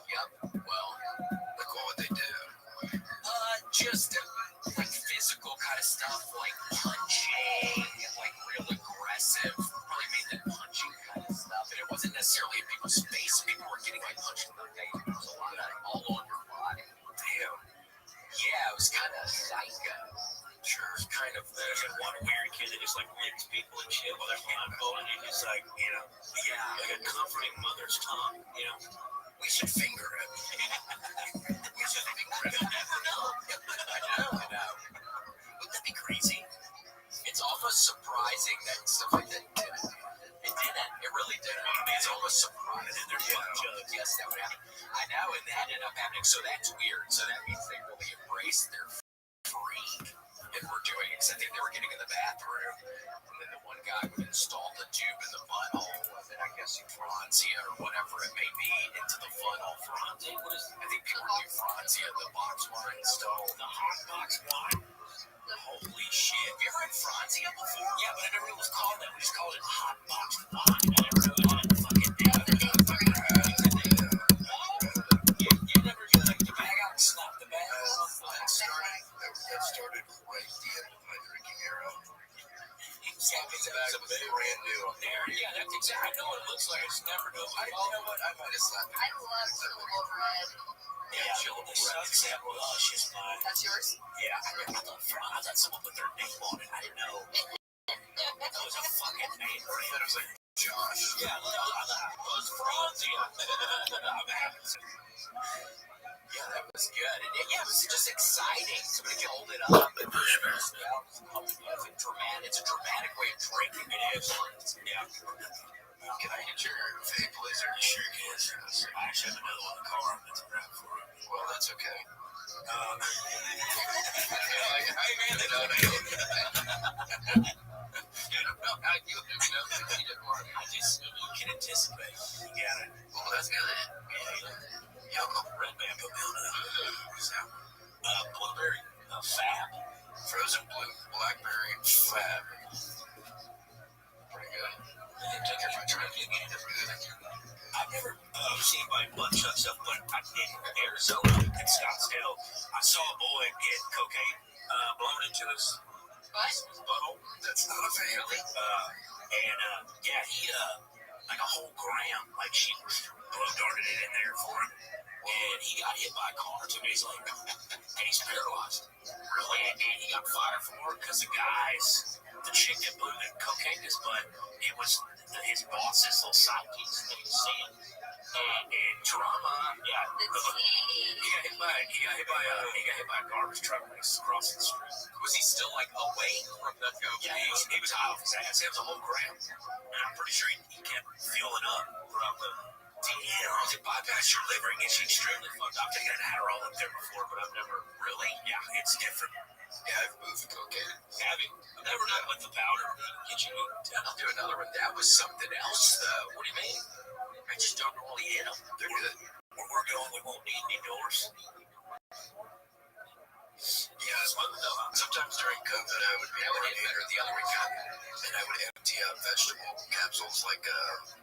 Yep. Well, look what they do. Just like physical kind of stuff, like punching, like real aggressive, probably mainly punching kind of stuff. And it wasn't necessarily in people's face. People were getting like punched in the face. There was a lot of that all on your body. Damn. Yeah, it was kind of psycho. Sure. It was kind of there's one weird kid that just like licks people and shit while they're blindfolded. And he's like, like a comforting mother's tongue, We should finger him. We should finger him. You never know. I know. Wouldn't that be crazy? It's almost surprising that stuff like that didn't. It didn't. It really didn't. It's almost surprising. Yes, that would happen. I know, and that ended up happening. So that's weird. So that means they really embraced their freak and were doing it. Because I think they were getting in the bathroom, and then the one guy would install the tube in the butthole, and then I guess Franzia or whatever it may be into the butthole. Franzia? I think people do Franzia, the box wine installed. The hot box wine? Holy shit. Have you ever had Franzia before? Yeah, but I never knew it was called that. We just called it hot box wine. I never knew it had a fucking name. You never do like the bag out and slap the bag? That started right at the end of my drinking era. Slapping the bag was brand new. Yeah, that's exactly. I know what it looks like. I just never know. You know what? I might have slapped it. I love Chillable Red. Yeah, Chillable Red. Example. She's mine. That's yours? Yeah. I thought someone put their name on it. I didn't know. That was a fucking name. I thought it was like Josh. Yeah, it was Franzia. I'm happy to. Yeah, that was good. And it was just exciting. Somebody can hold it up and push past it out. It's a dramatic way of drinking. It is. Yeah. Can I hit your vape blizzard? You sure can. I actually have another one in the car. That's a wrap for it. Well, that's okay. Hey, man, they don't know. You don't know how you know that you didn't want it. You can anticipate. You got it. Well, that's good. Yeah, Red Band put me on what's that? Blueberry Fab. Frozen blue blackberry Fab. Pretty good. I've never seen anybody butt chuck stuff, but in Arizona, in Scottsdale, I saw a boy get cocaine blown into his butthole. That's not a family. He like a whole gram, like she blow darted it in there for him. And he got hit by a car 2 days later. And he's paralyzed. Really? And he got fired for it because the chick that blew the cocaine in his butt, it was his boss's little sidepiece that he was seeing. And drama. Yeah. He got hit by a garbage truck when he was crossing the street. Was he still like awake from the cocaine? Yeah, he was high off his ass. It was a whole gram. And I'm pretty sure he kept fueling up throughout the. Damn, it bypassed your liver and gets you extremely fucked up. I've taken an Adderall up there before, but I've never really. Yeah, it's different. Yeah, I've moved the cocaine. Have you? I've never done with the powder. Get you moved. I'll do another one. That was something else, though. What do you mean? I just don't normally hit them. They're good. Where we're going, we won't need any doors. Yeah, sometimes during COVID, I would be able to hit the other week, and I would empty out vegetable capsules, like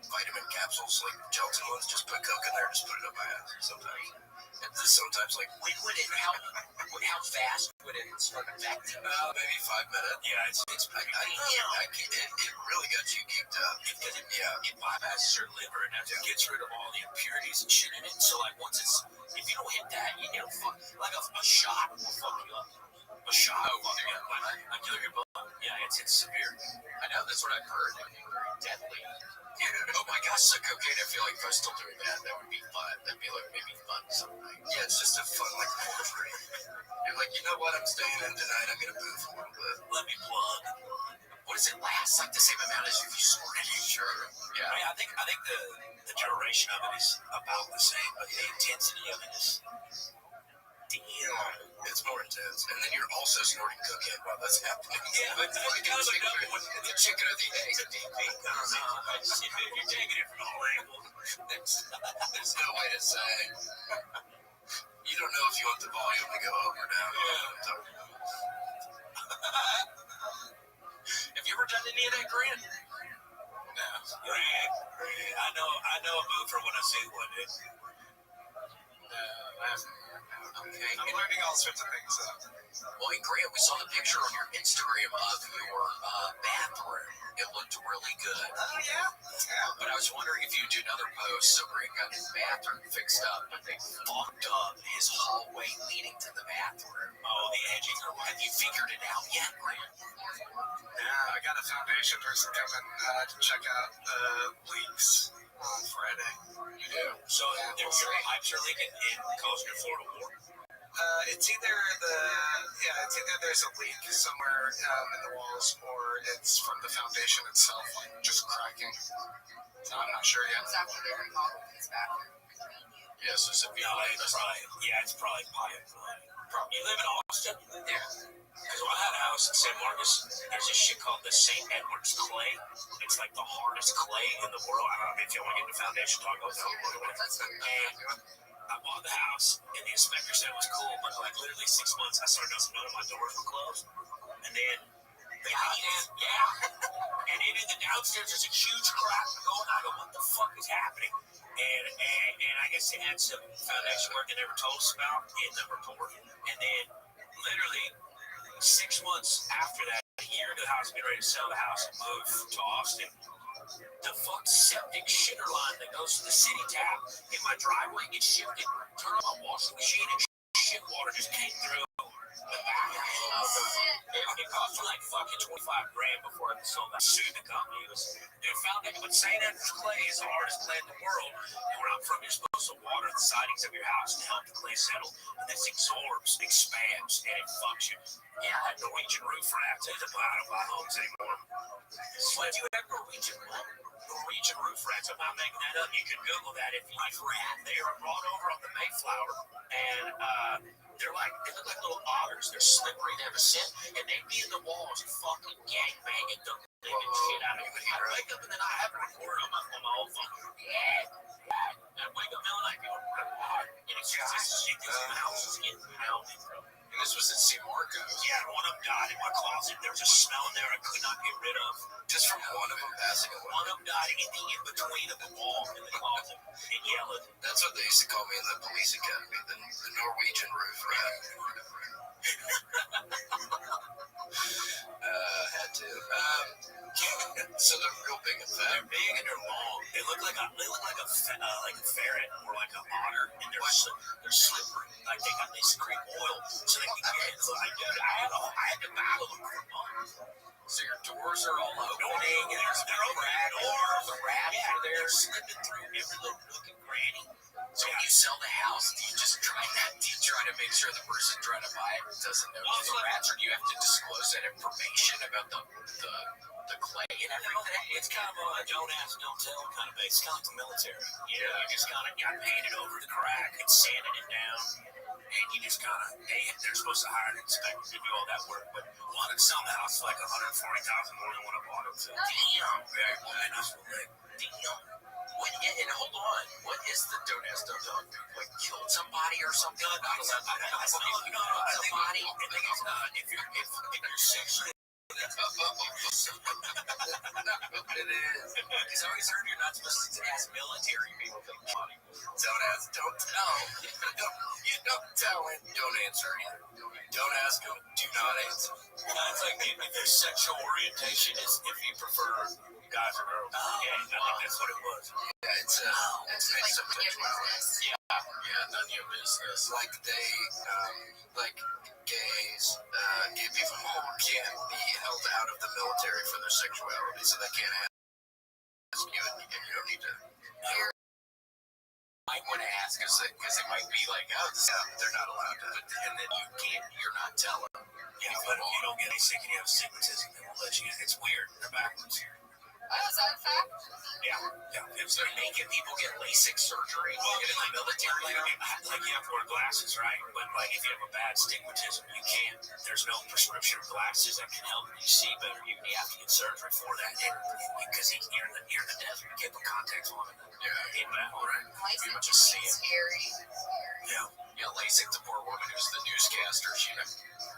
vitamin capsules, like gelatin ones. Just put Coke in there, just put it up my ass. Sometimes like when would it? How fast would it start affecting? Maybe 5 minutes. Yeah, it really got you geeked up because it bypasses your liver and it gets rid of all the impurities and shit in it. So like if you don't hit that, you get like a shot will fuck you up. A shot will fuck you up. Like kill your butt. Yeah, it's severe. I know that's what I've heard. Very deadly. Yeah. Oh my gosh, so cocaine, I feel like if I was still doing that would be fun. That'd be like maybe fun something. Yeah, it's just a fun like poetry. You're like, you know what, I'm staying in tonight, I'm gonna move a little bit. Let me plug. What does it last? Like the same amount as if you snorted it? Sure. Yeah. I think the duration of it is about the same, but the intensity of it is it's more intense. And then you're also snorting cocaine while that's happening. Yeah, but the chicken of the egg. You're taking it from all angles. There's no way to say. You don't know if you want the volume to go up or down. Yeah. Have you ever done any of that, Grant? No. I know a mover when I see one, dude. Okay. I'm learning all sorts of things. Well, hey, Grant, we saw the picture on your Instagram of your bathroom. It looked really good. Oh, yeah? But I was wondering if you do another post. So Grant got his bathroom fixed up, but they fucked up his hallway leading to the bathroom. Oh, the edging. Have you figured it out yet, Grant? Yeah, I got a foundation person coming to check out the leaks on Friday. You do? So your pipes are leaking and causing your floor to warp? It's either there's a leak somewhere in the walls, or it's from the foundation itself, like just cracking. So I'm not sure yet. It's after they're involved in his bathroom. Yes, it's probably pipe. You live in Austin? Yeah. Because when I had a house in San Marcos, there's this shit called the St. Edward's clay. It's like the hardest clay in the world. I don't know if you want to get into foundation talk about that. I bought the house, and the inspector said it was cool, but like literally 6 months, I started noticing none of my doors were closed. And then and then in the downstairs, there's a huge crack. I go, what the fuck is happening? And I guess they had some foundation work they never told us about in the report. And then literally 6 months after that, a year into the house, getting ready to sell the house and move to Austin, the fuck septic shitter line that goes to the city tap in my driveway gets shifted. Turn on my washing machine and shit water just came through the back. It cost me like fucking $25,000 before I sold that. Sued the company. They found it, but St. Edward's clay is the hardest clay in the world. And where I'm from, you're supposed to water the sidings of your house to help the clay settle. And this absorbs, expands, and it fucks you. Yeah, Norwegian roof rats. I don't buy homes anymore. What do you have Norwegian roof rats? I'm not making that up. You can Google that if you like rat. They are brought over on the Mayflower, and they look like little otters. They're slippery. They have a scent, and they be in the walls fucking gangbanging the living shit out of you. I wake up and then I have a recorder on my old phone. I wake up in the middle of the night and it's just this shit that's in the house is getting pounded, bro. And this was in San Marcos. Yeah, one of them died in my closet. There was a smell in there I could not get rid of. Just from one of them passing away. One of them died in the in-between of the wall in the closet. It yelled. That's what they used to call me in the police academy, the Norwegian roof rat. Had to. So they're real big and fat. They're big and they're long. They look like a ferret or like an otter, and they're slippery. Like they secrete oil, so they can get. So I had to battle them for months. So your doors are all opening, and they're over the rats are there. They're slipping through every little nook and cranny. So when you sell the house, do you try to make sure the person trying to buy it doesn't know the rats, or do you have to disclose that information about the clay and everything? It's kind of a don't ask, don't tell kind of base. It's kind of like the military. You know, you just kind of got painted over the crack and sanded it down. And you just kind of, they're supposed to hire an inspector to do all that work. But one of selling the house for like $140,000 more than what I bought it for. Damn. Very well. And I was like, damn. And hold on, what is the don't ask, don't tell? Like killed somebody or something? No, I think if you're sexually. It is. Because I always heard you're not supposed to ask military people. Don't ask, don't tell. You don't tell and don't answer either. Don't ask them, do not answer. It's like maybe their sexual orientation is if you prefer guys or girls. Yeah, I think that's what it was. Yeah, it's some business. Yeah, none of your business. Like they, gays, gay people can't be held out of the military for their sexuality, so they can't ask you, and you don't need to. Might want to ask us because it might be like, they're not allowed to, and then you're not telling. Yeah, but if you don't get any sick and you have astigmatism, they won't let you in. It's weird. They're backwards here. Oh, is that a fact? Yeah. If they're making people get LASIK surgery, in the military, like you have to wear glasses, right? But like if you have a bad stigmatism, you can't. There's no prescription of glasses that can help you see better. You have to get surgery for that, because you're in the desert. You get the contacts on it. Yeah, right. LASIK is scary. Yeah, LASIK, the poor woman who's the newscaster,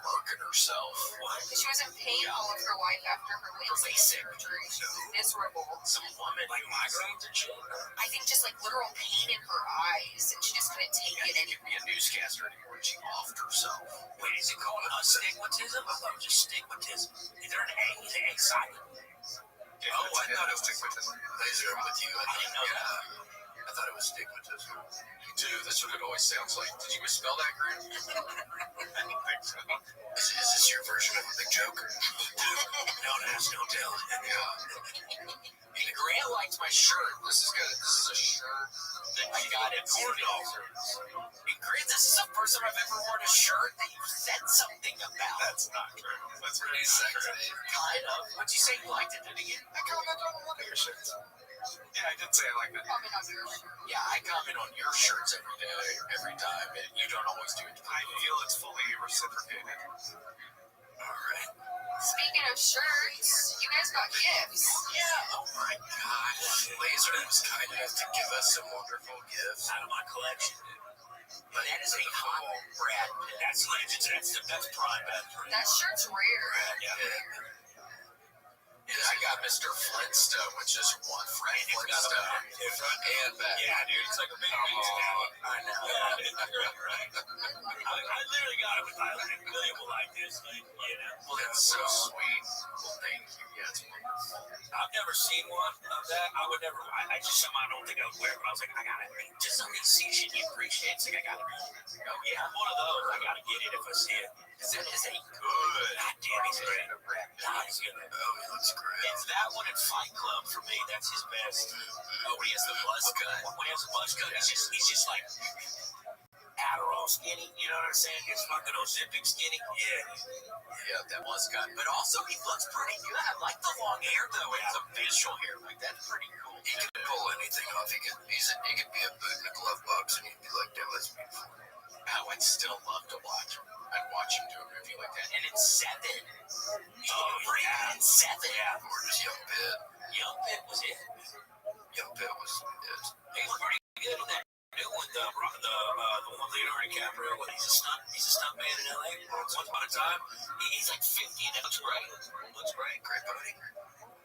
murking herself. What? She was in pain all of her life after her LASIK surgery. She was miserable. Some woman like migraines and shit. I think just like literal pain in her eyes, and she just couldn't take it anymore. She could be a newscaster anymore. She offed herself. Wait, is it called astigmatism? I thought it was just stigmatism. Is there an A? Is it A silent? Oh, I thought it was stigmatism. Laser with you. I didn't know that. I thought it was stigmatism. Me too. That's what it always sounds like. Did you misspell that, Grant? I don't think so. Is this your version of a big joke? Don't ask, don't tell. Yeah. Hey, Grant liked my shirt. This is a shirt that I got at Cornell. Hey, Grant, this is the first time I've ever worn a shirt that you said something about. That's not true. That's really sexy. Kind of. What'd you say you liked it, did again? I comment on one of your shirts. Yeah, I did say I like that. Comment on your shirt. Yeah, I comment on your shirts every day, every time, and you don't always do it. I feel it's fully reciprocated. All right. Speaking of shirts, you guys got gifts. Yeah, oh my gosh. Laser was kind enough to give us some wonderful gifts out of my collection. But that is a hot Brad Pitt. That's legend. That's prime Brad Pitt. That shirt's rare. Yeah. And I got Mr. Flintstone, which is one Frank Flintstone. Front and back. Yeah, dude, it's like a big snap. I know. Yeah, I literally got it with my William like this, Well, that's so sweet. Well, thank you. Yeah, it's wonderful. I've never seen one of that. I would never. I just somehow don't think I would wear it, but I was like, I gotta. Just something to see shit you appreciate. It's like I gotta. Oh yeah, one of those. I gotta get it if I see it. That is a good. God damn, he's great. God, he's good. Oh, he looks great. It's that one in Fight Club for me. That's his best. Oh, when he has the buzz cut. When he has the buzz cut, he's just like Adderall skinny. You know what I'm saying? He's fucking Ozempic skinny. Yeah, that was cut. But also, he looks pretty good. I like the long hair though, and the facial hair. Like that's pretty cool. He can pull anything off. He could be a boot in a glove box, and he'd be like, "Damn, that's beautiful." I would still love to watch him. I'd watch him do a movie like that. And it's 7. Oh, yeah. It's 7. Yeah. Or just Young Pitt. Young Pitt was it. Young Pitt was it. He was pretty good in that new one, the one with Leonardo DiCaprio. He's a stunt man in LA. Once upon a time. He's like 50 and it looks great. Great body.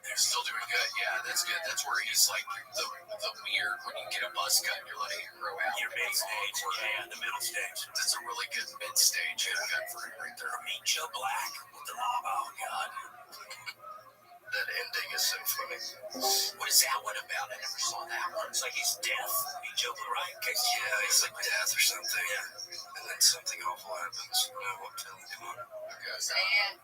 They're still doing good. Yeah, that's good. That's where he's like the weird when you get a buzz cut and you're letting it grow out. Your mid stage. Yeah, the middle stage. That's a really good mid stage haircut for him right there. Meet Joe Black with the long. Oh god. That ending is so funny. What is that one about? I never saw that one. It's like he's deaf. Meet Joe Black, right? Yeah, he's like death or something. Yeah. And then something awful happens. I won't tell you. Okay. Say it.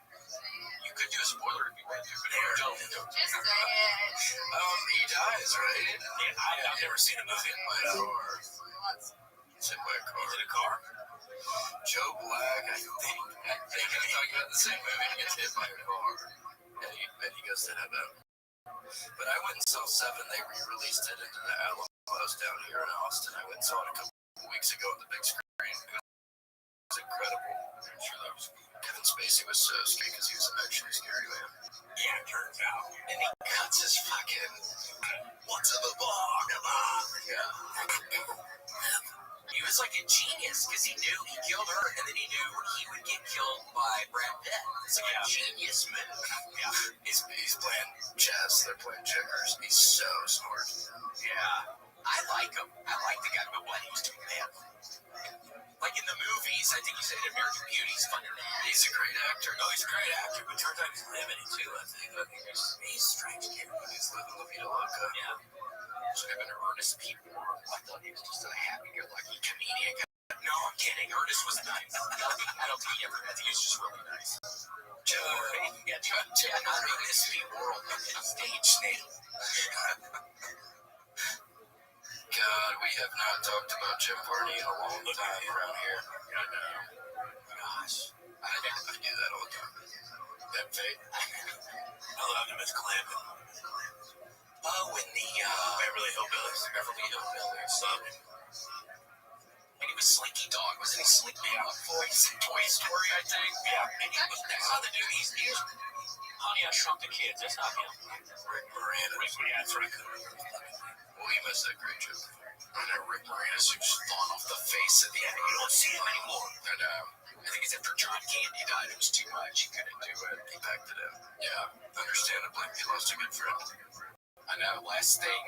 You could do a spoiler if you want to, but don't. Just say it. He dies, right? Yeah, I've never seen a movie in my car. It's in my car. Is it a car? Joe Black, I think he's talking about the same movie. He gets hit by a car, and he goes to heaven. But I went and saw 7. They re-released it into the Alamos down here in Austin. I went and saw it a couple weeks ago on the big screen. It was incredible. I'm sure that was Kevin Spacey was so scary because he was actually a scary man. Yeah, it turns out. And he cuts his fucking what's in the bar? Yeah. He was like a genius because he knew he killed her and then he knew he would get killed by Brad Pitt. It's like a genius move. Yeah. He's playing chess, they're playing checkers. He's so smart. Yeah. I like him. I like the guy, but what he was doing, man. Like in the movies, I think he said American Beauty, he's fucking mad. He's a great actor. No, he's a great actor, but turns out he's limited too, I think. He's a strange kid. He's living La Vida Loca. Yeah. Should have been Ernest P. Worrell. I thought he was just a happy-go-lucky comedian. No, I'm kidding. Ernest was nice. I don't think he ever. I think he was just really nice. Joe, not Ernest P. Worrell, stage name. God, we have not talked about Jim Varney in a long time around here. I know. Gosh. I do that all the time. That fate. I love him as Clem. Oh, in the Beverly Hillbillies. And he was Slinky Dog. Wasn't he Slinky Dog voice in Toy Story, I think? Yeah. And that's not the dude. He's Honey, I Shrunk the Kids. That's not him. Rick Moranis. Yeah, that's right. Well, he must have a great joke. I know Rick Moranis who's fallen off the face of the end. You don't see him anymore. I know. I think it's after John Candy died, it was too much. He couldn't do it. He begged it. Yeah, understandably. He lost a good friend. I know. Last thing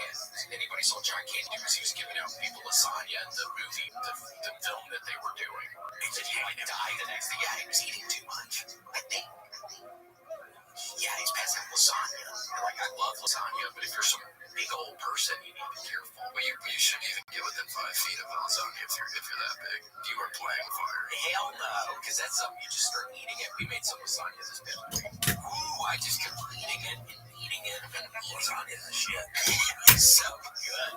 anybody saw John Candy do was he was giving out people lasagna in the movie, the film that they were doing. And then he died the next day. Yeah, he was eating too much. I think. Yeah, he's passing lasagna. Like, I love lasagna, but if you're some big old person, you need to be careful. Well, you shouldn't even get within 5 feet of a lasagna if you're that big. You are playing fire. Hell no, because that's something you just start eating it. We made some lasagna this past week. Ooh, I just kept eating it and eating it, and lasagna is shit. It's so good.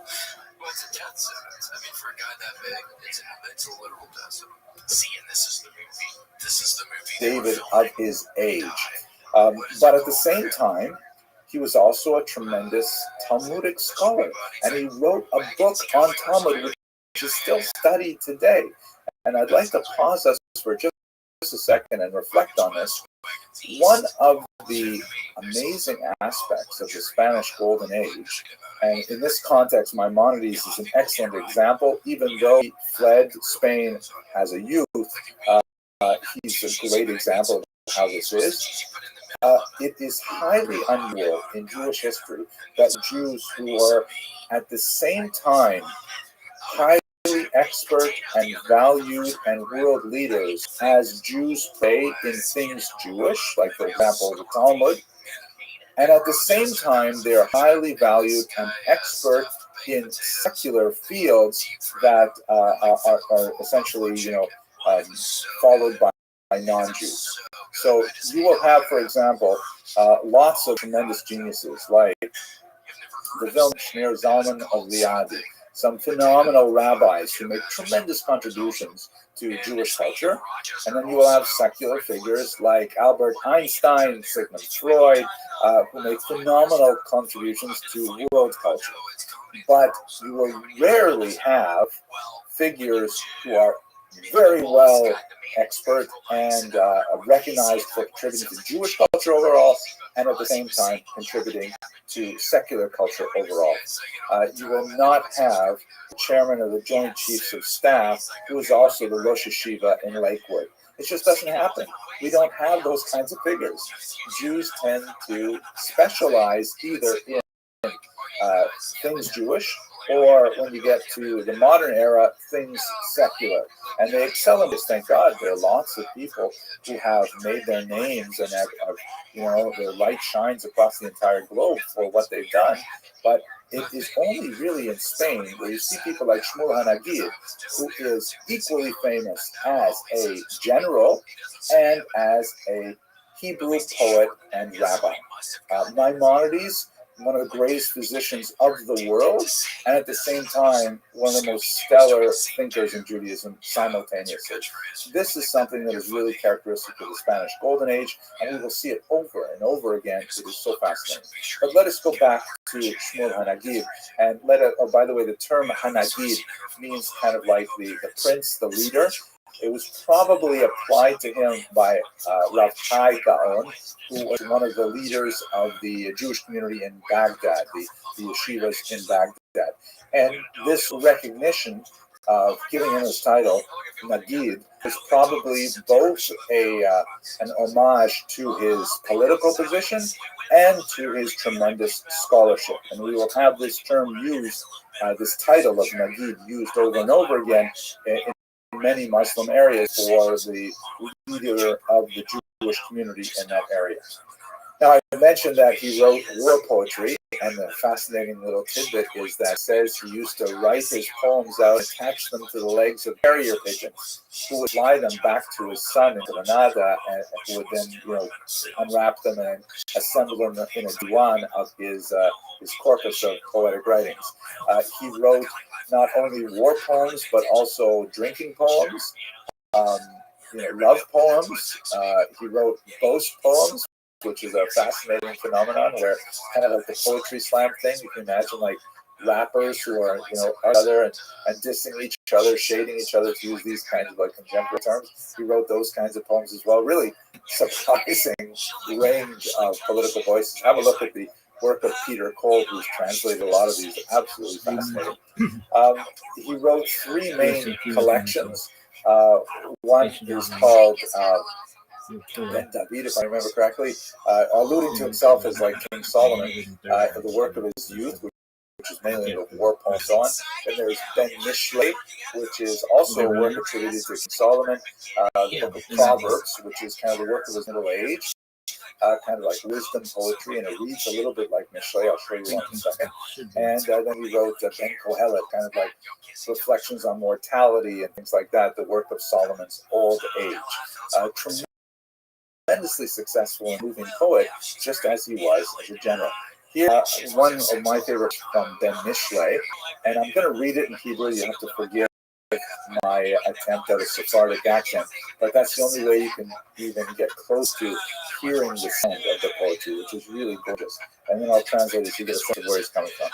Well, it's a death sentence. I mean, for a guy that big, it's a literal death sentence. See, and this is the movie. David of his age. But at the same time, he was also a tremendous Talmudic scholar, and he wrote a book on Talmud, which is still studied today. And I'd like to pause us for just a second and reflect on this. One of the amazing aspects of the Spanish Golden Age, and in this context, Maimonides is an excellent example, even though he fled Spain as a youth, he's a great example of how this is. It is highly unusual in Jewish history that Jews who are at the same time highly expert and valued and world leaders as Jews play in things Jewish, like for example the Talmud, and at the same time they are highly valued and expert in secular fields that are essentially, followed by non-Jews. So you will have, for example, lots of tremendous geniuses like the Vilna Shneur Zalman of Liadi, some phenomenal rabbis who make tremendous contributions to Jewish culture. And then you will have secular figures like Albert Einstein, Sigmund Freud, who make phenomenal contributions to world culture. But you will rarely have figures who are very well expert and recognized for contributing to Jewish culture overall, and at the same time contributing to secular culture overall. You will not have the chairman of the Joint Chiefs of Staff, who is also the Rosh Yeshiva in Lakewood. It just doesn't happen. We don't have those kinds of figures. Jews tend to specialize either in things Jewish, or when you get to the modern era, things secular. And they excel in this, thank God. There are lots of people who have made their names and have, their light shines across the entire globe for what they've done. But it is only really in Spain where you see people like Shmuel Hanagid, who is equally famous as a general and as a Hebrew poet and rabbi. Maimonides, one of the greatest physicians of the world, and at the same time, one of the most stellar thinkers in Judaism simultaneously. This is something that is really characteristic of the Spanish Golden Age, and we will see it over and over again. It is so fascinating. But let us go back to Shmuel Hanagid, and by the way, the term Hanagid means kind of like the prince, the leader. It was probably applied to him by Rav Chai Gaon, who was one of the leaders of the Jewish community in Baghdad, the yeshivas in Baghdad. And this recognition of giving him his title, Nagid, was probably both an homage to his political position and to his tremendous scholarship. And we will have this term used, this title of Nagid, used over and over again in many Muslim areas for the leader of the Jewish community in that area. Now, I mentioned that he wrote war poetry, and the fascinating little tidbit is that it says he used to write his poems out and attach them to the legs of carrier pigeons, who would fly them back to his son in Granada, and who would then, unwrap them and assemble them in a diwan of his corpus of poetic writings. He wrote not only war poems, but also drinking poems, love poems. He wrote boast poems, which is a fascinating phenomenon where kind of like the poetry slam thing. You can imagine like rappers who are, other and dissing each other, shading each other, to use these kinds of like contemporary terms. He wrote those kinds of poems as well. Really surprising range of political voices. Have a look at the work of Peter Cole, who's translated a lot of these. Absolutely fascinating. He wrote 3 main collections. One is called Ben David, if I remember correctly, alluding to himself as like King Solomon, the work of his youth, which is mainly the war poem and so on. Then there's Ben Mishlei, which is also a work attributed to King Solomon, the book of Proverbs, which is kind of the work of his middle age. Kind of like wisdom poetry, and it reads a little bit like Mishlei. I'll show you one in a second. And then he wrote Ben Kohelet, kind of like reflections on mortality and things like that, the work of Solomon's old age. Tremendously successful and moving poet, just as he was as a general. Here, one of my favorites from Ben Mishlei, and I'm going to read it in Hebrew. You have to forgive my attempt at a Sephardic accent, but that's the only way you can even get close to hearing the sound of the poetry, which is really gorgeous. And then I'll translate it so you get a sense of where he's coming from.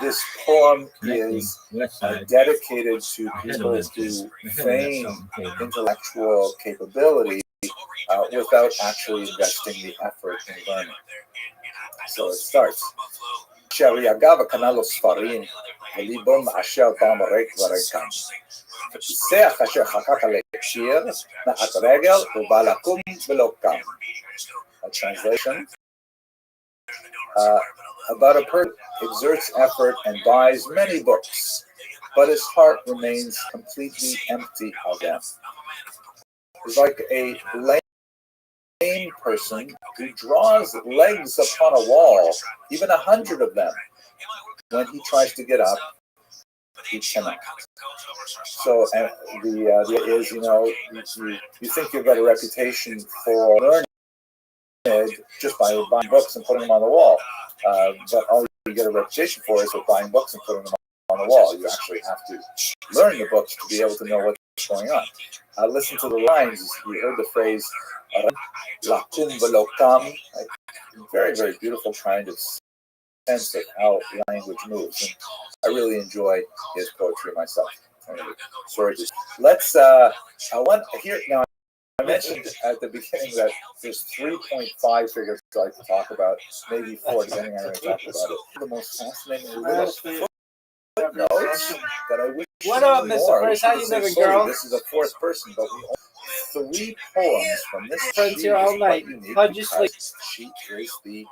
This poem is dedicated to people who feign intellectual capability without actually investing the effort in learning. So it starts. וליבו מאשר פעם ריק וריקם. ופיסח אשר חקק על הקשיר, מעט רגל ובא לקום ולא קם. A translation. About a person exerts effort and buys many books, but his heart remains completely empty of them. It's like a lame person who draws legs upon a wall, even 100 of them. When he tries to get up, he cannot. So the idea is, you think you've got a reputation for learning just by buying books and putting them on the wall. But all you get a reputation for is for buying books and putting them on the wall. You actually have to learn the books to be able to know what's going on. Listen to the lines. You heard the phrase, lakum v'lo kam. Very, very beautiful kind of sense of how language moves. And I really enjoy his poetry myself. Anyway, sorry. Let's here now. I mentioned at the beginning that there's 3.5 figures I like to talk about, maybe 4, depending on how I talk about it. The most fascinating little footnotes that I wish. What up, Mr. Price? How you living, girl? This is a fourth person, but we only 3 poems from this. Friends here all night. How'd you sleep? She is the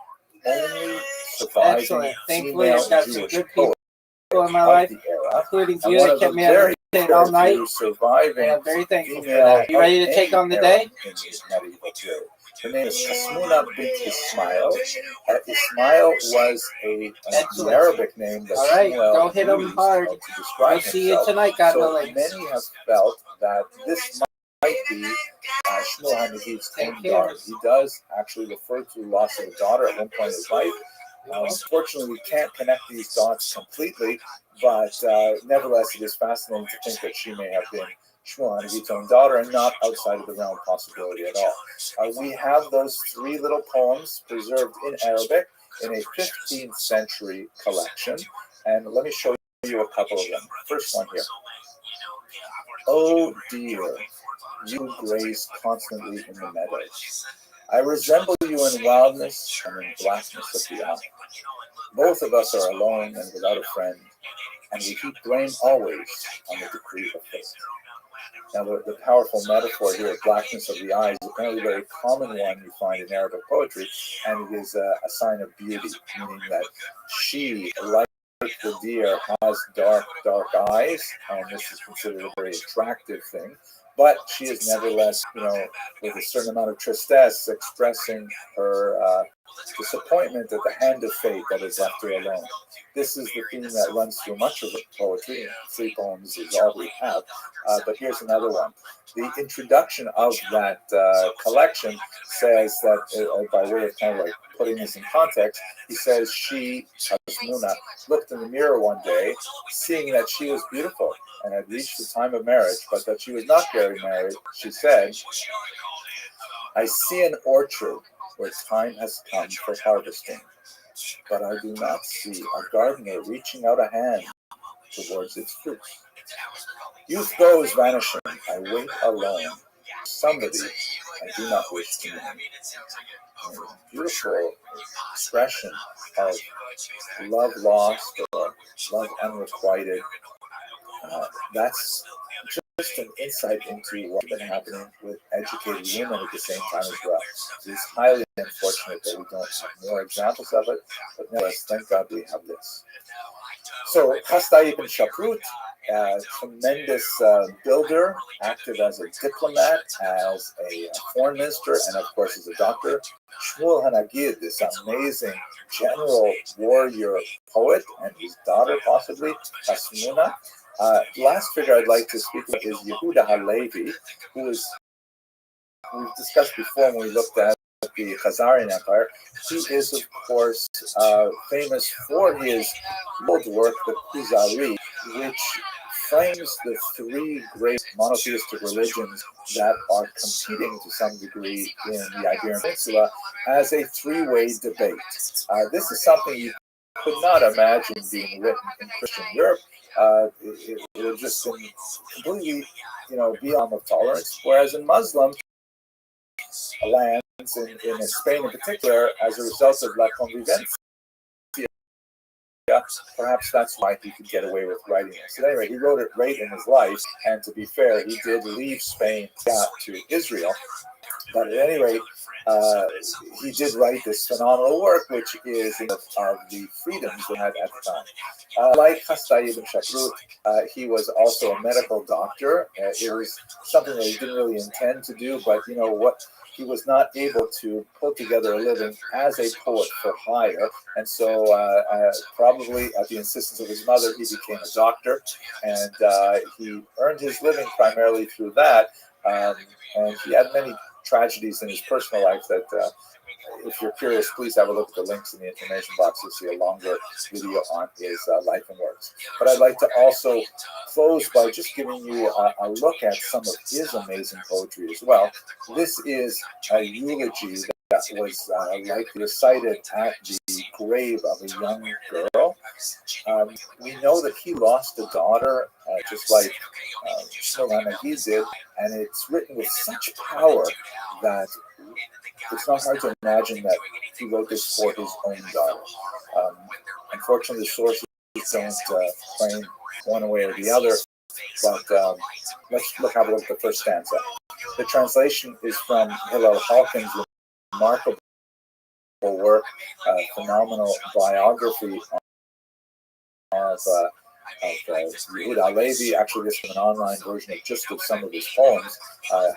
only surviving Excellent. Thankfully, I've female got some Jewish good people poet in my life, of the era, including and you one that of kept the me very entertained all night. surviving And I'm very thankful for female that. You ready to of take on the any day? era in the medieval period. Her name is Kasmuna bint Ismail. Ismail was the Arabic name that all right, Shmuel go hit him used hard. to describe We'll see you himself. tonight, God So willing. many have felt that this might be Shmuel HaNevi's own daughter. He does actually refer to the loss of a daughter at one point in his life. Unfortunately, we can't connect these dots completely, but nevertheless, it is fascinating to think that she may have been Shmuel HaNevi's own daughter and not outside of the realm of possibility at all. We have those 3 little poems preserved in Arabic in a 15th century collection, and let me show you a couple of them. First one here. Oh dear, you graze constantly in the meadows. I resemble you in wildness and in blackness of the eye. Both of us are alone and without a friend, and we heap blame always on the decree of fate. Now, the powerful metaphor here of blackness of the eye is apparently a very common one you find in Arabic poetry, and it is a sign of beauty, meaning that she, like the deer, has dark, dark eyes, and this is considered a very attractive thing. But she is nevertheless, with a certain amount of tristesse, expressing her disappointment at the hand of fate that has left her alone. This is the theme that runs through much of the poetry. 3 poems is all we have. But here's another one. The introduction of that collection says that, by way of kind of like putting this in context, he says she, Muna, looked in the mirror one day, seeing that she was beautiful and had reached the time of marriage, but that she was not getting married. She said, I see an orchard where time has come for harvesting, but I do not see a gardener reaching out a hand towards its fruits. Youth goes vanishing. I wait alone. Somebody I do not wish to know. Beautiful expression of love lost or love unrequited. That's just an insight into what's been happening with educated women at the same time as well. It is highly unfortunate that we don't have more examples of it, but nevertheless, thank God we have this. So, Chasdai ibn Shaprut, tremendous builder, active as a diplomat, as a foreign minister, and of course as a doctor. Shmuel Hanagid, this amazing general warrior poet, and his daughter possibly, Hasmuna. Last figure I'd like to speak about is Yehuda Halevi, who is, we've discussed before when we looked at the Khazarian Empire. He is, of course, famous for his old work, the Kuzari, which frames the three great monotheistic religions that are competing to some degree in the Iberian Peninsula as a three-way debate. This is something you could not imagine being written in Christian Europe. It would just been completely, beyond of tolerance. Whereas in Muslim lands, in Spain in particular, as a result of La Convivencia, perhaps that's why he could get away with writing it. So anyway, he wrote it late in his life, and to be fair, he did leave Spain to Israel. But at any rate, he did write this phenomenal work, which is of the freedoms we had at the time. Like Chasdai ibn Shaprut, he was also a medical doctor. It was something that he didn't really intend to do, but you know what? He was not able to pull together a living as a poet for hire, and so probably at the insistence of his mother, he became a doctor, and he earned his living primarily through that. And he had many tragedies in his personal life that, if you're curious, please have a look at the links in the information box. You'll see a longer video on his life and works. But I'd like to also close by just giving you a look at some of his amazing poetry as well. This is a eulogy that was likely recited at the grave of a young girl. We know that he lost a daughter, just like Shmuel Hanagid did, and it's written with such power that it's not hard to imagine that he wrote this for his own daughter. Unfortunately, the sources don't claim one way or the other, but let's have a look at the first stanza. The translation is from Hillel Hawkins' remarkable work, phenomenal biography of Yehuda Halevi. Actually, this is an online version of just of some of his poems.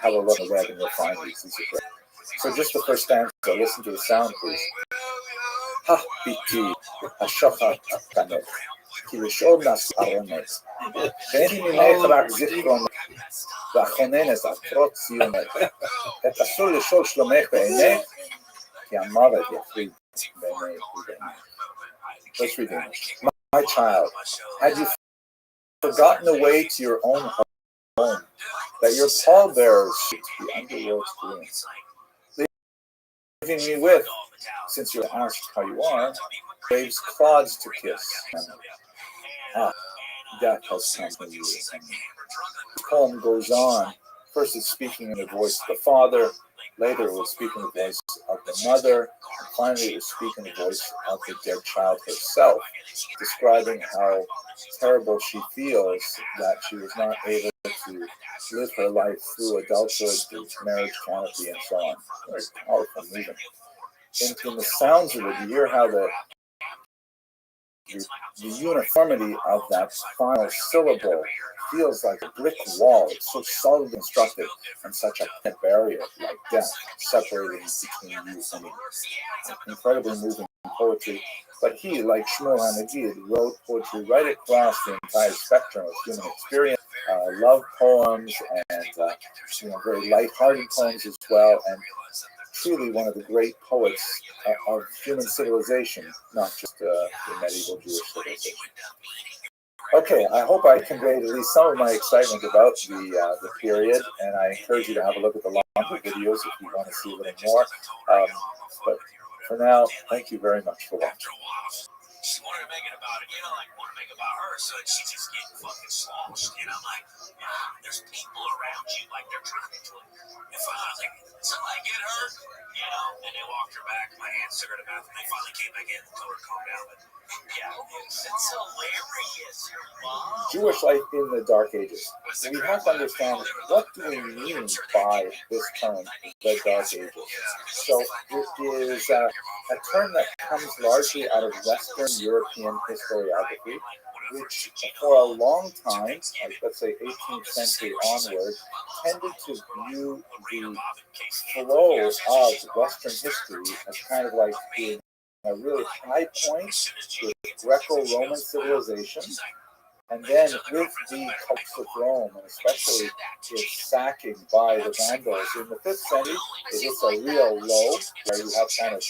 Have a look at the web and you'll find these. These are great. So just the first stanza, listen to the sound, please. Ha biti hashochat kanech, ki rishon nas aronet, ve'eni minech rak zichron, v'achonenes atrot zionech, et asur lishol shlomech be'enech, ki amavet yafrid be'enech u'be'enech. Let's read English. My child, had you forgotten the way to your own home, that your pallbearers should be underworld's ruins? Leaving me with, since you asked how you are, waves clods to kiss. Death has come to you. The poem goes on. First it's speaking in the voice of the father, later it will speak in the voice of the mother, and finally it will speak in the voice of the dead child herself, describing how terrible she feels that she was not able to live her life through adulthood, through marriage canopy, and so on. Very powerful movement. In the sounds of it, you hear how the uniformity of that final syllable feels like a brick wall. It's so solidly constructed, and such a barrier like death separating between you and me. Incredibly moving poetry. But he, like Shmuel Hanagid, wrote poetry right across the entire spectrum of human experience. Love poems and very light-hearted poems as well, and truly one of the great poets of human civilization, not just the medieval Jewish civilization. Okay, I hope I conveyed at least some of my excitement about the period, and I encourage you to have a look at the longer videos if you want to see a little more. But for now, thank you very much for watching. She wanted to make it about it, want to make it about her, so she just getting fucking sloshed. And I'm like, there's people around you, like they're trying to do it. If I was like, somebody get her, and they walked her back. My aunt took her to the bathroom. They finally came back in and told her to calm down. But yeah, Jewish life in the Dark Ages. We have to understand, what do we mean by this term, the Dark Ages? So it is a term that comes largely out of Western European historiography, which for a long time, like let's say 18th century onward, tended to view the flow of Western history as kind of like being a really high point with Greco-Roman civilization, and then with the cults of Rome, and especially its sacking by the Vandals in the 5th century, it hits a real low where you have kind of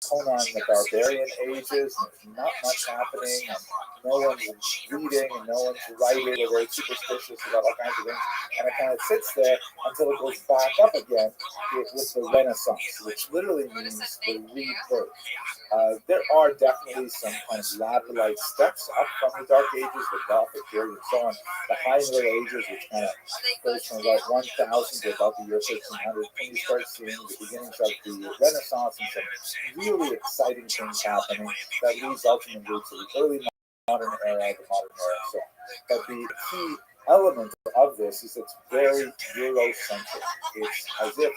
Conan the Barbarian ages, and there's not much happening, and no one's reading, and no one's writing, they're very superstitious about all kinds of things, and it kind of sits there until it goes back up again with the Renaissance, which literally means the rebirth. There are definitely some kind of ladder-like steps up from the Dark Ages, the Gothic period, and so on. The High Middle Ages, which kind of goes from about 1000 to about the year 1500, and you start seeing the beginnings of the Renaissance and some really exciting things happening that leads ultimately to the early modern era, the modern era, and so on. But the key element of this is it's very Eurocentric. It's as if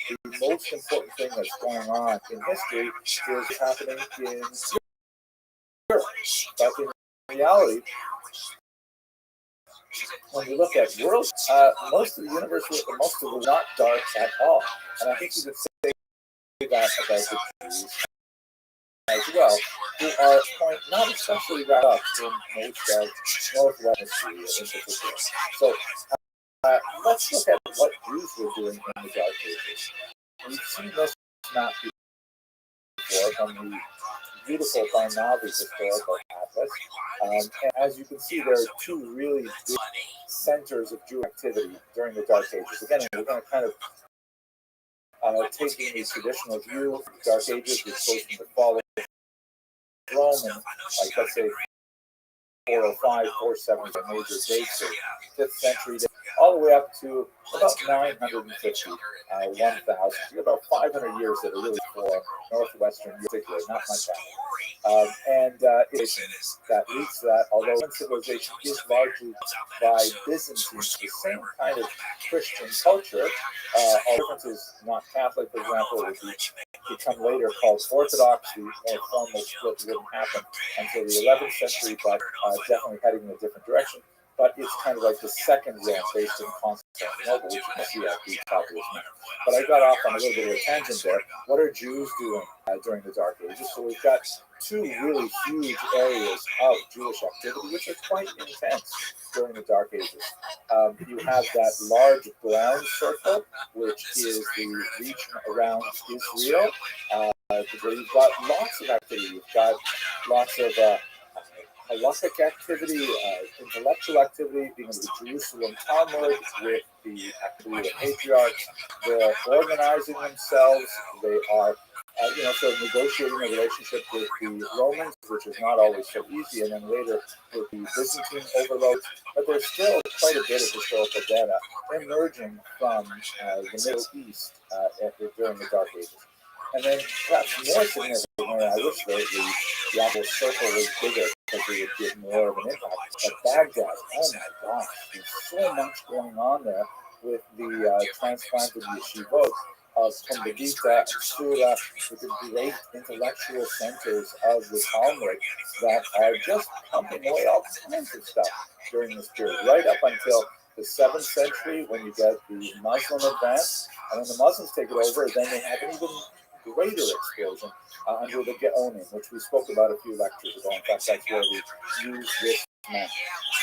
the most important thing that's going on in history is happening in Europe. But in reality, when you look at world, most of the universe, most of the not dark at all. And I think you could say that about the Jews as well, who are not especially wrapped up in most of Northwest history in particular. So let's look at what Jews were doing in the Dark Ages. We've seen this map before from the beautiful Barnaby historical atlas. And as you can see, there are two really big centers of Jewish activity during the Dark Ages. Again, we're going to kind of taking a traditional view of the Dark Ages, which goes from the fall of Rome, and like let's say 405, 470 are major dates, or 5th century, all the way up to about 950, 1000. So about 500 years that are really for Northwestern Europe, particularly, not much happening. That leads to that, although civilization is largely by Byzantines, the same kind of Christian culture. All differences, not Catholic, for example, would become later called Orthodox. The more formal split wouldn't happen until the 11th century, but definitely heading in a different direction. But it's kind of like the second Rome based in Constantinople, which you can see at the top of this map. But I got off on a little bit of a tangent there. What are Jews doing during the Dark Ages? So we've got two really huge areas of Jewish activity, which are quite intense during the Dark Ages. You have that large brown circle, which is the region around Israel, where you've got lots of activity. You've got lots of halachic activity, intellectual activity, being the Jerusalem Talmud with the activity of patriarchs. They're organizing themselves. They are, sort of negotiating a relationship with the Romans, which is not always so easy, and then later with the Byzantine overlords. But there's still quite a bit of historical data emerging from the Middle East during the Dark Ages. And then perhaps more significantly, I wish the actual circle was bigger because it would give more of an impact. But Baghdad, oh my gosh, there's so much going on there with the transplanted yeshivot of Kumbedita and Sura, with the great intellectual centers of the Talmud that are just pumping away all kinds of stuff during this period, right up until the 7th century when you get the Muslim advance. And when the Muslims take it over, then they have an even greater explosion under the Gaonim, which we spoke about a few lectures ago. In fact, that's where we use this map.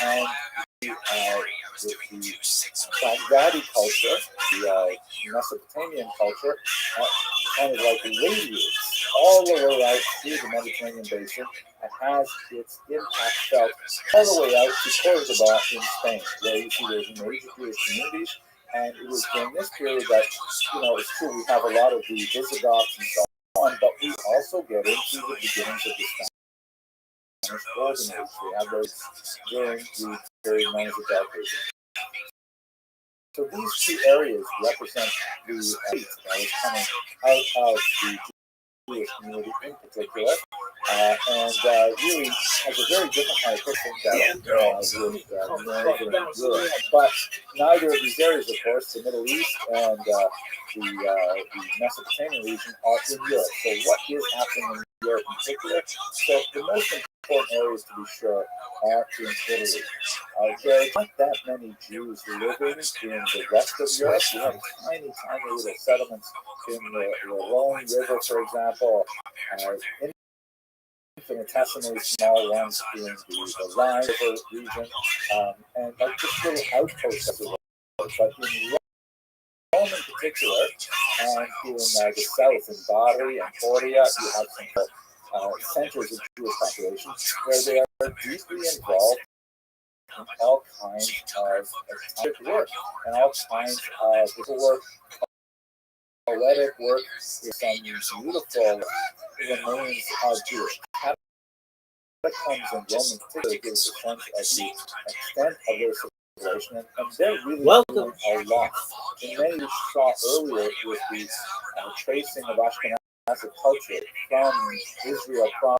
And the Baghdadi culture, the Mesopotamian culture, kind of like radiates all the way out through the Mediterranean basin and has its impact felt all the way out to Cordoba in Spain, where you see there's major Jewish communities. And it was during this period that, it's true, we have a lot of the Visigoths and so on, but we also get into the beginnings of the Spanish Golden Age. We have those during the period known as the Dark Ages. So these two areas represent the elite that is coming out of the Jewish community in particular. and really has a very different kind of cooking that with Northern Europe. But neither of these areas, of course, the Middle East and the Mesopotamian region, are in Europe. So what is happening in Europe in particular? So the most important areas, to be sure, are in Italy. There are not that many Jews living in the rest of Europe. We have tiny, tiny little settlements in the Rhone River, for example, infinitesimally small ones in the Rhine River region, and like just little outposts of the world. But in Rome in particular, and in the south, in Bari and Portia, you have some centers of Jewish population where they are deeply involved in all kinds of work and all kinds of work, poetic work, with some beautiful remains of Jewish catacombs in Rome in particular gives a sense of the extent of their civilization, and they're really doing a lot. In many we saw earlier with the tracing of Ashkenazic culture from Israel proper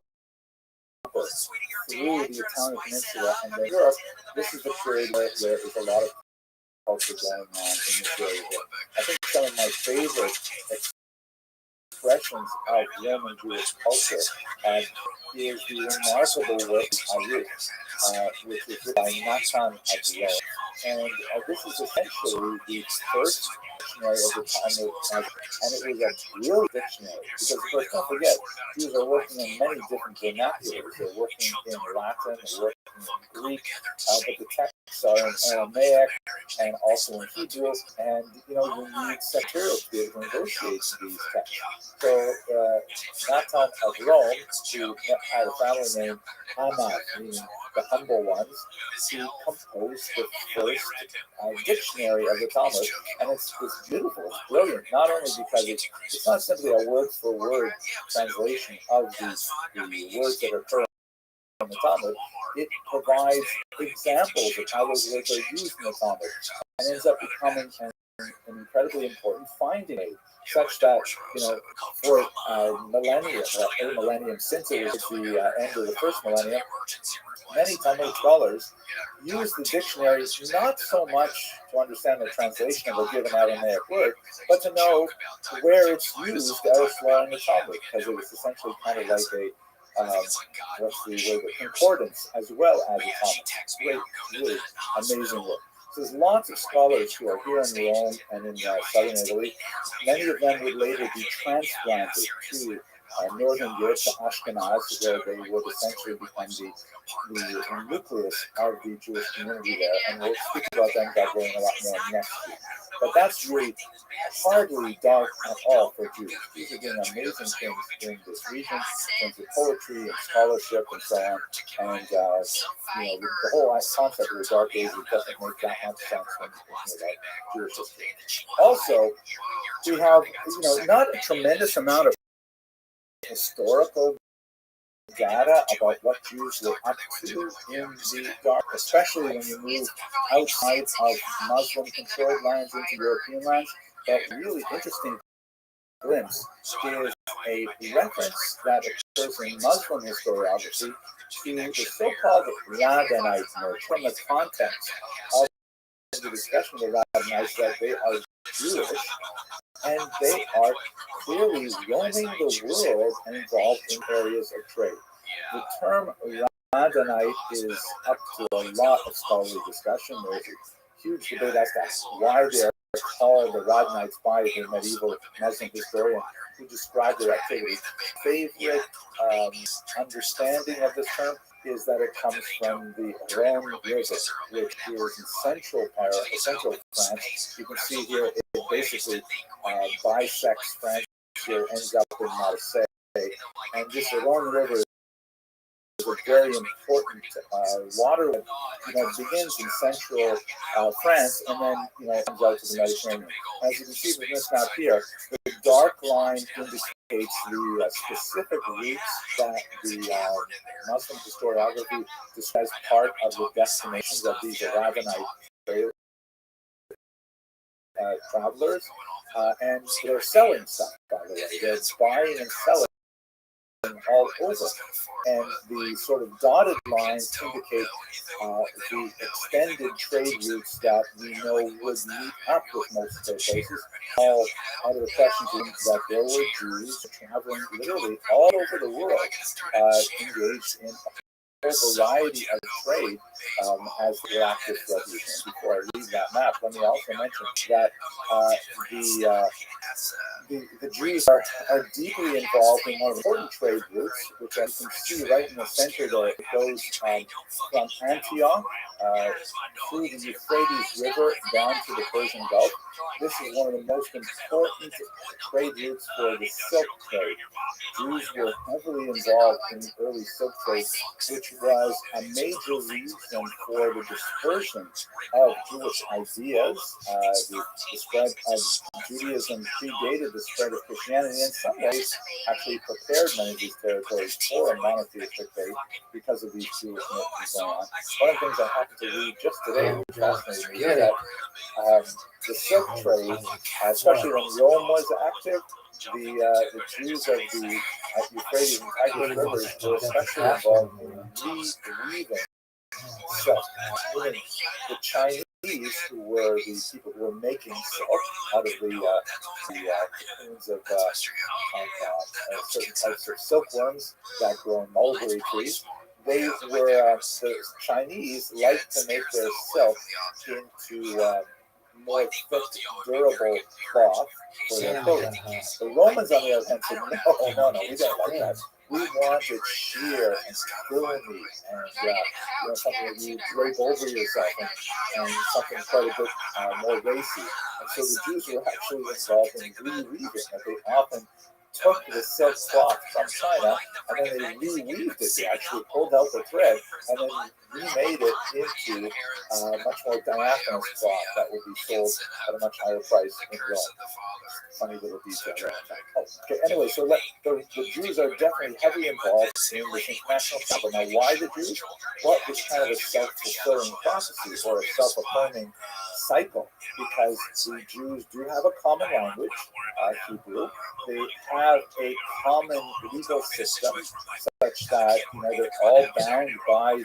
through the Italian peninsula and then Europe, this is the period where there is a lot of culture going on in this area. I think some of my favorite expressions of Roman Jewish culture is the remarkable work of Ruth, which is written by Nathan of Rome. And this is essentially the first dictionary of the Talmud, and it was a brilliant dictionary because, of course, don't forget, Jews are working in many different vernaculars. They're working in Latin, they're working in Greek, but the texts are in Aramaic and also in Hebrew, and you need materials to be able to negotiate these texts. So Nathan of Rome, who had a family name Hamath, meaning the humble ones, he composed the first dictionary of the Talmud, and it's beautiful, it's brilliant, not only because it's not simply a word-for-word translation of the words that occur in the Talmud, it provides examples of how those words are used in the Talmud, and ends up becoming an incredibly important finding aid, such that, for a millennium since it was the end of the first millennium, many Talmudic scholars use the dictionary not so much to understand the translation of a given Aramaic word, but to know where it's used elsewhere in the Talmud, because it was essentially kind of like a concordance as well as a Talmud. Really amazing work. So there's lots of scholars who are here in Rome and in southern Italy. Many of them would later be transplanted to northern Europe, to Ashkenaz, where they would essentially become the nucleus of the Jewish community there. And we'll speak about them, God willing, a lot more next week. But that's really hardly dark at all for Jews. Jews are doing amazing things in this region in terms of poetry and scholarship and so on. And the whole concept of the Dark Ages doesn't make that much sense when you're thinking about Jewish history. Also, we have not a tremendous amount of historical data about what Jews were up to in the dark, especially when you move outside of Muslim-controlled lands into European lands. But really interesting glimpse is a reference that occurs in Muslim historiography to the so-called Rabbinites, from the context of the discussion of the Rabbinites, that they are Jewish, and they are clearly roaming the world and involved in areas of trade. The term Rabbinite is up to a lot of scholarly discussion. There's a huge debate as to why they are called the Rabbinites by the medieval Muslim historian who described their activities. Favorite understanding of this term is that it comes from the Rhone River, which is in central France. You can see here it basically bisects France here, ends up in Marseille. And this Rhone River is a very important waterway. Begins in central France and then comes out to the Mediterranean. As you can see from this map here, the dark line indicates the specific routes that the Muslim historiography describes part of the destinations of these Rabbinite travelers, and they're selling stuff, by the way. They're buying and selling all over. And the sort of dotted lines indicate the extended trade routes that we know would meet up with most of those places. All out of the question that there were Jews traveling literally all over the world, engaged in a variety of trade as they were active throughout the region. Before I leave that map, let me also mention that the Jews are deeply involved in one of the important trade routes, which you can see right in the center there. It goes from Antioch through the Euphrates River down to the Persian Gulf. This is one of the most important trade routes for the silk trade. Jews were heavily involved in the early silk trade, which was a major reason for the dispersion of Jewish ideas. The spread of Judaism predated the spread of Christianity, and in some ways actually prepared many of these territories for a monotheistic faith because of these Jewish movements going on. One of the things I happened to read just today, which fascinated me, is that the silk trade, especially when Rome was active, the Jews of the Euphrates and Tigris rivers were especially involved in reweaving silk. The Chinese, who were the people who were making silk out of the cocoons of certain types of silkworms that grow in mulberry trees, they were the Chinese liked to make their silk into more thick, durable cloth for their clothing. The Romans, on the other hand, said, no, we don't like that. We want it sheer and filmy and something that you drape over yourself and something quite a bit more racy. And so the Jews were actually involved in reweaving, that they often took the silk cloth from China and then they reweaved it. They actually pulled out the thread and then remade it into much more diaphanous cloth that would be sold at a much higher price in Rome. Funny little detail. Okay, anyway, so the Jews are definitely heavily involved in this international travel. Now, why the Jews? Well, it's kind of a self-fulfilling prophecy or a self-affirming cycle, because the Jews do have a common language, Hebrew. They have a common legal system such that they're all bound by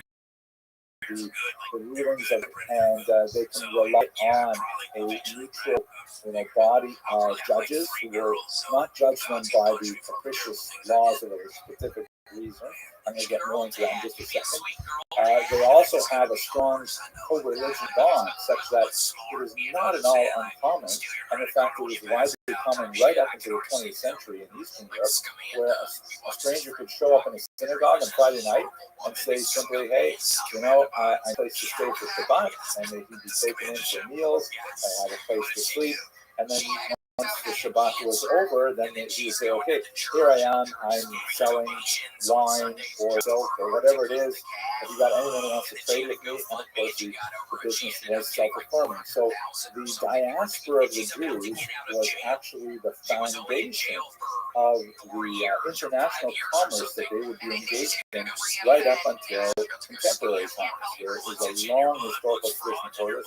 the rulings of, and they can rely on a neutral body of judges who will not judge them by the capricious laws of a specific reason. I'm going to get more into that in just a second. They also have a strong co-religion bond, such that it is not at all uncommon, and in fact it was widely common right up into the 20th century in Eastern Europe, where a stranger could show up in a synagogue on Friday night and say simply, hey, I'm a place to stay for Shabbat, and he'd be taken in for meals, I have a place to sleep, and then once the Shabbat was over, then he would say, okay, here I am, I'm selling wine or silk or whatever it is. Have you got anyone who wants to trade with me? And of course, the business was self-affirming. So the diaspora of the Jews was actually the foundation of the international commerce that they would be engaged in right up until contemporary times. There is a long historical tradition for this.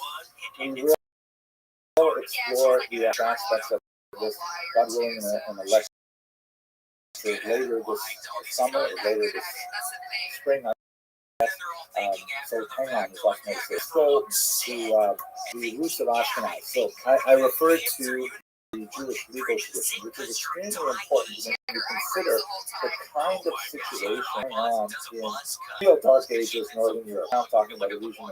We will explore the aspects of this, God willing, in a lecture later this summer or later this spring. So hang on, this last notice. Let's go to the roots of Ashkenaz. So I referred to the Jewish legal tradition, which is extremely important when you consider the kind of situation going on in real dark ages Northern Europe. Now I'm talking about a region of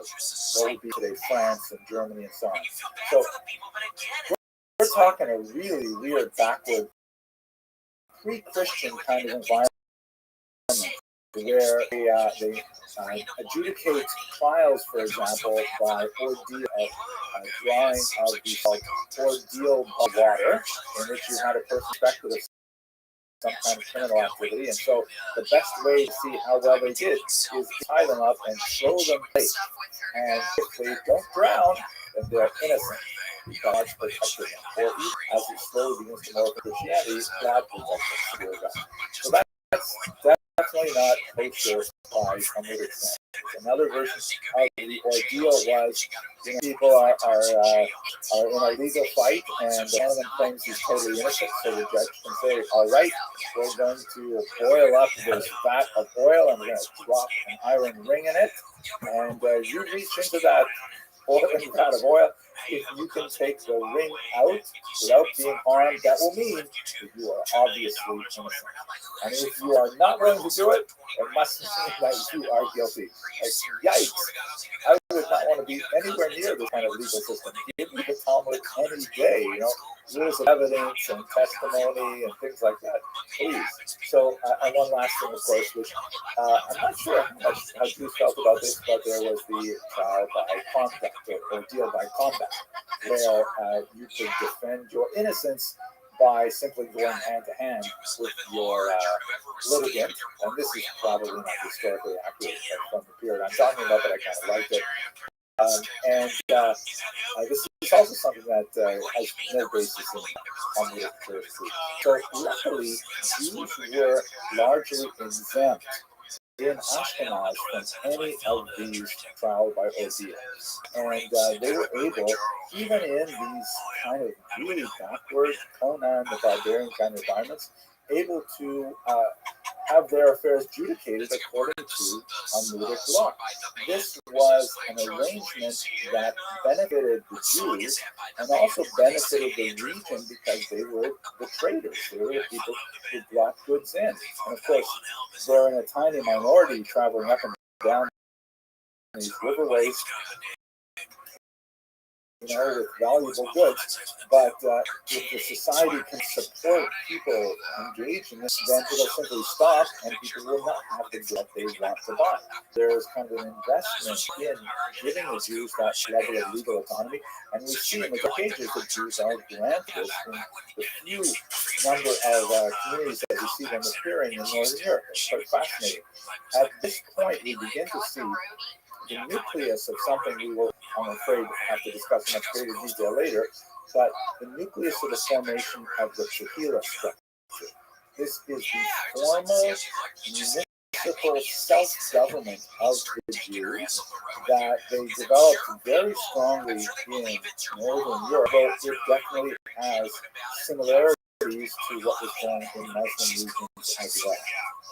what would be today France and Germany and so on. So we're talking a really weird, backward, pre-Christian kind of environment where they adjudicate trials, for example, by ordeal of drawing of the ordeal of water, in which you had a person suspected of some kind of criminal activity. And so the best way to see how well they did is to tie them up and throw them late. And if they don't drown, then they're innocent. God's protected them. Or even as it slowly begins to morph into Christianity, God protects them. So that's definitely not kosher by Talmudic standards. Another version of the ordeal was, people are in a legal fight, and one of them claims he's totally innocent, so the judge can say, all right, we're going to boil up this vat of oil, and we're going to drop an iron ring in it, and you reach into that boiling vat of oil. If you can take the ring out without being harmed, that will mean that you are obviously innocent. And if you are not willing to do it, it must mean that you are guilty. Like, yikes! I would not want to be anywhere near this kind of legal system. Give me the Talmud any day, rules of evidence and testimony and things like that, please. So, and one last thing, of course, which I'm not sure how Jews felt about this, but there was the trial by combat, or deal by combat, where you could defend your innocence by simply going hand to hand with your litigant. And this is probably not historically accurate from the period I'm talking about, but I kind of liked it. This is also something that has no basis in Talmudic jurisprudence. So luckily, Jews were largely exempt in Ashkenaz from any of these trial by ordeals. And they were able, even in these kind of really backward Conan the Barbarian kind of environments, able to have their affairs adjudicated according to Talmudic law. This was an arrangement that benefited the Jews and also benefited the region because they were the traders. They were the people who brought goods in. And of course, they're in a tiny minority traveling up and down these riverways, with valuable goods, but if the society can support people engaged in this, then it'll simply stop and people will not have the goods they want to buy. There's kind of an investment in giving the Jews that level of legal autonomy, and we see in the pages that Jews are granted this in the few number of communities that we see them appearing in Northern Europe. It's quite fascinating. At this point, we begin to see the nucleus of something we will, I'm afraid, have to discuss in much greater detail later, but the nucleus of the formation of the Tehillah structure. This is the formal municipal self-government of the Jews that they developed very strongly in Northern Europe, though it definitely has similarities to what was going on in Muslim regions as well.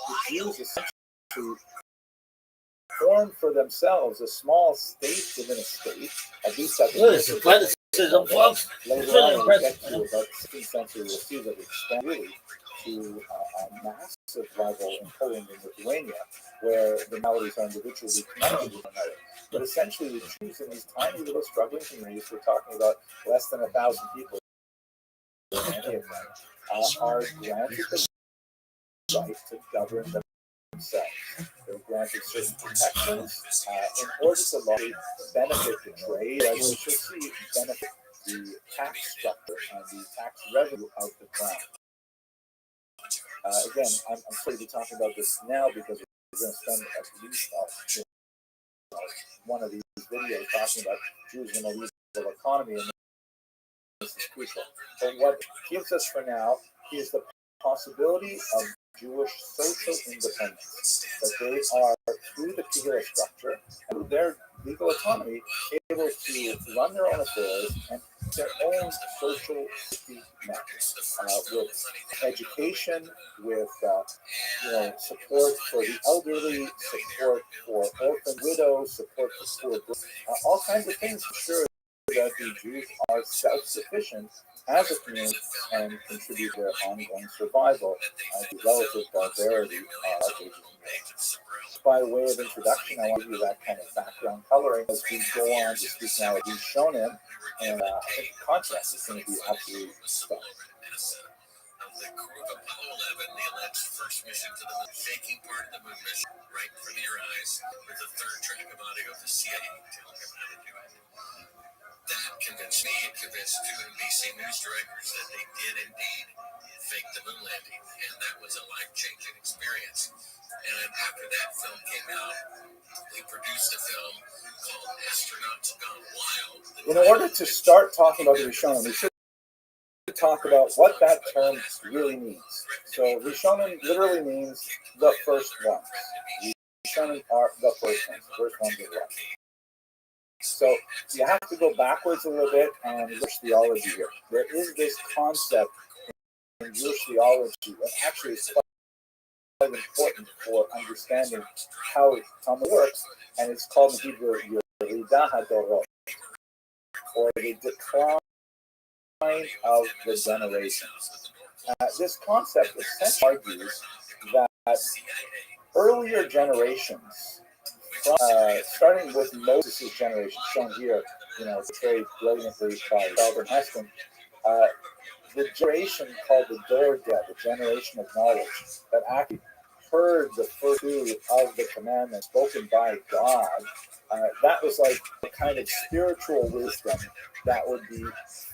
The Jews essentially formed for themselves a small state within a state, at least at the later on, we get to about the 16th century, we'll see that it expanded really to a massive level in Poland and Lithuania, where the maladies are individually connected with one another. But essentially, the Jews in these tiny little struggling communities, we're talking about less than 1,000 people, many of them, are granted the right to govern themselves. They're granted certain protections in order to largely benefit the trade, as we shall see, benefit the tax structure and the tax revenue of the crown. Again, I'm sorry to be talking about this now because we're going to spend at least one of these videos talking about Jews in a legal economy, and this is crucial. But what it gives us for now is the possibility of Jewish social independence, that they are, through the Tehillah structure and their legal autonomy, able to run their own affairs and their own social net, with education, with support for the elderly, support for orphan widows, support for poor, all kinds of things to ensure that the Jews are self-sufficient as a community and contribute to their ongoing survival to relative barbarity by way of introduction, I want to give you that kind of background coloring as we go on to speak now of these shonen, and I think the contrast is going to be absolutely stunning. The crew of Apollo 11, the alleged first mission to the moon, shaking part of the moon mission right in front of your eyes, with the third track of audio of the CIA telling them how to do it. That convinced me and convinced two NBC news directors that they did indeed fake the moon landing, and that was a life-changing experience. And after that film came out, we produced a film called Astronauts Gone Wild. In order to start talking about the Rishonim, we should talk about what that term really means. So Rishonim literally means the first ones. Rishonim are the first ones of life. So you have to go backwards a little bit and Jewish theology here. There is this concept in Jewish theology that actually is quite important for understanding how Talmud works, and it's called in Hebrew Yerida HaDorot, or the decline of the generations. This concept essentially argues that earlier generations, starting with Moses' generation, shown here, portrayed brilliantly by Calvin Heston, the generation called the Dor Deh, the generation of knowledge, that actually heard the first two of the commandments spoken by God, that was like a kind of spiritual wisdom that would be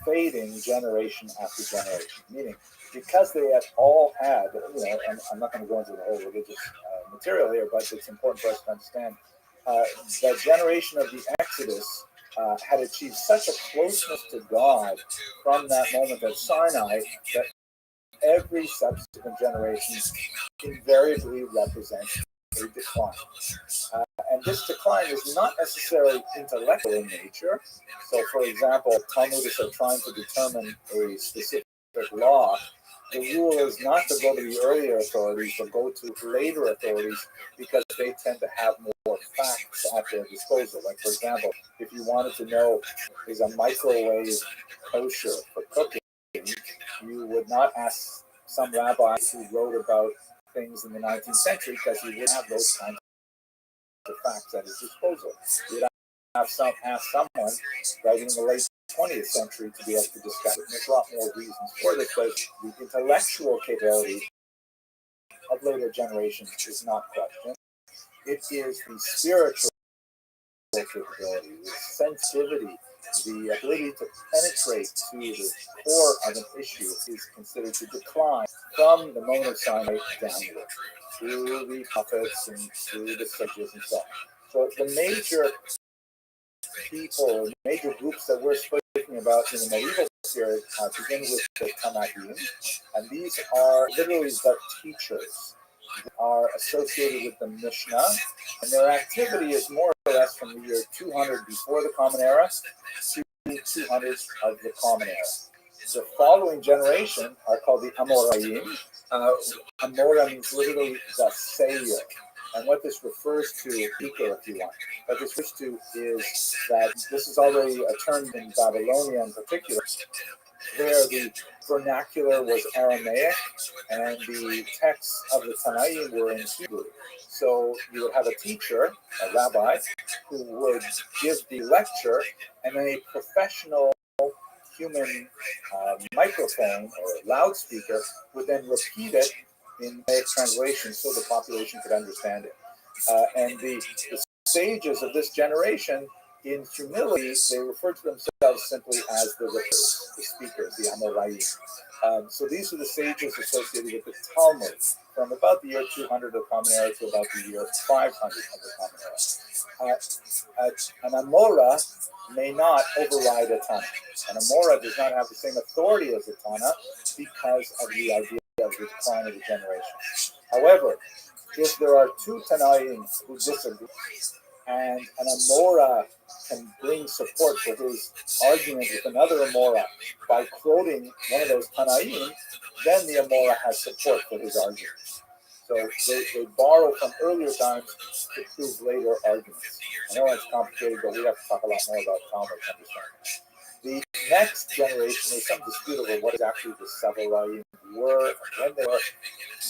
fading generation after generation. Meaning, because they had all had, and I'm not going to go into the whole religious material here, but it's important for us to understand, the generation of the Exodus had achieved such a closeness to God from that moment at Sinai that every subsequent generation invariably represents a decline. And this decline is not necessarily intellectual in nature. So, for example, Talmudists are trying to determine a specific law. The rule is not to go to the earlier authorities, but go to later authorities because they tend to have more facts at their disposal. Like, for example, if you wanted to know, is a microwave kosher for cooking, you would not ask some rabbi who wrote about things in the 19th century because he wouldn't have those kinds of facts at his disposal. You'd ask someone writing in the late 20th century to be able to discuss it. And there's a lot more reasons for this, but the intellectual capability of later generations is not questioned. It is the spiritual capability, the sensitivity, the ability to penetrate to the core of an issue is considered to decline from the moment of Sinai downward, through the prophets and through the sages and so on. So the major people, major groups that we're speaking about in the medieval period begin with the Tanaim, and these are literally the teachers. They are associated with the Mishnah, and their activity is more or less from the year 200 before the Common Era to 200 of the Common Era. The following generation are called the Amoraim. Amora means literally the sayer. And what this refers to, speaker if you want, what this refers to is that this is already a term in Babylonia in particular, where the vernacular was Aramaic and the texts of the Tanaim were in Hebrew. So you would have a teacher, a rabbi, who would give the lecture, and then a professional human microphone or loudspeaker would then repeat it in a translation so the population could understand it. And the sages of this generation, in humility, they refer to themselves simply as the rippers, the speakers, the Amoraim. So these are the sages associated with the Talmud from about the year 200 of the Common Era to about the year 500 of the Common Era. An Amora may not override a Tana. An Amora does not have the same authority as a Tana because of the idea of the decline of the generation. However, if there are two Tanaim who disagree, and an Amora can bring support for his argument with another Amora by quoting one of those Tanaim, then the Amora has support for his argument. So they borrow from earlier times to prove later arguments. I know it's complicated, but we have to talk a lot more about Talmud to understand. The next generation, there's some dispute over what exactly the Savoraim were and when they were,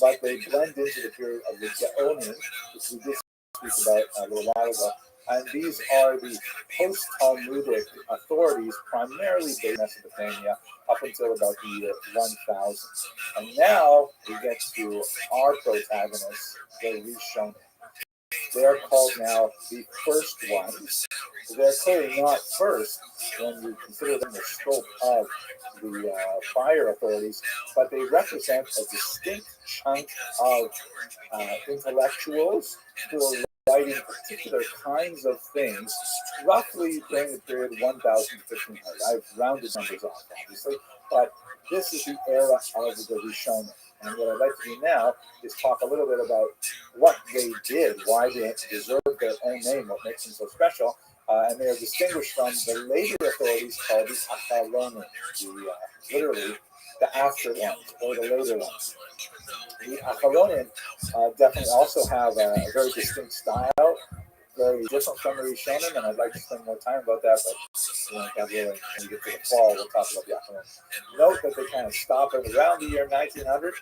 but they blend into the period of the Geonim, which we did speak about a little while ago. And these are the post-Talmudic authorities, primarily based in Mesopotamia, up until about the year 1000. And now we get to our protagonists, the Rishonim. They are called now the first ones. They're clearly not first when you consider them the scope of the prior authorities, but they represent a distinct chunk of intellectuals who are writing particular kinds of things, roughly during the period 1000 to 1500. I've rounded numbers off, obviously, but this is the era of the Rishonim. And what I'd like to do now is talk a little bit about what they did, why they deserve their own name, what makes them so special. And they are distinguished from the later authorities called the Achalonim, literally the after ones or the later ones. The Achalonim definitely also have a very distinct style, very different from the Rishonim, and I'd like to spend more time about that, but we won't have really, when we get to the fall, we'll talk about the Achalonim. Note that they kind of stop at around the year 1900.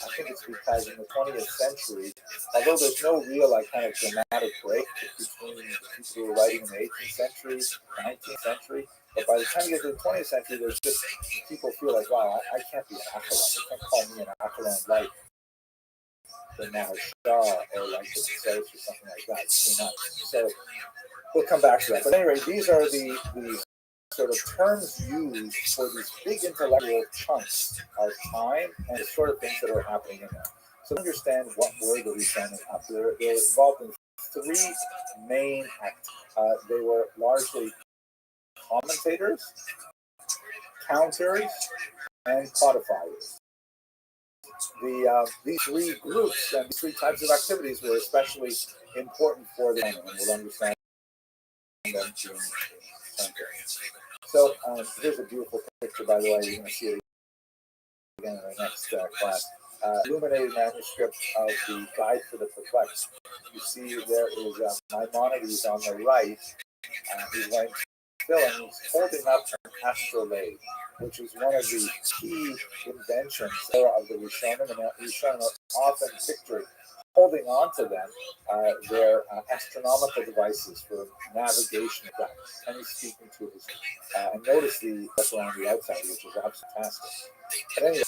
I think it's because in the 20th century, although there's no real kind of dramatic break between the people who were writing in the 18th century, 19th century, but by the time you get to the 20th century, there's just people feel like, wow, I can't be an Achalon. They can't call me an Achalon like the Maharshah or like the Tzos or something like that. It's too much. So we'll come back to that. But anyway, these are the sort of terms used for these big intellectual chunks of time and the sort of things that are happening in them. So to understand what were the Rishonim up there, they're involved in three main acts. They were largely commentators, counters, and codifiers. These three groups and these three types of activities were especially important for the and we'll understand them in So here's a beautiful picture, by the way. You're going to see it again in the next class. Illuminated manuscript of the Guide for the Perplexed. You see there is Maimonides on the right. He's wearing tefillin. He's holding up an astrolabe, which is one of the key inventions of the Rishonim, and the Rishonim are often pictured holding on to them, their astronomical devices for navigation. And he's speaking to his. And notice the around the outside, which is absolutely fantastic. But anyway,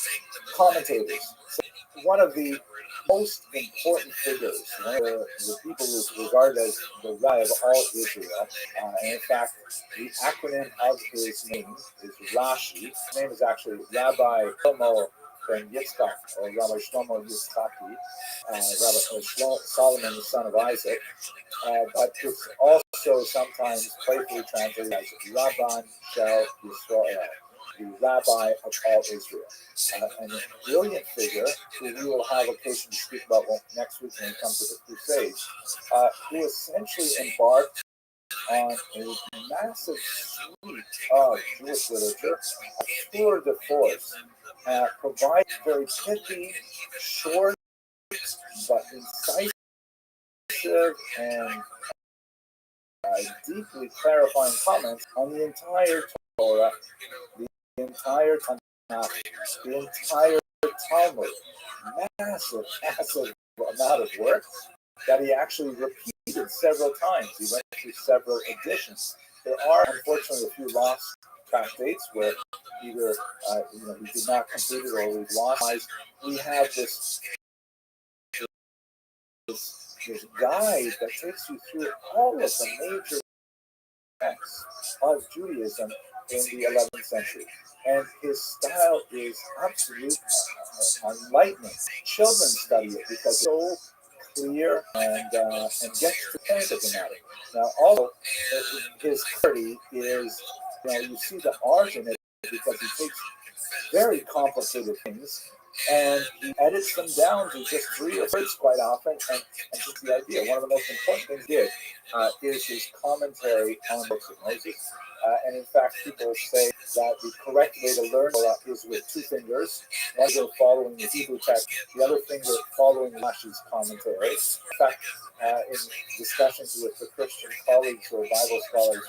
commentators. So one of the most important figures, one of the people who is regarded as the Rabbi of all Israel, and in fact, the acronym of his name is Rashi. His name is actually Rabbi Shlomo ben Yitzchak, or Rabbi Shlomo Yitzchaki, Rabbi Solomon, the son of Isaac, but it's also sometimes playfully translated as Rabban Shel Yisrael, the Rabbi of all Israel. And a brilliant figure who we will have occasion to speak about next week when we come to the Crusades, who essentially embarked on a massive suite of Jewish literature, a tour de force, provides very pithy, short, but incisive and deeply clarifying comments on the entire Torah, the entire Tanakh, the entire Talmud. Massive amount of work that he actually repeated several times. He went through several editions. There are, unfortunately, a few lost tractates where either he did not complete it or we've lost. We have this guide that takes you through all of the major texts of Judaism in the 11th century. And his style is absolute enlightening. Children study it because it's so clear and gets to the point of the matter. Now, also, his clarity is, you see the art in it because he takes very complicated things and he edits them down to just 3 words quite often, and just the idea. One of the most important things he did is his commentary on the books of Moses. And in fact, people say that the correct way to learn Torah is with 2 fingers, one finger following the Hebrew text, the other finger following Rashi's commentary. In fact, in discussions with the Christian colleagues or Bible scholars,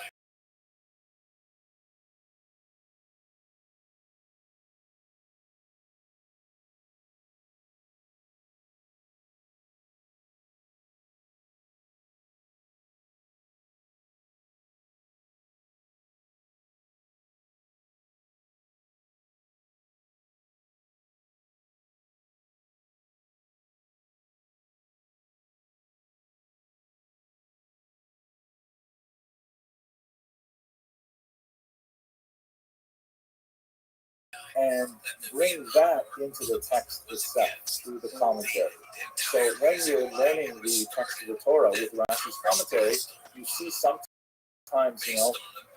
and bring that into the text itself through the commentary. So when you're learning the text of the Torah with Rashi's commentary, you see sometimes times,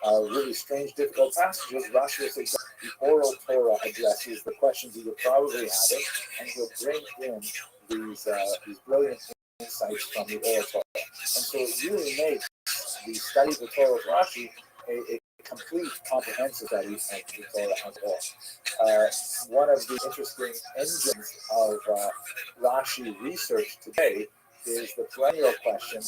really strange, difficult passages, Rashi will say the oral Torah addresses the questions you would probably having, and he'll bring in these brilliant insights from the oral Torah. And so it really makes the study of the Torah of Rashi a complete, comprehensive study of the Torah as well. One of the interesting engines of Rashi research today is the perennial question,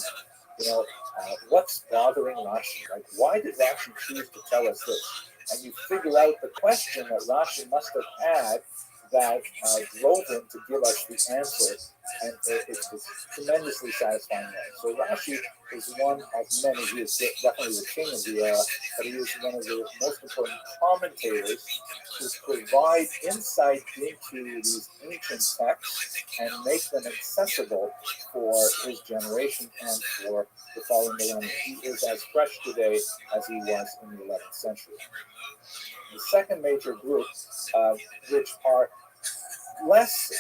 what's bothering Rashi? Like, why did Rashi choose to tell us this? And you figure out the question that Rashi must have had that drove him to give us the answer, and it's tremendously satisfying. So Rashi is one of many. He is definitely the king of the era, but he is one of the most important commentators to provide insight into these ancient texts and make them accessible for his generation and for the following millennium. He is as fresh today as he was in the 11th century. The second major group, which are less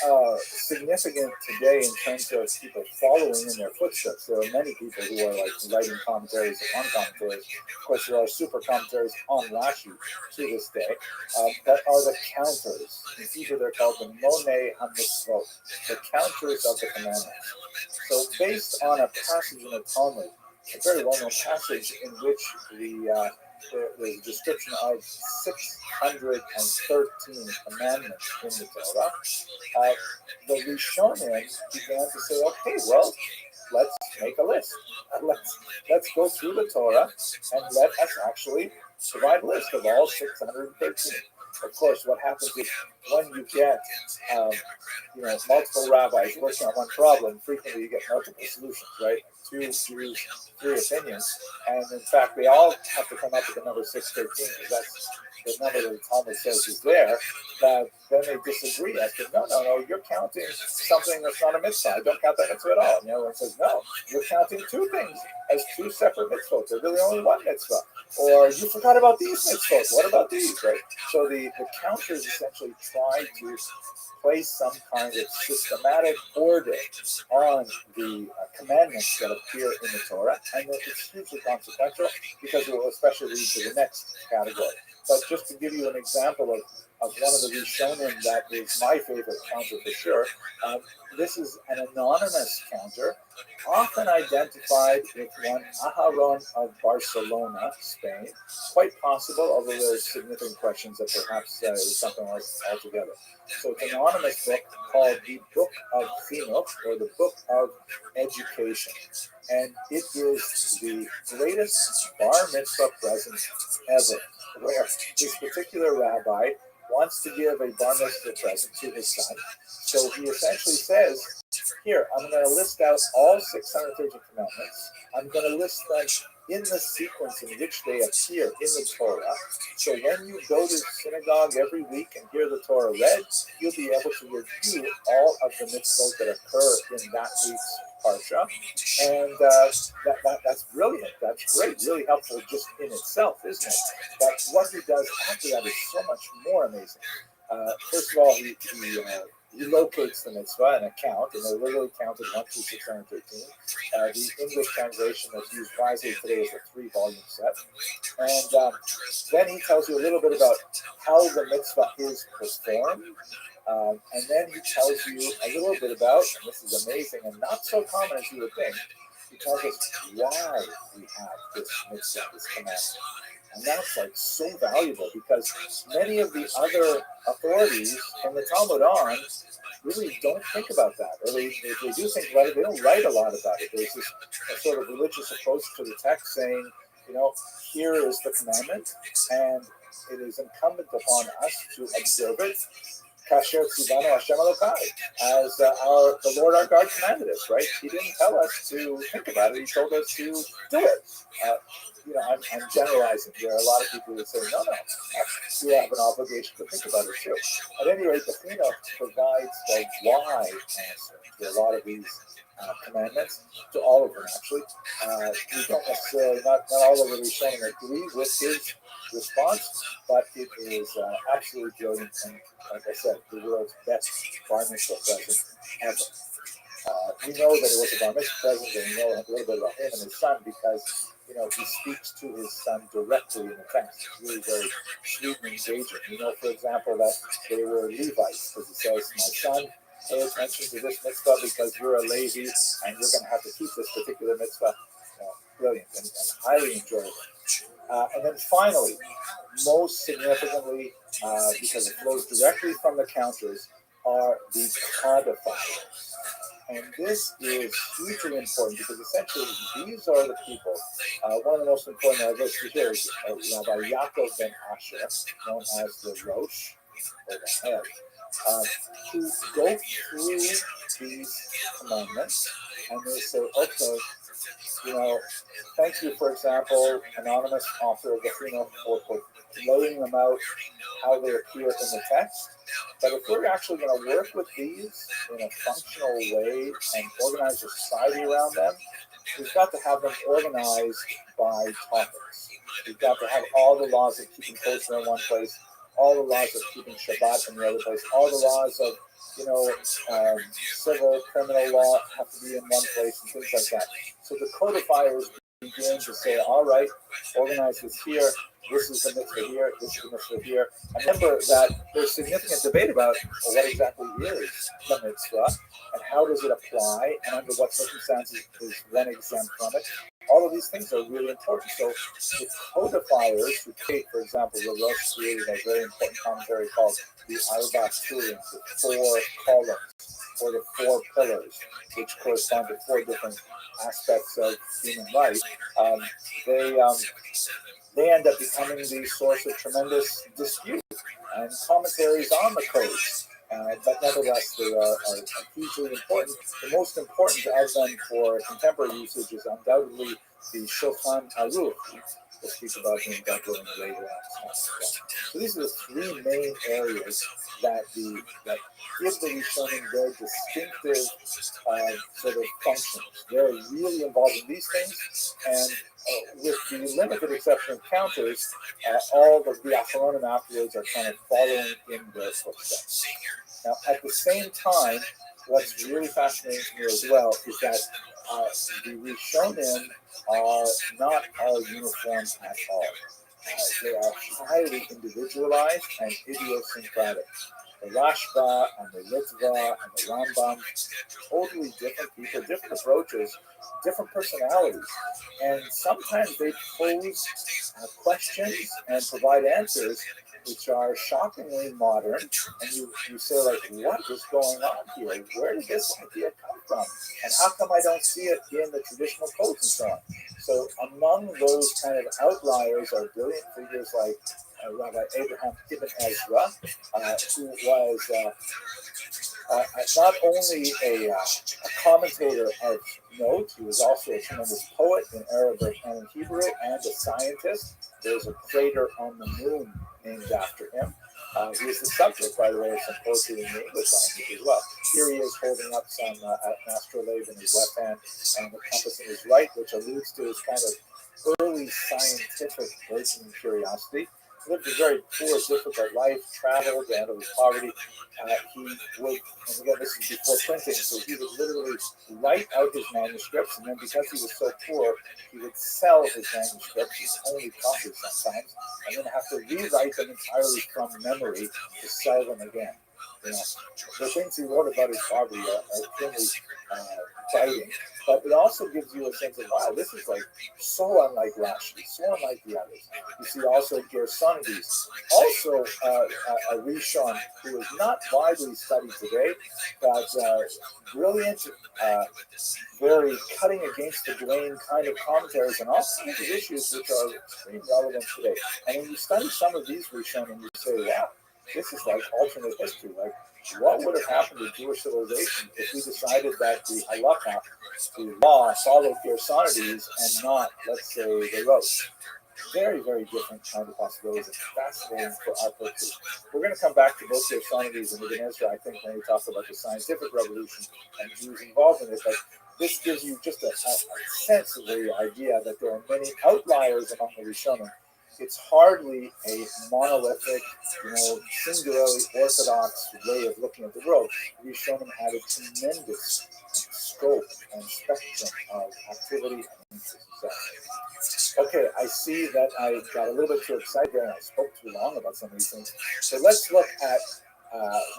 significant today in terms of people following in their footsteps. There are many people who are writing commentaries on commentaries. Of course, there are super commentaries on Rashi to this day, that are the counters. In Hebrew, they're called the Monei HaMitzvot, the counters of the commandments. So, based on a passage in the Talmud, a very well-known passage in which there's a description of 613 commandments in the Torah, the Rishonim began to say, okay, well, let's make a list. Let's go through the Torah and let us actually provide a list of all 613. Of course, what happens is when you get multiple rabbis working on one problem, frequently you get multiple solutions, right? 2 views, 3 opinions, and in fact, they all have to come up with the number 613 because that's the number that the Talmud says is there. But then they disagree. I said, no, you're counting something that's not a mitzvah. I don't count that mitzvah at all. And the other one says, no, you're counting 2 things as 2 separate mitzvot. They're really only 1 mitzvah. Or you forgot about these mitzvot. What about these, right? So the counters essentially try to place some kind of systematic order on the commandments that appear in the Torah, and it's hugely consequential because it will especially lead to the next category. But just to give you an example of one of the Rishonim that is my favorite counter for sure, this is an anonymous counter, often identified with one Aharon of Barcelona, Spain. Quite possible, although there's significant questions that perhaps is something else altogether. So it's an anonymous book called the Book of Chinuch, or the Book of Education. And it is the greatest bar mitzvah present ever, where this particular rabbi wants to give a bar mitzvah present to his son. So he essentially says, here, I'm going to list out all 613 commandments. I'm going to list them in the sequence in which they appear in the Torah. So when you go to synagogue every week and hear the Torah read, you'll be able to review all of the mitzvot that occur in that week's parsha. And that's brilliant. That's great. Really helpful just in itself, isn't it? But what he does after that is so much more amazing. First of all, he locates the mitzvah in a count, and they're literally counted 1 through 613. The English translation that's used wisely today is a 3-volume set. And then he tells you a little bit about how the mitzvah is performed. And then he tells you a little bit about, and this is amazing and not so common as you would think, he tells us why we have this mitzvah, this commandment. And that's so valuable because many of the other authorities from the Talmud on really don't think about that. Or if they do think about it, they don't write a lot about it. There's this sort of religious approach to the text saying, here is the commandment, and it is incumbent upon us to observe it. Kasher Tzivanu Hashem Elokai, as the Lord our God commanded us, right? He didn't tell us to think about it. He told us to do it. I'm generalizing. There are a lot of people who say, no, you have an obligation to think about it too. At any rate, the Chinuch provides the why answer to a lot of these commandments, to all of them actually. We don't necessarily, not all of the Rishonim agree with his response, but it is absolutely brilliant, and like I said, the world's best bar mitzvah present ever. We know that it was a bar mitzvah present, and we know a little bit about him and his son because he speaks to his son directly in the text. It's really very sweet and engaging. For example, that they were Levites, because he says, my son, pay attention to this mitzvah because you're a Levi and you're going to have to keep this particular mitzvah. Brilliant and highly enjoyable. And then finally, most significantly, because it flows directly from the counters, are the codifiers. And this is hugely important because essentially these are the people. One of the most important I've listed here is Rabbi Yaakov ben Asher, known as the Rosh, or the head, who go through these commandments and they say, okay, thank you, for example, anonymous author of the Funeral for laying them out how they appear in the text. But if we're actually going to work with these in a functional way and organize a society around them, we've got to have them organized by topics. We've got to have all the laws of keeping kosher in one place, all the laws of keeping Shabbat in the other place, all the laws of civil, criminal law have to be in one place and things like that. So the codifiers begin to say, all right, organize this here, this is the mitzvah here, this is the mitzvah here. And remember that there's significant debate about what exactly is the mitzvah and how does it apply and under what circumstances is one exempt from it. All of these things are really important. So the codifiers who take, for example, the Rosh created a very important commentary called the Arba Turim, the 4 columns, or the 4 pillars, which correspond to 4 different aspects of human life. They end up becoming the source of tremendous dispute and commentaries on the codes. But nevertheless, they are hugely important. The most important of them for contemporary usage is undoubtedly the Shulchan Aruch. We'll speak about the Dublin later on. So these are the 3 main areas that give the Rishonim their distinctive sort of functions. They're really involved in these things, and with the limited exception of counters, all of the Acharonim afterwards are kind of following in their footsteps. Now, at the same time, what's really fascinating to me as well is that the Rishonim are not all uniform at all. They are highly individualized and idiosyncratic. The Rashba and the Litva and the Rambam, totally different people, different approaches, different personalities. And sometimes they pose questions and provide answers which are shockingly modern, and you say, like, what is going on here? Where did this idea come from? And how come I don't see it in the traditional codes and so on? So among those kind of outliers are brilliant figures like Rabbi Abraham Ibn Ezra, who was not only a commentator of note, he was also a tremendous poet in Arabic and in Hebrew, and a scientist. There's a crater on the moon named after him. He is the subject, by the way, of some poetry in the English language as well. Here he is holding up some astrolabe in his left hand and the compass in his right, which alludes to his kind of early scientific burgeoning curiosity. Lived a very poor, difficult life, traveled out of his poverty. He would, and again, this is before printing, so he would literally write out his manuscripts, and then because he was so poor, he would sell his manuscripts, his only copies sometimes, and then have to rewrite them entirely from memory to sell them again. The things he wrote about his poverty are extremely biting, but it also gives you a sense of, wow, this is like so unlike Rashi, so unlike the others. You see also Gersonides, also a Rishon who is not widely studied today, but brilliant, very cutting against the grain kind of commentaries on all kinds of issues which are extremely relevant today. And when you study some of these Rishonim, you say, wow, this is like alternate history. Like, what would have happened to Jewish civilization if we decided that the halakha, the law, followed Gersonides and not, let's say, the Rosh? Very, very different kind of possibilities. It's fascinating for our purposes. We're going to come back to both Gersonides and Ibn Ezra, I think, when we talk about the scientific revolution and Jews involved in it. But this gives you just a sense of the idea that there are many outliers among the Rishonim. It's hardly a monolithic, singularly orthodox way of looking at the world. Rishonim had a tremendous scope and spectrum of activity and interest. Okay, I see that I got a little bit too excited there and I spoke too long about some of these things. So let's look at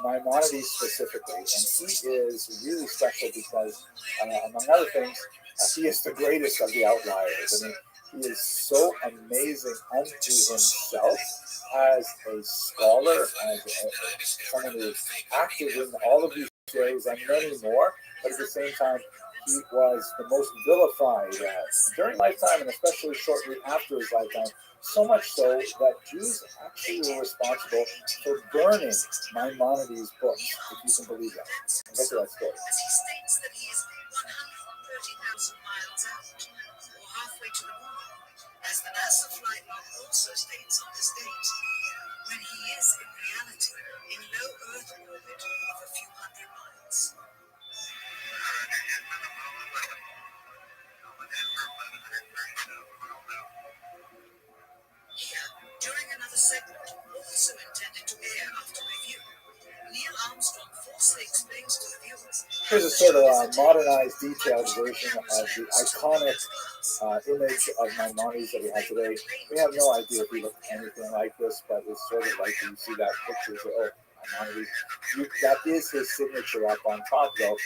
Maimonides specifically. And he is really special because, among other things, he is the greatest of the outliers. I mean, he is so amazing unto himself as a scholar, as someone who is active in all of these areas and many more. But at the same time, he was the most vilified during lifetime and especially shortly after his lifetime. So much so that Jews actually were responsible for burning Maimonides' books, if you can believe that. Look at that story. As he states that he is 130,000 miles out, or halfway to the moon, as the NASA flight log also states on this date, when he is in reality in low Earth orbit of a few hundred miles. Here, during another segment, also intended to air after review, Neil Armstrong falsely explains to the viewers. Here's a sort of modernized, detailed version of the iconic image of Maimonides that we have today. We have no idea if he looked anything like this, but it's sort of like you see that picture, say, oh, Maimonides. That is his signature up on top, though,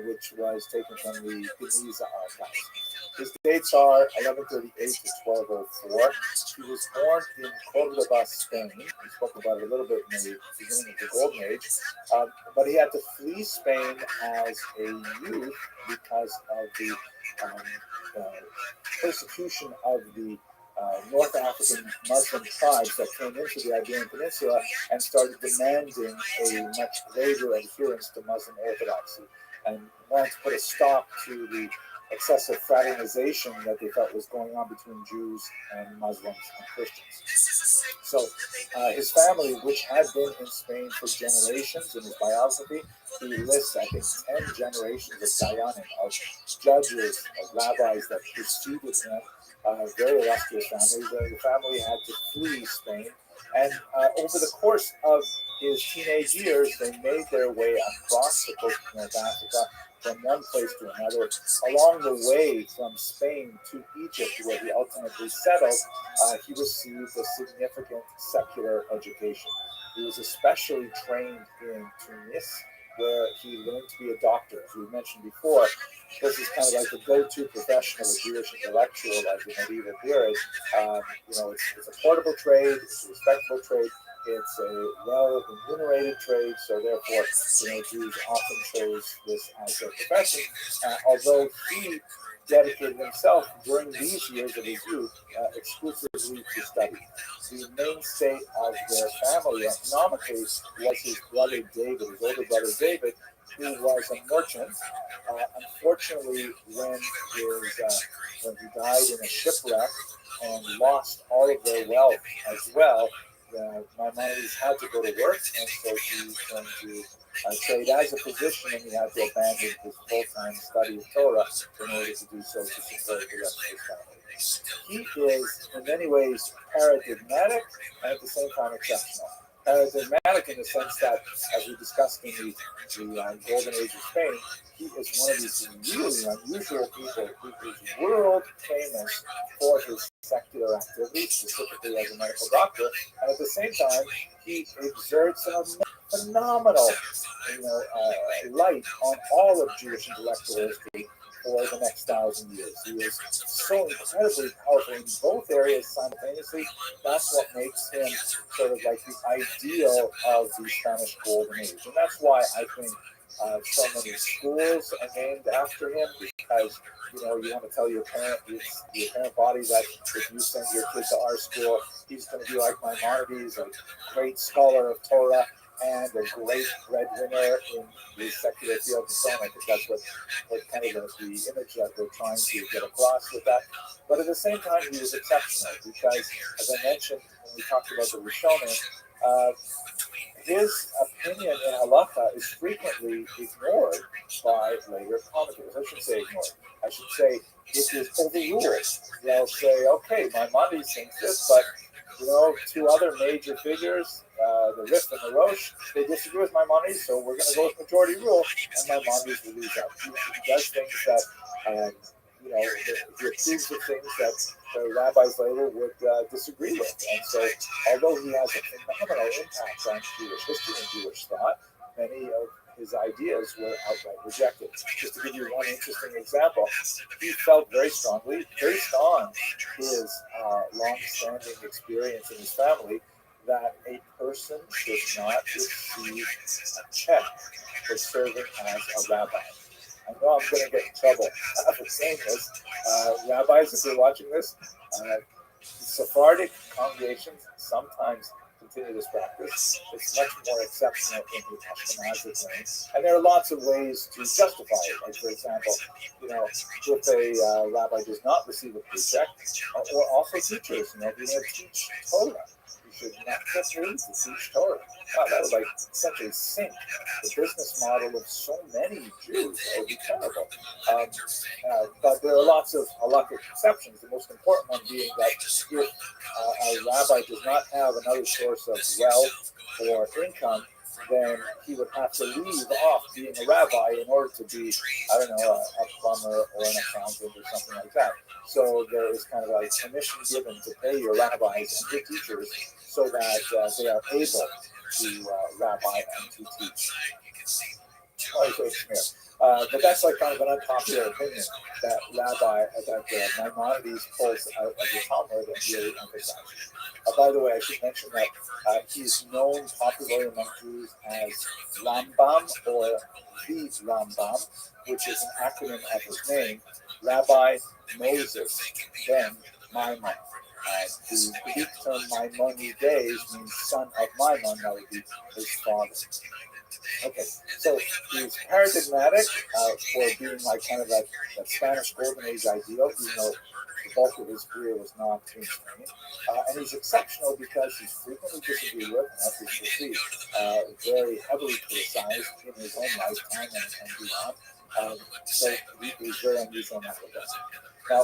which was taken from the Geniza archives. His dates are 1138 to 1204. He was born in Cordoba, Spain. We spoke about it a little bit in the beginning of the Golden Age. But he had to flee Spain as a youth because of the persecution of the North African Muslim tribes that came into the Iberian Peninsula and started demanding a much greater adherence to Muslim orthodoxy and wanted to put a stop to the excessive fraternization that they felt was going on between Jews and Muslims and Christians. So his family, which had been in Spain for generations, in his biography, he lists, I think, 10 generations of Dayanim, of judges, of rabbis that preceded him, very illustrious family. The family had to flee Spain, and over the course of his teenage years, they made their way across the coast of North Africa from one place to another. Along the way from Spain to Egypt, where he ultimately settled, he received a significant secular education. He was especially trained in Tunis, where he learned to be a doctor. As we mentioned before, this is kind of like the go-to profession of a Jewish intellectual of the medieval period. It's a portable trade, it's a respectable trade, it's a well-remunerated trade, so therefore, Jews often chose this as their profession. Although he dedicated himself during these years of his youth exclusively to study. The mainstay of their family economically was his brother David, his older brother David, who was a merchant. Unfortunately, when he died in a shipwreck and lost all of their wealth as well, Maimonides had to go to work, and so he turned to trade as a physician, and he had to abandon his full-time study of Torah in order to do so to support the rest of his family. He is, in many ways, paradigmatic and at the same time exceptional. Paradigmatic in the sense that, as we discussed in the Golden Age of Spain, he is one of these really unusual people who is world famous for his secular activities, specifically as a medical doctor, and at the same time, he exerts a phenomenal light on all of Jewish intellectual history for the next 1,000 years. He is so incredibly powerful in both areas simultaneously. That's what makes him sort of like the ideal of the Spanish Golden Age. And that's why I think so many schools are named after him, because you want to tell your parent body that if you send your kid to our school, he's going to be like Maimonides, a great scholar of Torah and a great breadwinner in the secular field and so on. I think that's what kind of the image that we're trying to get across with that. But at the same time, he was exceptional because, as I mentioned when we talked about the Rishonim, his opinion in halacha is frequently ignored by later commentators. I shouldn't say ignored. I should say it is overruled. They'll say, okay, Maimonides thinks this, but two other major figures, the Rif and the Rosh, they disagree with Maimonides, so we're going to go with majority rule, and Maimonides will lose out. He does things that he approves of things that the rabbis later would disagree with. And so, although he has a phenomenal impact on Jewish history and Jewish thought, many of his ideas were outright rejected. Just to give you one interesting example, he felt very strongly, based on his long-standing experience in his family, that a person should not receive a check for serving as a rabbi. I know I'm going to get in trouble for saying this. Rabbis, if you're watching this, Sephardic congregations sometimes continue this practice. It's much more exceptional in the Ashkenazic lane. And there are lots of ways to justify it. Like, for example, if a rabbi does not receive a paycheck, or also teachers, if you're going to teach Torah, you should not get paid to teach Torah. That would essentially sink the business model of so many Jews. That would be terrible. But there are lots of halakhic exceptions. The most important one being that if a rabbi does not have another source of wealth or income, then he would have to leave off being a rabbi in order to be, a plumber or an accountant or something like that. So there is kind of a commission given to pay your rabbis and your teachers so that they are able to rabbi and to teach. But that's kind of an unpopular opinion that Maimonides pulls out of the Talmud and really emphasizes. By the way, I should mention that he's known popularly among Jews as Rambam, or the Rambam, which is an acronym of his name, Rabbi Moses ben Maimon. The Greek term Maimonides means son of Maimon, that would be his father. Okay, so he's paradigmatic for being kind of that Spanish golden age ideal, even though the bulk of his career was not mainstream. And he's exceptional because he's frequently disagreed with, and as we shall see, very heavily criticized in his own lifetime and beyond. So he's very unusual in that regard. Now,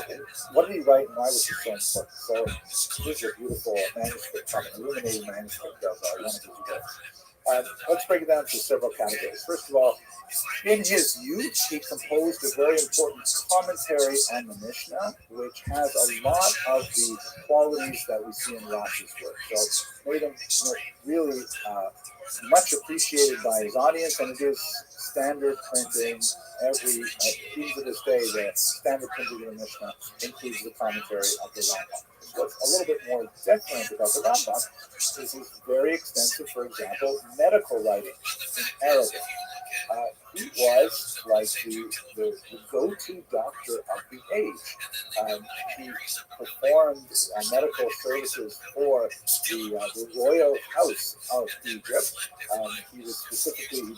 what did he write and why was he so important? So this is a beautiful manuscript, an illuminating manuscript of one of his works. Let's break it down into several categories. First of all, in his youth, he composed a very important commentary on the Mishnah, which has a lot of the qualities that we see in Rashi's work. So made him really much appreciated by his audience, and it is standard printing. Even to this day, the standard printing of the Mishnah includes the commentary of the Rambam. What's a little bit more different about the Rambam is his very extensive, for example, medical writing in Arabic. He was like the go-to doctor of the age. He performed medical services for the royal house of Egypt. He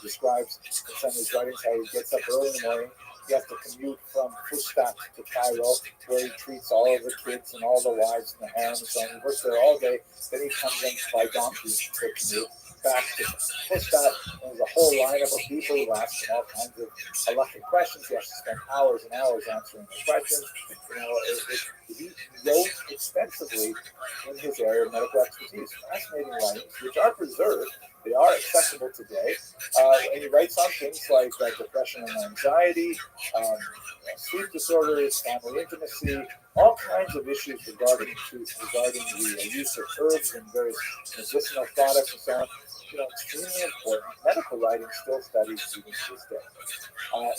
describes in some of his writings how he gets up early in the morning. He has to commute from Fustat to Cairo, where he treats all of the kids and all the wives and the harems, and so on. He works there all day. Then he comes in by donkey to commute back to Fustat. There's a whole lineup of people who ask him all kinds of halachic questions. He has to spend hours and hours answering the questions. He wrote extensively in his area of medical expertise. Fascinating writings, which are preserved. They are accessible today. And he writes on things like depression and anxiety, sleep disorders, family intimacy, all kinds of issues regarding the use of herbs and various medicinal products and so on. Extremely important. Medical writing still studied even to this day.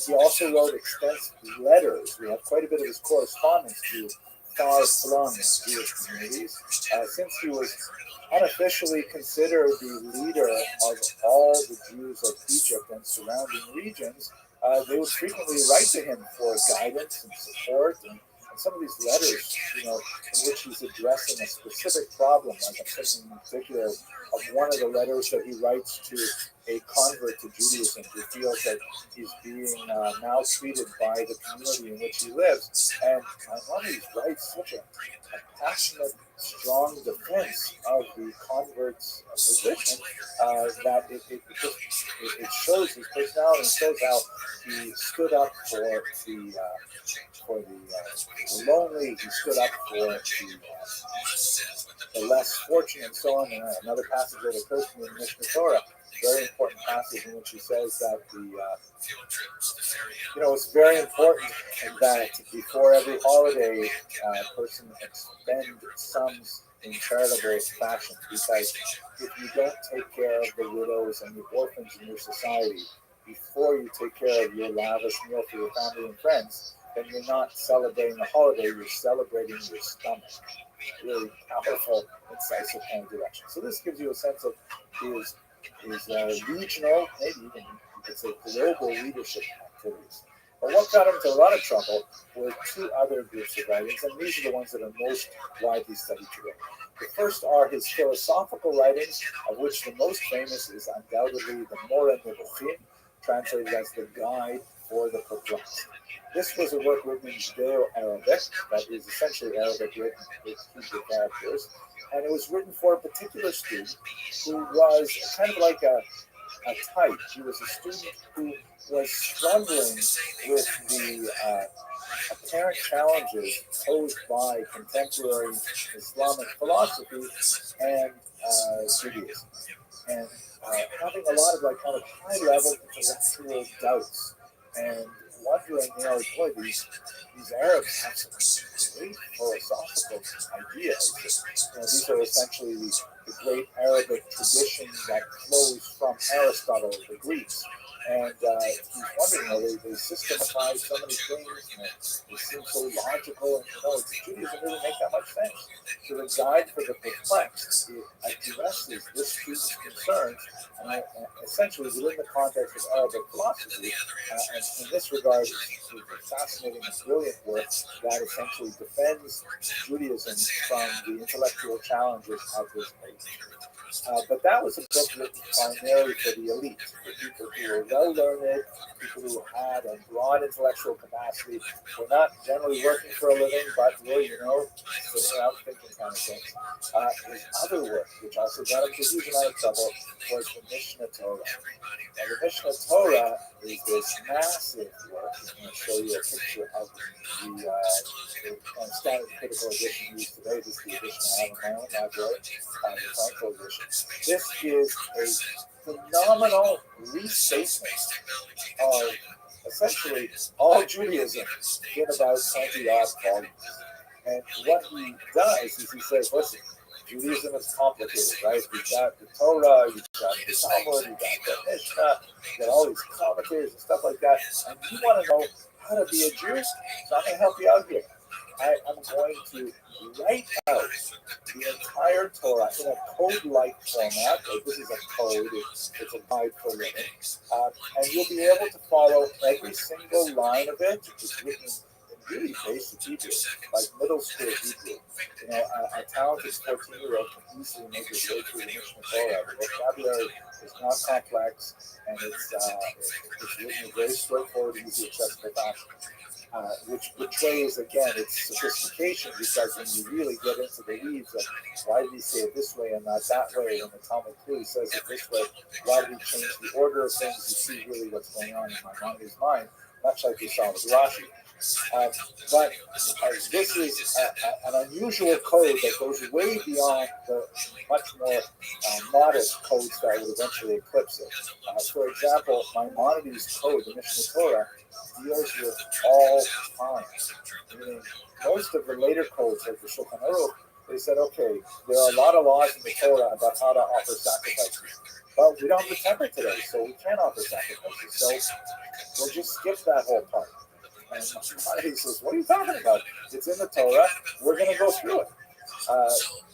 He also wrote extensive letters. We have quite a bit of his correspondence to far-flung Jewish communities. Since he was unofficially considered the leader of all the Jews of Egypt and surrounding regions, they would frequently write to him for guidance and support. And some of these letters, in which he's addressing a specific problem, like I'm thinking in particular of one of the letters that he writes to a convert to Judaism who feels that he's being maltreated by the community in which he lives. And Maimonides writes such a passionate, strong defense of the convert's position that it shows his personality and shows how he stood up for the lonely. He stood up for the less fortunate, and so on. And another passage that occurs to me in the Mishnah Torah, very important passage in which he says that It's very important that before every holiday, a person expend sums in charitable fashion, because if you don't take care of the widows and the orphans in your society before you take care of your lavish meal for your family and friends, then you're not celebrating the holiday, you're celebrating your stomach. Really powerful, incisive kind of direction. So this gives you a sense of his regional, maybe even you could say global leadership activities. But what got him into a lot of trouble were two other groups of writings, and these are the ones that are most widely studied today. The first are his philosophical writings, of which the most famous is undoubtedly the Moreh Nevuchim, translated as the Guide for the Perplexed. This was a work written in Judeo-Arabic, that is essentially Arabic written with Hebrew characters, and it was written for a particular student who was kind of like a type. He was a student who was struggling with the apparent challenges posed by contemporary Islamic philosophy and Judaism, and having a lot of like kind of high-level intellectual doubts, and wondering, boy, these Arabs have some great philosophical ideas. These are essentially the great Arabic tradition that flows from Aristotle, the Greeks. And he's wondering, they systematize so many things, they seem so logical, and Judaism doesn't make that much sense. So the Guide for the Perplexed addresses this student's concerns, and essentially within the context of Arabic philosophy. And in this regard, it's a fascinating and brilliant work that essentially defends Judaism from the intellectual challenges of his faith. But that was a book written primarily for the elite, for people who were well-learned, people who had a broad intellectual capacity, were not generally working for a living, but were, sitting around thinking kind of things. His other work, which also got him into a huge amount of trouble, was the Mishnah Torah. Now, the Mishnah Torah is this massive work. I'm going to show you a picture of the standard critical edition used today. This is the edition I have in my own library, the Franco edition. This is a phenomenal restatement of essentially all Judaism in about 20 odd volumes. And what he does is he says, listen, Judaism is complicated, right? You've got the Torah, you've got the Talmud, you've got the Mishnah, you've got all these commentators and stuff like that, and you want to know how to be a Jew? So I'm going to help you out here. I'm going to write out the entire Torah in a code-like format. This is a code, it's a guide for living. And you'll be able to follow every single line of it. It's written in really basic Hebrew, like middle school Hebrew. A talented 14-year-old can easily make his way through the Mishnah Torah. The vocabulary is not complex, and it's written in a very straightforward, easy, accessible fashion. Which betrays, again, its sophistication, because when you really get into the weeds of why did he say it this way and not that way, and the Talmud clearly says it this way, why did he change the order of things, you see really what's going on in my mommy's mind, much like we saw with Rashi. But this is an unusual code that goes way beyond the much more modest codes that would eventually eclipse it. For example, Maimonides' code, the Mishnah Torah, deals with all time. Meaning, most of the later codes, like the Shulchan Aruch, they said, okay, there are a lot of laws in the Torah about how to offer sacrifices. But we don't have the temple today, so we can't offer sacrifices. So we'll just skip that whole part. And he says, what are you talking about? It's in the Torah. We're going to go through it.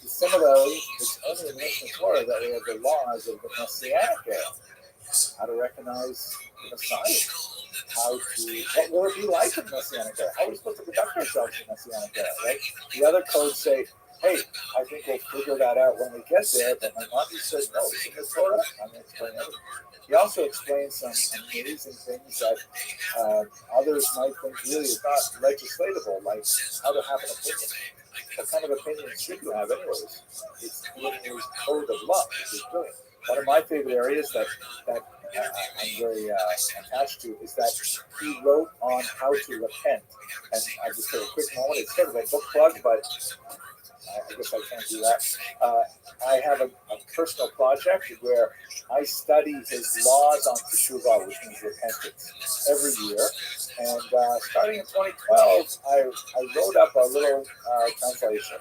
Similarly, it's only in the Mishnah Torah that we have the laws of the Messianic era. How to recognize the Messiah. What will it be like in the Messianic era? How are we supposed to conduct ourselves in the Messianic era, right? The other codes say, hey, I think we'll figure that out when we get there, but my mom says, no, it's in the Torah. I'm going to explain it. He also explains some amazing things that others might think really is not legislatable, like how to have an opinion. What kind of opinion should you have anyways? It's in his code of love, which is brilliant. One of my favorite areas that I'm very attached to is that he wrote on how to repent. And I'll just take a quick moment. It's sort of a book plug, but I guess I can't do that. I have a personal project where I study his laws on teshuvah, which means repentance, every year. And starting in 2012, I wrote up a little translation,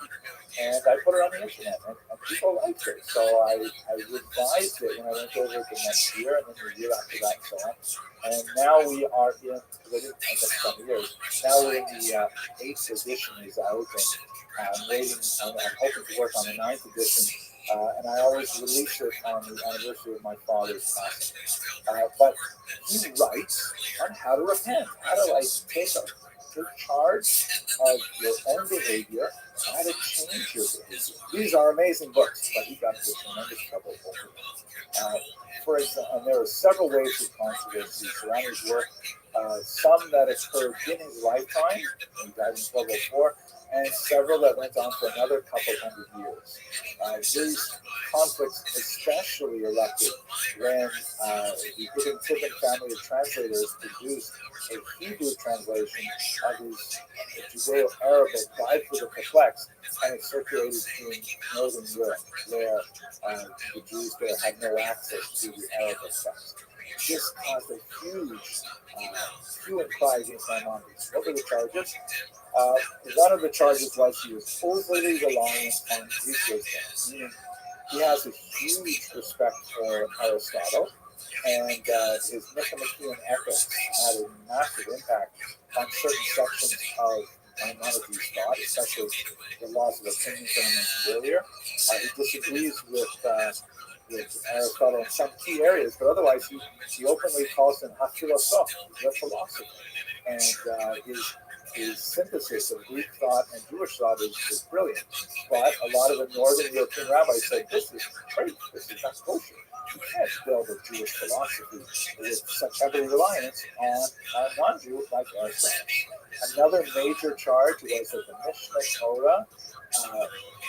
and I put it on the internet, and people liked it. So I revised it when I went over it the next year, and then the year after that, and so on. And now we are in, almost 20 years, now we're in the 8th edition is out, and I'm waiting, I'm hoping to work on the 9th edition, and I always release it on the anniversary of my father's passing. But he writes on how to repent, how to take charge of your own behavior, how to change your behavior. These are amazing books, but he got into tremendous trouble over them. For example, and there are several waves of controversy surrounding his work. Some that occurred in his lifetime, he died in 1204, and several that went on for another couple hundred years. These conflicts especially erupted when the Ibn Tibbon family of translators produced a Hebrew translation of his Judeo-Arabic Guide for the Perplexed, and it circulated in Northern Europe, where the Jews there had no access to the Arabic text. This caused a huge hue and cry against Maimonides. What were the charges? One of the charges was he was overly reliant on Greek wisdom, meaning he has a huge respect for Aristotle, and his Nicomachean ethics had a massive impact on certain sections of Maimonides' thought, especially the laws of opinion that I mentioned earlier. He disagrees with Aristotle in some key areas, but otherwise he openly calls him a philosophe, the philosopher, and his synthesis of Greek thought and Jewish thought is brilliant. But a lot of the Northern European rabbis said, this is great, this is not kosher. You can't build a Jewish philosophy with such heavy reliance on non-Jew like Aristotle. Another major charge was that the Mishnah Torah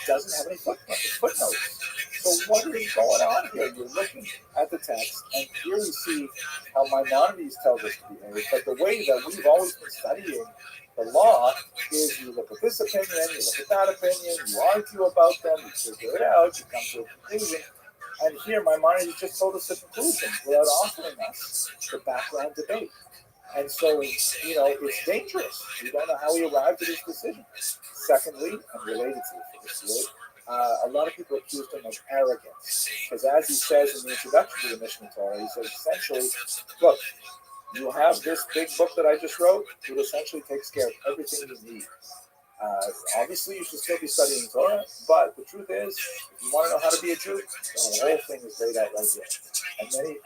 doesn't have any footnotes. So what is going on here? You're looking at the text, and here we see how Maimonides tells us to behave, but the way that we've always been studying the law is you look at this opinion, you look at that opinion, you argue about them, you figure it out, you come to a conclusion. And here Maimonides just told us the conclusion without offering us the background debate. And so, it's dangerous. We don't know how he arrived at his decision. Secondly, and related to the first, a lot of people accused him of arrogance. Because as he says in the introduction to the Mishnah Torah, he says essentially, look, you have this big book that I just wrote, it essentially takes care of everything you need. Obviously, you should still be studying Torah, but the truth is, if you want to know how to be a Jew, the whole thing is laid out right here. And many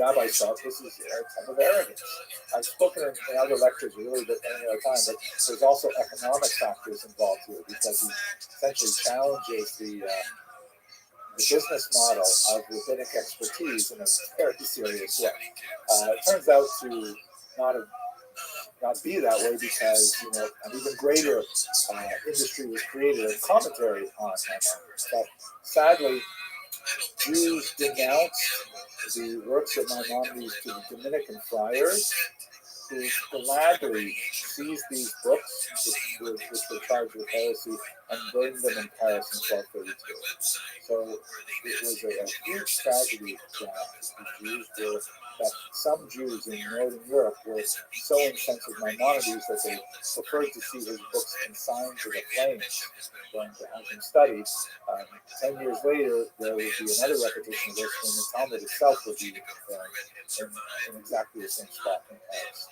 rabbis felt this is a type of arrogance. I've spoken in other lectures, really, but any other time, but there's also economic factors involved here, because he essentially challenges the business model of rabbinic expertise in a very serious way. It turns out to not be that way, because an even greater industry was created, a commentary on Maimonides. But sadly, Jews denounced the works of Maimonides to the Dominican friars, who gladly seized these books, which were charged with heresy, and burned them in Paris in 1232. So it was a huge tragedy that some Jews in Northern Europe were so incensed with Maimonides that they preferred to see his books consigned to the flames than to have them studied. 10 years later, there would be another repetition of this when the Talmud itself would be in exactly the same spot in Paris.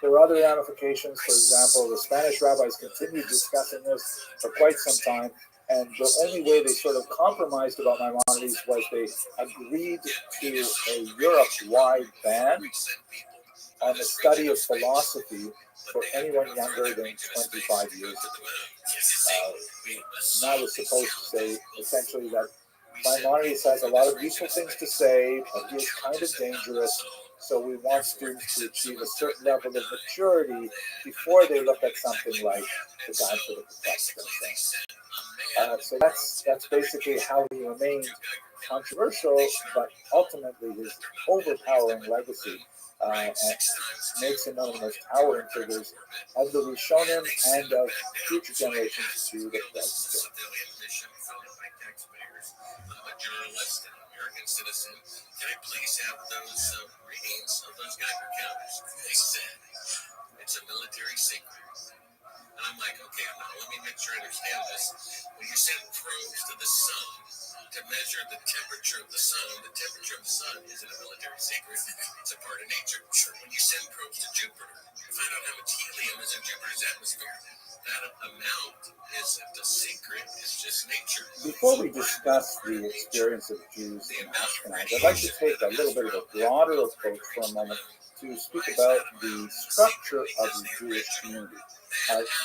There are other ramifications. For example, the Spanish rabbis continued discussing this for quite some time, and the only way they sort of compromised about Maimonides was they agreed to a Europe-wide ban on the study of philosophy for anyone younger than 25 years old. And that was supposed to say essentially that Maimonides has a lot of useful things to say, but he is kind of dangerous, So we want students to achieve a certain level of maturity before they look at something like the God for the Perplexed, for instance. So that's basically how he remained controversial, but ultimately his overpowering legacy and makes him one of the most towering figures of the Rishonim and of future generations to the present day. A journalist and American citizen, can I please have those readings of those Geiger counters? They said it's a military secret. And I'm like, okay, now let me make sure I understand this. When you send probes to the sun to measure the temperature of the sun isn't a military secret. It's a part of nature. When you send probes to Jupiter to find out how much helium is in Jupiter's atmosphere, that amount isn't a secret, it's just nature. Before we discuss the experience of Jews in Ashkenaz, I'd like to take a little bit of a broader approach for a moment to speak about the structure of the Jewish community.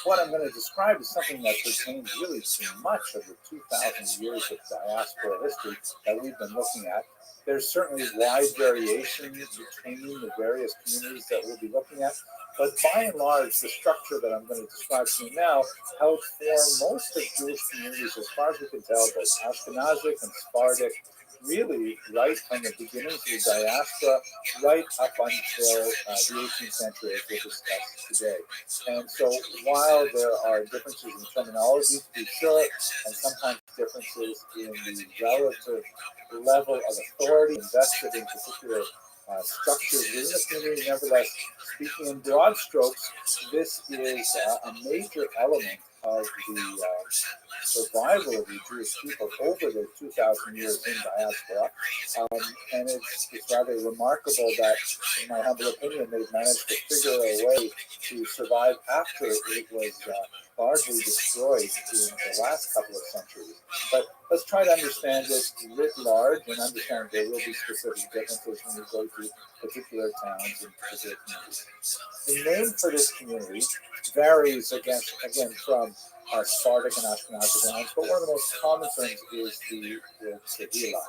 What I'm going to describe is something that pertains really to much of the 2,000 years of diaspora history that we've been looking at. There's certainly wide variation between the various communities that we'll be looking at, but by and large, the structure that I'm going to describe to you now held for most of Jewish communities, as far as we can tell, both Ashkenazic and Sephardic, really right from the beginnings of the diaspora, right up until the 18th century, as we'll discuss today. And so while there are differences in terminology, to be sure, and sometimes differences in the relative level of authority invested in particular structures within the community, nevertheless, speaking in broad strokes, this is a major element of the survival of the Jewish people over the 2,000 years in diaspora. And it's rather remarkable that, in my humble opinion, they've managed to figure a way to survive after it was largely destroyed in the last couple of centuries. But let's try to understand it writ large and understand there will be specific differences when we go to particular towns and particular communities. The name for this community varies again from Sephardic and Ashkenazic lands, but one of the most common terms is the Kehillah,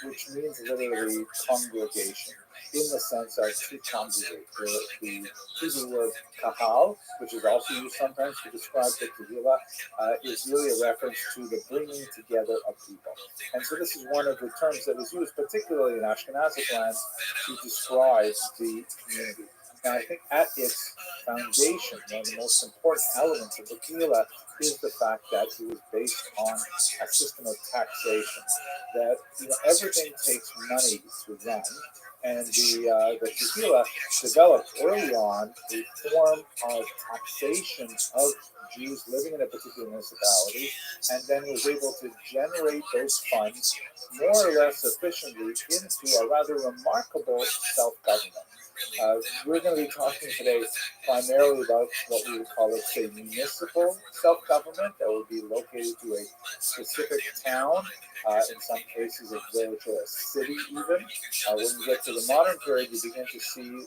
which means literally congregation, in the sense of to congregate. The Hebrew word kahal, which is also used sometimes to describe the Kehillah, is really a reference to the bringing together of people. And so this is one of the terms that is used particularly in Ashkenazic lands to describe the community. And I think at its foundation, one of the most important elements of the Kehillah is the fact that it was based on a system of taxation. That everything takes money to run, and the Kehillah developed early on a form of taxation of Jews living in a particular municipality, and then was able to generate those funds more or less efficiently into a rather remarkable self-government. We're going to be talking today primarily about what we would call, let's say, municipal self-government that would be located to a specific town, in some cases a village or a city even. When you get to the modern period, you begin to see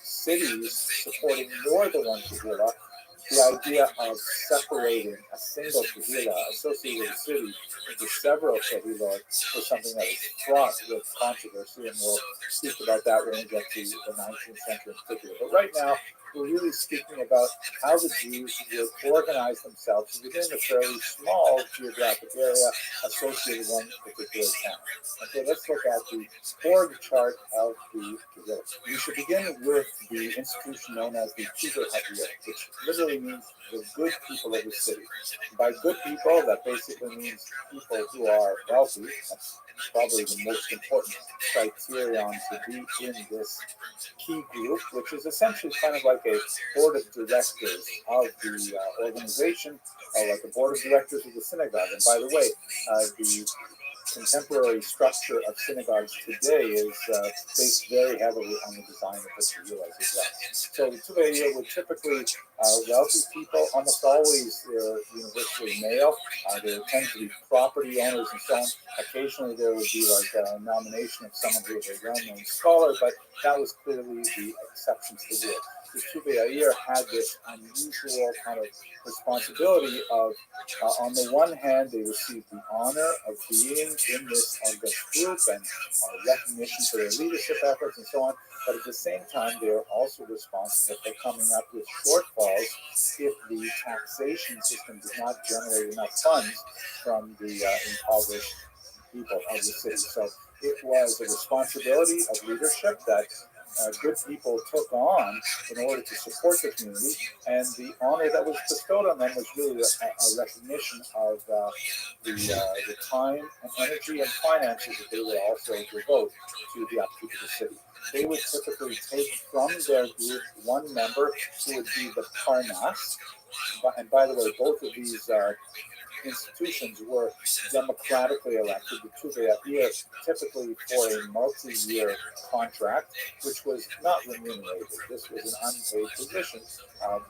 cities supporting more than one Kehillah. The idea of separating a single Kehillah associated city into several Kehillot was something that was fraught with controversy, and we'll speak about that when we get to the 19th century in particular. But right now, we're really speaking about how the Jews would organize themselves within a fairly small geographic area associated with one particular town. Okay, let's look at the org chart of the Kehillah. We should begin with the institution known as the Kibbutz Hadiyot, which literally means the good people of the city. By good people, that basically means people who are wealthy. That's probably the most important criterion to be in this key group, which is essentially kind of like a board of directors of the organization, like a board of directors of the synagogue. And by the way, the contemporary structure of synagogues today is based very heavily on the design of the Kehillah as well. So the Kehillah would typically wealthy people, almost always universally male. There tend to be property owners and so on. Occasionally there would be like a nomination of someone who was a well-known scholar, but that was clearly the exceptions to the rule. the Tuve'Air had this unusual kind of responsibility of, on the one hand, they received the honor of being in this august group and recognition for their leadership efforts and so on, but at the same time, they are also responsible for coming up with shortfalls if the taxation system does not generate enough funds from the impoverished people of the city. So it was a responsibility of leadership that good people took on in order to support the community, and the honor that was bestowed on them was really a recognition of the time and energy and finances that they would also devote to the upkeep of the city. They would typically take from their group one member who would be the Parnas. And by the way, both of these institutions were democratically elected. The Tuve'Air typically for a multi-year contract, which was not remunerated. This was an unpaid position,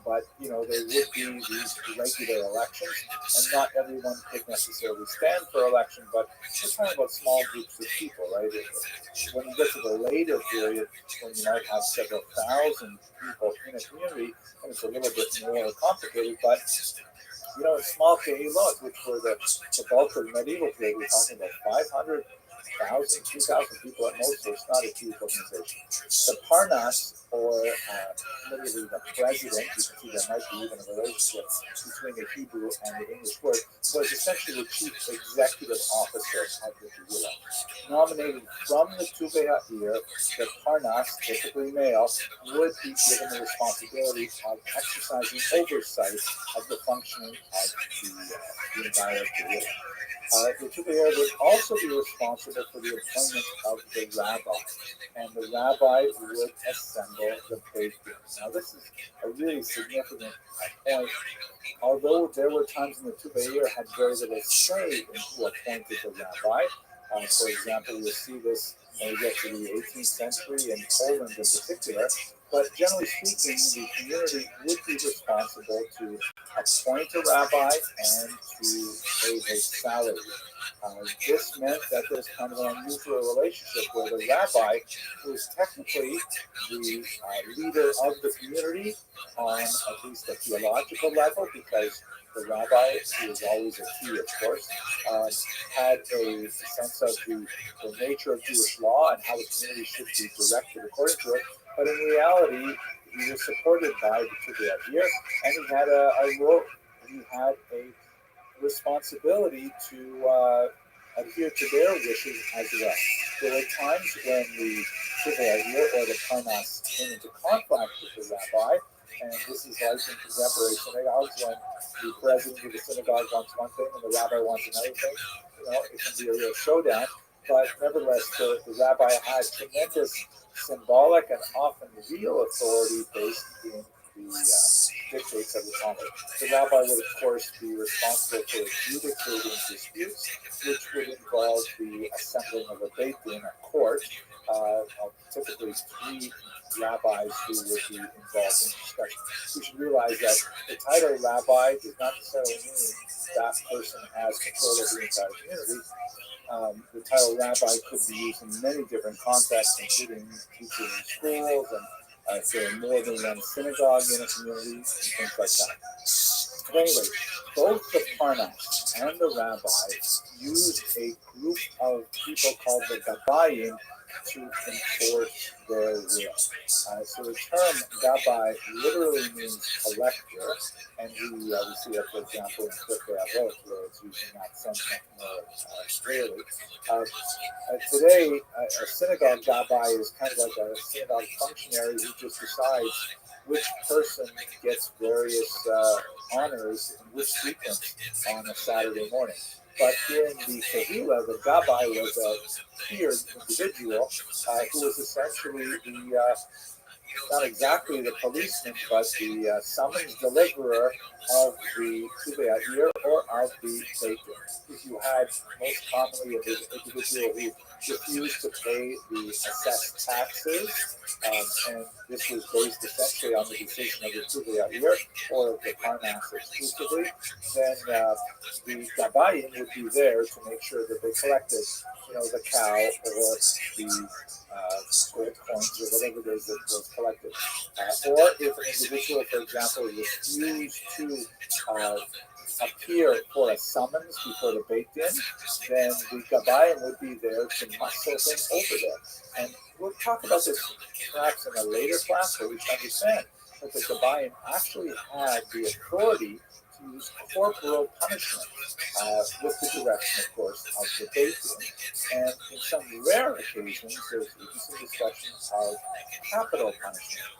but there would be these regular elections, and not everyone could necessarily stand for election. But we're talking about small groups of people, right? When you get to the later period, when you might have several thousand people in a community, and it's a little bit more complicated, but in small Kehilot, which were the bulk of the medieval period, we're talking about 500,000, 2,000 people at most, so it's not a huge organization. The Parnas, or literally the president, you can see there might be even a relationship between the Hebrew and the English word, was essentially the chief executive officer of the Kehillah. Nominated from the Tuve'Air, the Parnas, typically male, would be given the responsibility of exercising oversight of the functioning of the entire Kehillah. The Tuve'Air would also be responsible for the appointment of the rabbi, and the rabbi would assemble the Beit Din. Now, this is a really significant point. Although there were times when the Tuve'Air had very little say in who appointed the rabbi. For example, you'll see this when we get to the 18th century in Poland in particular. But generally speaking, the community would be responsible to appoint a rabbi and to pay his salary. This meant that there was kind of an unusual relationship where the rabbi was technically the leader of the community on at least a theological level, because the rabbi, who was always a key, of course, had a sense of the nature of Jewish law and how the community should be directed according to it. But in reality, he was supported by the Tuve'Air, and he had a responsibility to adhere to their wishes as well. There were times when the Tuve'Air or the Parnas came into conflict with the rabbi, and this is like in contemporary synagogues when the president of the synagogue wants one thing and the rabbi wants another thing. It can be a real showdown. But nevertheless, the rabbi had tremendous symbolic and often real authority based in the dictates of the Talmud. The rabbi would, of course, be responsible for adjudicating disputes, which would involve the assembling of a Beit Din, a court, of typically 3 rabbis who would be involved in discussion. We should realize that the title rabbi does not necessarily mean that person has control of the entire community. The title rabbi could be used in many different contexts, including teaching in schools, and if there are more than one synagogue in a community, and things like that. But anyway, both the Parnas and the rabbi used a group of people called the Gabbayim to enforce their will. So the term Gabbai literally means collector, and we see that, for example, in Pirkei Avot, where it's using that sense more clearly. Today, a synagogue Gabbai is kind of like a synagogue functionary who just decides which person gets various honors in which sequence on a Saturday morning. But in the Kehillah, the Gabbai was a tiered individual who was essentially not exactly the policeman, but the summons deliverer of the Tuve'Air or of the bacon. If you had most commonly an individual who refused to pay the assessed taxes, and this was based essentially on the decision of the Tuvia or of the Parnas exclusively, then the Gabayim would be there to make sure that they collected, the cow or the gold coins or whatever it is that was collected. Or if an individual, for example, refused to appear for a summons before the Beit Din, then the Gabayim would be there to muscle him over there. And we'll talk about this perhaps in a later class, but we should understand that the Gabayim actually had the authority to use corporal punishment with the direction, of course, of the Beit Din. And in some rare occasions, there's even some discussion of capital punishment.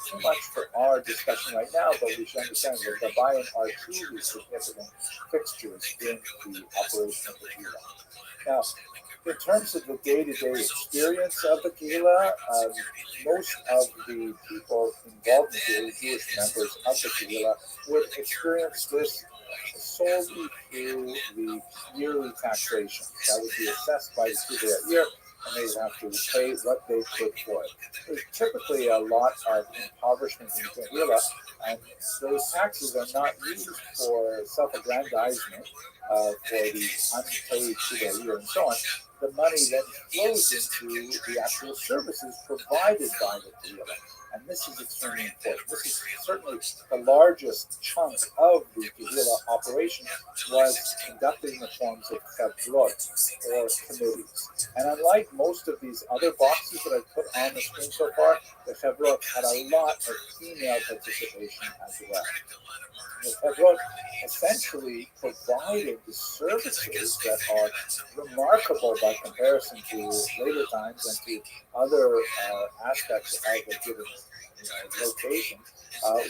Too much for our discussion right now, but we should understand that the Gabayim are truly significant fixtures in the operation of the Kehillah. Now, in terms of the day-to-day experience of the Kehillah, most of the people involved in the Jewish members of the Kehillah would experience this solely through the yearly taxation. That would be assessed by the Tuvia year, and they would have to pay what they could for it. There's typically a lot of impoverishment in the Kehillah, and those taxes are not used for self-aggrandizement for the unpaid Tuvia year and so on. The money then flows into the actual services provided by the Kehillah. And this is extremely important. This is certainly the largest chunk of the Kehillah operation was conducted in the forms of chevrot, or committees. And unlike most of these other boxes that I've put on the screen so far, the chevrot had a lot of female participation as well. The chevrot essentially provided the services that are remarkable by comparison to later times and to other aspects of a given location,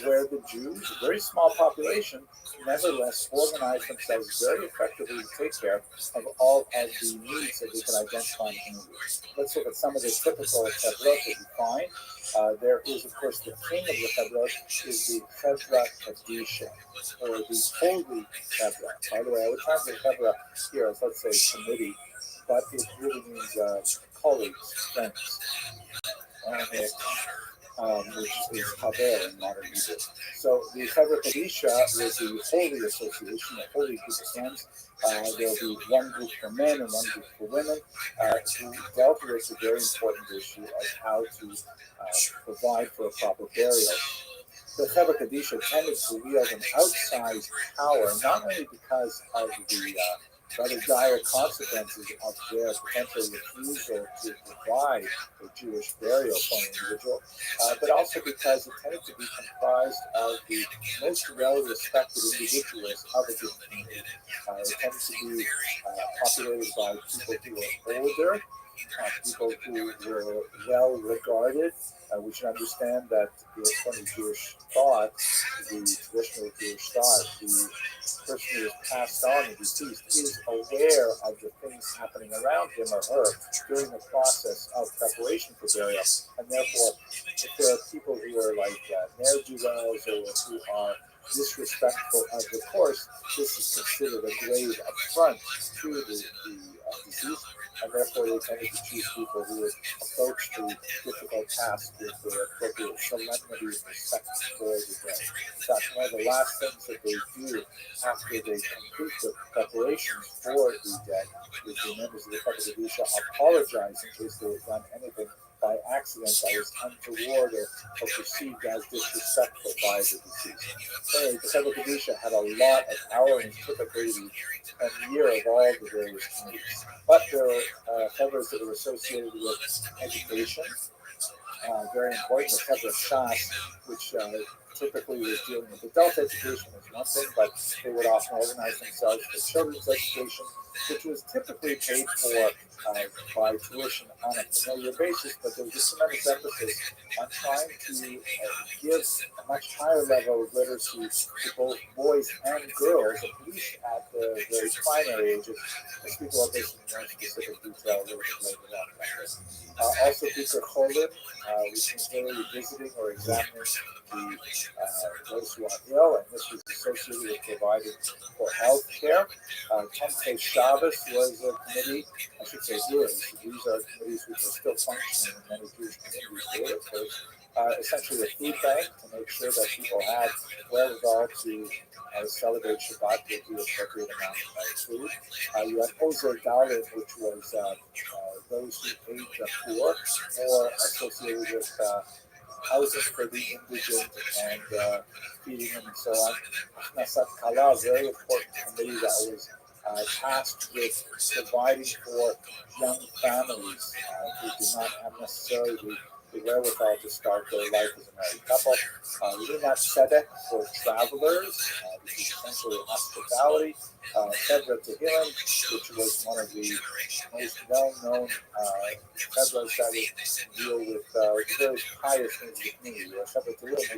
where the Jews, a very small population, nevertheless organized themselves very effectively to take care of all of the needs that they could identify in the community. Let's look at some of the typical chevrot that we find. There is, of course, the king of the chevrot is the Chevra Kadisha, or the holy Chevra. By the way, I would translate Chevra here as, let's say, committee, but it really means colleagues, friends, which is Haver in modern Hebrew. So the Chevra Kadisha was the holy association, a holy group of friends. There will be one group for men and one group for women who dealt with the very important issue of how to provide for a proper burial. The Chevra Kadisha tended to wield an outsized power, not only because of the rather dire consequences of their potential refusal to provide a Jewish burial for an individual, but also because it tended to be comprised of the most well-respected individuals of a given community. It tended to be populated by people who were older, people who were well regarded. We should understand that from the Jewish thought, the traditional Jewish thought, the person who is passed on and deceased is aware of the things happening around him or her during the process of preparation for burial. And therefore, if there are people who are like ne'er-do-wells or who are disrespectful of the course, this is considered a grave affront to the deceased, and therefore they tended to choose people who would approach the difficult task with the appropriate solemnity and respect for the dead. In fact, one of the last things that they do after they complete the preparations for the dead is the members of the Chevra Kadisha apologize in case they have done anything by accident that was untoward or perceived as disrespectful by the deceased. So the Chevra Kadisha had a lot of power, and typically the year of all the various communities. But there are Chevras that are associated with education, very important. The Chevra Shas, which typically was dealing with adult education is one thing, but they would often organize themselves for children's education, which was typically paid for by tuition on a familiar basis, but there was a tremendous emphasis on trying to give a much higher level of literacy to both boys and girls, at least at the very primary ages. I speak about this in more specific detail a little bit later on. Also, Bikkur Cholim, which means literally visiting or examining those who are ill, and this was associated with providing for health care. Tomte Shabbos was a committee, I should say is, these are committees which are still functioning in many Jewish communities today, of course. Essentially a food bank to make sure that people had wherewithal to celebrate Shabbat with the appropriate amount of food. You had Ozer Dalit, which was those who ate the poor, more associated with housing for the indigent and feeding them and so on. Nasat Kala, a very important committee that was tasked with providing for young families who did not have necessarily the wherewithal to start their life as a married couple. Linat Sedek for travelers, which is essentially hospitality. Fedra Tehillim, which was one of the most well-known Fedras that would deal with very pious needs of the community. Fedra Tehillim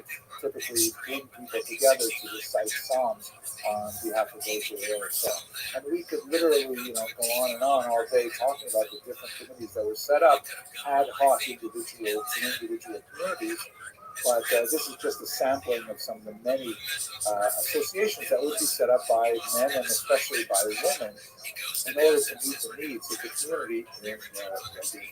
would typically bring people together to recite psalms on behalf of those who are ill and so on. And we could literally, go on and on all day talking about the different committees that were set up, ad hoc individual communities. But this is just a sampling of some of the many associations that would be set up by men and especially by women in order to meet the needs of the community in being functioning.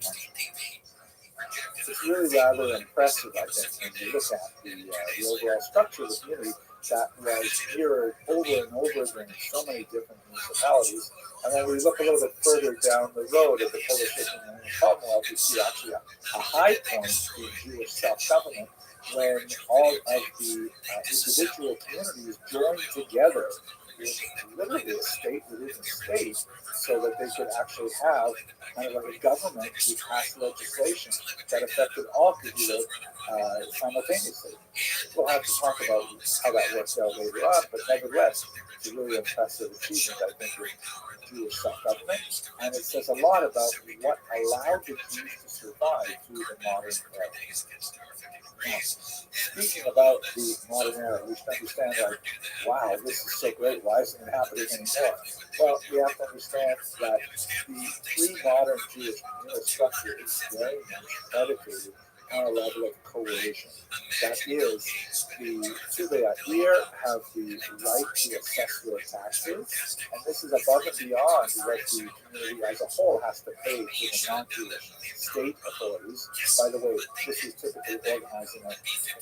It's really rather impressive, I think, when you look at the overall structure of the community that was mirrored over and over again in so many different municipalities. And then we look a little bit further down the road at the Polish and Commonwealth, we see actually a high point in Jewish self-government when all of the individual communities joined together with literally a state within a state so that they could actually have kind of like a government to pass legislation that affected all people simultaneously. We'll have to talk about how that works out later on, but nevertheless, it's a really impressive achievement, I think, with Jewish self-government, and it says a lot about what allowed the Jews to survive through the modern era. Now, speaking about the modern era, we should understand, like, wow, this is so great, why isn't it happening anymore? Well, we have to understand that the pre-modern Jewish communal structure is very much predicated on a level of coercion. That is, the Tuvei have the right to assess their taxes, and this is above and beyond what the community as a whole has to pay to the non-Jewish state authorities. By the way, this is typically organized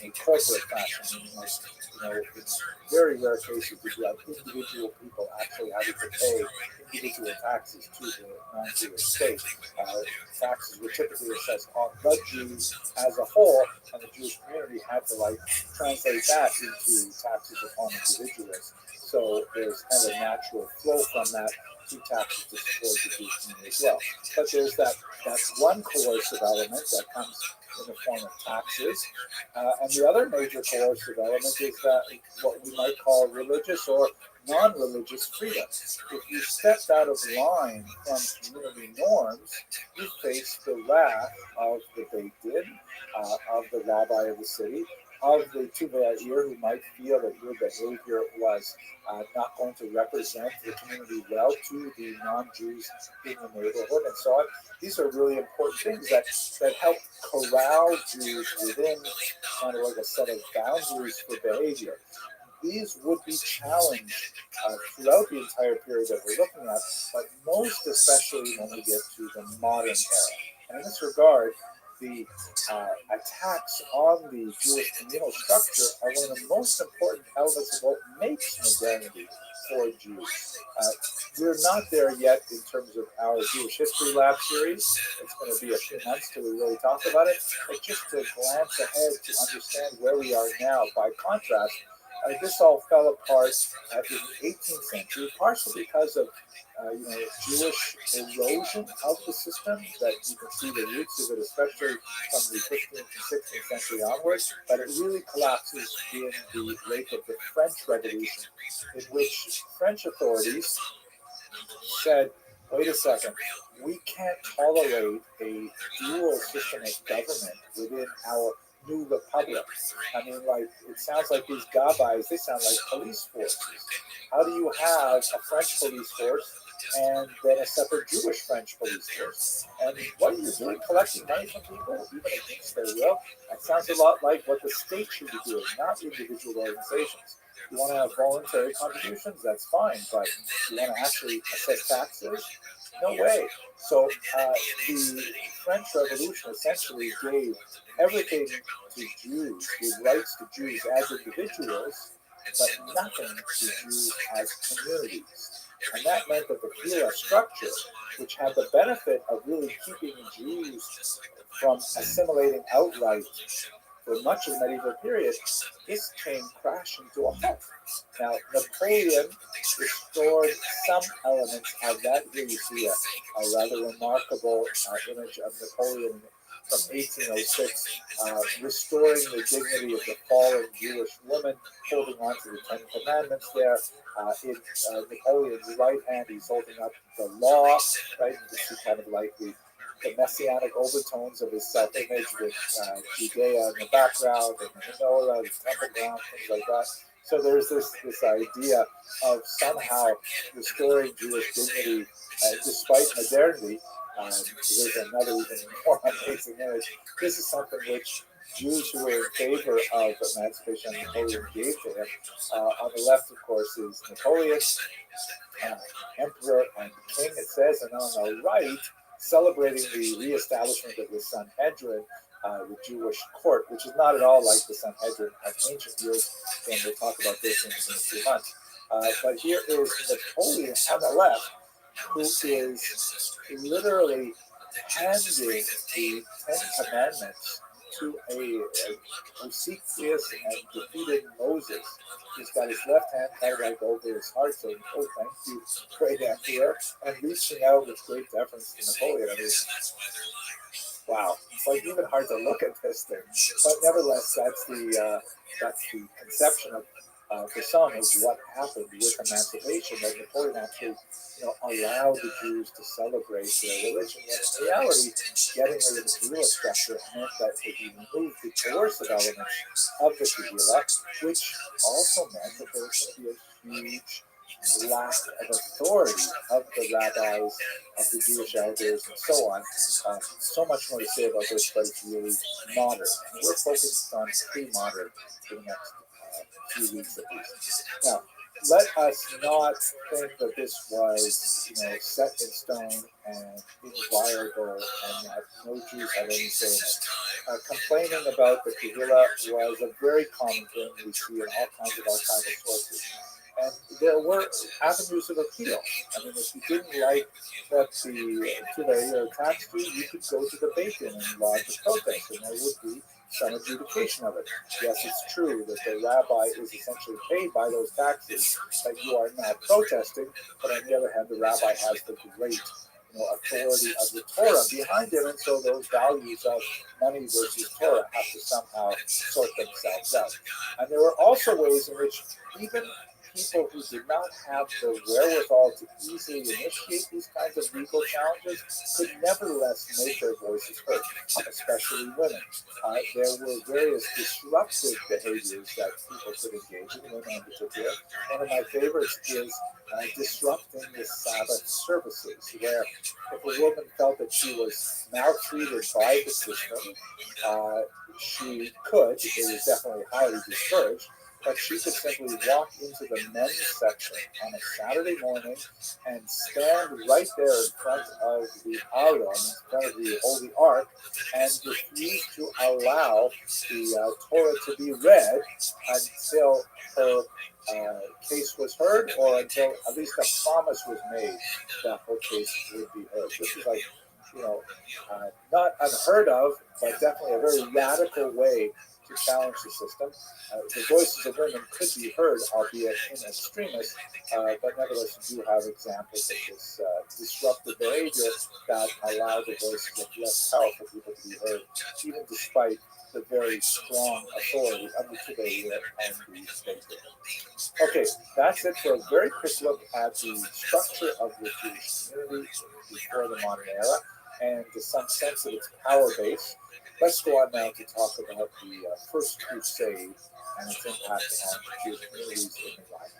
in a corporate fashion, meaning in very rare cases, you have individual people actually having to pay individual taxes to the non-Jewish state. Taxes were typically assessed on the Jews as a whole, and the Jewish community had to translate that into taxes upon individuals. So there's kind of a natural flow from that to taxes to support the Jewish community as well. But there's that one coercive element that comes in the form of taxes, and the other major coercive element is that what we might call religious or non-religious freedom. If you stepped out of line from community norms, you face the wrath of the Beit Din, of the rabbi of the city, of the Tuvei who might feel that your behavior was not going to represent the community well to the non-Jews in the neighborhood and so on. These are really important things that help corral Jews within kind of like a set of boundaries for behavior. These would be challenged throughout the entire period that we're looking at, but most especially when we get to the modern era. And in this regard, the attacks on the Jewish communal structure are one of the most important elements of what makes modernity for Jews. We're not there yet in terms of our Jewish History Lab series. It's going to be a few months till we really talk about it. But just to glance ahead to understand where we are now, by contrast, this all fell apart in the 18th century, partially because of Jewish erosion of the system, that you can see the roots of it, especially from the 15th and 16th century onwards, but it really collapses in the wake of the French Revolution, in which French authorities said, wait a second, we can't tolerate a dual system of government within our new republic. I mean, it sounds like these gabais, they sound like police forces. how do you have a French police force and then a separate Jewish French police force? And what you're doing, collecting money from people, even against their will, that sounds a lot like what the state should be doing, not individual organizations. You want to have voluntary contributions, that's fine, but you want to actually assess taxes? No way. So the French Revolution essentially gave everything to Jews, gave rights to Jews as individuals, but nothing to Jews as communities. And that meant that the Kehillah structure, which had the benefit of really keeping Jews from assimilating outright for much of the medieval period, this came crashing to a halt. Now, Napoleon restored some elements of that. Here you see a rather remarkable image of Napoleon from 1806, restoring the dignity of the fallen Jewish woman, holding on to the Ten Commandments there. In Napoleon's right hand, he's holding up the law, right? You see kind of like the messianic overtones of his self-image with Judea in the background and the menorah, the temple ground, things like that. So there's this idea of somehow restoring Jewish dignity despite modernity. Here's another even more amazing image. This is something which Jews who were in favor of emancipation Napoleon gave to him. On the left, of course, is Napoleon, emperor and king, it says, and on the right, celebrating the reestablishment of the Sanhedrin, the Jewish court, which is not at all like the Sanhedrin of ancient years, and we'll talk about this in a few months. But here is Napoleon on the left, who is literally handing the Ten Commandments to a obsequious and defeated Moses. He's got his left hand kind of like over his heart, saying, "Oh, thank you, great emperor," and reaching out with great deference to Napoleon. I mean, wow, it's like even hard to look at this thing, but nevertheless, that's the conception of for some of what happened with emancipation. That Napoleon actually, allowed the Jews to celebrate their religion. When in reality, getting rid of the Kehillah structure meant that he removed the coercive elements of the Kehillah, which also meant that there was going to be a huge lack of authority of the rabbis, of the Jewish elders, and so on. So much more to say about this, but it's really modern. And we're focused on pre-modern for the next few weeks at least. Now, let us not think that this was, set in stone and inviolable, and that no Jews had any say in it. Complaining about the Kehillah was a very common thing we see in all kinds of archival sources. And there were avenues of appeal. I mean, if you didn't like what the Kehillah taxed you could go to the Beit Din and lodge a protest, and there would be some adjudication of it. Yes, it's true that the rabbi is essentially paid by those taxes that you are not protesting, but on the other hand, the rabbi has the great authority of the Torah behind him, and so those values of money versus Torah have to somehow sort themselves out. And there were also ways in which even people who did not have the wherewithal to easily initiate these kinds of legal challenges could nevertheless make their voices heard, especially women. There were various disruptive behaviors that people could engage in, women in particular. One of my favorites is disrupting the Sabbath services, where if a woman felt that she was maltreated by the system, she could, it was definitely highly discouraged, but she could simply walk into the men's section on a Saturday morning and stand right there in front of the Aron, in front of the Holy Ark, and refuse to allow the Torah to be read until her case was heard, or until at least a promise was made that her case would be heard. This is like, not unheard of, but definitely a very radical way to challenge the system. The voices of women could be heard, albeit in extremis, but nevertheless you do have examples of this disruptive behavior that allow the voices of less powerful people to be heard, even despite the very strong authority of the Kehillah and the state. Okay, that's it for a very quick look at the structure of the Jewish community before the modern era. and some sense of its power base. Let's go on now to talk about the First Crusade and its impact on Jewish communities in the Bible.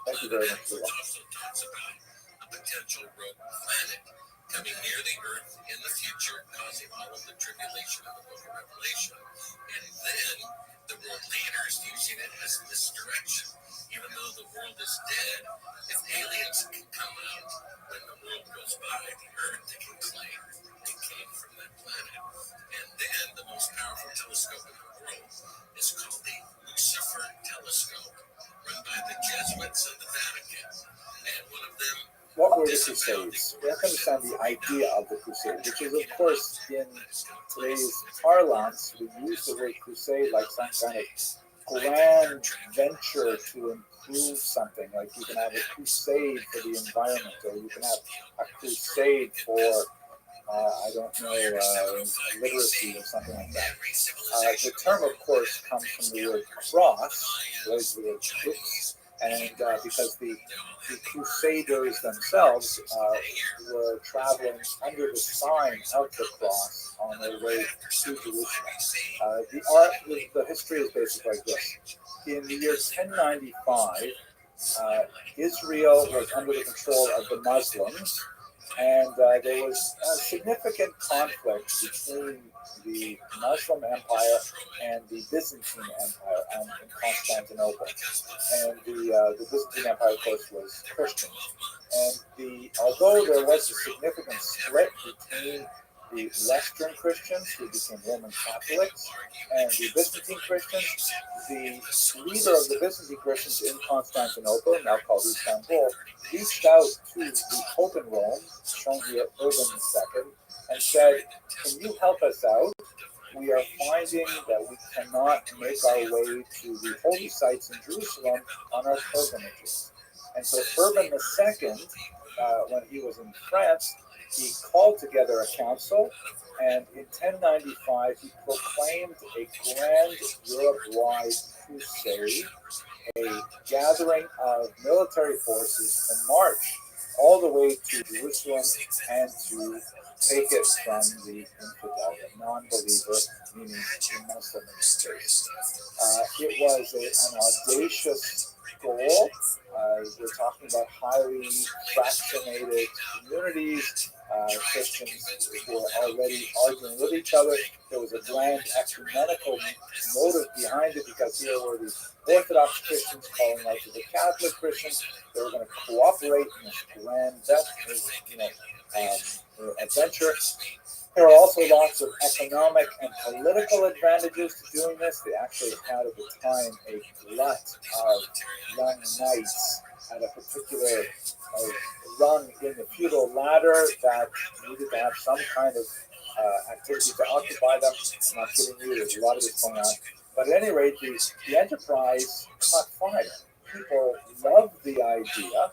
Thank you very much for watching. Also talks about a potential rogue planet coming near the Earth in the future, causing all of the tribulation of the book of Revelation. And then the world leaders using it as misdirection. Even though the world is dead, if aliens can come out when the world goes by the Earth, they can claim they came from that planet. And then the most powerful telescope in the world is called the Lucifer telescope, run by the Jesuits of the Vatican. And one of them. What were the Crusades? We have to understand the idea of the Crusade, which is, of course, in today's parlance, we use the word crusade like some kind of grand venture to improve something. Like you can have a crusade for the environment, or you can have a crusade for, I don't know, literacy or something like that. The term, of course, comes from the word cross, the word crux, and because the Crusaders themselves were traveling under the sign of the cross on their way to Jerusalem. The history is basically like this. In the year 1095, Israel was under the control of the Muslims, and there was a significant conflict between the Muslim Empire and the Byzantine Empire in Constantinople. And the Byzantine Empire, of course, was Christian. And although there was a significant split between the Western Christians, who became Roman Catholics, and the Byzantine Christians, the leader of the Byzantine Christians in Constantinople, now called Istanbul, reached out to the Pope in Rome, shown here, Urban II, and said, "Can you help us out? We are finding that we cannot make our way to the holy sites in Jerusalem on our pilgrimages." And so Urban II, when he was in France, he called together a council, and in 1095 he proclaimed a grand Europe-wide crusade, a gathering of military forces to march all the way to Jerusalem and to take it from the infidel, the non-believer, meaning the Muslim in this case. It was an audacious goal. We're talking about highly fractionated communities. Christians were already arguing with each other. There was a grand ecumenical motive behind it, because here were the Orthodox Christians calling out to the Catholic Christians. They were going to cooperate in this grand adventure. There are also lots of economic and political advantages to doing this. They actually had at the time a glut of young knights at a particular rung in the feudal ladder that needed to have some kind of activity to occupy them. I'm not kidding you, there's a lot of this going on. But at any rate, the enterprise caught fire. People loved the idea,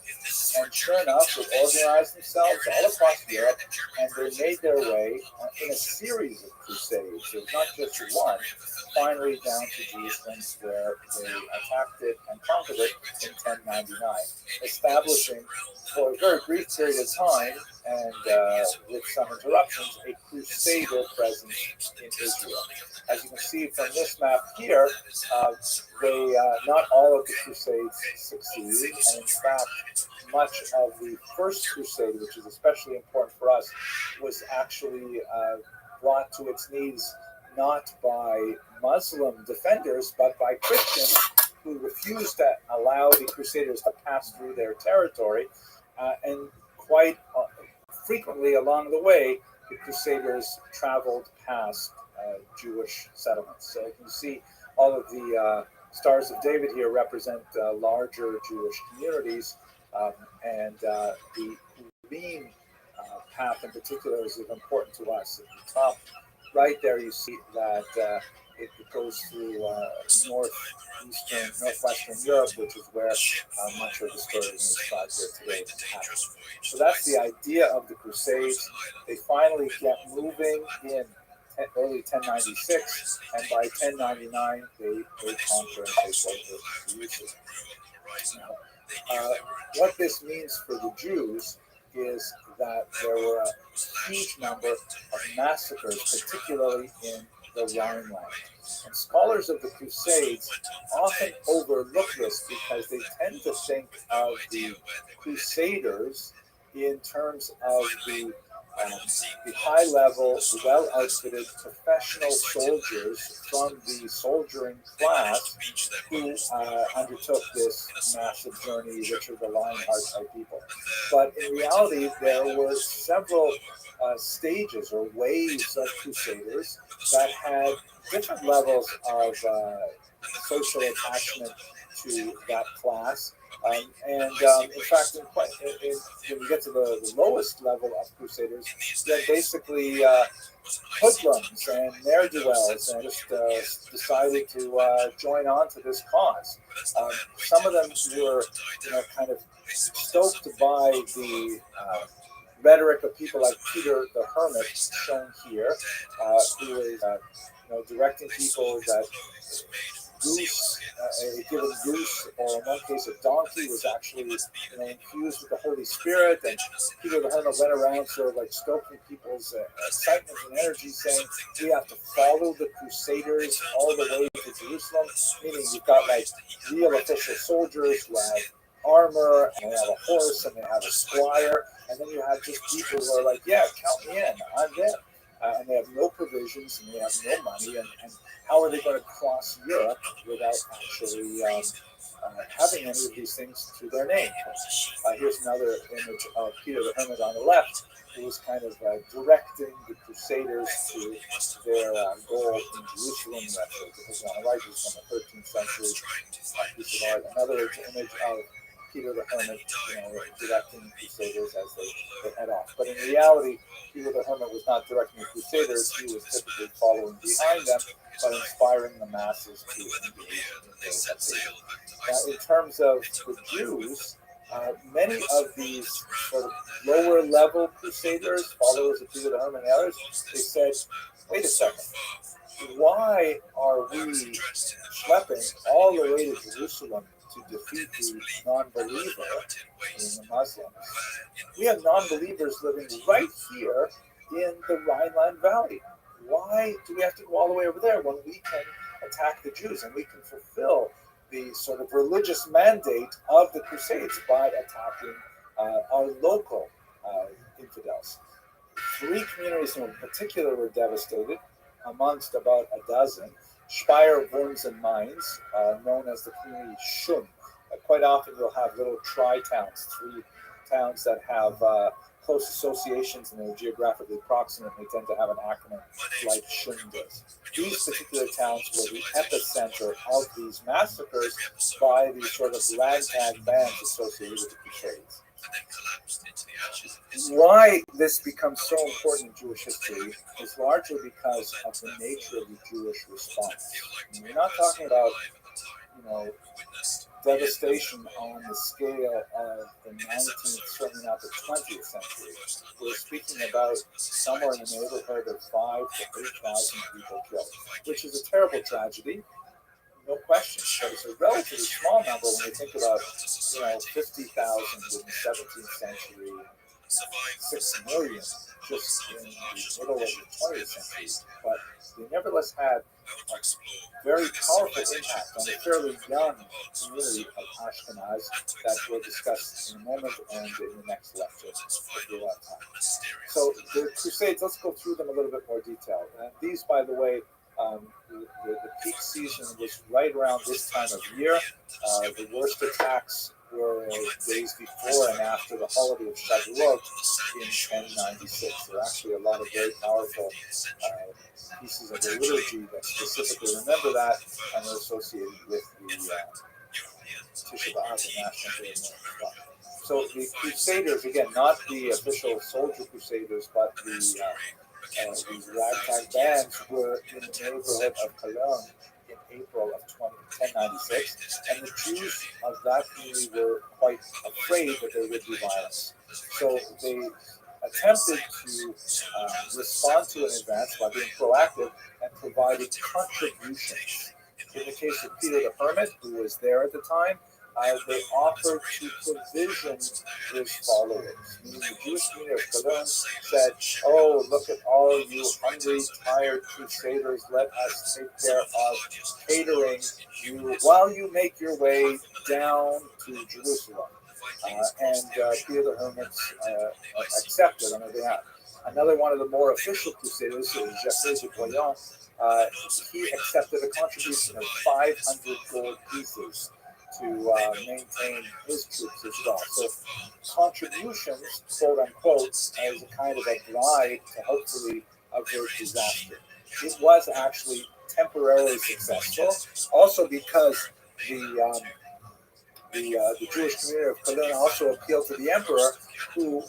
and sure enough, they organized themselves all across Europe, and they made their way in a series of crusades. It was not just one, finally down to Jerusalem, where they attacked it and conquered it in 1099, establishing for a very brief period of time, and with some interruptions, a crusader presence in Israel. As you can see from this map here, not all of the crusades succeeded, and in fact, much of the first crusade, which is especially important for us, was actually brought to its knees not by Muslim defenders, but by Christians who refused to allow the crusaders to pass through their territory, and quite frequently along the way, the crusaders traveled past Jewish settlements. So you can see all of the Stars of David here represent larger Jewish communities, and the Ravine path in particular is important to us. At the top right there, you see that it goes through northwestern Europe, which is where much of the story is described here today. So that's the idea of the Crusades. They finally get moving in early 1096, and by 1099 they conquer and take over Jerusalem. What this means for the Jews is that there were a huge number of massacres, particularly in the Rhineland. And scholars of the Crusades often overlook this because they tend to think of the Crusaders in terms of the high-level, well-outfitted professional soldiers from the soldiering class who undertook this massive journey, Richard the Lionheart type people. But in reality, there were several stages or waves of Crusaders that had different levels of social attachment to that class. In fact, when you get to the lowest level of Crusaders, they're basically hoodlums and ne'er-do-wells and just decided to join on to this cause. Some of them were, kind of stoked by the rhetoric of people like Peter the Hermit, shown here, who is directing people that goose, a given goose, or in one case a donkey, was actually infused with the Holy Spirit. And Peter the Hermit went around sort of like stoking people's excitement and energy, saying we have to follow the Crusaders all the way to Jerusalem, meaning you've got like real official soldiers who have armor, and they have a horse, and they have a squire, and then you have just people who are like, yeah, count me in, I'm there. And they have no provisions, and they have no money, and how are they going to cross Europe without actually having any of these things to their name? Here's another image of Peter the Hermit on the left, who was kind of directing the Crusaders to their goal in Jerusalem. Because on the right is from the 13th century piece of art. Another image of Peter the Hermit, directing the Crusaders as they head off. But in reality, Peter the Hermit was not directing the Crusaders. He was typically following behind them, but inspiring the masses to engage. In terms of the Jews, many of these sort of lower level Crusaders, followers of Peter the Hermit and others, they said, wait a second, why are we schlepping all the way to Jerusalem to defeat the non-believer, the Muslims? We have non-believers living right here in the Rhineland Valley. Why do we have to go all the way over there when we can attack the Jews and we can fulfill the sort of religious mandate of the Crusades by attacking our local infidels? 3 communities in particular were devastated, amongst about a dozen. Speyer, Worms, and Mainz, known as the community Schum. Quite often you'll have little tri-towns, 3 towns that have close associations and they're geographically proximate. They tend to have an acronym like Schum does. These particular towns were the epicenter of these massacres by these sort of ragtag bands associated with the Crusades. Why this becomes so important in Jewish history is largely because of the nature of the Jewish response. And we're not talking about, devastation on the scale of the 19th, certainly not the 20th century. We're speaking about somewhere in the neighborhood of 5,000 to 8,000 people killed, which is a terrible tragedy. No question, but it's a relatively small number when you think about, 50,000 in the 17th century, 6 million just in the middle of the 20th century. But they nevertheless had a very powerful impact on a fairly young community of Ashkenaz that we'll discuss in a moment and in the next lecture if we have time. So the Crusades, let's go through them a little bit more detail. These, by the way, the peak season was right around this time of year. The worst attacks were days before and after the holiday of Shavuot in 1096. There are actually a lot of very powerful pieces of the liturgy that specifically remember that and are associated with the Tisha B'Av, the National Day of Mourning. So the Crusaders, again, not the official soldier Crusaders, but these ragtag bands were in the neighborhood of Cologne in April of 1096, and the Jews of that community were quite afraid that there would be violence. So they attempted to respond to an advance by being proactive and providing contributions. In the case of Peter the Hermit, who was there at the time, they offered to provision his followers. Meaning the Jewish community of Cologne said, "Oh, look at all you hungry, tired crusaders. Let us take care of catering you while you make your way down to Jerusalem." And Peter the Hermit accepted on their behalf. Another one of the more official crusaders, Geoffrey de Bouillon, he accepted a contribution of 500 gold pieces to maintain his troops as well. So contributions, quote unquote, as a kind of a bribe to hopefully avert disaster. It was actually temporarily successful, also because the Jewish community of Cologne also appealed to the emperor, who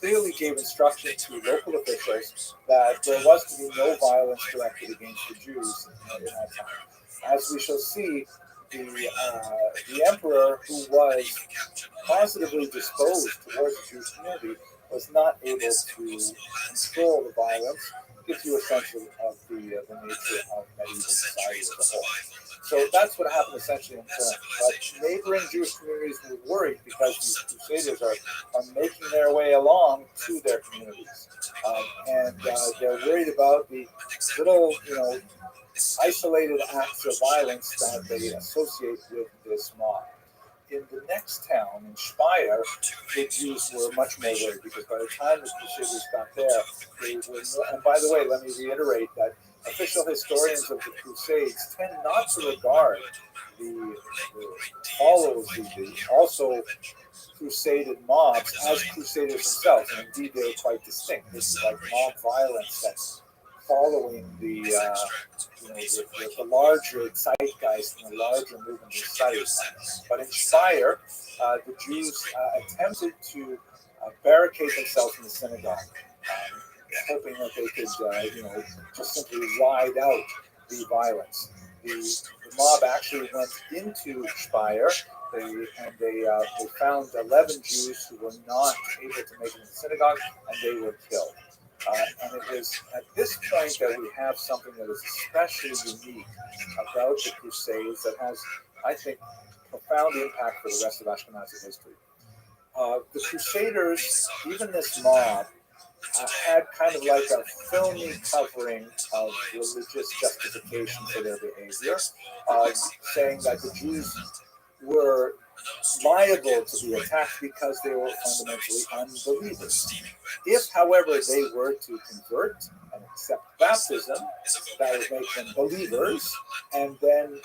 clearly gave instruction to local officials that there was to be no violence directed against the Jews in that time. As we shall see, the emperor, who was positively disposed towards the Jewish community, was not able to control the violence. Gives you a sense of the nature of medieval society as a whole. So that's what happened essentially in Corinth. But neighboring Jewish communities were worried because these crusaders are making their way along to their communities. And they're worried about the little, isolated acts of violence that they associate with this mob. In the next town, in Speyer, the Jews were much more worried because by the time the Crusaders got there, they were more, and by the way, let me reiterate that official historians of the Crusades tend not to regard the followers of the also crusaded mobs as crusaders themselves, and indeed they were quite distinct. This is like mob violence that's following the larger zeitgeist and the larger movement of society. But in Speyer, the Jews attempted to barricade themselves in the synagogue, hoping that they could, just simply ride out the violence. The mob actually went into Speyer, they found 11 Jews who were not able to make it in the synagogue, and they were killed. And it is at this point that we have something that is especially unique about the Crusades that has, I think, profound impact for the rest of Ashkenazi history. The Crusaders, even this mob, had kind of like a filmy covering of religious justification for their behavior, saying that the Jews were liable to be attacked because they were fundamentally unbelievers. If, however, they were to convert and accept baptism, that would make them believers, and then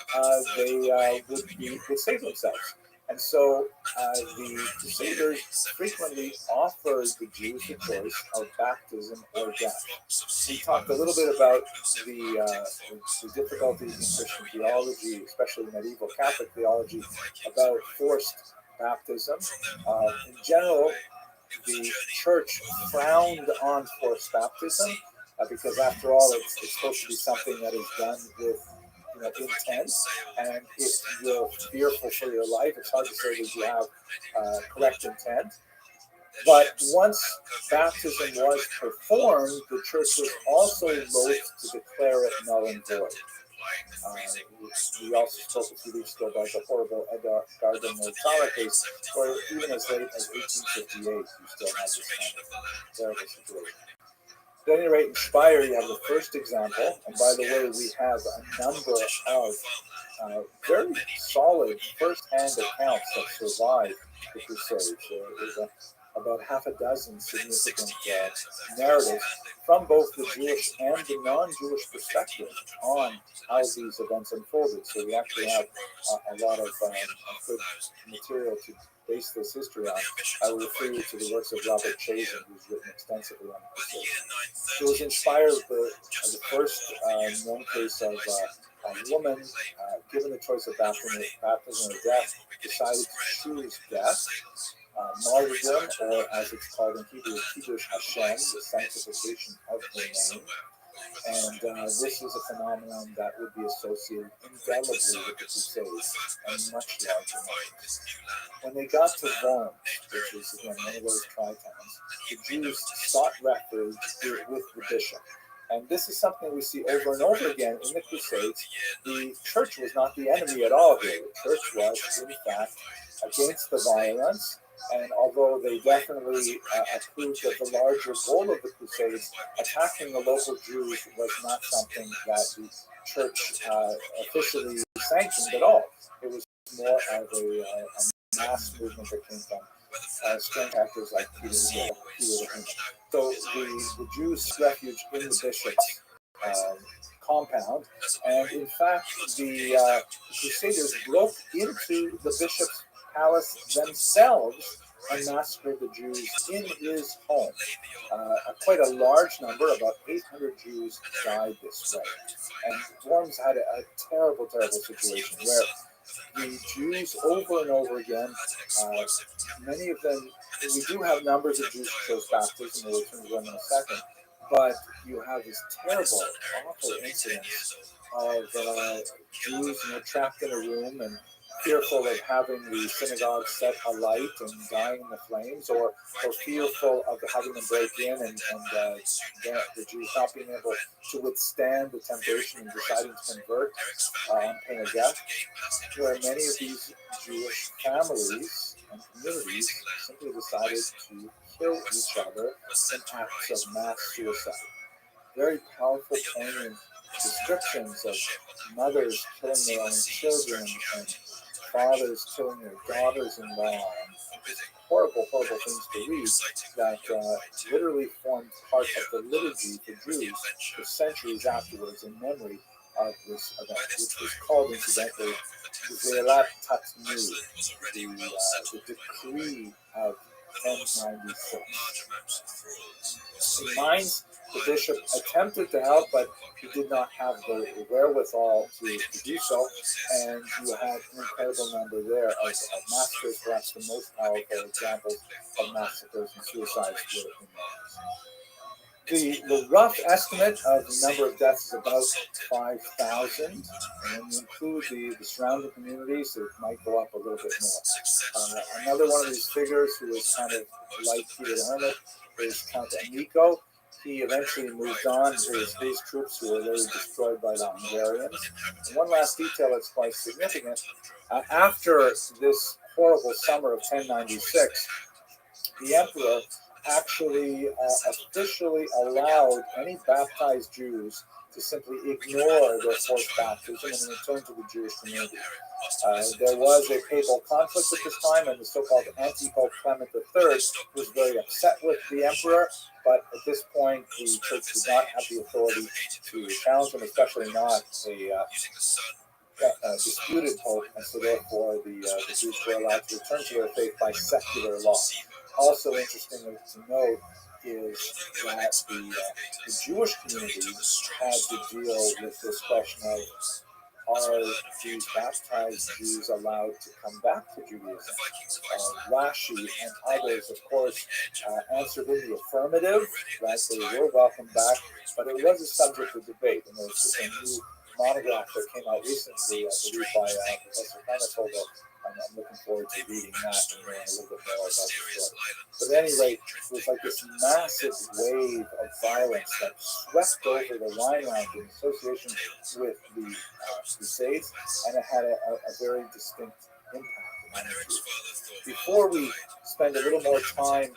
they would save themselves. And so the Crusaders frequently offered the Jews the choice of baptism or death. We talked a little bit about the difficulties in Christian theology, especially medieval Catholic theology, about forced baptism. In general, the church frowned on forced baptism because, after all, it's supposed to be something that is done with intent, and if you're fearful for your life, it's hard to say that you have correct intent. But once baptism was performed, the church was also loath to declare it null and void. We also spoke a few weeks ago about the horrible Edgardo Mozara case, where even as late as 1858, you still had this kind of terrible situation. At any rate, in Speyer, you have the first example, and by the way, we have a number of very solid first-hand accounts that survive the Crusades. There's about half a dozen significant narratives from both the Jewish and the non-Jewish perspective on how these events unfolded. So we actually have a lot of good material to base this history on. I will refer you to the works of Robert Chazen, who's written extensively on the Crusades. It was inspired the first known case of a woman given the choice of baptism or death, decided to choose death. Martyrdom, or as it's called in Hebrew, Kiddush Hashem, the sanctification of the name. And this is a phenomenon that would be associated indelibly with the Crusades and much larger numbers. When they got to Worms, which is again one of those tri-towns, the Jews sought refuge with the bishop. And this is something we see over and over again in the Crusades. The church was not the enemy at all here. The church was, in fact, against the violence. And although they definitely approved of the larger goal of the Crusades, attacking the local Jews was not something that the church officially sanctioned at all. It was more of a mass movement that came from strong actors like Peter the Hermit. So the Jews sought refuge in the bishop's compound, and in fact, the Crusaders broke into the bishop's palace themselves and massacred the Jews in his home. Quite a large number, about 800 Jews died this way. And Worms had a terrible, terrible situation where the Jews over and over again, many of them, we do have numbers of Jews who chose baptism, we'll return to them in a second, but you have this terrible, awful incidents of Jews trapped in a room and fearful of having the synagogue set alight and dying in the flames, or fearful of having them break in and the Jews not being able to withstand the temptation and deciding to convert on pain of death, where many of these Jewish families and communities simply decided to kill each other in acts of mass suicide. Very powerful, poignant descriptions of mothers killing their own children and fathers killing their daughters-in-law, and horrible, horrible things to read that literally formed part of the liturgy for Jews for centuries afterwards in memory of this event, which was called incidentally Zerat Tatnu, the decree of 1096. In Mainz, the bishop attempted to help, but he did not have the wherewithal to do so, and you had an incredible number there of massacres. Perhaps the most powerful examples of massacres and suicides were in Mainz. The rough estimate of the number of deaths is about 5,000, and when you include the surrounding communities, it might go up a little bit more. Another one of these figures who was kind of like Peter the Hermit is Count Amico. He eventually moved on to his troops, who were later destroyed by the Hungarians. And one last detail that's quite significant, after this horrible summer of 1096, the emperor actually officially allowed any baptized Jews to simply ignore their forced baptism and return to the Jewish community. There was a papal conflict at this time, and the so-called anti-pope Clement III was very upset with the emperor, but at this point the church did not have the authority to challenge him, especially not a disputed pope, and so therefore the Jews were allowed to return to their faith by secular law. Also interesting to note is that the Jewish community had to deal with this question of, are these baptized Jews allowed to come back to Judaism? Rashi and others, of course, answered in the affirmative, that they were welcome back, but it was a subject of debate, and there was a new monograph that came out recently, I believe, by Professor Kanatoga. I'm looking forward to reading that and learning a little bit more about the story. But at any rate, it was like this massive wave of violence that swept over the Rhineland in association with the Crusades, and it had a very distinct impact on the Jews. Before we spend a little more time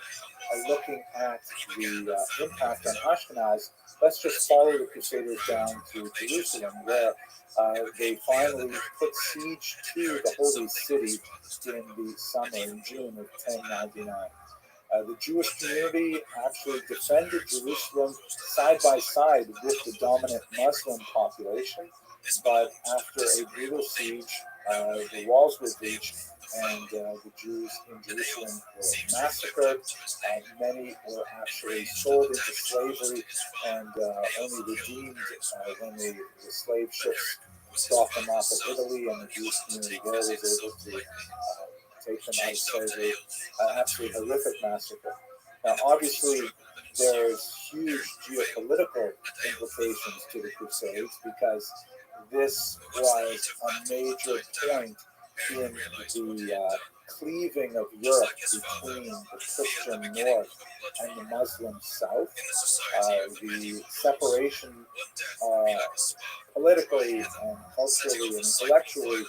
looking at the impact on Ashkenaz, let's just follow the Crusaders down to Jerusalem, where they finally put siege to the holy city in the summer, in June of 1099. The Jewish community actually defended Jerusalem side by side with the dominant Muslim population, but after a brutal siege, the walls were breached, and the Jews in Jerusalem were massacred, and many were actually sold into slavery and only redeemed when the slave ships brought them off of Italy, and the Jewish community there was able to take them out of slavery. Absolutely horrific massacre. Now, obviously, there's huge geopolitical implications to the Crusades, because this was a major point in the cleaving of Europe between the Christian North and the Muslim South, the separation politically and culturally and intellectually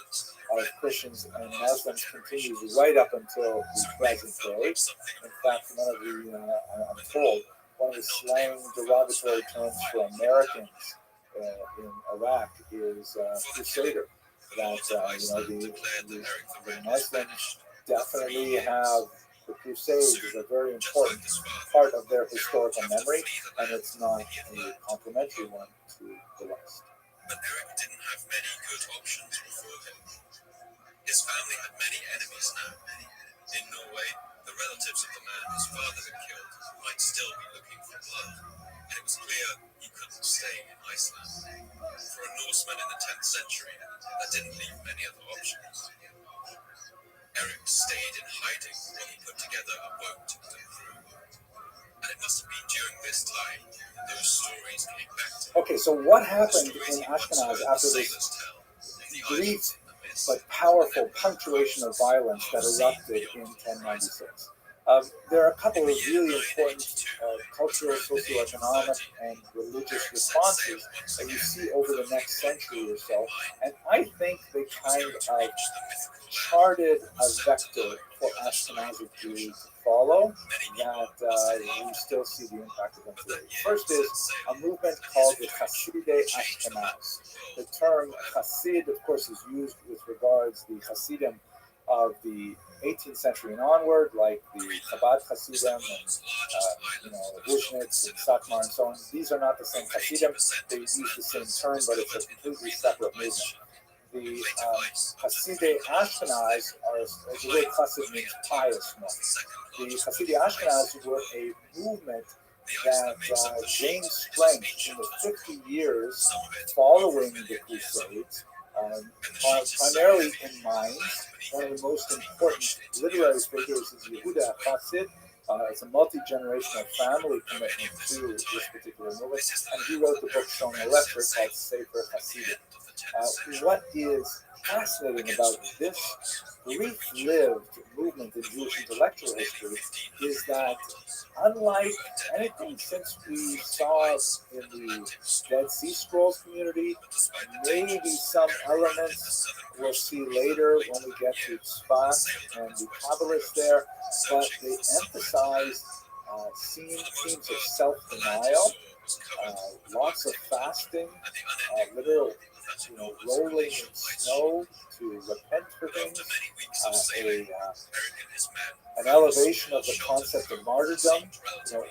of Christians and Muslims continues right up until the present day. In fact, I'm told, one of the slang derogatory terms for Americans in Iraq is crusader. That the Muslims definitely have the Crusades is a very important part of their historical memory, and it's not a complimentary one to the West. But Eric didn't have many good options before him. His family had many enemies now. In Norway, the relatives of the man his father had killed might still be looking for blood, and it was clear he couldn't stay in Iceland. For a Norseman in the 10th century, that didn't leave many other options. Eric stayed in hiding while he put together a boat and a crew. And it must have been during this time that those stories came back to him. Okay, so what happened in Ashkenaz after this brief but powerful punctuation of violence that erupted in 1096? There are a couple of really important cultural, socioeconomic, and religious responses that you see over the next century or so, and I think they kind of charted a vector for Ashkenazic Jews to follow that we still see the impact of them today. First is a movement called the Hasidei Ashkenaz. The term Hasid, of course, is used with regards to the Hasidim of the 18th century and onward, like the Chabad Hasidim and Vishnitz and Satmar and so on. These are not the same Hasidim. They use the same term, but it's a completely separate movement. The Hasidei Ashkenaz the word Hasid means pious one. The Hasidei Ashkenaz were a movement that gained strength in the 50 years following the Crusades, primarily in Mainz. One of the most important literary figures is Yehuda Hasid. It's a multi-generational family commitment to this particular movement, and he wrote the book shown in the lecture called Sefer Hasidim. What is fascinating about this brief-lived movement in Jewish intellectual history is that, unlike anything since we saw in the Dead Sea Scrolls community, maybe some elements we'll see later when we get to Tzfat and the Kabbalists there, but they emphasize themes of self-denial, lots of fasting, literal rolling in snow to repent for things, an elevation of the concept of martyrdom.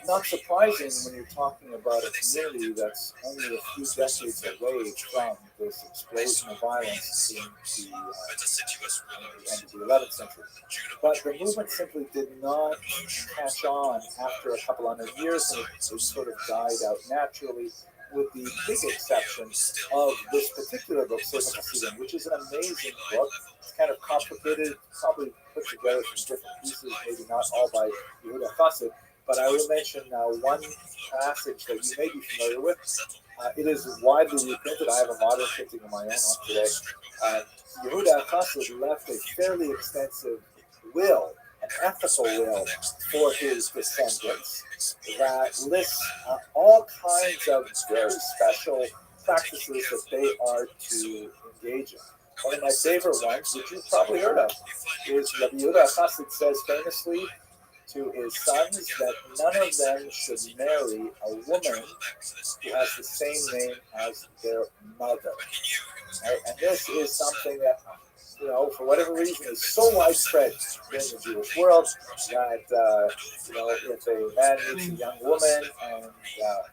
Not surprising when you're talking about a community that's only a few decades away from this explosion of violence in the end of the 11th century. But the movement simply did not catch on after a couple hundred years, and it sort of died out naturally, with the big exception of this particular book, Sefer Hasidim, which is an amazing book. It's kind of complicated, probably put together from different pieces, maybe not all by Yehuda Hasid, but I will mention one passage that you may be familiar with. It is widely reprinted. I have a modern printing of my own today. Yehuda Hasid left a fairly extensive will, an ethical will for his descendants that lists all kinds of very special practices that they are to engage in. One of my favorite ones, which you've probably heard of, is Rabbi Yehuda Hasid says famously to his sons that none of them should marry a woman who has the same name as their mother. Right? And this is something that, for whatever reason, is so widespread in the Jewish world that, if a man meets a young woman and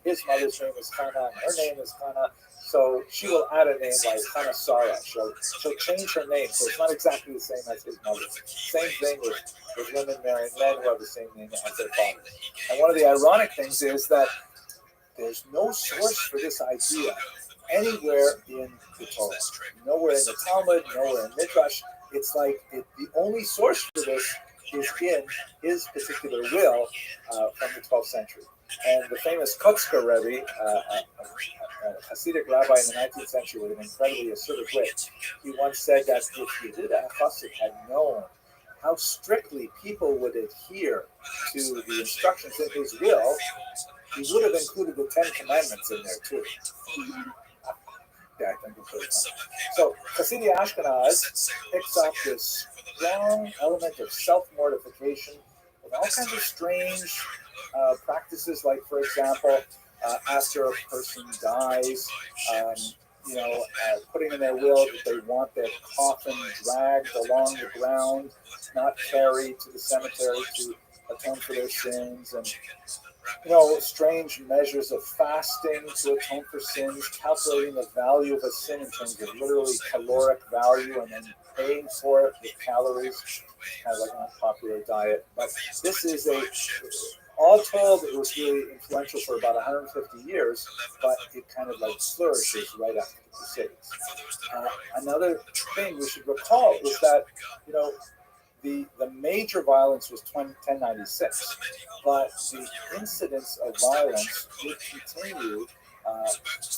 his mother's name is Hannah and her name is Hannah, so she will add a name like Hannah Sarah. She'll change her name, so it's not exactly the same as his mother. Same thing with women marrying men who have the same name as their father. And one of the ironic things is that there's no source for this idea anywhere in the Torah. Nowhere in the Talmud, nowhere in Midrash. It's like the only source for this is in his particular will from the 12th century. And the famous Kotzker Rabbi, a Hasidic rabbi in the 19th century with an incredibly assertive wit, he once said that if Yehuda Hasid had known how strictly people would adhere to the instructions in his will, he would have included the 10 Commandments in there too. Yeah, I think it's so Hasidic Ashkenaz picks up this strong element of self-mortification with all kinds of strange practices, like, for example, after a person dies, putting in their will that they want their coffin dragged along the ground, not carried to the cemetery to atone for their sins, and strange measures of fasting to atone for sins, calculating the value of a sin in terms of literally caloric value, and then paying for it with calories, kind of like an unpopular diet. But this is all told, it was really influential for about 150 years, but it kind of like flourishes right after the Crusades. Another thing we should recall is that, the major violence was 1096, but the incidence of violence would continue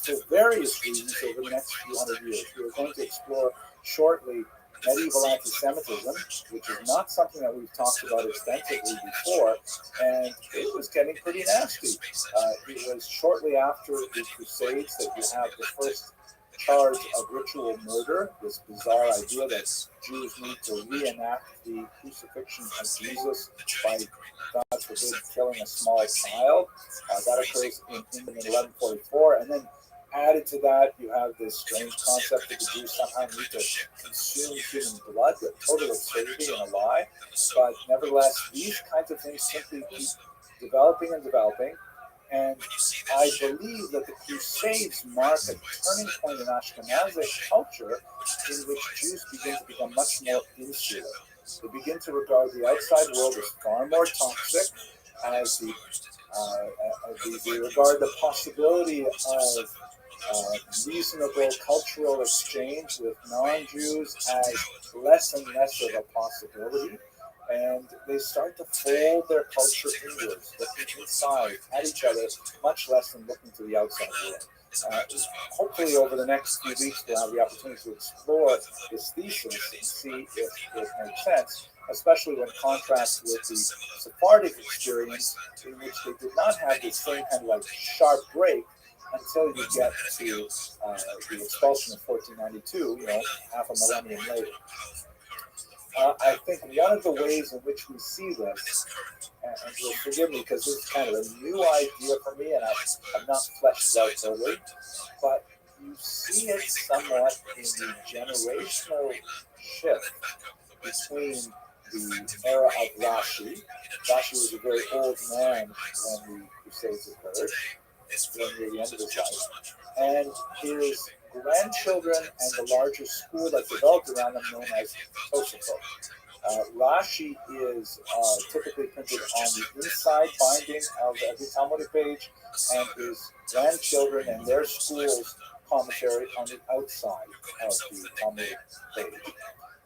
for various reasons over the next few hundred years. We are going to explore shortly medieval anti-Semitism, which is not something that we've talked about extensively before, and it was getting pretty nasty. It was shortly after the Crusades that you have the first charge of ritual murder, this bizarre idea that Jews need to reenact the crucifixion of Jesus by, God forbid, killing a small child. That occurs in England in 1144, and then added to that, you have this strange concept that the Jews somehow need to consume human blood, a total absurdity and a lie. But nevertheless, these kinds of things simply keep developing and developing. And I believe that the Crusades mark a turning point in Ashkenazic culture in which Jews begin to become much more insular. They begin to regard the outside world as far more toxic, as they regard the possibility of reasonable cultural exchange with non-Jews as less and less of a possibility. And they start to fold their culture inwards, looking inside at each other, much less than looking to the outside world. Hopefully, over the next few weeks, we'll have the opportunity to explore this thesis and see if it makes sense, especially when contrasted with the Sephardic experience, in which they did not have the same kind of like sharp break until you get to the expulsion of 1492, half a millennium later. I think one of the ways in which we see this, and you'll forgive me because this is kind of a new idea for me and I've not fleshed it out totally, but you see it somewhat in the generational shift between the era of Rashi. Rashi was a very old man when the Crusades occurred, near the end of his life, and his grandchildren and the larger school that developed around them known as Tosafot. Rashi is typically printed on the inside binding of every Talmudic page, and his grandchildren and their school's commentary on the outside of the Talmudic page.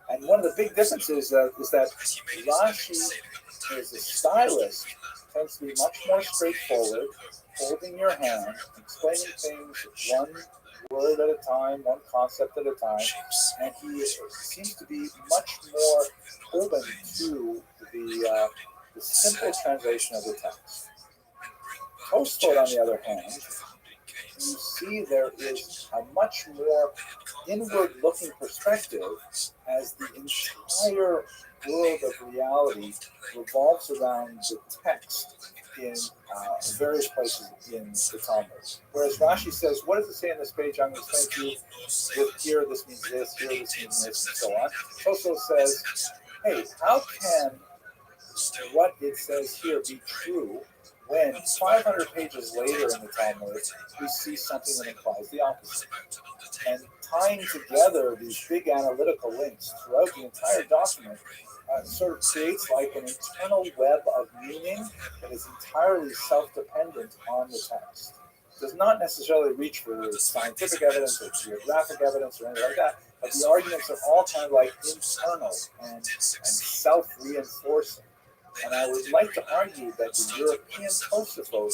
And one of the big differences is that Rashi, as a stylist, tends to be much more straightforward, holding your hand, explaining things one word at a time, one concept at a time, and he seems to be much more open to the simple translation of the text. Tosfot, on the other hand, you see there is a much more inward-looking perspective as the entire world of reality revolves around the text in various places in the Talmud. Whereas Rashi says, what does it say on this page? I'm going to explain to you, here this means this, here this means this, and so on. Tosfot says, hey, how can what it says here be true when 500 pages later in the Talmud, we see something that implies the opposite? And tying together these big analytical links throughout the entire document sort of creates like an internal web of meaning that is entirely self-dependent on the text. It does not necessarily reach for scientific evidence or geographic evidence or anything like that, but the arguments are all kind of like internal and self-reinforcing. And I would like to argue that the European Tosafot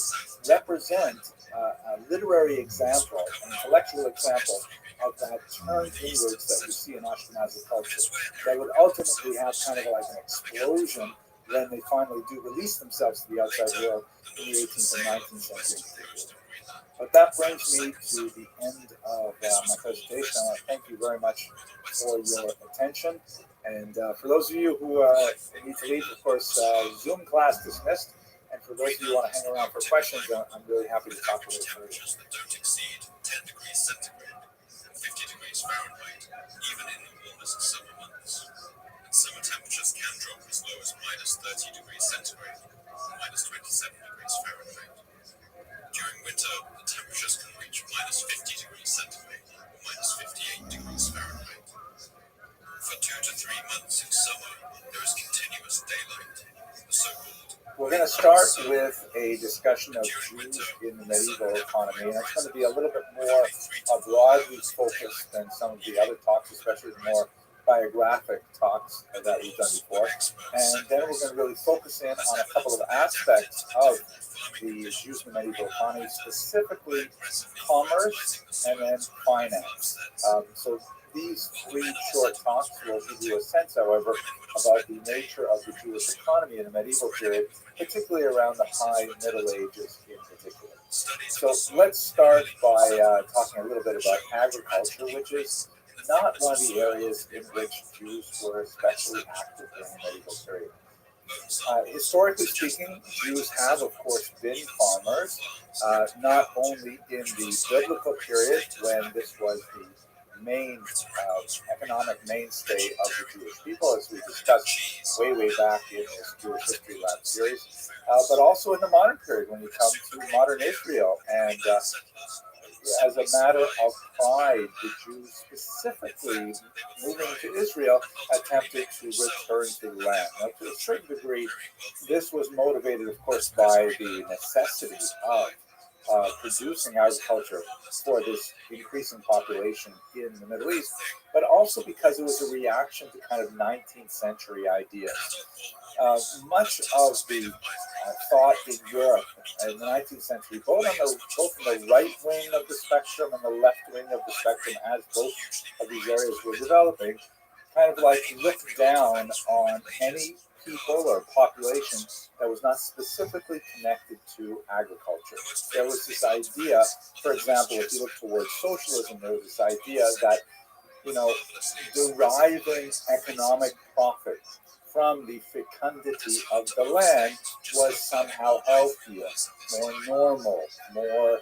represent a literary example, an intellectual example of that turn inwards that you see in Ashkenazi culture, that would ultimately have kind of like an explosion when they finally do release themselves to the outside world in the 18th and 19th century in particular. But that brings me to the end of my presentation. I want to thank you very much for your attention. And for those of you who need to leave, of course, Zoom class dismissed. And for those of you who want to hang around for questions, I'm really happy to talk a little further. Temperatures that don't exceed 10 degrees centigrade and 50 degrees Fahrenheit, even in the warmest summer months. And summer temperatures can drop as low as minus 30 degrees centigrade and minus 27 degrees Fahrenheit. During winter, the temperatures can reach minus 50 degrees centigrade or minus 58 degrees Fahrenheit. For 2 to 3 months in summer, there is continuous daylight, the so-called. We're going to start with a discussion of Jews in the medieval economy, and it's going to be a little bit more broadly focused than some of the other talks, especially the more biographic talks that we've done before. And then we're going to really focus in on a couple of aspects of the Jews in the medieval economy, specifically commerce and then finance. So these three short talks will give you a sense, however, about the nature of the Jewish economy in the medieval period, particularly around the High Middle Ages in particular. So let's start by talking a little bit about agriculture, which is not one of the areas in which Jews were especially active during the medieval period. Historically speaking, Jews have, of course, been farmers, not only in the biblical period when this was the main economic mainstay of the Jewish people, as we discussed way back in this Jewish History Lab series, but also in the modern period when you come to modern Israel. And as a matter of pride, the Jews specifically moving to Israel attempted to return to the land. Now, to a certain degree, this was motivated, of course, by the necessity of producing agriculture for this increasing population in the Middle East, but also because it was a reaction to kind of 19th century ideas. Much of the thought in Europe in the 19th century, both on the right wing of the spectrum and the left wing of the spectrum, as both of these areas were developing, kind of like looked down on any people or population that was not specifically connected to agriculture. There was this idea, for example, if you look towards socialism, there was this idea that, deriving economic profit from the fecundity of the land was somehow healthier, more normal, more,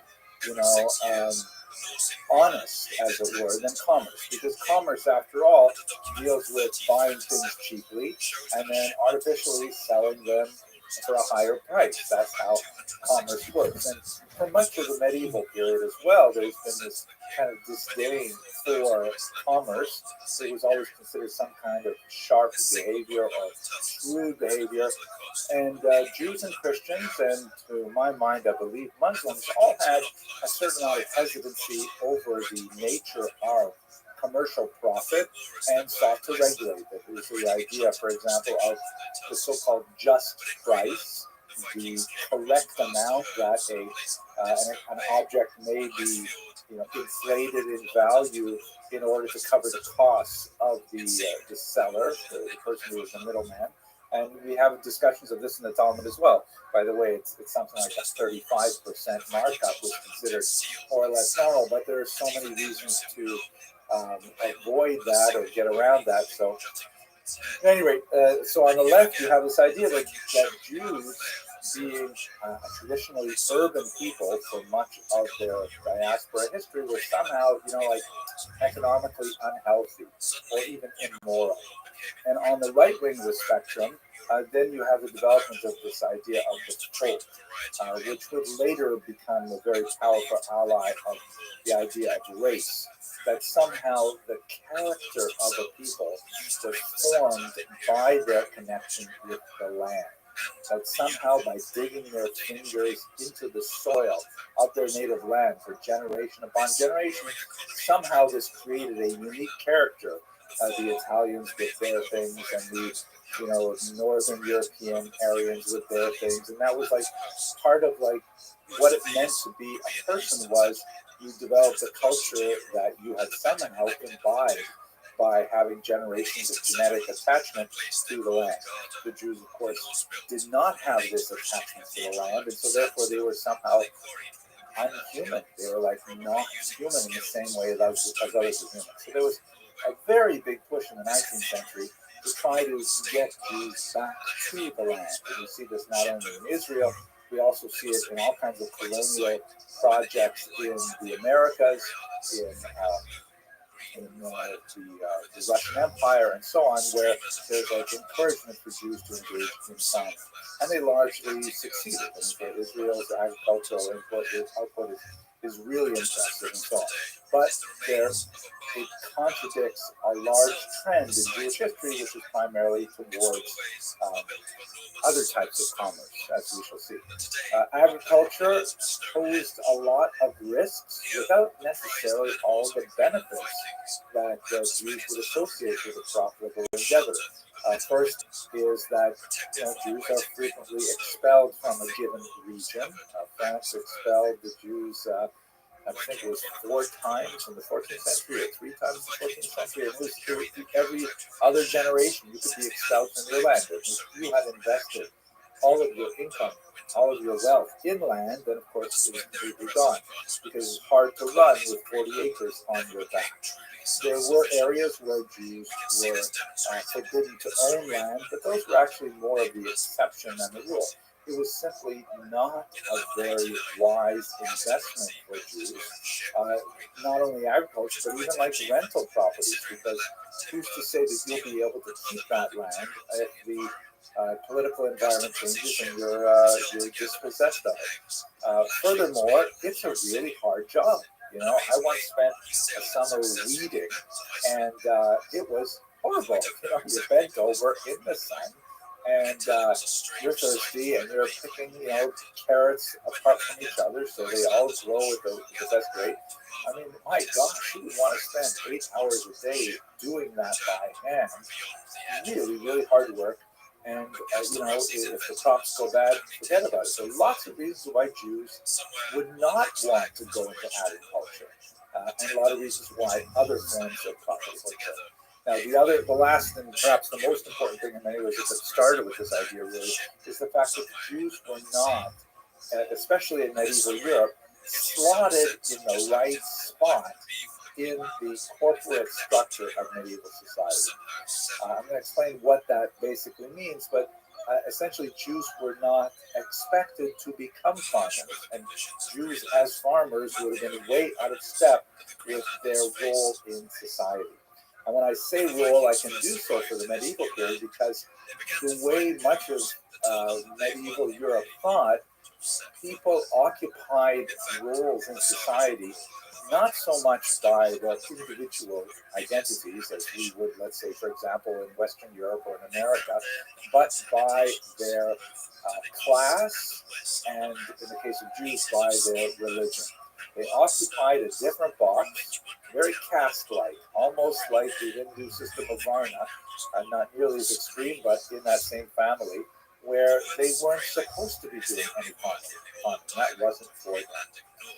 honest, as it were, than commerce. Because commerce, after all, deals with buying things cheaply and then artificially selling them for a higher price. That's how commerce works. And for much of the medieval period as well, there's been this kind of disdain for commerce. It was always considered some kind of sharp behavior or shrewd behavior. And Jews and Christians, and to my mind, I believe Muslims, all had a certain amount of hesitancy over the nature of commercial profit and sought to regulate it. It was the idea, for example, of the so-called just price, the correct amount that an object may be inflated in value in order to cover the costs of the seller, the person who is the middleman. And we have discussions of this in the Talmud as well. By the way, it's something like a 35% markup, which is considered more or less normal, but there are so many reasons to avoid that or get around that. So, at any rate, so on the left, you have this idea that Jews, being a traditionally urban people for much of their diaspora history, were somehow, economically unhealthy or even immoral. And on the right wing of the spectrum, then you have the development of this idea of the cult, which would later become a very powerful ally of the idea of race. That somehow the character of a people was formed by their connection with the land. That somehow by digging their fingers into the soil of their native land for generation upon generation, somehow this created a unique character the Italians with their things, and the Northern European Aryans with their things, and that was like part of like what it meant to be a person was you developed a culture that you had somehow imbibed by having generations of genetic attachment to the land. The Jews, of course, did not have this attachment to the land, and so therefore they were somehow unhuman. They were like not human in the same way as others were human. So there was a very big push in the 19th century to try to get Jews back to the land. And we see this not only in Israel, we also see it in all kinds of colonial projects in the Americas, in the Russian Empire and so on, where there's like encouragement for Jews to engage in science. And they largely succeeded. And Israel's agricultural output is really impressive and so on. But it contradicts a large trend in Jewish history, which is primarily towards other types of commerce, as we shall see. Agriculture posed a lot of risks without necessarily all the benefits that Jews would associate with a profitable endeavor. First is that Jews are frequently expelled from a given region. France expelled the Jews, I think it was 4 times in the 14th century or 3 times in the 14th century. And it was every other generation you could be expelled from your land. If you had invested all of your income, all of your wealth in land, then of course it was completely gone, because it's hard to run with 40 acres on your back. There were areas where Jews were forbidden to own land, but those were actually more of the exception than the rule. It was simply not a very wise investment for Jews, not only agriculture, but even like rental properties, because who's to say that you'll be able to keep that land if the political environment changes and you're dispossessed of it. Furthermore, it's a really hard job. I once spent a summer weeding, and it was horrible. You're bent over in the sun, and you're thirsty, and you're picking, carrots apart from each other, so they all grow with the best rate. I mean, my gosh, you would want to spend 8 hours a day doing that by hand. Really, really hard work. And, if the crops go bad, forget about it. So lots of reasons why Jews would not want to go into agriculture, and a lot of reasons why other forms of property would go. Now, the last and perhaps the most important thing in many ways that started with this idea really is the fact that the Jews were not, especially in medieval Europe, slotted in the right spot in the corporate structure of medieval society. I'm going to explain what that basically means, but essentially Jews were not expected to become farmers, and Jews as farmers would have been way out of step with their role in society. And when I say role, I can do so for the medieval period, because the way much of medieval Europe thought, people occupied roles in society not so much by their individual identities, as we would, let's say, for example, in Western Europe or in America, but by their class, and in the case of Jews, by their religion. They occupied a different box, very caste-like, almost like the Hindu system of Varna, not nearly as extreme, but in that same family, where they weren't supposed to be doing any farming. That wasn't for them.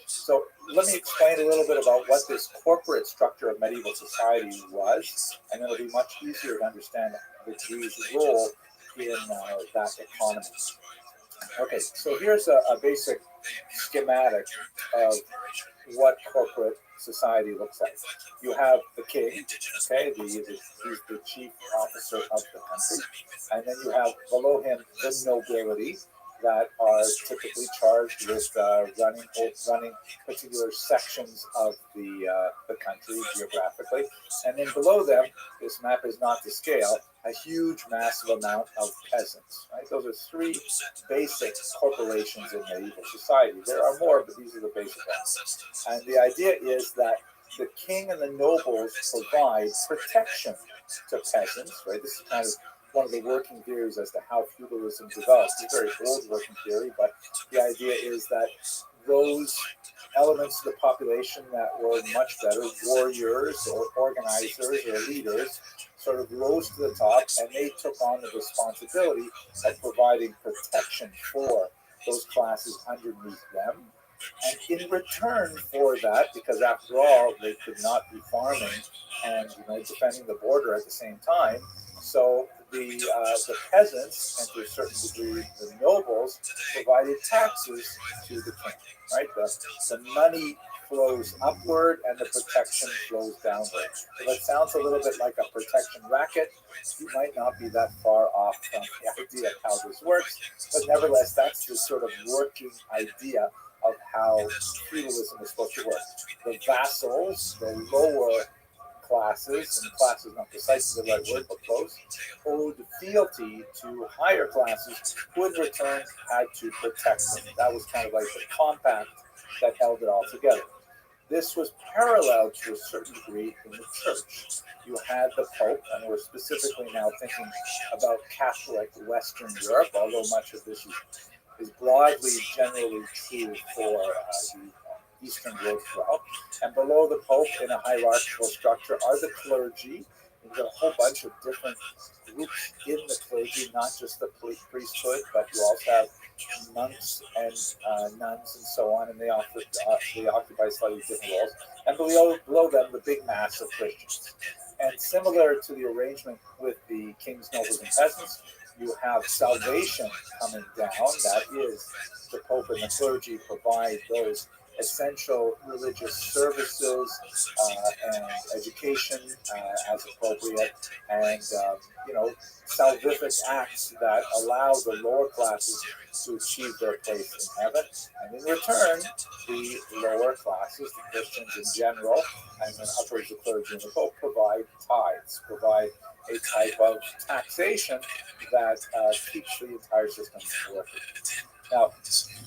So let me explain a little bit about what this corporate structure of medieval society was, and it'll be much easier to understand the Jews' role in that economy. Okay, so here's a basic schematic of what corporate society looks like. You have the king, okay, he's the chief officer of the country, and then you have below him the nobility that are typically charged with running particular sections of the country geographically, and then below them, this map is not to scale, a huge massive amount of peasants. Right? Those are 3 basic corporations in medieval society. There are more, but these are the basic ones. And the idea is that the king and the nobles provide protection to peasants. Right? This is kind of one of the working theories as to how feudalism developed. It's a very old working theory, but the idea is that those elements of the population that were much better, warriors or organizers or leaders, sort of rose to the top, and they took on the responsibility of providing protection for those classes underneath them. And in return for that, because after all, they could not be farming and defending the border at the same time, so the peasants and to a certain degree the nobles provided taxes to the king. Right, the money flows upward and the protection flows downward. So that sounds a little bit like a protection racket. You might not be that far off from the idea of how this works, but nevertheless, that's the sort of working idea of how feudalism is supposed to work. The vassals, the lower classes, and class is not precisely the right word, but close, owed fealty to higher classes who in return had to protect them. That was kind of like the compact that held it all together. This was paralleled to a certain degree in the church. You had the Pope, and we're specifically now thinking about Catholic Western Europe, although much of this is broadly generally true for the Eastern world as well. And below the Pope in a hierarchical structure are the clergy. You've got a whole bunch of different groups in the clergy, not just the priesthood, but you also have monks and nuns and so on, and they occupy slightly different roles. And below them, the big mass of Christians. And similar to the arrangement with the kings, nobles, and peasants, you have salvation coming down. That is, the Pope and the clergy provide those essential religious services and education as appropriate, and salvific acts that allow the lower classes to achieve their place in heaven. And in return, the lower classes, the Christians in general, and then upwards the clergy and the Pope, provide tithes, provide a type of taxation that keeps the entire system working. Now,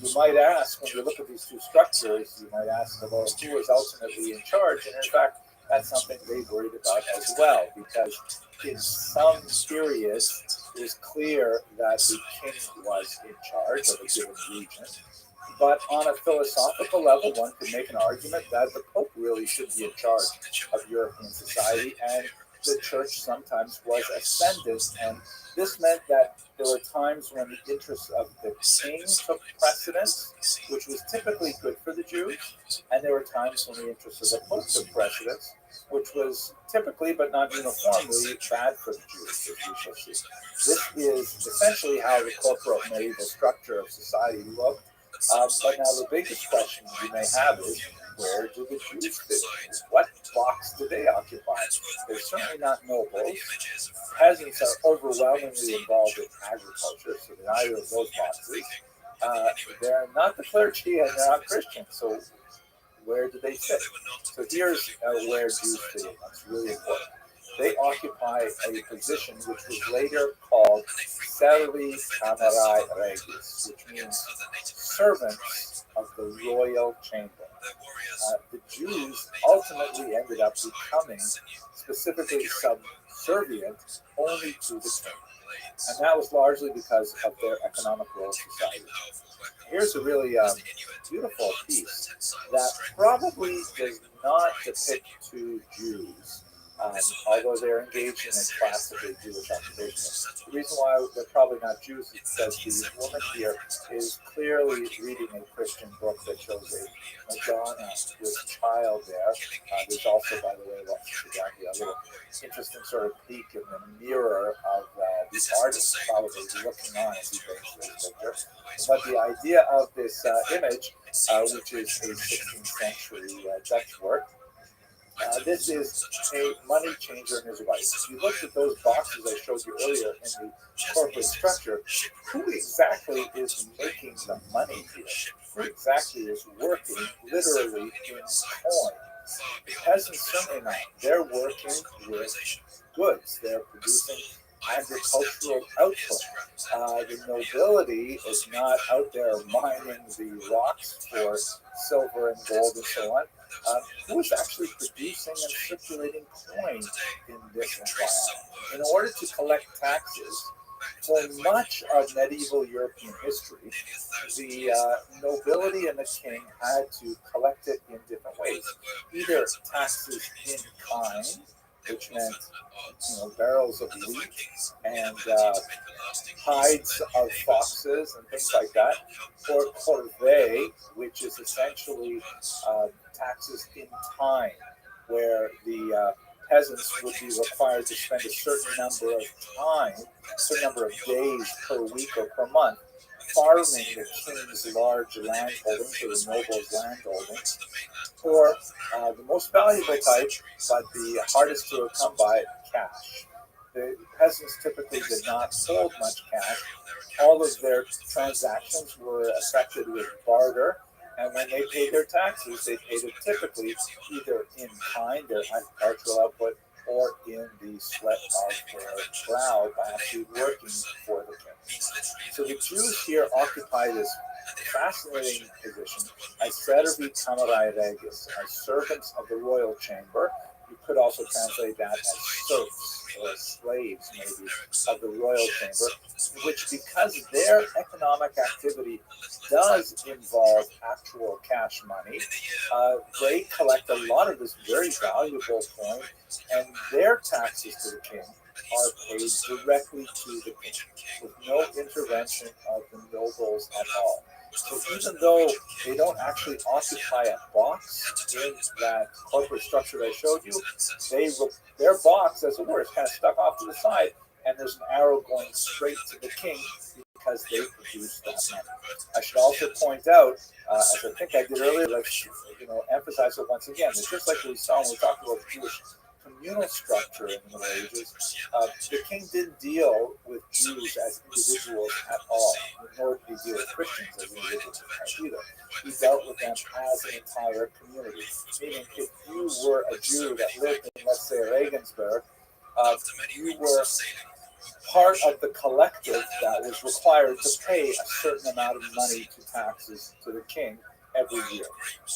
you might ask, when you look at these two structures, you might ask about who was ultimately in charge, and in fact, that's something they worried about as well, because in some periods, it was clear that the king was in charge of a given region. But on a philosophical level, one could make an argument that the Pope really should be in charge of European society, and the church sometimes was ascendant, and this meant that there were times when the interests of the king took precedence, which was typically good for the Jews, and there were times when the interests of the Pope took precedence, which was typically, but not uniformly, bad for the Jews, as we shall see. This is essentially how the corporate medieval structure of society looked. But now the biggest question you may have is, where do the Jews fit? What box do they occupy? They're certainly not nobles. Peasants are overwhelmingly involved in agriculture, so they're neither of those boxes. They're not the clergy, and they're not Christians, so where do they fit? So here's where Jews fit in. That's really important. They occupy a position which was later called Servi Camerae Regis, which means servants of the royal chamber. The Jews ultimately ended up becoming specifically subservient only to the king. And that was largely because of their economic role in society. Here's a really beautiful piece that probably does not depict two Jews, although they're engaged in a classically Jewish occupation. The reason why they're probably not Jews is because the woman here is clearly reading a Christian book that shows a Madonna with child there. There's also, by the way, a little interesting sort of peek in the mirror of the artist probably looking on as he paints this picture. But the idea of this image, which is a 16th century Dutch work, this is a money changer and his wife. If you looked at those boxes I showed you earlier in the corporate structure, who exactly is making the money here? Who exactly is working literally in coin? The peasants certainly not. They're working with goods. They're producing agricultural output. The nobility is not out there mining the rocks for silver and gold and so on. Who is actually producing and circulating coin in this environment? In order to collect taxes, For much of medieval European history, the nobility and the king had to collect it in different ways. Either taxes in kind, which meant barrels of wheat and hides of foxes and things like that, or corvée, which is essentially taxes in time, where the peasants would be required to spend a certain number of days per week or per month farming the king's large land holdings or the noble's land holdings, or the most valuable type, but the hardest to come by, cash. The peasants typically did not hold much cash. All of their transactions were effected with barter, and when they paid their taxes, they paid it typically either in kind, their agricultural output, or in the sweat of their brow by actually working for the king. So the Jews here occupy this fascinating position as Servi Camerai Regis, as servants of the royal chamber. You could also translate that as serfs or slaves, maybe, of the royal chamber, which, because their economic activity does involve actual cash money, they collect a lot of this very valuable coin, and their taxes to the king are paid directly to the king, with no intervention of the nobles at all. So even though they don't actually occupy a box in that corporate structure I showed you, their box, as it were, is kind of stuck off to the side, and there's an arrow going straight to the king because they produce that money. I should also point out, as I think I did earlier, let's emphasize it once again, that just like we saw when we talked about the Jewish communal structure in the Middle Ages, the king didn't deal with Jews as individuals at all, nor did he deal with Christians as individuals either. He dealt with them as an entire community. Meaning, if you were a Jew that lived in, let's say, Regensburg, you were part of the collective that was required to pay a certain amount of money to taxes to the king every year.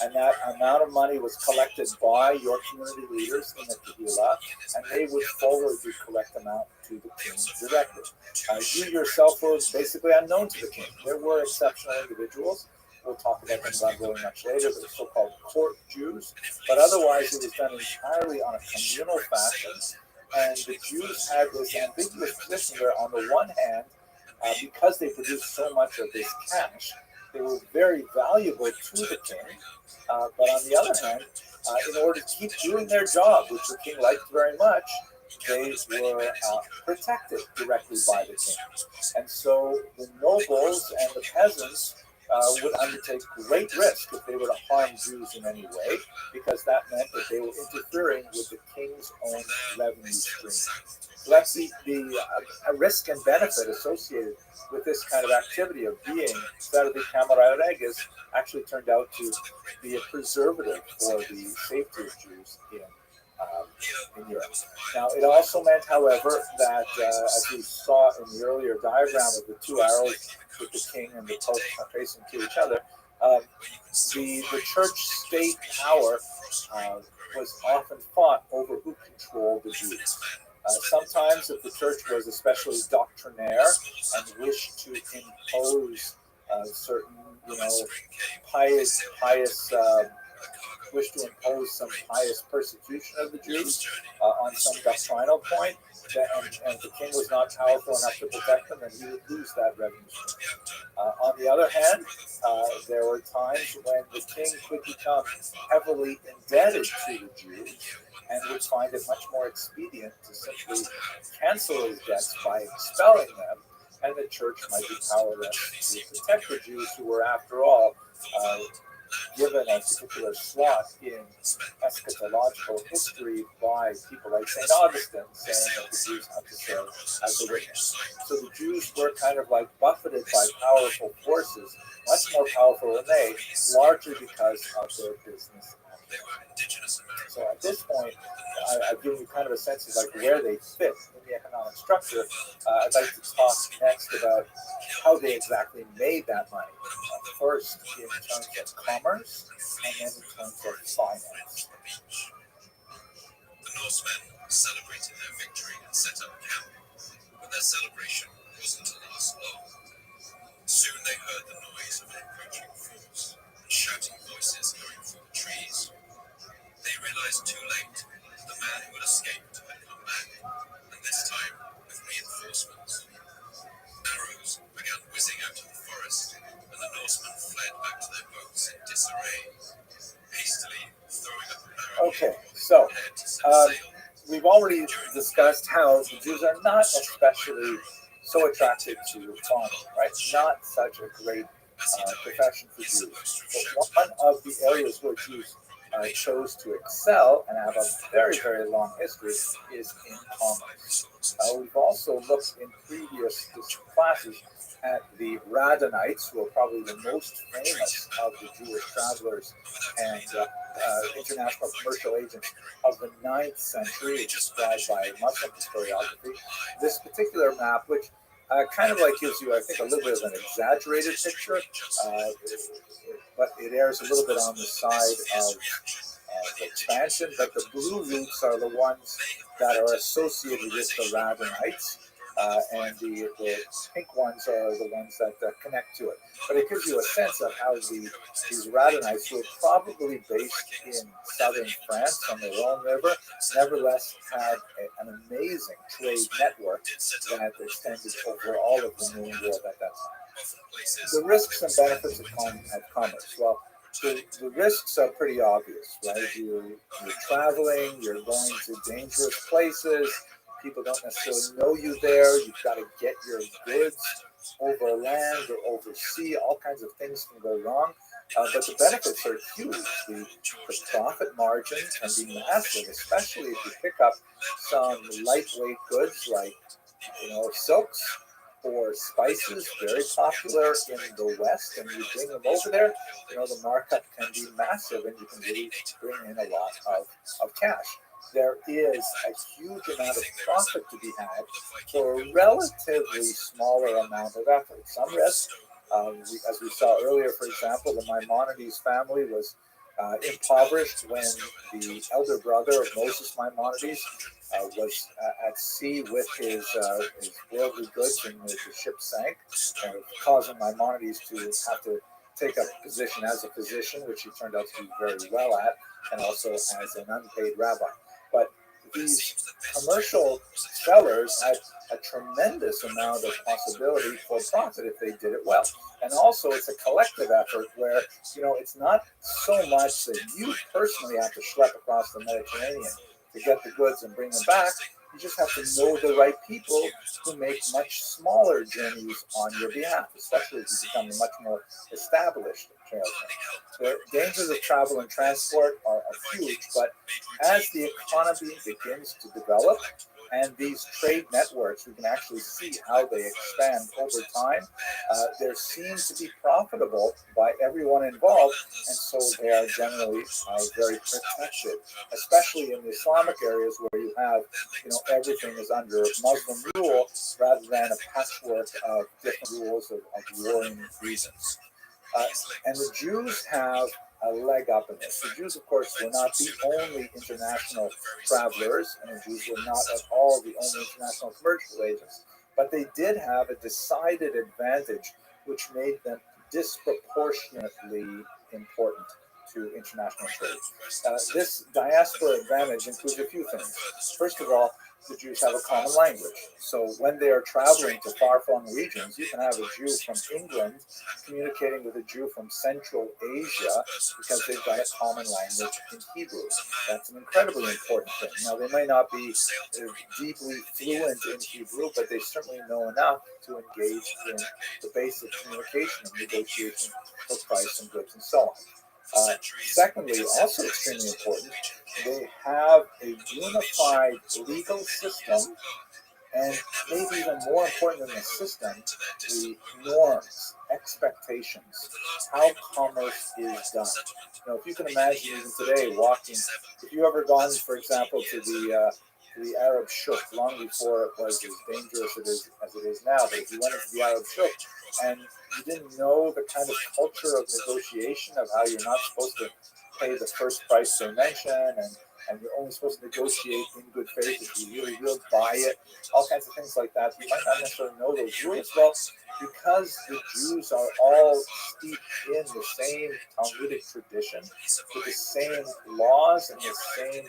And that amount of money was collected by your community leaders in the Kehillah, and they would forwardly collect them out to the king directly. You yourself were basically unknown to the king. There were exceptional individuals. We'll talk about them very much later, the so-called court Jews. But otherwise, it was done entirely on a communal fashion. And the Jews had this ambiguous position where, on the one hand, because they produced so much of this cash, they were very valuable to the king. But on the other hand, in order to keep doing their job, which the king liked very much, they were protected directly by the king. And so the nobles and the peasants would undertake great risk if they were to harm Jews in any way, because that meant that they were interfering with the king's own revenue stream. So that's the risk and benefit associated with this kind of activity of being Servi Camerai Regis actually turned out to be a preservative for the safety of Jews in Europe. Now, it also meant, however, that as we saw in the earlier diagram of the two arrows with the king and the pope facing to each other, the church-state power was often fought over who controlled the Jews. Sometimes, if the church was especially doctrinaire and wished to impose certain, pious wished to impose some pious persecution of the Jews on some doctrinal point, and the king was not powerful enough to protect them, then he would lose that revenue stream. On the other hand, there were times when the king could become heavily indebted to the Jews and would find it much more expedient to simply cancel his debts by expelling them, and the church might be powerless to protect the Jews who were, after all, given a particular slot in eschatological history by people like St. Augustine, saying that the Jews have to serve as a witness. So the Jews were kind of like buffeted by powerful forces, much more powerful than they, largely because of their business. So at this point, I've given you kind of a sense of like where they fit in the economic structure. I'd like to talk next about how they exactly made that money. First, in terms of commerce, and then in terms of finance. The Norsemen celebrated their victory and set up camp, but their celebration wasn't to last long. Soon they heard the noise of an approaching force and shouting voices going through the trees. They realized too late that the man who had escaped had come back, and this time with reinforcements. Arrows began whizzing out of the forest, and the Norsemen fled back to their boats in disarray, hastily throwing up a barricade. Okay, so prepared to set sail. we've already discussed how the Jews are not especially so attracted to farming, right? Not such a great profession for Jews. But one of the areas where Jews chose to excel and have a very, very long history is in commerce. We've also looked in previous classes at the Radhanites, who are probably the most famous of the Jewish travelers and international commercial agents of the 9th century, described by Muslim historiography. This particular map, which kind of like gives you, I think, a little bit of an exaggerated picture, but it errs a little bit on the side of expansion. But the blue routes are the ones that are associated with the Radhanites, and the pink ones are the ones that connect to it. But it gives you a sense of how these Radhanites were probably based in southern France on the Rhone River, nevertheless had an amazing trade network that extended over all of the Known World at that time. The risks and benefits of commerce. Well, the risks are pretty obvious, right? You're traveling, you're going to dangerous places, people don't necessarily know you there, you've got to get your goods over land or over sea, all kinds of things can go wrong. But the benefits are huge. The profit margin can be massive, especially if you pick up some lightweight goods like silks or spices, very popular in the West, and you bring them over there, the markup can be massive and you can really bring in a lot of cash. There is a huge amount of profit to be had for a relatively smaller amount of effort. Some risk, as we saw earlier, for example, the Maimonides family was impoverished when the elder brother of Moses Maimonides was at sea with his worldly goods, and the ship sank, causing Maimonides to have to take up a position as a physician, which he turned out to do very well at, and also as an unpaid rabbi. But these commercial sellers had a tremendous amount of possibility for profit if they did it well. And also, it's a collective effort where, it's not so much that you personally have to schlep across the Mediterranean to get the goods and bring them back. You just have to know the right people who make much smaller journeys on your behalf, especially as you become a much more established salesman. The dangers of travel and transport are huge, but as the economy begins to develop and these trade networks, we can actually see how they expand over time. They seem to be profitable by everyone involved, and so they are generally very protected, especially in the Islamic areas where you have, everything is under Muslim rule rather than a patchwork of different rules of warring reasons. And the Jews have a leg up in this. The Jews, of course, were not the only international travelers, and the Jews were not at all the only international commercial agents, but they did have a decided advantage which made them disproportionately important to international trade. This diaspora advantage includes a few things. First of all, the Jews have a common language. So when they are traveling to far-flung regions, you can have a Jew from England communicating with a Jew from Central Asia because they've got a common language in Hebrew. That's an incredibly important thing. Now, they may not be deeply fluent in Hebrew, but they certainly know enough to engage in the basic communication and negotiation for price and goods and so on. Secondly, also extremely important, they have a unified legal system, and maybe even more important than the system, the norms, expectations, how commerce is done. If you can imagine even today walking, if you ever gone, for example, to the Arab Shuk long before it was as dangerous as it is now, but if you went into the Arab Shuk and you didn't know the kind of culture of negotiation of how you're not supposed to pay the first price they mention, and and you're only supposed to negotiate in good faith if you really will buy it, all kinds of things like that. You might not necessarily know those rules. Well, because the Jews are all steeped in the same Talmudic tradition, with the same laws and the same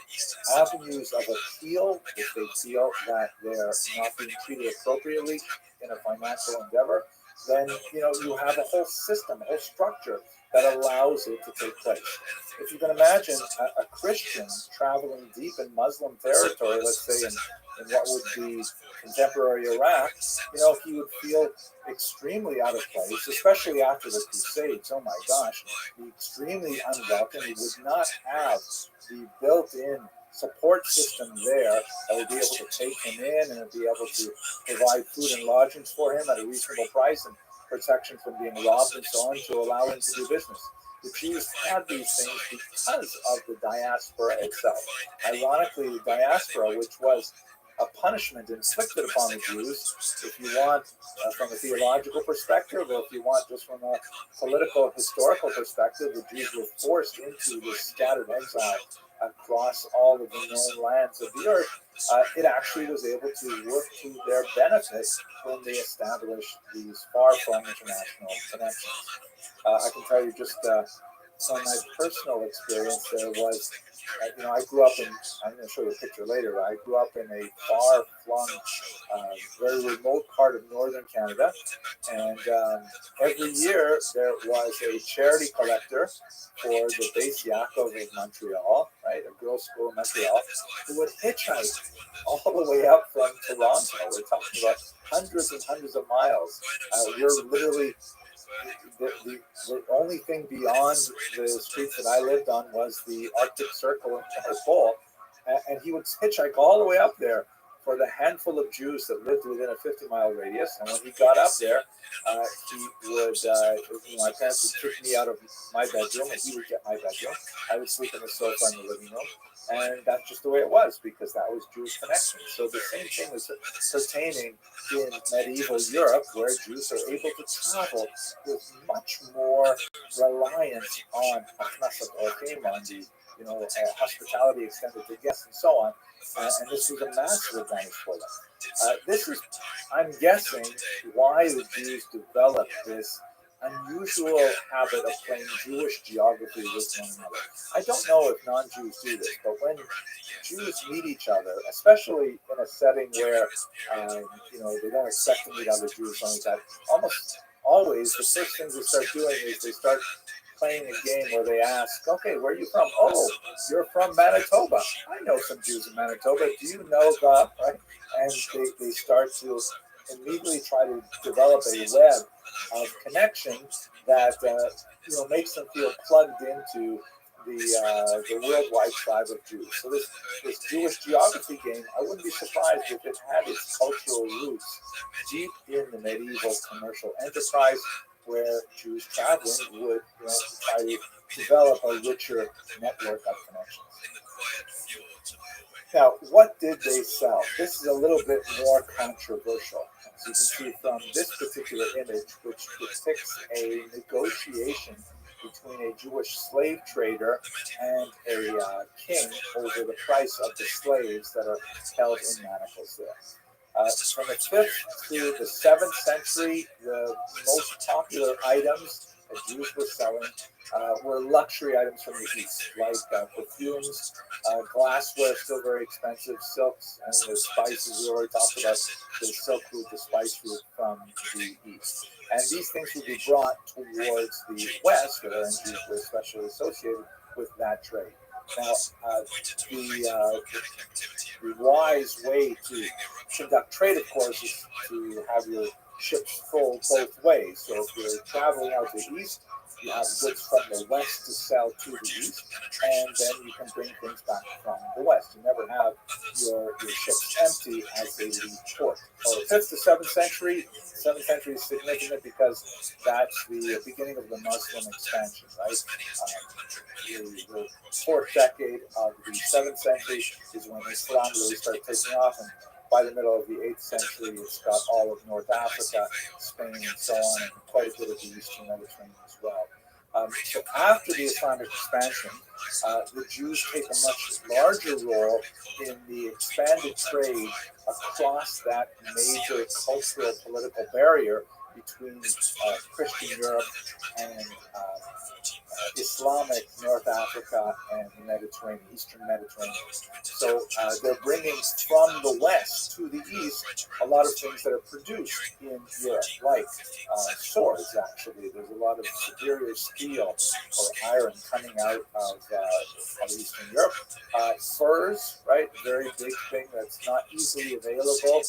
avenues of appeal if they feel that they're not being treated appropriately in a financial endeavor, then you have a whole system, a whole structure that allows it to take place. If you can imagine a Christian traveling deep in Muslim territory, let's say in what would be contemporary Iraq, he would feel extremely out of place, especially after the Crusades. Oh my gosh, be extremely unwelcome. He would not have the built-in support system there that would be able to take him in and be able to provide food and lodgings for him at a reasonable price and protection from being robbed and so on to allow him to do business. The Jews had these things because of the diaspora itself. Ironically, the diaspora, which was a punishment inflicted upon the Jews, if you want from a theological perspective, or if you want just from a political, historical perspective, the Jews were forced into this scattered exile across all of the known lands of the earth. It actually was able to work to their benefit when they established these far-flung international connections. I can tell you just from my personal experience, there was, I grew up in, I'm going to show you a picture later, I grew up in a far-flung, very remote part of northern Canada, and every year there was a charity collector for the Base Yaakov of Montreal, right, a girls' school in Montreal, who would hitchhike all the way up from Toronto. We're talking about hundreds and hundreds of miles. We're literally the only thing beyond the streets that I lived on was the Arctic Circle and North Pole, and he would hitchhike all the way up there for the handful of Jews that lived within a 50-mile radius. And when he got up there, he would, my parents would kick me out of my bedroom, and he would get my bedroom. I would sleep in the sofa in the living room. And that's just the way it was, because that was Jewish connection. So the same thing was pertaining in medieval Europe, where Jews are able to travel with much more reliance on on the hospitality extended to guests and so on. And this was a massive advantage for them. This is, I'm guessing, why the Jews developed this unusual habit of playing Jewish geography with one another. I don't know if non-Jews do this, but when Jews meet each other, especially in a setting where they don't expect to meet other Jews, like that, almost always the first thing they start doing is they start playing a game where they ask, okay, where are you from? Oh, you're from Manitoba. I know some Jews in Manitoba. Do you know God? Right? And they start to immediately try to develop a web of connection that makes them feel plugged into the worldwide tribe of Jews. So this Jewish geography game, I wouldn't be surprised if it had its cultural roots deep in the medieval commercial enterprise, where Jews traveling would try to develop a richer network of connections. Now, what did they sell? This is a little bit more controversial. As you can see from this particular image, which depicts a negotiation between a Jewish slave trader and a king over the price of the slaves that are held in manacles there. From the 5th to the 7th century, the most popular items that Jews were selling were luxury items from the East, like perfumes, glassware, still very expensive, silks, and the spices. We already talked about the silk root, the spice root from the East. And these things would be brought towards the West, where Jews were especially associated with that trade. Now, the wise way to conduct trade, of course, is to have your ships full both ways. So if you're traveling out to the east, you have goods from the west to sell to the east, and then you can bring things back from the west. You never have your ships empty as they leave port. So 5th to 7th century, 7th century is significant because that's the beginning of the Muslim expansion, right? The 4th decade of the 7th century is when Islam really started taking off, and by the middle of the 8th century, it's got all of North Africa, Spain, and so on, and quite a bit of the Eastern Mediterranean as well. So after the Islamic expansion, the Jews take a much larger role in the expanded trade across that major cultural political barrier between Christian Europe and Islamic North Africa and the Mediterranean, Eastern Mediterranean. So they're bringing from the west to the east a lot of things that are produced in Europe, like swords, actually. There's a lot of superior steel or iron coming out of Eastern Europe. Furs, right? Very big thing that's not easily available.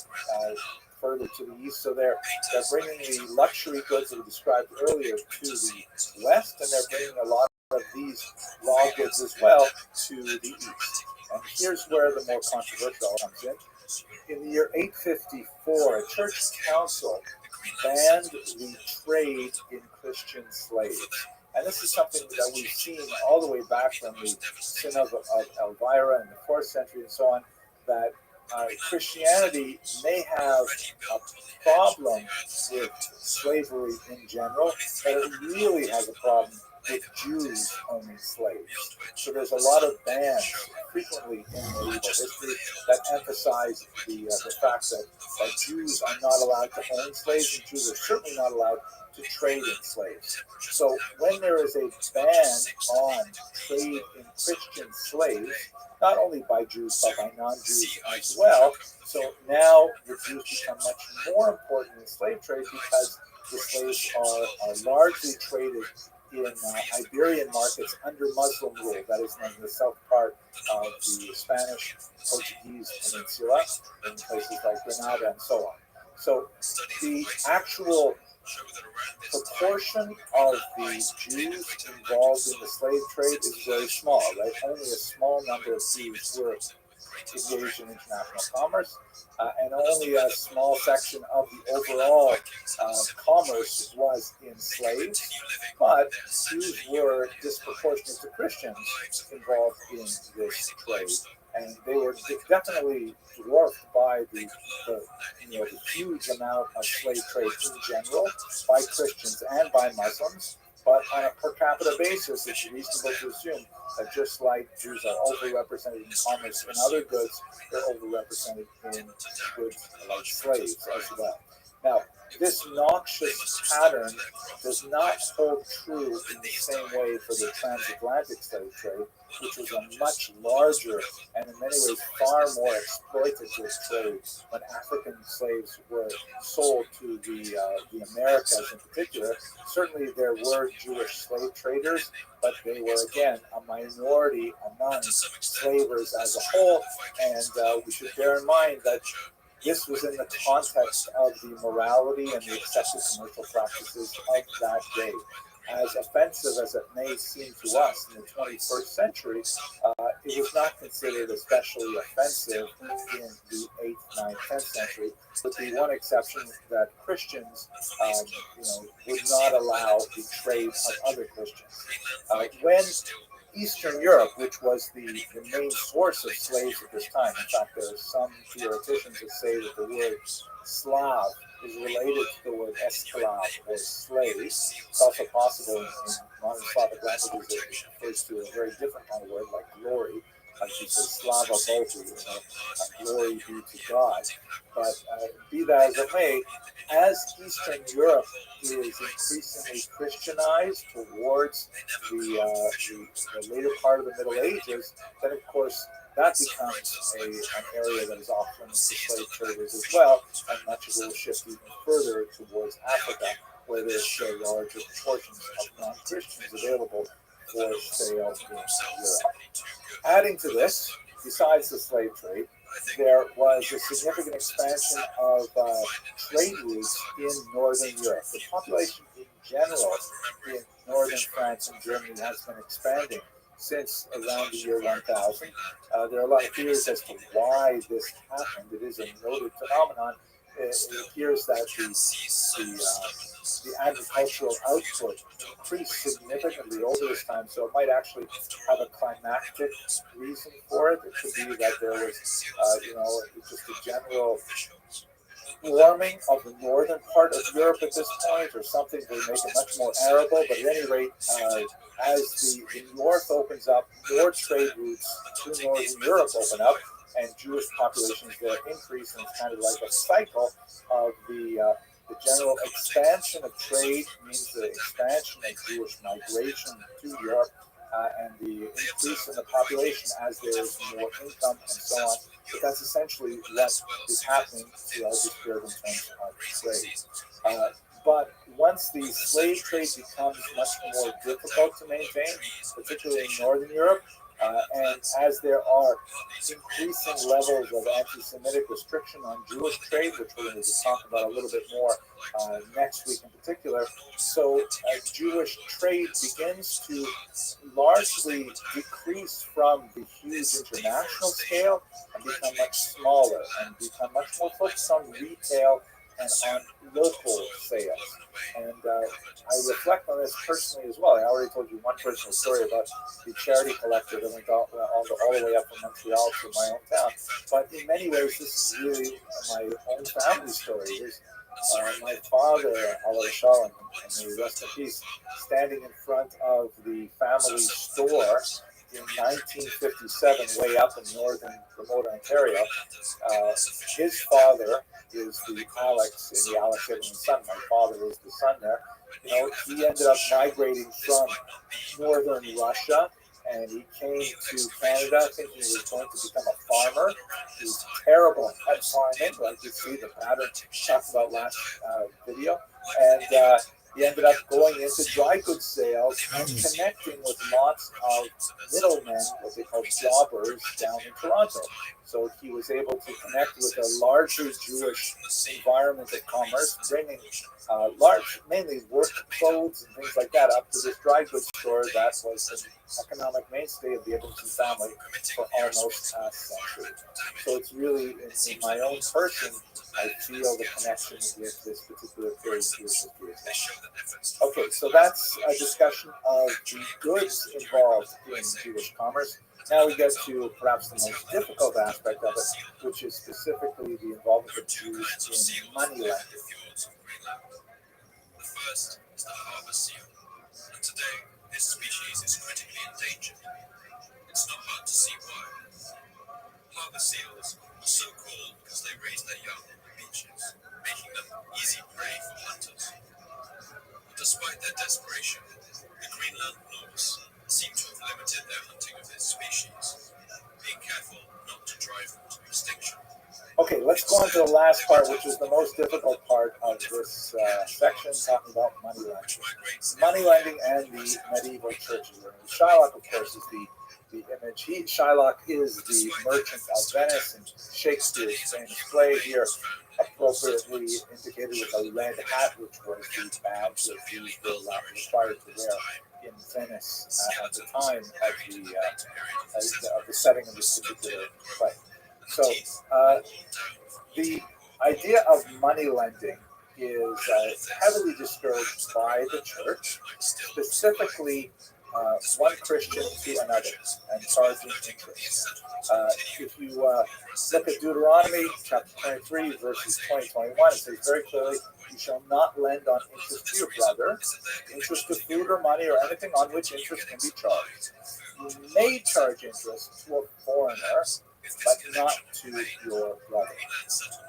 Further to the east, so they're bringing the luxury goods that we described earlier to the west, and they're bringing a lot of these raw goods as well to the east. And here's where the more controversial comes in. In the year 854, a church council banned the trade in Christian slaves. And this is something that we've seen all the way back from the sin of Elvira in the 4th century and so on, that Christianity may have a problem with slavery in general, but it really has a problem with Jews owning slaves. So there's a lot of bans frequently in medieval history that emphasize the fact that Jews are not allowed to own slaves, and Jews are certainly not allowed to trade in slaves. So when there is a ban on trade in Christian slaves, not only by Jews but by non-Jews as well, so now the Jews become much more important in the slave trade because the slaves are largely traded in Iberian markets under Muslim rule, that is in the south part of the Spanish, Portuguese peninsula, in places like Granada and so on. So the actual proportion of the Jews involved in the slave trade is very small, right? Only a small number of Jews were engaged in international commerce, and only a small section of the overall commerce was in slaves. But Jews were disproportionate to Christians involved in this trade, and they were definitely dwarfed by the huge amount of slave trade in general by Christians and by Muslims. But on a per capita basis, it's reasonable to assume that just like Jews are overrepresented in commerce and other goods, they're overrepresented in goods like slaves as well. Now, this noxious pattern does not hold true in the same way for the transatlantic slave trade, which was a much larger and in many ways far more exploitative trade when African slaves were sold to the Americas in particular. Certainly there were Jewish slave traders, but they were again a minority among slavers as a whole, and we should bear in mind that this was in the context of the morality and the accepted commercial practices of that day. As offensive as it may seem to us in the 21st century, it was not considered especially offensive in the 8th, 9th, 10th century, with the one exception that Christians would not allow the trade of other Christians. When Eastern Europe, which was the main source of slaves at this time. In fact, there are some theoreticians that say that the word Slav is related to the word esclav or slave. It's also possible in modern Slavic languages that it refers to a very different kind of word like glory, like you say Slava Bohu, glory be to God. But be that as it may, as Eastern Europe is increasingly Christianized towards the later part of the Middle Ages, then of course that becomes an area that is often for slave traders as well, and much of it will shift even further towards Africa, where there's still larger proportions of non-Christians available for sale in Europe. Adding to this, besides the slave trade, there was a significant expansion of trade routes in Northern Europe. The population in general in Northern France and Germany has been expanding since around the year 1000. There are a lot of theories as to why this happened. It is a noted phenomenon. It appears that the agricultural output increased significantly over this time, so it might actually have a climactic reason for it. It could be that there was, just a general warming of the northern part of Europe at this point, or something to make it much more arable. But at any rate, as the north opens up, more trade routes to northern Europe open up, and Jewish populations there increase, and it's kind of like a cycle of the general expansion of trade means the expansion of Jewish migration to Europe, and the increase in the population as there is more income and so on. But that's essentially what is happening throughout this period in terms of trade. But once the slave trade becomes much more difficult to maintain, particularly in Northern Europe, and as there are increasing levels of anti-Semitic restriction on Jewish trade, which we're going to talk about a little bit more next week in particular, so Jewish trade begins to largely decrease from the huge international scale and become much smaller and become much more focused on retail and on local sales. And I reflect on this personally as well. I already told you one personal story about the charity collector that went all the way up from Montreal to my own town. But in many ways, this is really my own family story. There's my father, Allah Shalom, and may rest in peace, standing in front of the family store in 1957, way up in northern remote Ontario. His father is the Alex in the Alex Everyone son. My father is the son there. He ended up migrating from northern Russia, and he came to Canada thinking he was going to become a farmer. He was terrible at farming, like you see the pattern talked about last video. And he ended up going into dry goods sales and connecting with lots of middlemen, what they call jobbers, down in Toronto. So he was able to connect with a largely Jewish environment of commerce, bringing mainly work clothes and things like that up to this dry goods store that was an economic mainstay of the Edmonton family for almost a century. So it's really, in my own person, I feel the connection with this particular period of Jewish history. Okay, so that's a discussion of the goods involved in Jewish commerce. Now we get to perhaps the most difficult aspect of it, which is specifically the involvement of Jews in money lending. The first is the harbor seal, and today this species is critically endangered. It's not hard to see why. Harbor seals are so called because they raise their young on the beaches, making them easy prey for hunters. But despite their desperation, the Greenland Norse seem to have limited their hunting of this species, being careful not to drive them to extinction. Okay, let's go on to the last part, which is the most difficult part of this section, talking about money lending. Money lending and the medieval churches. Shylock, of course, is the image. Shylock is the merchant of Venice, and Shakespeare's famous play here, appropriately indicated with a red hat, which was the badge that Jews were required to wear in Venice at the time of the setting of this particular play. So the idea of money lending is heavily discouraged by the church, specifically one Christian to another, and charging interest. If you look at Deuteronomy chapter 23, verses 20-21, it says very clearly, "You shall not lend on interest to your brother, interest of food or money or anything on which interest can be charged. You may charge interest to a foreigner, but not to your brother."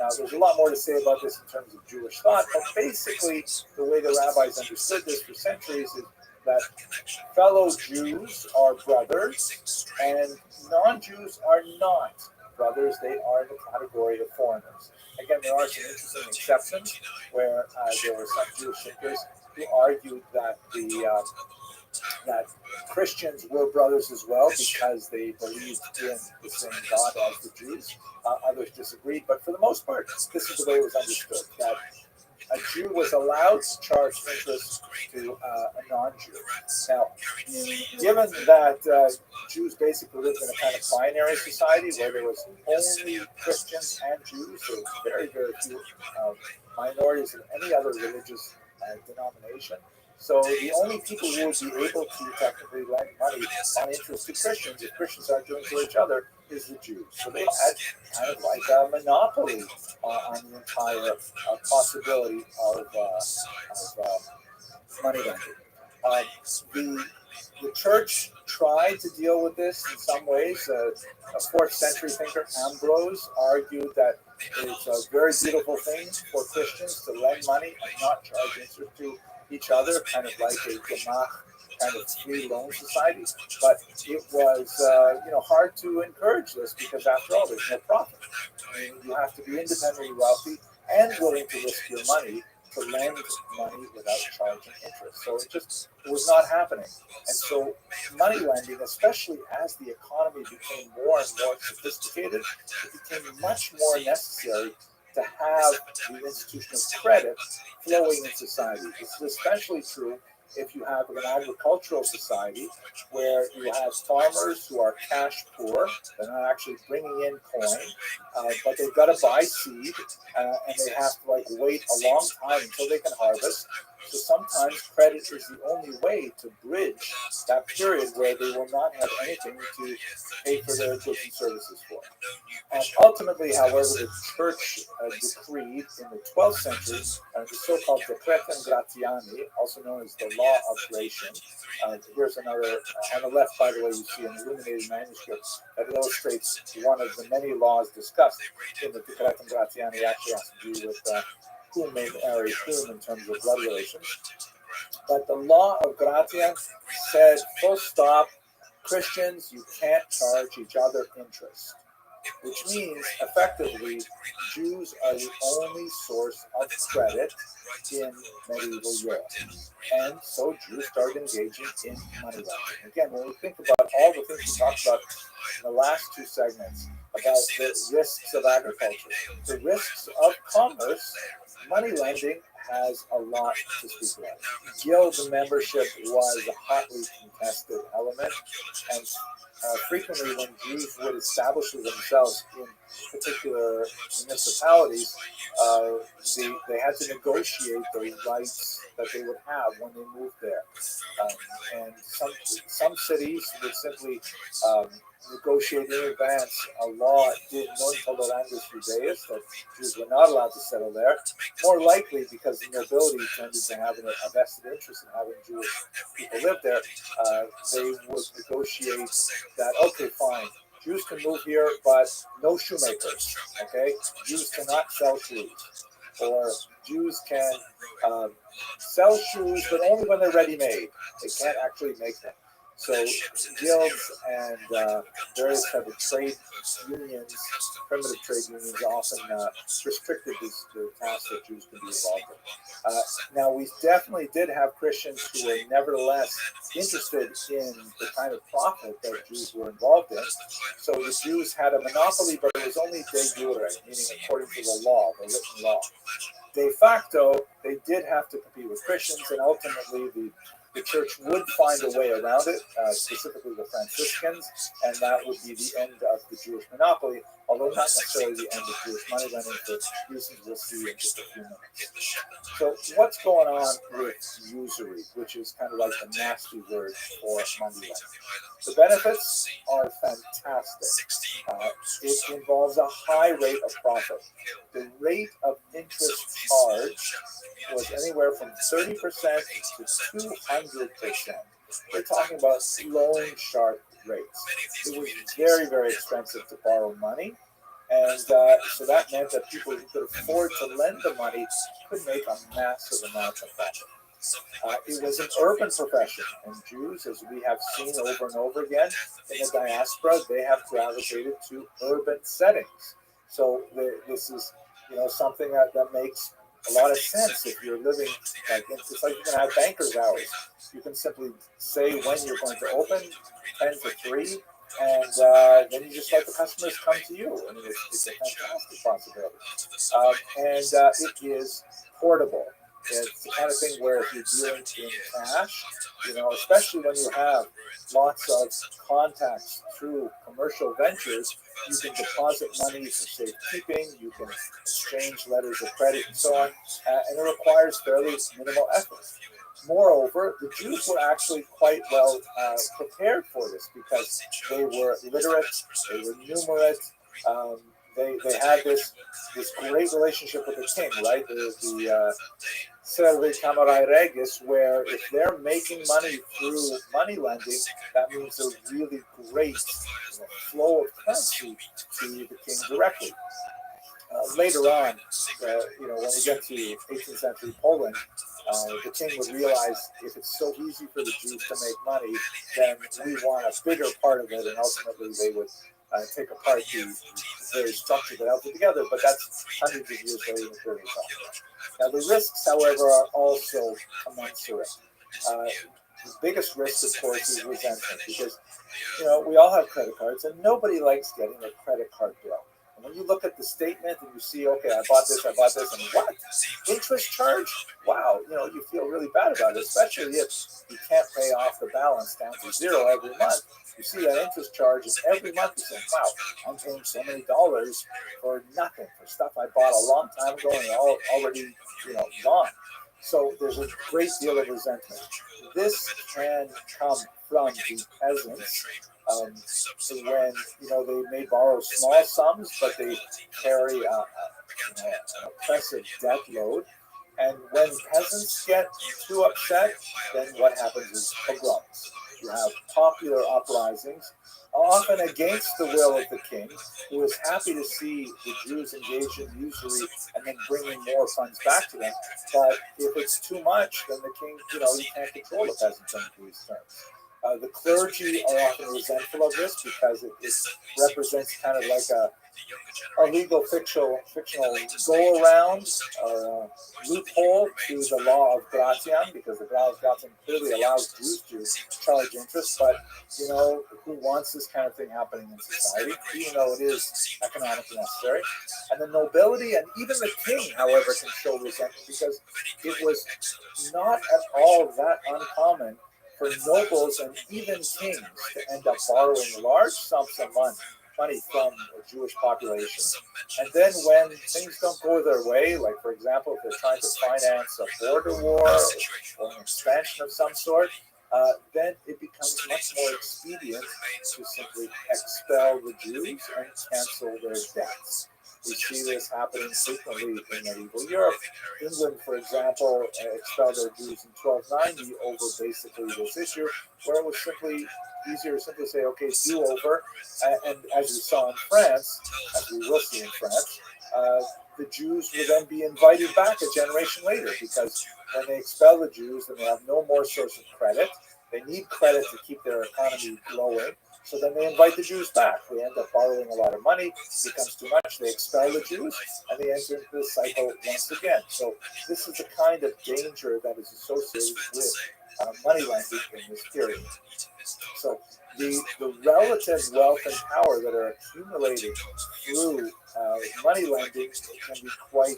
Now, there's a lot more to say about this in terms of Jewish thought, but basically, the way the rabbis understood this for centuries is that fellow Jews are brothers, and non-Jews are not brothers. They are in the category of foreigners. Again, there are some interesting exceptions where there were some Jewish thinkers who argued that that Christians were brothers as well because they believed in the same God as the Jews. Others disagreed, but for the most part, this is the way it was understood, that a Jew was allowed to charge interest to a non-Jew. Now, given that Jews basically lived in a kind of binary society where there was only Christians and Jews, there was very, very few minorities in any other religious denomination. So the only people who would be able to technically lend money on interest to Christians, if Christians aren't doing to each other, is the Jews. So they had kind of like a monopoly on the entire possibility of money lending. The church tried to deal with this in some ways. A 4th century thinker, Ambrose, argued that it's a very beautiful thing for Christians to lend money and not charge interest to each other, kind of like a gemach, kind of free loan society. But it was hard to encourage this because, after all, there's no profit. I mean, you have to be independently wealthy and willing to risk your money to lend money without charging interest. So it was not happening. And so money lending, especially as the economy became more and more sophisticated, it became much more necessary to have the institution of credit flowing in society. This is especially true if you have an agricultural society where you have farmers who are cash poor. They're not actually bringing in coin, but they've got to buy seed, and they have to wait a long time until they can harvest. So sometimes credit is the only way to bridge that period where they will not have anything to pay for their goods and services for. And ultimately, however, the church decreed in the 12th century, the so-called Decretum Gratiani, also known as the Law of Gratian. Here's another, on the left, by the way, you see an illuminated manuscript that illustrates one of the many laws discussed in the Decretum Gratiani. It actually has to do with who may marry whom in terms of blood relations. But the Law of Gratian said, full stop, Christians, you can't charge each other interest. Which means, effectively, Jews are the only source of credit in medieval Europe. And so Jews started engaging in money lending. Again, when we think about all the things we talked about in the last 2 segments, about the risks of agriculture, the risks of commerce, money lending has a lot to speak about. Guild membership was a hotly contested element, and frequently when Jews would establish themselves in particular municipalities, they had to negotiate the rights that they would have when they moved there. And some cities would simply negotiate in advance a law did non tolerantes judaeus, that Jews were not allowed to settle there, more likely because the nobility tended to have a vested interest in having Jewish people live there. They would negotiate that, okay, fine, Jews can move here, but no shoemakers, okay? Jews cannot sell shoes. Or Jews can sell shoes, but only when they're ready-made. They can't actually make them. So guilds and various types of trade unions, primitive trade unions, often restricted the tasks that Jews can be involved in. Now, we definitely did have Christians who were nevertheless interested in the kind of profit that Jews were involved in. So the Jews had a monopoly, but it was only de jure, meaning according to the law, the written law. De facto, they did have to compete with Christians, and ultimately the church would find a way around it, specifically the Franciscans, and that would be the end of the Jewish monopoly, although not necessarily the end of Jewish money lending for reasons we'll see in just a few minutes. So what's going on with usury, which is kind of like the nasty word for money lending? The benefits are fantastic. It involves a high rate of profit. The rate of interest charged was anywhere from 30% to 200%. We're talking about loan shark rates. It was very, very expensive to borrow money. And so that meant that people who could afford to lend the money could make a massive amount of profit. It was an urban profession, and Jews, as we have seen over and over again in the diaspora, they have gravitated to urban settings. So this is, something that makes a lot of sense. If you're living, it's like you can have banker's hours. You can simply say when you're going to open, 10 to 3, and then you just let the customers come to you. I mean, it's a fantastic possibility. And it is portable. It's the kind of thing where if you're dealing in cash, especially when you have lots of contacts through commercial ventures, you can deposit money for safekeeping, you can exchange letters of credit and so on, and it requires fairly minimal effort. Moreover, the Jews were actually quite well prepared for this because they were literate, they were numerate, they had this great relationship with the king, right? The Serve Camerai Regis, where if they're making money through money lending, that means a really great flow of currency to the king directly. Later on, when we get to 18th century Poland, the king would realize if it's so easy for the Jews to make money, then we want a bigger part of it, and ultimately they would take apart the very structure that held it together. But that's hundreds of years later in the period. Now the risks, however, are also commensurate. The biggest risk, of course, is resentment, because we all have credit cards, and nobody likes getting a credit card bill. And when you look at the statement and you see, okay, I bought this, and what? Interest charge? Wow, you feel really bad about it, especially if you can't pay off the balance down to zero every month. You see that interest charge, and every month you say, wow, I'm paying so many dollars for nothing, for stuff I bought a long time ago and already, gone. So there's a great deal of resentment. This can come from the peasants. When they may borrow small sums, but they carry an oppressive debt load. And when peasants get too upset, then what happens is pogroms. You have popular uprisings, often against the will of the king, who is happy to see the Jews engage in usury and then bringing more funds back to them. But if it's too much, then the king, he can't control the peasants under these terms. The clergy are often resentful of this because it represents kind of like a legal fictional go-around or loophole to the law of Gratian, because the law of Gratian clearly allows Jews to charge interest, but who wants this kind of thing happening in society, even though it is economically necessary. And the nobility and even the king, however, can show resentment, because it was not at all that uncommon for nobles and even kings to end up borrowing large sums of money from a Jewish population. And then when things don't go their way, like for example, if they're trying to finance a border war or an expansion of some sort, then it becomes much more expedient to simply expel the Jews and cancel their debts. We see this happening frequently in medieval Europe. England, for example, expelled their Jews in 1290 over basically this issue, where it was simply easier to simply say, okay, do over. And as we saw in France, as we will see in France, the Jews will then be invited back a generation later, because when they expel the Jews, then they have no more source of credit. They need credit to keep their economy growing. So then they invite the Jews back. They end up borrowing a lot of money. It becomes too much. They expel the Jews, and they enter into this cycle once again. So this is the kind of danger that is associated with money lending in this period. So the relative wealth and power that are accumulated through money lending can be quite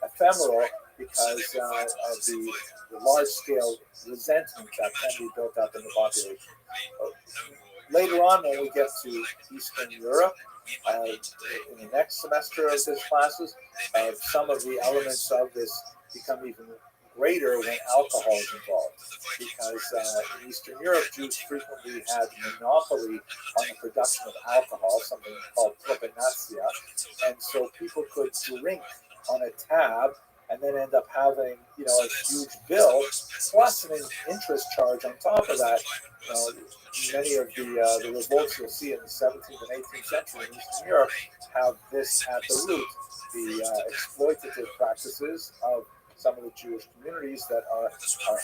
ephemeral, because of the large-scale resentment that can be built up in the population. Later on, when we get to Eastern Europe, in the next semester of this classes, some of the elements of this become even greater when alcohol is involved, because in Eastern Europe, Jews frequently had monopoly on the production of alcohol, something called propinatia, and so people could drink on a tab and then end up having, a huge bill plus an interest charge on top of that. Many of the revolts you'll see in the 17th and 18th century in Eastern Europe have this at the root, the exploitative practices of some of the Jewish communities that are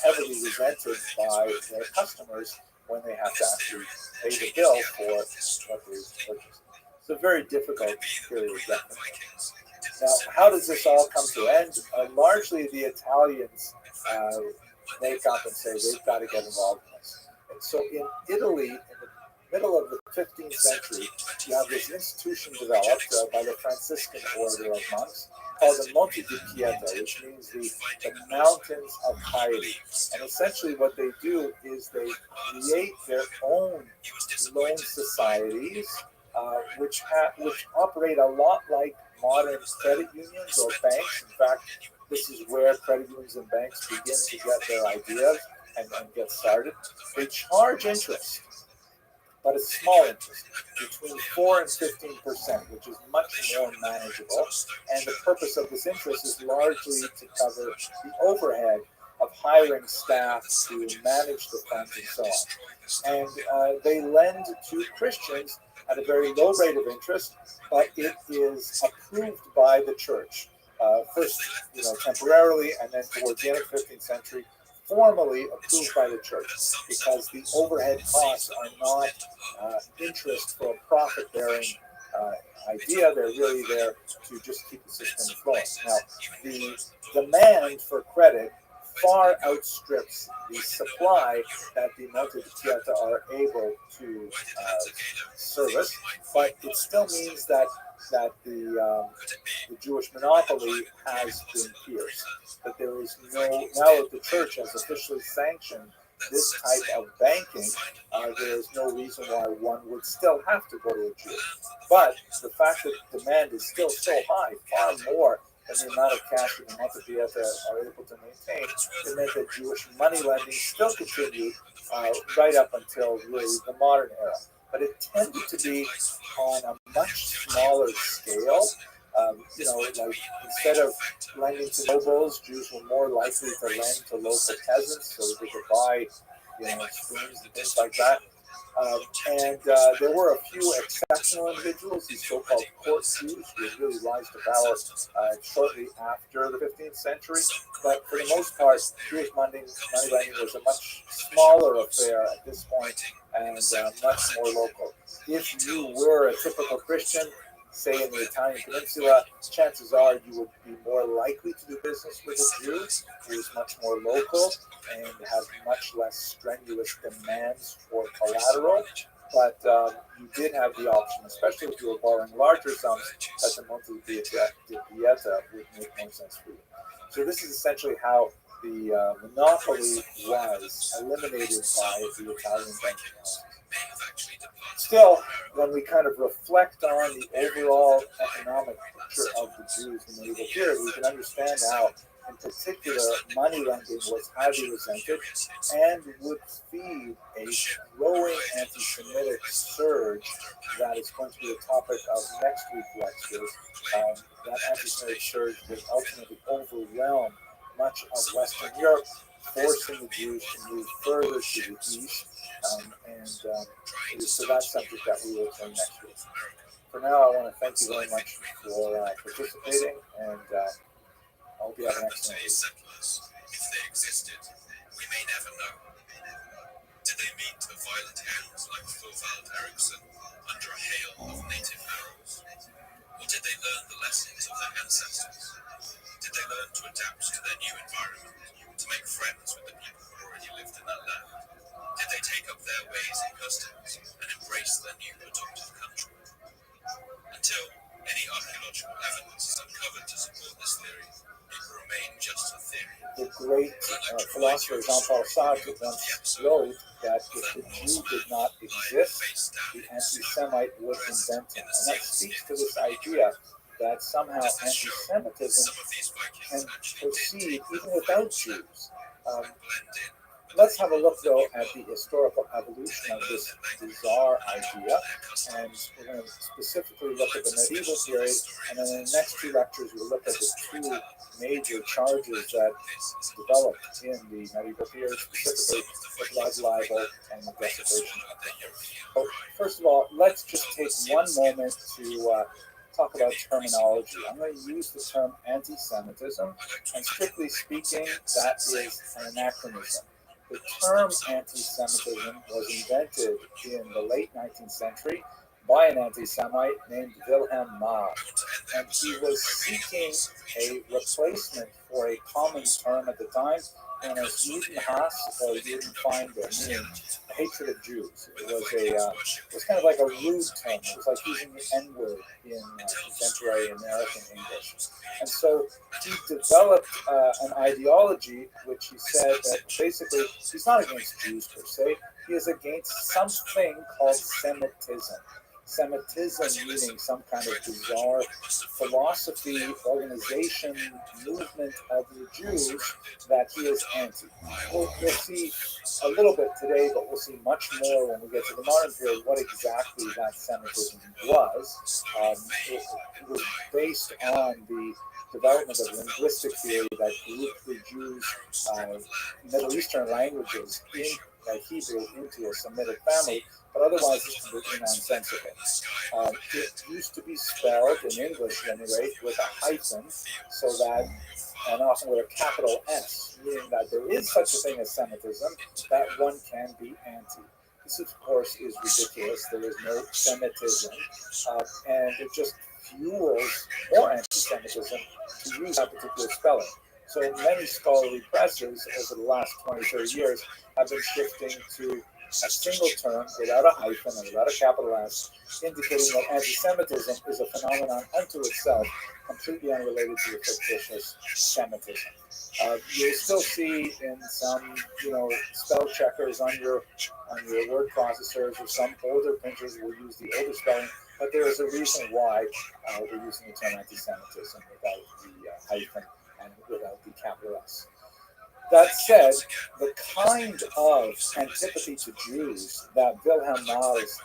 heavily resented by their customers when they have to actually pay the bill for what they purchased. It's a very difficult period, definitely. Now, how does this all come to an end? Largely, the Italians wake up and say they've got to get involved in this. And so in Italy, in the middle of the 15th century, you have this institution developed by the Franciscan order of monks called the Monte di Pieta, which means the mountains of piety. And essentially what they do is they create their own loan societies, which operate a lot like modern credit unions or banks. In fact, this is where credit unions and banks begin to get their ideas and get started. They charge interest, but a small interest, between 4 and 15%, which is much more manageable. And the purpose of this interest is largely to cover the overhead of hiring staff to manage the funds and so on. And they lend to Christians at a very low rate of interest, but it is approved by the church. First, temporarily, and then towards the end of the 15th century, formally approved by the church, because the overhead costs are not interest for a profit-bearing idea. They're really there to just keep the system flowing. Now, the demand for credit far outstrips the supply that the Monte di Pieta are able to service, but it still means that the Jewish monopoly has been pierced. That there is now that the church has officially sanctioned this type of banking, there is no reason why one would still have to go to a Jew. But the fact that demand is still so high, far more than the amount of cash that the Monte Pieta are able to maintain, it meant that Jewish money lending still continued right up until really the modern era. But it tended to be on a much smaller scale. Like instead of lending to nobles, Jews were more likely to lend to local peasants so that they could buy, spoons and things like that. And there were a few exceptional individuals, these so-called court Jews, who would really rise to power shortly after the 15th century. But for the most part, Jewish money lending was a much smaller affair at this point and much more local. If you were a typical Christian, say in the Italian peninsula, chances are you would be more likely to do business with a Jew who is much more local and has much less strenuous demands for collateral. But you did have the option, especially if you were borrowing larger sums, that the Monte di Pieta would make more sense for you. So this is essentially how the monopoly was eliminated by the Italian banking house. Still, when we kind of reflect on the overall economic picture of the Jews in the medieval period, we can understand how, in particular, money lending was highly resented and would feed a growing anti-Semitic surge that is going to be the topic of next week's lectures. That anti-Semitic surge would ultimately overwhelm much of Western Europe, forcing the Jews to move further to the east. It is to that subject that we will turn next week. For now, I want to thank you very much for participating, and I hope you have an excellent week. If they existed, we may never know. Did they meet a violent end like Thorvald Eriksson under a hail of native arrows? Or did they learn the lessons of their ancestors? Did they learn to adapt to their new environment, to make friends with the people who already lived in that land? Did they take up their ways and customs and embrace their new adopted country? Until any archaeological evidence is uncovered to support this theory, it will remain just a theory. The great philosopher Jean-Paul Sartre once wrote that if the Jew did not exist, the anti-Semite would invent him. And that speaks to this idea that somehow anti-Semitism can proceed even without Jews. Let's have a look, though, at the historical evolution of this bizarre idea, and we're going to specifically look at the medieval period, and then in the next two lectures we'll look at the two major charges that developed in the medieval period, specifically the blood libel and the desecration. So, first of all, let's just take one moment to talk about terminology. I'm going to use the term anti-Semitism, and strictly speaking, that is an anachronism. The term anti-Semitism was invented in the late 19th century by an anti-Semite named Wilhelm Marr, and he was seeking a replacement for a common term at the time known as Judenhass or Judenfeinde, meaning hatred of Jews. It was kind of like a rude term. It was like using the N-word in contemporary American English. And so he developed an ideology which he said that basically he's not against Jews per se. He is against something called Semitism. Semitism meaning some kind of bizarre philosophy, organization, movement of the Jews that he is anti. We'll see a little bit today, but we'll see much more when we get to the modern period what exactly that Semitism was. It was based on the development of linguistic theory that grouped the Jews' Middle Eastern languages in Hebrew into a Semitic family, but otherwise it's completely nonsensical. It used to be spelled, in English at any rate, with a hyphen, so that, and often with a capital S, meaning that there is such a thing as Semitism, that one can be anti. This, of course, is ridiculous. There is no Semitism, and it just fuels more anti-Semitism to use that particular spelling. So many scholarly presses over the last 20, 30 years have been shifting to a single term without a hyphen and without a capital S, indicating that anti-Semitism is a phenomenon unto itself, completely unrelated to the fictitious Semitism. You'll still see in some, spell checkers on your word processors, or some older printers will use the older spelling, but there is a reason why we're using the term anti-Semitism without the hyphen and without the capital S. That said, the kind of antipathy to Jews that Wilhelm Mar's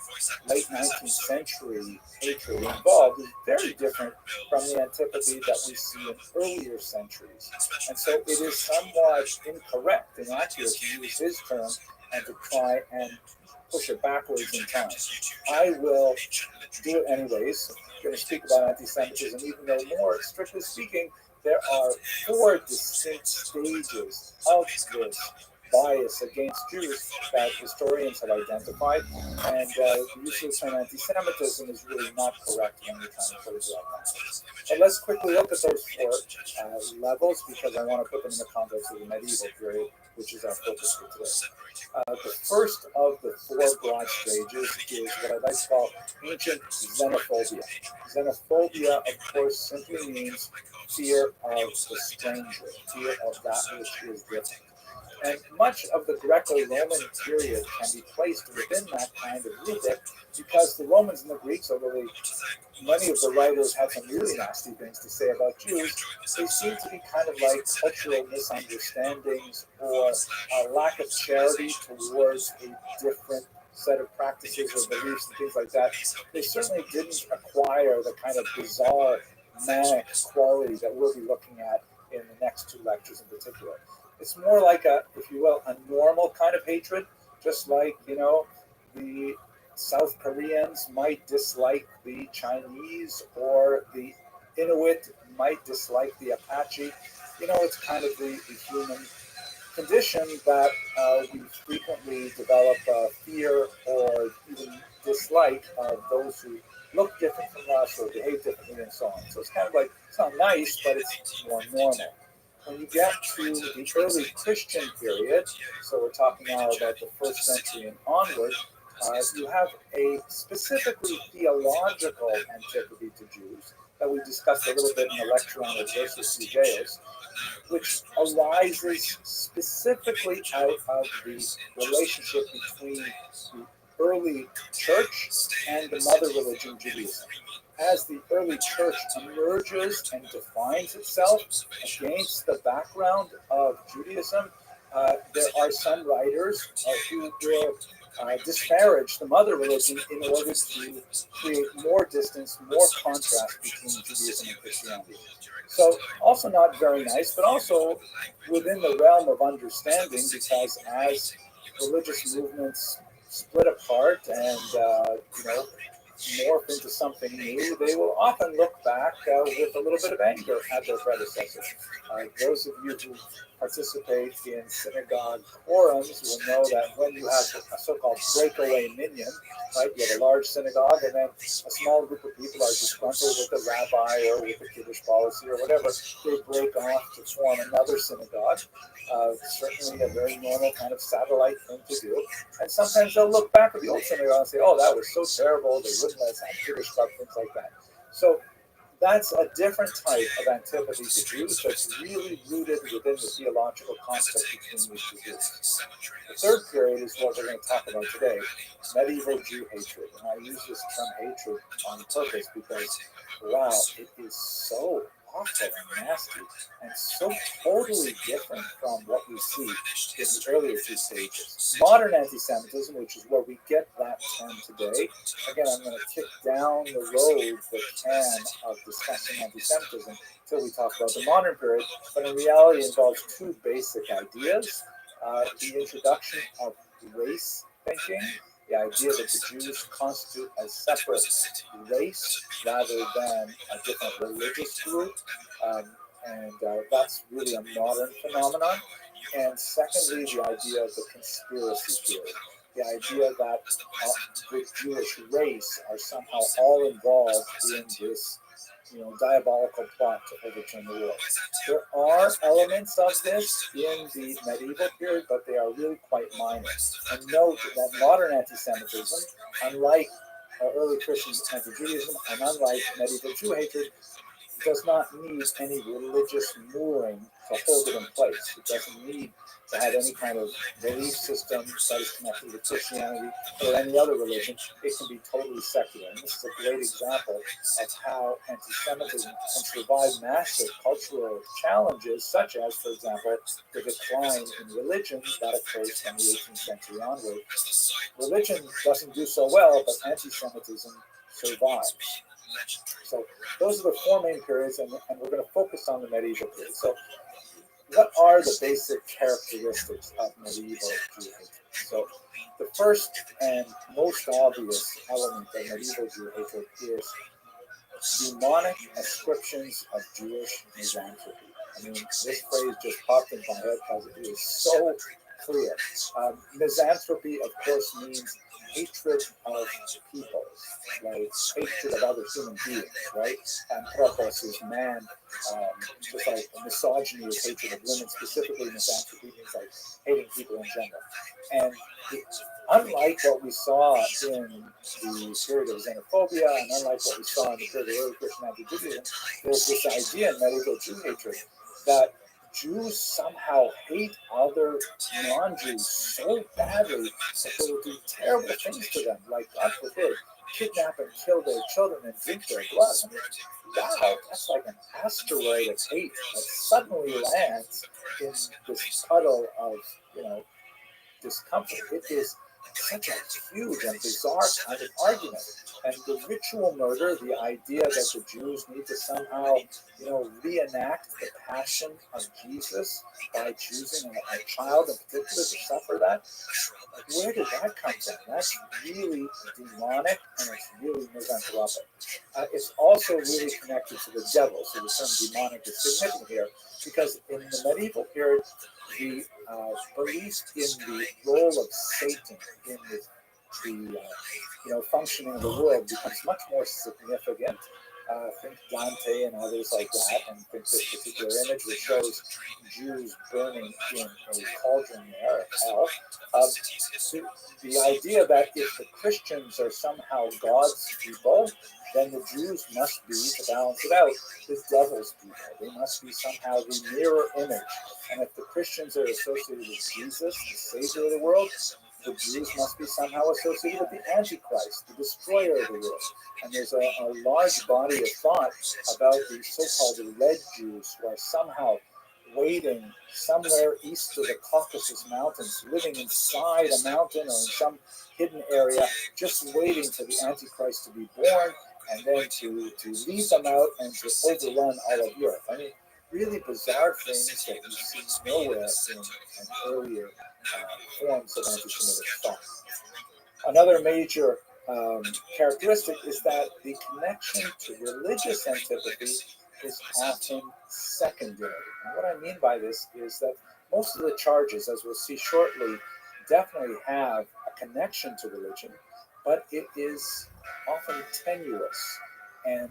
late 19th century hatred involved is very different from the antipathy that we see in earlier centuries. And so it is somewhat incorrect, inaccurate to use his term and to try and push it backwards in time. I will do it anyways. I'm going to speak about anti-Semitism, even though more strictly speaking, there are 4 distinct stages of this bias against Jews that historians have identified, and the use of the term anti-Semitism is really not correct when you're trying to put it like that. But let's quickly look at those 4 levels, because I want to put them in the context of the medieval period, which is our focus for today. The first of the 4 broad stages is what I'd like to call ancient xenophobia. Xenophobia, of course, simply means fear of the stranger, fear of that which is different. And much of the Greco-Roman period can be placed within that kind of rubric, because the Romans and the Greeks, although many of the writers had some really nasty things to say about Jews, they seem to be kind of like cultural misunderstandings or a lack of charity towards a different set of practices or beliefs and things like that. They certainly didn't acquire the kind of bizarre, manic quality that we'll be looking at in the next 2 lectures in particular. It's more like a, if you will, a normal kind of hatred, just like, the South Koreans might dislike the Chinese, or the Inuit might dislike the Apache. It's kind of the human condition that we frequently develop fear or even dislike of those who look different from us or behave differently and so on. So it's kind of like, it's not nice, but it's more normal. When you get to the early Christian period, so we're talking now about the 1st century and onward, you have a specifically theological antipathy to Jews that we discussed a little bit in the lecture on Adversus Judaeus, which arises specifically out of the relationship between the early church and the mother religion, Judaism. As the early church emerges and defines itself against the background of Judaism, there are some writers who will disparage the mother religion in order to create more distance, more contrast between Judaism and Christianity. So also not very nice, but also within the realm of understanding, because as religious movements split apart and morph into something new, they will often look back with a little bit of anger at their predecessors. Those of you who participate in synagogue quorums will know that when you have a so-called breakaway minyan, right, you have a large synagogue and then a small group of people are disgruntled with the rabbi or with the Kiddush policy or whatever, they break off to form another synagogue. Certainly a very normal kind of satellite thing to do. And sometimes they'll look back at the old synagogue and say, oh, that was so terrible, they wouldn't let us have Kiddush club, things like that. So that's a different type of antipathy to Jews that's really rooted within the theological conflict between these two groups. The third period is what we're going to talk about today, medieval Jew hatred. And I use this term hatred on purpose because, wow, it is so awful and nasty and so totally different from what we see in the earlier two stages. Modern anti-Semitism, which is where we get that term today, again, I'm going to kick down the road, the can of discussing anti-Semitism until we talk about the modern period, but in reality it involves two basic ideas. The introduction of race thinking, the idea that the Jews constitute a separate race rather than a different religious group, and that's really a modern phenomenon. And secondly, the idea of the conspiracy theory, the idea that the Jewish race are somehow all involved in this diabolical plot to overturn the world. There are elements of this in the medieval period, but they are really quite minor. And note that modern anti-Semitism, unlike early Christian anti-Judaism, and unlike medieval Jew hatred, does not need any religious mooring to hold it in place. It doesn't need to have any kind of belief system that is connected with Christianity or any other religion. It can be totally secular. And this is a great example of how anti-Semitism can survive massive cultural challenges, such as, for example, the decline in religion that occurs from the 18th century onward. Religion doesn't do so well, but anti-Semitism survives. So those are the four main periods, and we're going to focus on the medieval period. So what are the basic characteristics of medieval Jew hatred? So the first and most obvious element of medieval Jew hatred is demonic ascriptions of Jewish misanthropy. I mean, this phrase just popped in my head because it is so clear. Misanthropy, of course, means hatred of people, like hatred of other human beings, right? And anthropos is man, just like misogyny is hatred of women, specifically misanthropy means like hating people in general. And unlike what we saw in the period of xenophobia, and unlike what we saw in the period of early Christian anti-Judaism, there's this idea in medieval Jew hatred that Jews somehow hate other non-Jews so badly that they will do terrible things to them, like, God forbid, kidnap and kill their children and drink their blood. I mean, wow, that's like an asteroid of hate that suddenly lands in this puddle of, discomfort. It is such a huge and bizarre kind of argument. And the ritual murder, the idea that the Jews need to somehow, reenact the passion of Jesus by choosing a child in particular to suffer that, where did that come from? That's really demonic and it's really misanthropic. It's also really connected to the devil. So the term demonic is significant here because in the medieval period, the belief in the role of Satan in the functioning of the world becomes much more significant. Think Dante and others like that, and think this particular image which shows Jews burning in a cauldron there, hell. The idea that if the Christians are somehow God's people, then the Jews must be, to balance it out, the devil's people. They must be somehow the mirror image. And if the Christians are associated with Jesus, the Savior of the world, the Jews must be somehow associated with the Antichrist, the destroyer of the world. And there's a large body of thought about the so-called Red Jews who are somehow waiting somewhere east of the Caucasus Mountains, living inside a mountain or in some hidden area, just waiting for the Antichrist to be born and then to lead them out and to overrun all of Europe. I mean, really bizarre things that you see nowhere in earlier forms of anti-Semitic thought. Another major characteristic is that the connection to religious antipathy is often secondary. And what I mean by this is that most of the charges, as we'll see shortly, definitely have a connection to religion, but it is often tenuous and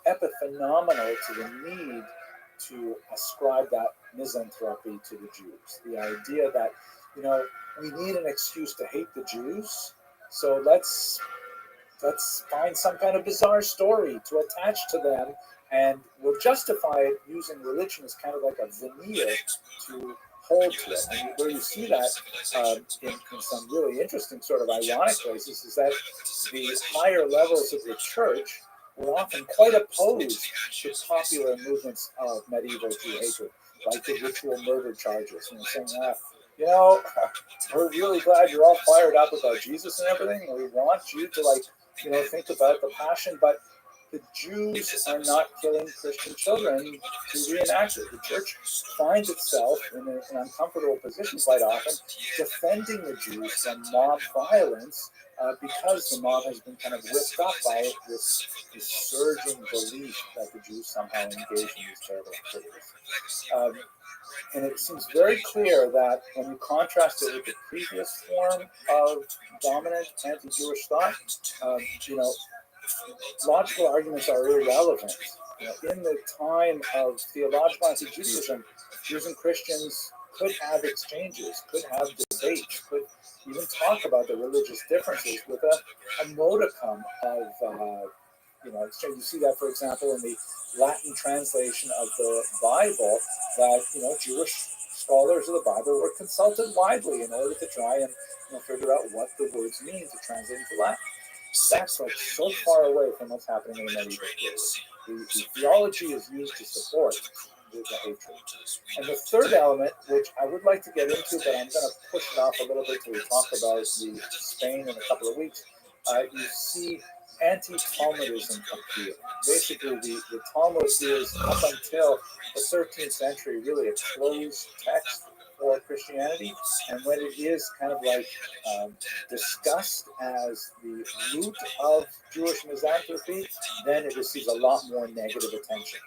epiphenomenal to the need to ascribe that misanthropy to the Jews. The idea that, we need an excuse to hate the Jews, so let's find some kind of bizarre story to attach to them, and we'll justify it using religion as kind of like a veneer to hold to it. And where you see that in some really interesting sort of ironic places is that the higher levels of the church were often quite opposed to popular movements of medieval Jew hatred, like the ritual murder charges, saying, we're really glad you're all fired up about Jesus and everything, and we want you to think about the passion, but the Jews are not killing Christian children to reenact it. The church finds itself in an uncomfortable position quite often, defending the Jews from mob violence because the mob has been kind of whipped up by this surging belief that the Jews somehow engage in these terrible activities. And it seems very clear that when you contrast it with the previous form of dominant anti-Jewish thought, logical arguments are irrelevant. In the time of theological anti-Judaism, Jews and Christians could have exchanges, could have debates, could even talk about the religious differences with a modicum of exchange. You see that, for example, in the Latin translation of the Bible, that Jewish scholars of the Bible were consulted widely in order to try and figure out what the words mean to translate into Latin. That's so far away from what's happening in the medieval period. The theology is used to support the hatred. And the third element, which I would like to get into, but I'm going to push it off a little bit till we talk about the Spain in a couple of weeks, you see anti-Talmudism appear. Basically, the Talmud is, up until the 13th century, really a closed text for Christianity, and when it is kind of discussed as the root of Jewish misanthropy, then it receives a lot more negative attention.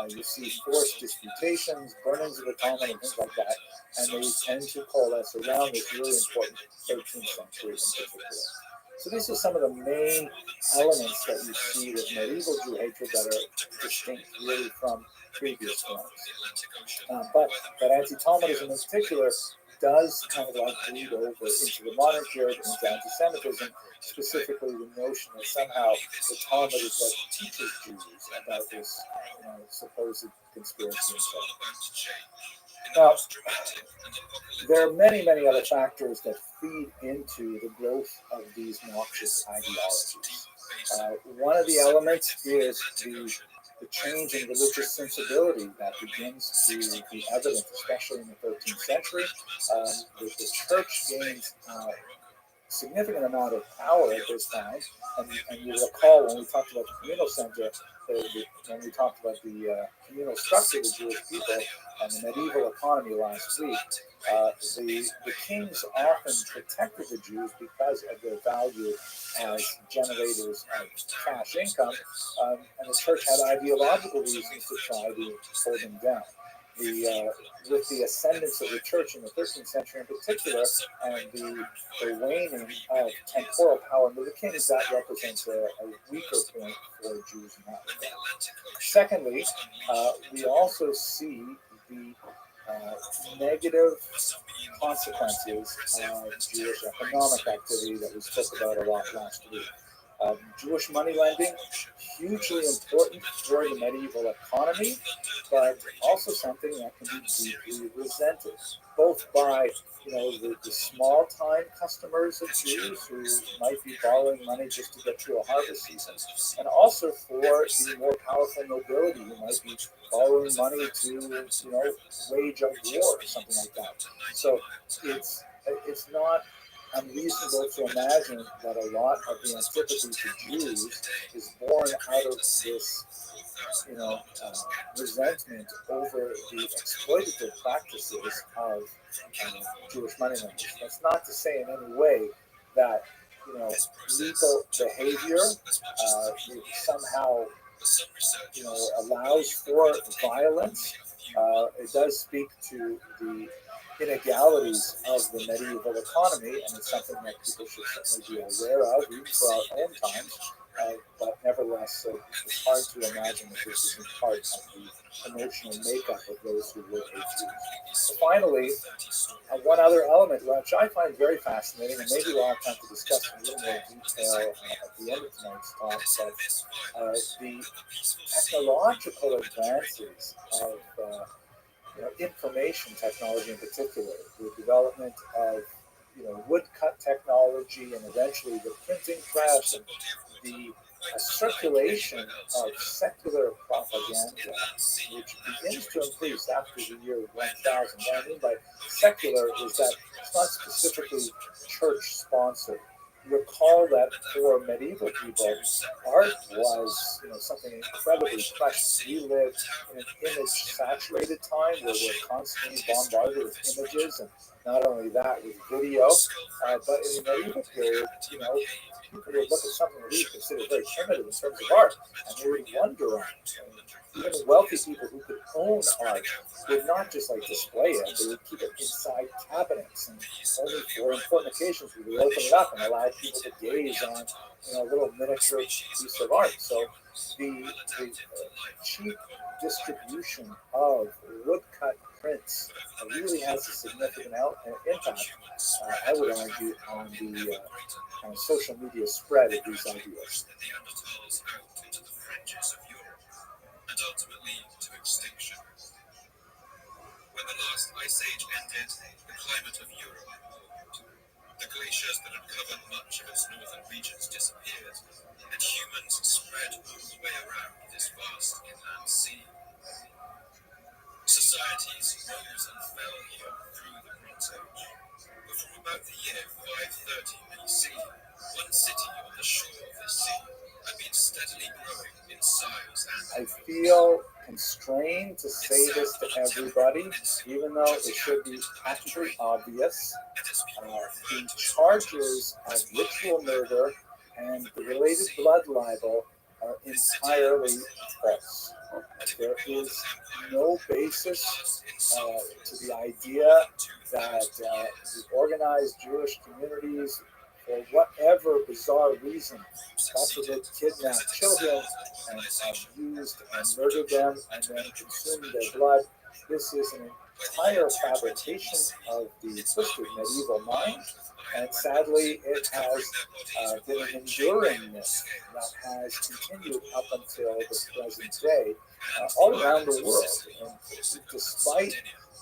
You see forced disputations, burnings of the Talmud, and things like that, and they tend to coalesce around this really important 13th century in particular. So these are some of the main elements that you see with medieval Jew hatred that are distinct really from previous forms. But anti-Talmudism in particular does kind of bleed over into the modern period, into anti-Semitism, specifically the notion that somehow the Talmud is what teaches Jews about this supposed conspiracy and stuff. Now, there are many, many other factors that feed into the growth of these noxious ideologies. One of the elements is the change in religious sensibility that begins to be evident, especially in the 13th century. The church gains significant amount of power at this time, and you recall when we talked about the communal center, when we talked about the communal structure of the Jewish people and the medieval economy last week, the kings often protected the Jews because of their value as generators of cash income, and the church had ideological reasons to try to hold them down. With the ascendance of the church in the 13th century in particular, and the waning of temporal power under the kings, that represents a weaker point for Jews in that regard. Secondly, we also see the negative consequences of Jewish economic activity that we spoke about a lot last week. Jewish money lending, hugely important for the medieval economy, but also something that can be deeply resented, both by the small-time customers of Jews who might be borrowing money just to get through a harvest season, and also for the more powerful nobility who might be borrowing money to wage a war or something like that. So it's not unreasonable to imagine that a lot of the antipathy to Jews is born out of this, resentment over the exploitative practices of Jewish moneylenders. That's not to say in any way that legal behavior. It somehow, allows for violence. It does speak to the inegalities of the medieval economy, and it's something that people should certainly be aware of, even for our own times. But nevertheless, it's hard to imagine that this isn't part of the emotional makeup of those who were atheists. Finally, one other element which I find very fascinating, and maybe we'll have time to discuss in a little more detail at the end of tonight's talk, but the technological advances of information technology in particular, the development of woodcut technology, and eventually the printing press, and the circulation of secular propaganda, which begins to increase after the year 1000. What I mean by secular is that it's not specifically church sponsored. Recall that for medieval people, art was something incredibly precious. We lived in an image-saturated time where we're constantly bombarded with images, and not only that, with video, but in the medieval period, people would look at something that we consider very primitive in terms of art, and they would wonder on it. Even wealthy people who could own art would not just display it; they would keep it inside cabinets, and only for important occasions would they open it up and allow people to gaze on a little miniature piece of art. So the cheap distribution of woodcut prints really has a significant impact, I would argue, on the social media spread of these ideas. And ultimately to extinction. When the last ice age ended, the climate of Europe warmed. The glaciers that had covered much of its northern regions disappeared, and humans spread all the way around this vast inland sea. Societies rose and fell here through the Bronze Age. But from about the year 530 BC, one city on the shore of this sea had been steadily growing in size and... I feel constrained to say this to everybody, even though it should be practically obvious. The charges of ritual murder and the related blood libel are entirely false. There is no basis to the idea that the organized Jewish communities, for whatever bizarre reason, possibly kidnapped children and abused and murdered them and then consumed their blood. This is an entire fabrication of the twisted medieval mind, and sadly it has been an enduring myth that has continued up until the present day all around the world. And despite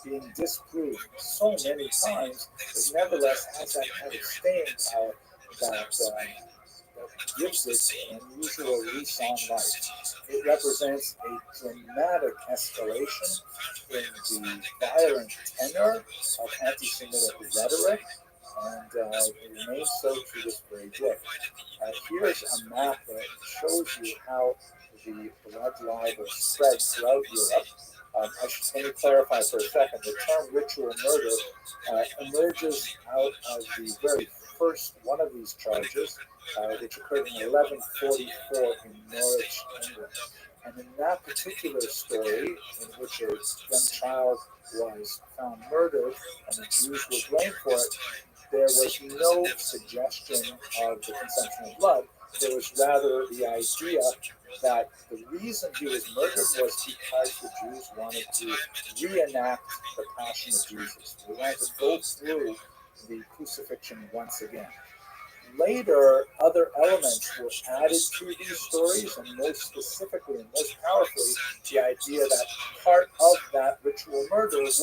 being disproved so many times, it nevertheless has that kind of staying power that gives it an unusual lease on life. It represents a dramatic escalation in the violent tenor of anti-Semitic rhetoric, and it remains so to this very day. Here's a map that shows you how the blood libel spread throughout Europe. Let me clarify for a second. The term ritual murder emerges out of the very first one of these charges, which occurred in 1144 in Norwich, England. And in that particular story, in which a young child was found murdered and the Jews were blamed for it, there was no suggestion of the consumption of blood. There was rather the idea that the reason he was murdered was because the Jews wanted to reenact the Passion of Jesus. They wanted to go through the crucifixion once again. Later, other elements were added to these stories, and most specifically and most powerfully, the idea that part of that ritual murder was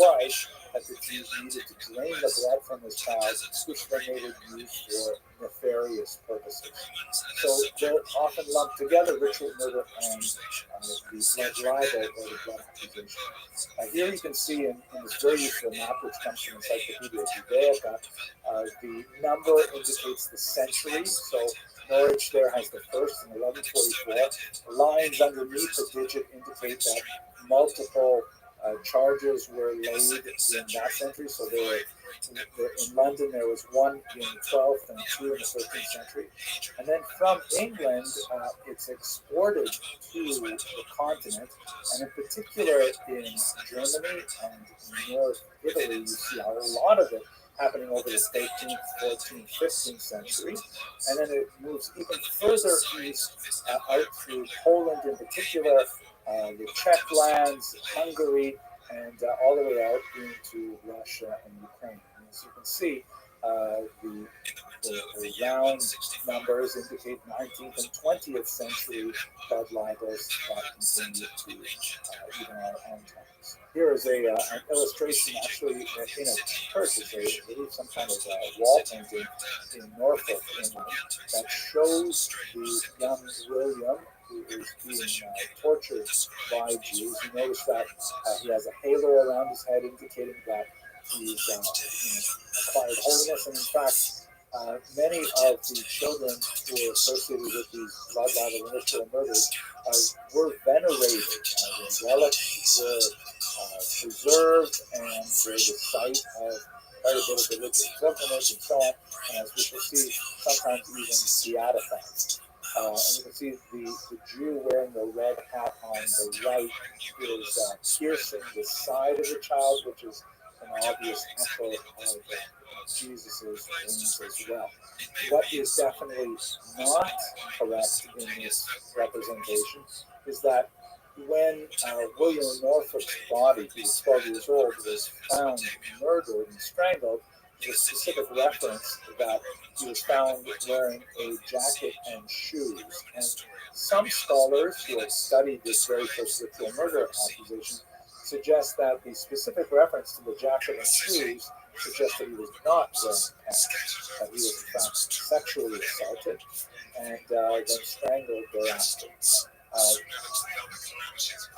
that the Jews needed to drain the blood from this child, which then they would use for nefarious purposes. So they're often lumped together, ritual murder and the blood libel or the blood accusation. Here you can see in this very useful map, which comes from Encyclopedia Judaica, the number indicates the century. So Norwich there has the first in 1144. The lines underneath the digit indicate that multiple charges were laid in that century. So in London there was one in the 12th and two in the 13th century. And then from England, it's exported to the continent, and in particular in Germany and North Italy, you see a lot of it happening over the 13th, 14th, 15th century. And then it moves even further east out through Poland in particular, the Czech lands, Hungary, and all the way out into Russia and Ukraine. And as you can see, the round numbers indicate 19th and 20th century blood libels that continue to even our own times. Here is an illustration actually in a church. It's I believe some kind of wall painting in Norfolk, England, that shows the young William who is being tortured by Jews. You notice that he has a halo around his head indicating that he's acquired holiness, and in fact, many of the children who were associated with these blood libel and ritual murders were venerated. Their relics were preserved, and were the site of quite a bit of religious pilgrimage and so on, and as we shall see, sometimes even beatified. And you can see the Jew wearing the red hat on the right is piercing the side of the child, which is an obvious echo of Jesus' wounds as well. What is definitely not correct in this representation is that when William Norfolk's body, who was 12 years old, was found murdered and strangled, there's a specific reference that he was found wearing a jacket and shoes. And some scholars who have studied this very first ritual murder accusation suggest that the specific reference to the jacket and shoes suggests that he was not wearing pants, that he was in fact sexually assaulted and then strangled thereafter.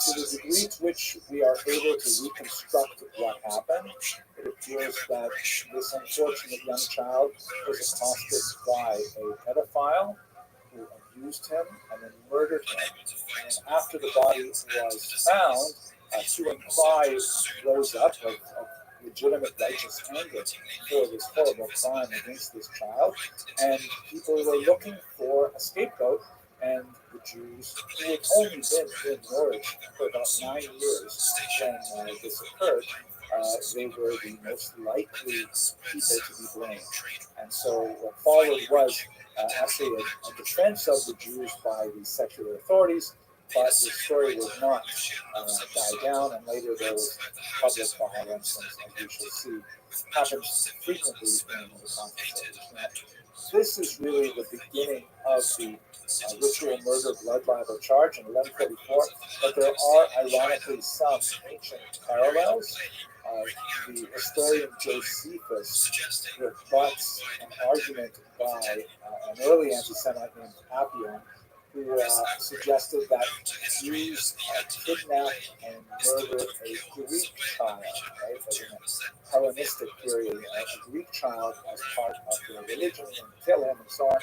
To the degree to which we are able to reconstruct what happened, it appears that this unfortunate young child was accosted by a pedophile who abused him and then murdered him. And after the body was found, hue and cry rose up of legitimate righteous anger for this horrible crime against this child, and people were looking for a scapegoat. And the Jews, who had only been in Norwich for about 9 years when this occurred, they were the most likely people to be blamed. And so what followed was actually a defense of the Jews by the secular authorities, but the story would not die down, and later there was public violence, as we shall see, happens frequently in the conflict. This is really the beginning of the ritual murder blood libel charge in 1144, but there are ironically some ancient parallels. The historian Josephus rebuts an argument by an early anti-Semite named Appian, who suggested that Jews kidnapped and murdered a Greek child, right? But in a Hellenistic period, a Greek child as part of their religion and kill him and so on.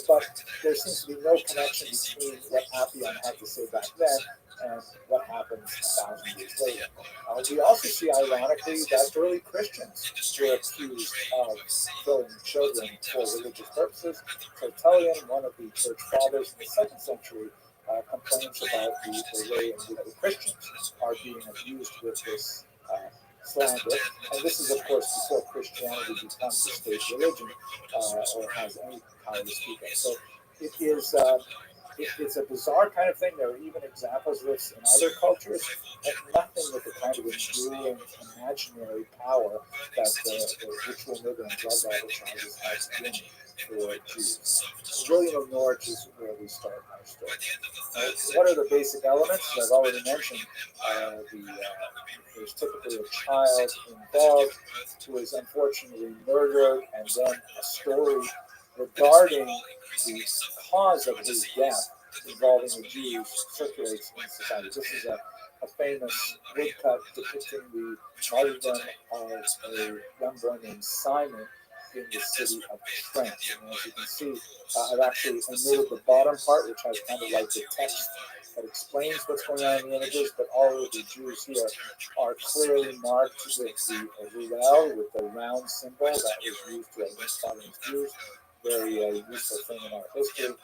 But there seems to be no connection between what Appian had to say back then and what happened 1,000 years later. We also see, ironically, that early Christians were accused of killing children for religious purposes. Tertullian, one of the church fathers in the 2nd century, complains about the way in which the Christians are being abused with this slander. And this is, of course, before Christianity becomes a state religion or has any power to speak of. So it is... it's a bizarre kind of thing. There are even examples of this in other cultures, but nothing with the kind of enduring imaginary power that the ritual murder and blood libel charges has been for Jews. William of Norwich is where we start our story. What are the basic elements? As I've already mentioned, there's typically a child involved who is unfortunately murdered, and then a story regarding the cause of his death involving the Jews circulates in society. This is a famous woodcut depicting the martyrdom of a young boy named Simon in the city of Trent. And as you can see, I've actually omitted the bottom part, which has kind of like the text that explains what's going on in the images, but all of the Jews here are clearly marked with the Ruel, with the round symbol that was used to identify them as Jews. Very useful thing in our history.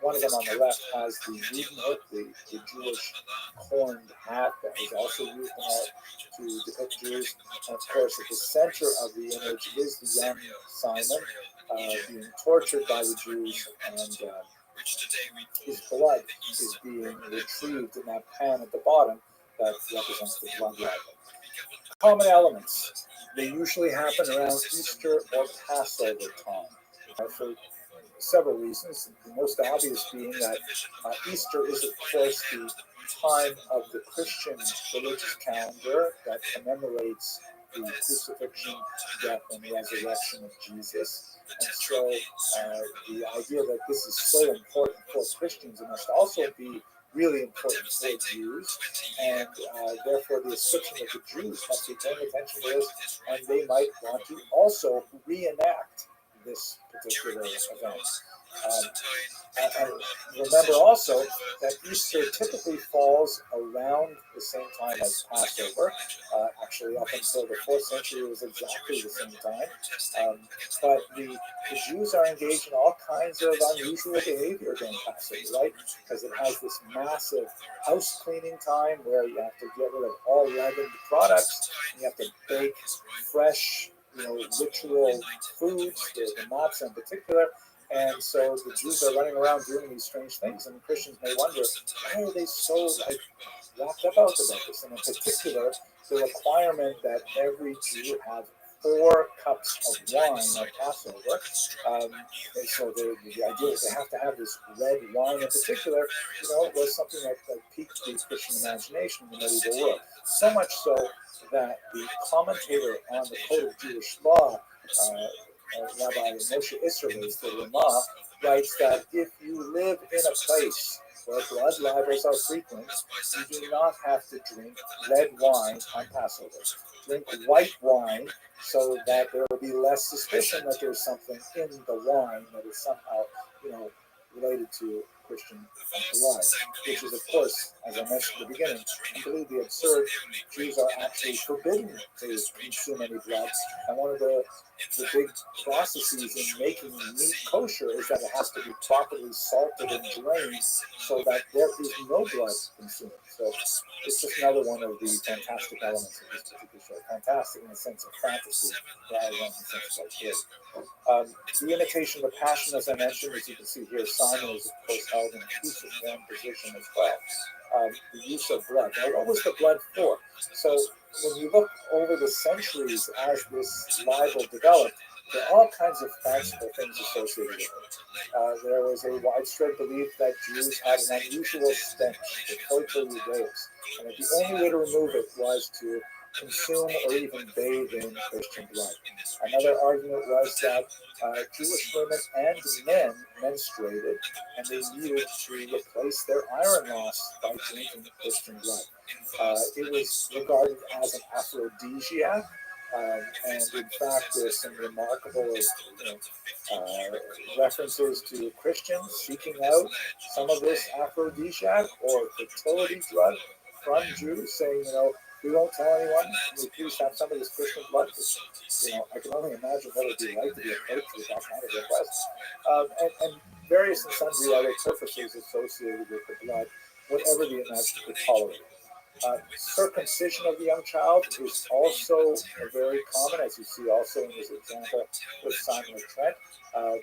One of them on the left has the Judenhut, the Jewish horned hat that was also used to depict Jews. And of course, at the center of the image is the young Simon being tortured by the Jews, and his blood is being retrieved in that pan at the bottom that represents the blood libel. Common elements. They usually happen around Easter or Passover time. For several reasons. The most obvious being that Easter is, of course, the time of the Christian religious calendar that commemorates the crucifixion, death, and resurrection of Jesus. And so the idea that this is so important for Christians, it must also be really important for Jews, and therefore the assumption of the Jews must be paying attention to this, and they might want to also reenact this particular event. And remember also that Easter typically falls around the same time as Passover. Actually, up until the 4th century, it was exactly the same time. But the Jews are engaged in all kinds of unusual behavior during Passover, right? Because it has this massive house cleaning time where you have to get rid of all leavened products, and you have to bake fresh, ritual foods, the matzah in particular. And so the Jews are running around doing these strange things, and Christians may wonder, why are they so wrapped up about this? And in particular, the requirement that every Jew have 4 cups of wine at Passover. And so the idea that they have to have this red wine in particular, was something that piqued the Christian imagination in the medieval world. So much so that the commentator on the Code of Jewish Law, Rabbi Moshe Isserles, the Ramah, writes that if you live in a place where blood libels are frequent, you do not have to drink red wine on Passover. Drink white wine so that there will be less suspicion that there's something in the wine that is somehow, related to Christian blood, which is, of course, as I mentioned at the beginning, completely absurd. Jews are actually forbidden to consume any blood, and one of the big processes in making meat kosher is that it has to be properly salted and drained so that there is no blood consumed. So it's just another one of the fantastic elements of this particular show. Fantastic in the sense of fantasy, rather than in the sense of like this. The imitation of the passion, as I mentioned, as you can see here, Simon is, of course, held in a cruciform position as well. The use of blood. Now, what was the blood for? So when you look over the centuries as this libel developed, there are all kinds of fanciful things associated with it. There was a widespread belief that Jews had an unusual stench, the culturally robes, and that the only way to remove it was to consume or even bathe in Christian blood. Another argument was that Jewish women and men menstruated, and they needed to replace their iron loss by drinking Christian blood. It was regarded as an aphrodisiac, and in fact, there's some remarkable references to Christians seeking out some of this aphrodisiac or fertility drug from Jews, saying, we won't tell anyone. Can we please have some of this Christian blood? I can only imagine what it would be like to be approached with that kind of request. And various and sundry other purposes associated with the blood, whatever the amount could tolerate. Circumcision of the young child is also very common, as you see also in this example with Simon of Trent,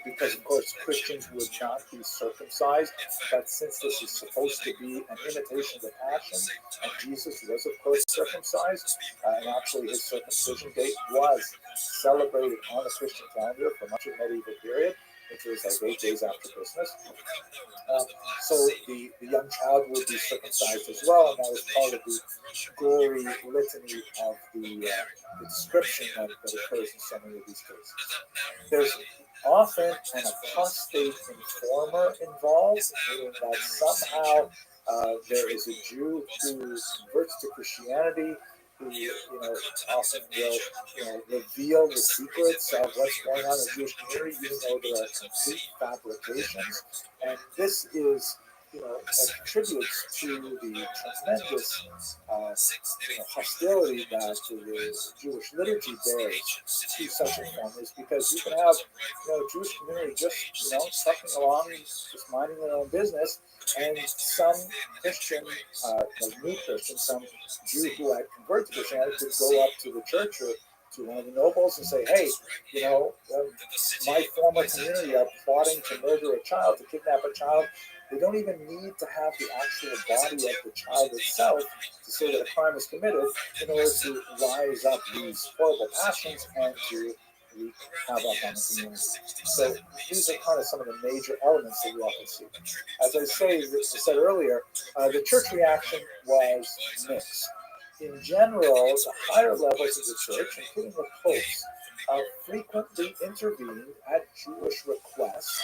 because of course Christians would not be circumcised, but since this is supposed to be an imitation of the Passion, and Jesus was of course circumcised, and actually his circumcision date was celebrated on the Christian calendar for much of the medieval period, which was like 8 days after Christmas. So the young child would be circumcised as well, and that was part of the gory litany of the description that occurs in so many of these cases. There's often an apostate informer involved, meaning that somehow there is a Jew who converts to Christianity, who often will reveal the secrets of what's going on in the Jewish community, even though they are complete fabrications. And this is contributes to the tremendous hostility that the Jewish liturgy bears to such a form, is because you can have a Jewish community just trucking along, just minding their own business, and some Christian, new Christian, some Jew who had converted to Christianity could go up to the church or to one of the nobles and say, hey, my former community are plotting to murder a child, to kidnap a child. They don't even need to have the actual body of the child itself to say that a crime is committed in order to rise up these horrible passions and to wreak havoc on the community. So these are kind of some of the major elements that we often see. As I said earlier, the church reaction was mixed. In general, the higher levels of the church, including the popes, frequently intervened at Jewish requests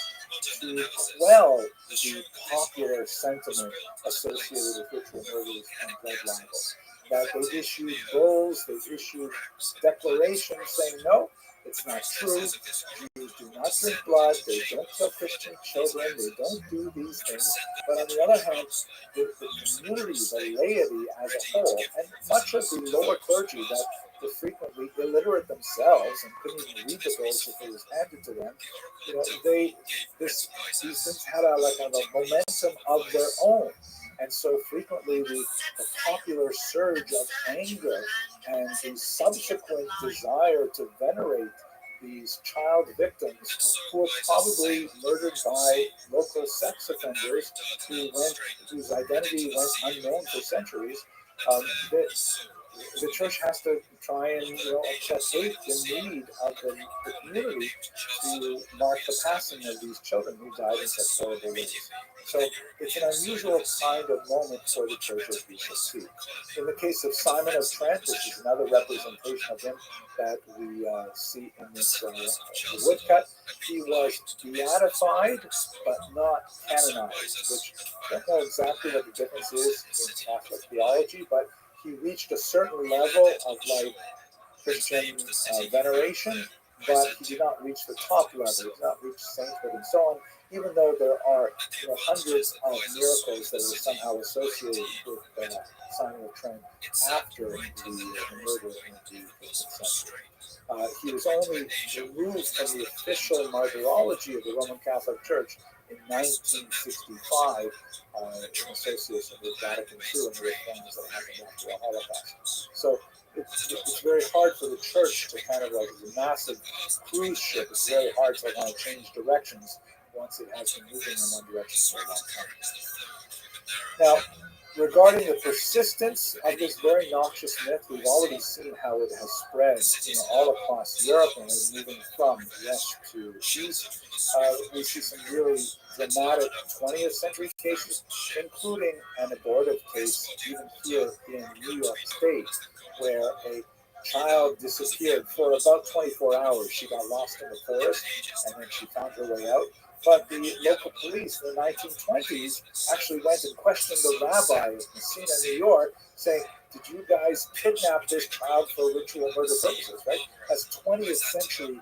to quell the popular sentiment associated with ritual murders and blood libel. That they issued bulls, they issued declarations saying, no, it's not true. Jews do not drink blood, they don't kill Christian children, they don't do these things. But on the other hand, the community, the laity as a whole, and much of the lower clergy that were frequently illiterate themselves and couldn't even read the bulls if it was handed to them, these things had a momentum of their own. And so frequently the popular surge of anger and the subsequent desire to venerate these child victims who were probably murdered by local sex offenders whose identity went unknown for centuries, the church has to try and take the need of the community to mark the passing of these children who died in such horrible ways. So it's an unusual kind of moment for the church, as we shall see. In the case of Simon of Trent, which is another representation of him that we see in this woodcut, he was beatified but not canonized, which I don't know exactly what the difference is in Catholic theology, but he reached a certain level of Christian veneration, but he did not reach the top level. He did not reach sainthood and so on, even though there are hundreds of miracles that are somehow associated with Simon of Trent after the murder in the 15th century. He was only removed from the official martyrology of the Roman Catholic Church in 1965 in association with Vatican II and the reforms that happened after the Holocaust. So it's very hard for the church to kind of it's a massive cruise ship. It's very hard to kind of change directions once it has been moving in one direction for a long time. Now, regarding the persistence of this very noxious myth, we've already seen how it has spread all across Europe and is moving from west to east. We see some really dramatic 20th century cases, including an abortive case even here in New York State, where a child disappeared for about 24 hours. She got lost in the forest, and then she found her way out. But the local police in the 1920s actually went and questioned the rabbi of Messina, New York, saying, did you guys kidnap this child for ritual murder purposes, right? That's 20th century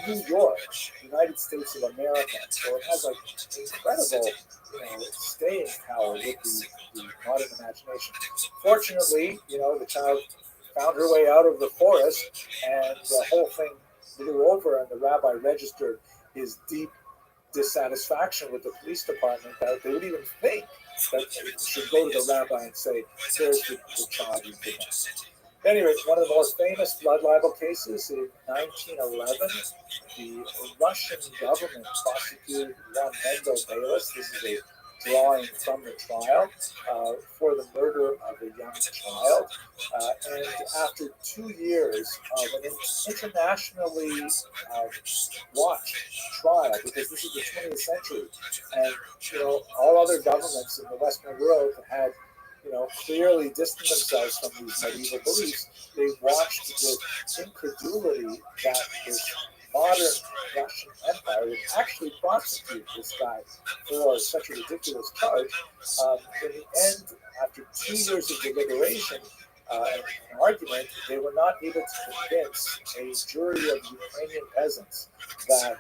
New York, United States of America. So it has incredible staying power with the modern imagination. Fortunately, the child found her way out of the forest, and the whole thing blew over, and the rabbi registered his deep dissatisfaction with the police department that they would even think that they should go to the rabbi and say, there's the child you kidnapped. Anyway, one of the most famous blood libel cases in 1911, the Russian government prosecuted one Mendel Bayless. This is a drawing from the trial for the murder of a young child. And after 2 years of an internationally watched trial, because this is the 20th century, and all other governments in the Western world had clearly distanced themselves from these medieval beliefs, they watched with incredulity that this modern Russian Empire would actually prosecute this guy for such a ridiculous charge. In the end, after 2 years of deliberation and an argument, they were not able to convince a jury of Ukrainian peasants that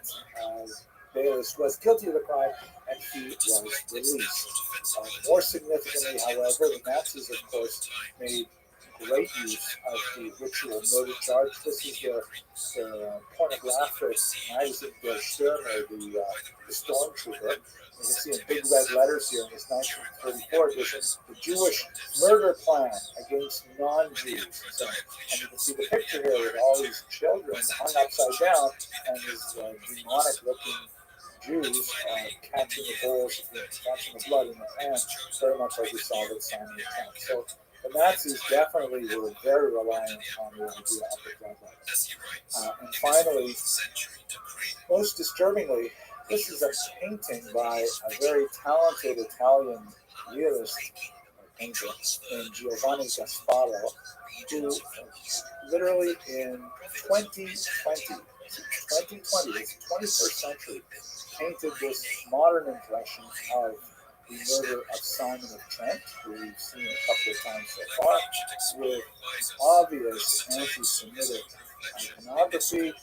Bayless was guilty of the crime, and he was released. More significantly, however, the Nazis, of course, made great use of the ritual murder charge. This is the pornographic magazine, Der Stürmer, the stormtrooper. You can see in big red letters here in this 1944 edition, the Jewish murder plan against non-Jews. So, and you can see the picture here with all these children hung upside down and these demonic-looking Jews catching the bowls, catching the blood in the pan, very much like we saw with Simon the Tank. So the Nazis definitely were very reliant on the idea of the bloodline. And finally, most disturbingly, this is a painting by a very talented Italian realist painter named Giovanni Gasparo, who literally in 2020, this 21st century, painted this modern impression of the murder of Simon of Trent, who we've seen a couple of times so far, with obvious anti-Semitic iconography,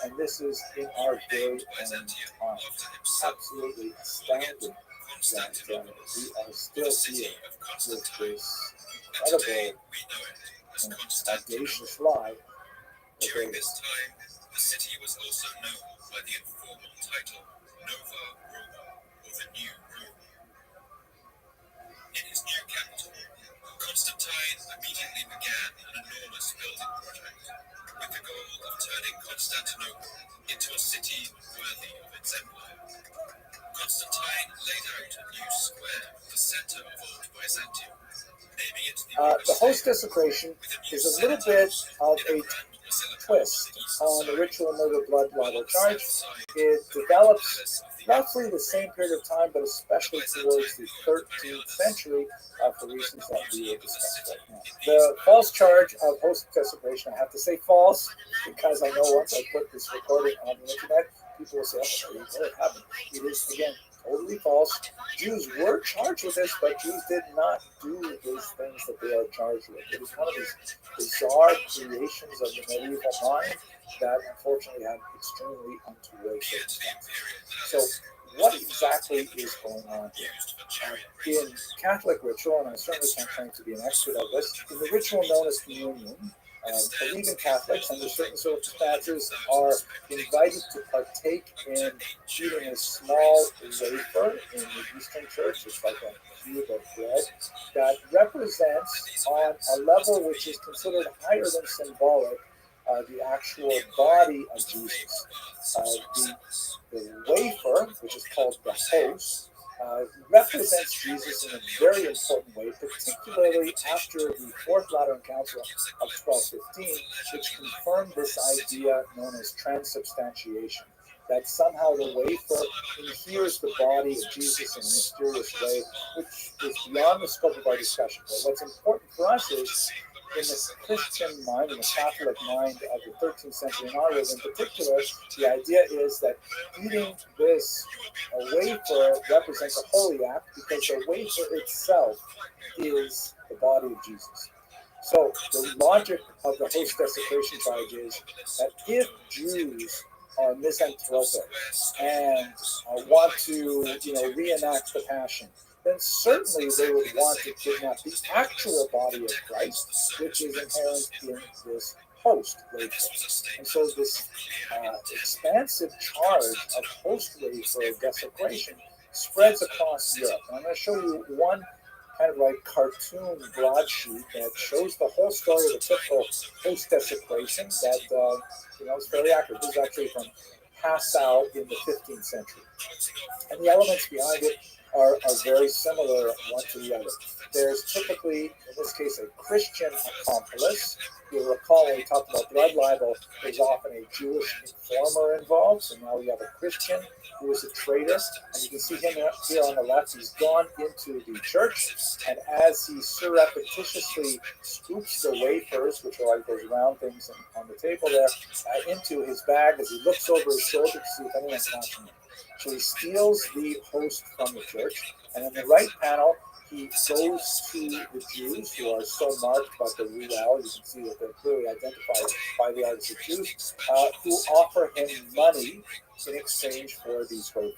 and this is in our very own time. Absolutely astounding that we are still here with this incredible and audacious lie. During this time, the city was also known by the informal title Nova Roma, or the New Rome. In his new capital, Constantine immediately began an enormous building project with the goal of turning Constantinople into a city worthy of its empire. Constantine laid out a new square, the center of old Byzantium, naming it the host desecration is a little bit of a twist on the ritual murder blood libel charge. It develops roughly the same period of time, but especially towards the 13th century for reasons that we will discuss right now. The false charge of host desecration, I have to say false, because I know once I put this recording on the internet, people will say, oh, it happened. It is, again, totally false. Jews were charged with this, but Jews did not do these things that they are charged with. It was one of these bizarre creations of the medieval mind that unfortunately had extremely untoward circumstances. So what exactly is going on here? In Catholic ritual, and I certainly can't claim to be an expert of this, in the ritual known as communion, believing Catholics under certain circumstances are invited to partake in eating a small wafer in the Eastern Church. It's like a cube of bread that represents, on a level which is considered higher than symbolic, the actual body of Jesus. The wafer, which is called the host, represents Jesus in a very important way, particularly after the Fourth Lateran Council of 1215, which confirmed this idea known as transubstantiation, that somehow the wafer adheres the body of Jesus in a mysterious way, which is beyond the scope of our discussion. But what's important for us is, in the Christian mind, in the Catholic mind of the 13th century and onwards in particular, the idea is that eating this wafer represents a holy act because the wafer itself is the body of Jesus. So the logic of the host desecration charge is that if Jews are misanthropic and want to, reenact the Passion, then certainly they would want to kidnap the actual body of Christ, which is inherent in this host wafer. And so this expansive charge of host wafer desecration spreads across Europe. And I'm going to show you one kind of like cartoon broadsheet that shows the whole story of the typical host desecration that is fairly accurate. This is actually from Passau in the 15th century. And the elements behind it are very similar one to the other. There's typically, in this case, a Christian accomplice. You'll recall when we talked about blood libel, there's often a Jewish informer involved. So now we have a Christian who is a traitor. And you can see him here on the left. He's gone into the church. And as he surreptitiously scoops the wafers, which are like those round things on the table there, into his bag, as he looks over his shoulder to see if anyone's watching him. So he steals the host from the church, and in the right panel, he goes to the Jews who are so marked by the Ruel. You can see that they're clearly identified by the artist of Jews, who offer him money in exchange for these wafers.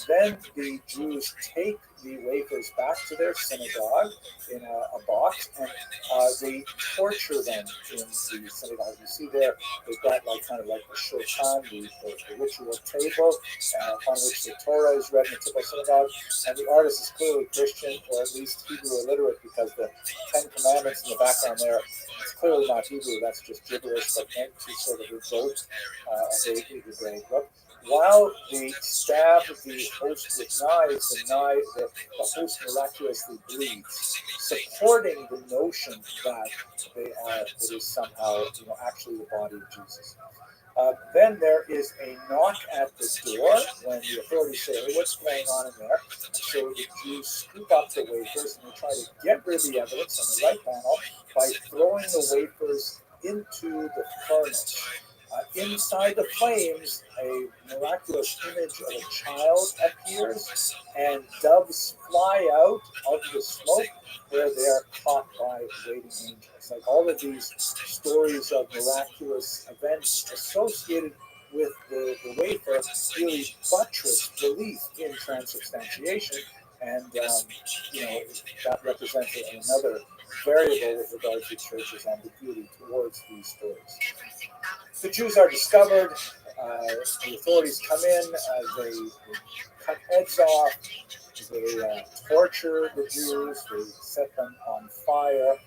Then the Jews take the wafers back to their synagogue in a box, and they torture them in the synagogue. You see there, they've got like kind of like the shulchan, the ritual table upon which the Torah is read in the typical synagogue, and the artist is clearly Christian, or at least Hebrew illiterate, because the Ten Commandments in the background there, it's clearly not Hebrew, that's just gibberish, but meant to sort of evoke a Hebraic book. While they stab the host with knives, the host miraculously bleeds, supporting the notion that it is somehow, actually the body of Jesus. Then there is a knock at the door when the authorities say, "Hey, what's going on in there?" So the Jews scoop up the wafers and they try to get rid of the evidence on the right panel by throwing the wafers into the furnace. Inside the flames, a miraculous image of a child appears, and doves fly out of the smoke where they are caught by waiting angels. Like all of these stories of miraculous events associated with the wafer really buttress belief in transubstantiation, and that represents another variable with regard to church's ambiguity towards these stories. The Jews are discovered. The authorities come in. They cut heads off. They torture the Jews. They set them on fire.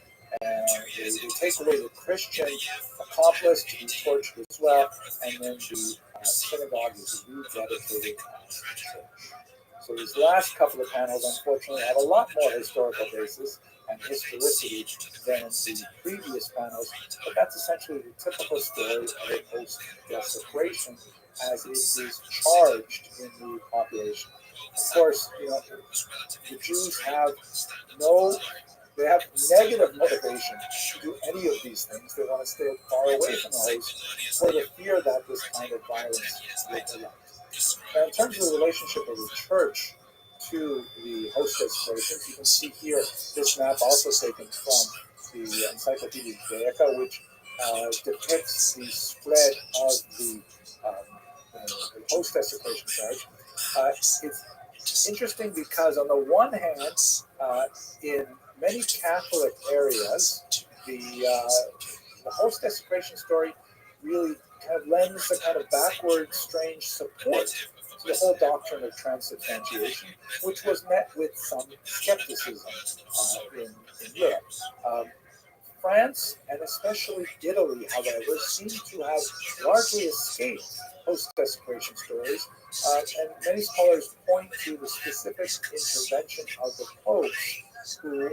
And they take away the Christian accomplice to be tortured as well. And then the synagogue is rededicated as a church. So these last couple of panels, unfortunately, have a lot more historical basis and historicity than the previous panels, but that's essentially the typical story of a post-desecration as it is charged in the population. Of course, the Jews have negative motivation to do any of these things. They want to stay far away from the host for the fear that this kind of violence will erupt. Now, in terms of the relationship of the church to the host desecrations, you can see here this map also taken from the Encyclopedia Judaica, which depicts the spread of the host desecration charge. It's interesting because on the one hand, in many Catholic areas, the host desecration story really kind of lends a kind of backward, strange support to the whole doctrine of transubstantiation, which was met with some skepticism in Europe. France and especially Italy, however, seem to have largely escaped post-desecration stories, and many scholars point to the specific intervention of the popes who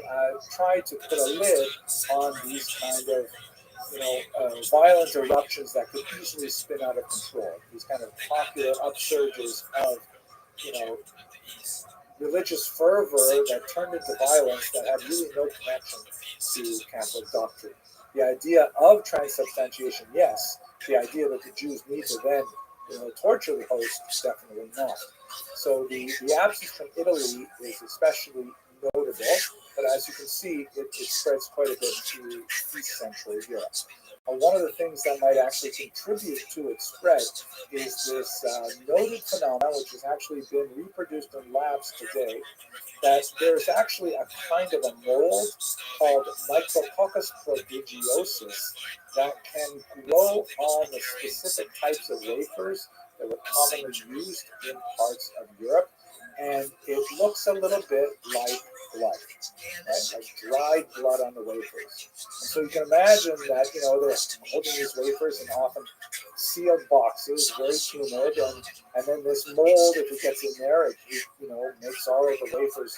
tried to put a lid on these kind of violent eruptions that could easily spin out of control. These kind of popular upsurges of, religious fervor that turned into violence that had really no connection to Catholic doctrine. The idea of transubstantiation, yes. The idea that the Jews need to then, torture the host, definitely not. So the absence from Italy is especially notable, but as you can see, it spreads quite a bit to East Central Europe. One of the things that might actually contribute to its spread is this noted phenomenon, which has actually been reproduced in labs today, that there's actually a kind of a mold called Micrococcus prodigiosus that can grow on the specific types of wafers that were commonly used in parts of Europe, and it looks a little bit like blood, right? Like dried blood on the wafers. And so you can imagine that, they're holding these wafers in often sealed boxes, very humid, and then this mold, if it gets in there, it makes all of the wafers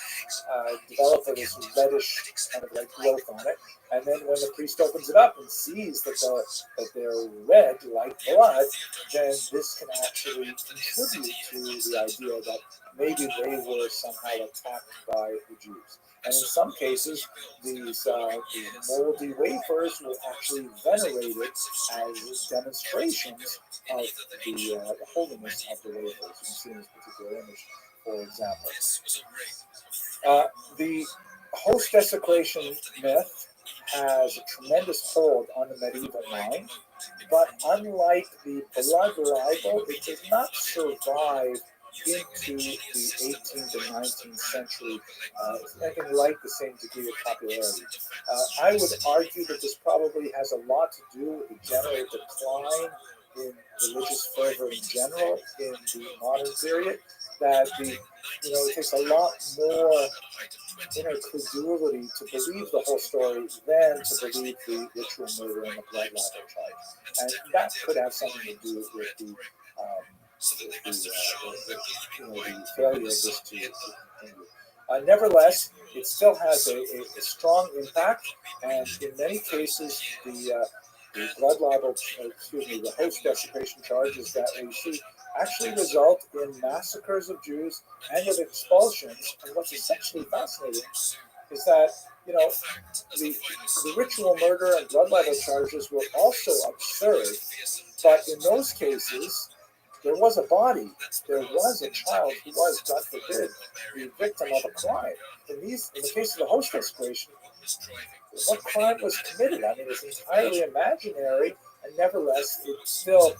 develop this reddish kind of like growth on it. And then when the priest opens it up and sees that they're red like blood, then this can actually contribute to the idea that maybe they were somehow attacked by the Jews. And in some cases, these moldy wafers were actually venerated as demonstrations of the holiness of the wafers. You can see in this particular image, for example. The host desecration myth has a tremendous hold on the medieval mind, but unlike the blood libel, it did not survive into the 18th and 19th century, anything like the same degree of popularity. I would argue that this probably has a lot to do with the general decline in religious fervor in general in the modern period. That it takes a lot more inner credulity to believe the whole story than to believe the ritual murder and the blood libel charge, and that could have something to do with the failure of this to continue. Nevertheless, it still has a strong impact, and in many cases, the blood libel, the host desecration charges that we see actually result in massacres of Jews and of expulsions. And what's essentially fascinating is that the ritual murder and blood libel charges were also absurd, but in those cases, there was a body, there was a child who was, God forbid, the victim of a crime. In the case of the host desecration, what crime was committed? I mean, it's entirely imaginary, and nevertheless, it still,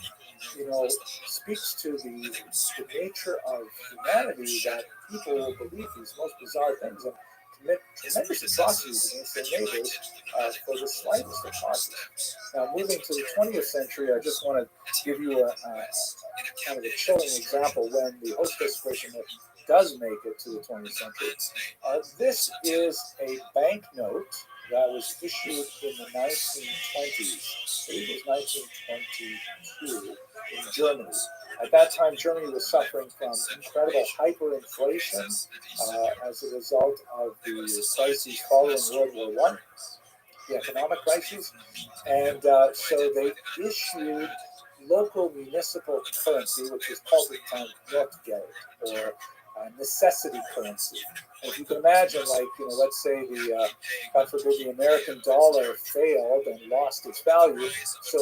speaks to the nature of humanity, that people will believe these most bizarre things and commit tremendous atrocities against their neighbors for the slightest of causes. Now, moving to the 20th century, I just want to give you a kind of a chilling example when the host desecration does make it to the 20th century. This is a banknote that was issued in the 1920s. I believe it was 1922 in Germany. At that time, Germany was suffering from incredible hyperinflation as a result of the crises following World War I, the economic crises, and so they issued local municipal currency, which was called at the time Rothschild, or necessity currency. And if you can imagine, let's say God forbid, the American dollar failed and lost its value, so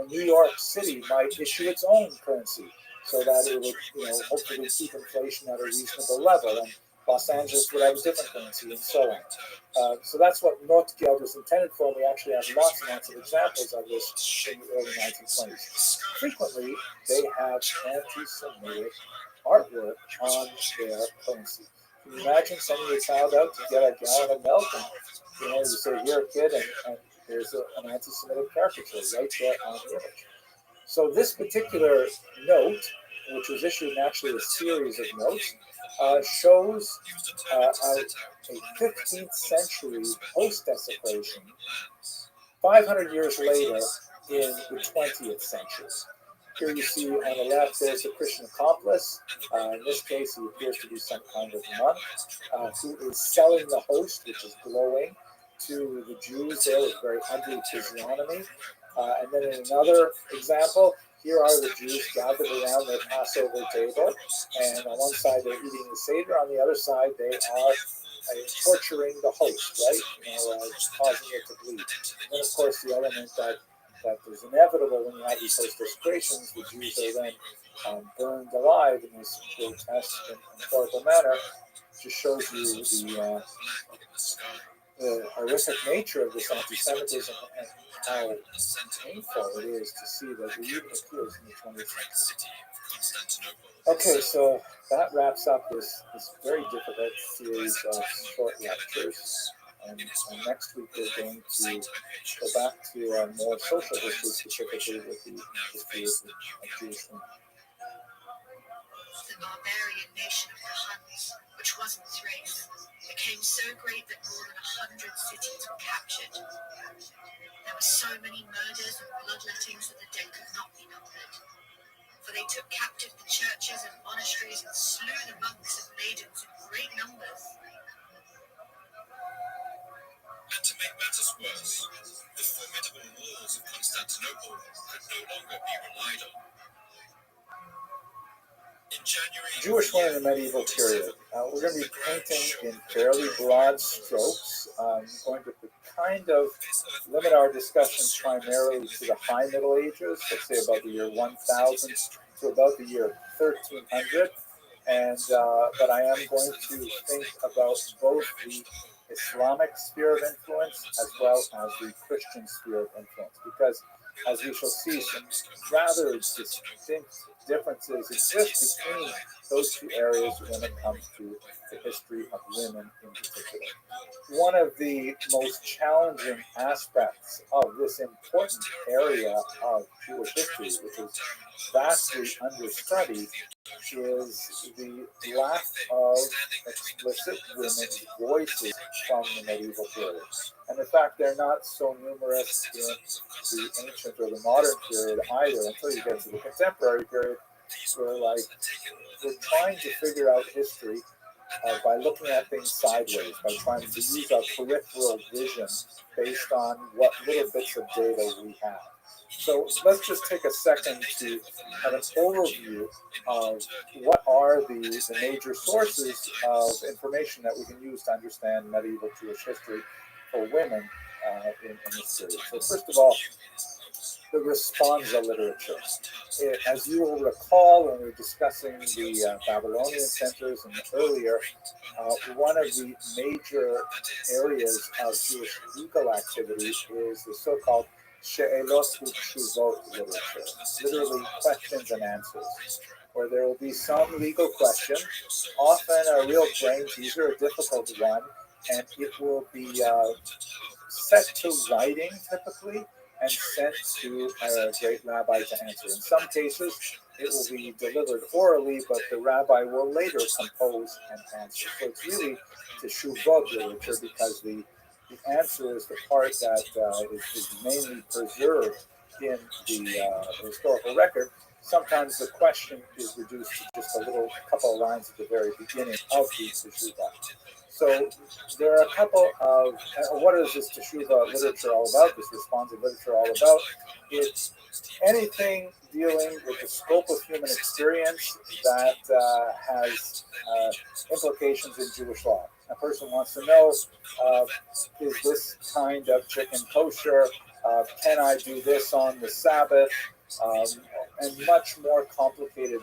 New York City might issue its own currency so that it would, hopefully keep inflation at a reasonable level, and Los Angeles would have a different currency, and so on. So that's what Rothschild was intended for, and we actually have lots and lots of examples of this in the early 1920s. Frequently, they have anti-Semitic artwork on their currency. Can you imagine sending your child out to get a gallon of milk, and you say, "You're a kid," and there's an anti-Semitic caricature right there on the image. So this particular note, which was issued in actually a series of notes, shows a 15th century host desecration 500 years later in the 20th century. Here you see on the left, there's a Christian accomplice. In this case, he appears to be some kind of monk who is selling the host, which is glowing, to the Jews there with very ugly physiognomy. And then in another example, here are the Jews gathered around their Passover table, and on one side they're eating the Seder, on the other side they are torturing the host, right? Causing it to bleed. And then, of course, the element that is inevitable when you have these host desecrations, the Jews are then burned alive in this grotesque and horrible manner. Just shows you the horrific nature of this anti-Semitism and how painful it is to see that it even appears in the 20th century. Okay, so that wraps up this very difficult series of short lectures. And next week we're going to go back to more social history, specifically with the history of Jewish women. The barbarian nation of the Huns, which wasn't Thrace, became so great that more than 100 cities were captured. There were so many murders and bloodlettings that the dead could not be numbered. For they took captive the churches and monasteries and slew the monks and maidens in great numbers. And to make matters worse, the formidable walls of Constantinople could no longer be relied on. In January Jewish women in the medieval period. We're going to be painting in fairly broad strokes. Going to kind of limit our discussion primarily to the High Middle Ages, let's say about the year 1000 to about the year 1300. But I am going to think about both the Islamic sphere of influence as well as the Christian sphere of influence, because as we shall see, some rather distinct differences exist between those two areas when it comes to the history of women in particular. One of the most challenging aspects of this important area of Jewish history, which is vastly understudied, is the lack of explicit women's voices from the medieval period. And in fact, they're not so numerous in the ancient or the modern period either until you get to the contemporary period, where we're trying to figure out history by looking at things sideways, by trying to use our peripheral vision based on what little bits of data we have. So let's just take a second to have an overview of what are the major sources of information that we can use to understand medieval Jewish history for women in this period. So first of all, the responsa literature. As you will recall when we were discussing the Babylonian centers and earlier, one of the major areas of Jewish legal activity is the so-called She'elot U'Tshuvot literature, literally questions and answers, where there will be some legal question, often a real brain teaser, a difficult one, and it will be set to writing typically and sent to a great rabbi to answer. In some cases, it will be delivered orally, but the rabbi will later compose an answer. So it's really teshuvot literature because the answer is the part that is mainly preserved in the historical record. Sometimes the question is reduced to just a couple of lines at the very beginning of the teshuvah. So there are a couple of, what is this teshuvah literature all about, this responsive literature all about? It's anything dealing with the scope of human experience that has implications in Jewish law. A person wants to know, is this kind of chicken kosher? Can I do this on the Sabbath? And much more complicated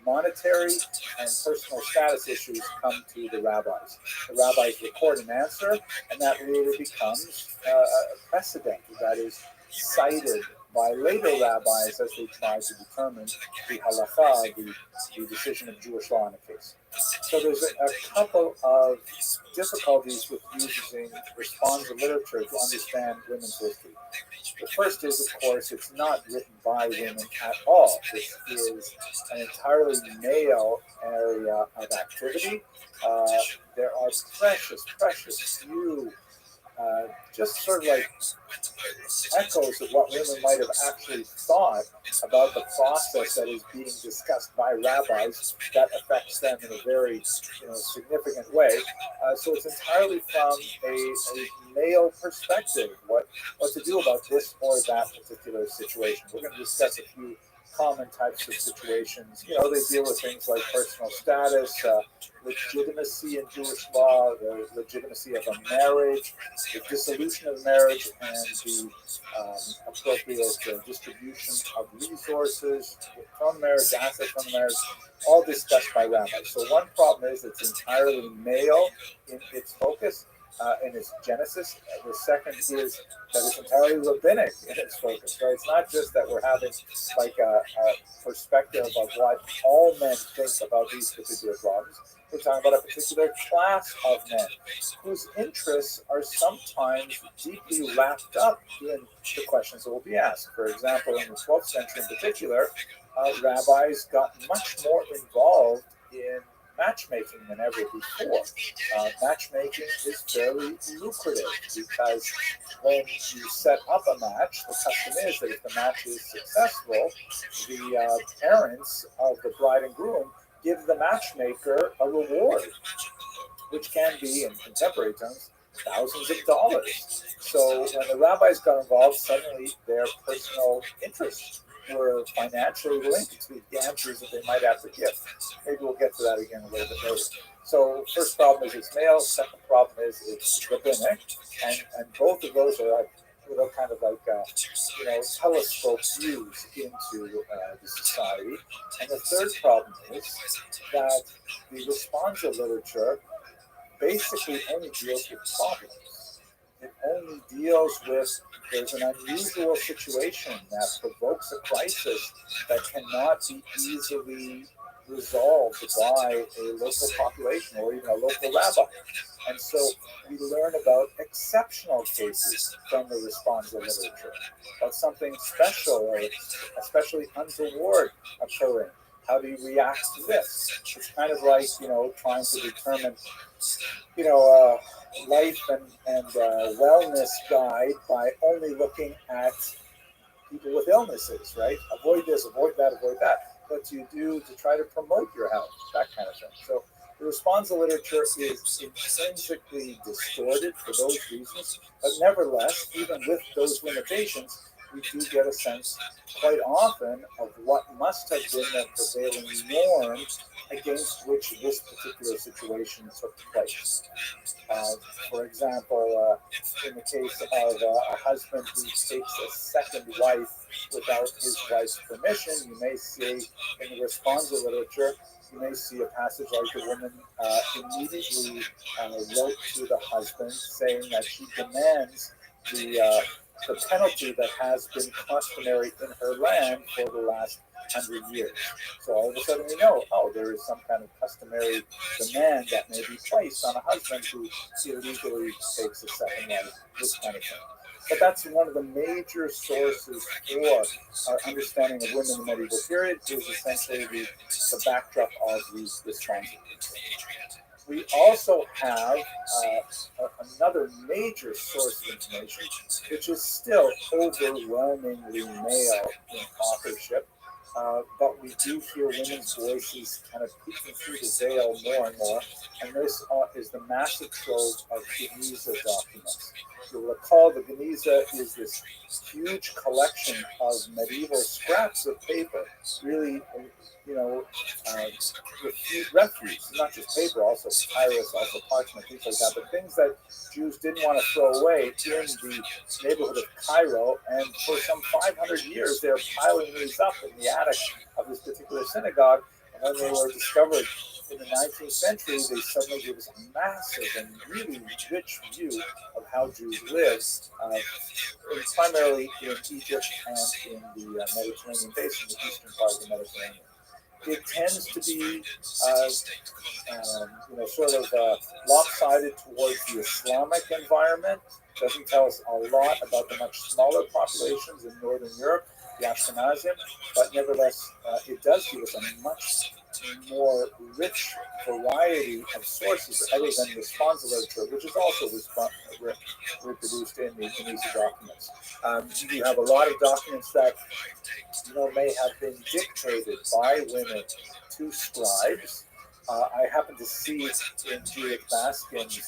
monetary and personal status issues come to the rabbis. The rabbis record an answer, and that really becomes a precedent that is cited by later rabbis as they try to determine the halacha, the decision of Jewish law in a case. So there's a couple of difficulties with using responsive literature to understand women's history. The first is, of course, it's not written by women at all. This is an entirely male area of activity. There are precious few just sort of like echoes of what women might have actually thought about the process that is being discussed by rabbis that affects them in a very significant way. So it's entirely from a male perspective, what to do about this or that particular situation. We're going to discuss a few common types of situations. They deal with things like personal status, legitimacy in Jewish law, the legitimacy of a marriage, the dissolution of marriage, and the appropriate distribution of resources from marriage, assets from marriage, all discussed by rabbis. So one problem is it's entirely male in its focus, in its genesis. The second is that it's entirely rabbinic in its focus. Right? It's not just that we're having like a perspective of what all men think about these particular problems. We're talking about a particular class of men whose interests are sometimes deeply wrapped up in the questions that will be asked. For example, in the 12th century in particular, rabbis got much more involved in matchmaking than ever before. Matchmaking is fairly lucrative because when you set up a match, the custom is that if the match is successful, the parents of the bride and groom give the matchmaker a reward, which can be, in contemporary terms, thousands of dollars. So when the rabbis got involved, suddenly their personal interests were financially linked to damages that they might have to give. Maybe we'll get to that again a little bit later. So first problem is it's male. Second problem is it's rabbinic, and both of those are like kind of like telescope views into the society. And the third problem is that the responsa literature basically only deals with problems. It only deals with there's an unusual situation that provokes a crisis that cannot be easily resolved by a local population or even a local rabbi. And so we learn about exceptional cases from the responsa literature, about something special or especially untoward occurring. How do you react to this? It's kind of like, trying to determine, life and wellness guide by only looking at people with illnesses, right? Avoid this, avoid that, avoid that. What do you do to try to promote your health? That kind of thing. So the responsa literature is intrinsically distorted for those reasons, but nevertheless, even with those limitations, we do get a sense quite often of what must have been the prevailing norm against which this particular situation took place. For example, in the case of a husband who takes a second wife without his wife's permission, you may see in the responsa literature, you may see a passage like the woman immediately wrote to the husband saying that she demands the penalty that has been customary in her land for the last 100 years. So all of a sudden we know, there is some kind of customary demand that may be placed on a husband who illegally takes a second wife, this kind of thing. But that's one of the major sources for our understanding of women in the medieval period is essentially the backdrop of these responses. We also have another major source of information, which is still overwhelmingly male in authorship, but we do hear women's voices kind of peeking through the veil more and more, and this is the massive trove of Geniza documents. You'll recall the Geniza is this huge collection of medieval scraps of paper, really, refuse, not just paper, also papyrus, also parchment, things like that, but things that Jews didn't want to throw away in the neighborhood of Cairo, and for some 500 years they're piling these up in the attic of this particular synagogue, and when they were discovered in the 19th century, they suddenly gave us a massive and really rich view of how Jews lived, primarily in Egypt and in the Mediterranean basin, the eastern part of the Mediterranean. It tends to be, sort of lopsided towards the Islamic environment. Doesn't tell us a lot about the much smaller populations in Northern Europe, the Ashkenazim, but nevertheless, it does give us a much more rich variety of sources other than responsa literature, which is also reproduced in these documents. You have a lot of documents that may have been dictated by women to scribes. I happen to see in Judith Baskin's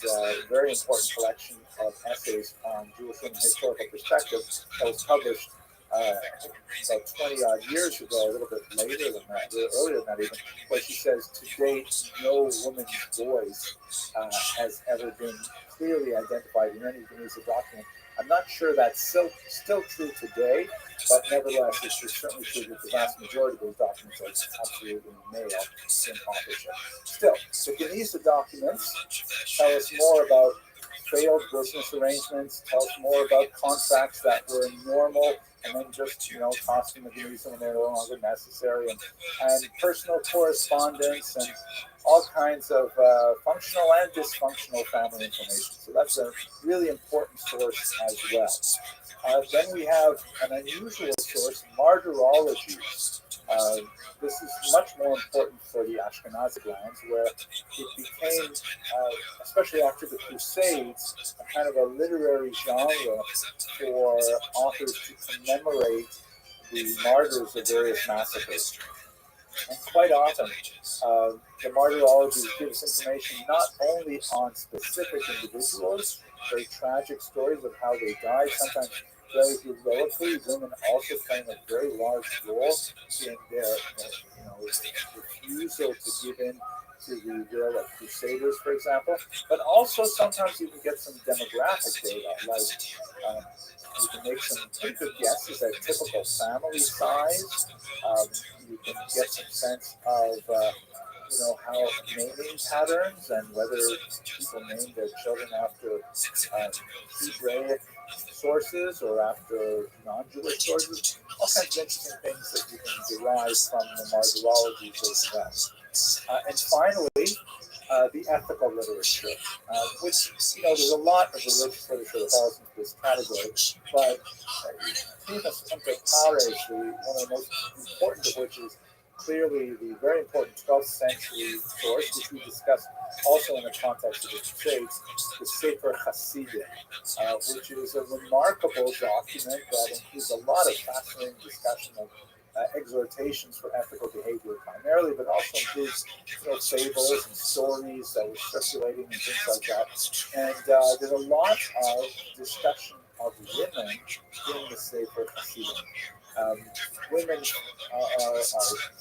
very important collection of essays on Jewish women historical perspective that was published about 20 odd years ago, a little bit later than that, earlier than that even, where she says to date no woman's voice has ever been clearly identified in any Geniza document. I'm not sure that's still true today, but nevertheless, it's certainly true that the vast majority of those documents are absolutely male in authorship. Still, the Geniza documents tell us more about failed business arrangements, tell us more about contracts that were normal and then just, tossing the Geniza when they're no longer necessary, and personal correspondence and all kinds of functional and dysfunctional family information. So that's a really important source as well. Then we have an unusual source, martyrology. This is much more important for the Ashkenazi lands, where it became, especially after the Crusades, a kind of a literary genre for authors to commemorate the martyrs of various massacres. And quite often, the martyrology gives information not only on specific individuals, very tragic stories of how they died, sometimes very heroically, women also playing a very large role in their refusal to give in to the will of crusaders, for example. But also sometimes you can get some demographic data, like um, you can make some pretty good guesses at typical family size. Um, you can get some sense of how naming patterns and whether people name their children after Hebraic sources or after non-Jewish sources. All kinds of interesting things that you can derive from the martyrologies of them. And finally, the ethical literature, which, there's a lot of religious literature that falls into this category, but Primus inter pares, one of the most important of which is clearly the very important 12th century source, which we discussed also in the context of the Crusades, the Sefer Hasidim, which is a remarkable document that includes a lot of fascinating discussion of exhortations for ethical behavior primarily, but also includes fables and stories that were circulating and things like that. And there's a lot of discussion of women in the Sefer Hasidim. Women are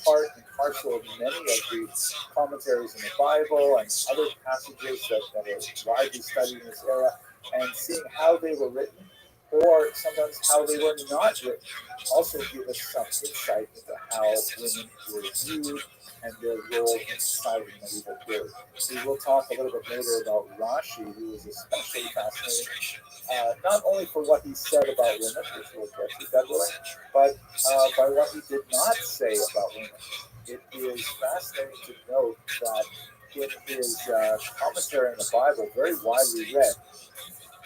part and parcel of many of the commentaries in the Bible and other passages that are widely studied in this era, and seeing how they were written, or sometimes how they were not written, also give us some insight into how women were viewed and their role in society in medieval period. We will talk a little bit later about Rashi, who is especially fascinating, not only for what he said about women, which we'll get to, God willing, but by what he did not say about women. It is fascinating to note that in his commentary on the Bible, very widely read,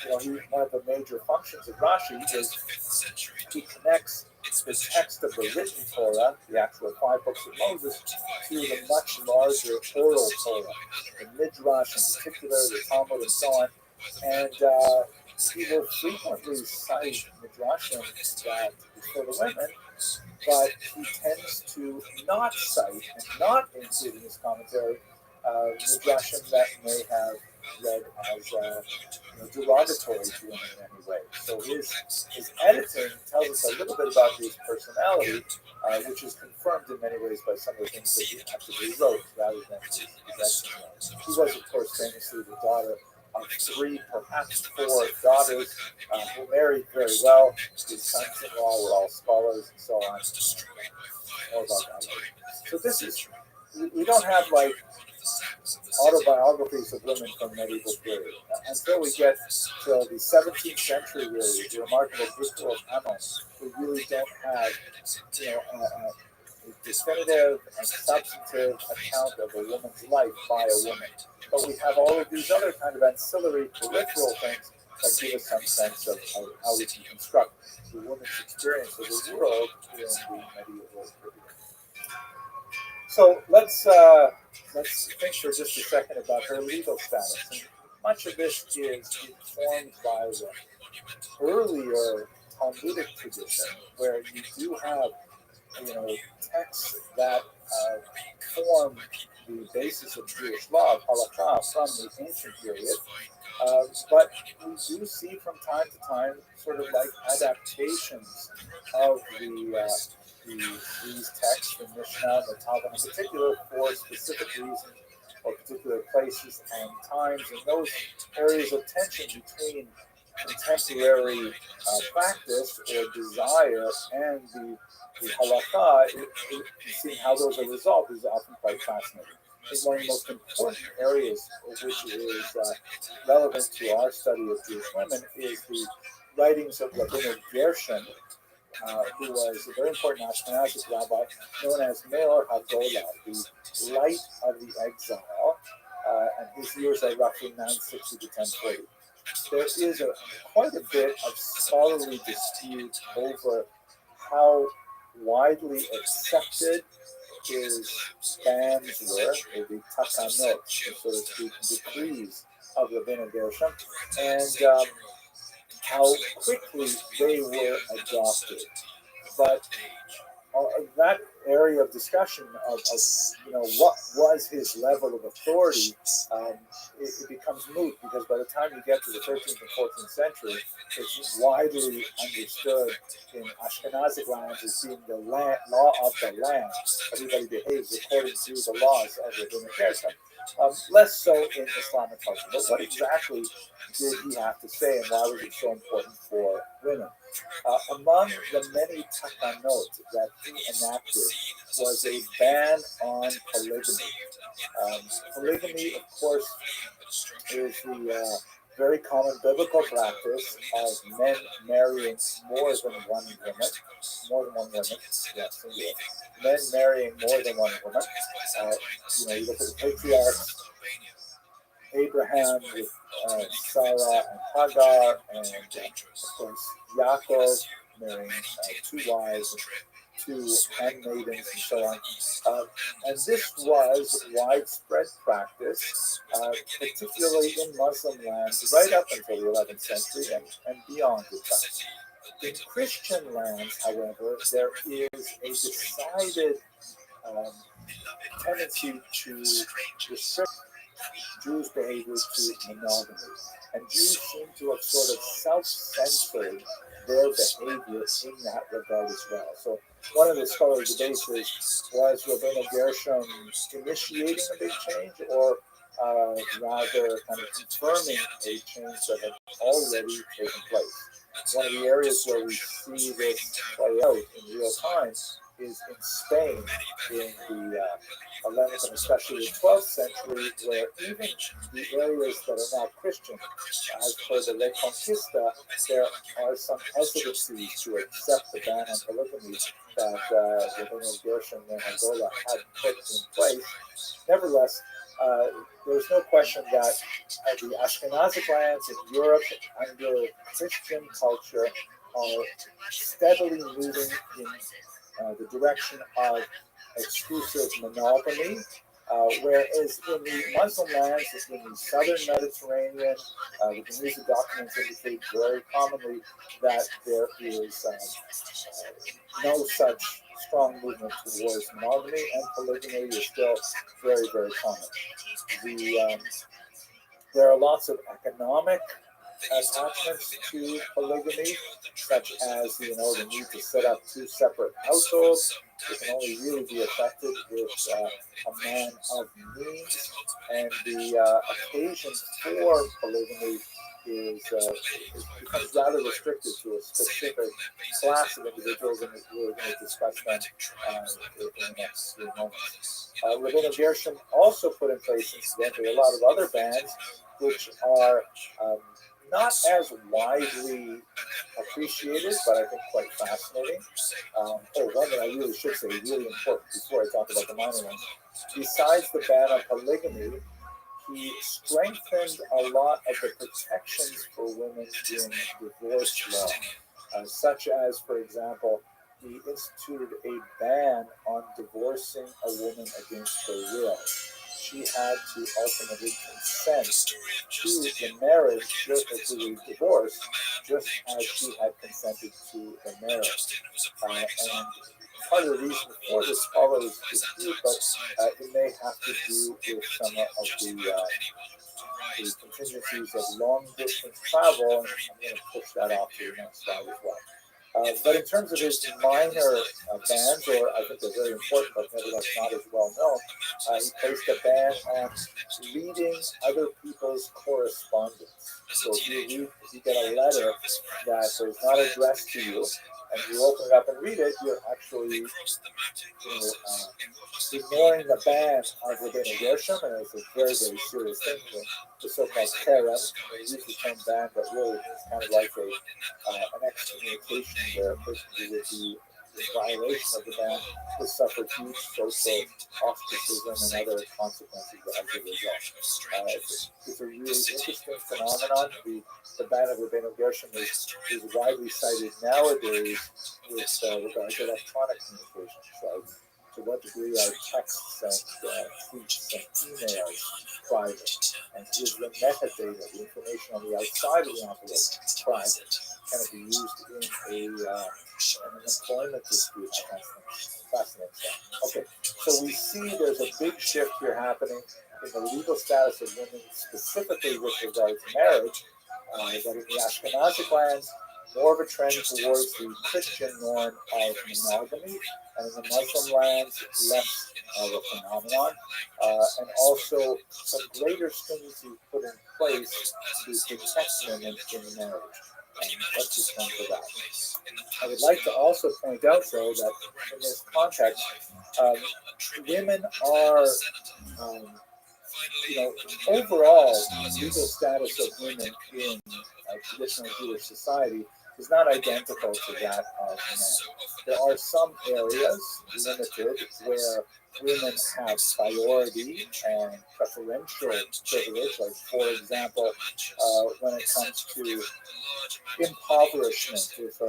one of the major functions of Rashi is he connects the text of the written Torah, the actual 5 books of Moses, to the much larger oral Torah, the Midrash in particular, the Talmud, and so on. And he will frequently cite Midrashim that is for the women, but he tends to not cite and not include in his commentary Midrashim that may have read as derogatory to him in any way. So his editing tells us a little bit about his personality, which is confirmed in many ways by some of the things that he actually wrote rather than his editing. He was, of course, famously the daughter of 3, perhaps 4 daughters who married very well. His sons-in-law were all scholars and so on. More about that. So this is, we don't have like autobiographies of women from medieval period. Until we get to the 17th century, really, the remarkable Book of Ammon, we really don't have a definitive and substantive account of a woman's life by a woman. But we have all of these other kind of ancillary peripheral things that give us some sense of how we can construct the woman's experience of the world in the medieval period. So let's think for just a second about her legal status. And much of this is informed by the earlier Talmudic tradition, where you do have texts that form the basis of Jewish law, halakha, from the ancient period. But we do see from time to time sort of like adaptations of these texts, the Mishnah, the Talmud in particular, for specific reasons or particular places and times, and those areas of tension between contemporary practice or desire and the halakha, seeing how those are resolved is often quite fascinating. I think one of the most important areas which is relevant to our study of Jewish women is the writings of Rabbi Gershon, who was a very important Ashkenazic rabbi known as Meor HaGola, the light of the exile, and his years are roughly 960 to 1040. There is quite a bit of scholarly dispute over how widely accepted his bans were, or the takanot, so to speak, decrees of Rabbeinu Gershon, and how quickly they were adopted. But that area of discussion of what was his level of authority, it becomes moot, because by the time you get to the 13th and 14th century, it's widely understood in Ashkenazic lands as being the law of the land. Everybody behaves according to the laws of the Rabbi Gershom. Less so in Islamic culture. But what exactly did he have to say, and why was it so important for women? Among the many takanot that he enacted was a ban on polygamy. Polygamy, of course, is the very common biblical practice of men marrying more than one woman, yes, singular. Men marrying more than one woman. You look at the patriarchs, Abraham with Sarah and Hagar, and of course Yaakov marrying two wives, two handmaidens, and so on. And this was widespread practice, particularly in Muslim lands, right up until the 11th century and beyond the time. In Christian lands, however, there is a decided tendency to restrict Jews' behavior to monogamy. And Jews seem to have sort of self-censored their behavior in that regard as well. So one of the scholarly debates is, was Rabbeinu Gershom initiating a big change, or rather kind of confirming a change that had already taken place? One of the areas where we see this play out in real time is in Spain in the 11th and especially the 12th century, where even the areas that are now Christian, as per the Reconquista, there are some hesitancies to accept the ban on polygamy that Rabbeinu Gershom and Angola had put in place. Nevertheless, there's no question that the Ashkenazic lands in Europe under Christian culture are steadily moving in the direction of exclusive monogamy, whereas in the Muslim lands, in the southern Mediterranean, the Geneva documents indicate very commonly that there is no such strong movement towards monogamy, and polygamy is still very, very common. There are lots of economic attachments to polygamy, such as the need to set up two separate households. It can only really be effected with a man of means, and the occasion for polygamy is becomes rather restricted to a specific class of individuals, and we're going to discuss them in the next few moments. Rabbeinu Gershom also put in place, incidentally, a lot of other bans which are not as widely appreciated, but I think quite fascinating. One that I really should say, really important before I talk about the minor ones. Besides the ban on polygamy, he strengthened a lot of the protections for women in divorce law, such as, for example, he instituted a ban on divorcing a woman against her will. She had to ultimately consent to the marriage, just as to the divorce, just as she had consented to the marriage. And part of the reason for this follows dispute, but it may have to do with some of the contingencies of long distance travel, and I'm going to push that off to the next slide as well. But in terms of his minor bans, or I think they're very important, but nevertheless not as well known, he placed a ban on reading other people's correspondence. So if you get a letter that is not addressed to you, and you open it up and read it, you're actually ignoring the ban of Rabbeinu Gershom, and it's a very, very serious thing. The so-called keren, we use the term ban, but really it's kind of like an excommunication where a person who would be in violation of the ban would suffer huge social ostracism and other consequences as a result. It's a really interesting phenomenon. The ban of Rabbeinu Gershom is widely cited nowadays with regard to electronic communication. So to what degree are texts and tweets and emails private? And is the metadata, the information on the outside of the envelope, private? can it be used in an employment dispute? That kind of thing. Fascinating stuff. Okay, so we see there's a big shift here happening in the legal status of women, specifically with regard to marriage. That in the Ashkenazic lands, more of a trend towards the Christian norm of monogamy, and in the Muslim lands, less of a phenomenon, and also some greater stringency put in place to protect women in marriage. Let's just come to that. I would like to also point out, though, that in this context, women are, overall, legal status of women in traditional Jewish society is not identical to that of men. There are some areas, limited, where women have priority and preferential privilege, like, for example, when it comes to impoverishment. If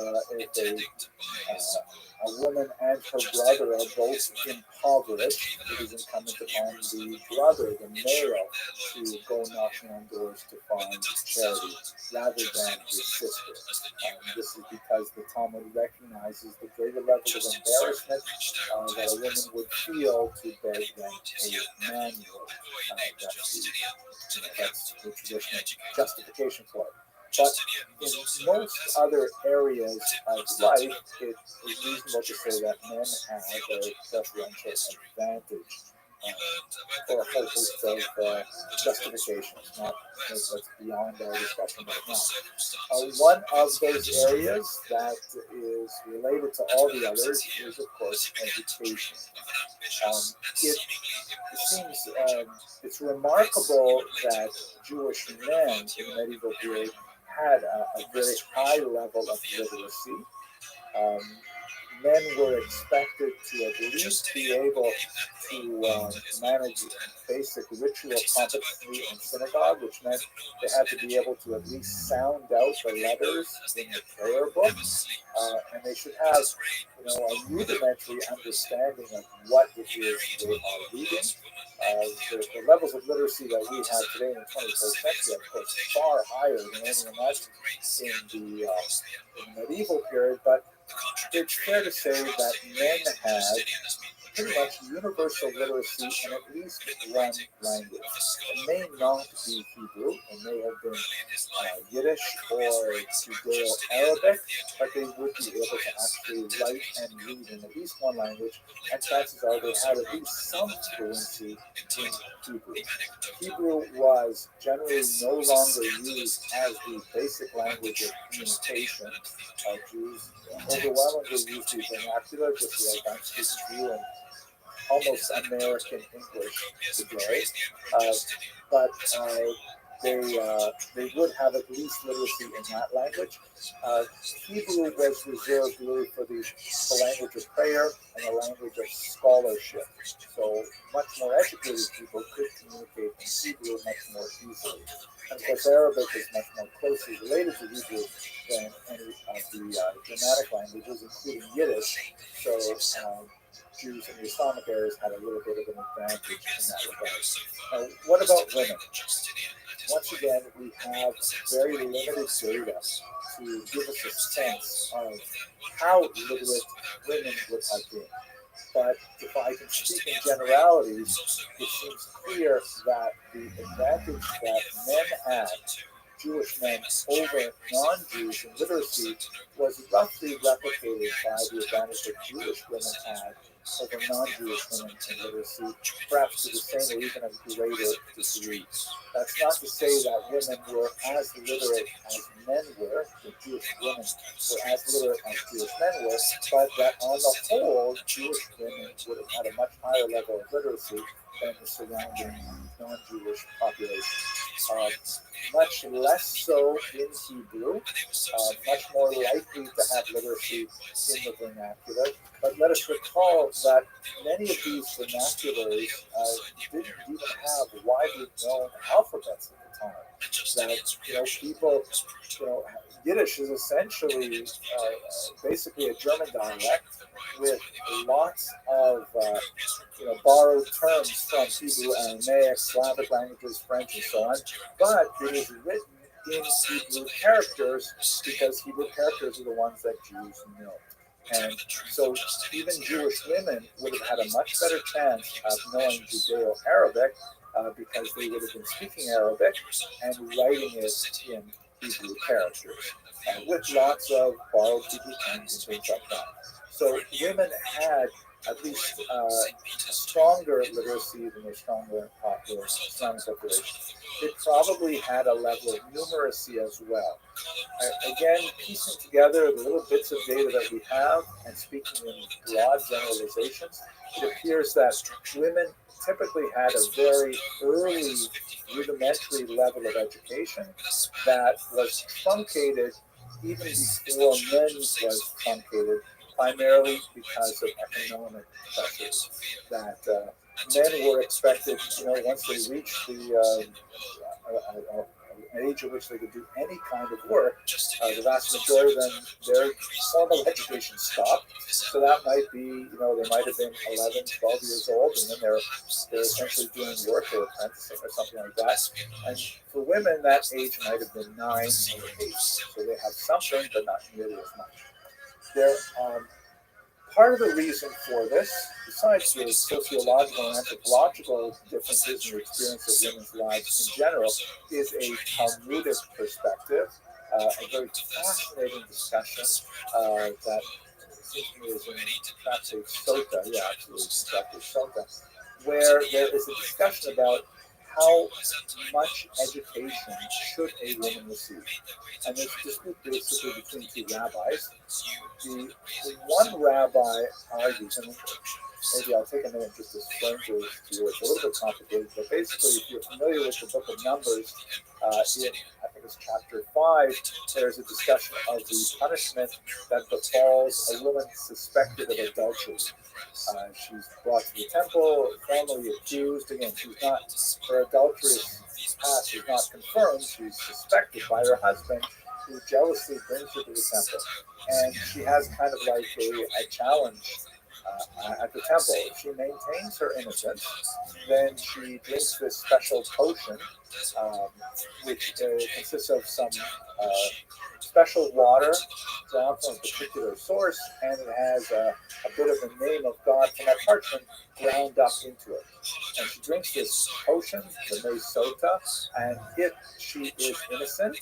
a woman and her brother are both impoverished, it is incumbent upon the brother, the male, to go knocking on doors to find charity rather than his sister. This is because the Talmud recognizes the greater level of embarrassment that a woman would feel to beg than a man would. That's the traditional justification for it. But in most other areas of life, it is reasonable to say that men have a preferential advantage for a whole host of justifications. Now, that's beyond our discussion right now. One of those areas that is related to all the others is, of course, education. It seems it's remarkable that Jewish men in the medieval period had a very high level of literacy. Men were expected to at least be able to manage basic ritual competency in synagogue, which meant they had to be able to at least sound out the letters in the prayer book, and they should have, a rudimentary understanding of what it is they are reading. The levels of literacy that we have today in the 21st century are, of course, far higher than anyone imagined in the medieval period, but it's fair to say that men had pretty much universal literacy in at least one language. It may not be Hebrew, it may have been Yiddish or Judeo-Arabic, but they would be able to actually write and read in at least one language, and chances are they had at least some fluency in Hebrew. Hebrew was generally no longer used as the basic language of communication. Jews overwhelmingly used the vernacular, just like I'm speaking to you in almost American English today, but they would have at least literacy in that language. Hebrew was reserved really for the language of prayer and the language of scholarship. So much more educated people could communicate in Hebrew much more easily. And of course, Arabic is much more closely related to Hebrew than any of the Germanic languages, including Yiddish. So Jews in the Islamic areas had a little bit of an advantage in that regard. Now, what about women? Once again, we have very limited data to give us a sense of how literate women would have been. But if I can speak in generalities, it seems clear that the advantage that men had, Jewish men, over non-Jews in literacy was roughly replicated by the advantage that Jewish women had over non-Jewish women in literacy, perhaps to the same or even a greater degree. That's not to say that women were as literate as men were, the Jewish women were as literate as Jewish men were, but that on the whole, Jewish women would have had a much higher level of literacy than the surrounding non-Jewish population. Much less so in Hebrew, much more likely to have literacy in the vernacular. But let us recall that many of these vernaculars didn't even have widely known alphabets at the time. That people, Yiddish is essentially basically a German dialect with lots of borrowed terms from Hebrew, Aramaic, Slavic languages, French, and so on. But it is written in Hebrew characters, because Hebrew characters are the ones that Jews know. And so even Jewish women would have had a much better chance of knowing Judeo-Arabic because they would have been speaking Arabic and writing it in Hebrew characters, with lots of borrowed Hebrew terms and things like that. So women had at least stronger literacy than their stronger Islamic population. They probably had a level of numeracy as well. Again, piecing together the little bits of data that we have and speaking in broad generalizations, it appears that women typically had a very early rudimentary level of education that was truncated even before men's was truncated, primarily because of economic pressures. That men were expected, once they reached the an age at which they could do any kind of work, the vast majority of them, their formal education stopped. So that might be, they might have been 11, 12 years old, and then they're essentially doing work or apprenticing or something like that. And for women, that age might have been 9 or 8. So they have something, but not nearly as much. They're part of the reason for this, besides the sociological and anthropological differences in the experience of women's lives in general, is a Talmudic perspective, a very fascinating discussion that seems to me is in Tractate Sota, Tractate Sota, where there is a discussion about how much education should a woman receive. And there's a dispute basically between two rabbis. The one rabbi argues, and maybe I'll take a minute just to explain to you, it's a little bit complicated, but basically if you're familiar with the book of Numbers, in, I think it's chapter 5, there's a discussion of the punishment that befalls a woman suspected of adultery. She's brought to the temple, formally accused. Again, she's not, her adulterous past is not confirmed. She's suspected by her husband, who jealously brings her to the temple. And she has kind of like a challenge at the temple. If she maintains her innocence, then she drinks this special potion, which consists of some special water drawn from a particular source, and it has a bit of the name of God from a parchment ground up into it. And she drinks this potion, the Sota, and if she is innocent,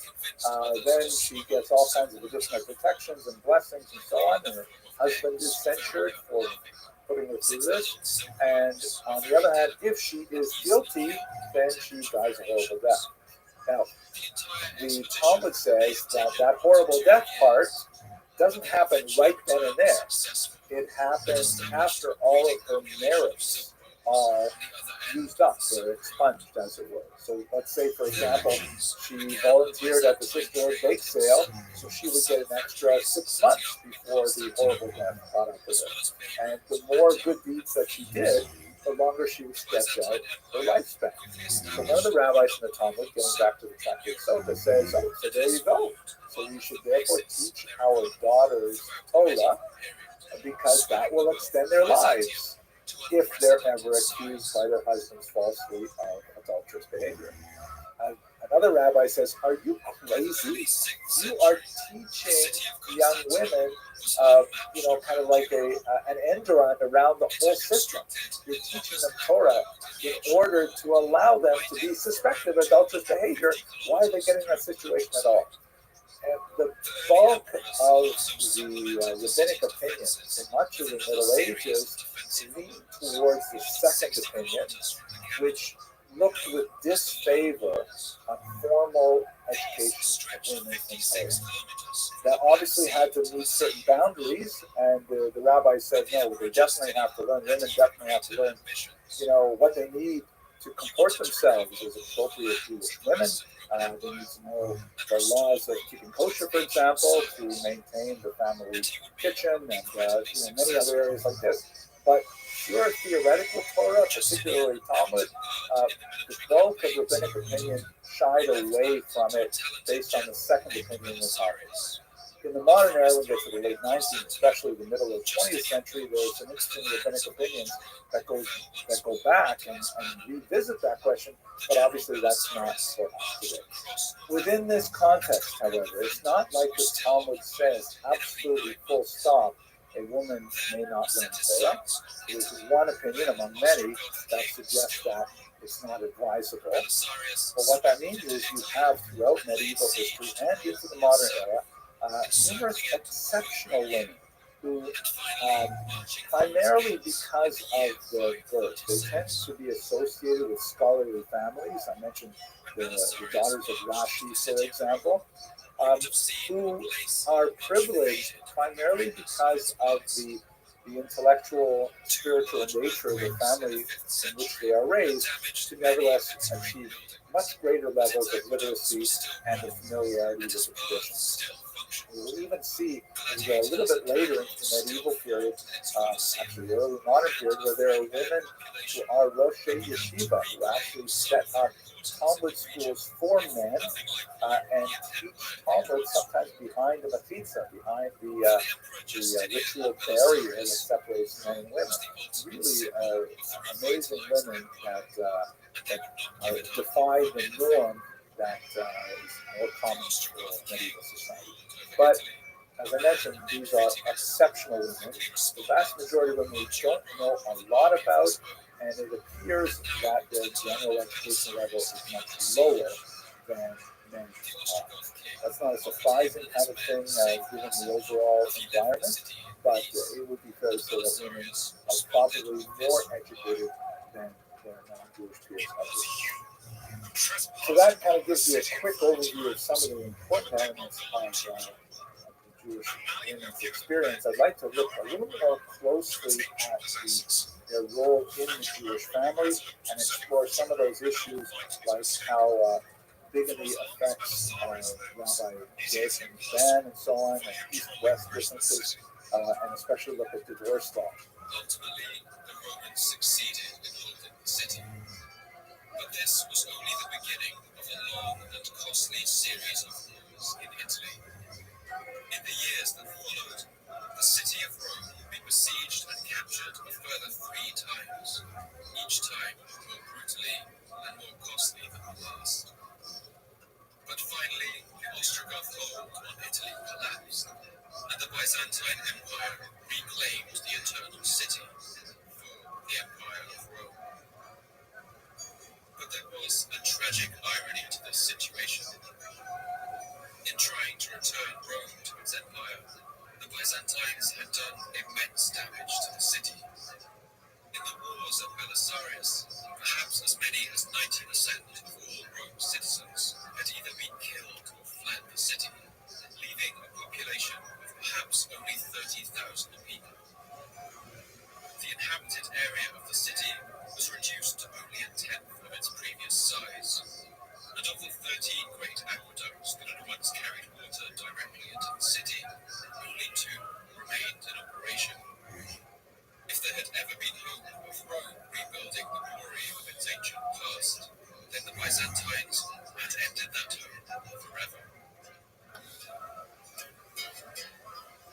then she gets all kinds of additional protections and blessings and so on, and her husband is censured for putting her through this. And on the other hand, if she is guilty, then she dies a horrible death. Now, the Talmud says that that horrible death part doesn't happen right then and there. It happens after all of her merits are used up, they're expunged, as it were. So let's say, for example, she volunteered at the sisterhood bake sale, so she would get an extra 6 months before the horrible death caught up with her. And the more good deeds that she did, the longer she would stretch out her lifespan. So one of the rabbis in the Talmud, going back to the Tractate Sota, says, oh, so there you go. So we should therefore teach our daughters Torah, because that will extend their lives if they're ever accused by their husbands falsely of adulterous behavior. Another rabbi says, are you crazy? You are teaching young women, kind of like an end run around the whole system. You're teaching them Torah in order to allow them to be suspected of adulterous behavior. Why are they getting in that situation at all? And the bulk of the rabbinic opinion in much of the Middle Ages lean towards the second opinion, which looked with disfavor on formal education of women in Torah. That obviously had to meet certain boundaries, and the rabbi said, no, they definitely have to learn, women definitely have to learn, what they need to comport themselves as appropriate Jewish women. They need to know the laws of keeping kosher, for example, to maintain the family kitchen, and many other areas like this. But pure theoretical Torah, particularly Talmud, the bulk of rabbinic opinion shied away from it based on the second opinion of Talmud. In the modern era, when we get to the late 19th, especially the middle of the 20th century, there's some interesting rabbinic opinions that go back and revisit that question, but obviously that's not for us today. Within this context, however, it's not like the Talmud says, absolutely full stop, a woman may not learn Torah. There's one opinion among many that suggests that it's not advisable. But what that means is you have throughout medieval history and into the modern era numerous exceptional women who, primarily because of their birth, they tend to be associated with scholarly families. I mentioned the daughters of Rashi, for example, who are privileged primarily because of the intellectual, spiritual nature of the family in which they are raised, to nevertheless achieve much greater levels of literacy and of familiarity with the traditions. We'll even see as we go a little bit later into the medieval period, actually the early modern period, where there are women who are Roshei Yeshiva, who actually set up Talmud schools for men and teach Talmud sometimes behind the matzitza, behind the ritual barrier that separates men and women. Really amazing women that defy the norm that is more common for medieval society. But as I mentioned, these are exceptional women. The vast majority of them we don't know a lot about, and it appears that their general education level is much lower than men are. That's not a surprising kind of thing given the overall environment, but it would be fair to say that women are probably more educated than their non-Jewish peers are. So that kind of gives you a quick overview of some of the important elements of Jewish women's experience. I'd like to look a little more closely at their role in the Jewish family and explore some of those issues, like how bigamy affects Rabbi Jason ban and so on, and east-west differences, and especially look at divorce law. Ultimately, the Romans succeeded in holding the city, but this was only the beginning of a long and costly series of wars in Italy. In the years that followed, the city of Rome would be besieged and captured a further 3 times, each time more brutally and more costly than the last. But finally, the Ostrogoth hold on Italy collapsed, and the Byzantine Empire reclaimed the Eternal City for the Empire of Rome. But there was a tragic irony to this situation. In trying to return Rome to its empire, the Byzantines had done immense damage to the city. In the wars of Belisarius, perhaps as many as 90% of all Rome's citizens had either been killed or fled the city, leaving a population of perhaps only 30,000 people. The inhabited area of the city was reduced to only a tenth of its previous size, and of the 13 great aqueducts that had once carried water directly into the city, only 2 remained in operation. If there had ever been hope of Rome rebuilding the glory of its ancient past, then the Byzantines had ended that hope forever.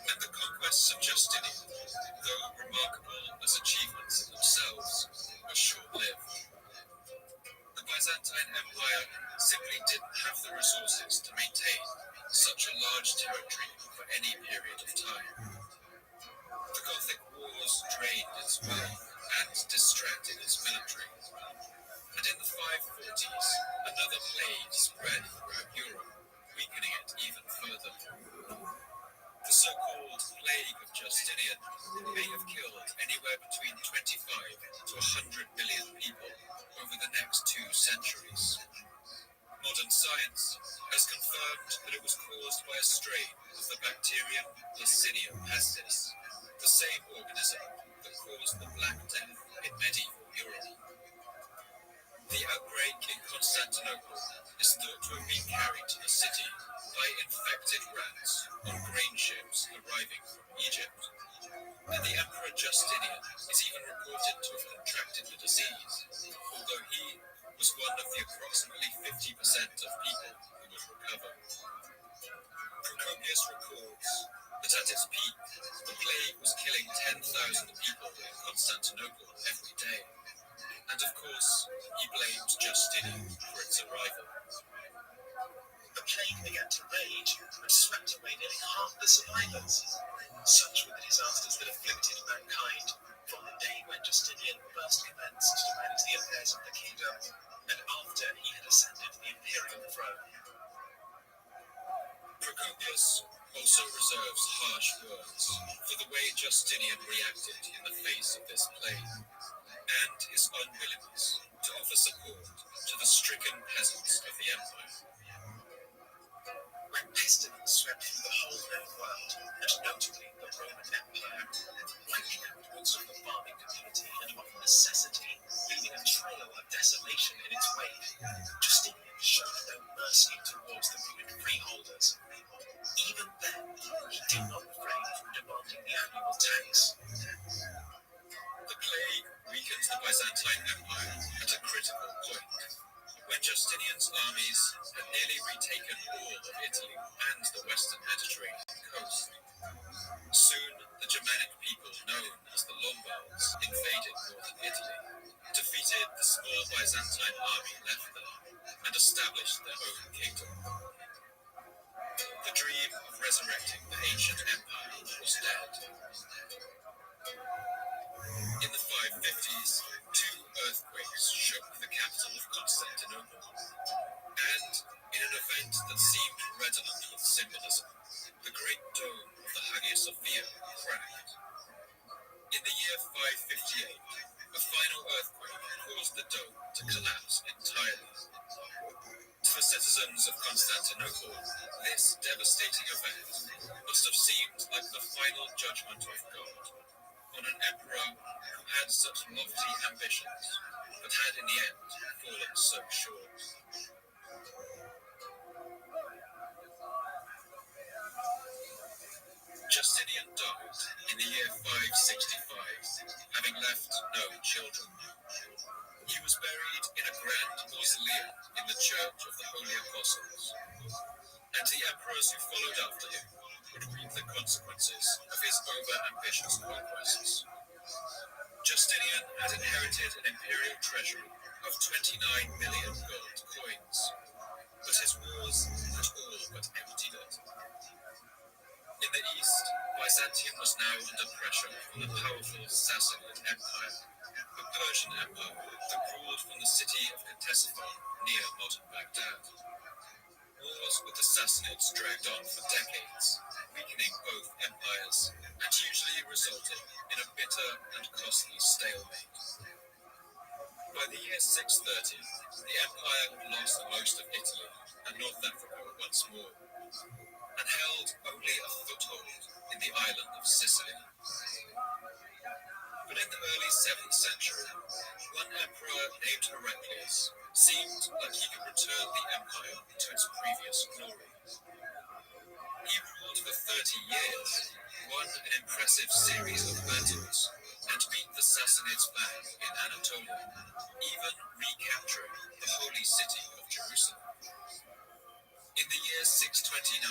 And the conquests of Justinian, though remarkable as achievements in themselves, were short-lived. The Byzantine Empire simply didn't have the resources to maintain such a large territory for any period of time. The Gothic wars drained its wealth and distracted its military. And in the 540s, another plague spread throughout Europe, weakening it even further. The so-called Plague of Justinian may have killed anywhere between 25 to 100 million people over the next 2 centuries. Modern science has confirmed that it was caused by a strain of the bacterium Yersinia pestis, the same organism that caused the Black Death in medieval Europe. The outbreak in Constantinople is thought to have been carried to the city by infected rats on grain ships arriving from Egypt, and the Emperor Justinian is even reported to have contracted the disease, although he was one of the approximately 50% of people who would recover. Procopius records But at its peak, the plague was killing 10,000 people in Constantinople every day. And of course, he blamed Justinian for its arrival. The plague began to rage and swept away nearly half the survivors. Such were the disasters that afflicted mankind from the day when Justinian first commenced to manage the affairs of the kingdom and after he had ascended the imperial throne. Procopius also reserves harsh words for the way Justinian reacted in the face of this plague, and his unwillingness to offer support to the stricken peasants of the empire. When pestilence swept through the whole known world, and notably the Roman Empire, wiping out most of the farming community and of necessity, leaving a trail of desolation in its wake, Justinian showed no mercy towards the ruined freeholders. Even then, he did not refrain from demanding the annual tax. The plague weakened the Byzantine Empire at a critical point. When Justinian's armies had nearly retaken all of Italy and the western Mediterranean coast, soon the Germanic people known as the Lombards invaded northern Italy, defeated the small Byzantine army left there, and established their own kingdom. The dream of resurrecting the ancient empire was dead. In the 550s, two earthquakes shook the capital of Constantinople, and in an event that seemed redolent with symbolism, the great dome of the Hagia Sophia cracked. In the year 558, a final earthquake caused the dome to collapse entirely. To the citizens of Constantinople, this devastating event must have seemed like the final judgment of God on an emperor who had such lofty ambitions, but had in the end fallen so short. Justinian died in the year 565, having left no children. He was buried in a grand mausoleum in the Church of the Holy Apostles, and the emperors who followed after him would reap the consequences of his over-ambitious conquests. Justinian had inherited an imperial treasury of 29 million gold coins, but his wars had all but emptied it. In the east, Byzantium was now under pressure from the powerful Sassanid Empire, a Persian empire that ruled from the city of Ctesiphon near modern Baghdad. Wars with the Sassanids dragged on for decades, weakening both empires, and usually resulting in a bitter and costly stalemate. By the year 630, the empire had lost most of Italy and North Africa once more, and held only a foothold in the island of Sicily. But in the early 7th century, one emperor named Heraclius seemed like he could return the empire to its previous glory. He ruled for 30 years, won an impressive series of battles, and beat the Sassanids back in Anatolia, even recapturing the holy city of Jerusalem. In the year 629,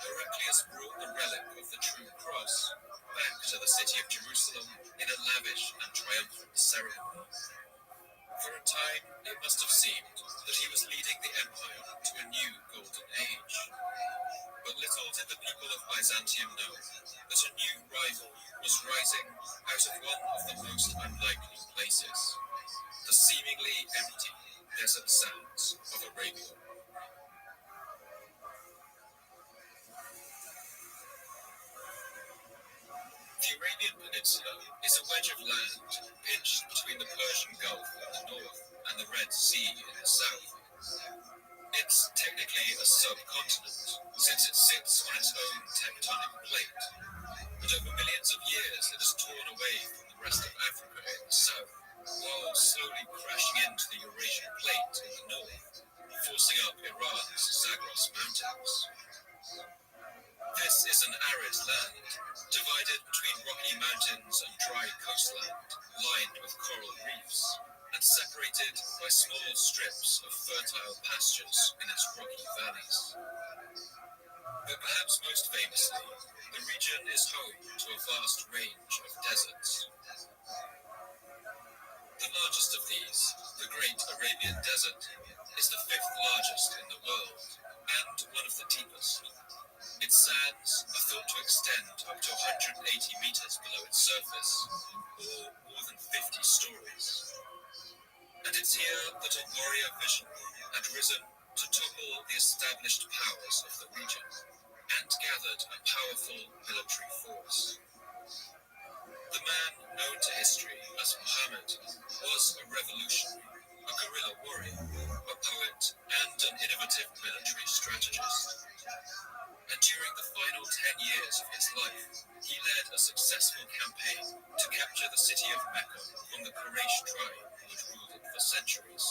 Heraclius brought the relic of the true cross back to the city of Jerusalem in a lavish and triumphant ceremony. For a time, it must have seemed that he was leading the empire to a new golden age. But little did the people of Byzantium know that a new rival was rising out of one of the most unlikely places, the seemingly empty desert sands of Arabia. The Arabian Peninsula is a wedge of land pinched between the Persian Gulf in the north and the Red Sea in the south. It's technically a subcontinent, since it sits on its own tectonic plate, but over millions of years it is torn away from the rest of Africa in the south, while slowly crashing into the Eurasian plate in the north, forcing up Iran's Zagros Mountains. This is an arid land, divided between rocky mountains and dry coastland, lined with coral reefs, and separated by small strips of fertile pastures in its rocky valleys. But perhaps most famously, the region is home to a vast range of deserts. The largest of these, the Great Arabian Desert, is the fifth largest in the world and one of the deepest. Its sands are thought to extend up to 180 meters below its surface, or more than 50 stories. And it's here that a warrior vision had risen to topple the established powers of the region and gathered a powerful military force. The man known to history as Muhammad was a revolutionary, a guerrilla warrior, a poet, and an innovative military strategist. And during the final 10 years of his life, he led a successful campaign to capture the city of Mecca from the Quraysh tribe that ruled it for centuries.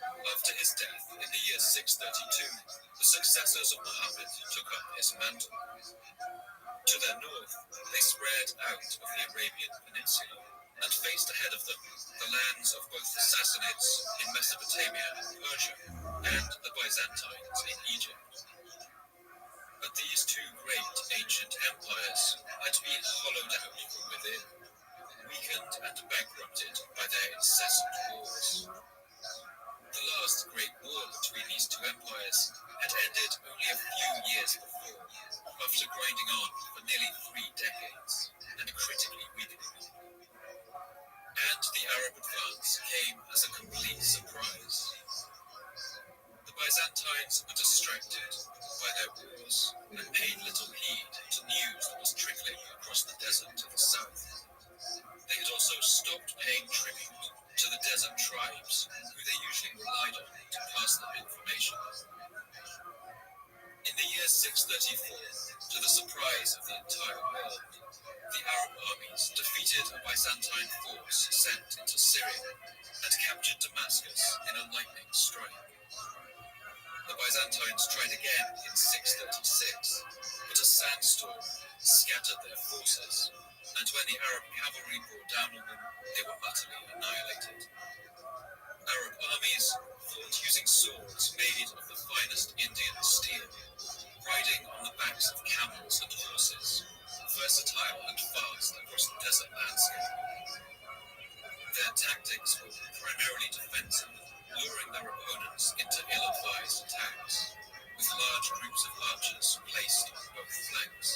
After his death in the year 632, the successors of Muhammad took up his mantle. To their north, they spread out of the Arabian Peninsula and faced ahead of them the lands of both the Sassanids in Mesopotamia and Persia and the Byzantines in Egypt. But these two great ancient empires had been hollowed out from within, weakened and bankrupted by their incessant wars. The last great war between these two empires had ended only a few years before, after grinding on for nearly 3 decades and critically weakening them. And the Arab advance came as a complete surprise. The Byzantines were distracted by their wars and paid little heed to news that was trickling across the desert to the south. They had also stopped paying tribute to the desert tribes, who they usually relied on to pass them information. In the year 634, to the surprise of the entire world, the Arab armies defeated a Byzantine force sent into Syria and captured Damascus in a lightning strike. The Byzantines tried again in 636, but a sandstorm scattered their forces, and when the Arab cavalry bore down on them, they were utterly annihilated. Arab armies fought using swords made of the finest Indian steel, riding on the backs of camels and horses, versatile and fast across the desert landscape. Their tactics were primarily defensive, luring their opponents into ill-advised attacks, with large groups of archers placed on both flanks.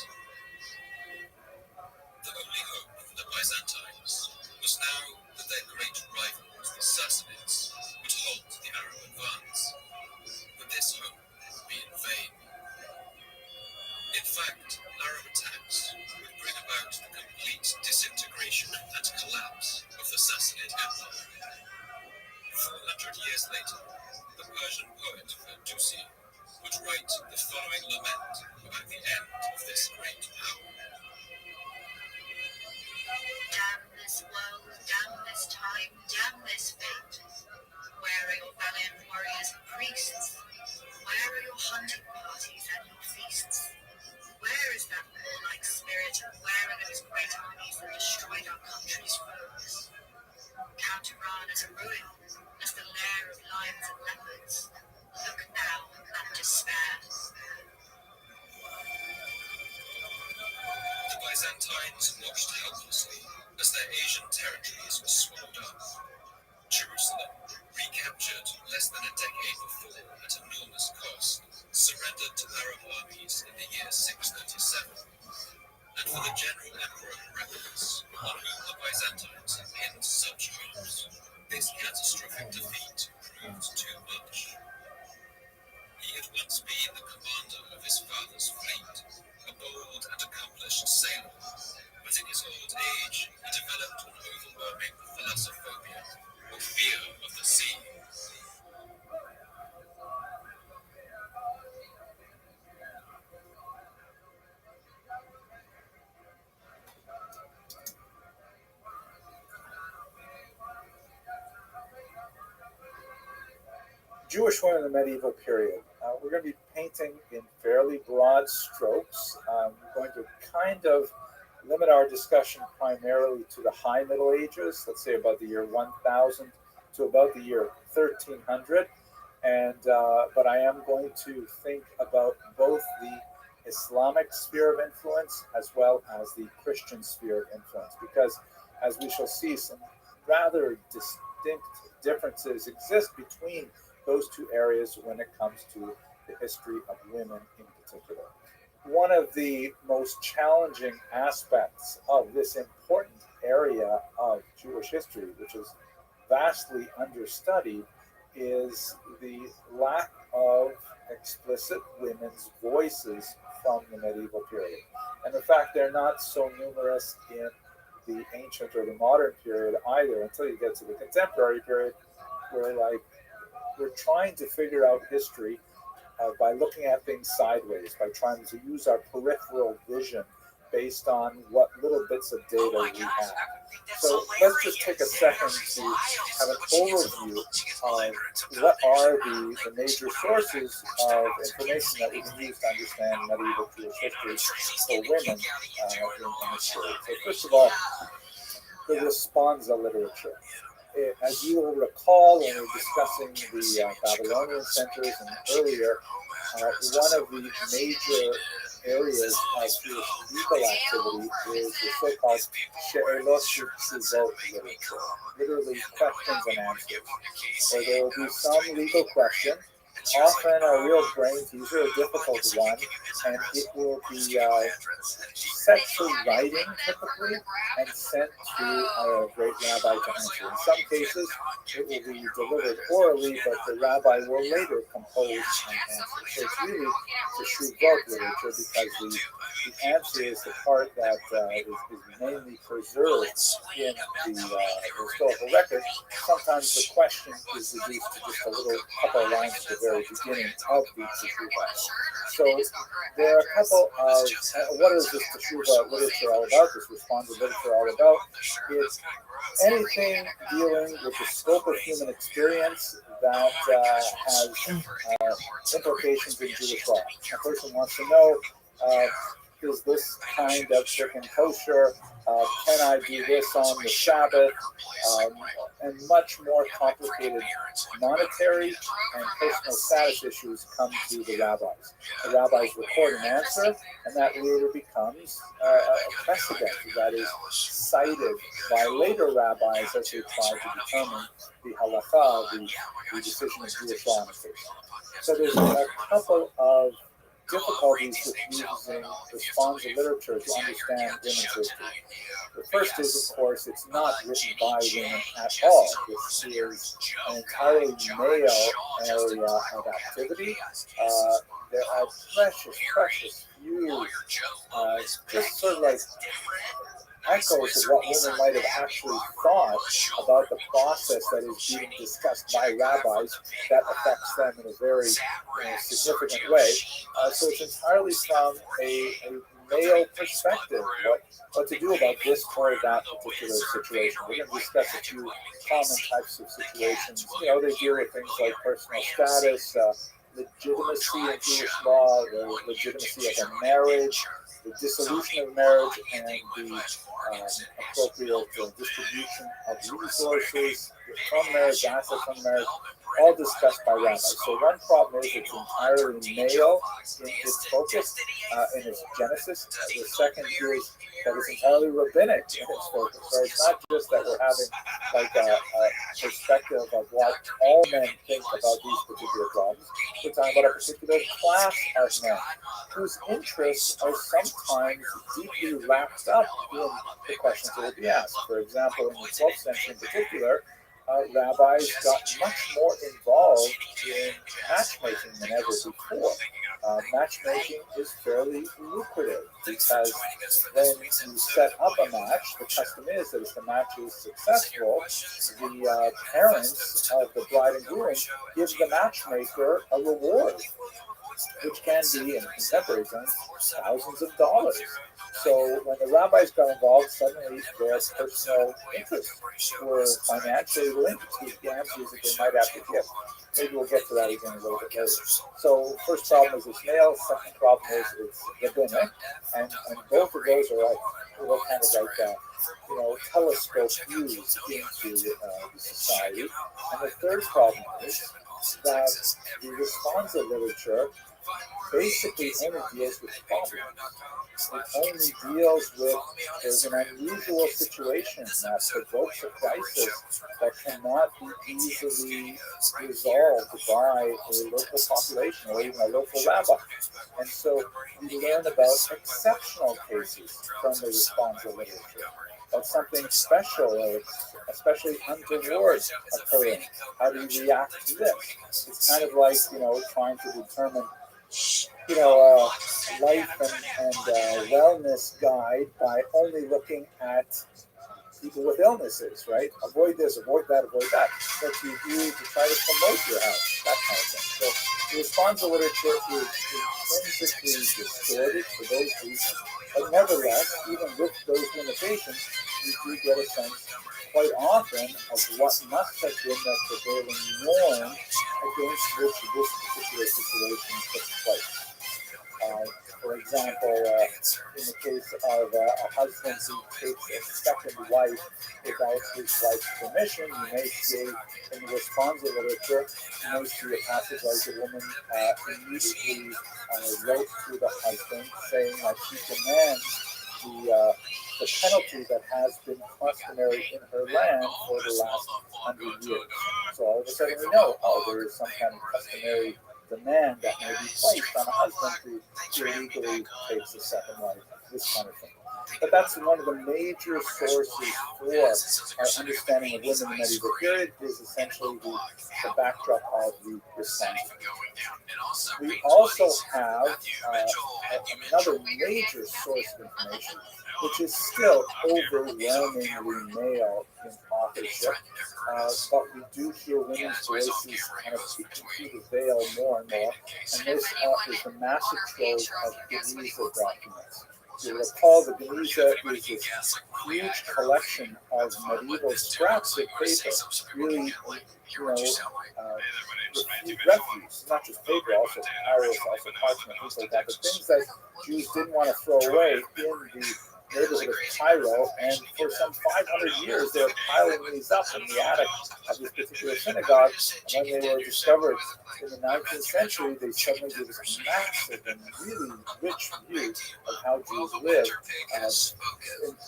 The only hope for the Byzantines was now that their great rivals, the Sassanids, would halt the Arab advance. But this hope would be in vain. In fact, Arab attacks would bring about the complete disintegration and collapse of the Sassanid Empire. 400 years later, the Persian poet Firdusi would write the following lament about the end of this great power. Damn this world, damn this time, damn this fate. Where are your valiant warriors and priests? Where are your hunting parties and your feasts? Where is that warlike spirit, and where are those great armies that destroyed our country's foes? Count Iran as a ruin, as the lair of lions and leopards. Look now and despair. The Byzantines watched helplessly as their Asian territories were swallowed up. Jerusalem, recaptured less than a decade before at enormous cost, surrendered to Arab armies in the year 637. And for the general emperor Rabbi, on whom the Byzantines had pinned such hopes, this catastrophic defeat proved too much. He had once been the commander of his father's fleet, a bold and accomplished sailor, but in his old age he developed an overwhelming thalassophobia, or fear of the sea. Jewish women in the medieval period. We're going to be painting in fairly broad strokes. We're going to kind of limit our discussion primarily to the High Middle Ages, let's say about the year 1000 to about the year 1300. But I am going to think about both the Islamic sphere of influence as well as the Christian sphere of influence, because as we shall see, some rather distinct differences exist between those two areas when it comes to the history of women in particular. One of the most challenging aspects of this important area of Jewish history, which is vastly understudied, is the lack of explicit women's voices from the medieval period. And in fact, they're not so numerous in the ancient or the modern period either until you get to the contemporary period, where we're trying to figure out history by looking at things sideways, by trying to use our peripheral vision based on what little bits of data we have. So let's just take a second to have an overview of what are the major sources of information that we can use to understand medieval Jewish history for women in this period. So first of all, the responsa literature. As you will recall when we were discussing the Babylonian centers and earlier, one of the major areas of Jewish legal activity is the so-called she'elot u'tshuvot literature, literally questions and answers. So there will be some legal question, often a real brain teaser, a difficult one, and it will be set to writing typically and sent to a great rabbi to answer. In some cases, it will be delivered orally, but the rabbi will later compose an answer. So it's really the Shuvot literature, because the answer is the part that is mainly preserved in the historical record. Sometimes the question is reduced to just a little couple of lines at the very beginning of the Teshuvah. So there are a couple of, what is this Teshuvah literature all about, this responsive literature all about? It's anything dealing with the scope of human experience that has implications in Jewish law. A person wants to know, is this kind of chicken kosher? Can I do this on the Sabbath? And much more complicated monetary and personal status issues come to the rabbis. The rabbis record an answer, and that later becomes a precedent that is cited by later rabbis as they try to determine the halakha, the decision of Jewish law in the case. So there's a couple of difficulties with using responsive literature to understand women's history. The first is, of course, it's not written by women at all. This is an entirely male area of activity. There are precious few, just sort of like echoes of what women might have actually thought about the process that is being discussed by rabbis that affects them in a very significant way. So it's entirely from a male perspective, what to do about this or that particular situation. We're going to discuss a few common types of situations. They deal with things like personal status, legitimacy in Jewish law, the legitimacy of a marriage, the dissolution of marriage, and the appropriate distribution of resources from marriage, assets from marriage, all discussed by rabbis. So one problem is it's entirely male in its focus, in its genesis. The second is that it's entirely rabbinic in its focus. So it's not just that we're having like a perspective of what all men think about these particular problems. We're talking about a particular class of men whose interests are sometimes deeply wrapped up in the questions that will be asked. For example, in the 12th century in particular, rabbis got much more involved in matchmaking than ever before. Matchmaking is fairly lucrative because when you set up a match, the custom is that if the match is successful, the parents of the bride and groom give the matchmaker a reward, which can be, in contemporary terms, thousands of dollars. So when the rabbis got involved, suddenly their personal interests were financially linked to the answers that they might have to give. Maybe we'll get to that again a little bit later. So first problem is it's male, second problem is it's rabbinic, and both of those are like kind of like telescope views into the society. And the third problem is that the responsa literature basically only deals with problems. It only deals with there's an unusual situation that provokes a crisis that cannot be easily resolved by a local population or even a local rabbi. And so we learn about exceptional cases from the responsa literature. That's something special or especially untoward occurring. How do you react to this? It's kind of like, trying to determine life and wellness guide by only looking at people with illnesses, right? Avoid this, avoid that, avoid that. What you do to try to promote your health, that kind of thing. So the responsa literature is intrinsically distorted for those reasons. But nevertheless, even with those limitations, we do get a sense quite often of what must have been the prevailing norm against which this particular situation took place. For example, in the case of a husband who takes a second wife without his wife's permission, you may see in the responsa literature, you may see a passage like the woman immediately wrote to the husband saying that she demands the penalty that has been customary in her land for the last 100 years. So all of a sudden we know, there is some kind of customary demand that may be placed on a husband who illegally takes a second wife, this kind of thing. But that's one of the major sources for our understanding of women in the medieval period is essentially the backdrop of the response. We also have another major source of information, which is still overwhelmingly male in authorship, but we do hear women's voices kind of peeking through the veil more and more, and this is the massive trove of Geniza documents. You recall the Geniza is this huge collection of medieval scraps of paper, really, refuse, not just paper, also papyrus, also parchment, things like that, but things that Jews didn't want to throw away in the neighborhood of Cairo, and for some 500 years they were piling these up in the attic of this particular synagogue, and when they were discovered in the 19th century, they suddenly gave us massive and really rich view of how Jews lived,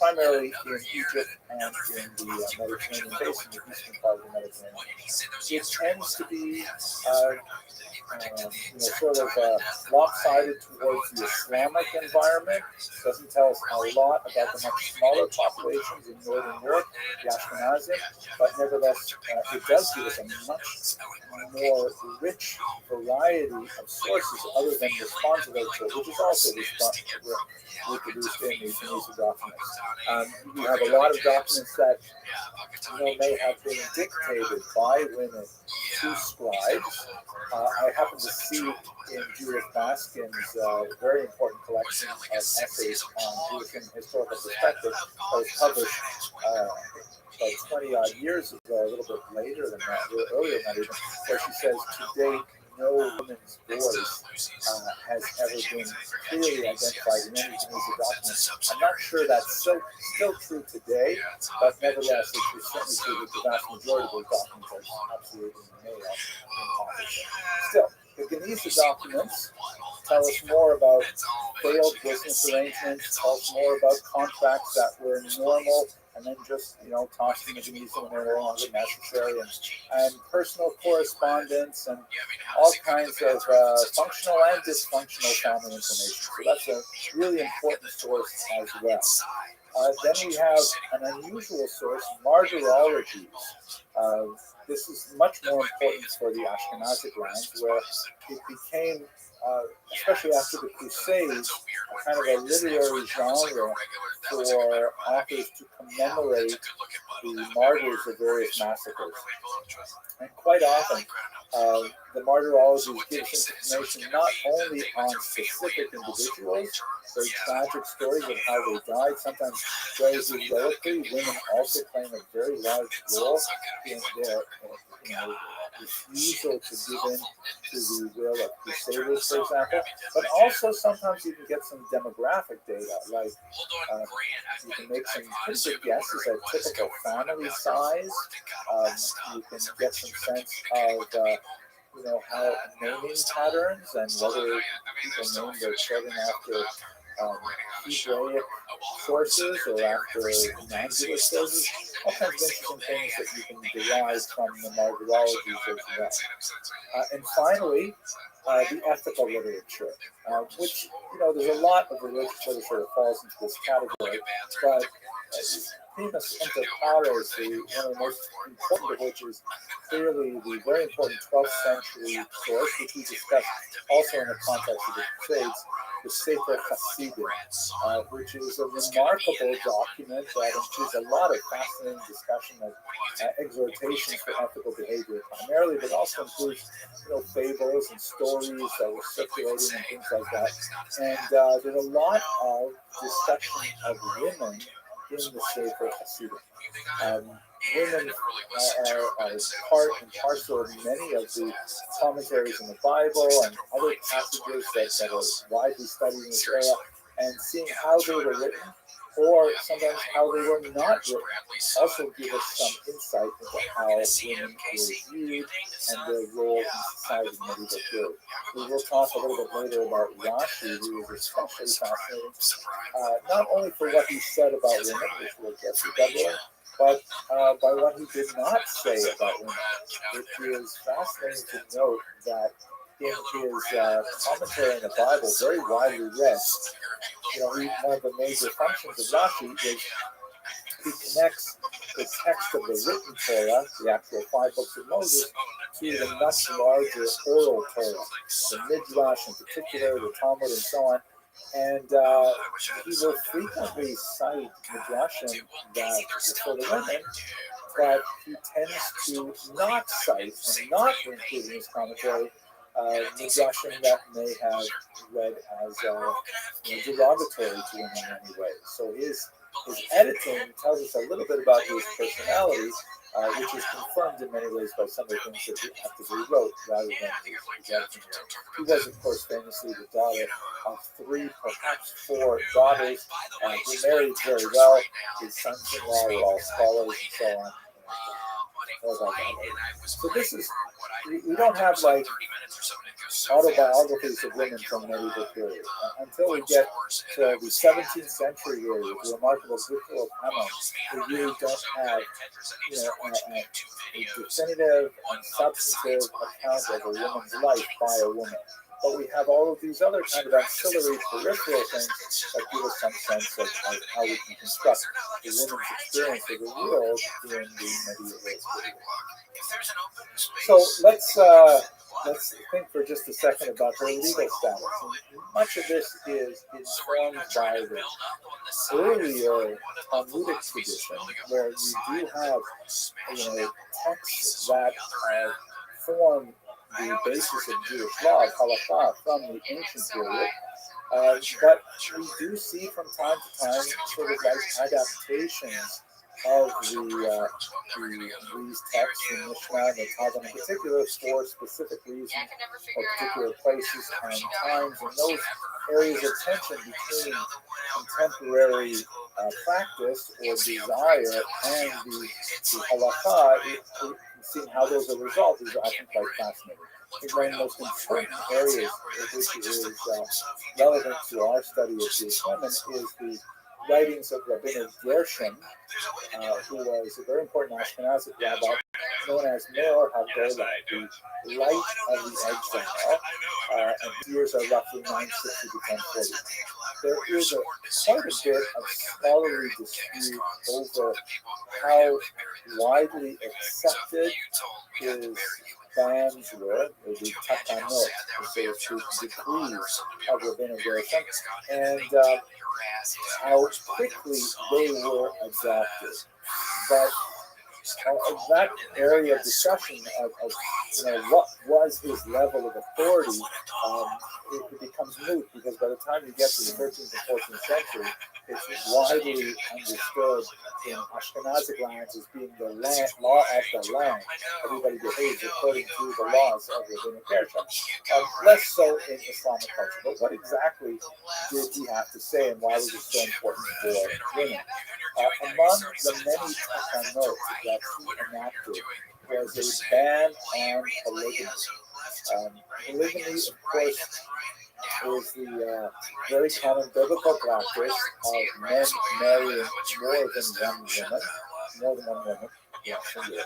primarily in Egypt and in the Mediterranean basin, the eastern part of the Mediterranean. It tends to be sort of lopsided towards the Islamic environment. It doesn't tell us a lot about the much smaller populations in Northern Europe, the Ashkenazim, but nevertheless, it does give us a much more rich variety of sources other than responsa literature, which is also reproduced in the Geniza documents. We have a lot of documents that may have been dictated by women to scribes. I happen to see in Judith Baskin's very important collection of essays on Jewish and historical perspective that was published about 20 odd years ago, a little bit later than that, a little earlier than that even, where she says to date no woman's voice has ever been clearly identified in any Geniza document. I'm not sure that's still true today, but nevertheless, it's certainly true that the vast majority of those documents are absolutely male in authorship. Still, the Geniza documents tell us more about failed business arrangements, tell us more about contracts that were normal and then just, tossed in the Geniza when they were no longer necessary, and personal correspondence and all kinds of functional and dysfunctional family information. So that's a really important source as well. Then we have an unusual source, martyrologies. This is much more important for the Ashkenazic lands, where it became, especially after the Crusades, kind of a literary genre for authors to commemorate the martyrs of various massacres. And quite often, the martyrologies give us information not only on specific individuals, very tragic stories of how they died, sometimes very heroically. Women also playing a very large role in their refusal to give in to the will of crusaders, for example. But also sometimes you can get some demographic data, like you can make some pretty good guesses at typical family size. You can get some sense of how naming patterns and whether people name their children after Hebraic sources or after non-Jewish sources, all kinds of interesting things that you can derive from the martyrologies as well. And finally, the ethical literature, which, there's a lot of religious literature that falls into this category, but Primus Inter Pares, one of the most important of which is clearly the very important 12th century source, which we discussed also in the context of the Crusades, the Sefer Hasidim, which is a remarkable document that includes a lot of fascinating discussion of exhortations for ethical behavior primarily, but also includes fables and stories that were circulating and things like that. And there's a lot of discussion of women in the Sefer Hasidim. Women are part and parcel of many of the commentaries in the Bible and other passages that are widely studied in this area, and seeing how they were written, or sometimes how they were not written, also give us some insight into how women were viewed and their role in society in medieval period. We will talk a little bit later about Rashi, who is especially fascinating, not only for what he said about women, which we'll get to Dublin, but by what he did not say about women. It is fascinating to note that in his commentary on the Bible, very widely read, one of the major functions of Rashi is he connects the text of the written Torah, the actual 5 books of Moses, to the much larger oral Torah, the Midrash in particular, the Talmud, and so on. And he will frequently cite Midrashim that refer to women, but he tends to not cite and not include in his commentary Midrashim that may have read as derogatory to women in any way. So his editing tells us a little bit about his personality, which is confirmed in many ways by some of the things that he actively wrote rather than his editing. He was, of course, famously the daughter of 3, perhaps 4 daughters, who married very well. His sons-in-law were all scholars and so on. So this is, we don't have like autobiographies of women from the medieval period. Until we get to the 17th century here, with the remarkable Zikr of Hannah, we really don't have a definitive and substantive account of a woman's life by a woman. But we have all of these other kind of ancillary peripheral things that give us some sense of how we can construct the woman's experience of the world during the medieval period. So let's think for just a second about her legal status. And much of this is informed by the earlier Talmudic tradition, where you do have texts that form the basis of Jewish law, halakha, from the ancient period. But we do see from time to time sort of like adaptations of these texts in Mishnah and the Talmud in particular for specific reasons or particular places and times, and those areas of tension between contemporary practice or desire and the halakha, seeing how those are resolved is often quite fascinating. I think one of the most important areas which is relevant to our study of Jewish women is the writings of Rabbi Gershon, who was a very important Ashkenazic rabbi, known as Meor HaGola, the light of the exile, and his years are roughly 960 to 1040. There is quite a bit of scholarly dispute over how widely accepted his bans were, the takanot, the decrees of Rabbi Gershon, and how quickly they were adopted. But that area of discussion of what was his level of authority, it becomes moot, because by the time you get to the 13th and 14th century, it's widely understood in Ashkenazic lands as being the law of the land. Everybody behaves according to the laws of Rabbi Gershon. Less so in Islamic culture. But what exactly did he have to say, and why was it so important for women? Among the many takanot that he enacted was a ban on polygamy. Polygamy, of course, is the very common biblical practice of men marrying more than one woman. Yeah, singular.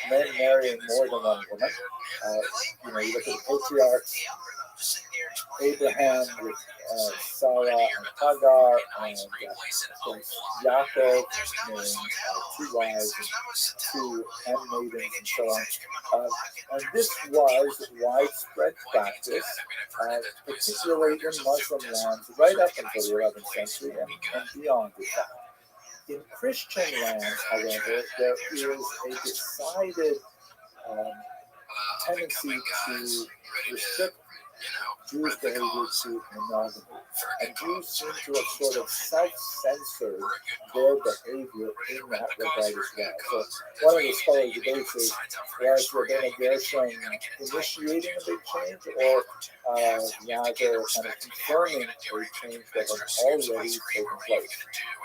Men marrying more than one woman. You look at the patriarchs, Abraham with Sarah and Hagar, and Yaakov named two wives and two handmaidens and so on. And this was widespread practice, particularly in Muslim lands right up until the 11th century and beyond that. In Christian lands, however, there is a decided tendency to restrict Jews' behavior to monogamy. And Jews seem to have sort of self-censored their behavior in that regard as well. So one of the scholarly debates is, was Rabbi Gershom initiating a big change, or rather kind of confirming a change that had already taken place?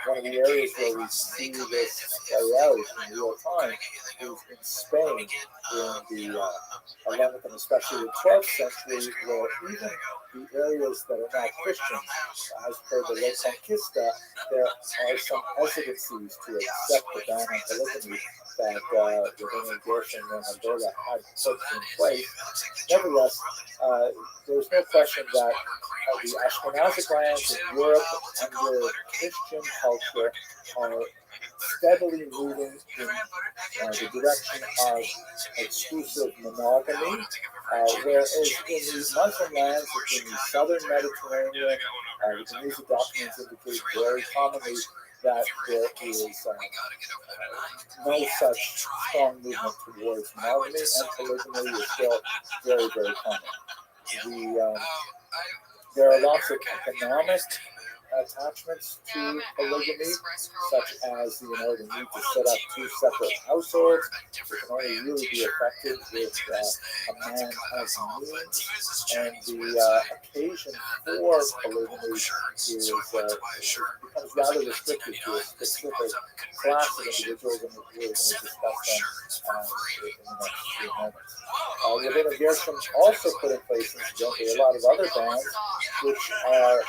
One of the areas where we see this play out in real time is in Spain in the 11th and especially the 12th century, where even the areas that are not Christian, as per the Reconquista, there are some hesitancies to accept the ban on polygamy that Rabbi Gershom and Alberta had put in place. Nevertheless, there's no question that the Ashkenazic lands in Europe under Christian culture are steadily moving in the direction of exclusive monogamy, whereas in the Muslim lands in the southern Mediterranean, the Geneva documents indicate very commonly that there is no such strong movement towards monogamy, and polygamy is still very, very common. There are lots of economic attachments to polygamy, such as the need to set up two separate households. It can only really be effective if a man has means, and the occasion for polygamy is becomes rather restricted to a specific class of individuals, and we're going to discuss them in the next few moments. Rabbi Gershom also put in place, incidentally, a lot of other bans which are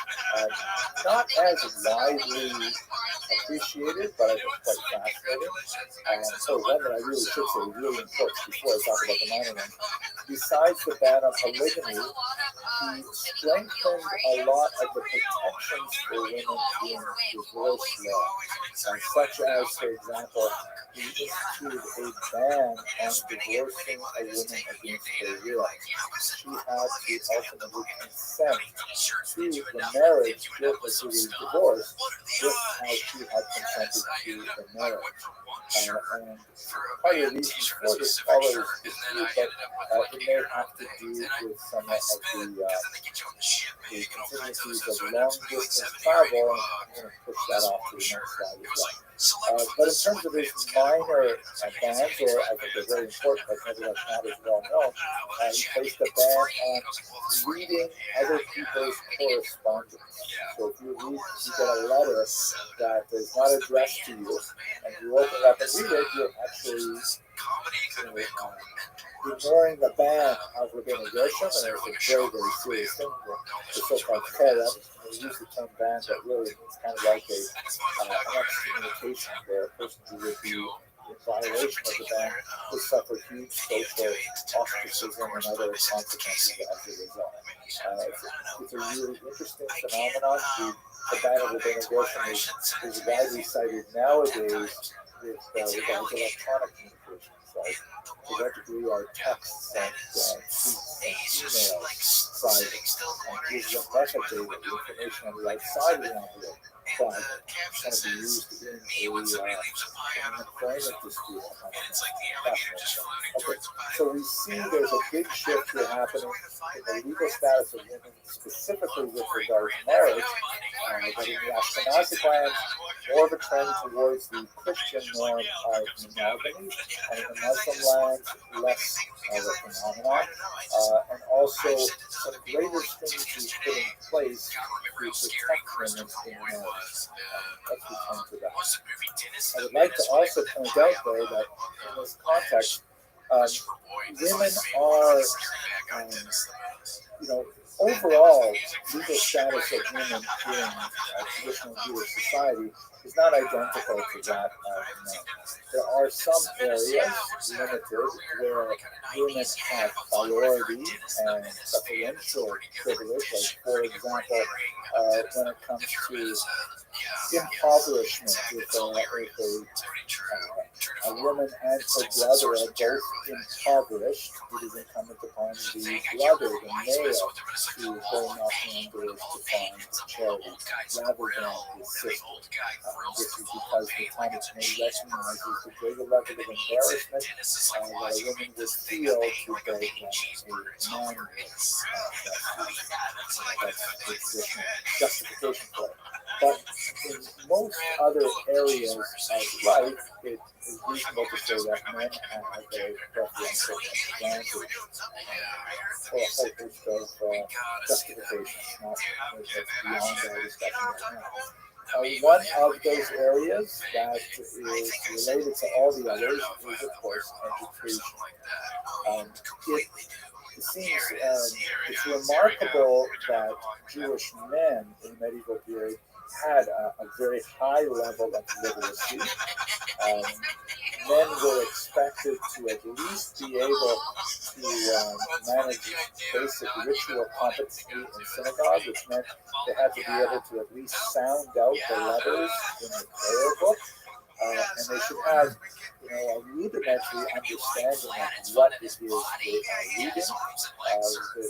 not as widely appreciated, but I think quite fascinating. So one that I really should say really important before I talk about the minor ones. Besides the ban on polygamy, he strengthened a lot of the protections for women in divorce law, such as, for example, he instituted a ban on divorcing a woman against her will. She had to ultimately consent to the marriage with the divorce, just as she had consented to the marriage. And part of the reason for this scholars dispute, but it may have to do with some of the contingencies of long distance travel, and I'm going to push that off to the next slide as well. But in terms of his minor bans, or I think they're very important, but nevertheless not as well known, he placed a ban on reading other people's correspondence. So if you get a letter that is not addressed to you, and you open it up and read it, you're actually ignoring the ban of Rabbi Gershom, and it's a very, very serious thing. The so-called keren, we use the term ban, but really it's kind of like an excommunication where a person who would be in violation of the ban would suffer huge social ostracism and other consequences as a result. It's a really interesting phenomenon. The ban of Rabbi Gershom is widely cited nowadays with regards to electronic communications. Like, to what degree are texts and tweets and emails private, and is the metadata, the information on the outside of the envelope, private, can be used in an employment dispute. Okay, so we see there's a big shift here happening in the legal status of women, specifically with regard to marriage, but in the Ashkenazic lands, more of a trend towards the Christian norm of monogamy, and in the Muslim lands, less of a phenomenon, and also some greater stringency put in place to protect women in marriage. Let's return to that. I would like to also point out, though, that in this context, Women are, overall, legal status of women in traditional Jewish society is not identical to that of men. There are some areas limited where women have priority and preferential privilege, like, for example, when it comes to impoverishment, if a woman and her brother are both impoverished, it is incumbent upon the brother, the male, to go knock on doors to find charity rather than his sister. This is because the Talmud recognizes the greater level of embarrassment that a woman would feel to beg than a man would. That's the traditional justification for it. But in most other areas of life, it is reasonable to say that men have a preferential advantage for a whole host of justifications, not beyond our discussion right now. One of those areas that is related to all the others is, of course, education. It seems it's remarkable that Jewish men in the medieval period had a very high level of literacy. Men were expected to at least be able to manage basic ritual competency in synagogue, which meant they had to be able to at least sound out the letters in the prayer book. And they should have, a rudimentary understanding of what it is they are reading.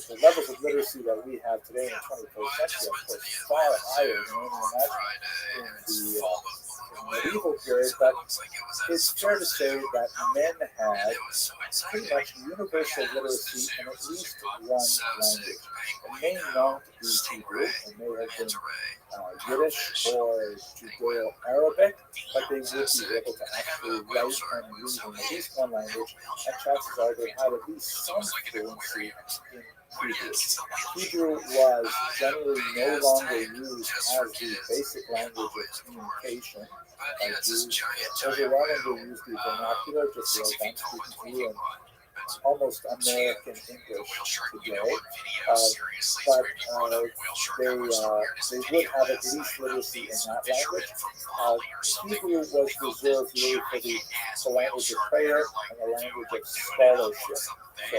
The levels of literacy that we have today in the 21st century, of course, far higher than anyone imagined in the medieval period, but it's fair to say that men had pretty much universal literacy in at least one language. It may not be Hebrew, it may have been Yiddish or Judeo-Arabic, but they would be able to actually write and read in at least one language, and chances are they had at least some fluency in Hebrew. Hebrew was generally no longer used as the basic language of communication. Jews overwhelmingly used the vernacular, just like I'm speaking to you, and almost American English today, but they would have at least literacy in that language. Hebrew was reserved really for the language of prayer and the language of scholarship. So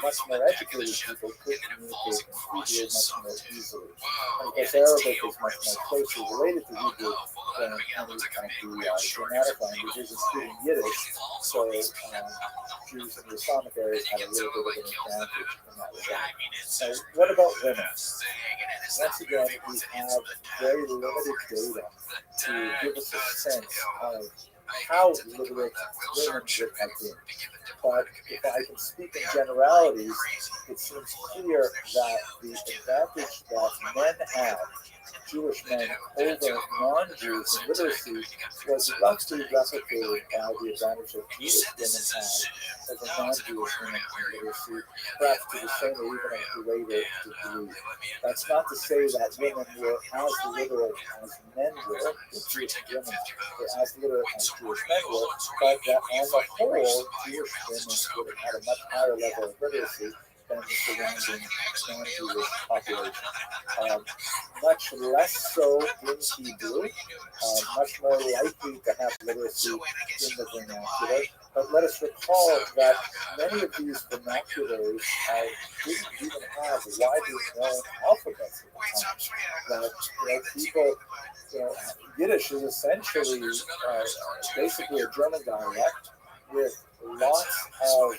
much more educated people could communicate in Hebrew much more easily. And of course, Arabic is much more closely related to Hebrew than any of the Germanic languages, including Yiddish. So Jews in the Islamic areas had a little bit of an advantage in that regard. So what about women? Once again, we have very limited data to give us a sense of how literate women would have been. But if I can speak in generalities, it seems clear that the advantage that men had, Jewish men, over non-Jews in literacy was roughly replicated by the advantage that Jewish women had over non-Jewish women in literacy, perhaps to the same or even a greater degree. That's not to say that women were as literate as men were, the Jewish women were as literate as Jewish men were, but that on the whole, Jewish women would have had a much higher level of literacy than the surrounding non-Jewish population. Much less so in Hebrew, much more likely to have literacy in the vernacular. But let us recall that many of these vernaculars didn't even have widely known alphabets at the time. That people, Yiddish is essentially basically a German dialect with lots of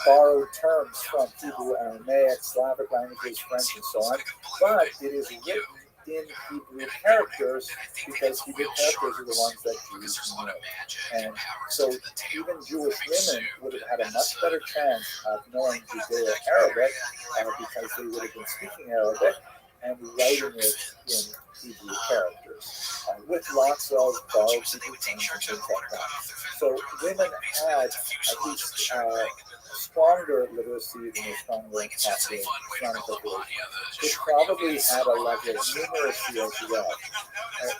borrowed terms from Hebrew, Aramaic, Slavic languages, French, and so on. But it is written in Hebrew characters because Hebrew characters are the ones that Jews know. And so even Jewish women would have had a much better chance of knowing Judeo-Arabic because they would have been speaking Arabic and writing it in Hebrew characters, with lots of borrowed Hebrew terms and things like that. So women had at least stronger literacy than the stronger population. It probably had a level of numeracy as well.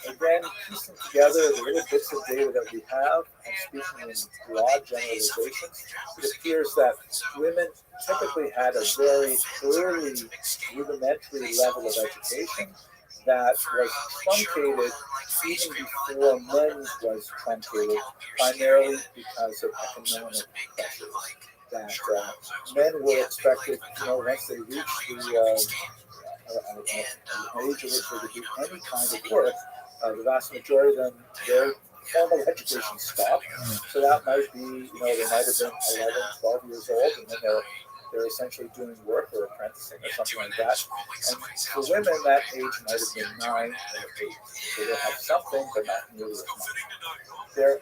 again, piecing together the little bits of data that we have and speaking in broad generalizations, it appears that women typically had a very early rudimentary level of education that was truncated even before men's was truncated, primarily because of economic pressures. That men were expected, once they reached the age at which they could do any kind of work, the vast majority of them, their formal education stopped. So that might be, they might have been 11, 12 years old, and then they're essentially doing work or apprenticing or something like that. And for women, that age might have been 9 or 8. So they have something, but not nearly as much. They're,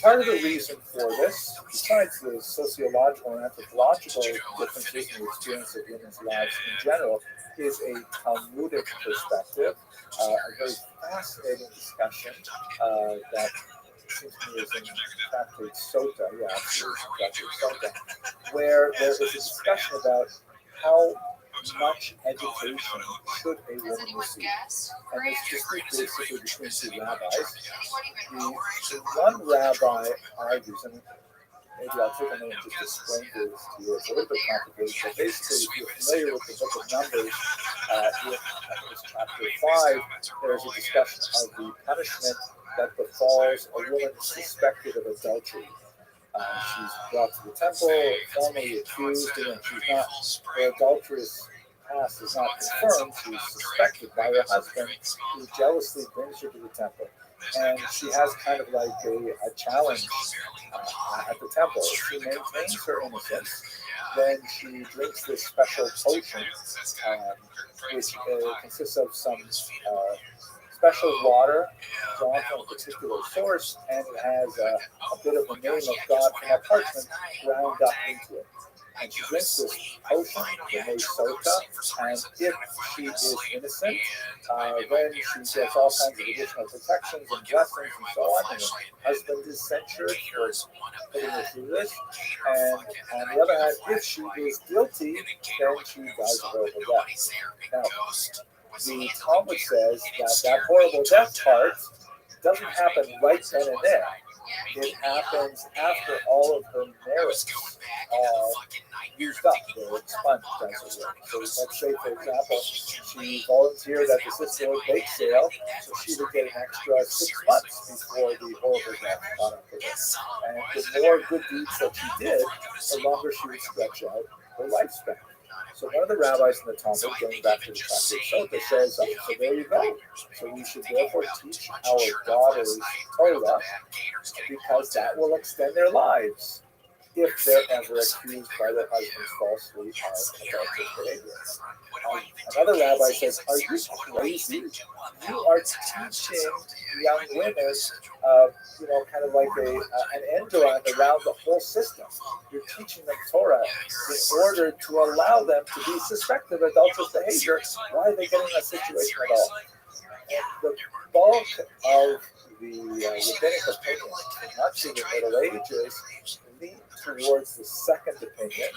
part of the reason for this, besides the sociological and anthropological differences in the experience of women's lives in general, is a Talmudic perspective, a very fascinating discussion that seems to me is in Tractate Sota, Tractate Sota, where there is a discussion about how much education should a woman receive. And this dispute basically between two rabbis. The one rabbi argues, and maybe I'll take a minute just to explain this to you. It's a little bit complicated, but basically, if you're familiar with the book of Numbers, in chapter 5, there's a discussion of the punishment that befalls a woman suspected of adultery. She's brought to the temple, formally accused, and she's not, her adulterous past is not confirmed. She's suspected by her husband, who jealously brings her to the temple. And she has kind of like a challenge at the temple. If she maintains her innocence, then she drinks this special potion, which consists of some special water drawn from a particular source, and it has a bit of the name of God from a parchment ground up into it. And she drinks this potion, the Sota, and if she is innocent, then she gets all kinds of additional protections and blessings and so on. And her husband is censured for putting her through this. And on the other hand, if she is guilty, then she dies a horrible death. Now, the Talmud says that horrible death part doesn't happen right then and there. It happens after all of her merits are used up, they're expunged, as it were. So let's say, for example, she volunteered at the Sisterhood bake sale, so she would get an extra 6 months before the horrible death caught up with her. And the more good deeds that she did, the longer she would stretch out her lifespan. So one of the rabbis in the Talmud, going back to the Tractate Sota, says, so there you go. So we should therefore teach our daughters Torah, because that will extend their lives if they're ever accused by their husbands falsely of adulterous behavior. Another rabbi says, are you crazy? You are teaching young women, kind of like an end run around the whole system. You're teaching them Torah in order to allow them to be suspected of adulterous behavior. Why are they getting in that situation at all? And the bulk of the rabbinic opinion, much of the Middle Ages, lean towards the second opinion,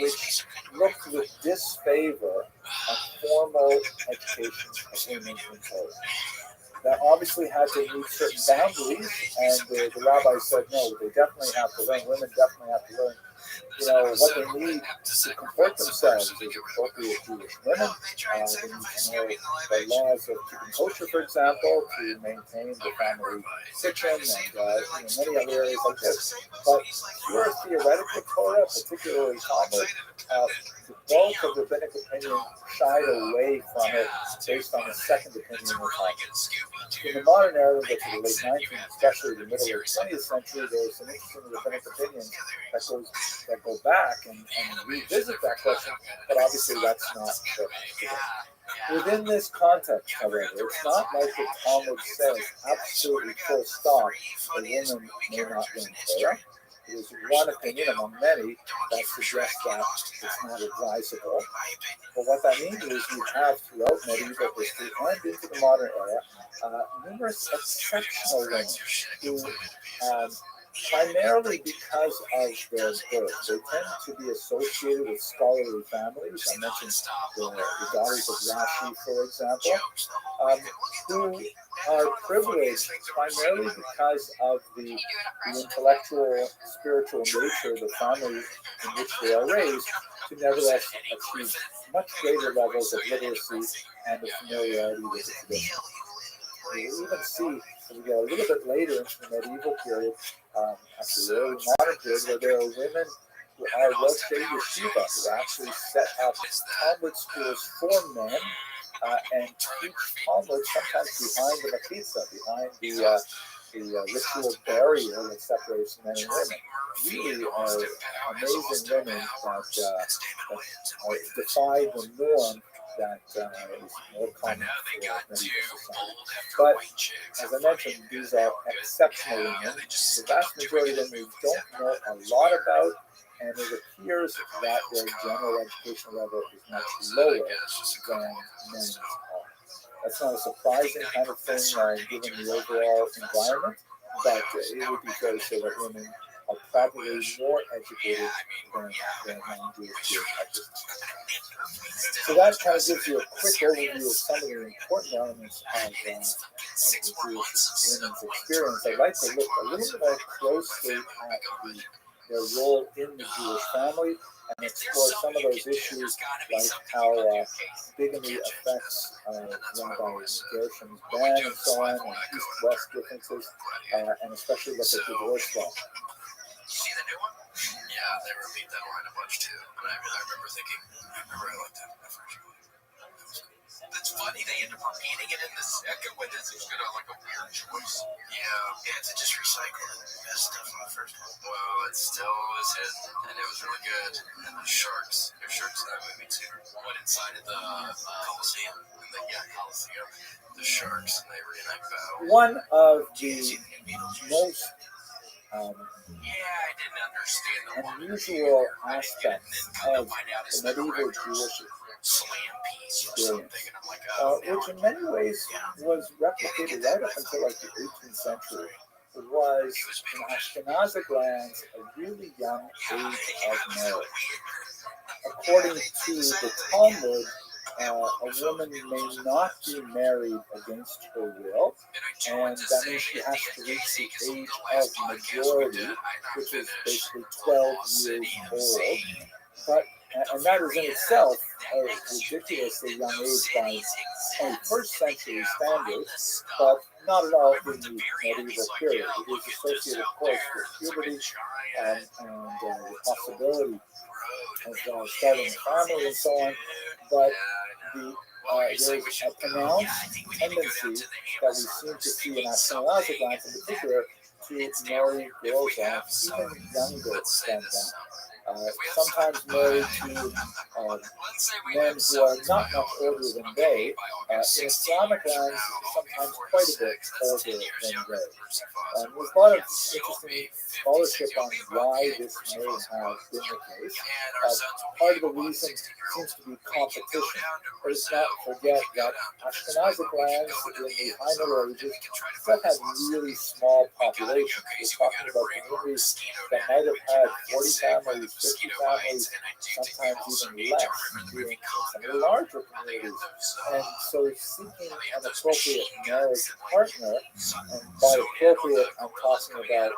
which looked with disfavor on formal education of women in Torah. That obviously had to meet certain boundaries, and the rabbi said, no, they definitely have to learn, women definitely have to learn, what they need to comport themselves as appropriate Jewish women. They need to know the laws of keeping kosher, for example, to maintain the family kitchen, and many other areas like this. But pure theoretical Torah, particularly Talmud, the bulk of rabbinic opinion shied away from it based on the second opinion of Talmud. In the modern era, but to the late 19th, especially the middle of the 20th century, there's some interesting rabbinic opinions that go back and revisit that question, but obviously that's not what today. Within this context, however, it's not like the Talmud says absolutely full stop, a woman may not learn Torah. It is one opinion among many that suggests that it's not advisable. But what that means is we have throughout medieval history and into the modern era numerous exceptional women who primarily because of their birth. They tend to be associated with scholarly families. I mentioned the daughters of Rashi, for example, who are privileged primarily because of the intellectual, spiritual nature of the family in which they are raised, to nevertheless achieve much greater levels of literacy and of familiarity with the tradition. You'll even see, as we get a little bit later into the medieval period, actually the early modern period, where there are women who are Rothschild yeshiva, who actually set up Talmud schools for men and teach Talmud sometimes behind the mechitza, behind the ritual barrier that separates men and women. Really are amazing women that defy the norm that is more common for medieval society. But as I mentioned, these are exceptional women. The vast majority of them we don't know a lot about, and it appears that their general educational level is much lower than men's are. That's not a surprising kind of thing given the overall environment, but it would be fair to say that women are probably more educated than non-Jewish at this time. So that kind of gives you a quick overview of some of the important elements of the Jewish women's experience. I'd like to look a little more closely at their role in the Jewish family and explore some of those issues, like how bigamy affects Rabbi Gershom's ban and so on, and east-west differences, and especially look at divorce law. See the new one? Yeah, they repeat that line a bunch too. And I remember thinking, I liked that first one. It's funny they end up repeating it in the second one. This is like a weird choice. Yeah, to just recycle the best stuff from the first one. Well, it still was hit, and it was really good. And the sharks, there's sharks in that movie too. Went inside of the Coliseum. Coliseum. The sharks, and they reenact battle. One of the most I didn't understand the unusual aspects of the medieval Jewish experience, which in many ways was replicated right up until like the 18th century, was in Ashkenazic lands a really young age of marriage. According to the Talmud, a woman may not be married against her will, and that means she has to reach the age of majority, which is basically 12 years old. But and that is in itself a ridiculously young age by 21st century standards, but not at all in the medieval period. It is associated, of course, with puberty and the possibility of starting a family and so on. But there's a pronounced tendency that we seem to see in Ashkenazic lands in particular to marry girls off even younger than them. Sometimes married to men who are not much older than they. In Islamic lands, sometimes quite a bit older than they. There's a lot of interesting scholarship on why this may have been the case. Part of the reason seems to be competition. Let's not forget that Ashkenazic lands in the high Middle Ages still had really small populations. We're talking about communities that might have had 40 families, 50 families, sometimes even less, in some larger communities. And so seeking an appropriate marriage partner, and by appropriate I'm talking about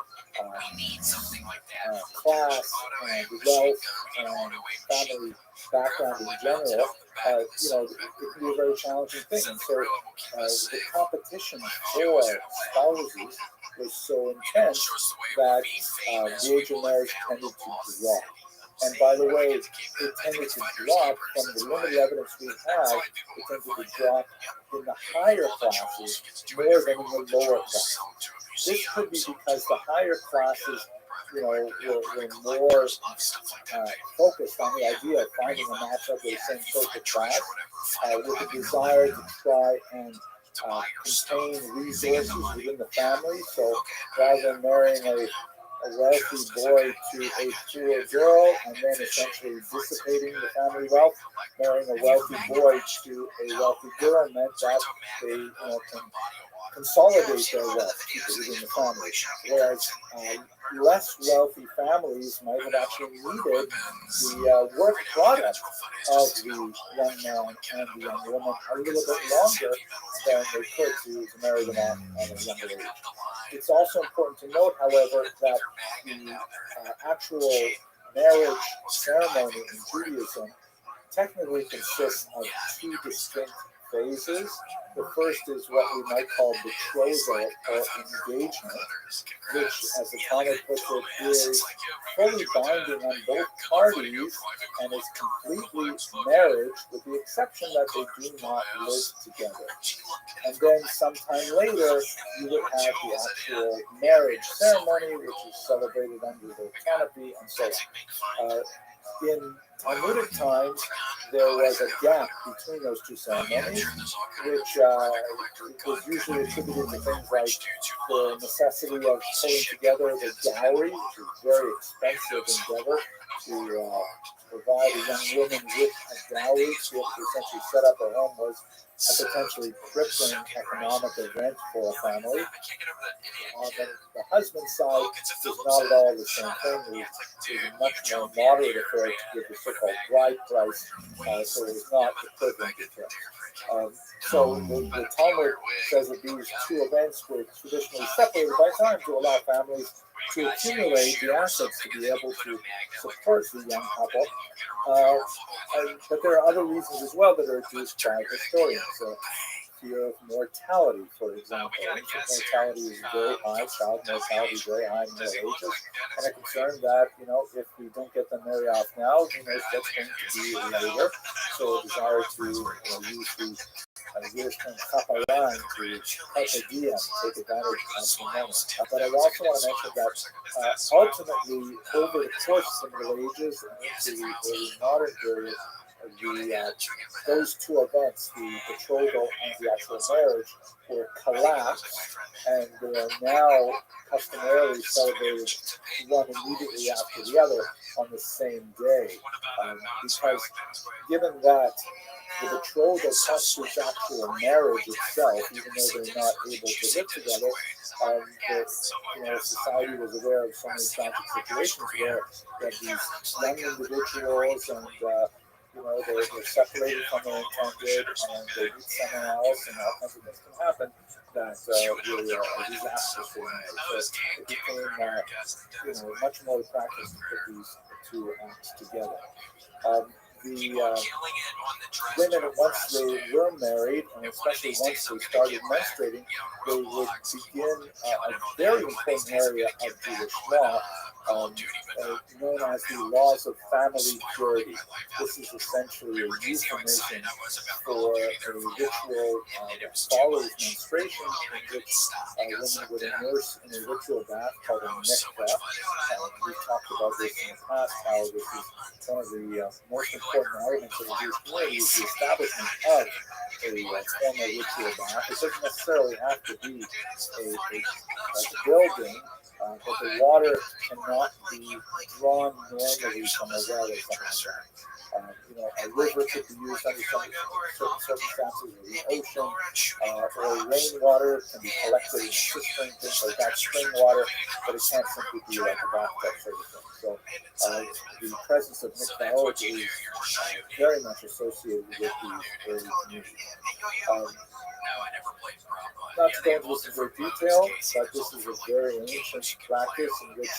class and wealth and family background in general, it can be a very challenging thing. And so the competition for spouses was so intense that the age of marriage tended to drop. And by the way, it tended to drop from the limited evidence we have. It tended to drop in the higher classes more than in the lower classes. This could be because the higher classes, were more focused on the idea of finding a match of the same social class, with a desire to try and contain resources within the family. So rather than marrying a wealthy boy to a poor girl and then essentially dissipating the family wealth, marrying a wealthy boy to a wealthy girl meant that they can consolidate their wealth, keep it within the family. Whereas less wealthy families might have actually needed the work product of the young man and the young woman a little bit longer than they could to marry them off at a younger age. It's also important to note, however, that the actual marriage ceremony in Judaism technically consists of two distinct phases. The first is what we might call betrothal or engagement, which, as the Talmud puts it, is fully binding on both parties and is completely marriage, with the exception that they do not live together. And then sometime later, you would have the actual marriage ceremony, which is celebrated under the canopy and so on. In Talmudic times, there was a gap between those two ceremonies, which was usually attributed to things like the necessity of pulling together the dowry, which is a very expensive endeavor to provide a young woman with a dowry to be able to essentially set up her home was a potentially crippling economic event for a family. On the husband's side, is not at all the same thing. It was a much more moderate affair to give the so-called bride price, so it was not equivalent to so the Talmud says that these two events were traditionally separated by time to allow families to accumulate the assets to be able to support the young couple. But there are other reasons as well that are adduced by historians. Fear of mortality, for example. Infant mortality is very high, child mortality is very high in the Middle Ages, and a concern that, if we don't get them married off now, who knows what's going to be later. So a desire to use the Jewish term kaparan, to carpe diem, take advantage of the moment. But I also want to mention that ultimately, over the course of the Middle Ages and into the early modern period, those two events, the betrothal and the actual marriage, were collapsed, and they are now customarily celebrated one immediately after the other on the same day. Because given that the betrothal constitutes actual marriage itself, even though they're not able to live together, society was aware of so many tragic situations where these young individuals and they're separated from their intended, and they meet someone else, and all kinds of things can happen that really are disastrous for them. So it became, much more practice to put these two acts together. The women, once they were married, and especially once they started menstruating, they would begin a very important area of Jewish law, known as the laws of family purity. This is essentially a euphemism for a ritual that follows menstruation, in which women would immerse in a ritual bath called a mikveh. We've talked about this in the past, how this is one of the most important elements of the Jewish community, is the establishment of a formal ritual bath. It doesn't necessarily have to be a building, but the water cannot be drawn normally from a well or something like that. A river could be used under certain circumstances, or the ocean, or rainwater can be collected in a cistern, things like that, spring water, but it can't simply be like a bathtub sort of thing. So the presence of mikvahot is very much associated with the early community. Not to go into this in great detail, but this is a very ancient practice in which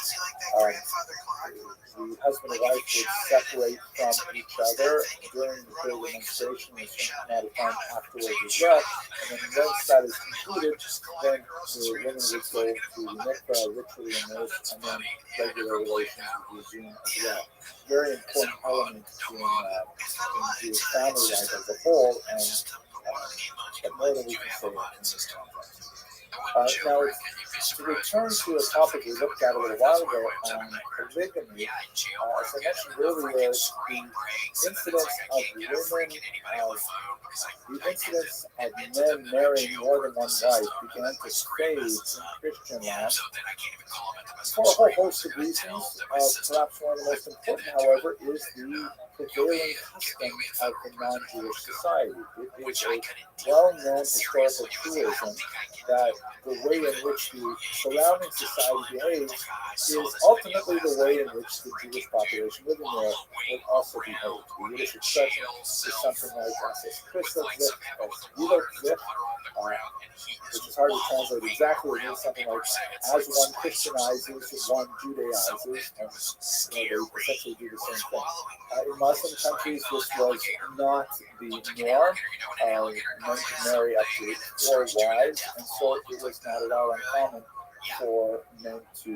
the husband and wife would separate from each other during the period of menstruation and a certain amount of time afterwards as well. And then once that is concluded, then the woman would go to the mikveh, ritually immersed, and then regular relations would resume as well. Very important element in Jewish family life as a whole, and but more than we can say in this context. Now, To return to a topic we looked at a little while ago on polygamy, as I mentioned earlier, the incidence of women, the incidence of men marrying more than one wife began to fade in Christian land for a whole host of reasons. Perhaps one of the most important, however, is the prevailing custom of the non-Jewish society. It is a well-known historical truism that the way in which the surrounding society behaves is ultimately the way in which the Jewish population living there would also behave. The Yiddish expression is something like "as Christoph zip, as Jidok zip," which is hard to translate exactly. It means something like "as one Christianizes, one Judaizes," and they essentially do the same thing. In Muslim countries, this was not the norm. Men could marry up to 4 wives, and so it was not at all uncommon for men to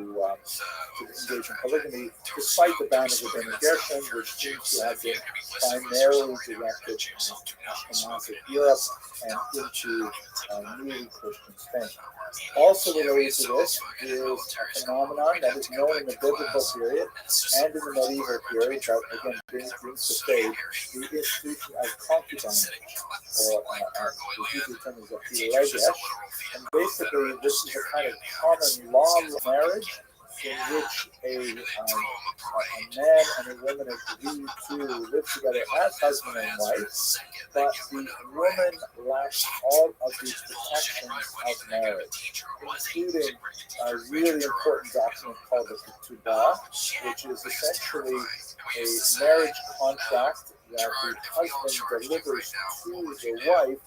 engage in polygamy, despite the ban of the Ben Gershon, which seems to have been primarily directed at Ashkenazic Europe and into newly Christian Spain. Also related to this is a phenomenon that is known in the biblical period and in the medieval period, that again brings to fade, the institution of concubinage, or the Hebrew term is a pilegesh. And basically, this is a kind of common law marriage in which a man and a woman agree to live together as husband and wife, but the woman lacks all of the protections of marriage, including a really important document called the ketubah, which is essentially a marriage contract that the husband delivers to the wife,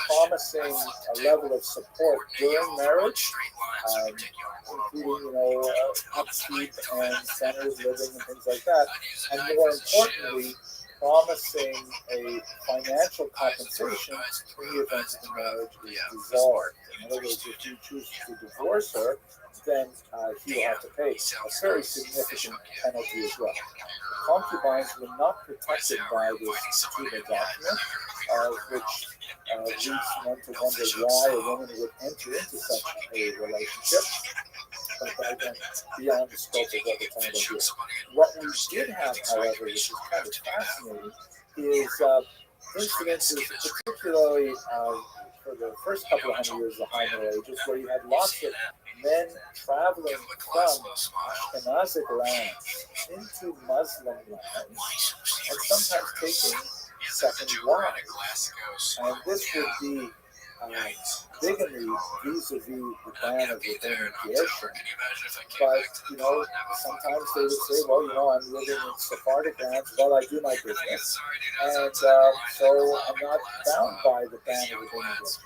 promising a level of support during marriage, including, upkeep and centered living and things like that, and more importantly, promising a financial compensation in the event that the marriage is dissolved. In other words, if you choose to divorce her, then he will have to pay a very significant penalty as well. Concubines were not protected by this ketubah document, which leads one to wonder why a woman would enter into such a relationship. But again, beyond the scope of what we're talking about here. What we did have, however, which is kind of fascinating, is incidences, particularly for the first couple of hundred years of the High Middle Ages, where you had lots of men traveling from Ashkenazic lands into Muslim lands, and sometimes taking second wives. And this would be bigamy vis-a-vis the ban of the Ben Gershon. But, sometimes they would say, well, I'm living in Sephardic lands while I do my business, and so I'm not bound by the ban of the Ben Gershon.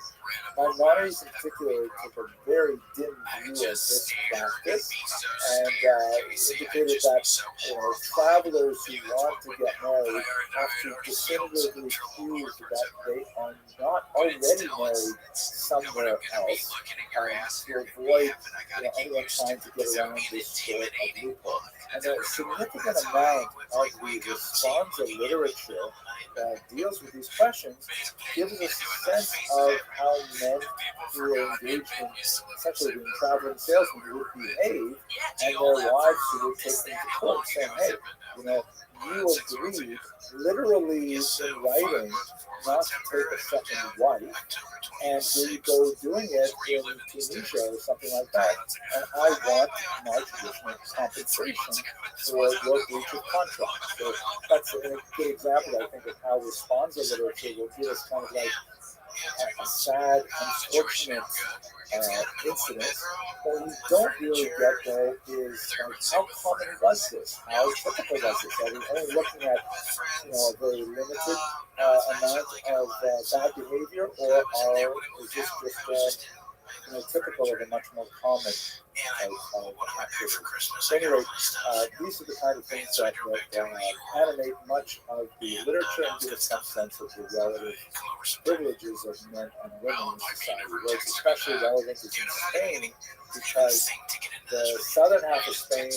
Maimonides in particular took a very dim view of this practice, and indicated that travelers who want to get married have to definitively prove that they are not already married somewhere else, to avoid anyone trying to get around this sort of loophole. And a significant amount of the responsa literature that deals with these questions gives us a sense of how men who are engaged in essentially being traveling salesmen would behave, and their wives who would take them to court saying, hey, you agreed literally in writing not to take a second wife, and here you go doing it in Tunisia or something like that, and I want my traditional compensation for your breach of contract. So that's a good example, I think, of how responsa literature will give us kind of like a sad, unfortunate incident. What we don't really get, though, is how common was this? How typical was this? Are we only looking at a very limited amount of bad behavior, or is this just typical of a much more common activity? So anyway, these are the kind of things that animate much of the literature and give us some sense of the relative privileges of men and women in society. What's especially relevant is in Spain, because the southern half of Spain,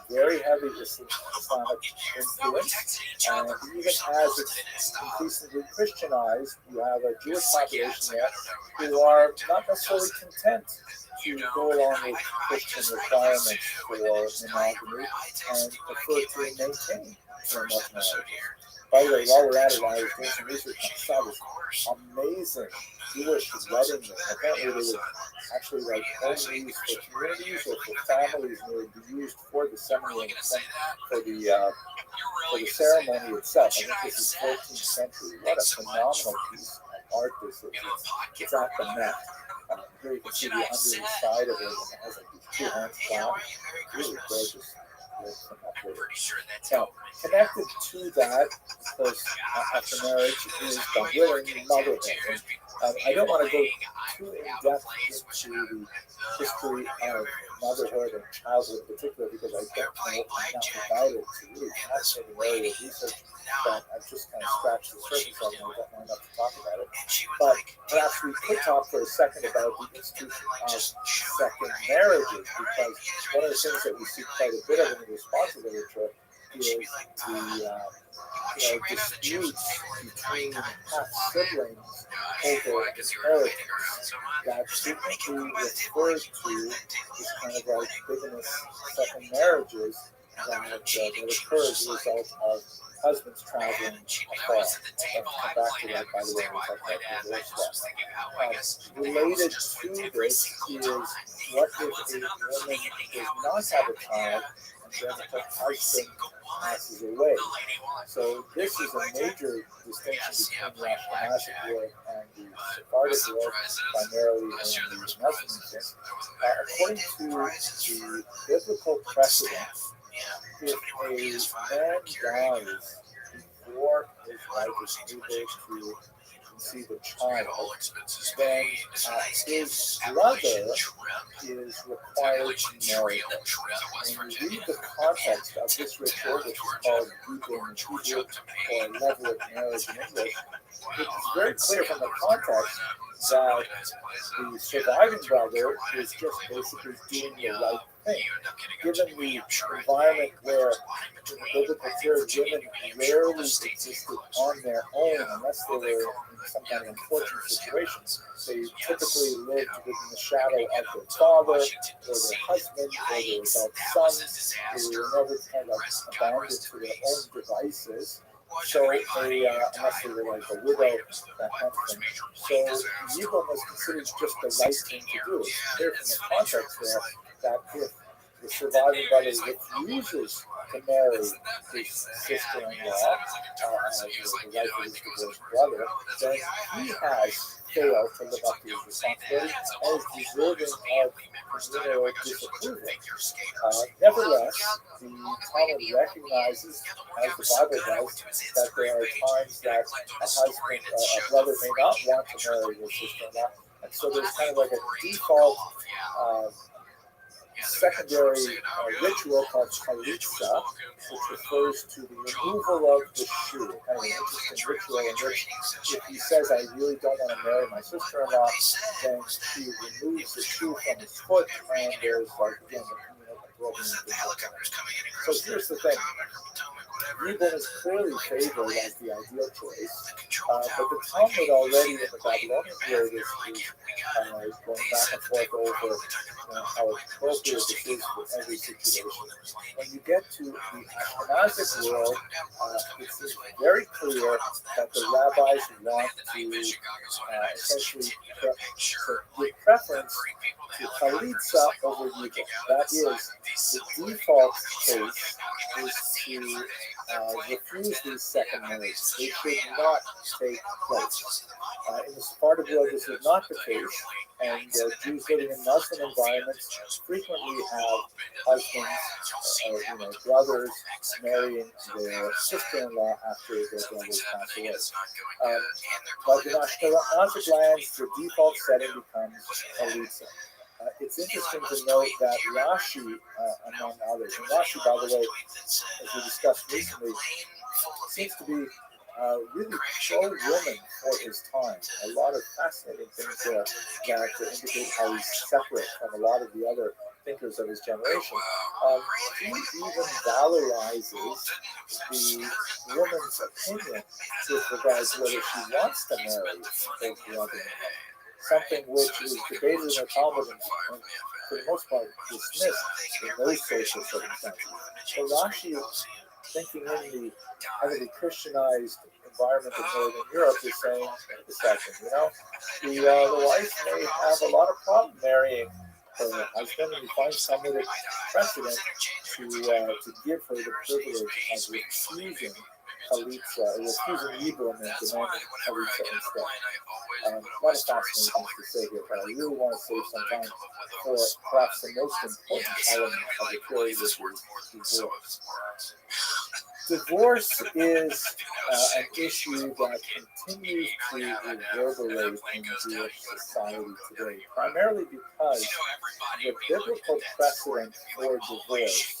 very heavy Islamic influence, and even as it's increasingly Christianized, you have a Jewish population there who are not necessarily content to go along with Christian requirements for monogamy and prefer to maintain their marriage. By the way, while we're at it, I was doing some research and I saw this amazing Jewish wedding ring. Apparently, they would actually like only used for communities or for families, and they would be used for the ceremony for the ceremony itself. I think this is 14th century. What a phenomenal piece of art this is. It's at the Met. Here you can see the underside of it, and it has like these two hands down. Really gorgeous. Now, connected to that, of course, after marriage is the willing motherhood. And, I don't want to go too in depth into the history of motherhood and childhood in particular because I don't know enough about it. It's a really fascinating area of research that I've just kind of scratched the surface of, and I don't know enough to talk about it. But perhaps we could talk for a second about the institution of second marriages, because one of the things that we see quite a bit of in the responsive literature is the disputes between half-siblings over inheritance that frequently referred to as kind of like bigamous second marriages that occur as a result of husbands traveling afar. I'll come back to that, by the way, when we talk about divorce law. Related to this is, what if a woman does not have a child and then her husband passes away? So this is a major distinction between the Ashkenazic world and the Sephardic world, primarily in the Muslim sense. According to the biblical precedent, if a man dies before his wife is able to conceive a child, then his brother is required to marry her. When you read the context of this ritual, which is called Gibon in Hebrew, or levirate marriage in English, it's very clear from the context that the surviving brother is just basically doing the right thing. Given the environment where, in the biblical period, women rarely existed on their own unless they were in some kind of unfortunate situation. They typically lived within the shadow of their father, or their husband, or their adult sons, who were never kind of abandoned to their own devices. So unless they were like a widow, that kind of thing. So Yibum was considered just the right thing to do. It's clear from the context there that if the surviving brother refuses to marry his sister-in-law, the wife of his divorced brother, then he has failed to live up to his responsibility and is deserving of communal disapproval. Nevertheless, the Talmud recognizes, as the Bible does, that there are times that a brother may not want to marry his sister-in-law, and so there's kind of like a default secondary ritual called chalitza, which refers to the removal of the shoe. Kind of an interesting ritual in which, if he says, "I really don't want to marry my sister-in-law," then he removes the shoe from his foot, and there's like, again, the So here's the thing. Yibum is clearly favored as the ideal choice, but the Talmud already in the Babylonian period is going back and forth over how appropriate this is for every situation. When you get to the Ashkenazic world, it seems very clear that the rabbis want to essentially give preference to chalitza over yibum. That is, the default case is to refuse these second marriages. They should not take place. In the Sephardic world, this is not the case, and Jews living in Muslim environments frequently have husbands, brothers marrying their sister-in-law after their brothers pass away. But in Ashkenazic lands, the default setting becomes chalitza. It's interesting to note that Rashi, among others, and Rashi, by the way, as we discussed recently, seems to be really pro-woman for his time. A lot of fascinating things there that indicate how he's separate from a lot of the other thinkers of his generation. He even valorizes the woman's opinion with regards to whether she wants to marry both the other men. Something which is debated in the Talmud and for the most part dismissed in those social circumstances. So Rashi, thinking in the heavily Christianized environment of Northern Europe, is saying, wait a second, the wife may have a lot of problem marrying her husband, and you find Talmudic precedent to give her the privilege of refusing Chalitza, refusing Yibum and demanding Chalitza instead. A lot of fascinating things to say here, but I really want to save some time for perhaps the most important element of the period, which is divorce. Divorce is an issue that continues to reverberate in Jewish society today, primarily because the biblical precedent for divorce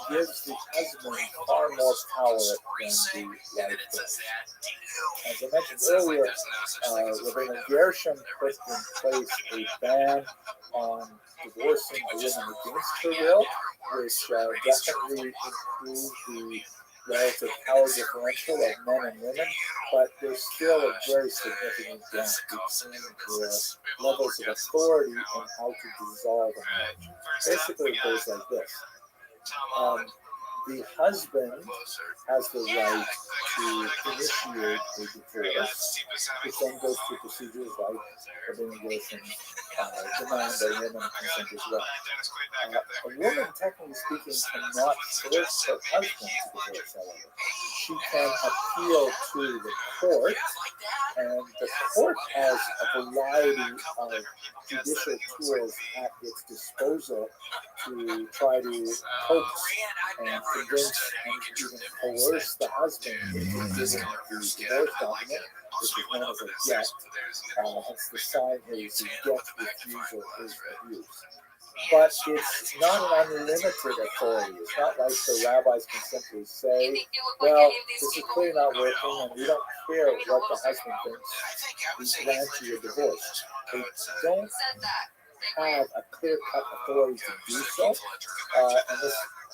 gives the husband far more power than the wife does. As I mentioned earlier, Rabbi Gershom put in place a ban on divorcing a woman against her will, which definitely improved the relative power differential of men and women, but there's still a very significant gap between the levels of authority and how to dissolve a marriage. Basically, it goes like this. The husband has the right to initiate a divorce, which then goes through procedures like Rabbi Gershom demand that women consent as well. A woman, technically speaking, cannot force her husband to divorce, however. She can appeal to the court, and the court has a variety of judicial tools at its disposal to try to coax and convince and even coerce the husband into giving the divorce document, which is known as a get. Hence the sign here is the get refusal is abuse. But it's not an unlimited authority. It's not like the rabbis can simply say, well, this is clearly not working and we don't care what the husband thinks, we grant you a divorce. They don't have a clear-cut authority to do so, and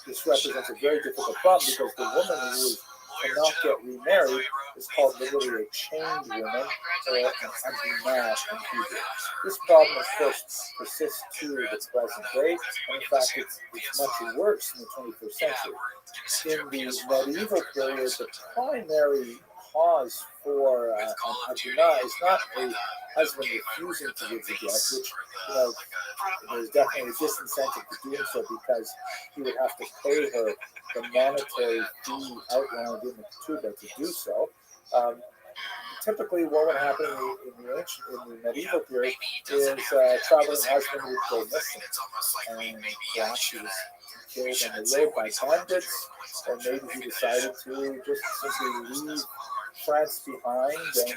this represents a very difficult problem because the woman who cannot get remarried is called literally a chained woman or an anti-ma in Hebrew. This problem, of course, persists to the present day, and in fact, it's much worse in the 21st century. In the medieval period, the primary cause for an anti-ma is not a husband refusing to give the get, which, there's definitely a disincentive to doing so because he would have to pay her the monetary fee outlined in the ketubah to do so. Typically, what would happen in the medieval period is a traveling husband would go missing, and perhaps he was killed on the road by bandits, or maybe he decided to just simply leave France behind and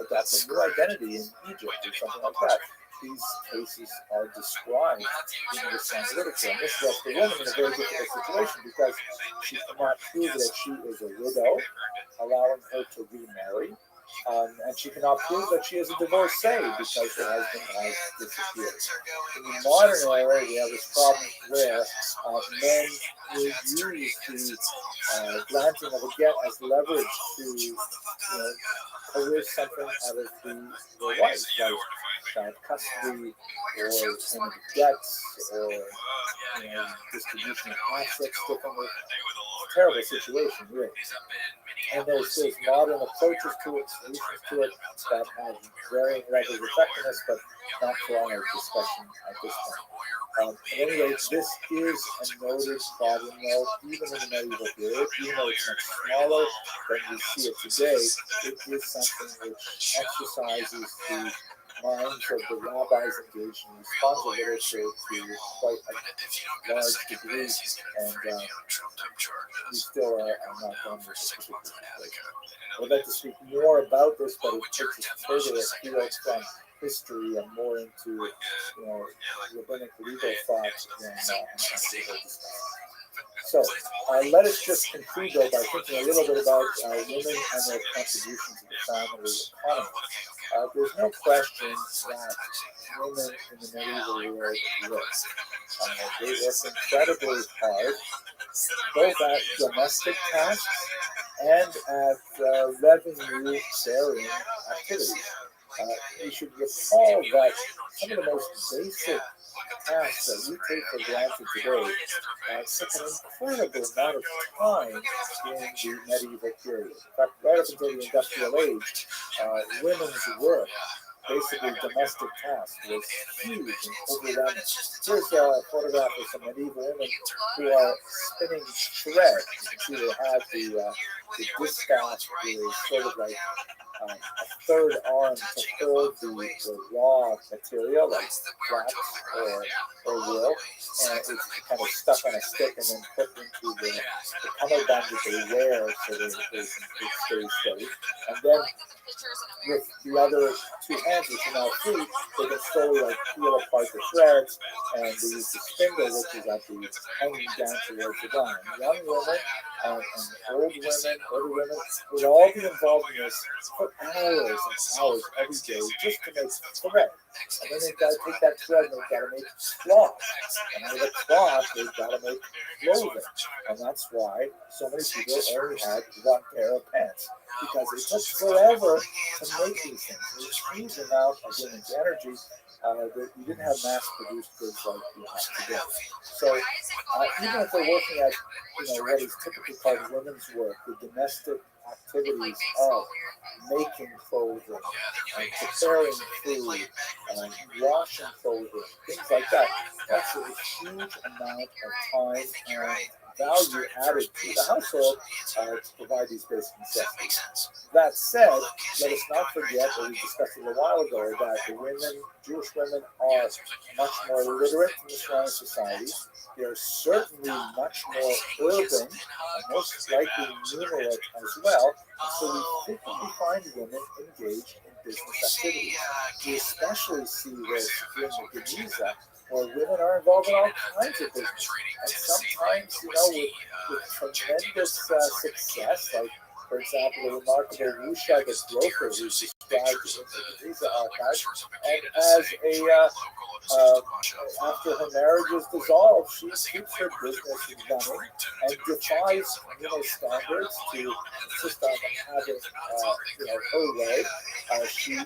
adopt a new identity in Egypt or something like that. These cases are described in the Psalm literature, and this left the woman in a very difficult situation because she cannot prove that she is a widow, allowing her to remarry, and she cannot prove that she is a divorcee because her husband has disappeared. In the modern era, we have this problem where men will use the granting of a get as leverage to coerce something out of the wife, like child custody or payment of debts or distribution of assets differently. It's a terrible situation, really. And there's modern approaches to it, solutions to it that have varying levels of effectiveness, but not for our discussion at this point. At any rate, this is a noted problem, though, even in the medieval period, even though it's much smaller than we see it today, it is something which exercises the minds of the rabbis engaged in responsive literature to quite a large degree, and we still are not done with this particular situation. I would like to speak more about this, but it takes us further afield from history and more into rabbinic legal thought than legal discussion. So let us just conclude though by thinking a little bit about women and their contribution to the family economy. There's no question that women in the medieval world worked. They worked incredibly hard, both at domestic tasks and at revenue-bearing activities. You should recall that some of the most basic tasks that we take for granted today took an incredible amount of time in the medieval period. In fact, right up until the industrial age, women's work, basically domestic tasks, was huge and overwhelming. Here's a photograph of some medieval women who are spinning thread. You can see they have the distaff is sort of like a third arm to hold the raw material, like flax or wool, and it's kind of stuck on a stick and then put into the cummerbund that they wear so that it stays steady. And then with the other two hands, which are now free, they can slowly like peel apart the threads, and they use the spindle, which is at the hanging down towards the ground. And young women and old women, older women would all be involved in this for hours and hours every day just to make thread. And then they've got to take that thread and they've got to make cloth. And with the cloth, they've got to make clothing. And that's why so many people only had one pair of pants, because it took forever to make these things. It was a huge amount of women's energy that you didn't have mass-produced goods like you have today. So even if they're working at what is typically called women's work, the domestic activities of making clothing, preparing food, washing clothing, things like that, that's a huge amount of time and value added to the household to provide these basic necessities. That said, let us not forget what we discussed a little while ago, that the women, Jewish women, are much more literate in the surrounding society. They're certainly much more urban, and most likely numerate as well. And so we frequently find women engaged in business activities. We especially see this in the Geniza, where women are involved in all kinds of business. And sometimes, with tremendous success, like, for example, the remarkable Rothschild broker who's described in the Geniza archive, and as after her marriage is dissolved, she keeps her business running and defies standards to insist on having her way. She is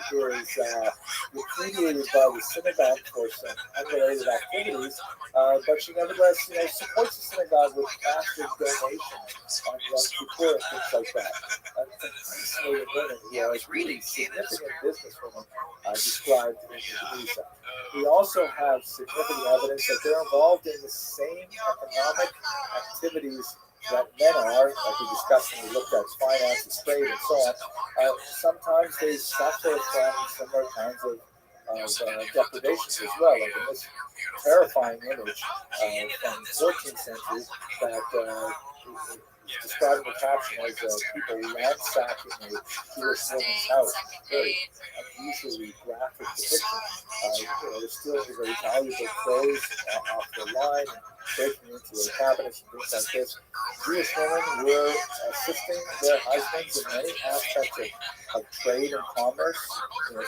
repudiated by the synagogue for some unrelated activities, but she nevertheless supports the synagogue with massive donations on Yom Kippur and things like that. Fascinating women who are really significant businesswomen described in the Geniza. We also have significant evidence that they're involved in the same economic activities that men are, like we discussed when we looked at finance, trade, and so on. Sometimes they suffer from similar kinds of deprivations as well, like in this terrifying image from the 14th century that described in the caption as people ransacking a Jewish woman's house. Very unusually graphic depiction. They're stealing very valuable clothes off the line and breaking into their cabinets and things like this. Jewish women were assisting their husbands in many aspects of trade and commerce,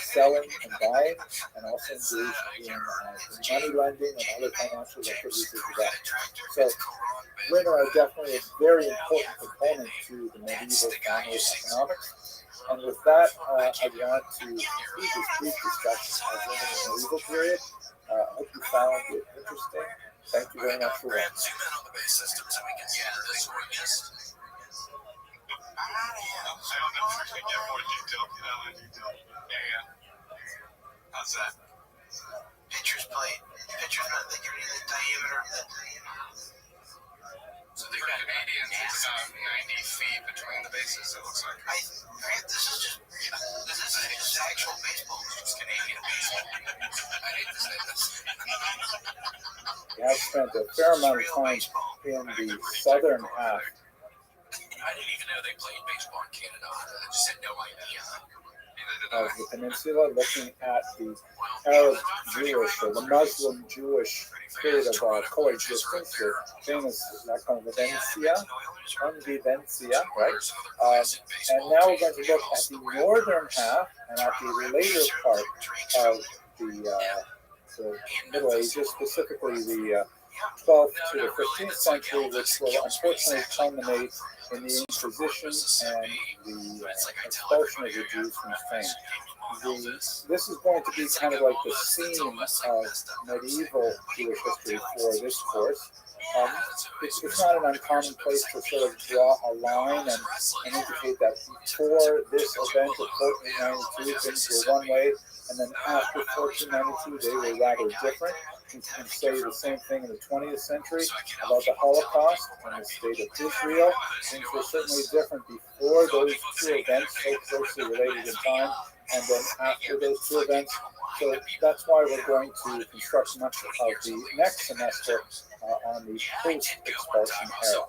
selling and buying, and also engaged in money lending and other financial activities as well. So women are definitely a very important component to the medieval family economics. And with that, I want to conclude this brief discussion of women in the medieval period. I hope you found it interesting. Thank you very much for watching. Zoom in on the base system so we can see this one. Yes. How's that? Pitcher's plate. Pitcher's not bigger than the diameter of the. So they've got 80 inches, about 90 feet between the bases, it looks like. This is just actual baseball. It's Canadian baseball. I hate to say this. We have spent a fair amount of time in the southern half. I didn't even know they played baseball in Canada. I just had no idea. Neither did of the peninsula, looking at the Arab Jewish or the Muslim Jewish period of coexistence, the famous La Convivencia, right? And now we're going to look at the northern half and at the later part of the Middle Ages, specifically the 12th to the 15th century, which will unfortunately culminate in the Inquisition and the expulsion of the Jews from Spain. This is going to be kind of like the scene of medieval Jewish history for this course. It's not an uncommon place to sort of draw a line and indicate that before this event of 1492 things were one way, and then after 1492 they were rather different. You can say the same thing in the 20th century about the Holocaust and the state of Israel. Things were certainly different before those two events, so closely related in time, and then after those two events. So that's why we're going to construct much of the next semester on the post-expulsion era.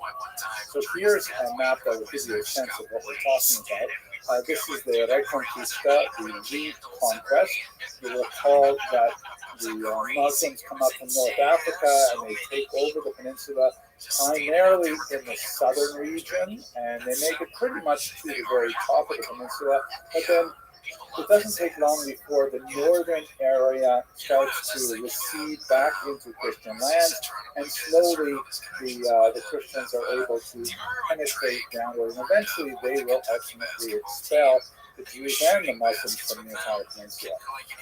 So here's a map that will give you a sense of what we're talking about. This is the Reconquista, the reconquest. You'll recall that the Muslims come up from North Africa and they take over the peninsula, primarily in the southern region, and they make it pretty much to the very top of the peninsula, but then it doesn't take long before the northern area starts to recede back into Christian lands, and slowly the Christians are able to penetrate downward, and eventually they will ultimately expel the Jews and the Muslims from the entire peninsula.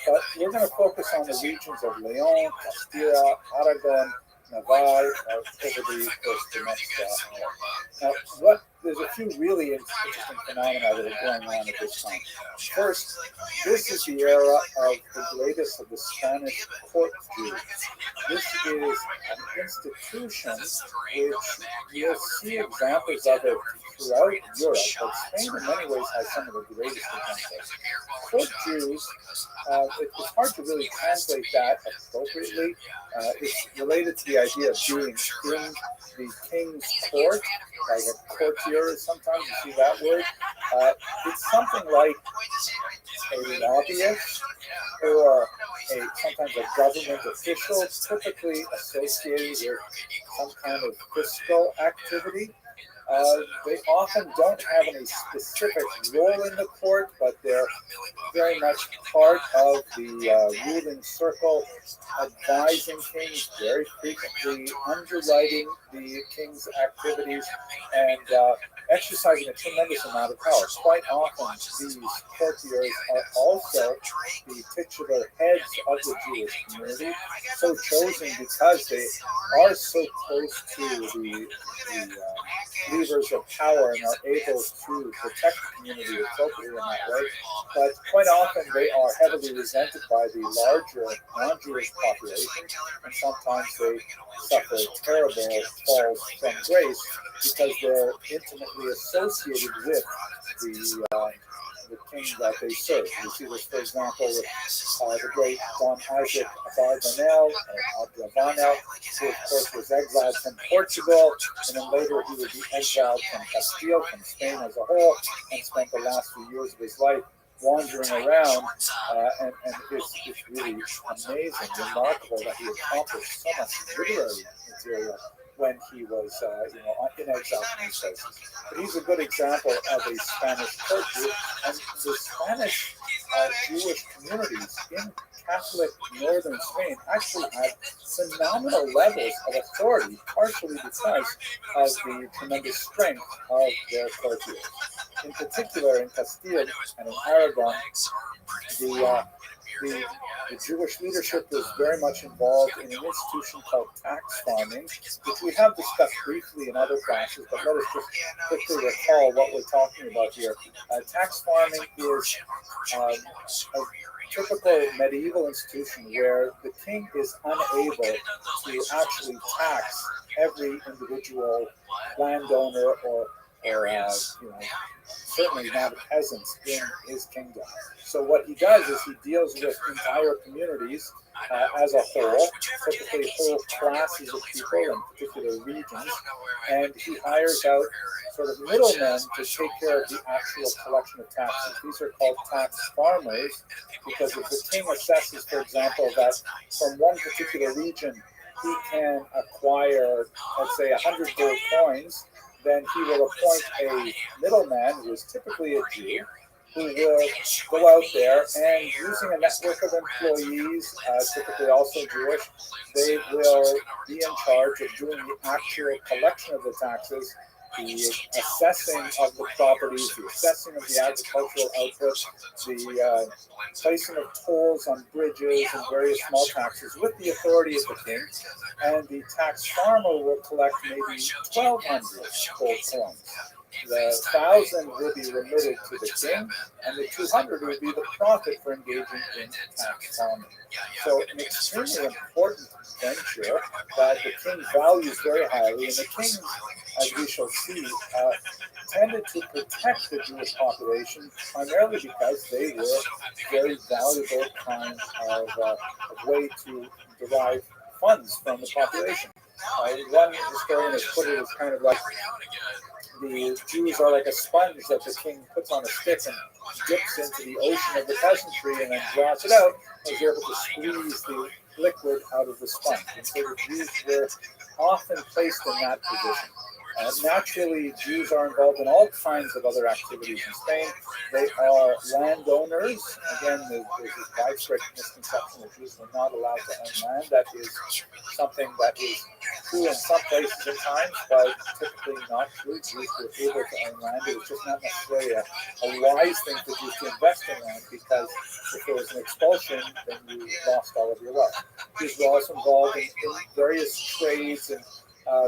But we're going to focus on the regions of Leon, Castilla, Aragon, Navarre over the course of the next hour. Now, there's a few really interesting phenomena that are going on at this time. First, this is the era of the greatest of the Spanish court Jews. This is an institution which you'll see examples of it throughout Europe, but Spain in many ways has some of the greatest examples. Court Jews, it's hard to really translate that appropriately. It's related to the idea of being in the king's court, like a courtier. Sometimes you see that word. It's something like a lobbyist or sometimes a government official, typically associated with some kind of fiscal activity. They often don't have any specific role in the court, but they're very much part of the ruling circle, advising kings, very frequently underwriting the king's activities, and exercising a tremendous amount of power. Quite often, these courtiers are also the titular heads of the Jewish community, so chosen because they are so close to the levers of power and are able to protect the community appropriately in that way. But quite often they are heavily resented by the larger non-Jewish population, and sometimes they suffer terrible falls from grace because they're intimately associated with the king that they serve. You see this, for example, with the great Don Isaac Abarbanel, who of course was exiled from Portugal, and then later he would be exiled from Castile, from Spain as a whole, and spent the last few years of his life wandering around, and it's really amazing, remarkable that he accomplished so much literary material when he was in exile from these places. But he's a good example of a Spanish court Jew, and the Spanish Jewish communities in Catholic northern Spain actually had phenomenal levels of authority, partially because of the tremendous strength of their courtiers. In particular, in Castile and in Aragon, the Jewish leadership was very much involved in an institution called tax farming, which we have discussed briefly in other classes, but let us just quickly recall what we're talking about here. Tax farming is a typical medieval institution where the king is unable to actually tax every individual landowner or or certainly not peasants in his kingdom. So what he does is he deals with entire communities as a whole, typically whole classes of people in particular regions, and he hires out sort of middlemen to take care of the actual collection of taxes. These are called tax farmers, because if the king assesses, for example, that from one particular region he can acquire, let's say, 100 gold coins, then he will appoint a middleman, who is typically a Jew, who will go out there and, using a network of employees, typically also Jewish, they will be in charge of doing the actual collection of the taxes, the assessing of the properties, the assessing of the agricultural output, the placing of tolls on bridges and various small taxes with the authority of the king. And the tax farmer will collect maybe 1,200 gold coins. The 1,000 will be remitted to the king, and the 200 will be the profit for engaging in tax farming. So an extremely important venture that the king values very highly, and the king, as we shall see, tended to protect the Jewish population primarily because they were a very valuable kind of way to derive funds from the population. One historian has put it as kind of like the Jews are like a sponge that the king puts on a stick and dips into the ocean of the peasantry and then draws it out, and is able to squeeze the liquid out of the sponge. And so the Jews were often placed in that position. Naturally, Jews are involved in all kinds of other activities in Spain. They are landowners. Again, there's this widespread misconception that Jews were not allowed to own land. That is something that is true in some places and times, but typically not true. Jews were able to own land. It was just not necessarily a wise thing for Jews to invest in land, because if there was an expulsion, then you lost all of your wealth. Jews were also involved in various trades and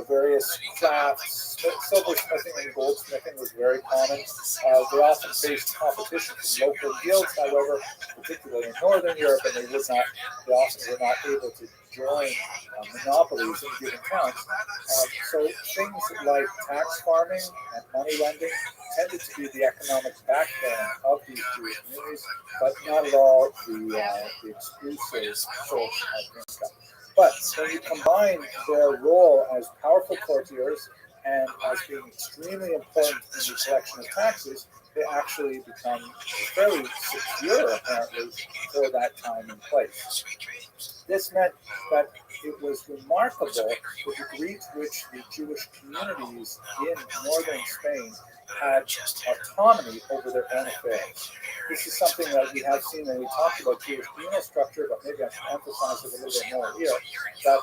various crafts. Silversmithing and goldsmithing was very common. They often faced competition from local guilds, however, particularly in Northern Europe, and they often were not able to join monopolies in given towns. So things like tax farming and money lending tended to be the economic backbone of these Jewish communities, but not at all the exclusive source of income. But when you combine their role as powerful courtiers and as being extremely important in the collection of taxes, they actually become fairly secure, apparently, for that time and place. This meant that it was remarkable the degree to which the Jewish communities in northern Spain had autonomy over their own affairs. This is something that we have seen when we talked about Jewish communal structure, but maybe I should emphasize it a little bit more here, that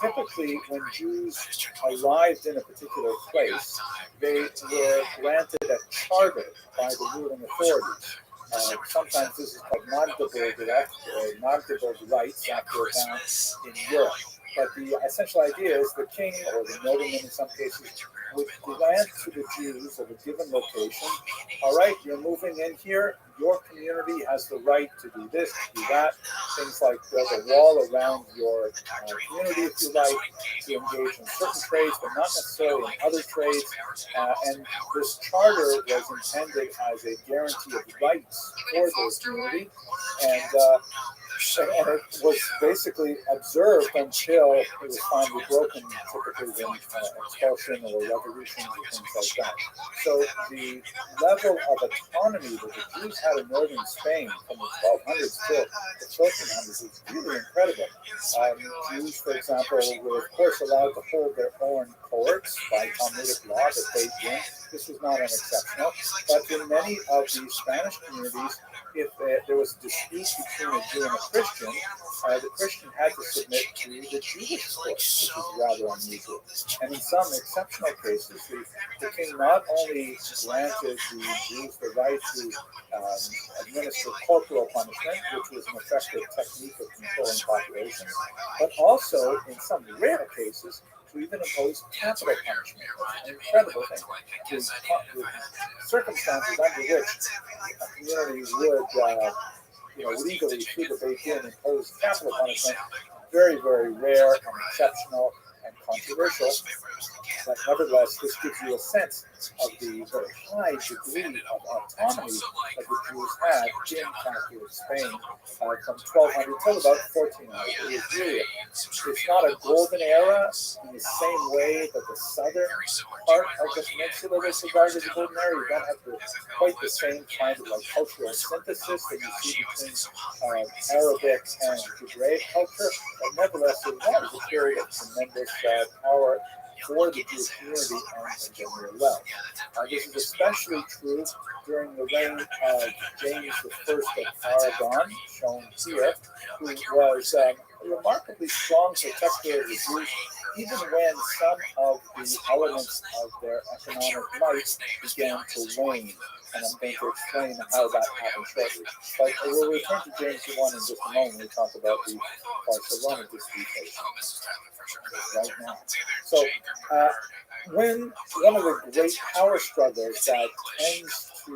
typically when Jews arrived in a particular place, they were granted a charter by the ruling authorities. Sometimes this is called non-divulged rights after a town in Europe. But the essential idea is the king or the nobleman in some cases would grant to the Jews of a given location, all right, you're moving in here, your community has the right to do this, to do that, things like build a wall around your community if you like, to engage in certain trades, but not necessarily in other trades. And this charter was intended as a guarantee of rights for the community, and it was basically observed until it was finally broken, typically when expulsion or revolutions and things like that. So the level of autonomy that the Jews had in northern Spain from the 1200s to the 1400s is really incredible. Jews, for example, were of course allowed to hold their own courts by Talmudic law that they did. This was not unexceptional, but in many of the Spanish communities, if there was a dispute between a Jew and a Christian, the Christian had to submit to the Jewish court, which is rather unusual. And in some exceptional cases, the king not only granted the Jews the right to administer corporal punishment, which was an effective technique of controlling populations, but also, in some rare cases, to even impose capital punishment. That's an incredible thing. The circumstances under which a community would, legally through the Beit Din impose capital punishment, very, very rare and exceptional and controversial. But nevertheless, this gives you a sense of the very high degree of autonomy that the Jews had in Catholic Spain from 1200 till about 1400. It was really it's not a golden era in the same way that the southern part of the peninsula was regarded as a golden era. You don't have quite the same kind of like cultural synthesis that you see between Arabic and Hebraic culture, but nevertheless it was a period of tremendous power for the Jewish community and in general wealth. This is especially true during the reign of James I of Aragon, shown here, who was a remarkably strong protector of the Jews, even when some of the elements of their economic might began to wane. And I'm going to explain how that happened shortly. But we'll return to James I in just a moment when we talk about the Barcelona disputation right now. So, when one of the great power struggles that tends to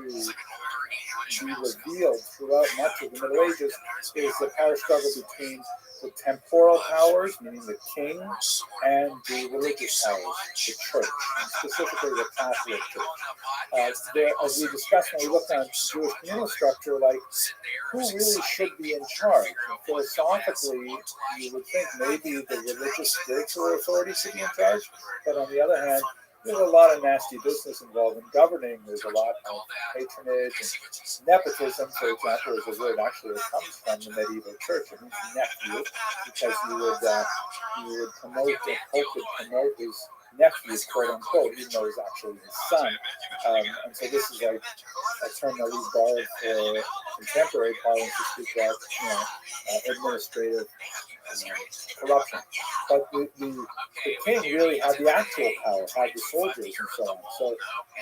be revealed throughout much of the Middle Ages is the power struggle between the temporal powers, meaning the king, and the religious powers, the church, and specifically the Catholic Church. As we discussed when we looked at Jewish communal structure, like who really should be in charge? And philosophically, you would think maybe the religious spiritual authority should be in charge, but on the other hand, there's a lot of nasty business involved in governing. There's a lot of patronage and nepotism, for example, is a word actually that comes from the medieval church. It means nephew, because you would promote, the Pope would promote his nephew, quote unquote, even though he's actually his son. And so this is like a term that we borrowed for contemporary parlance to speak about, administrative corruption. But the king really had the actual power, had the soldiers and so on. So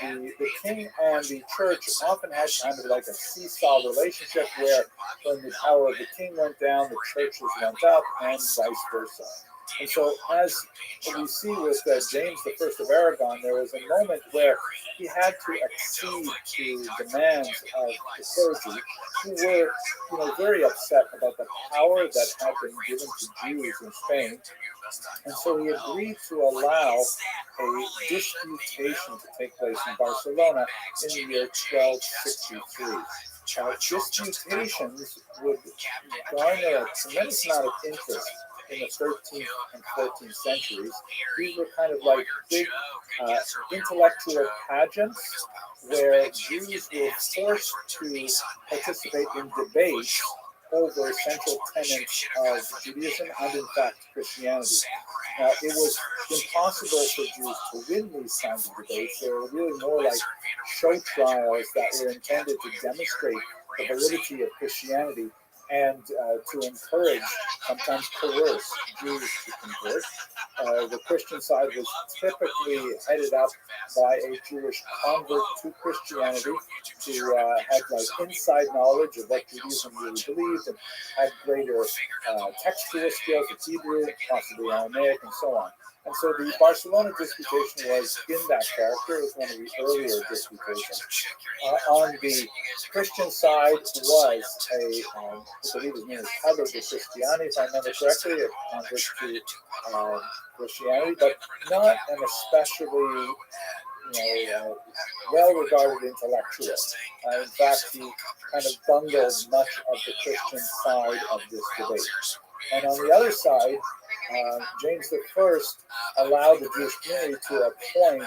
the king and the church often had kind of like a seesaw relationship where when the power of the king went down, the churches went up, and vice versa. And so, as we see with James I of Aragon, there was a moment where he had to accede to demands of the clergy, who were, very upset about the power that had been given to Jews in Spain. And so he agreed to allow a disputation to take place in Barcelona in the year 1263. Disputations would garner a tremendous amount of interest in the 13th and 14th centuries. These were kind of like big intellectual pageants where Jews were forced to participate in debates over central tenets of Judaism and, in fact, Christianity. Now, it was impossible for Jews to win these kinds of debates. They were really more like show trials that were intended to demonstrate the validity of Christianity and to encourage, sometimes coerce, Jews to convert. The Christian side was typically headed up by a Jewish convert to Christianity who had like inside knowledge of what Judaism really believed and had greater textual skills of Hebrew, possibly Aramaic, and so on. And so the Barcelona disputation was in that character. It was one of the earlier disputations. On the Christian side was I believe his name is Pablo de Cristiani, if I remember correctly, a convert to Christianity, but not an especially well-regarded intellectual. In fact, he kind of bungled much of the Christian side of this debate. And on the other side, James I allowed the Jewish community to appoint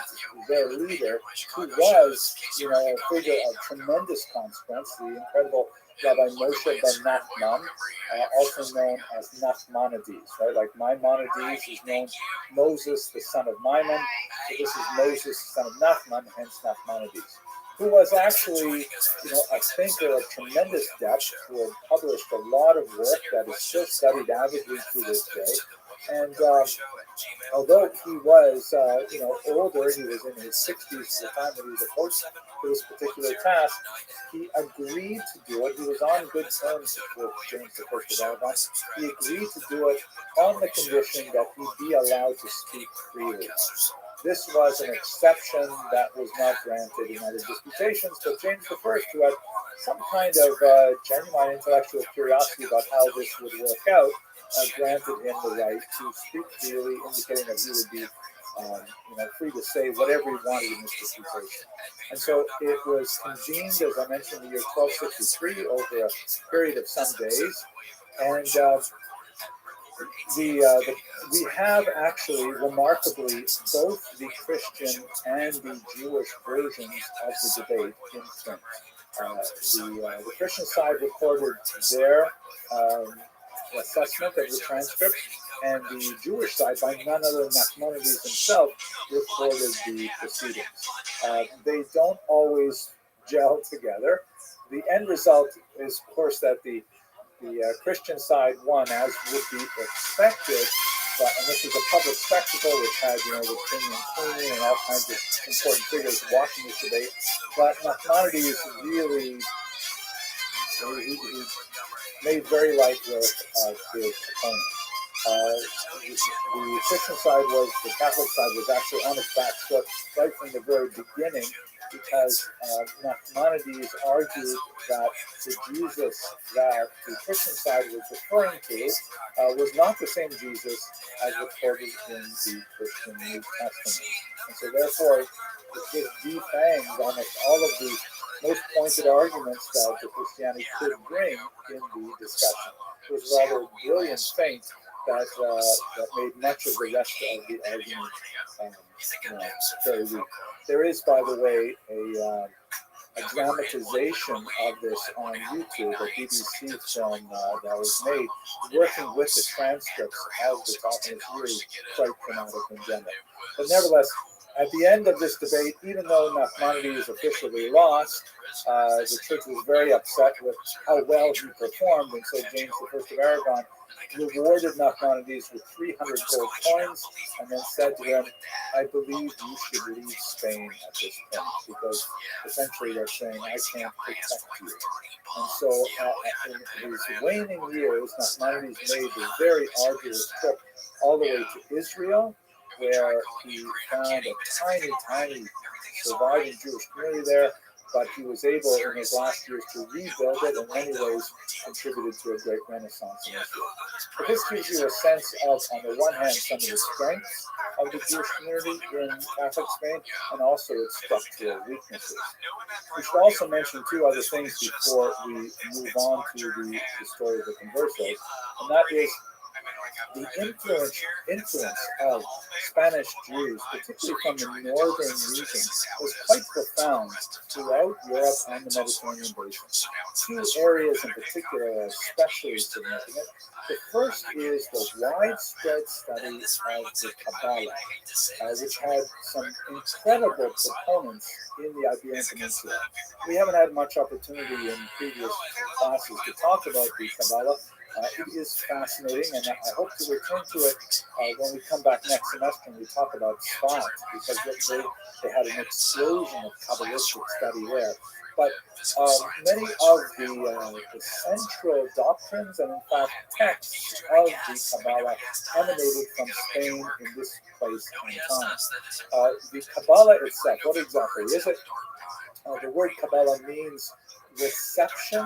their leader, who was, a figure of tremendous consequence, the incredible Rabbi Moshe ben Nachman, also known as Nachmanides, right? Like Maimonides is known Moses, the son of Maimon. So this is Moses, the son of Nachman, hence Nachmanides, who was actually, a thinker of tremendous depth, who had published a lot of work that is still studied avidly to this day. And although he was, older, he was in his 60s at the time that he was approached for this particular task, he agreed to do it. He was on good terms with James I of Aragon. He agreed to do it on the condition that he be allowed to speak freely. This was an exception that was not granted in other disputations, but James I, who had some kind of genuine intellectual curiosity about how this would work out, granted him the right to speak freely, indicating that he would be free to say whatever he wanted in his disputation. And so it was convened, as I mentioned, in the year 1263 over a period of some days. And we have actually, remarkably, both the Christian and the Jewish versions of the debate in print. The Christian side recorded their assessment of the transcript, and the Jewish side, by none other than Nachmanides himself, recorded the proceedings. They don't always gel together. The end result is, of course, that the Christian side won, as would be expected, and this was a public spectacle which had, the king and queen and all kinds of important figures watching this debate. But Nachmanides really he made very light work of his opponent. The Christian side the Catholic side was actually on its back foot right from the very beginning, because Nachmanides argued that the Jesus that the Christian side was referring to was not the same Jesus as recorded in the Christian New Testament. And so therefore, this defangs almost all of the most pointed arguments that the Christianity could bring in the discussion. It was a rather brilliant feint that made much of the rest of the argument very weak. There is, by the way, a dramatization of this on YouTube, a BBC film that was made, working with the transcripts of the talk, and it's really quite dramatic and general. But nevertheless, at the end of this debate, even though Nachmanides officially lost, the church was very upset with how well he performed, and so James I of Aragon rewarded Nachmanides with 300 gold coins, and then said to him, "I believe you should leave Spain at this point," because essentially they're saying, "I can't protect you." And so in his waning years, Nachmanides made the very arduous trip all the way to Israel, where he found a tiny surviving Jewish community there, but he was able in his last years to rebuild it, and in many ways contributed to a great renaissance in Israel. But this gives you a sense of, on the one hand, some of the strengths of the Jewish community in Catholic Spain, and also its structural weaknesses. We should also mention two other things before we move on to the story of the conversos, and that is the influence of Spanish Jews, particularly from the northern region, was quite profound throughout Europe and the Mediterranean basin. Two areas in particular are especially significant. The first is the widespread study of the Kabbalah, which had some incredible proponents in the Iberian Peninsula. We haven't had much opportunity in previous classes to talk about the Kabbalah. It is fascinating, and I hope to return to it when we come back next semester and we talk about Sfat, because they had an explosion of Kabbalistic study there. But many of the central doctrines and, in fact, texts of the Kabbalah emanated from Spain in this place and time. The Kabbalah itself, what exactly is it? The word Kabbalah means reception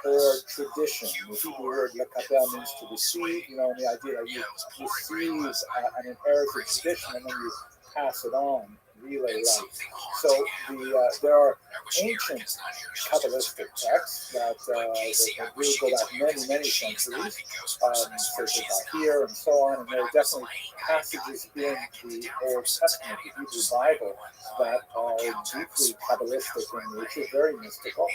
or tradition. The Hebrew word lekabel means to receive, and the idea that you receive an inherited tradition and then you pass it on, relay life. So there are ancient Kabbalistic texts that really go back many centuries, such as here and so on, and there are definitely passages in the Old Testament, the Hebrew Bible, that are deeply Kabbalistic in nature, very mystical.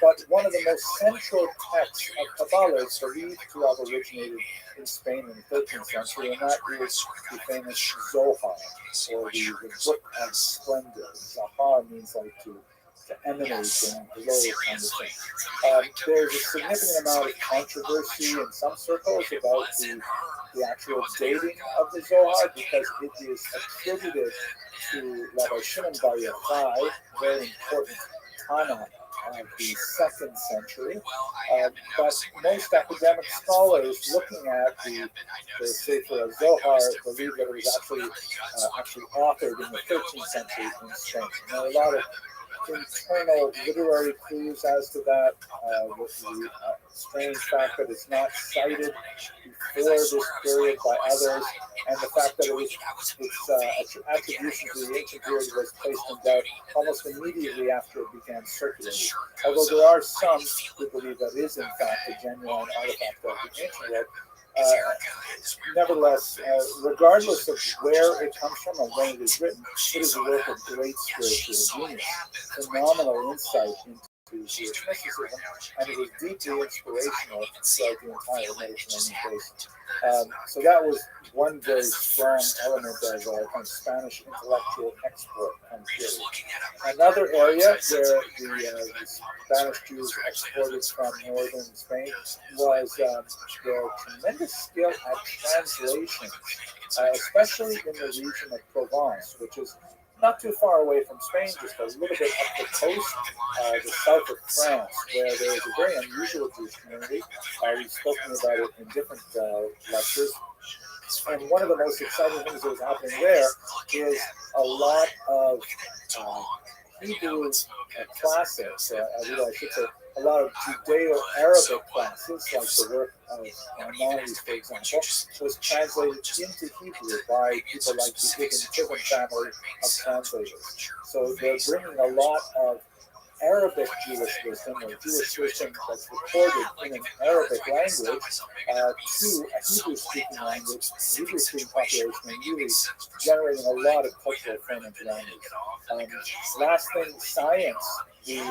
But one of the most central texts of Kabbalah is believed to have originated in Spain in the 13th century, and that is the famous Zohar, or the Book of Splendor. Zahar means like to emanate and glow kind of thing. There's a significant amount of controversy in some circles about the actual dating of the Zohar, because it is attributed to Rabbi Shimon Bar Yochai, very important Tana of the 2nd century. But most academic scholars looking at the Sefer Zohar believe that it was actually authored in the 13th century in Spain. There are a lot of internal literary clues as to that, with the strange fact that it's not cited before this period by others, and the fact that its attribution to the ancient period was placed in doubt almost immediately after it began circulating. Although there are some who believe that is in fact a genuine artifact of the ancient world, nevertheless, regardless of where it comes from and when it is written, it is a work of great spiritual genius, phenomenal insight into Jewish mysticism, and it was deeply inspirational throughout the entire Mediterranean basin. So that was one very strong element of kind of Spanish intellectual export from period. Another area where the Spanish Jews exported from northern Spain was their tremendous skill at translation, especially in the region of Provence, which is not too far away from Spain, just a little bit up the coast, the south of France, where there is a very unusual Jewish community. We've spoken about it in different lectures. And one of the most exciting things that was happening there is a lot of Hebrew classics, I should say, a lot of Judeo-Arabic classes, like the work of Maimonides, for example, was translated into Hebrew by people like the Ibn family of translators. So they're bringing a lot of Arabic Jewish wisdom, or Jewish wisdom that's recorded in an Arabic language, to a Hebrew-speaking language, Hebrew-speaking population, and really generating a lot of cultural ferment around it. Last thing, science. The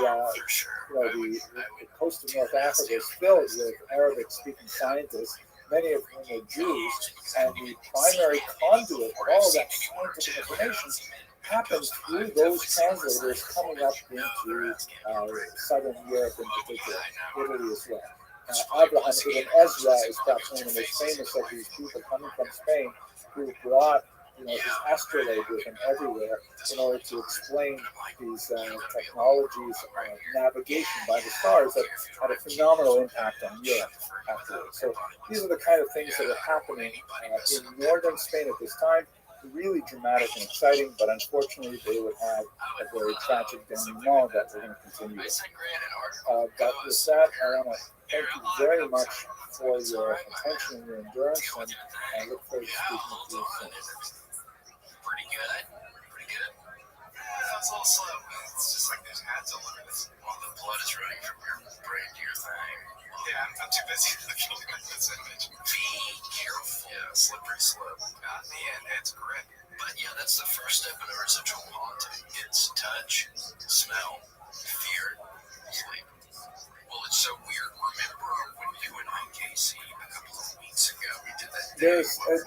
coast of North Africa is filled with Arabic-speaking scientists, many of whom are Jews, and the primary conduit of all of that scientific information happens through those translators coming up into southern Europe in particular, Italy as well. Abraham ibn Ezra is perhaps one of the most famous of these people coming from Spain who brought his astrolabe with him everywhere in order to explain these technologies of navigation by the stars that had a phenomenal impact on Europe afterwards. So these are the kind of things that are happening in northern Spain at this time. Really dramatic and exciting, but unfortunately they would have a very tragic denouement that we're going to continue with. But with that, I want to thank you very much for your attention and your endurance, and I look forward to speaking with you soon. Pretty good. That's also, it's just like there's ads all over this. While the blood is running from your brain to your thing. Yeah, I'm too busy looking at this image. Be careful. Yeah, slippery slope. At the end, it's correct. But yeah, that's the first step in a residual haunting. It's touch, smell, fear, sleep. Well, it's so weird. Remember when you and I, Casey, a couple of weeks ago, we did that. There's a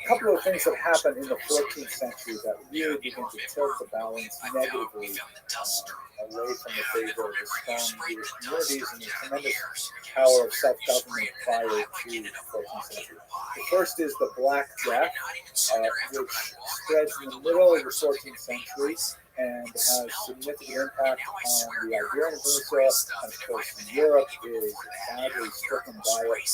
couple of things that happened in the 14th century that really begin to tilt the balance negatively away from the favor of the strong Jewish communities and the tremendous power of self-government prior to the 14th century. The first is the Black Death, which spreads in the middle of the 14th century and has significant impact on the Iberian Peninsula, and of course Europe is badly stricken by it.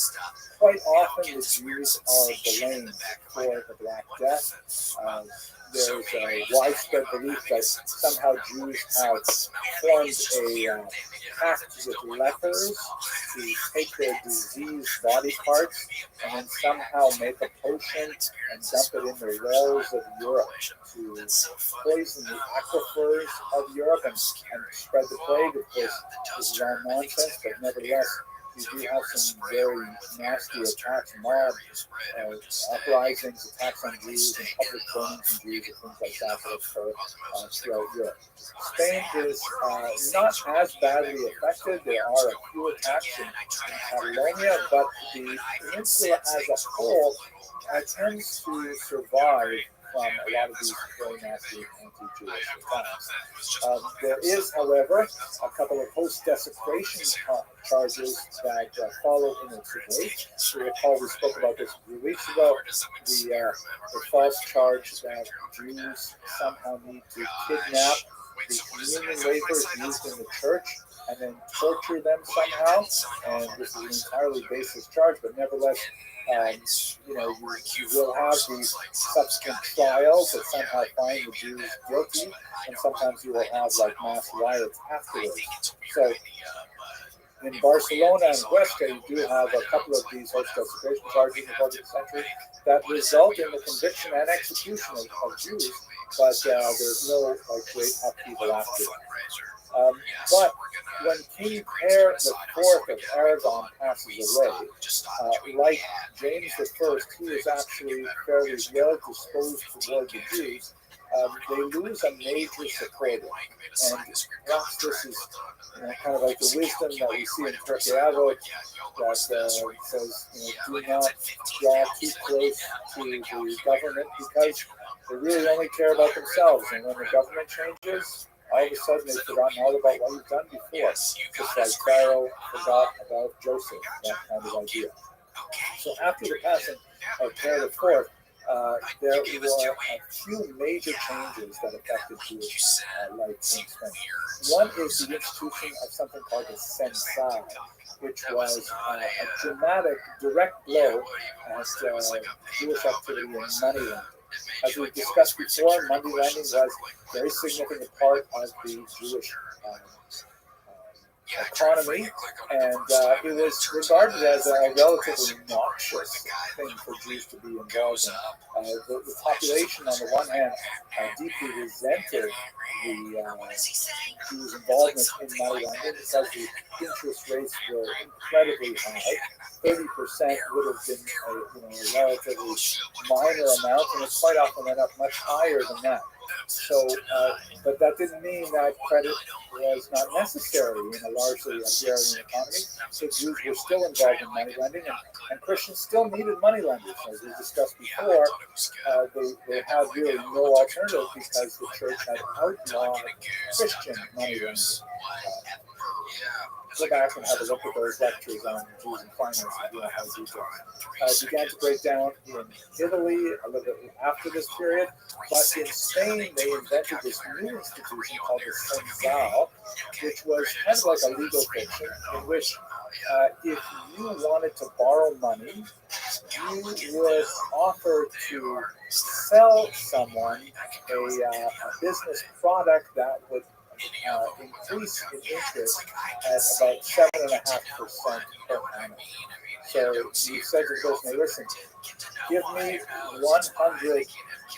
Quite often the Jews are blamed for the Black Death. There's a widespread belief that somehow Jews have formed a pact with lepers to take their diseased body parts and then somehow make a potion and dump it in the wells of Europe to poison the aquifers of Europe and spread the plague. Of course, this is all nonsense, but nevertheless, you do have some very nasty attacks, mob uprisings, attacks on Jews, and public burnings of Jews, and things like that that occur throughout Europe. Spain is not as badly affected. There are a few attacks in Catalonia, but the peninsula as a whole tends to survive from a lot of these very nasty anti-Jewish attacks. There is, however, a couple of host desecration charges that follow in its wake. You recall we spoke about this a few weeks ago, the false charge that Jews somehow need to kidnap the communion wafers used in the church and then torture them somehow. And this is an entirely baseless charge, but nevertheless, you will have these subsequent trials that somehow find the Jews guilty, and sometimes you will have like mass riots afterwards. So in Barcelona and Huesca, you do have a couple of these host desecration charges in the 14th century that result in the conviction and execution of Jews, but there's no great upheaval after. But when King Per IV of Aragon passes away, like James I, he is actually fairly well disposed toward the Jews. They lose a major supporter, and perhaps this is kind of like the wisdom that we see in Turkey Avot that says, do not draw too close to the government because they really only care about themselves, and when the government changes, all of a sudden they've forgotten all about what you've done before, just like Pharaoh forgot about Joseph, that kind of idea. So after the passing of Per IV, there were a few major changes that affected Jewish life in Spain. One is the institution of something called the censal, which was a dramatic, direct blow at Jewish activity in money lending. As we've discussed before, money lending was a very significant part of the Jewish economy, and it was regarded as a relatively noxious thing for Jews to be involved in. The population, on the one hand, deeply resented the Jews' involvement in money lending because the interest rates were incredibly high. 30% would have been a relatively minor amount, and it quite often went up much higher than that. So, but that didn't mean that credit was not necessary in a largely agrarian economy. So Jews were still involved in money lending, and Christians still needed money lenders. As we discussed before, they had really no alternative because the church had outlawed Christian money lending. Go back and have a look at those lectures on Jews and finance and how details. Began to break down in Italy a little bit after this period, but in Spain they invented this new institution called the censal, which was kind of like a legal fiction in which if you wanted to borrow money, you would offer to sell someone a business product that would increase in interest at about 7.5% per annum. So you said to the person, hey, listen, give me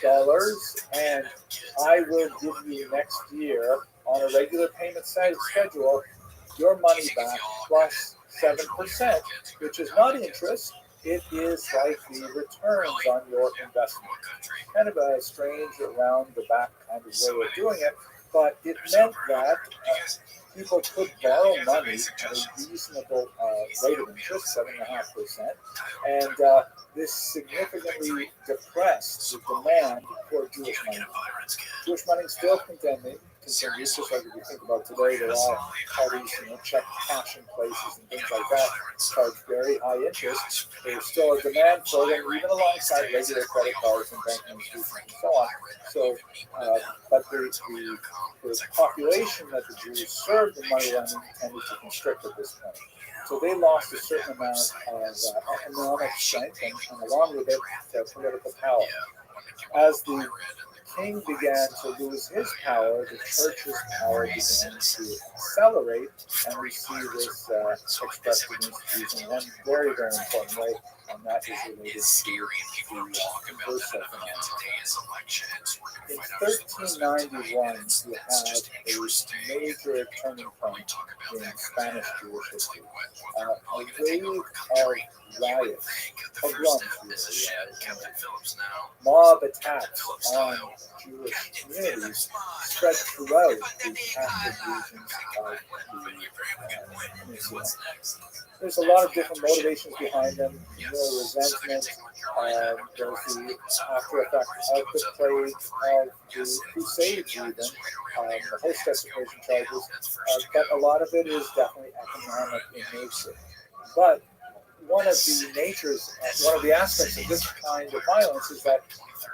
$100 and I will give you next year on a regular payment schedule your money back plus 7%, which is not interest. It is like the returns on your investment. Kind of a strange, around the back kind of way of doing it. But it meant that people could borrow money at a reasonable rate of interest, 7.5%, and this significantly depressed the demand for Jewish money. Jewish money still continues, just like if you think about today, there are parties, check cashing places and things like that, charge very high interest. There's still a demand for them, even alongside regular credit cards and banking institutions and so on. So, but the population that the Jews served in money lending tended to constrict at this point. So they lost a certain amount of economic strength and along with it, political power. As the king began to lose his power, the church's power began to accelerate, and we see this expressed in institution in one very, very important way, and that is related to the universal phenomenon. In 1391, you had a major turning point in Spanish Jewish history. A wave of riots, pogroms, mob attacks on Jewish communities spread throughout the Catholic regions of the peninsula. There's a lot of different motivations behind them, resentment, there's the after effect of the plague of the Crusades even, the host desecration charges, but a lot of it is definitely economic in nature. But one of the aspects of this kind of violence is that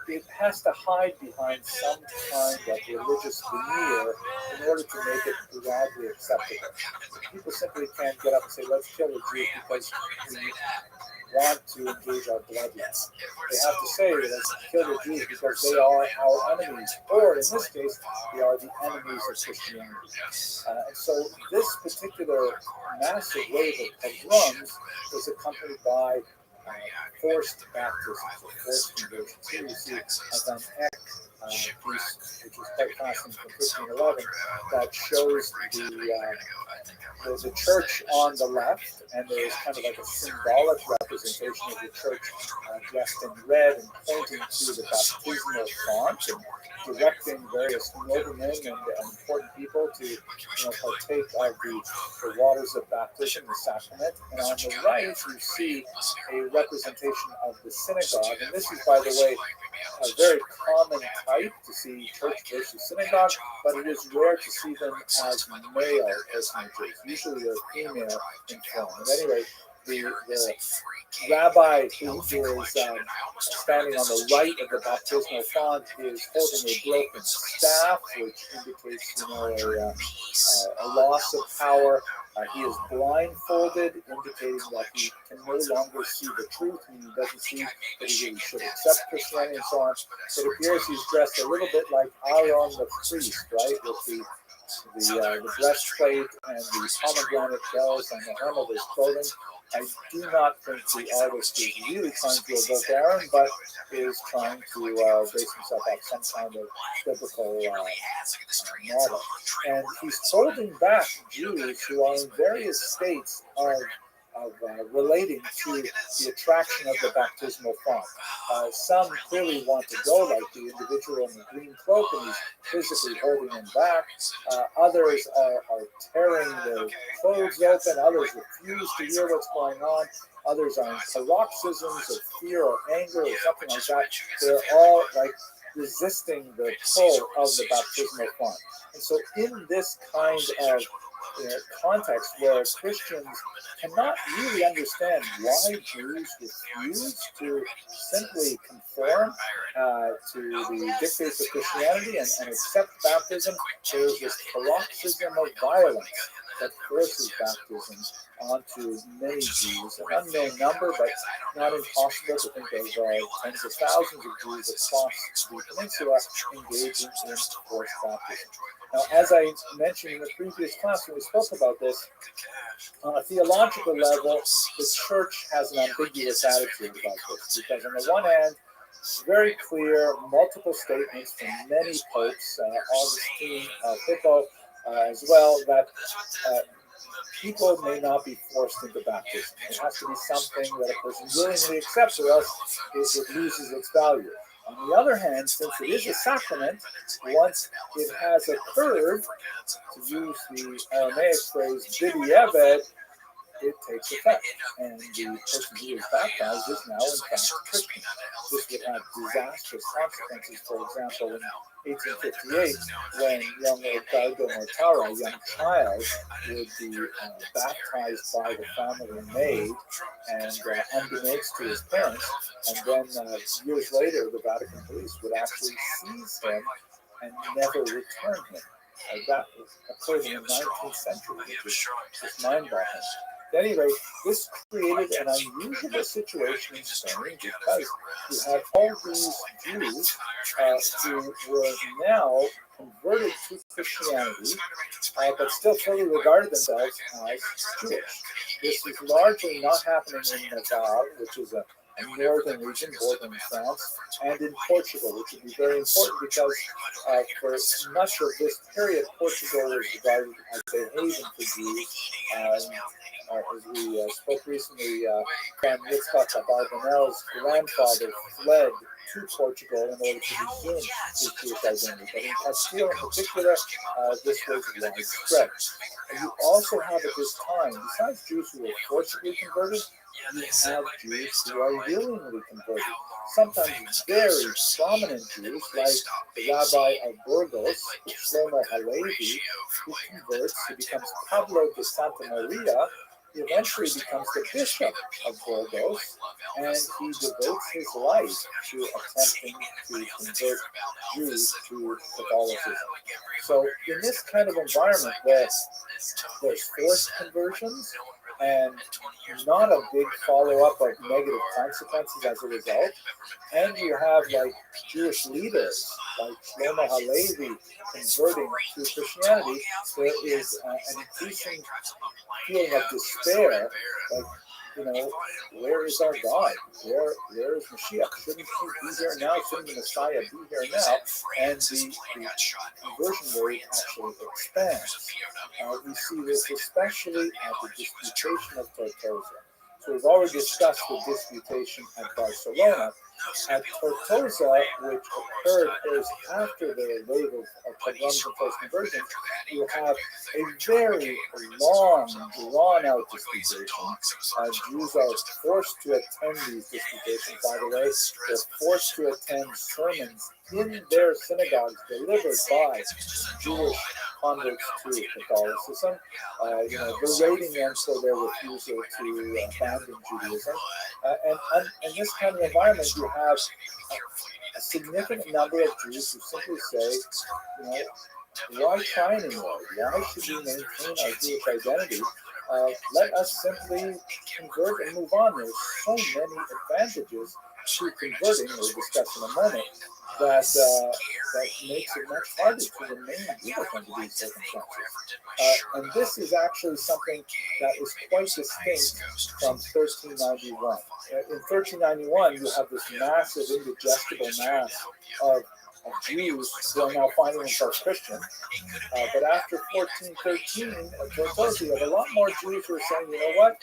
it has to hide behind some kind of religious veneer in order to make it broadly acceptable. People simply can't get up and say, let's kill the Jews because we want to engage our bloodlust. They have to say, let's kill the Jews because they are our enemies, or in this case, they are the enemies of Christianity. And so this particular massive wave of pogroms was accompanied by forced baptisms, or forced conversions. Here you see Van Eck piece, which is quite fascinating from 1511, that shows the church on the left, and there is kind of like a symbolic representation of the church dressed in red and pointing to the baptismal font and directing various noblemen and important people to partake of the waters of baptism, the sacrament. And on the right, you see a representation of the synagogue. And this is, by the way, a very common type to see church versus synagogue, but it is rare to see them as male personages. Usually they're female in form. At any rate, the rabbi who is standing on the right of the baptismal font is holding a broken staff, which indicates, a loss of power. He is blindfolded, indicating that he can no longer see the truth, and he doesn't see that he really should accept Christianity and so on. It appears he's dressed a little bit like Aaron the priest, right, with the breastplate and the pomegranate bells on the hem of his clothing. I do not think the artist is really trying to evoke Aaron, but is trying to base himself on some kind of biblical model. And he's holding back Jews who are in various states of relating to the attraction of the baptismal font. Some clearly want to go, like the individual in the green cloak, and he's physically holding them back. Others are tearing their clothes open. Others refuse to hear what's going on. Others are in paroxysms of fear or anger or something like that. They're all like resisting the pull of the baptismal font. And so in this kind of context where Christians cannot really understand why Jews refuse to simply conform to the dictates of Christianity and accept baptism, there is this paroxysm of violence that forces baptism onto many Jews, an unknown number, but not impossible to think of tens of thousands of Jews across the peninsula engaging in forced baptism. Now, as I mentioned in the previous class when we spoke about this, on a theological level, the church has an ambiguous attitude about this, because on the one hand, it's very clear, multiple statements from many popes, Augustine, Hippo, as well, that people may not be forced into baptism. It has to be something that a person willingly accepts, or else it loses its value. On the other hand, since it is a sacrament, once it has occurred, to use the Aramaic phrase, b'di'evet, it takes effect, and the person who is baptized is now in fact a Christian. This would have disastrous consequences. For example, in 1858, when young Ricardo Mortara, a young child, would be baptized by the family maid, and unbeknownst to his parents, and then years later, the Vatican police would actually seize him and never return him. That occurred in the 19th century, which is just mind-boggling. At any rate, this created an unusual situation in Spain because you had all these Jews who were now converted to Christianity, but still fully regarded themselves as Jewish. This is largely not happening in Navarre, which is a northern region bordering France, and in Portugal, which would be very important because for much of this period, Portugal was regarded as a haven for Jews. As we spoke recently, Juan Yitzhak Abarbanel's grandfather fled to Portugal in order to resume his Jewish identity. But in Castile in particular, this was widespread. And you also have at this time, besides Jews who were forcibly converted, you have Jews who are willingly converted. Sometimes very prominent Jews, like the Rabbi of Burgos, Shlomo Halevi, who converts, who becomes Pablo de Santa Maria, he eventually becomes the bishop of Burgos, and he devotes his life to attempting to convert Jews to Catholicism. So in this kind of environment where there's forced conversions and not a big follow-up of negative consequences as a result, and you have like Jewish leaders like Shlomo Halevi converting to Christianity, there is an increasing feeling of despair, like, where is our God? Where is Mashiach? Shouldn't he be here now? Shouldn't the Messiah be here now? And the conversion rate actually expands. We see this especially at the disputation of Tortosa. So we've already discussed the disputation at Barcelona. At Tortosa, which occurred after the wave of pogroms and forced conversions, you have a very long, drawn-out disputation. Jews are forced to attend these disputations, by the way. They're forced to attend sermons in their synagogues delivered by Jewish converts to Catholicism, berating them for their refusal to abandon Judaism. And in this kind of environment, you have a significant number of Jews who simply say, why try anymore? Why should we maintain our Jewish identity? Let us simply convert and move on. There's so many advantages to converting, we'll discuss in a moment, that makes it much harder to remain Jewish under these circumstances. And this is actually something that is quite distinct from 1391. In 1391, you have this massive indigestible mass of Jews who are now finding themselves Christian. But after 1413, you have a lot more Jews who are saying, you know what,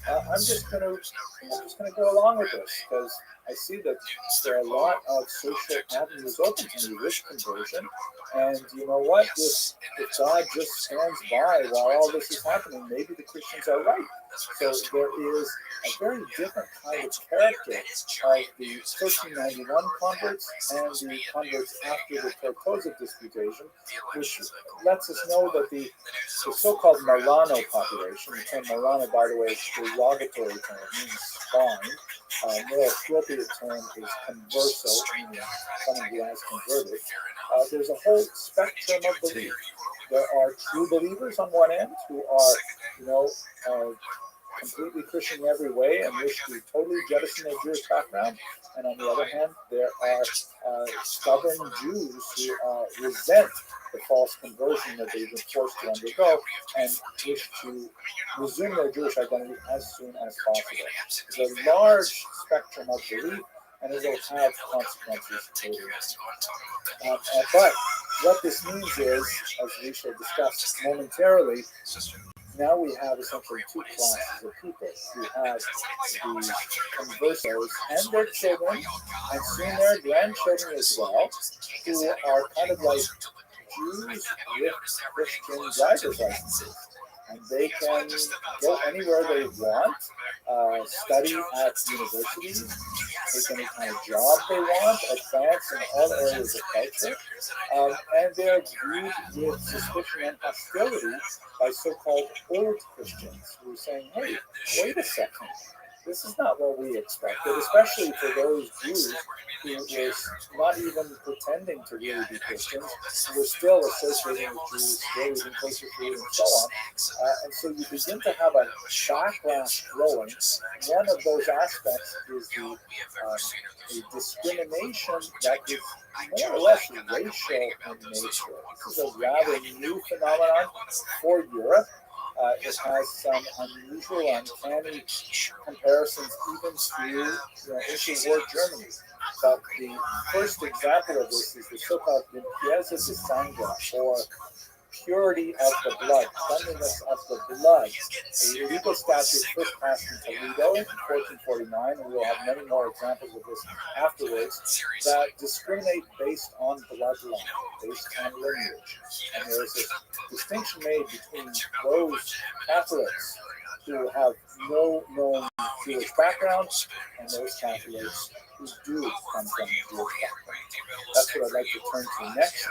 I'm just going to go along with this because I see that there are a lot of social avenues open to me with conversion. And you know what, if God just stands by while all this is happening, maybe the Christians are right. So there is a very different kind of character of the 1391 converts and the converts after the Tortosa disputation, which lets us know that the so-called Marrano population, the term Marrano, by the way, is a derogatory term, it means swine. More appropriate term is converso, meaning someone who has converted. There's a whole spectrum of belief. There are true believers on one end who are, completely Christian in every way and wish to totally jettison their Jewish background. And on the other hand, there are stubborn Jews who resent the false conversion that they've been forced to undergo and wish to resume their Jewish identity as soon as possible. It's a large spectrum of belief, and it will have consequences later. But what this means is, as we shall discuss momentarily, now we have essentially two classes of people. We have the conversos and their children, and soon their grandchildren as well, who are kind of like Jews with Christian driver's licenses. And they can go anywhere they want, study at universities, take any kind of job they want, advance in all areas of culture, and they're viewed with suspicion and hostility by so-called old Christians who are saying, hey, wait a second, this is not what we expected, especially for those Jews who were not even pretending to really be Christians, who were still associating with Jews, still even closer to and so on. And so you begin to have a backlash growing. One of those aspects is the discrimination that is more or less racial in nature. This is a rather new phenomenon for Europe. It has some unusual, uncanny comparisons even to interwar Germany. But the first example of this is the so-called limpieza de sangre, or purity of the blood, cleanliness of the blood. A legal statute first passed in Toledo in 1449, and we'll have many more examples of this afterwards, that discriminate based on bloodline, based on lineage. And there's a distinction made between those Catholics who have no known Jewish background and those Catholics who do come from Jewish background. That's what I'd like to turn to next.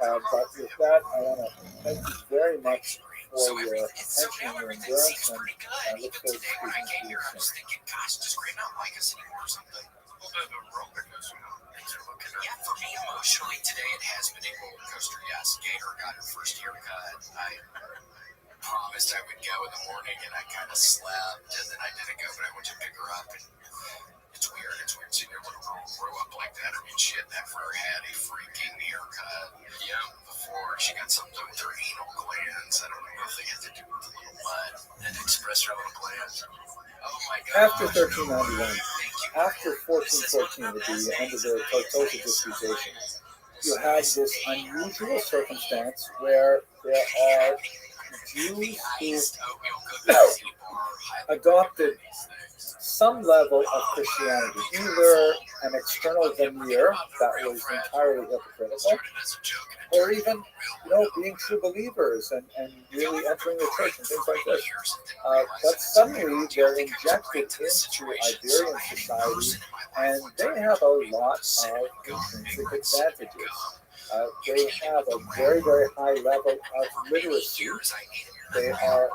But with that, I want to thank you very much for your attention and your endurance, and I look forward to Today when I speaking to came you here, I soon. was thinking, gosh, does Greg not like us anymore or something? A little bit of a roller coaster. Things are looking up. Yeah, for me emotionally today, it has been a roller coaster. Yes, Gator got her first haircut. I promised I would go in the morning, and I kind of slept, and then I didn't go, but I went to pick her up, and it's weird. It's weird seeing your little girl grow up like that. I mean, she had never had a freaking haircut. Yeah, before she got something with her anal glands. I don't know if they had to do with the little butt and express her little glands. Oh my God. After 1391, after 1414, with the end of the Tortosa disputation, you have this unusual circumstance where there are Jews who adopted some level of Christianity, either an external veneer that was entirely hypocritical, or even, being true believers and really entering the church and things like this. But suddenly they're injected into Iberian society, and they have a lot of intrinsic advantages. They have a very, very high level of literacy. They are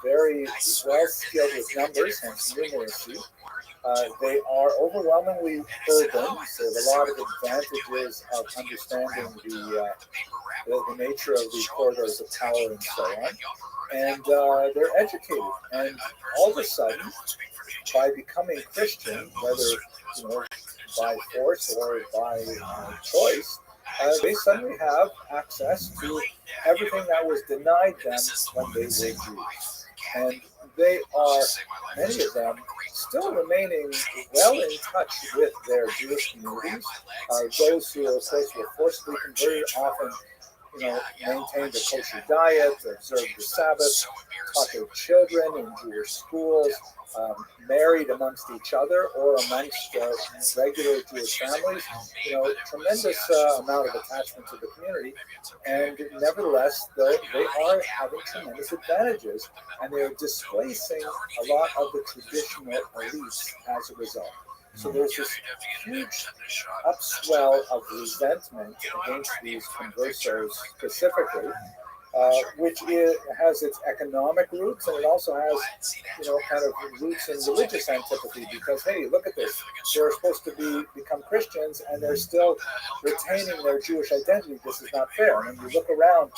very well skilled with numbers, hence numeracy. They are overwhelmingly urban, so they have a lot of advantages of understanding the nature of the corridors of power and so on. And they're educated. And all of a sudden, by becoming Christian, whether by force or by choice, they suddenly have access to everything that was denied them when they were Jews. And they are, many of them, still remaining well in touch with their Jewish communities. Those who, of course, were forcibly converted often, maintained a kosher diet, observed the Sabbath, taught their children in Jewish schools, married amongst each other or amongst regular Jewish families. Tremendous amount of attachment to the community, and nevertheless, though, they are having tremendous advantages, and they are displacing a lot of the traditional elites as a result. So there's this huge upswell of resentment against these conversos specifically, which has its economic roots, and it also has, kind of roots in religious antipathy, because, hey, look at this. They're supposed to become Christians, and they're still retaining their Jewish identity. This is not fair. And when you look around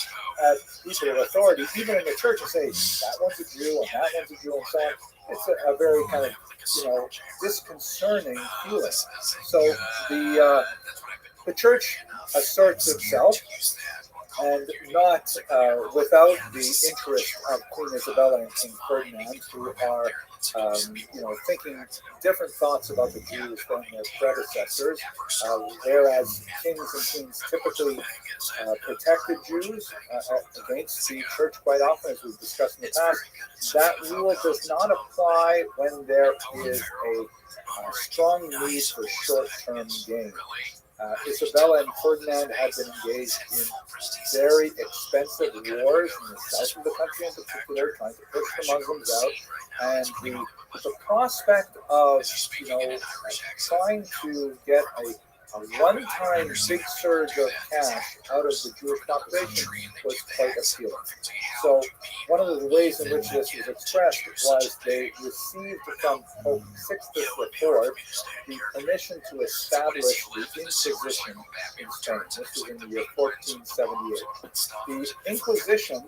at people of authority, even in the church, and say, that one's a Jew, and that one's a Jew, and so on, it's a very kind of, disconcerting feeling. So the church asserts itself, and not without the interest of Queen Isabella and King Ferdinand, who are, thinking different thoughts about the Jews than their predecessors. Whereas kings and queens typically protected Jews against the church quite often, as we've discussed in the past, that rule does not apply when there is a strong need for short-term gain. Isabella and Ferdinand had been engaged in very expensive wars in the south of the country in particular, trying to push the Muslims out. And the prospect of, trying to get a one-time big surge of cash out of the Jewish population was quite appealing. So one of the ways in which this was expressed was they received from Pope Sixtus IV the permission to establish the Inquisition in Spain. This was in the year 1478. The Inquisition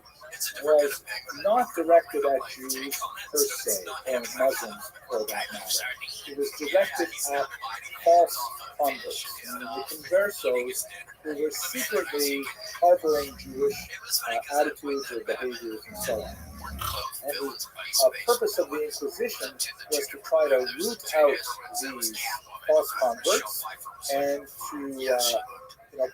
was not directed at Jews per se, or Muslims for that matter. It was directed at false converts, meaning the conversos who were secretly harboring Jewish attitudes or behaviors and so on. And the purpose of the Inquisition was to try to root out these false converts and to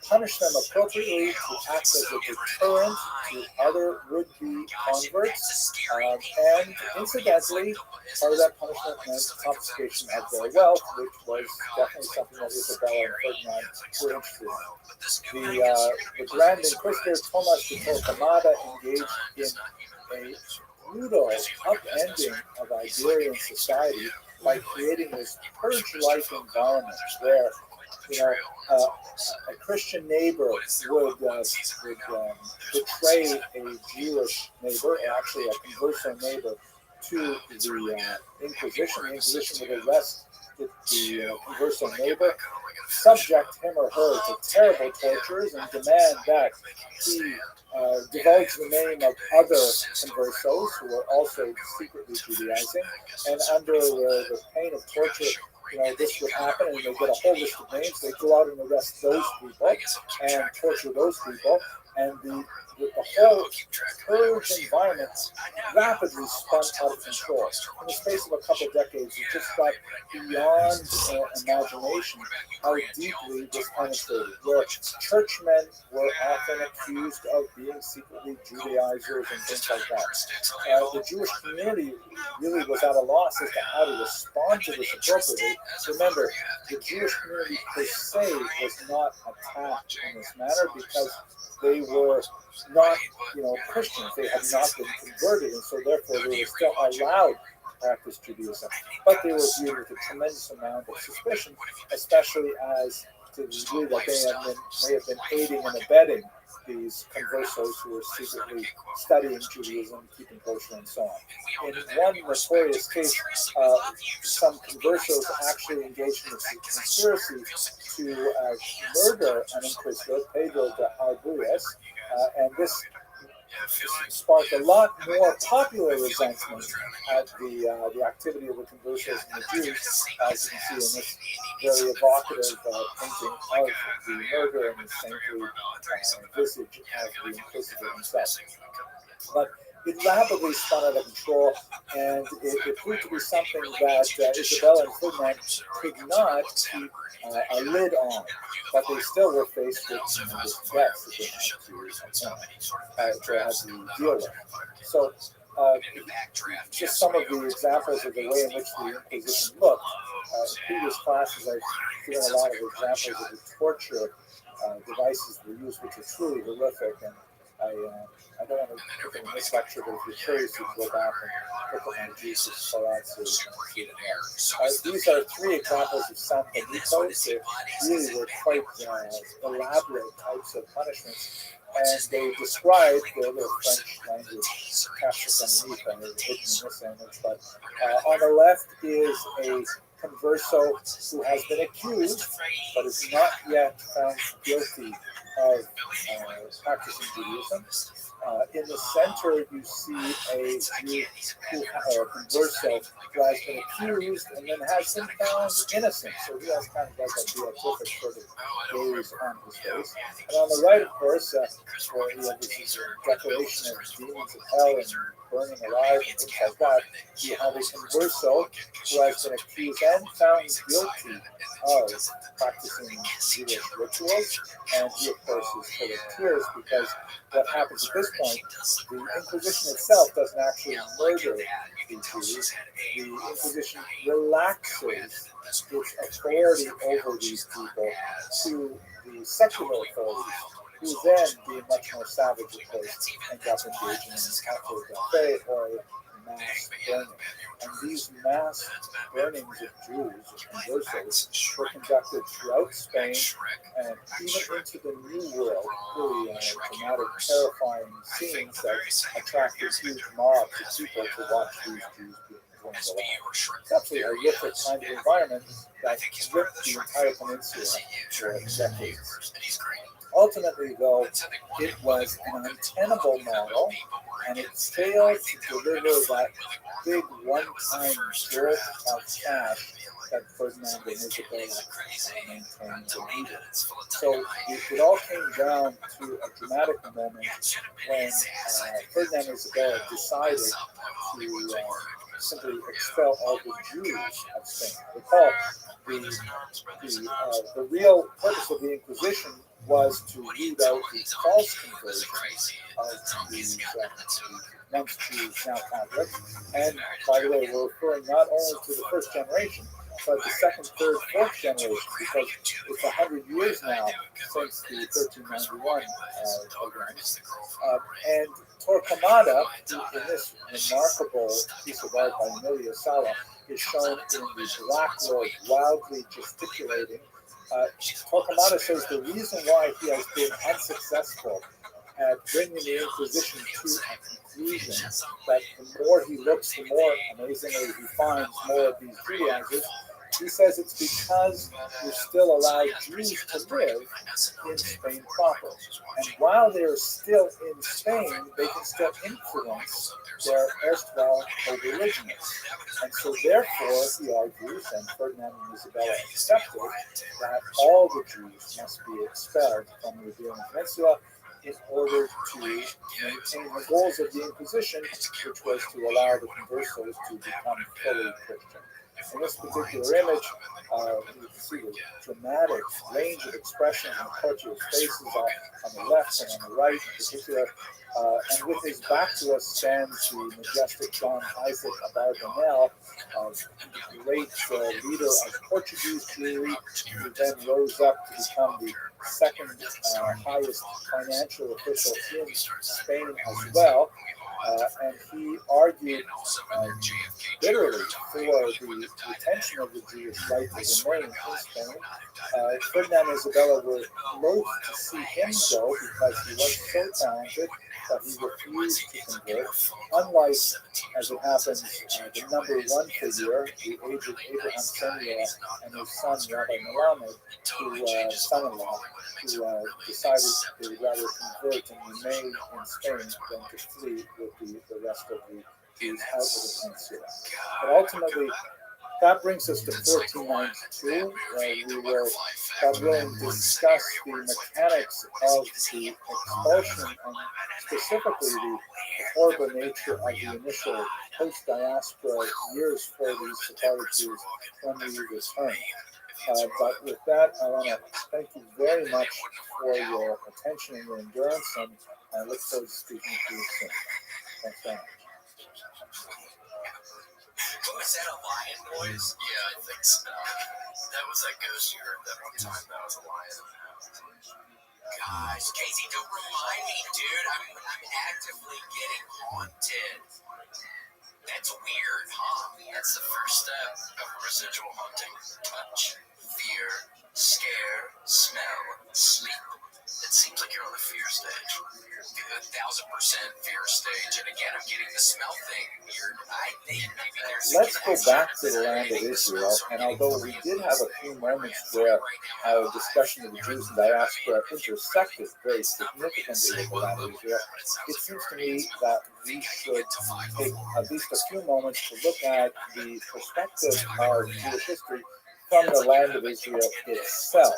punish them appropriately, to act as a deterrent to other would-be converts, and incidentally, part of that punishment meant confiscation of their wealth, which was definitely something that Isabella and Ferdinand were interested in. The Grand Inquisitor Tomas de Torquemada engaged in a brutal upending of Iberian society by creating this purge-like environment where you know, a Christian neighbor would betray a Jewish neighbor, or actually a converso neighbor, to the Inquisition. The Inquisition would arrest the converso neighbor, subject him or her to terrible tortures, and demand that he divulge the name of other conversos who were also secretly Judaizing. And under the pain of torture, this would happen, and they get a whole list of names. They go out and arrest those people and torture those people, and the whole purge environment rapidly spun out of control. In the space of a couple decades, it just got beyond imagination how deeply this penetrated, where churchmen were often accused of being secretly Judaizers and things like that. The Jewish community really was at a loss as to how to respond to this appropriately. Remember, the Jewish community per se was not attacked in this manner because they were not, Christians. They had not been converted, and so therefore they were still allowed to practice Judaism. But they were viewed with a tremendous amount of suspicion, especially as to the degree that they may have been aiding and abetting these conversos who were secretly studying Judaism, keeping kosher, and so on. In one notorious case, some conversos actually engaged in a conspiracy to murder an inquisitor, Pedro de Arbues, and this sparked a lot more popular resentment at the activity of the conversos and the Jews, as you can see in this very evocative painting of the murder and the saintly visage of the inquisitor himself. But it rapidly spun out of control, and it proved to be something that Isabella and Ferdinand could not keep a lid on, but they still were faced with tremendous debts that they had to deal with. So, just some of the examples of the way in which the Inquisition looked. In previous classes, I've given a lot of examples of the torture devices they used, which are truly horrific, and I don't want to put them in this lecture, but if you're curious, you can go back and look at my Jesus Parazzi. These are three examples of San Benito's. They really were quite elaborate types of punishments, and they describe the French language captions underneath, and they're hidden in this image. But on the left is a converso who has been accused, but is not yet found guilty of practicing Judaism. In the center, you see a Jew or converso who has been accused and then has been found innocent. So he has kind of like a beatific sort of gaze on his face. And on the right, of course, where you have this declaration of demons of hell and burning alive and things like that, you have a converso who has been accused and found guilty of practicing Jewish rituals, and he, of course, is full of tears because what happens at this point, the Inquisition itself doesn't actually murder the Jews. The Inquisition relaxes its authority over these people to the secular authorities, who then, being much more savage, of course, end up engaging in capital buffet or mass burning. And these mass burnings of Jews, or conversos, were conducted throughout Spain and even into the New World. Really dramatic, terrifying scenes that attracted huge mobs of people to watch these Jews being burned alive. It's absolutely a horrific kind of environment that gripped the entire peninsula for decades. Ultimately, though, it was an untenable model, and it failed to deliver that big one-time jolt of cash that Ferdinand and Isabella maintained and needed. So it all came down to a dramatic moment when Ferdinand and Isabella decided to simply expel all the Jews of Spain. Recall, the real purpose of the Inquisition was to root out the false conversion of these once Jews, now Catholics. And by the way, we're referring not only to the first generation, but the second, third, fourth generation, because it's 100 years now since the 1391 program. And Torquemada, in this remarkable piece of art by Emilia Sala, is shown in the Black Lord wildly gesticulating Torquemada says the reason why he has been unsuccessful at bringing the Inquisition to a conclusion, that the more he looks, the more amazingly he finds more of these Judaizers. He says it's because you still allow Jews to live in Spain proper. And while they're still in Spain, they can still influence their erstwhile co-religionists. And so therefore, he argues, and Ferdinand and Isabella accepted, that all the Jews must be expelled from the Iberian Peninsula in order to maintain the goals of the Inquisition, which was to allow the conversos to become fully Christian. In this particular image, you can see the dramatic range of expressions in the portrait's faces on the left and on the right in particular. And with his back to us stands the majestic John Isaac Abarbanel, the great leader of Portuguese Jewry, who then rose up to become the second highest financial official in Spain as well. And he argued bitterly for the retention of the Jewish right to remain in Spain. Ferdinand and Isabella were loath to see him go because he was so talented, but he refused to convert. Unlike, as it happens, the number one figure, the aged Abraham Senior and his son Rabbi Melamed, son-in-law, who decided to rather convert and remain in Spain than to flee with the rest of the Jews out of the peninsula. But ultimately, that brings us to 1492, where we will, God willing, discuss the mechanics of the expulsion and specifically the horrible nature of the initial post-diaspora years for these Sephardic Jews when we return. But with that, I want to thank you very much for your attention and your endurance, and I look forward to speaking to you soon. Thanks very much. Was that a lion noise? Yeah, I think so. That was that ghost you heard that one time. That was a lion. Gosh, Casey, don't remind me, dude. I'm actively getting haunted. That's weird, huh? That's the first step of residual haunting. Touch, fear, scare, smell, sleep. It seems like you're on the fear stage. 1,000% fear stage, and again, I'm getting the smell thing weird. I think maybe there's. Let's go back to the land of Israel, and although we did have a few moments where our discussion of the Jews and diaspora intersected very significantly with the land of Israel, it seems to me that we should take at least a few moments to look at the perspective of Jewish history from the land of Israel itself.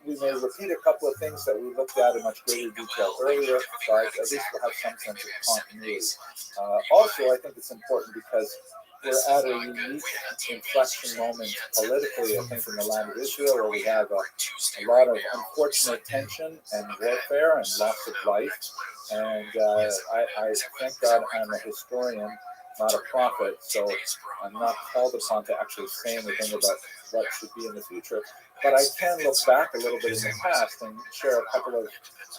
We may repeat a couple of things that we looked at in much greater detail earlier, but at least we'll have some sense of continuity. Also, I think it's important because we're at a unique inflection moment politically, I think, in the land of Israel, where we have a lot of unfortunate tension and warfare and loss of life. And I thank God I'm a historian, not a prophet, so I'm not called upon to actually say anything about what should be in the future. But I can look back a little bit in the past and share a couple of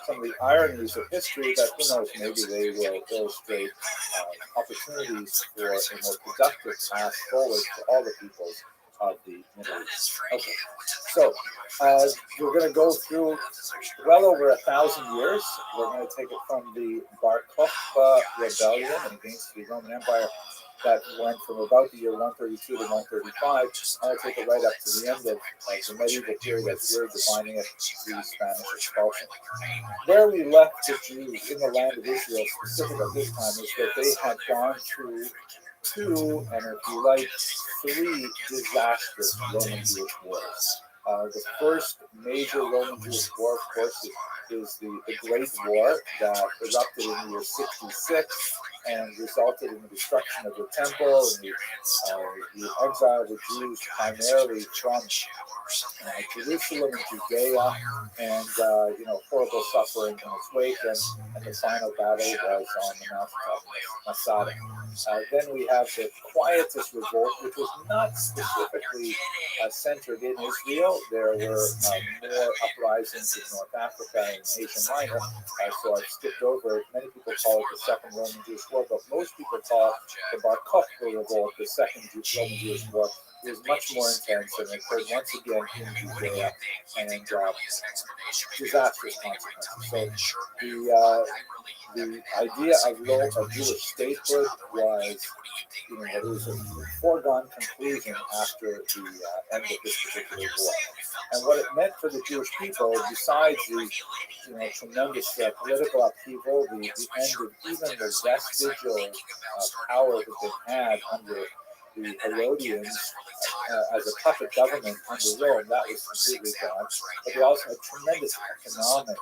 some of the ironies of history that, who knows, maybe they will illustrate opportunities for a more productive path forward for all the peoples of the Middle East. Okay, so we're going to go through well over 1,000 years. We're going to take it from the Bar Kokhba rebellion against the Roman Empire that went from about the year 132 to 135. I'll take it right up to the end of the medieval period as we're defining it, the Spanish expulsion. Where we left the Jews in the land of Israel, specific at this time, is that they had gone through two, and if you like, three disastrous Roman Jewish wars. The first major Roman Jewish war, of course, is the Great War that erupted in the year 66 and resulted in the destruction of the temple and the exile of the Jews primarily from Jerusalem and Judea, and horrible suffering in its wake, and the final battle was on the mountaintop Masada. Then we have the Quietist revolt, which was not specifically centered in Israel. There were more uprisings in North Africa and Asia Minor, so I've skipped over it. Many people call it the Second Roman Jewish War, but most people call it the Bar Kokhba revolt, the Second Roman Jewish War, was much more intense and occurred once again in Judea and disastrous consequences. So the idea of Jewish statehood was, it was a foregone conclusion after the end of this particular war. And what it meant for the Jewish people, besides the tremendous political upheaval, the end of even the vestigial power that they had under the Herodians as a puppet government under Rome, that was completely gone. But they also had tremendous economic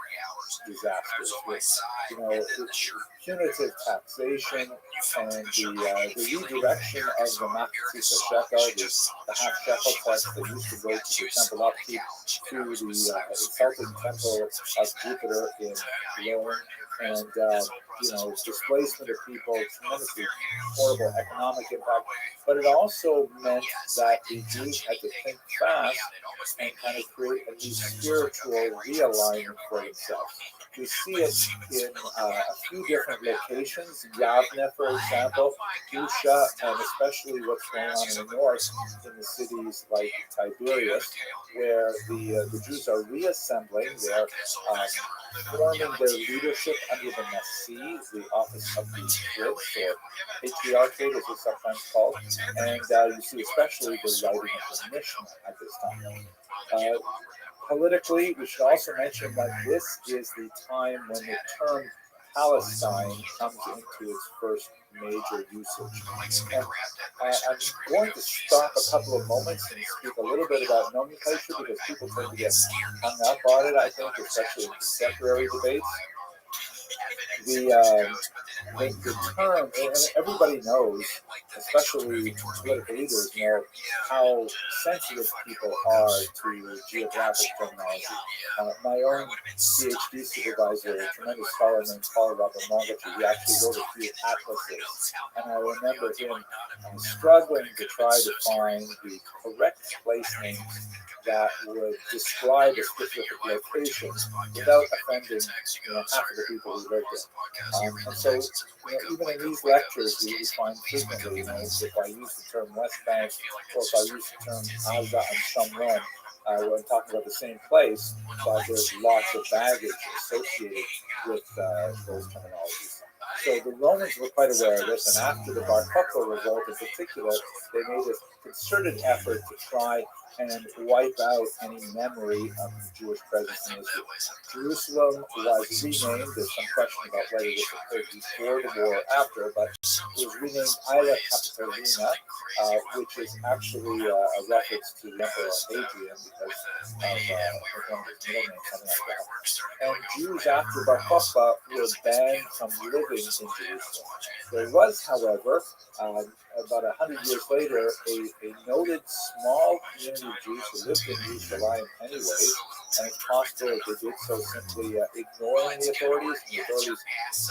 disasters with, punitive taxation and the redirection of the Machatzis shekel, the half shekel tax that used to go to the temple upkeep, to the insulting temple of Jupiter in Rome, and displacement of people, tremendously horrible economic impact. But it also meant that the Jews had to think fast and kind of create a new spiritual realignment for themselves. We see it in a few different locations. Yavne, for example, Busha, and especially what's going on in the north, in the cities like Tiberias, where the Jews are reassembling. They are forming their leadership under the Nasi, the office of the prince, or patriarchate, as it's sometimes called. And you see especially the writing of the Mishnah at this time. Politically, we should also mention that this is the time when the term Palestine comes into its first major usage. And, I'm going to stop a couple of moments and speak a little bit about nomenclature, because people tend to get hung up on it, I think, especially in contemporary debates. The term, and everybody knows, especially political leaders know, how sensitive people are to geographic terminology. My own PhD supervisor, a tremendous scholar named Rabbi, he actually wrote a few atlases, and I remember him struggling to try to find the correct place names that would describe a specific location without offending half of the people who live there. And so, even in these lectures, we find frequently, if I use the term West Bank, or if I use the term Alba and Shomron, when talking about the same place, but there's lots of baggage associated with those terminologies. So the Romans were quite aware of this, and after the Bar Kokhba revolt in particular, they made a concerted effort to try and wipe out any memory of the Jewish presence in Israel. Jerusalem was renamed. There's some question about whether this occurred before the war or after, but it was renamed Aila Capitolina, which is actually a reference to the Emperor Hadrian, because of one of his middle names, something like that. And Jews after Bar Kokhba were banned from living in Jerusalem. There was, however, about 100 years later, a noted small community of Jews who lived in Yerushalayim anyways, and it's possible that they did so simply ignoring the authorities, and the authorities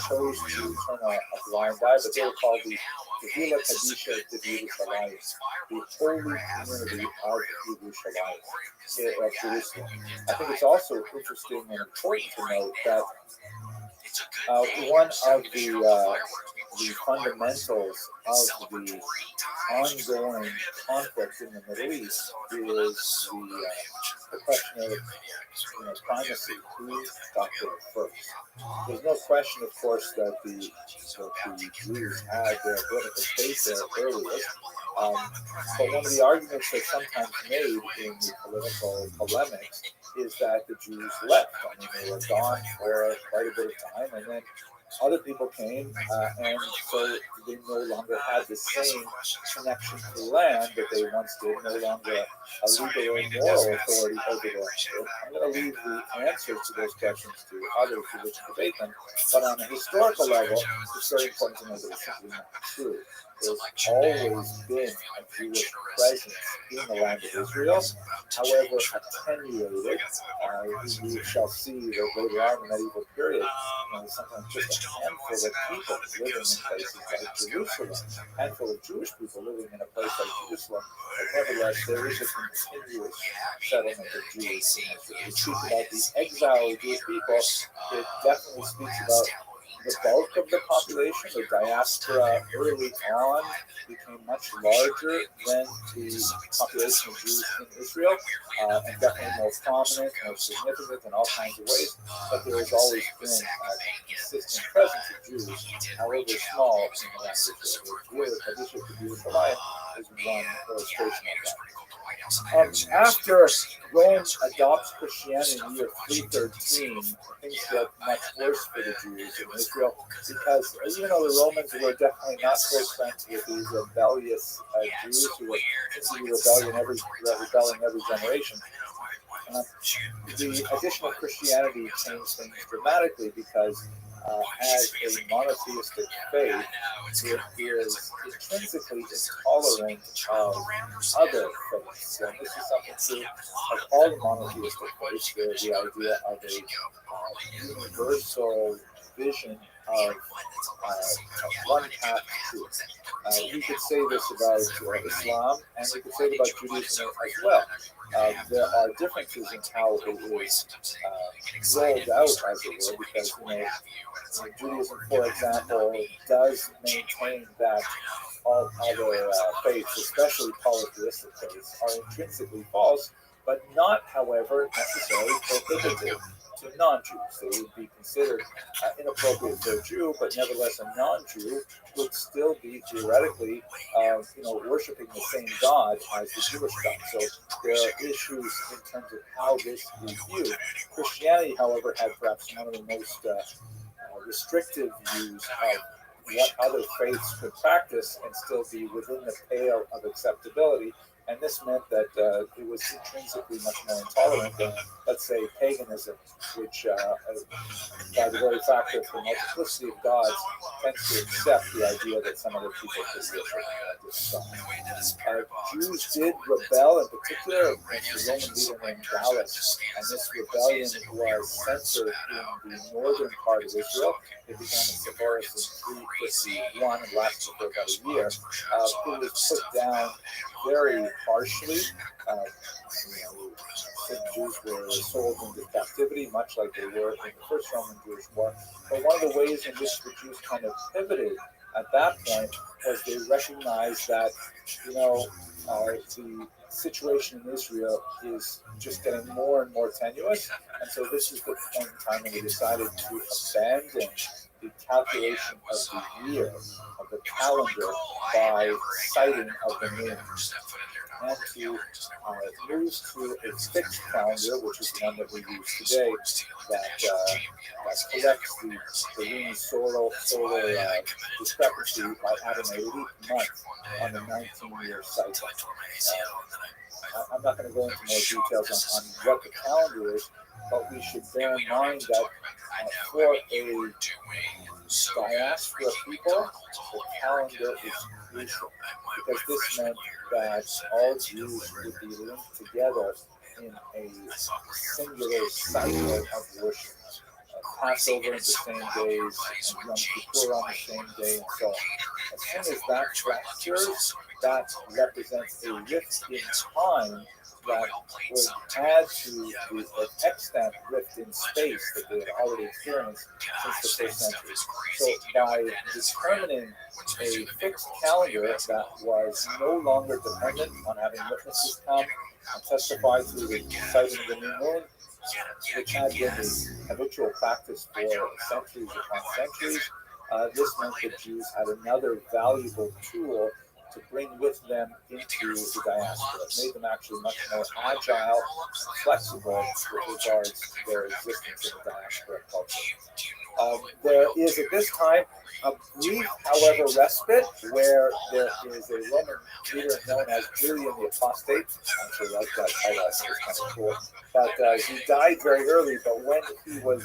chose to turn a blind eye, but they were called the Kehila Kadisha de Yerushalayim, the holy community of Yerushalayim, of Jerusalem. I think it's also interesting and important to note that one of the fundamentals of the ongoing conflict in the Middle East is the question of primacy. Who got there first? There's no question, of course, that the Jews had their political state there earliest. But one of the arguments that's sometimes made in the political polemics is that the Jews left. I mean, they were gone for quite a bit of time, and then other people came, and so they no longer had the same connection to land that they once did, no longer a legal or moral authority over the land. I'm going to leave the answers to those questions to others who wish to debate them, but on a historical level, it's very important to know that it's simply not true. There's always been a Jewish presence in the land of Israel, however attenuated. We shall see that later on in the medieval period, sometimes just a handful of people living in places like Jerusalem, a handful of Jewish people living in a place like Jerusalem, but nevertheless there is a continuous settlement of Jews in Israel. We speak about the exiled Jewish people, it definitely speaks about the bulk of the population, the diaspora, early on became much larger than the population of Jews in Israel, and definitely more prominent, more significant in all kinds of ways. But there has always been a consistent presence of Jews, however small, in the land of Israel. Here, Kadisha to Yerushalayim is one illustration of that. After Rome adopts Christianity in the year 313, things get much worse for the Jews in Israel, because even though the Romans were definitely not close friends with these rebellious Jews who were rebelling every generation, the addition of Christianity changed things dramatically, because as a monotheistic faith, it is intrinsically intolerant of other faiths. And this is something true of all monotheistic faiths, the idea of a universal vision of one path to truth. We could say this about Islam, and we could say it about Judaism as well. There are differences in how it is rolled out, as it were, because Judaism, for example, does maintain that all other faiths, especially polytheistic faiths, are intrinsically false, but not, however, necessarily prohibited to non-Jews. They would be considered inappropriate to a Jew, but nevertheless a non-Jew would still be theoretically, worshiping the same God as the Jewish God. So there are issues in terms of how this is viewed. Christianity, however, had perhaps one of the most restrictive views of what other faiths could practice and still be within the pale of acceptability. And this meant that it was intrinsically much more intolerant than, let's say, paganism, which, by the very fact of the multiplicity of gods, tends to accept the idea that some other people could worship this God. Jews did rebel, in particular, against the Roman leader named Gallus, and this rebellion was centered in the northern part of Israel. It began in Severus in 351 and lasted for about a year. It was put down very harshly. Jews were sold into captivity, much like they were in the First Roman Jewish War. But one of the ways in which the Jews kind of pivoted at that point was they recognized that, the situation in Israel is just getting more and more tenuous. And so this is the point in time when they decided to abandon the calculation of the year, of the calendar, by sighting of the moon, and to move to a fixed calendar, which is the one that we use today, that corrects the lunar solar discrepancy by adding a leap month on the 19-year cycle. I'm not going to go into more details on what the calendar is, but we should bear in mind that for a diaspora people, the calendar is crucial, because this meant that all Jews would be linked together in a singular cycle of worship. Passover the same days, and Yom Kippur on the same day, and so on. As soon as that fractures, that represents a rift in time that would add to the extant rift in space that they had already experienced since the first century. So by determining a fixed calendar that was no longer dependent on having witnesses come and testify to the sighting of the new moon, which had been the habitual practice for centuries upon centuries, this meant that Jews had another valuable tool to bring with them into the diaspora. It made them actually much more agile and flexible with regards to their existence in the diaspora culture. There is at this time a brief, however, respite where there is a Roman leader known as Julian the Apostate. I actually like that title, I think it's kind of cool. But he died very early, but when he was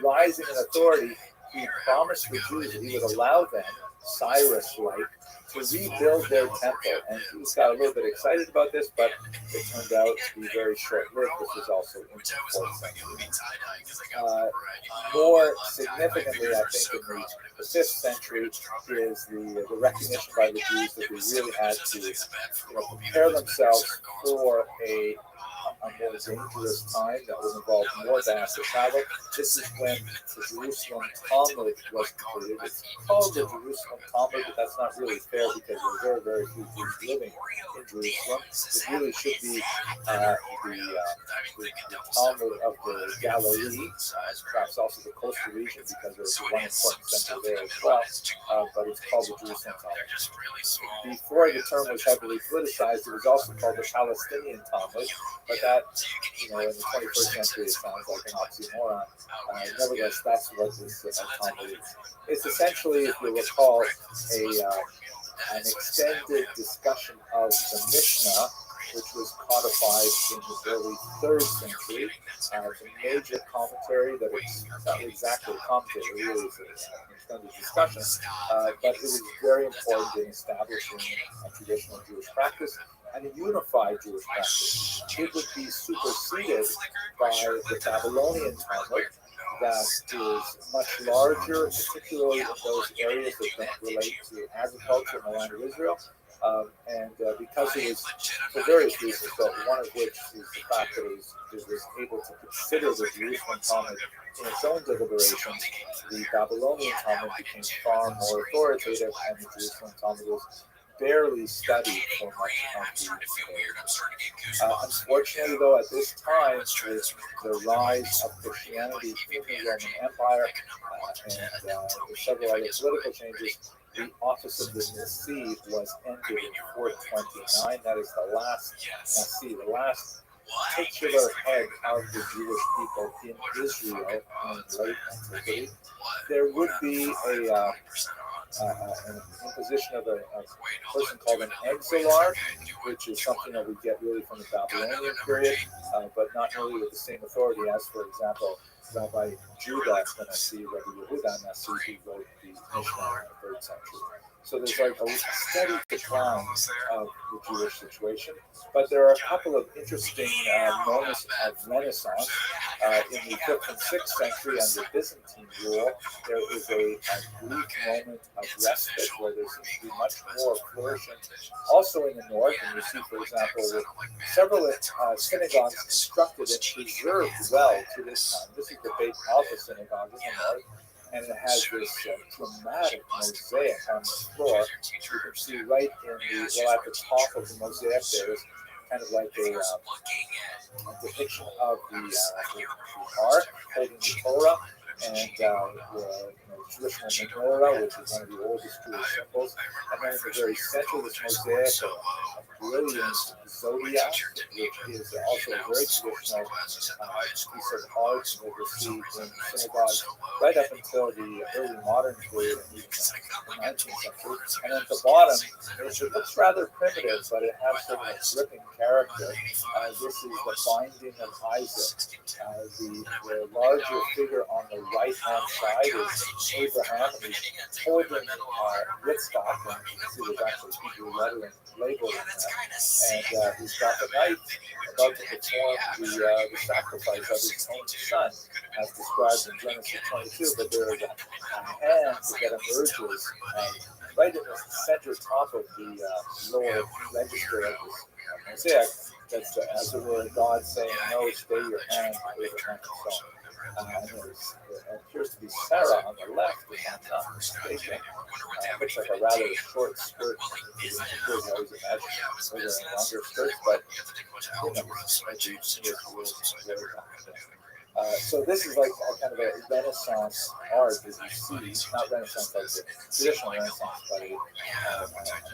rising in authority, he promised the Jews that he would allow them, Cyrus-like, to rebuild their temple. And he got a little bit excited about this, but it turned out to be very short-lived. This was also in the 4th century. More significantly, I think, in the 5th century is the recognition by the Jews that they really had to prepare themselves for a a more dangerous time that would involve more vast travel. This is when the Jerusalem Talmud was completed. It's called the Jerusalem Talmud, but that's not really fair because there are very, very few Jews living in Jerusalem. It really should be the Talmud of the Galilee, perhaps also the coastal region because there's one important center there as well, but it's called the Jerusalem Talmud. Before the term was heavily politicized, it was also called the Palestinian Talmud, but that, in the 21st century, it sounds like an oxymoron. Nevertheless, that's what this Talmud is. It's essentially, if you recall, an extended discussion of the Mishnah, which was codified in the early 3rd century. It's a major commentary that it's not exactly a commentary, it really is an extended discussion, but it was very important in establishing a traditional Jewish practice and a unified Jewish practice. It would be superseded by the Babylonian Talmud that is much larger, particularly in those areas that don't relate to agriculture in the land of Israel. Because it was, for various reasons, but one of which is the fact that it was able to consider the Jerusalem Talmud in its own deliberations, the Babylonian Talmud became far more authoritative, and the Jerusalem Talmud was barely studied for much of the unfortunately, though, at this time, with the rise of Christianity in the Roman Empire and several other political changes, the office of the Nasi was ended in 429. That is the last Nasi, the last titular head of the Jewish people in Israel in late antiquity. There would be an imposition of a person called an exilarch, which is something that we get really from the Babylonian period, but not really with the same authority as, for example, Rabbi Judah, the Nasi, Rabbi Yehuda Nasi, who wrote the Mishnah in the 3rd century. So there's like a steady decline of the Jewish situation. But there are a couple of interesting moments of Renaissance. In the 5th and 6th century, under Byzantine rule, there is a brief moment of respite where there seems to be much more flourishing. Also in the north, and you see, for example, with several synagogues constructed and preserved well to this time. This is the Beit Alpha synagogue in the north, and it has this dramatic mosaic on the floor. You can see right in the, at the top of the mosaic there is kind of like a depiction of the ark holding the Torah, and the traditional menorah, which is one of the oldest Jewish symbols. And then in the very center of this mosaic, a brilliant zodiac, which is also a very traditional piece of art that we see in synagogues right up until the early modern period, even the 19th century. And at the bottom, it looks rather primitive, but it has sort of a gripping character. This is the binding of Isaac. The larger figure on the right-hand side is Abraham, and he's holding Yitzchak, and you can see there's actually Hebrew lettering labeled in that. And he's got the knife about to perform the sacrifice of his own son, as described in Genesis 22. But there is a hand that emerges right in the center top of the lower register of this mosaic. That's, as it were, God saying, "No, stay your hand, Abraham." And there appears to be Sarah on the left, if I'm not mistaken. Looks like a rather short skirt. I always imagine wearing longer skirts, but so this is like a kind of a Renaissance art that you see, not Renaissance like the traditional Renaissance, but an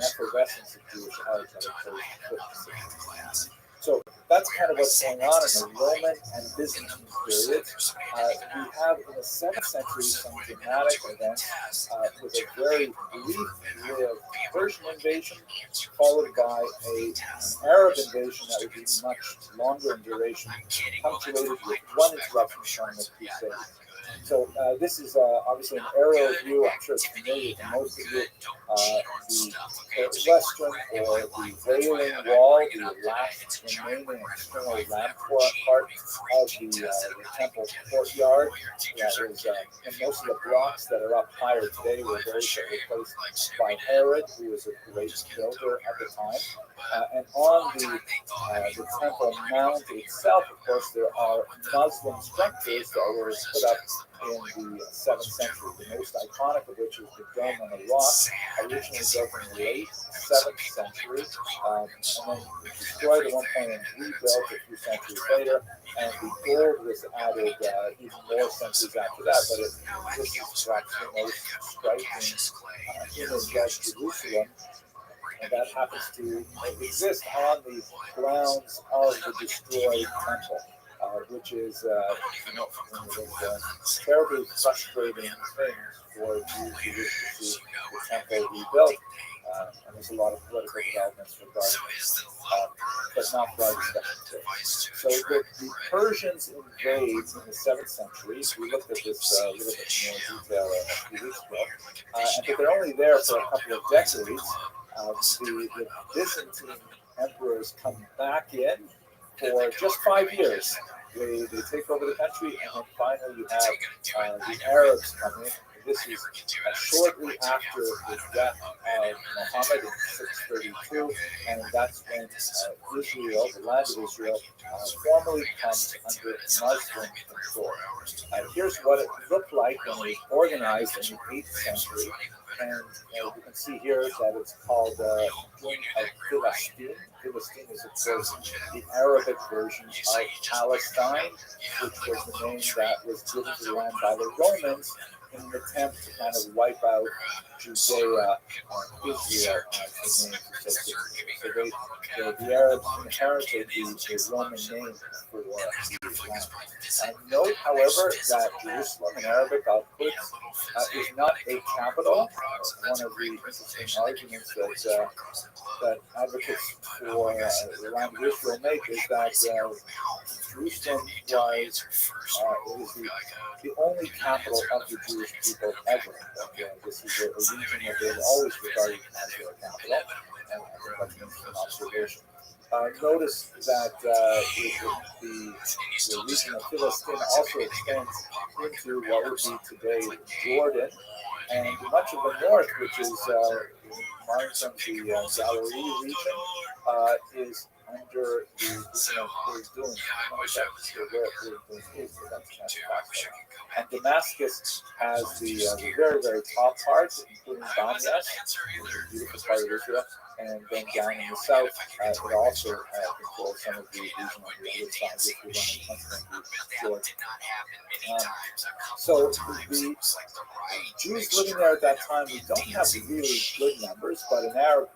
effervescence of Jewish art that occurs in the 5th and 6th. So that's kind of what's going on in the Roman and Byzantine periods. We have in the 7th century some dramatic events with a very brief-lived Persian invasion, followed by an Arab invasion that would be much longer in duration, punctuated with one interruption from the Crusades. So this is obviously an aerial view. I'm sure it's familiar to most of you. The western or the Wailing Wall, the last remaining external rampart part of the temple courtyard. That was, and most of the blocks that are up higher today were those that were placed by Herod, who was a great builder at the time. And on the Temple Mount itself, of course, there are Muslim structures that were put up in the 7th century. The most iconic of which is the Dome on the Rock, originally built in the late 7th century, and then destroyed at one point and rebuilt a few centuries later. And the gold was added even more centuries after that, but this is perhaps the most striking image of Jerusalem, and that happens to exist on the grounds of the destroyed temple, which is one of those terribly frustrating things for Jews who wish to see the temple rebuilt. And there's a lot of political developments regarding this, but not for our discussion today. So the Persians invade in the 7th century. We looked at this a little bit more detail a few weeks ago, but they're only there for a couple of decades. The Byzantine emperors come back in for just 5 years. They take over the country, and then finally you have the Arabs come in. This is shortly after the death of Muhammad in 632, and that's when Israel, the land of Israel, formally comes under Muslim control. Here's what it looked like when it was organized in the 8th century. And you can see here that it's called King of Philistine. Philistine is, of course, the Arabic version of Palestine, which was the name that was given to the land by the Romans in an attempt to kind of wipe out Judea and Israel as the names associated. So the Arabs inherited the Roman name for these lands. Note, however, that Jerusalem in Arabic, Al-Quds, is not a capital. One of the interesting arguments that advocates for the land of Israel make is that Jerusalem was the only capital of the Jewish people ever. This is a region that they've always regarded as their capital, and I think that's an interesting observation. Notice that the region of Philistine also extends into what would be today Jordan, and much of the north, which is mine from the Galilee region, is under the doing. And Damascus has the very, very top part, including Banyas, which is a beautiful part of Israel, and then down in the south, it also controls some of the region on the other side, which we run in Jordan. So the Jews living there at that time, we don't have really good numbers, but an Arab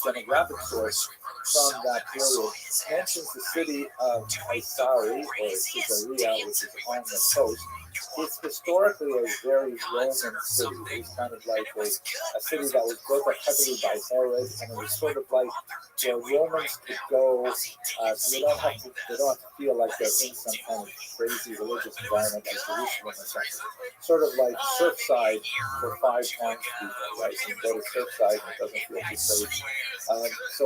demographic source from that period mentions the city of Caesarea, or Caesarea, which is on the coast. It's historically a very Roman city. It's kind of like a city that was built up heavily by Herod, and it was sort of like where Romans could go, so they don't have to feel like they're in some kind of crazy religious environment like Jerusalem or something. Sort of like Surfside for 5 townspeople, right? So you go to Surfside and it doesn't feel too crazy. So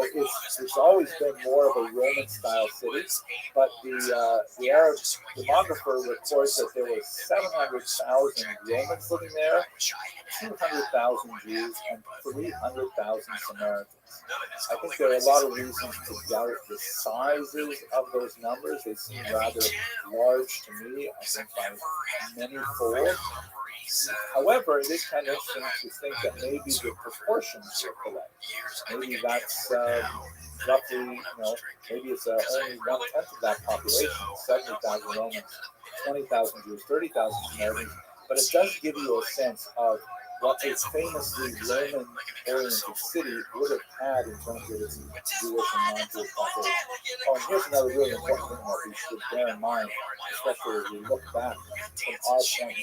it's always been more of a Roman-style city, but the Arab demographer reports that there were 700,000 Romans living there, 200,000 Jews, and 300,000 Samaritans. I think there are a lot of reasons to doubt the sizes of those numbers. They seem rather large to me, I think by many fold. However, it is kind of interesting to think that maybe the proportions are correct. Maybe that's roughly, maybe it's only 1/10 of that population, 70,000 Romans, 20,000 Jews, 30,000 Samaritans, but it does give you a sense of what a famously Roman-oriented city would have had in terms of its Jewish and non-Jewish population. Oh, and here's another really important thing that we should bear in mind, especially as we look back from our point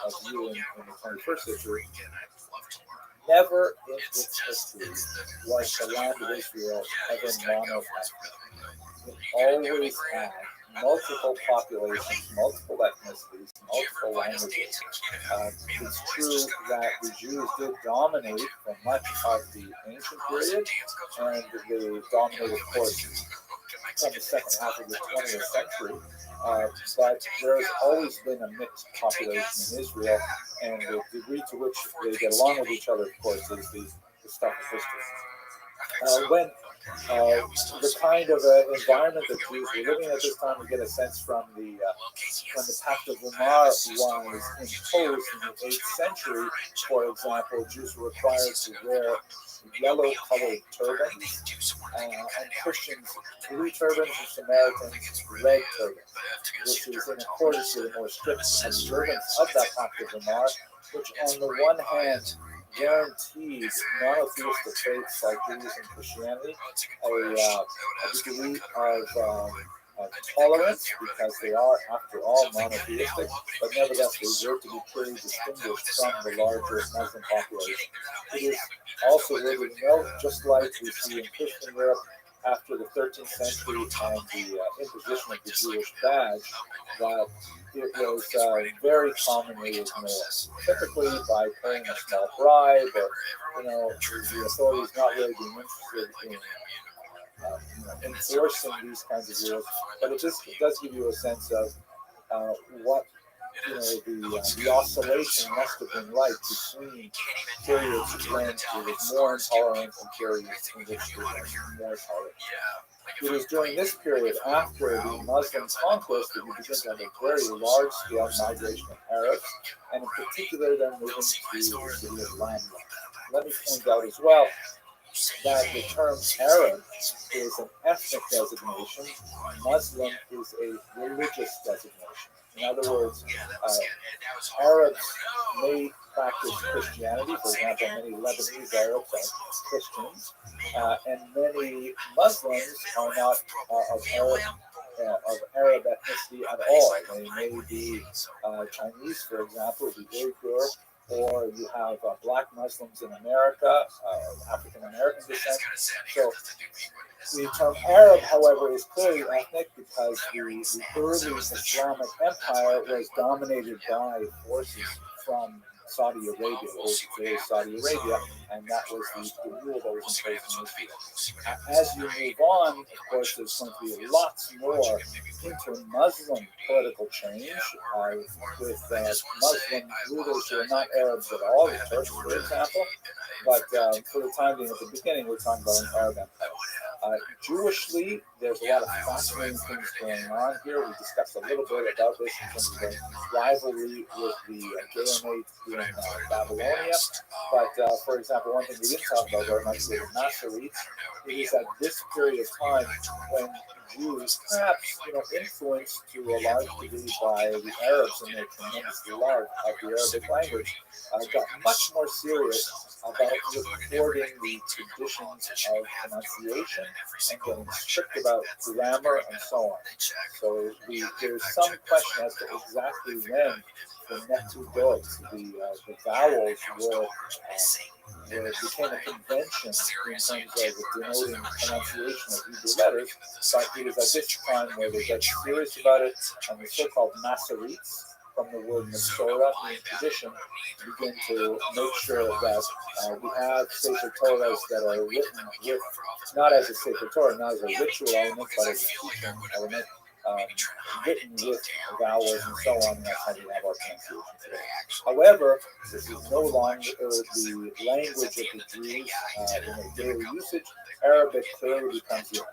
of view in the 21st century. Never in its history was the land of Israel ever monoethnic. It always had multiple populations, multiple ethnicities, multiple languages. It's true that the Jews did dominate for much of the ancient period, and they dominated, of course, from the second half of the 20th century. But there's always been a mixed population in Israel, and the degree to which they get along with each other, of course, is the stuff of history. When the kind of environment that Jews were living at this time. We get a sense from when the Pact of Lamar was imposed in the 8th century. For example, Jews were required to wear yellow-colored turbans, and Christians blue turbans, and Samaritans red turbans, which is in accordance with the more strict observance of that Pact of Lamar, which on the one hand guarantees monotheistic faiths like Judaism and Christianity a degree of tolerance, because they are, after all, monotheistic, but nevertheless they were to be clearly distinguished from the larger Muslim population. It is also worthy to note, just like we see in Christian Europe after the 13th century and the imposition of the Jewish badge, that it was very commonly ignored, typically by paying a small bribe, or the authorities not really being interested in enforcing these kinds of rules. But it does give you a sense of what the oscillation must have been like between periods when it was more intolerant and periods in which it was more tolerant. It is during this period, after the Muslim conquest, that you begin to have a very large-scale migration of Arabs, and in particular, then moving to the city of Lamla. Let me point out as well that the term Arab is an ethnic designation. Muslim is a religious designation. In other words, Arabs may practice Christianity. For example, many Lebanese Arabs are Christians, and many Muslims are not of Arab ethnicity at all. They may be Chinese, for example, the Uyghur, or you have black Muslims in America, African American descent. So the term Arab, however, is clearly ethnic, because the early Islamic empire was dominated by forces from Saudi Arabia, or Saudi Arabia, and that was the rule that was imposed in Israel. As you move on, of course, there's going to be lots more inter-Muslim political change with Muslim rulers who are not Arabs at all, the Turks, for example. But for the time being, at the beginning, we're talking about an Arab empire. Jewishly, there's a lot of fascinating things going on here. We discussed a little bit about this in terms of the rivalry with the Gaonate in Babylonia. But for example, one thing we didn't talk about very much was the Masoretes. It is at this period of time when Jews, perhaps influenced to a large degree by the Arabs and their tremendous love of the Arabic language, got much more serious about recording the traditions of pronunciation and getting strict about grammar and so on. So there's some question as to exactly when the netudot, the vowels, became a convention in terms of denoting pronunciation of Hebrew letters, but it was at this time where they got serious about it, and the so-called Masoretes, from the word Masorah, in tradition, begin to make sure that we have Sefer Torahs that are written with, not as a Sefer Torah, not as a ritual element, but as a teaching element, written with vowels and so on, and that's how we have our pronunciation today. However, this is no longer the language of the Jews in their daily usage. Arabic clearly becomes the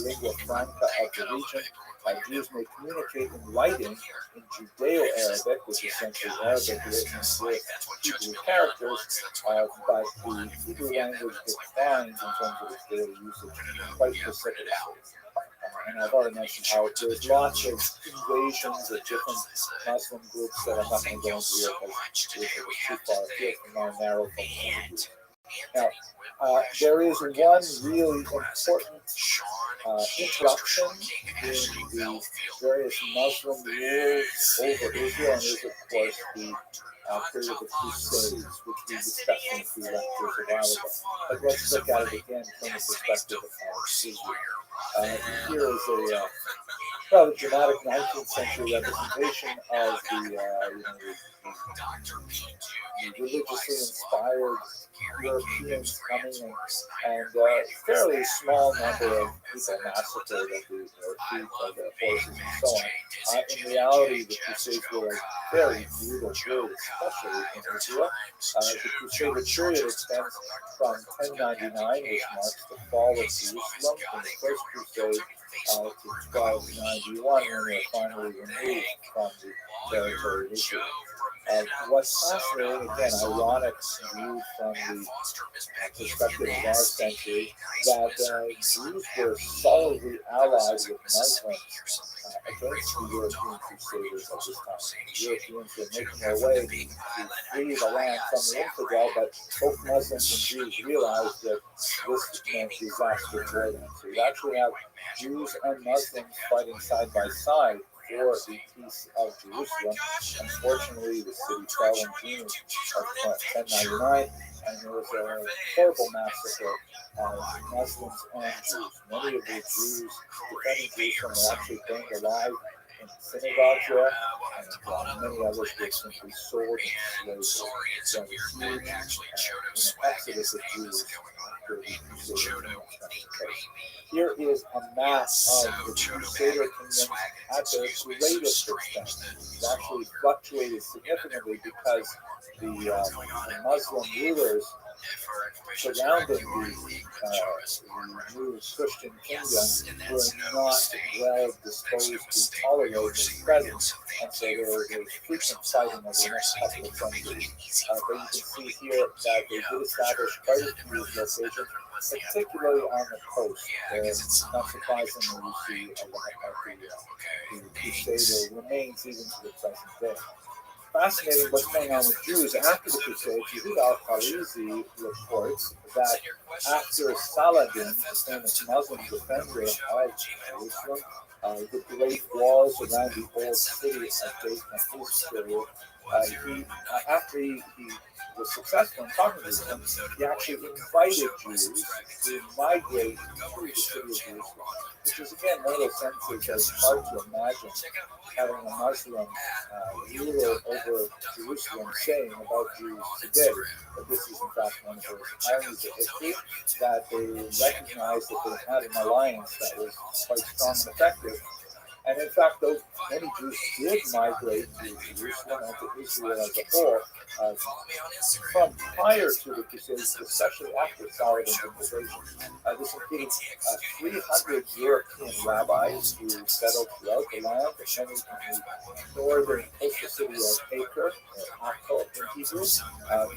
lingua franca of the region. Jews may communicate in writing in Judeo-Arabic, which is essentially Arabic written with Hebrew characters, but the Hebrew language declines in terms of its daily usage quite precipitously. And I've already mentioned how there's lots of invasions of different Muslim groups that I'm not going to go into here because it's too far afield from our narrow focus. Now, there is one really important interruption in the various Muslim rules over Israel, and is, of course, the period of the Crusades, which we discussed in a few lectures a while ago. But let's look at it again from the perspective of Israel. Here is a rather dramatic 19th century representation of the religiously inspired Europeans coming and fairly small number of people massacred at the feet of the horses and so on. In reality, the Crusades were a very brutal period, especially in Israel. The Crusader period extends from 1099, which marks the fall of Jerusalem in the First Crusade, to 1291, when they were finally removed from the territory of Israel. What's fascinating, again, ironic viewed from the perspective of our century, that Jews were solidly allied with Muslims against the European Crusaders at this time. The Europeans were making their way to free the land from the infidel, but both Muslims and Jews realized that this meant disaster for them. So you actually have Jews and Muslims fighting side by side for the peace of Jerusalem. Unfortunately, the city fell in June of 1099, and there was a horrible massacre of Muslims and Jews. Many of the Jews defending Jerusalem were actually burned alive in synagogues there, and many others were simply sold and slaves. So there was huge exodus of Jews after the Crusade. Here is a map of the Crusader kingdoms at their greatest extent. It actually fluctuated significantly because the Muslim rulers surrounding the new Christian kingdom were not well disposed to tolerate its presence, and so there was frequent fighting over the next couple of centuries. But you can see here that they did establish quite a few locations, particularly on the coast. Not surprisingly, you see a lot of the Crusader remains even to the present day. Fascinating what's going on with Jews after the Crusades. Yehud al-Kharizi reports that after Saladin, the famous Muslim defender of Jerusalem, the great walls around the old city of David and his period, after he was successful in talking to them, he actually invited Jews to migrate to the city of Jerusalem, which is again one of those sentences that's hard to imagine having a Muslim ruler over Jerusalem saying about Jews today. But this is in fact one of those ironies of history, that they recognized that they had an alliance that was quite strong and effective. And in fact, though many Jews did migrate to Jerusalem and to Israel as a whole, from prior to the Crusades, especially after Saladin's invasion. This included 300 European rabbis who settled throughout the land, many from the northern coastal city of Acre, or Akko in Hebrew.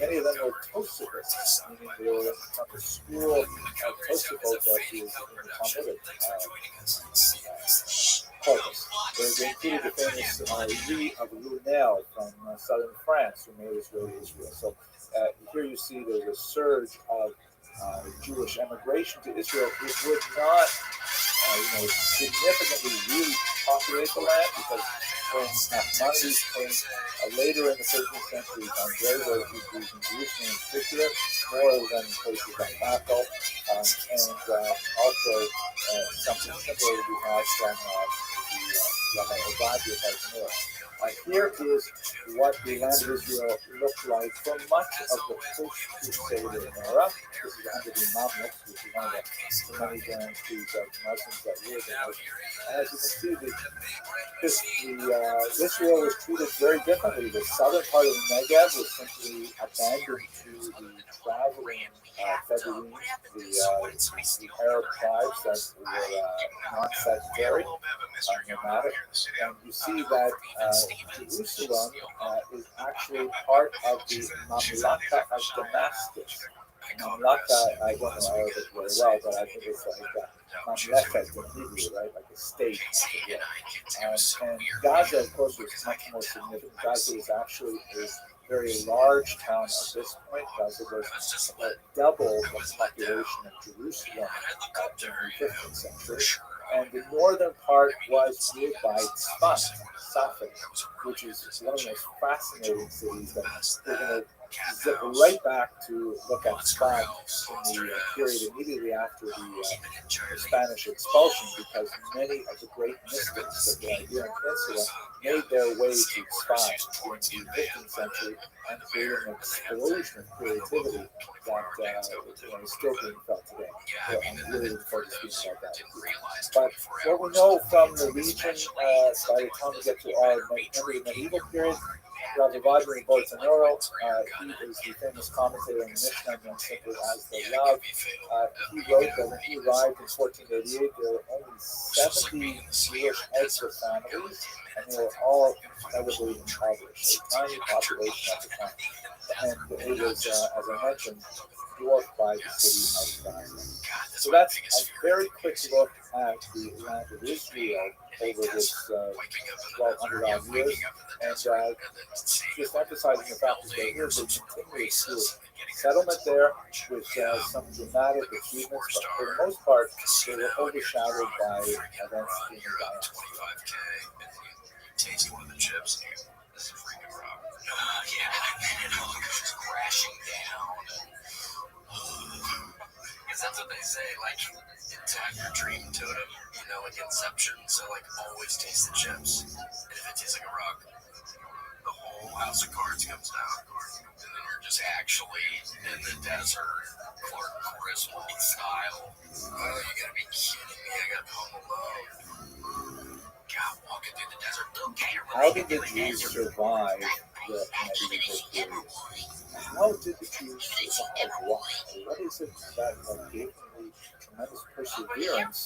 Many of them were Tosafists, meaning they were from the school of Tosafot that is in the Talmudic corpus. They included the famous Louis of Lunel from southern France, who made his way to Israel. So here you see there's a surge of Jewish emigration to Israel. It would not, significantly really populate the land, because when Nachmanides came later in the 13th century, found very, very few Jews in Jerusalem in particular, more than places like Bethel, and also something similar we have from Rabbi Rabbi of north. Here is what the land of Israel looked like for much of the post-Crusader era. This is under the Mamluks, which is one of the many dynasties of Muslims that ruled the nation. And as you can see, Israel was treated very differently. The southern part of the Negev was simply abandoned to the traveling Bedouins, the Arab tribes that were non-sectarian, nomadic. And you see that Jerusalem is actually part of the Mamlaka of Damascus. Mamlaka, I don't know Arabic very well, but I think it's like Mamleket in Hebrew, right? Like a state. And Gaza, of course, was much more significant. Gaza was actually a very large town at this point. Gaza was about double the population of Jerusalem in the 15th century. And the northern part was ruled by Tzfat, which is one of the most fascinating cities that we're going to zip right back to look at Spain in the period immediately after the Spanish expulsion, because many of the great mystics of the Iberian Peninsula made their way to Spain in the 15th century and created an explosion of creativity that is still being felt today. So I'm really looking forward to speaking about that. But what we know from the region, by the time we get to our end of the medieval period, Rabbi Bolsonaro, he is the famous commentator on the Mishnah, known simply as the Rav. He wrote that when he arrived in 1488, there were only 70 Jewish extra families, and they were all incredibly impoverished, a tiny population at the time. And it was, as I mentioned, dwarfed by the city of Gaza. So that's a very quick look at the land of Israel over this 1,200 odd years, and just emphasizing the fact that there is a continuous Jewish settlement there with some dramatic achievements, but for the most part, they were overshadowed by events in the diaspora. Taste one of the chips. This is freaking rock. Yeah, it all goes crashing down. Because that's what they say, like, tap your dream totem, like Inception. So, like, always taste the chips. And if it tastes like a rock, the whole house of cards comes down. And then you're just actually in the desert, Clark Griswold style. Oh, you gotta be kidding me. I got Home Alone. God, walking through the desert. How did the Jews survive the medieval period? How did the Jews survive? What is it that gave them the tremendous perseverance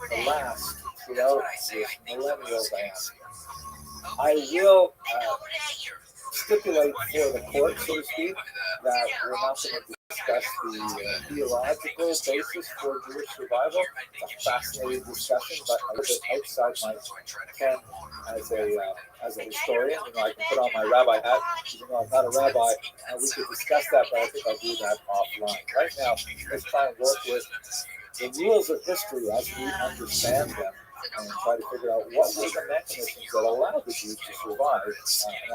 to last throughout this millennial diaspora? I will stipulate for the court, so to speak, that we're not going to discuss the theological basis for Jewish survival. It's a fascinating discussion, but a little bit outside my ken as a historian. I can put on my rabbi hat, even though I'm not a rabbi, and we could discuss that, but I think I'll do that offline. Right now, let's try and work with the rules of history as we understand them, and try to figure out what were the mechanisms that allowed the Jews to survive an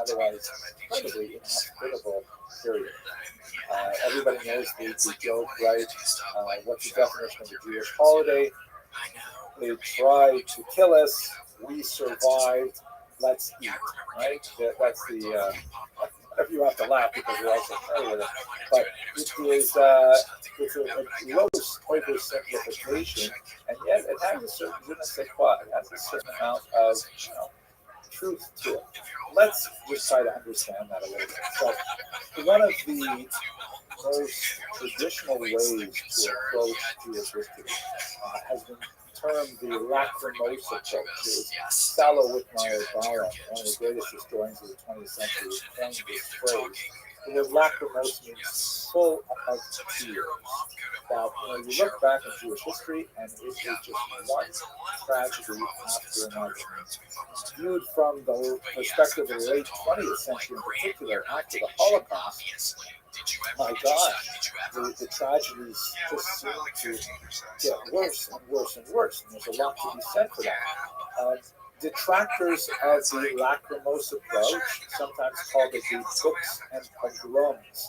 otherwise incredibly inhospitable period. Everybody knows the joke, right? What's the definition of a Jewish holiday? They tried to kill us, we survived, let's eat, right? That's the, you have to laugh because you're also familiar with it, but it is it's a gross oversimplification, and yet it has a certain je ne sais quoi, it has a certain amount of truth to it. Let's just try to understand that a little bit. So, one of the most traditional ways to approach Jewish history has been termed the Lacrimosa approach. It was Salo Whitmire Bala, one of the greatest historians of the 20th century, who coined this phrase. The word lacrimosa means full of tears. That you look back at Jewish history, and it is just one tragedy after another. Viewed from the perspective of the late 20th century, in particular, after the Holocaust, my God, the tragedies just seem to get worse and worse and worse, and there's a lot to be said for that. Detractors of the Lacrimosa approach sometimes call it the books and pogroms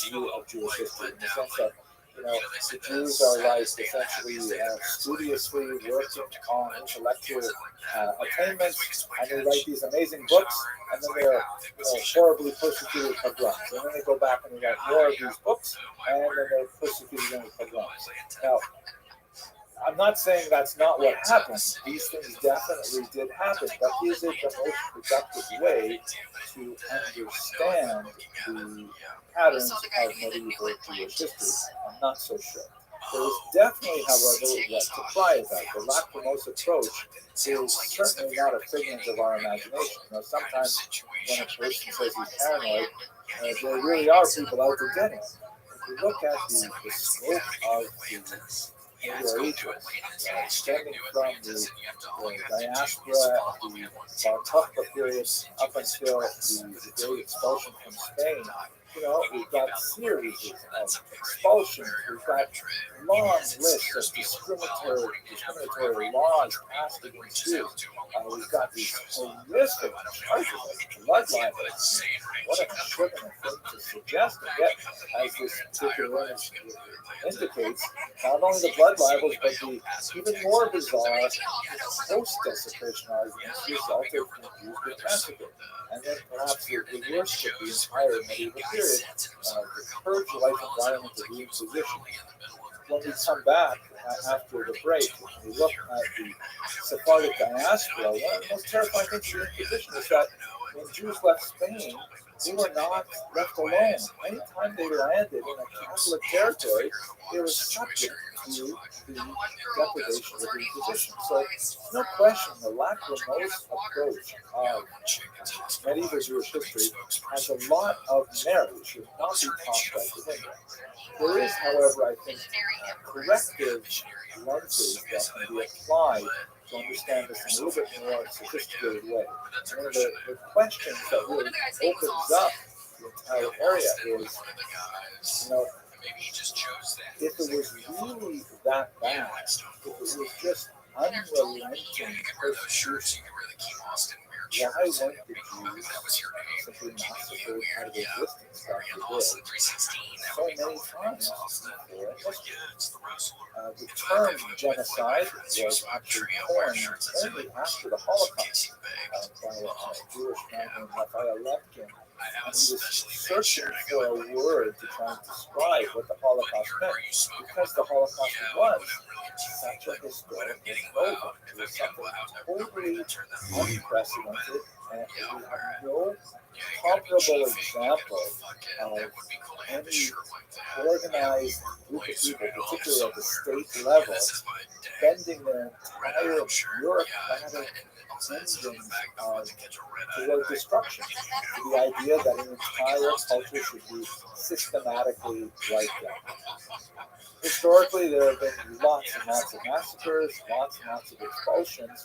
view of Jewish history, in the sense that the Jews are like essentially studiously working on intellectual attainments, and they write these amazing books, and then they're horribly persecuted with pogroms. And then they go back and they write more of these books, and then they're persecuted again with pogroms. Now, I'm not saying that's not what happened. These things definitely did happen, but is it the most productive way to understand the patterns of medieval Jewish history? I'm not so sure. There is definitely, however, what to try about. The Lacrimosa approach is certainly not a figment of our imagination. Sometimes when a person says he's paranoid, there really are people out to get him. If you look at the scope of the extending from the diaspora, the Bar Kokhba period, up until the great expulsion from Spain, we've got series of expulsions, we've got long lists of discriminatory laws passed against Jews. We've got these horrific charges of blood libel. What a tripping thing to suggest, and yet, as this particular image indicates, not only the blood libels, but the even more bizarre post-desecration arguments resulted from Jews being massacred. And then perhaps the worst of the entire medieval period, the purge life environment of the Inquisition. When we come back after the break, we look at the Sephardic diaspora. One of the most terrifying things of the Inquisition is that when Jews left Spain, they were not left alone. Anytime they landed in a Catholic territory, they were subject to the deprivation of the Inquisition. So, no question, the lachrymose approach of medieval Jewish history has a lot of merit. It should not be talked about the window. There is, however, I think, corrective lenses that can be applied to understand this in a little bit more sophisticated way. One of the questions that really opens up the entire area is, if it was really that bad, if it was just unrelenting persecution, why weren't the Jews simply massacred out of existence back in the day so many times before in history? The term genocide was actually coined only after the Holocaust by a Jewish man named Rabbi, and he was searching for a word to try and describe what the Holocaust meant, because the Holocaust was such a historic moment. It was something totally unprecedented, and we have no comparable example of any organized group of people, particularly at the state level, bending their entire bureaucratic engines toward destruction, to the idea that an entire culture should be systematically wiped out. Historically, there have been lots and lots of massacres, lots and lots of expulsions,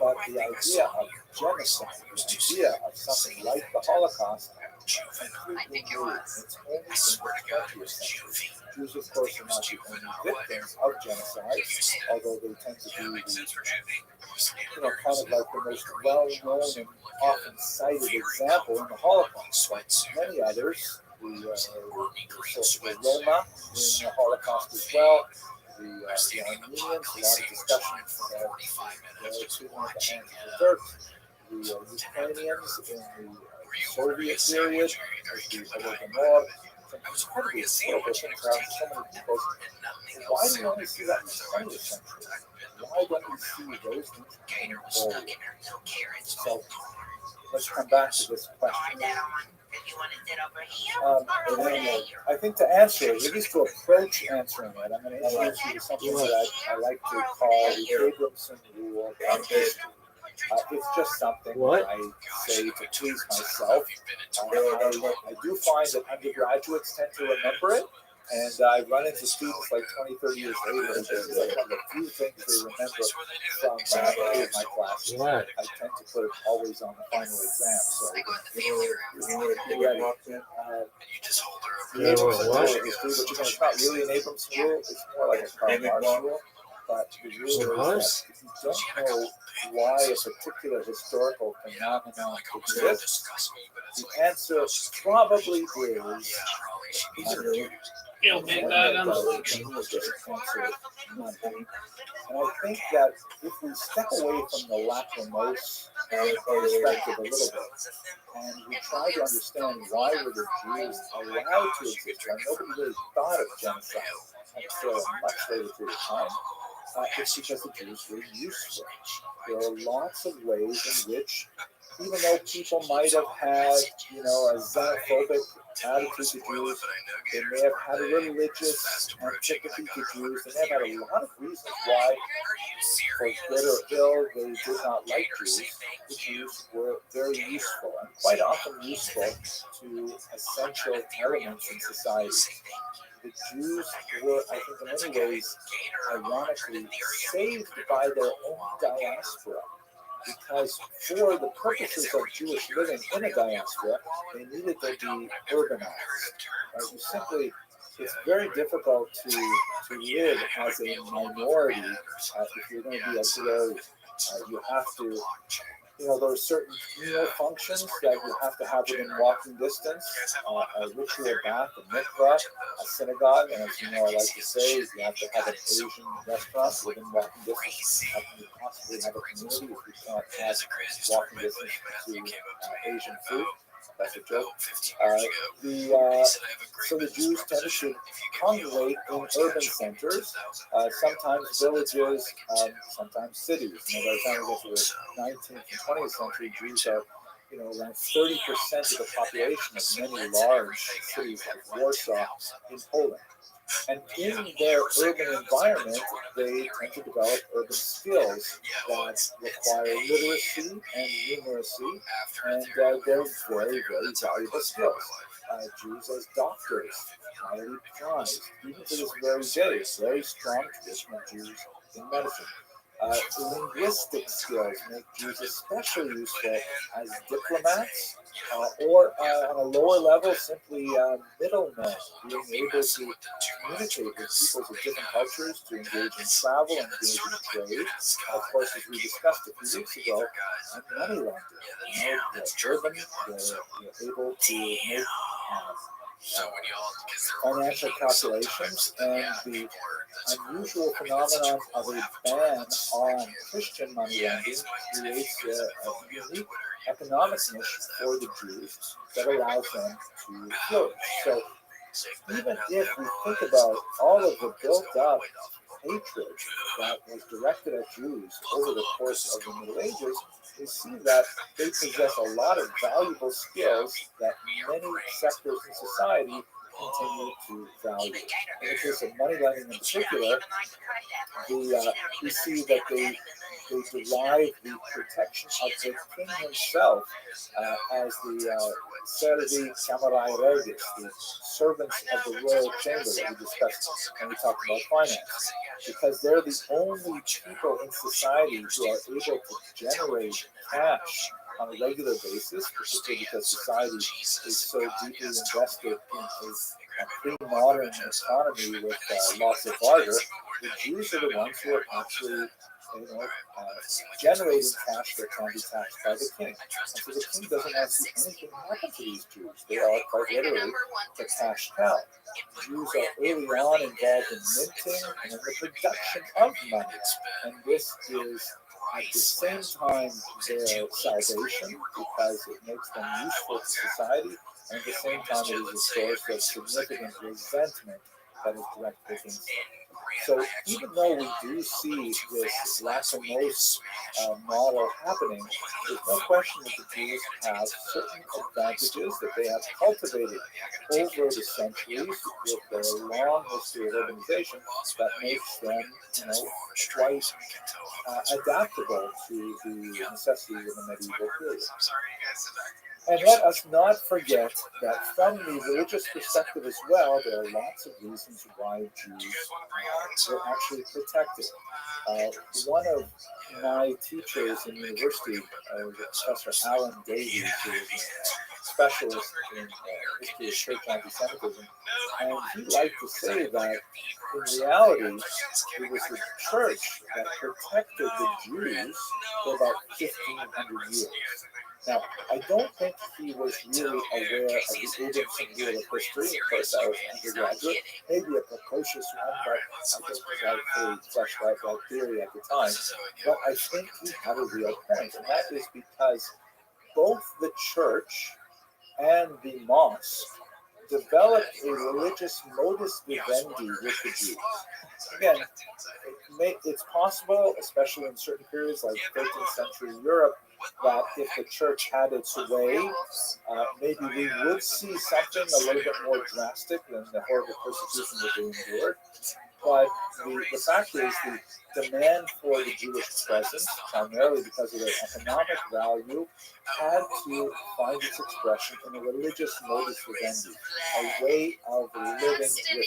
but the idea of genocide, the idea of something like the Holocaust, completely new. It's only in the 20th century. Jews, of course, are not the only victims of genocide, although they tend to be the, kind of like the most well-known and often cited example in the Holocaust. But many others, the Roma in the Holocaust as well, the Armenians, a lot of discussion about the treatment at the hands of the Turks, the Ukrainians in the Soviet period, the Holodomor. Some incredibly horrible things happened to so many people. Why do we only see that in the 20th century? Why don't we see those things coming forward? So let's come back to this question. I think to answer it, at least to approach answering it, I'm going to introduce you to something that I like to call the Abramson rule of history. It's just something that I say to please myself. I do find that undergraduates tend to remember it, and I run into students like 20, 30 years later, and this is like one of the few things they remember from any of my classes. I tend to put it always on the final exam. So, it's not really an Abramson rule, it's more like a Karl Marx rule. But the rule is that if you don't know why a particular historical phenomenon exists, the answer probably is and I think that if we step away from the lachrymose perspective a little bit, and we try to understand why were the Jews allowed to exist, why nobody really thought of genocide until a much later period of time, it's because the Jews were useful. There are lots of ways in which, even though people might have had, a xenophobic attitude to Jews, they may have had a religious antipathy to Jews, they may have had a lot of reasons why, for good or ill, they did not like Jews. The Jews were very useful, and quite often useful to essential elements in society. The Jews were, I think, in many ways, ironically, saved by their own diaspora. because for the purposes of Jewish living in a diaspora, they needed to be urbanized. You simply, it's very difficult to live as a minority if you're going to be a globe. You have to, there are certain communal functions that you have to have within walking distance, a ritual bath, a mikvah, a synagogue, and as you know, I like to say, you have to have an Asian restaurant within walking distance. How can you possibly have a community if you can't have walking distance to Asian food? That's a joke. So the Jews tended to congregate in urban centers, sometimes villages, sometimes cities. By the time we get to the 19th and 20th century, Jews are, around 30% of the population of many large cities like Warsaw in Poland. And in their urban environment, they tend to develop urban skills that require literacy and numeracy, and they're very, very valuable skills. Jews as doctors, highly prized, even to this very day, very strong tradition of Jews in medicine. Linguistic skills make Jews especially useful as diplomats, or on a lower level, simply middlemen, being able to communicate with peoples of different cultures, to engage in travel, engage in trade. And of course, as we discussed a few weeks ago, money laundering. They're urban, they're able to make financial calculations, and the unusual phenomenon of a ban on Christian money lending creates a unique economic niche for the Jews that allows them to flourish. So even if we think about all of the built-up hatred that was directed at Jews over the course of the Middle Ages, we see that they possess a lot of valuable skills that many sectors in society continue to value. In the case of money lending in particular, we see that they derive the protection of the king himself as the servi camerai regis, the servants of the royal chamber that we discussed when we talked about finance, because they're the only people in society who are able to generate cash on a regular basis, particularly because society is so deeply invested in a pre-modern economy with lots of barter. The Jews are the ones who are actually generating cash that can be taxed by the king. And so the king doesn't want to see anything happen to these Jews. They are quite literally the cash cow. Jews are early on involved in minting and in the production of money. And this is at the same time their salvation, because it makes them useful to society, and at the same time it is a source of significant resentment that is directed against them. So even though we do see this lacrimose model happening, there's no question that the Jews have certain advantages that they have cultivated over the centuries with their long history of urbanization that makes them, quite adaptable to the necessities of the medieval period. And let us not forget that from the religious perspective as well, there are lots of reasons why Jews were actually protected. One of my teachers in university, Professor Alan Davies, who is a specialist in history of church anti-Semitism, and he liked to say that in reality, it was the church that protected the Jews for about 1,500 years. Now, I don't think he was really aware of the Uber Singular of history. Of course, I was an undergraduate, maybe a precocious one, but I don't think I fully fleshed out that theory at the time. But I think he had a real point, and that is because both the church and the mosque developed a religious modus vivendi with the Jews. Again, it's possible, especially in certain periods like 13th century Europe, that if the church had its way, maybe we would see something a little bit more drastic than the horrible persecution that they endured. But the fact is, the demand for the Jewish presence, primarily because of their economic value, had to find its expression in a religious modus vivendi, a way of living with them.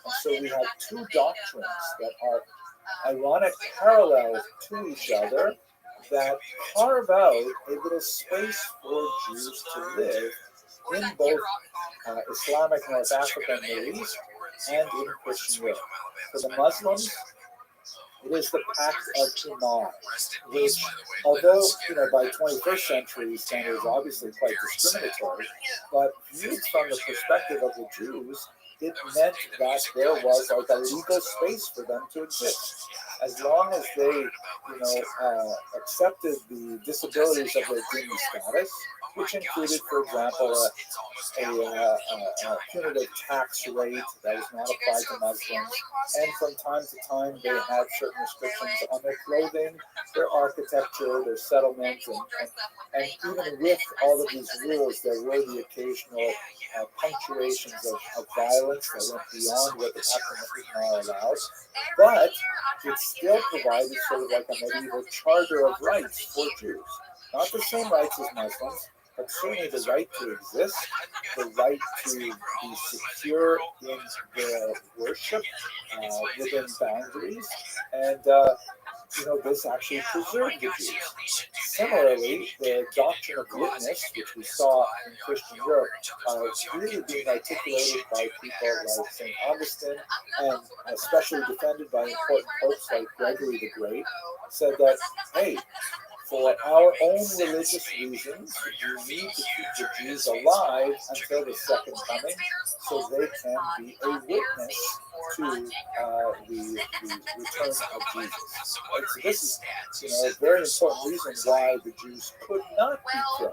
And so we have two doctrines that are ironic parallels to each other, that carve out a little space for Jews to live in both Islamic North Africa and Middle East and in Christian Europe. For the Muslims, it is the Pact of Imar, which, although by 21st century standards obviously quite discriminatory, but viewed from the perspective of the Jews, it meant that there was like a legal space for them to exist. As long as they, accepted the disabilities of their Dhimmi status, which included, for example, a punitive tax rate that was not applied to Muslims, and from time to time they had certain restrictions on their clothing, their architecture, their settlements, and even with all of these rules, there were the occasional punctuations of violence that went beyond what the Pact allowed, but it still provided sort of like a medieval charter of rights for Jews. Not the same rights as Muslims, but certainly the right to exist, the right to be secure in their worship within boundaries, and this actually preserved the Jews. Similarly, the doctrine of witness, which we saw in Christian Europe, really being articulated by people like St. Augustine, and especially defended by important popes like Gregory the Great, said that, hey, for our own religious reasons, we need to keep the Jews alive until the second coming, so they can be a witness to the return of Jesus. Right? So this is, a very important reason why the Jews could not be killed,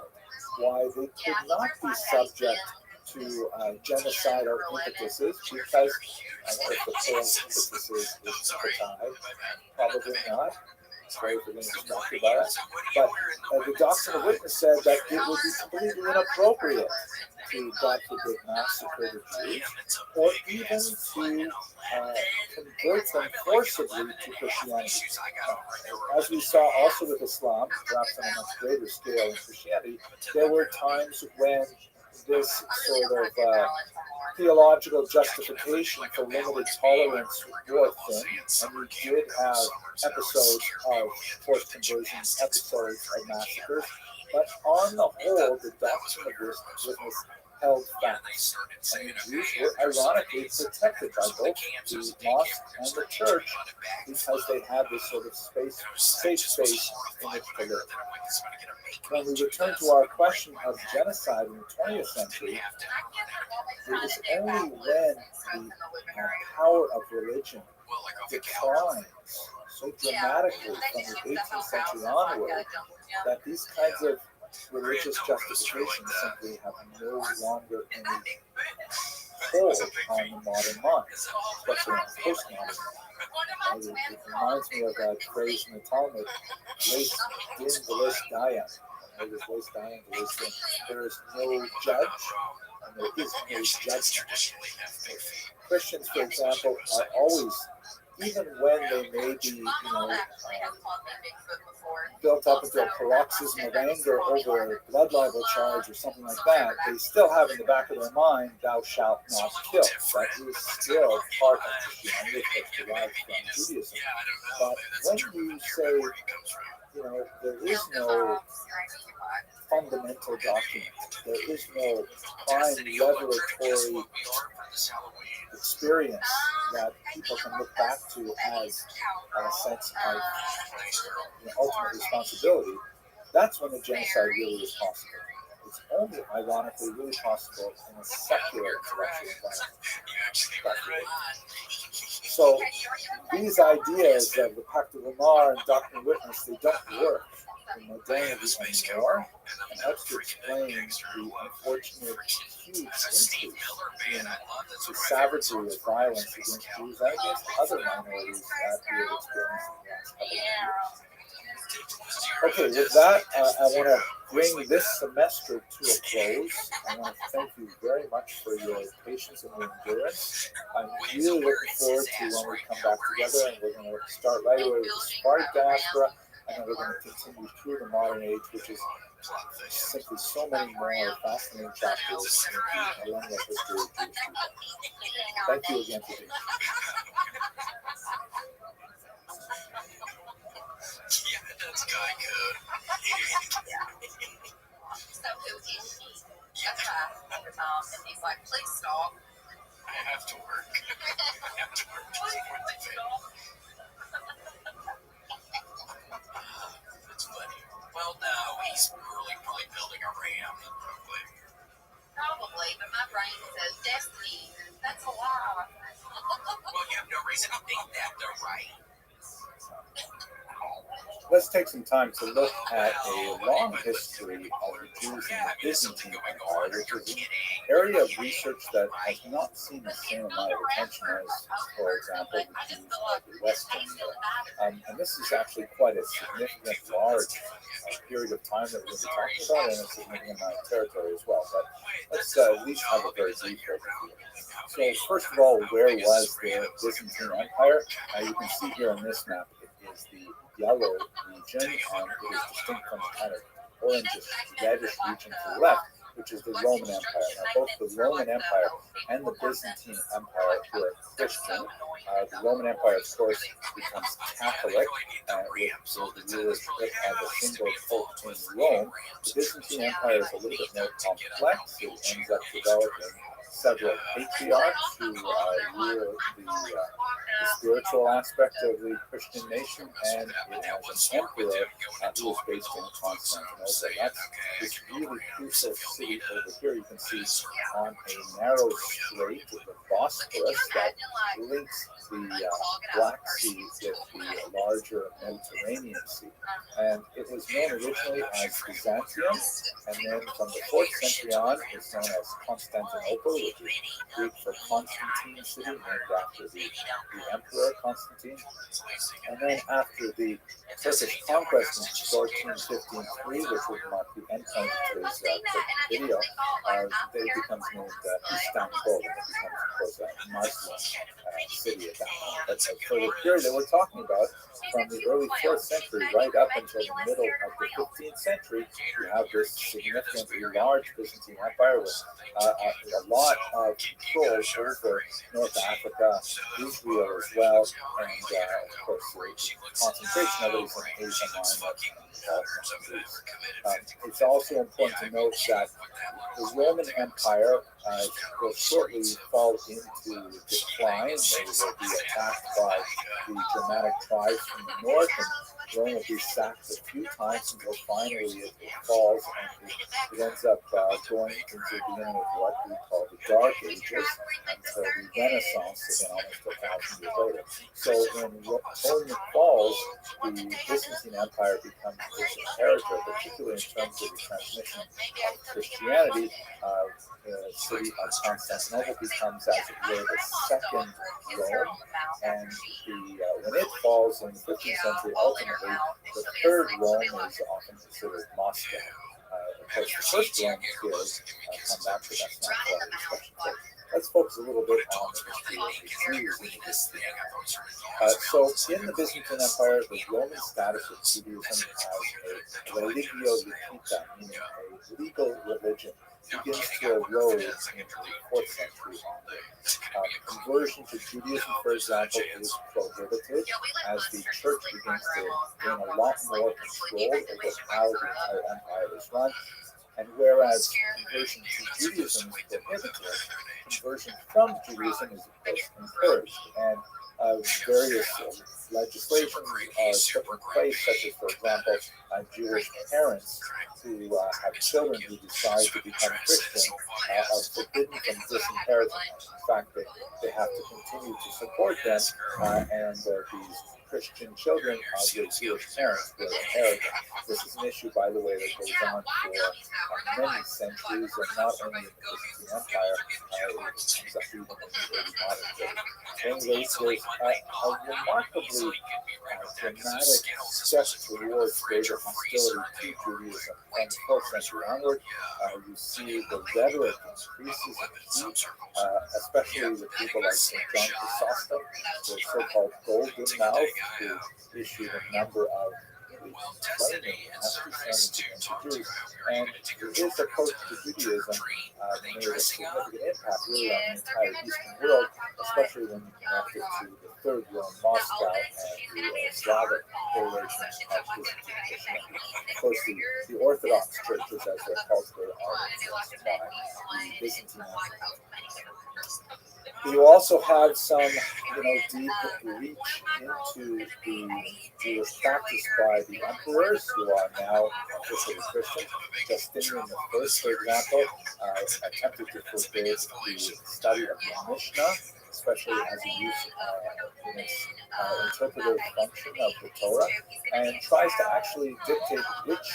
why they could not be subject to genocidal impetuses, because I don't know if the plural impetus is impeti, probably not. Sorry for being distracted by it. But the doctrine of witness said that it would be completely inappropriate to, God forbid, massacre the Jews, or even to convert them forcibly to Christianity. As we saw also with Islam, perhaps on a much greater scale in Christianity, there were times when this sort of theological justification for limited tolerance wore thin, and we did have episodes of forced conversions, episodes of massacres, but on the whole, the doctrine of witness held fast, and the Jews were ironically protected by both the mosque and the church because they had this sort of safe space in which to live. When we return to our question of genocide in the 20th century, it was only when the power of religion declines so dramatically from the 18th century onward that these kinds of religious justifications simply have no longer any hold on the modern mind, especially on the postmodern. It reminds me of that phrase in the Talmud, "Leis din v'leis dayan." There is no judge, and there is no judgment. Christians, for example, are always, even when they may be, built up into a paroxysm of anger over a blood libel charge or something like that, they still have in the back of their mind, "Thou shalt not kill." That is still part of Christianity, that's derived from Judaism. But when you say, there is no fundamental document, there is no prime revelatory experience that people can look back to as a sense of ultimate responsibility, that's when the genocide really is possible. It's only, ironically, really possible in a secular intellectual environment. So these ideas of the Pact of Imar and Doctrine of Witness, they don't work in modernity anymore, and helps to explain the unfortunate huge increase in the savagery of violence against Jews and against other minorities that we have experienced in the last couple of years. Okay, with that, I want to bring this semester to a close. I want to thank you very much for your patience and your endurance. I'm really looking forward to when we come back together, and we're going to start right away with the Sephardic diaspora, and then we're going to continue through the modern age, which is simply so many more fascinating chapters in the millennial history of Jewish people. Thank you again for being here. Yeah, that's Geico. let's take some time to look at a long history of the Jews in the Byzantine Empire, which is an area of research that has not seen the same amount of attention as, for example, the Jews of the Western Europe. And this is actually quite a significant, large period of time that we're going to be talking about, and a significant amount of territory as well. But let's at least have a very brief overview. So first of all, where was the Byzantine Empire? You can see here on this map, it is the yellow region, and it is distinct from the kind of orangish, reddish region to the left, which is the Roman Empire. Now, both the Roman Empire and the Byzantine Empire were Christian. The Roman Empire, of course, becomes Catholic with the rulership of a single pope in Rome. The Byzantine Empire is a little bit more complex. It ends up developing several patriarchs who rule the spiritual aspect of the Christian nation, and it has an emperor who is based in Constantinople. That's this really crucial city over here. You can see on a narrow strait of the Bosphorus that links the Black Sea with the larger Mediterranean Sea. And it was known originally as Byzantium, and then from the 4th century on, it's known as Constantinople, which is Greek for Constantine city, named after the emperor Constantine. And then after the Turkish conquest in 1453, which would mark the end point of today's video, it becomes named Istanbul, and it becomes, of course, a Muslim city at that point. But for the period that we're talking about, from the early 4th century right up until the middle of the 15th century, you have this significantly large Byzantine Empire with a lot of control over North Africa, Israel as well, and of course the concentration of it is in Asia Minor and Greece. It's also important to note that the Roman Empire will shortly fall into decline. They will be attacked by the Germanic tribes from the north, and Rome will be sacked a few times until finally it falls, and it ends up going into the beginning of what we call the Dark Ages until the Renaissance, again, almost 1,000 years later. So when Rome falls, the Byzantine Empire becomes disinherited, particularly in terms of the transmission of Christianity. The city of Constantinople becomes, as it were, the second Rome, and when it falls in the 15th century, ultimately, the third Rome is often considered Moscow. Of course, the first Rome is come back to, that's not for our discussion. So let's focus a little bit on the history of the Jews in the Byzantine Empire. So in the Byzantine Empire, the Roman status of Judaism as a religio licita, meaning a legal religion, begins to erode in the 4th century onward. Conversion to Judaism, for example, is prohibited as the church begins to gain a lot more control over how the entire empire is run. And whereas conversion to Judaism is prohibited, conversion from Judaism is, of course, encouraged. And various legislation put in place, such as, for example, Jewish parents who have children who decide to become Christian are forbidden from disinheritance. In fact, they have to continue to support them, and these Christian children of their Jewish parents will inherit them. This is an issue, by the way, that goes on for many centuries, and not only in the Byzantine Empire, it comes up even in the early modern day. Anyways, there's a remarkably dramatic step towards greater hostility to Judaism from the 4th century onward. You see the rhetoric increases in heat, especially with people like St. John Chrysostom, the so-called Golden Mouth, who issued a number of claiming anti-Semitism against Jews, and his approach to Judaism made a significant impact really on the entire Eastern world, especially when you connect it to the third Rome, Moscow, and the Slavic variation of Byzantine Christianity. Of course, the Orthodox churches, as they're called today, are influenced by the Byzantine Empire. You also have some, deep reach into the Jewish practice by the emperors, who are now officially Christian. Justinian I, for example, attempted to forbid the study of the Mishnah, especially as a use in its interpretive function of the Torah, and tries to actually dictate which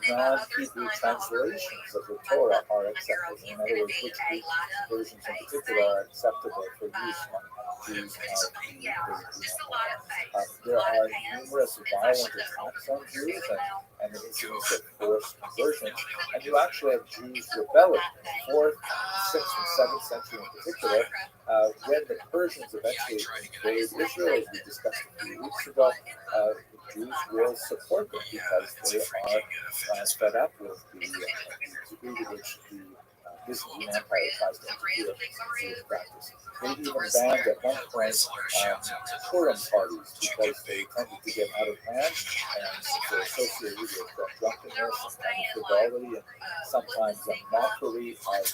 non-Hebrew translations of the Torah are acceptable. In other words, which Greek versions in particular are acceptable for use among Jews of the Empire. There are numerous violent attacks on Jews and the incidents of forced conversions, and you actually have Jews rebelling in the 4th, 6th, and 7th century in particular. When the Persians eventually invade Israel, as we discussed a few weeks ago, Jews will support them because they are fed up with the degree to which the Byzantine Empire tries to interfere in Jewish practice. They even banned at one point Purim parties because they tended to get out of hand and were associated with drunkenness and frivolity and sometimes a mockery of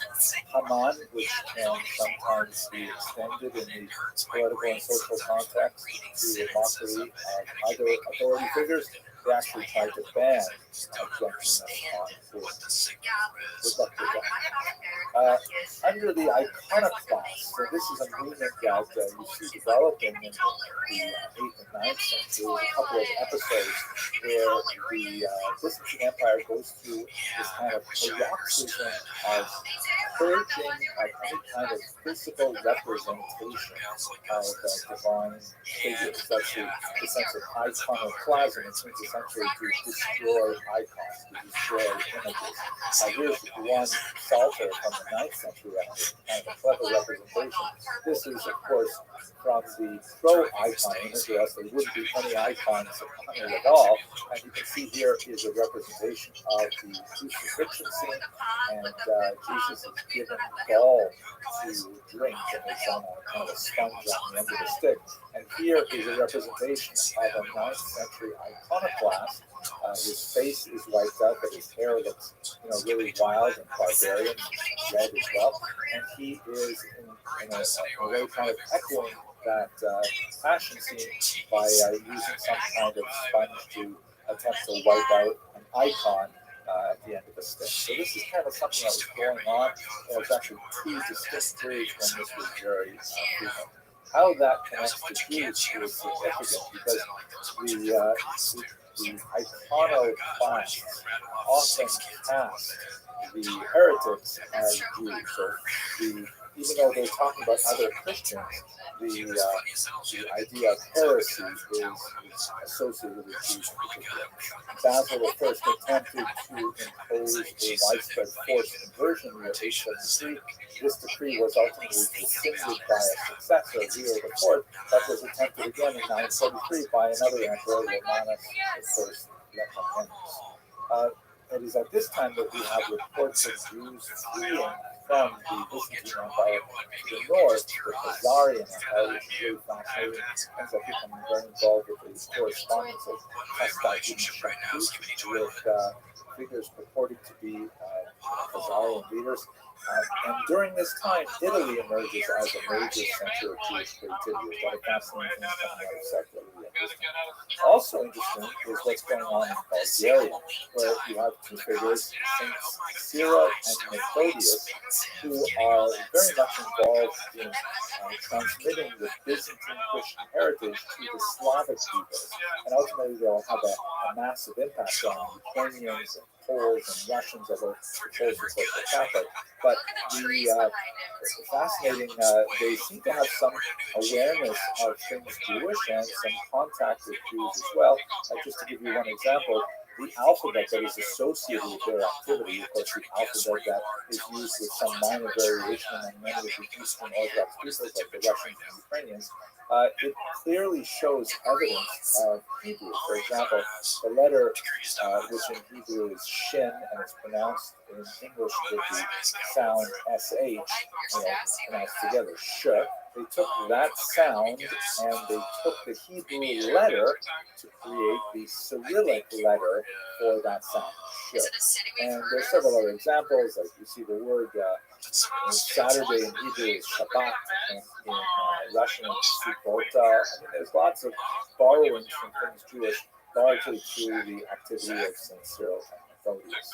Haman, which can sometimes be extended in the political and social context to a mockery of other authority figures. They actually tried to ban drunkenness on Purim. Good luck with that. Under the iconoclasts, so this is a movement that you see developing in the 8th and 9th century. There's a couple of episodes where the Byzantine Empire goes through this kind of paroxysm of purging of any kind of physical representation of divine figures. That's the sense of iconoclasm. It means essentially to destroy icons, to destroy images. Here's one psalter from the 9th century, kind of a clever representation. This is, of course, from the pro-icon imagery, else there wouldn't be any icons on it at all. And you can see here is a representation of the crucifixion scene, and Jesus is given gall to drink, and it's on a kind of a sponge on the end of the stick. And here is a representation of a 9th century iconoclast. His face is wiped out, but his hair looks, really wild and barbarian, red as well. And he is in a way kind of echoing that fashion scene by using some kind of sponge to attempt to wipe out an icon at the end of the stick. So this is kind of something that was going on. There's actually 2 distinct periods when this was very frequent. How that connects to Jews is significant because the iconoclasts often cast the heretics as Jews. So even though they're talking about other Christians, the idea of heresy is associated with Jews in particular. Basil I attempted to impose a widespread forced conversion in 873. This decree was ultimately rescinded by a successor, Leo IV, but was attempted again in 943 by another emperor, Romanus I. It is at this time that we have reports of Jews fleeing from the Byzantine Empire to the north, the Khazarian Empire, which is really fascinating, ends up becoming very involved with the correspondence of Constantine Shakti with figures purporting to be Khazarian leaders. And during this time, Italy emerges as a major center of Jewish creativity. There's a lot of fascinating things coming out of secular Italy. Also interesting is what's going on in Bulgaria, where you have 2 figures, Saints Cyril and Methodius, who are very much involved in transmitting the Byzantine Christian heritage to the Slavic peoples. And ultimately, they'll have a massive impact on Ukrainians and Poles and Russians, although the Poles, of course, are Catholic. But the fascinating, they seem to have some awareness of things Jewish and some contact with Jews as well. Just to give you one example, the alphabet that is associated with their activity, of course, the alphabet that is used with some minor variation among many of the Eastern Orthodox peoples, like the Russians and Ukrainians, it clearly shows evidence of Hebrew. For example, the letter, which in Hebrew is shin, and it's pronounced in English with the sound sh, pronounced together, sh. They took that sound and they took the Hebrew letter to create the Cyrillic letter for that sound, sh. And there's several other examples, like you see the word Saturday in Hebrew is Shabbat, and in Russian it's Subota. I mean, there's lots of borrowings from things Jewish, largely through the activity of St. Cyril and Methodius.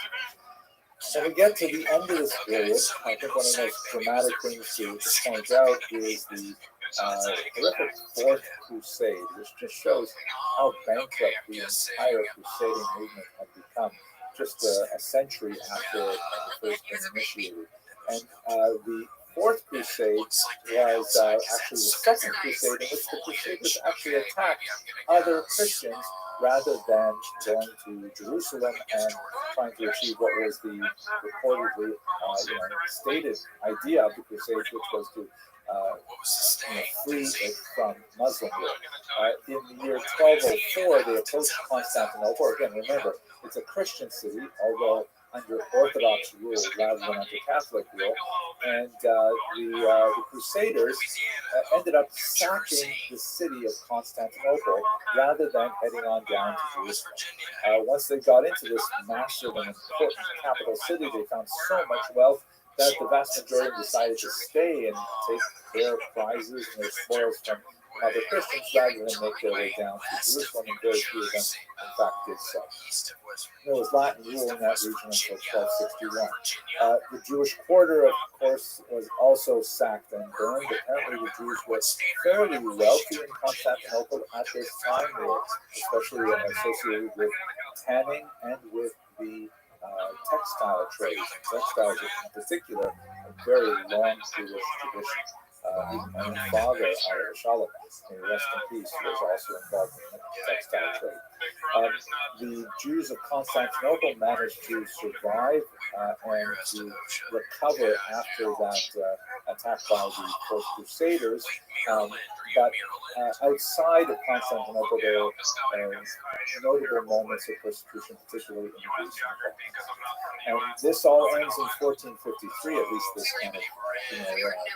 When we get to the end of this period, I think one of the most dramatic things to point out is the horrific Fourth Crusade, which just shows how bankrupt the entire crusading movement had become just a century after it had first been initiated. And the Fourth Crusade was actually the second crusade in which the Crusaders actually attacked other Christians rather than going to Jerusalem and trying to achieve what was the reportedly stated idea of the Crusades, which was to free it from Muslim rule. In the year 1204, they approached Constantinople. Again, remember, it's a Christian city, although under Orthodox rule rather than under Catholic rule. And the Crusaders ended up sacking the city of Constantinople rather than heading on down to Jerusalem. Once they got into this massive and important capital city, they found so much wealth that the vast majority decided to stay and take their prizes and their spoils from other Christians rather than make their way down to Jerusalem, and very few of them, in fact, did so. There was Latin rule in that region until 1261. The Jewish quarter, of course, was also sacked and burned. Apparently, the Jews were fairly wealthy in Constantinople at this time. They were especially associated with tanning and with the textile trade. Textiles, in particular, a very long Jewish tradition. My own father, Shalom, may rest in peace, was also involved in the textile trade. The Jews of Constantinople managed to survive and to recover after that attack by the Fourth Crusaders. But outside of Constantinople, there were notable moments of persecution, particularly in Greece and this all ends in 1453, at least this kind of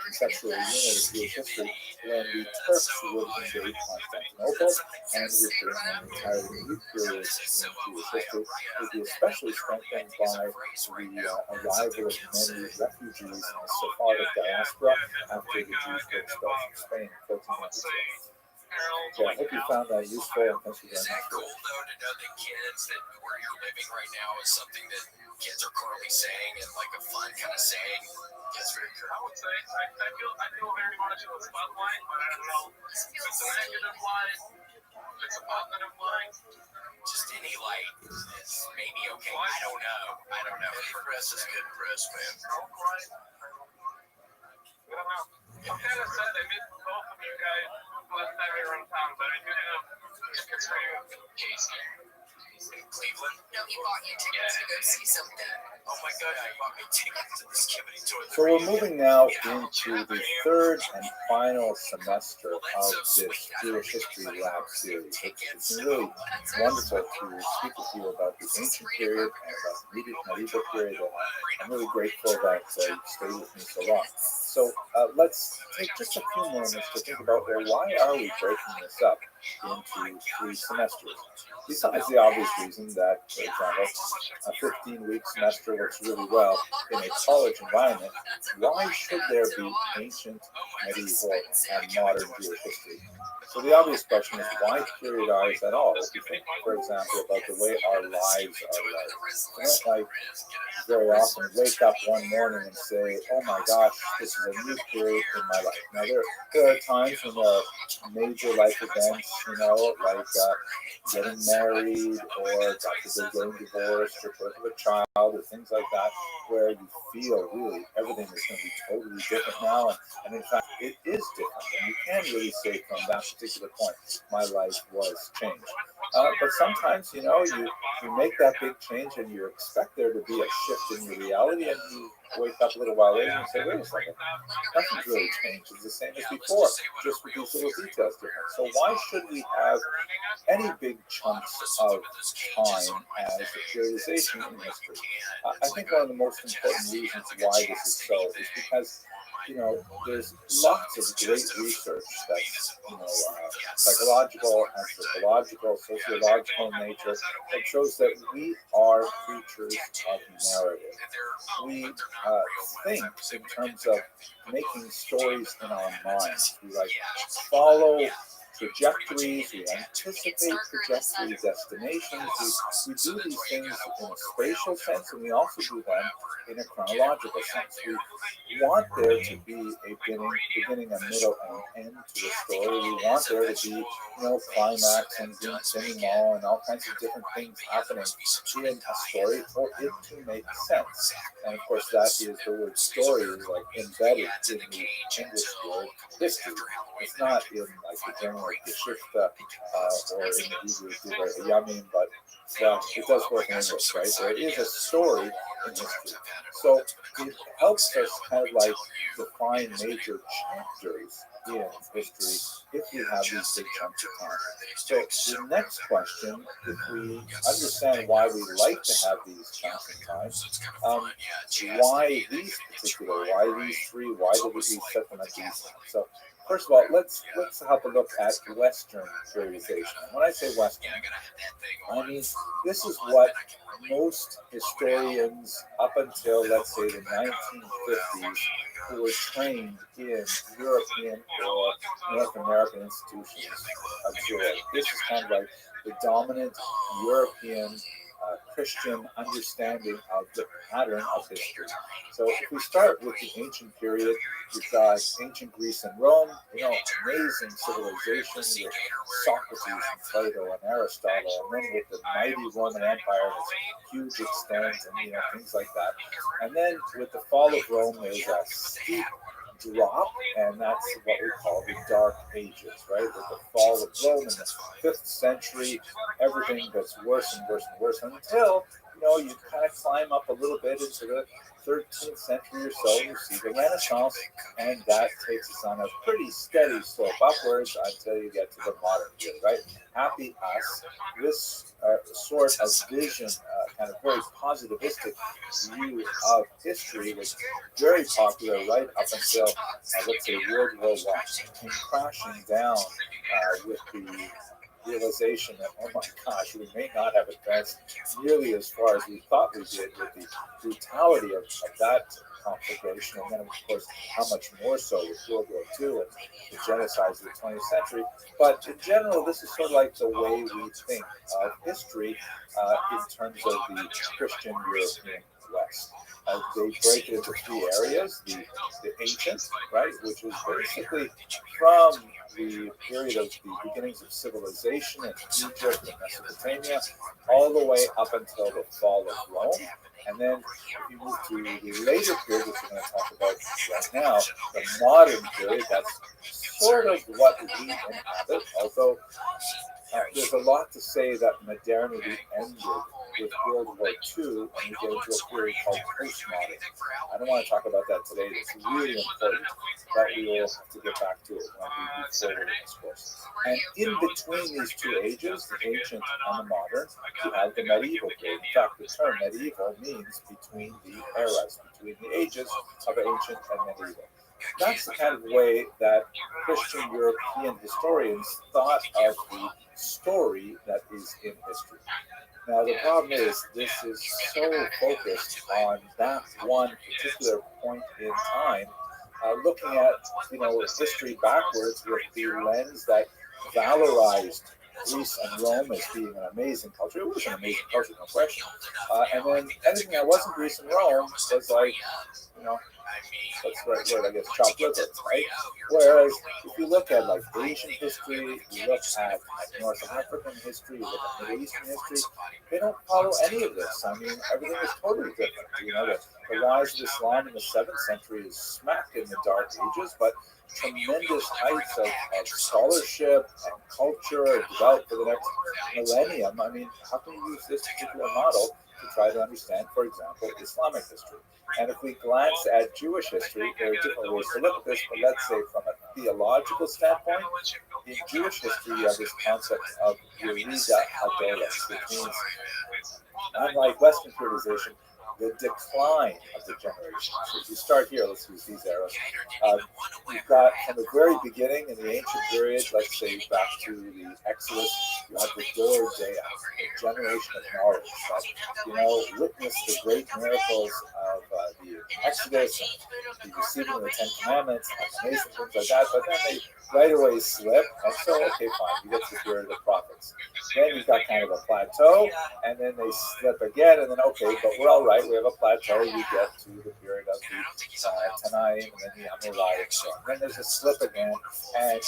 conceptual unit of Jewish history, when the Turks would invade Constantinople and would bring an entirely new period in Jewish history. It would be especially strengthened by the arrival of many refugees in the Sephardic diaspora after the Jews were expelled from Spain in 1492. So I hope you found that useful, and thank you very much. Isn't that cool, though, to know that kids, that where you're living right now is something that kids are currently saying and like a fun kind of saying? It's very cool. I would say I feel very much in the spotlight, but I don't know if it's a negative light, if it's a positive light. Just any light is maybe okay. I don't know. Any press is good press, man. I don't know. I'm kind of sad I missed both of you guys last time we were in town, but I do have tickets for you. Casey. In Cleveland? No, he bought you tickets to go see something. Oh my god, I bought me tickets to this Skibbity toilet. So we're moving now into the third and final semester of this Jewish History Lab series. It's been really wonderful to speak with you about the ancient period and about the medieval period, and I'm really grateful that you stayed with me so long. So let's take just a few moments to think about, well, why are we breaking this up into 3 semesters? Besides the obvious reason that, for example, a 15-week semester works really well in a college environment, why should there be ancient, medieval, and modern Jewish history? So the obvious question is, why periodize at all? If you think, for example, about the way our lives are led, we don't like very often wake up one morning and say, oh my gosh, this is a new period in my life. Now, there are times when there are major life events, like getting married, or God forbid, getting divorced, or birth of a child, or things like that, where you feel really everything is going to be totally different now, and in fact, it is different, and you can really say from that particular point, my life was changed. But sometimes, you make that big change, and you expect there to be a shift in your reality, and you wake up a little while later and say, wait a second, nothing's really changed. It's the same as before, just with these little details different. So why should we have any big chunks of time as a periodization in history? I think one of the most important reasons why this is so is because there's lots of great research that's, psychological, anthropological, sociological in nature that shows that we are creatures of narrative. We think in terms of making stories in our minds. We follow trajectories, we anticipate trajectory destinations, we do these things in a spatial sense, and we also do them in a chronological sense. We want there to be a beginning, a middle, and end to a story. We want there to be, climax and denouement and all kinds of different things happening in a story for it to make sense. And of course, that is the word story is like embedded in the English word history. It's not in like the German word Geschichte or in the Hebrew Yamin, but it does work in English, right? There is a story in history. So it helps us kind of like define major chapters in history if we have these big chunks of time. So the next question, if we understand why we like to have these chunks of time, why these particular, why these three, why do we set them at these times? So first of all, let's have a look at Western periodization. When I say Western, I mean this is what most historians up until, let's say, the 1950s, who were trained in European or North American institutions absorbed. This is kind of like the dominant European Christian understanding of the pattern of history. So if we start with the ancient period, we've got ancient Greece and Rome, amazing civilization with Socrates and Plato and Aristotle, and then with the mighty Roman Empire, its huge extent and things like that. And then with the fall of Rome, there's a steep drop, and that's what we call the Dark Ages, right? With the fall of Rome in the 5th century, everything gets worse and worse and worse until, you kind of climb up a little bit into the 13th century or so, you see the Renaissance, and that takes us on a pretty steady slope upwards until you get to the modern period, right? Happy us. This sort of vision, kind of very positivistic view of history was very popular right up until, let's say, World War I, and crashing down with the realization that, oh my gosh, we may not have advanced nearly as far as we thought we did, with the brutality of that conflagration, and then of course how much more so with World War II and the genocides of the 20th century. But in general, this is sort of like the way we think of history in terms of the Christian European West. They break it into three areas: the ancient, right, which is basically from the period of the beginnings of civilization in Egypt and Mesopotamia, all the way up until the fall of Rome. And then if you move to the later period, which we're going to talk about right now, the modern period, that's sort of what we inhabit, although there's a lot to say that modernity ended with World War II, and we get into a period called postmodern. I don't want to talk about that today. It's really important, but we will have to get back to it when we move forward in this course. And in between these two ages, the ancient and the modern, you have the medieval period. In fact, the term medieval means between the eras, between the ages of ancient and medieval. That's the kind of way that Christian European historians thought of the story that is in history. Now, the problem is, this is so focused on that one particular point in time, looking at, history backwards with the lens that valorized Greece and Rome as being an amazing culture. It was an amazing culture, no question. And then anything that wasn't Greece and Rome was like, that's the right word, I guess, chopped liver, right? Whereas if you look at like Asian history, you look at North African history, you look at Middle Eastern history, they don't follow any of this. I mean, everything is totally different. The rise of Islam in the 7th century is smack in the Dark Ages, but tremendous heights of scholarship and culture developed for the next millennium. I mean, how can you use this particular model to try to understand, for example, Islamic history? And if we glance at Jewish history, there are different ways to look at this, but let's say from a theological standpoint, in Jewish history, you have this concept of Yerida Hadoros, which means, unlike Western periodization, the decline of the generation. So if you start here, let's use these arrows. You've got from the very beginning in the ancient period, let's say back to the Exodus, you have the Dor Dea, the generation of knowledge that, witnessed the great miracles of the Exodus, and the receiving of the Ten Commandments, and amazing things like that. But then they right away slip, and so okay, fine, you get to the period of the prophets. Then you've got kind of a plateau, and then they slip again, and then okay, but we're all right. We have a plateau. You get to the period of the Tanaim, and then the Amorite, and so on. Then there's a slip again, and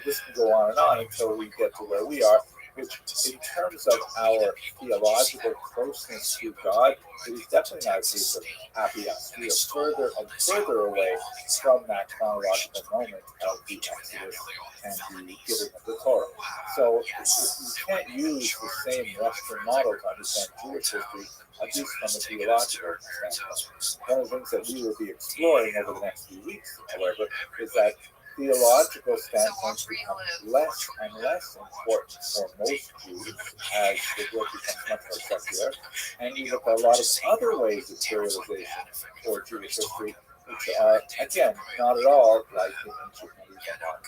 this can go on and on until we get to where we are. Which, in terms of our theological closeness to God, it is definitely not a case of happy us. We are further and further away from that chronological moment of the Exodus and the giving of the Torah. So you can't use the same Western model to understand Jewish history, at least from a theological standpoint. One of the things that we will be exploring over the next few weeks, however, is that theological standpoints become less and less important for most Jews as the world becomes much more secular, and we look at a lot of other ways of serialization for Jewish history, which are, again, not at all like the ancient medieval model.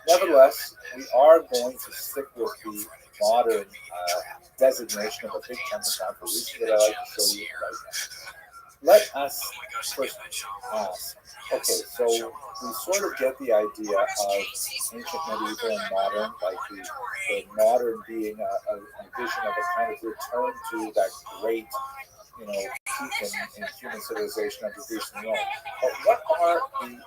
Nevertheless, we are going to stick with the modern designation of a big chunk of time for reasons that I like to show you right now. Let us first ask, okay, so we sort of get the idea of ancient, medieval, and modern, like the modern being a vision of a kind of return to that great, peak in human civilization under Greece and Rome. But what are the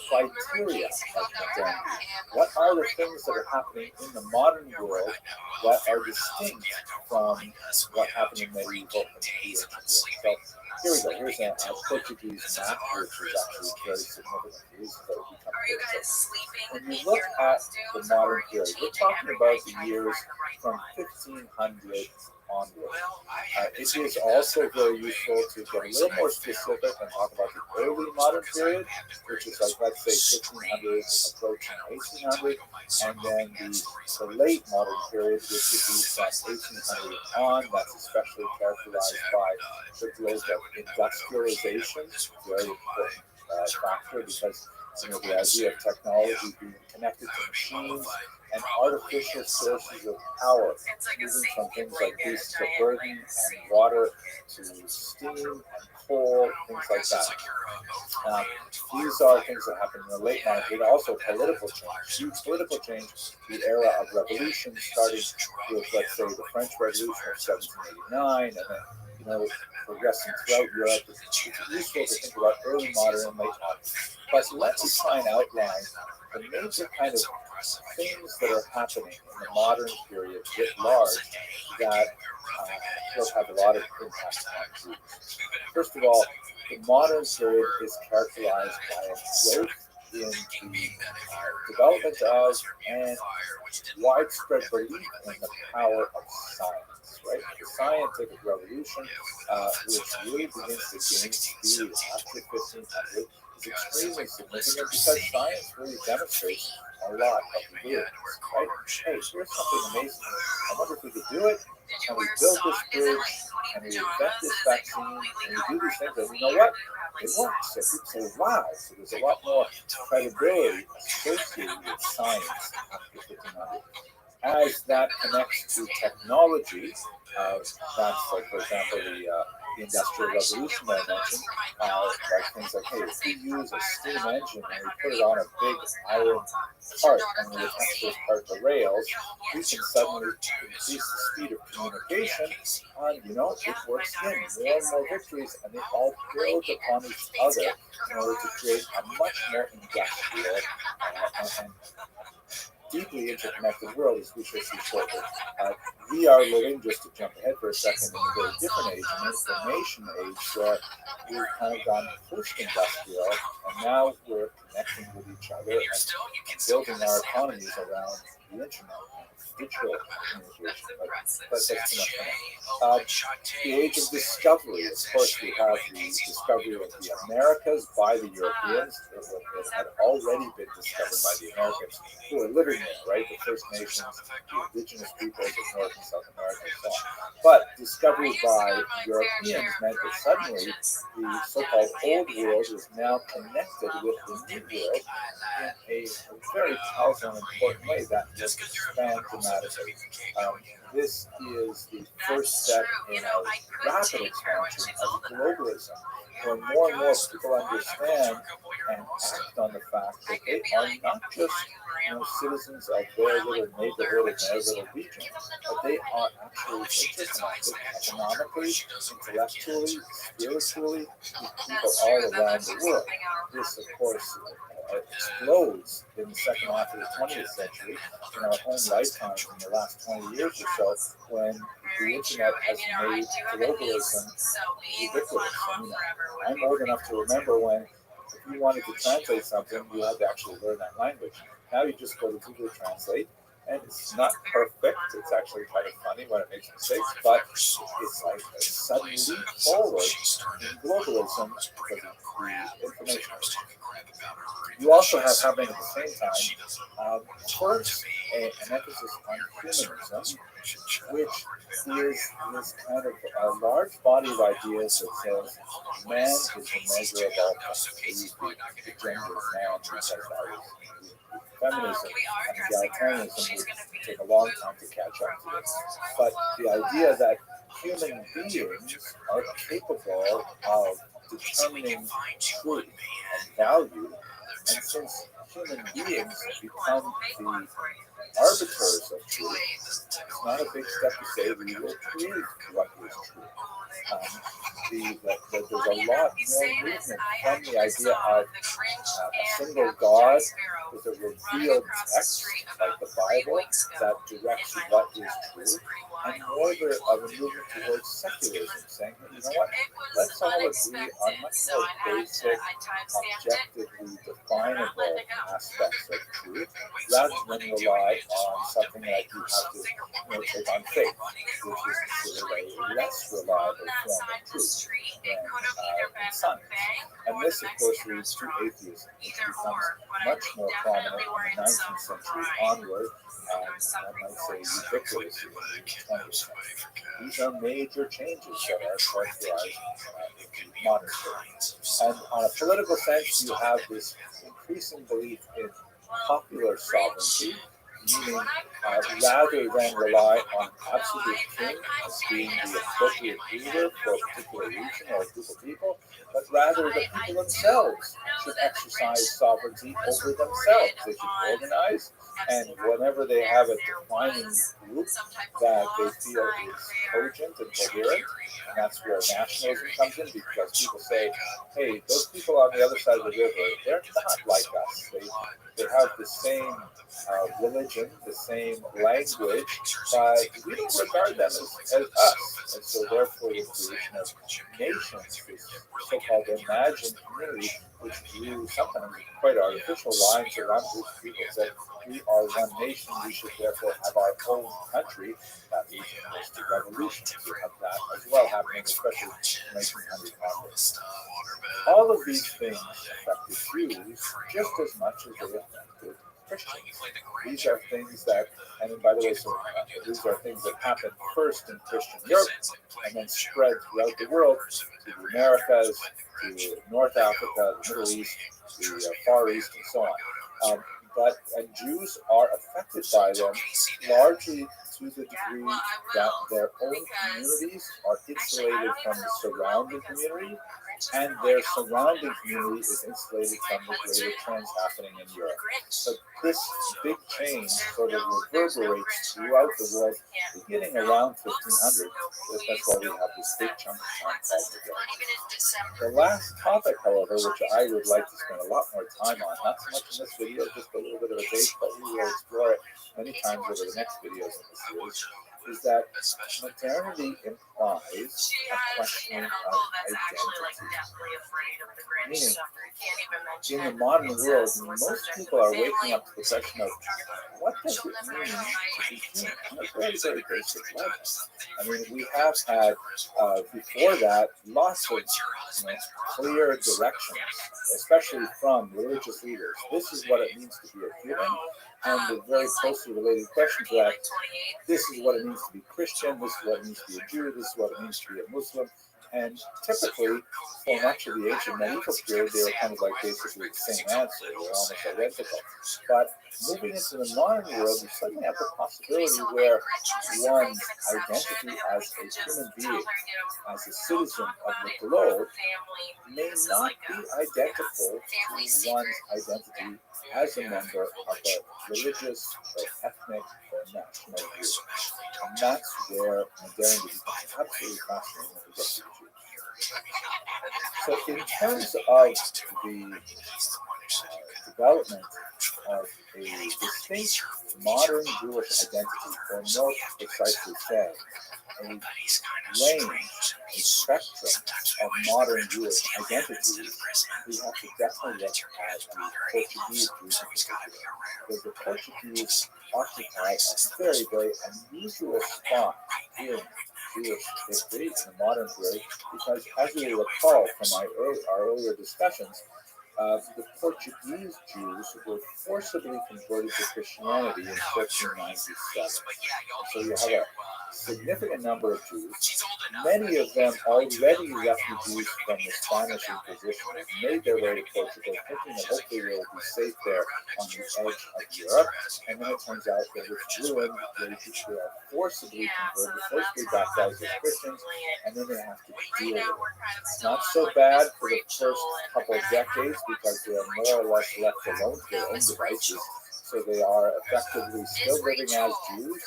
criteria of modernity? What are the things that are happening in the modern world that are distinct from what happened in medieval and ancient world? So here we go. Here's a Portuguese map, which is actually very significant reasons that it become when you look at the modern period, we're talking about the years from 1500 onward. It is also very useful to get a little more specific and talk about the early modern period, which is like, let's say, 1500 approaching 1800, and then the late modern period, which would be from 1800 on. That's especially characterized by the growth of industrialization, very important factor, because the idea of technology being connected to machines and artificial sources of power, moving from things like beasts of burden and water to steam and coal, things like that. These are things that happen in the late modern period. Also, political change, huge political change, the era of revolution, starting with, let's say, the French Revolution of 1789, and then, progressing throughout Europe. It's useful to think about early modern and late modern. But let's try and outline the major kind of things that are happening in the modern period writ large that will have a lot of impact on Jews. First of all, the modern period is characterized by a growth in the development of and widespread belief in the power of science, right? The scientific revolution, which really begins to gain speed after 1500, is extremely significant because science really demonstrates a lot of resilience, right? Hey, here's something amazing. I wonder if we could do it. And we build this bridge, and we invent this vaccine, and we do these things, and you know what? It works. So people say, wow. So there's a lot more credibility associated with science after 1500. As that connects to technology, that's like, for example, the Industrial Revolution that I mentioned, like things like, hey, if we use a steam engine and we put it on a big iron part and we attach those part to rails, we can suddenly increase the speed of communication, and it works in more and more victories, and they all build upon each other in order to create a much more industrial and deeply interconnected world, as we shall see shortly. We are living, just to jump ahead for a second, in a very different age, an information age, where we've kind of gone post-industrial, and now we're connecting with each other and building our economies around the internet and digital communication. But that's too much fun. The age of discovery, of course, we have the discovery of the Americas by the Europeans. It had already been discovered by the Americans who were living there, right? The First Nations, the indigenous peoples of North and South America, and so on. But discovery by Europeans meant that suddenly the so-called Old World is now connected with the New World in a very powerful and important way that will expand dramatically. This is the first step in a rapid expansion of globalism, where more and more people understand and act on the fact that they are not just citizens of their little neighborhood and their little region, but they are actually interconnected economically, intellectually, spiritually with people all around the world. This, of course, explodes in the second half of the 20th century, in our own lifetimes in the last 20 years or so, when the internet has made globalism ubiquitous. I'm old enough to remember when, if you wanted to translate something, you had to actually learn that language. Now you just go to Google Translate, and it's not perfect. It's actually kind of funny when it makes mistakes, but it's like a sudden leap forward in globalism because of the information. You also have happening at the same time, first, an emphasis on humanism, which is this kind of a large body of ideas that says man is the measure of all things. The gender is man because that is feminism and egalitarianism would take a long time to catch up to it. But the idea that human beings are capable of determining truth and value, and since human beings become the arbiters of truth, it's not a big step to say we will prove what is true. There's a lot more movement from the idea of a single God with a revealed text like the Bible that directs what is true, and more of a movement towards secularism, saying, you know what, let's all agree on much more basic, objectively definable aspects of truth, rather than rely on something that you have to take on faith, which is sort of a less reliable form of truth than science. And this, of course, leads to atheism, which becomes much more prominent in the 19th century onward, and I might say ubiquitous in the 20th century. These are major changes that are characterizing modern day. And on a political sense, you have this increasing belief in popular sovereignty, meaning rather than rely on absolute king as being the appropriate leader for a particular region or a group of people, but rather the people themselves should exercise sovereignty over themselves. They should organize, and whenever they have a defining group that they feel is cogent and coherent, and that's where nationalism comes in, because people say, hey, those people on the other side of the river, they're not like us. They have the same religion, the same language, but we don't regard them as us. And so therefore the creation of nations, this so-called imagined community, which drew sometimes quite artificial lines around groups of people, said, we are one nation, we should therefore have our own country. That leads, of course, to revolutions. You have that as well happening, especially in 1900 onwards. All of these things affected Jews just as much as they affected Christians. These are things that, and by the way, these are things that happened first in Christian Europe and then spread throughout the world to the Americas, to North Africa, the Middle East, the Far East, and so on. And Jews are affected by them largely to the degree that their own communities are insulated from the surrounding community, and their surrounding community is insulated from the greater trends happening in Europe. So this big change sort of reverberates throughout the world, beginning around 1500. That's why we have this big chunk of time called the Great. The last topic, however, which I would like to spend a lot more time on, not so much in this video, just a little bit of a base, but we will explore it many times over the next videos in the series, is that modernity implies a questioning of identity. Meaning, in the modern world, most people are waking up to the question of what does it mean to be human on a very, very basic level. I mean, we have had, before that, lots of clear directions, especially from religious leaders. This is what it means to be a human, And the very closely related question to that, this is what it means to be Christian, this is what it means to be a Jew, this is what it means to be a Muslim. And typically, for much of the ancient medieval period, they were kind of like basically the same answer. They're almost identical. But moving into the modern world, you suddenly have the possibility where one's identity as a human being, as a citizen of the globe, may not be identical to one's identity as a member of a religious or ethnic or national group. And that's where modernity is absolutely fascinating to get to. So in terms of the development of a distinct modern Jewish identity, or more precisely said, a range, a spectrum of modern Jewish identities, we have to definitely look at the Portuguese Jews in particular. Because the Portuguese occupy a very, very unusual spot in Jewish history in the modern period, because as you recall from our earlier discussions, the Portuguese Jews were forcibly converted to Christianity in 1497. So you have a significant number of Jews, many of them already refugees from the Spanish Inquisition, made their way to Portugal, thinking that hopefully they will be safe there on the edge of Europe. And then it turns out that it's ruined, they are forcibly converted, forcibly baptized as Christians, and then they have to deal with it. It's not so bad for the first couple of decades because they are more or less left alone to their own devices. So they are effectively still living as Jews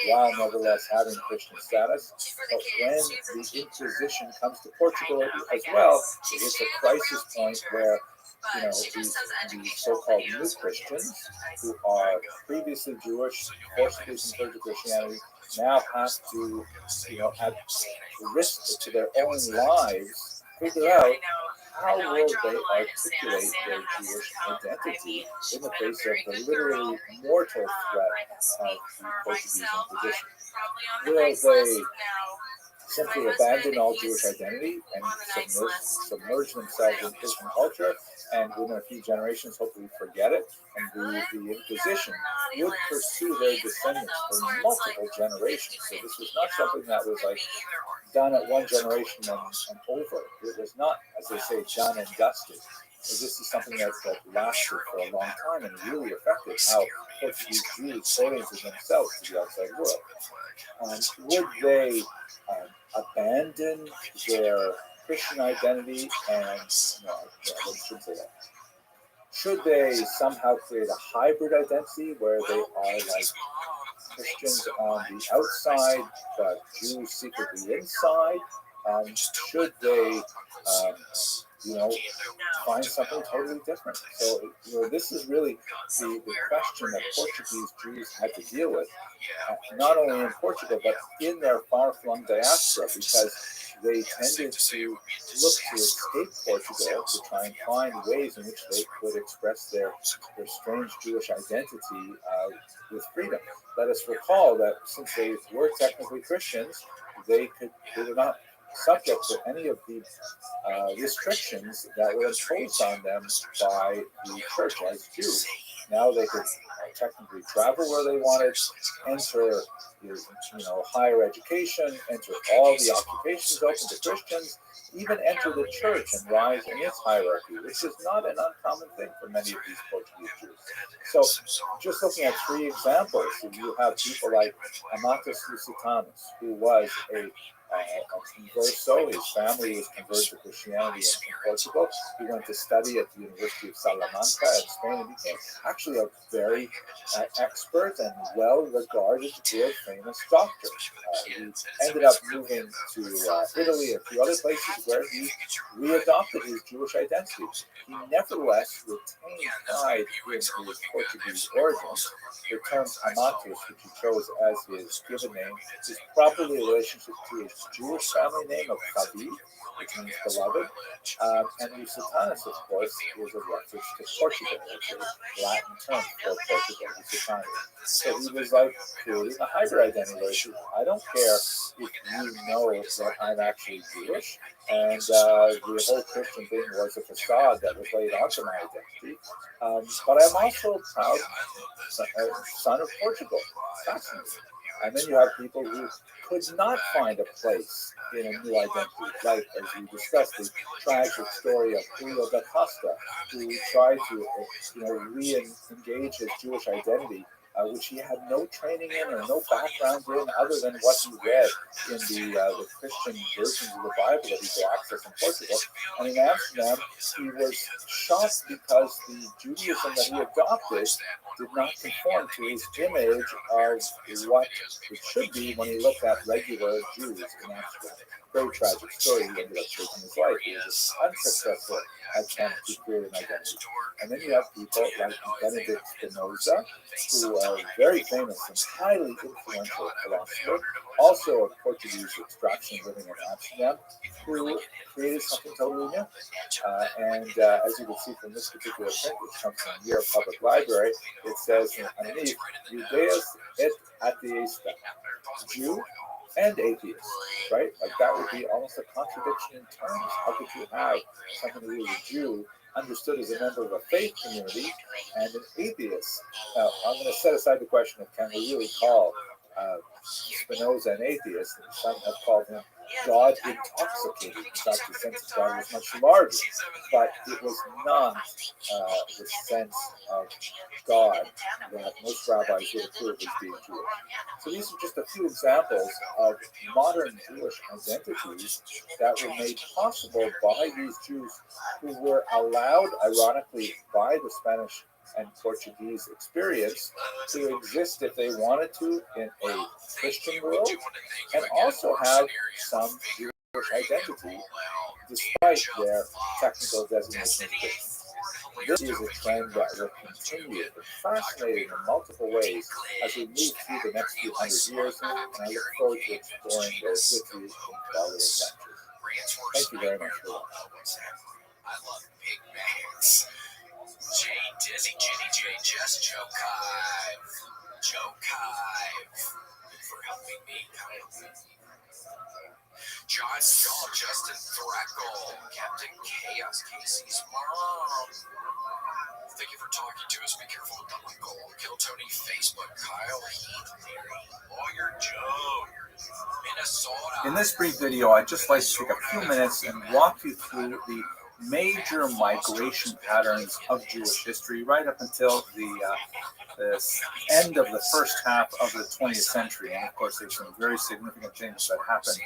while nevertheless having Christian status. But when the Inquisition comes to Portugal as well, it is a crisis point where these so-called new Christians who are previously Jewish, forcibly converted to Christianity, now have to, at risk to their own lives, figure out how will they articulate their Jewish identity in the face of the literally mortal threat of the Portuguese Inquisition. Will they simply abandon all Jewish identity and submerge themselves in Christian culture, and within a few generations hopefully forget it, and the Inquisition would pursue their descendants for multiple generations? So this was not something that was like done at one generation and over. It was not, as they say, done and dusted. So this is something that lasted for a long time and really affected how Portuguese Jews oriented themselves to the outside world. Would they abandon their Christian identity and, shouldn't say that. Should they somehow create a hybrid identity where they are like Christians on the outside but Jews secretly inside? Should they, find something totally different? So, this is really the question that Portuguese Jews had to deal with, not only in Portugal, but in their far-flung diaspora, because they tended to look to escape Portugal to try and find ways in which they could express their strange Jewish identity with freedom. Let us recall that since they were technically Christians, they were not subject to any of the restrictions that were imposed on them by the church as Jews. Now they could technically travel where they wanted, enter higher education, enter all the occupations open to Christians, even enter the church and rise in its hierarchy, which is not an uncommon thing for many of these Portuguese Jews. So just looking at three examples, you have people like Amatus Lusitanus, who was a converso. His family was converted to Christianity in Portugal. He went to study at the University of Salamanca in Spain and became actually a very expert and well-regarded, good, famous doctor. He ended up moving to Italy and a few other places where he readopted his Jewish identity. He nevertheless retained pride in his Portuguese origins. The term Amatus, which he chose as his given name, is probably a relationship to his Jewish family name of Rabbi, which means beloved. And Lusitanis, of course, is a reference to Portugal. It's a Latin term for Portugal, Lusitanis. So he was like creating a hybrid identity. I don't care if you know that I'm actually Jewish, and the whole Christian thing was a facade that was laid onto my identity. But I'm also proud son of Portugal. Fascinating. And then you have people who could not find a place in a new identity, like, as we discussed, the tragic story of Julio da Costa, who tried to, re-engage his Jewish identity, which he had no training in or no background in other than what he read in the Christian versions of the Bible that he could access in Portugal. And in Amsterdam, he was shocked because the Judaism that he adopted did not conform to his image of what it should be when he looked at regular Jews in Amsterdam. Very tragic story. He ended up taking his life. It was an unsuccessful attempt to create an identity. And then you have people like Benedict Spinoza, who are very famous and highly influential philosopher, also of Portuguese extraction living in Amsterdam, who created something totally new. As you can see from this particular print, which comes from the New York Public Library, it says underneath, Judeus et atheista, Jew and atheist, right? Like that would be almost a contradiction in terms. How could you have someone who is a Jew understood as a member of a faith community and an atheist? Now, I'm going to set aside the question of can we really call Spinoza an atheist, and some have called him God intoxicated. In fact, the sense of God was much larger, but it was not the sense of God that most rabbis would approve as being Jewish. So these are just a few examples of modern Jewish identities that were made possible by these Jews who were allowed, ironically, by the Spanish and Portuguese experience to exist if they wanted to in a Christian world and also have some Jewish identity despite their technical designation of Christian. This is a trend that will continue to fascinate in multiple ways as we move through the next few hundred years, and I look forward to exploring those with you in following lectures. Thank you very much for watching. I love big bangs. J Dizzy, Jenny J, Jess, Joe Kive, for helping me. John Shaw, Justin Threckle, Captain Chaos, Casey's mom. Thank you for talking to us. Be careful with the Michael. Kill Tony, Facebook, Kyle, Heath, Mary, Lawyer Joe, Minnesota. In this brief video, I'd just like to take a few minutes and walk you through the major migration patterns of Jewish history right up until the end of the first half of the 20th century. And of course, there's some very significant things that happened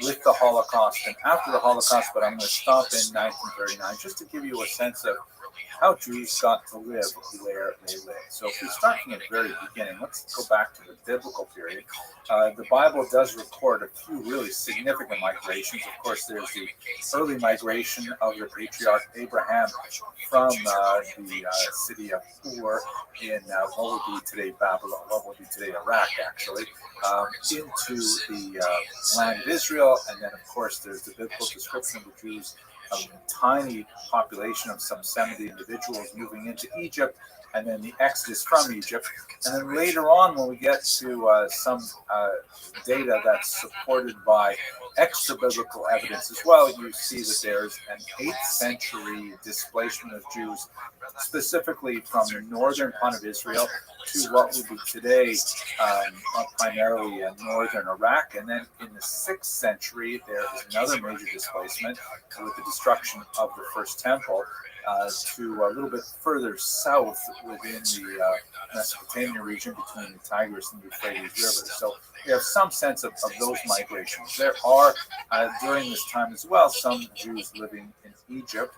with the Holocaust and after the Holocaust, but I'm going to stop in 1939 just to give you a sense of how Jews got to live where they live. So if we start from the very beginning, let's go back to the biblical period. The Bible does record a few really significant migrations. Of course, there's the early migration of the patriarch Abraham from the city of Ur in what would be today Babylon, what would be today Iraq, actually, into the land of Israel. And then, of course, there's the biblical description of the Jews, a tiny population of some 70 individuals moving into Egypt, and then the exodus from Egypt. And then later on, when we get to some data that's supported by extra-biblical evidence as well, you see that there's an 8th century displacement of Jews, specifically from the northern part of Israel to what would be today primarily in northern Iraq. And then in the 6th century, there is another major displacement with the destruction of the first temple to a little bit further south within the Mesopotamia region between the Tigris and Euphrates rivers. So we have some sense of those migrations. There are, during this time as well, some Jews living in Egypt,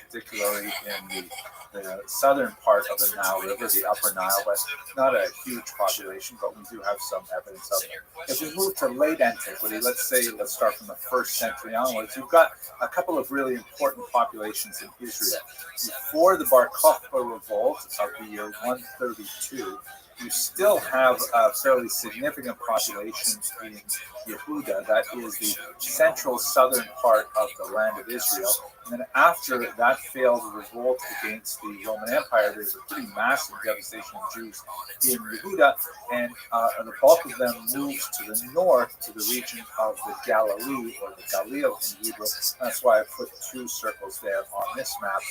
particularly in the southern part of the Nile River, the Upper Nile, but not a huge population, but we do have some evidence of it. If we move to late antiquity, let's start from the 1st century onwards, you've got a couple of really important populations in Israel. Before the Bar Kokhba revolt of the year 132, you still have a fairly significant population in Yehuda, that is the central southern part of the land of Israel. And then after that failed revolt against the Roman Empire, there's a pretty massive devastation of Jews in Yehuda, and the bulk of them moves to the north, to the region of the Galilee, or the Galil in Hebrew. That's why I put two circles there on this map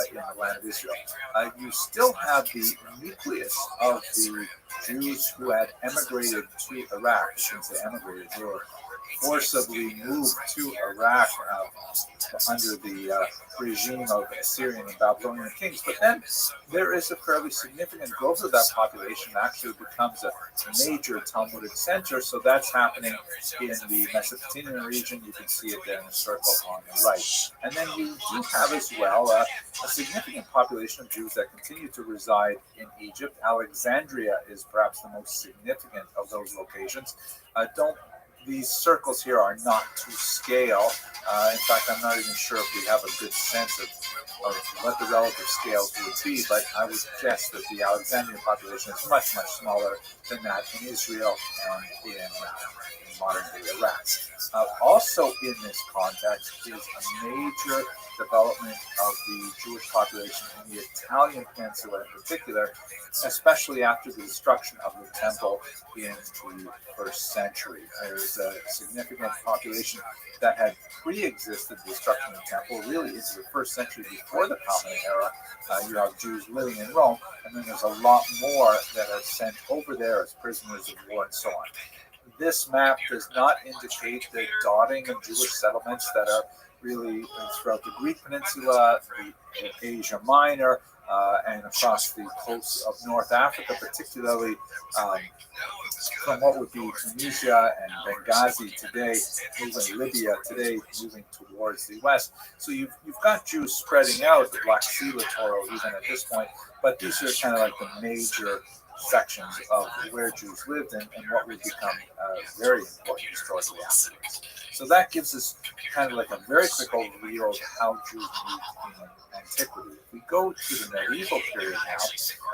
in the land of Israel. You still have the nucleus of the Jews who had emigrated to Iraq. Since they emigrated, they were forcibly moved to Iraq under the regime of Assyrian and Babylonian kings. But then there is a fairly significant growth of that population. Actually becomes a major Talmudic center. So that's happening in the Mesopotamian region. You can see it there in the circle on the right. And then you do have as well a significant population of Jews that continue to reside in Egypt. Alexandria is perhaps the most significant of those locations. These circles here are not to scale. In fact, I'm not even sure if we have a good sense of what the relative scales would be, but I would guess that the Alexandrian population is much, much smaller than that in Israel and in modern-day Iraq. Also in this context is a major development of the Jewish population in the Italian peninsula in particular, especially after the destruction of the temple in the first century. There's a significant population that had pre-existed the destruction of the temple really into the first century before the Common Era. You have Jews living in Rome, and then there's a lot more that are sent over there as prisoners of war and so on. This map does not indicate the dotting of Jewish settlements that are really throughout the Greek Peninsula, the Asia Minor, and across the coast of North Africa, particularly from what would be Tunisia and Benghazi today, even Libya today, moving towards the west. So you've got Jews spreading out, the Black Sea littoral even at this point, but these are kind of like the major sections of where Jews lived and what would become very important historically afterwards. So that gives us kind of like a very quick overview of how Jews moved in antiquity. If we go to the medieval period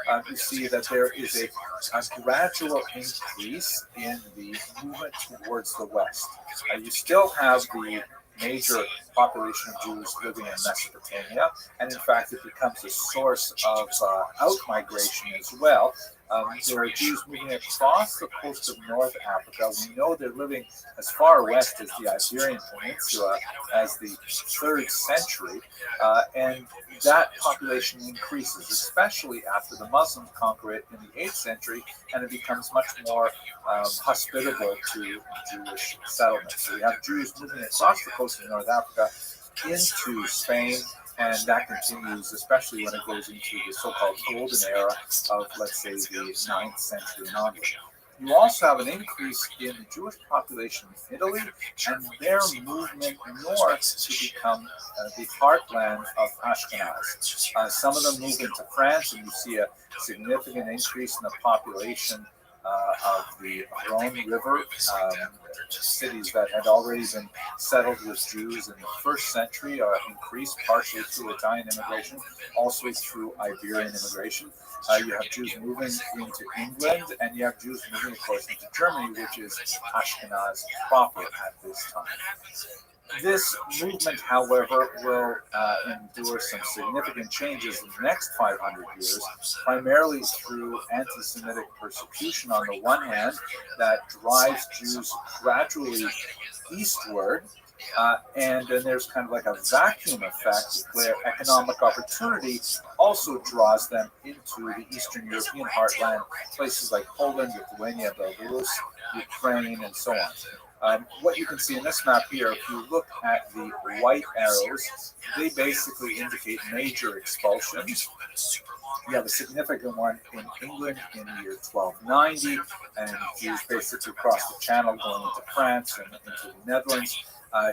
now, you see that there is a gradual increase in the movement towards the west. You still have the major population of Jews living in Mesopotamia, and in fact it becomes a source of out-migration as well. There are Jews moving across the coast of North Africa. We know they're living as far west as the Iberian Peninsula as the 3rd century, and that population increases, especially after the Muslims conquer it in the 8th century, and it becomes much more hospitable to Jewish settlements. So we have Jews moving across the coast of North Africa into Spain, and that continues, especially when it goes into the so-called golden era of, let's say, the 9th century and onward. You also have an increase in the Jewish population in Italy and their movement north to become the heartland of Ashkenaz. Some of them move into France, and you see a significant increase in the population of the Rhone River, cities that had already been settled with Jews in the 1st century are increased partially through Italian immigration, also through Iberian immigration. You have Jews moving into England, and you have Jews moving, of course, into Germany, which is Ashkenaz proper at this time. This movement, however, will endure some significant changes in the next 500 years, primarily through anti-Semitic persecution on the one hand that drives Jews gradually eastward, and then there's kind of like a vacuum effect where economic opportunity also draws them into the Eastern European heartland, places like Poland, Lithuania, Belarus, Ukraine, and so on. What you can see in this map here, if you look at the white arrows, they basically indicate major expulsions. You have a significant one in England in the year 1290, and Jews basically cross the Channel going into France and into the Netherlands.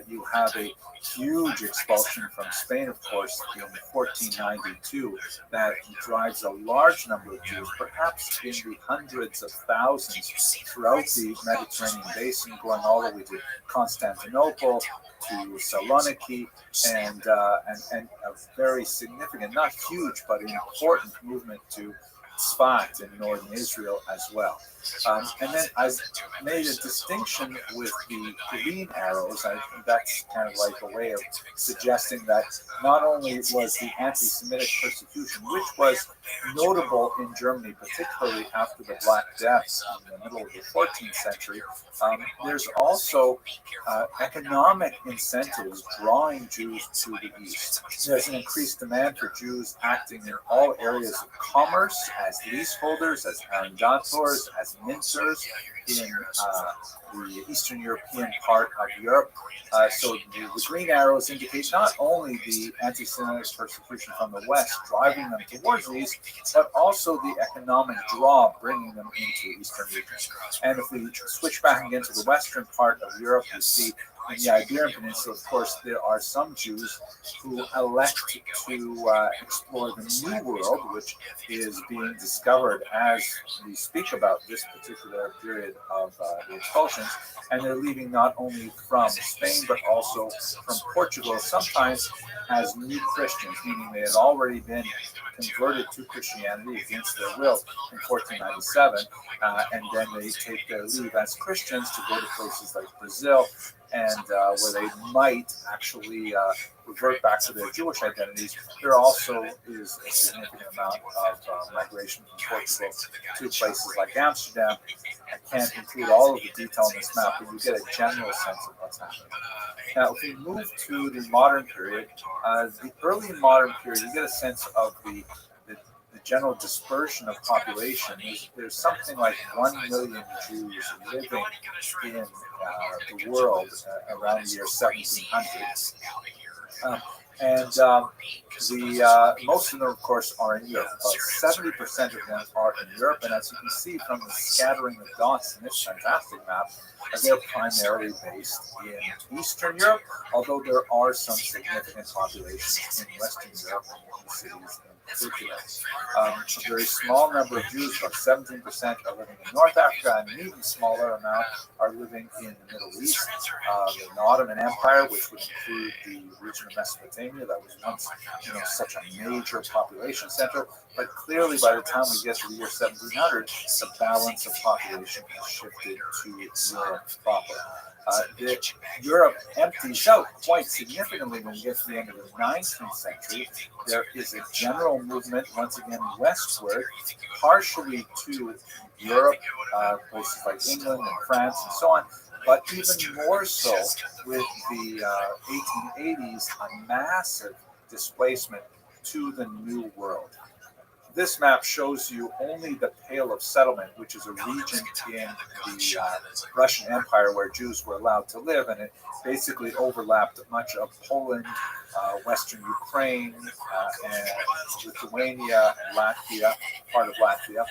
You have a huge expulsion from Spain, of course, in 1492 that drives a large number of Jews, perhaps in the hundreds of thousands throughout the Mediterranean basin, going all the way to Constantinople, to Saloniki, and a very significant, not huge, but important movement to Tzfat in northern Israel as well. And then I've made a distinction with the green arrows. That's kind of like a way of suggesting that not only was the anti-Semitic persecution, which was notable in Germany, particularly after the Black Death in the middle of the 14th century, there's also economic incentives drawing Jews to the east. There's an increased demand for Jews acting in all areas of commerce, as leaseholders, as arrendators, as mincers in the Eastern European part of Europe. So the green arrows indicate not only the anti-Semitic persecution from the west driving them towards the east, but also the economic draw bringing them into Eastern regions. And if we switch back again to the western part of Europe, you see in the Iberian Peninsula, of course, there are some Jews who elect to explore the New World, which is being discovered as we speak about this particular period of the expulsions. And they're leaving not only from Spain, but also from Portugal, sometimes as new Christians, meaning they had already been converted to Christianity against their will in 1497, and then they take their leave as Christians to go to places like Brazil, and where they might actually revert back to their Jewish identities. There also is a significant amount of migration from Portugal to places like Amsterdam. I can't include all of the detail on this map, but you get a general sense of what's happening. Now, if we move to the modern period, the early modern period, you get a sense of the general dispersion of population. There's something like 1 million Jews living in the world around the year 1700. Most of them, of course, are in Europe. About 70% of them are in Europe, and as you can see from the scattering of dots in this fantastic map, they're primarily based in Eastern Europe, although there are some significant populations in Western Europe and in cities in particular. A very small number of Jews, about 17%, are living in North Africa, and an even smaller amount are living in the Middle East. The Ottoman Empire, which would include the region of Mesopotamia, that was once such a major population center, but clearly by the time we get to the year 1700, the balance of population has shifted to Europe proper. Europe empties out quite significantly when we get to the end of the 19th century. There is a general movement, once again, westward, partially to Europe, places like England and France and so on, but even more so with the 1880s, a massive displacement to the New World. This map shows you only the Pale of Settlement, which is a region in the Russian Empire where Jews were allowed to live, and it basically overlapped much of Poland, Western Ukraine, and Lithuania, Latvia, part of Latvia.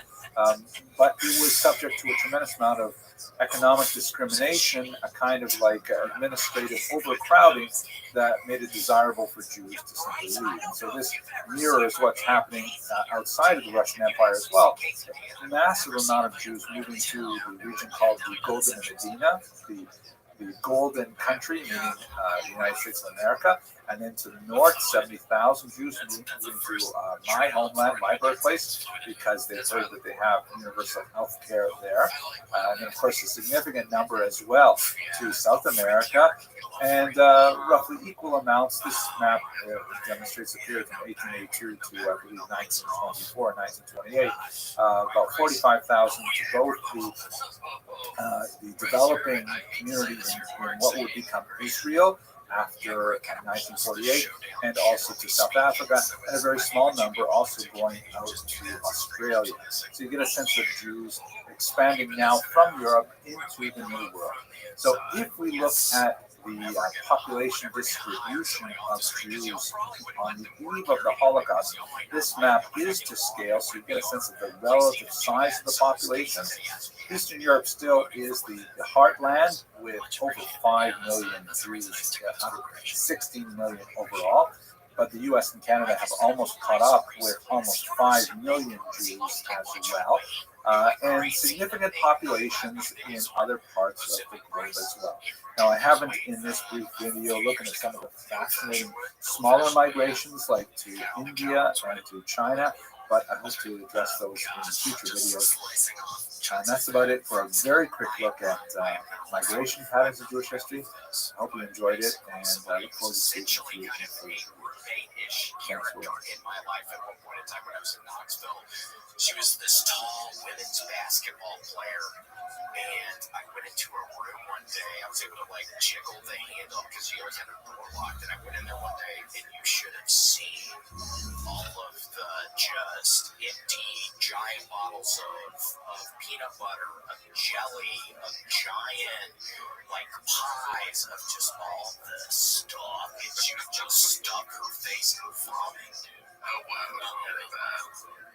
But it was subject to a tremendous amount of economic discrimination, a kind of like administrative overcrowding that made it desirable for Jews to simply leave. And so this mirrors what's happening outside of the Russian Empire as well. A massive amount of Jews moving to the region called the Golden Medina, the Golden Country, meaning the United States of America, and then to the north, 70,000 Jews moving to my homeland, my birthplace, because they've heard that they have universal health care there. And then, of course, a significant number as well to South America, and roughly equal amounts. This map demonstrates a period from 1882 to, I believe, 1924, 1928, about 45,000 to both the developing communities in what would become Israel after 1948, and also to South Africa, and a very small number also going out to Australia. So you get a sense of Jews expanding now from Europe into the New World. So if we look at the population distribution of Jews on the eve of the Holocaust, this map is to scale, so you get a sense of the relative size of the population. Eastern Europe still is the heartland with over 5 million Jews, 16 million overall. But the U.S. and Canada have almost caught up with almost 5 million Jews as well, and significant populations in other parts of the globe as well. Now, I haven't in this brief video looking at some of the fascinating smaller migrations like to India and to China, but I hope to address those in future videos. And that's about it for a very quick look at migration patterns in Jewish history. I hope you enjoyed it, and I look forward to speaking to you in the future. Thanks for watching. In my life at one point in time when I was in Knoxville, she was this tall women's basketball player. And I went into her room one day. I was able to like jiggle the handle because she always had her door locked. And I went in there one day, and you should have seen all of the just empty giant bottles of peanut butter, of jelly, of giant like pies, of just all the stuff. And she would just stuck her face in vomit. Oh wow,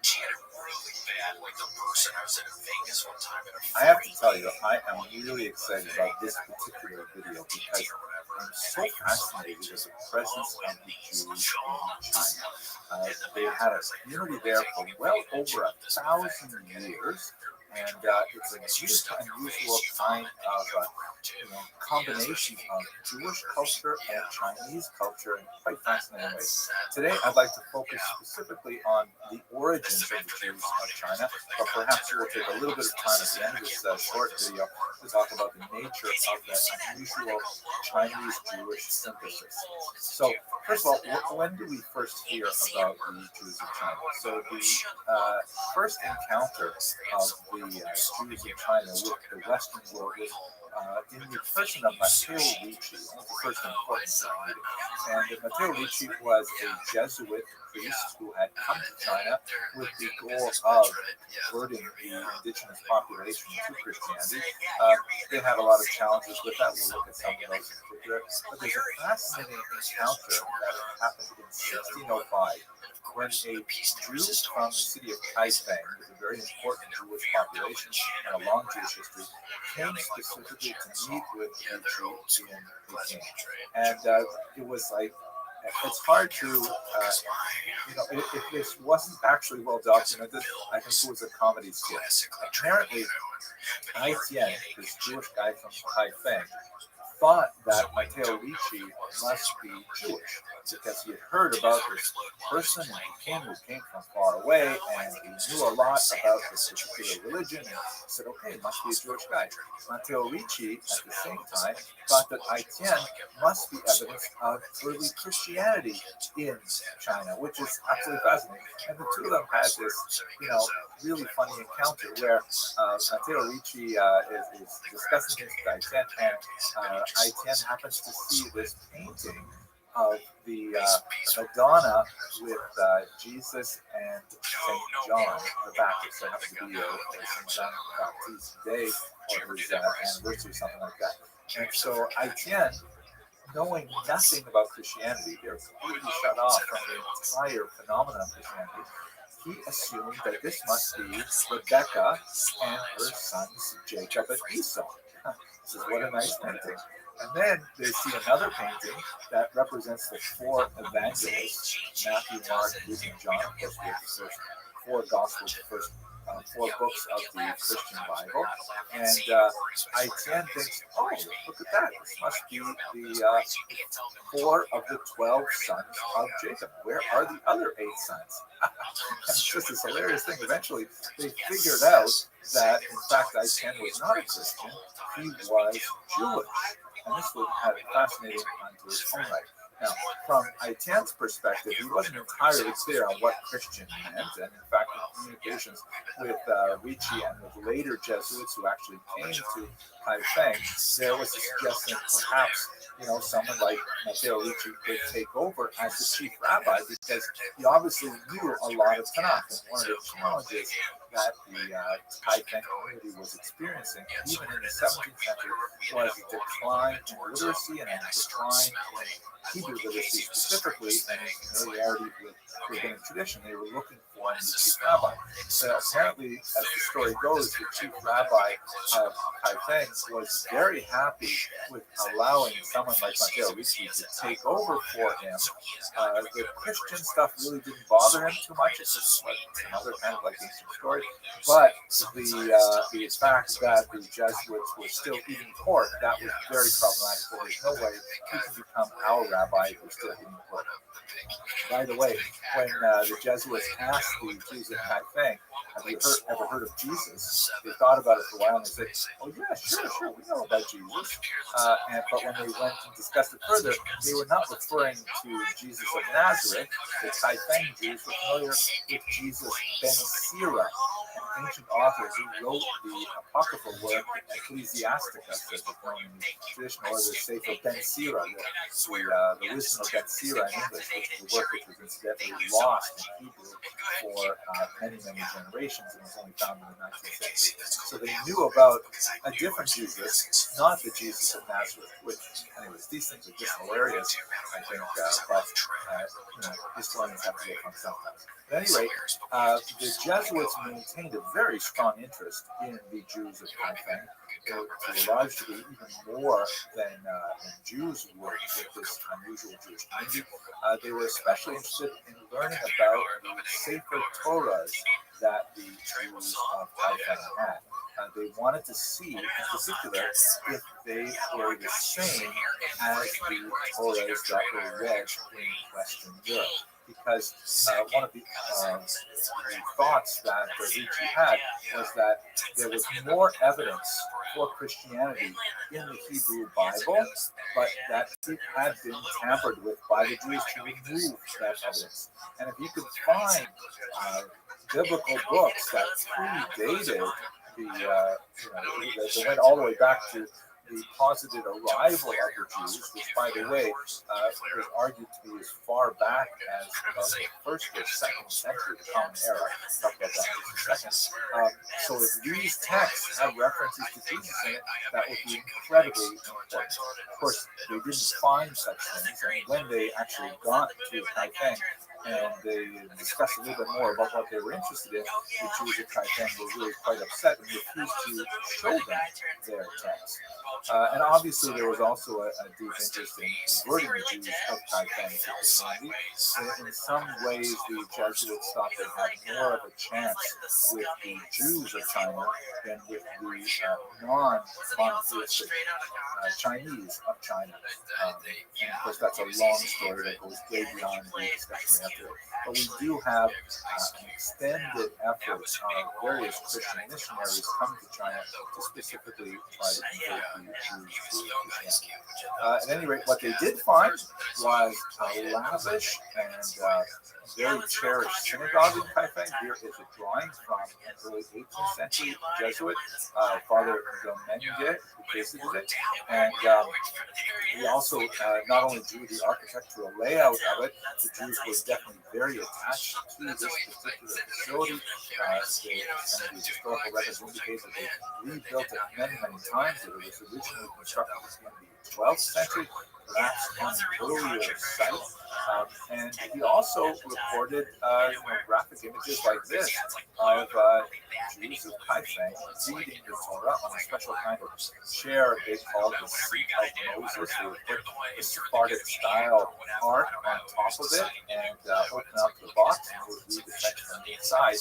she had it really bad. Like the person, I was in Vegas one time and I have to tell you, I am really excited about this particular video because I'm so fascinated with the presence of the Jews in China. They had a community there for well over 1,000 years, and it's a just unusual kind of combination of Jewish culture and Chinese culture in quite fascinating ways. Today, I'd like to focus specifically on the origins of the Jews of China, but perhaps we'll take a little bit of time at the end of this short video to talk about the nature of that unusual Chinese-Jewish synthesis. So, first of all, when do we first hear about the Jews of China? So, the first encounter of the Jews of China with the Western world was in the person of Matteo Ricci, one of the first important meeting. And Matteo Ricci was a Jesuit priest who had come to China with the goal of converting the indigenous population to Christianity. They had a lot of challenges with that. We'll look at some of those in particular. But there's a fascinating encounter that happened in 1605 when a Jew from the city of Kaifeng, with a very important Jewish population and a long Jewish history, came specifically to meet with Ricci in Beijing. And it was like, it's hard to, if this wasn't actually well documented, I think it was a comedy skit. Apparently, Ai Tian, this Jewish guy from Kaifeng, thought that Matteo Ricci must be Jewish because he had heard about this person and who came from far away, and he knew a lot about this particular religion, and said, okay, must be a Jewish guy. Matteo Ricci, at the same time, thought that Ai Tian must be evidence of early Christianity in China, which is absolutely fascinating. And the two of them had this, really funny encounter where Matteo Ricci is discussing things with Ai Tian, and Ai Tian happens to see this painting of the Madonna with Jesus and St. John the Baptist. So it happens to be St. John the Baptist's day or his anniversary or something like that. And so Ai Tian, knowing nothing about Christianity, they're completely shut off from the entire phenomenon of Christianity, he assumed that this must be Rebecca and her sons Jacob and Esau. This is what a nice painting. And then they see another painting that represents the four evangelists, Matthew, Mark, Luke, and John. Of course, we have the first four Gospels, the first four books of the Christian Bible. And Ai Tian thinks, oh, look at that. This must be the 4 of the 12 sons of Jacob. Where are the other 8 sons? And it's just this hilarious thing. Eventually, they figured out that, in fact, Ai Tian was not a Christian. He was Jewish. And this would have fascinating onto its own right. Now, from Ai Tian's perspective, he wasn't entirely clear on what Christian meant, and in fact, in communications with Ricci and with later Jesuits who actually came to Kaifeng, there was a suggestion perhaps someone like Matteo Ricci could take over as the chief rabbi because he obviously knew a lot of Tanakh. And one of the challenges that the Kaifeng community was experiencing, even in the 17th century, was a decline in literacy and a decline in Hebrew literacy specifically, and familiarity with rabbinic tradition. They were looking for a new chief rabbi. So apparently, as the story goes, the chief rabbi of Kaifeng was very happy with allowing someone like Matteo Ricci to take over for him. The Christian stuff really didn't bother him too much. It's just like another kind of like ancient story. But the fact that the Jesuits were still eating pork, that was very problematic. So there's no way he can become our rabbi if we're still eating pork. By the way, when the Jesuits asked the Jews in Taipei, have you ever heard of Jesus? They thought about it for a while and they said, oh yeah, sure, we know about Jesus. But when they went and discussed it further, they were not referring to Jesus of Nazareth. The Taipei Jews were familiar with Jesus ben Sira, an ancient author who wrote the apocryphal work Ecclesiasticus, as it's known in the traditional order, the Sefer Ben Sira, the wisdom of Ben Sira in English, which is a work which was incidentally lost in Hebrew for many generations and was only found in the 19th century. So they knew about a different Jesus, not the Jesus of Nazareth, which, anyways, these things are just hilarious, I think, but historians have to get fun sometimes. At any rate, the Jesuits maintained a very strong interest in the Jews of Taipei, to a large degree, even more than Jews would with this unusual Jewish community. They were especially interested in learning about the Sefer Torahs that the Jews of Taipei had. They wanted to see, in particular, if they were the same as the Torahs that were read in Western Europe. Because one of the thoughts that Ricci had was that there was more evidence for Christianity in the Hebrew Bible, but that it had been tampered with by the Jews to remove that evidence. And if you could find biblical books that predated that went all the way back to the posited arrival of the Jews, which, by the way, was argued to be as far back as about the first or second century of the Common Era. I'll talk about that in just a second. So if these texts have references to Jesus in it, that would be incredibly important. Of course, they didn't find such things, and when they actually got to Taipei, and they discussed a little bit more about what they were interested in, the Jews of Taipei were really quite upset and refused to show them their texts. And obviously, there was also a deep interest in converting the Jews of Taipei to Christianity. In some ways, the Jesuits thought they had more of a chance with the Jews of China than with the non-monotheistic Chinese of China. And of course, that's a long story that goes way beyond the discussion we have today. But we do have an extended effort of various Christian missionaries come to China to specifically try to convert the Jews to Christianity. At any rate, what they did find was a lavish and very cherished synagogue in Taipei. Here is a drawing from an early 18th century Jesuit, Father Domenge, who visited it. And he also not only drew the architectural layout of it, the Jews were definitely very attached to this particular facility. Some of the historical records indicate that they rebuilt it many times. It was originally constructed in the 12th century, perhaps on an earlier site. And he also recorded graphic images like this of Jews of Taipei reading the Torah on a special kind of chair they called the seat of Moses. They would put the Sephardic style art on top of it and open up the box and they would read the text on the inside. In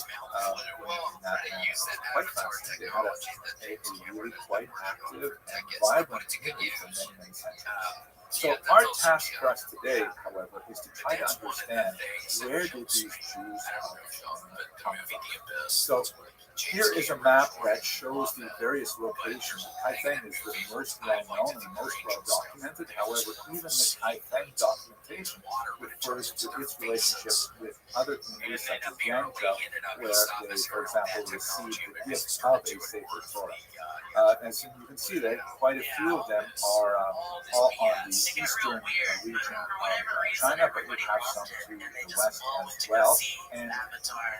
that manner. It was quite fascinating. They had a really quite active and vibrant community for many centuries. So our task for us today, however, is to try to understand where did these Jews come from. So here is a map that shows the various locations. Taipei is the most well known and most well documented. However, even the Taipei documentation refers to its relationship with other communities such as Yangzhou, where they, for example, received the gift of a Sefer Torah. As you can see there, quite a few of them are all on the eastern region of China, but we have some to the west as well. And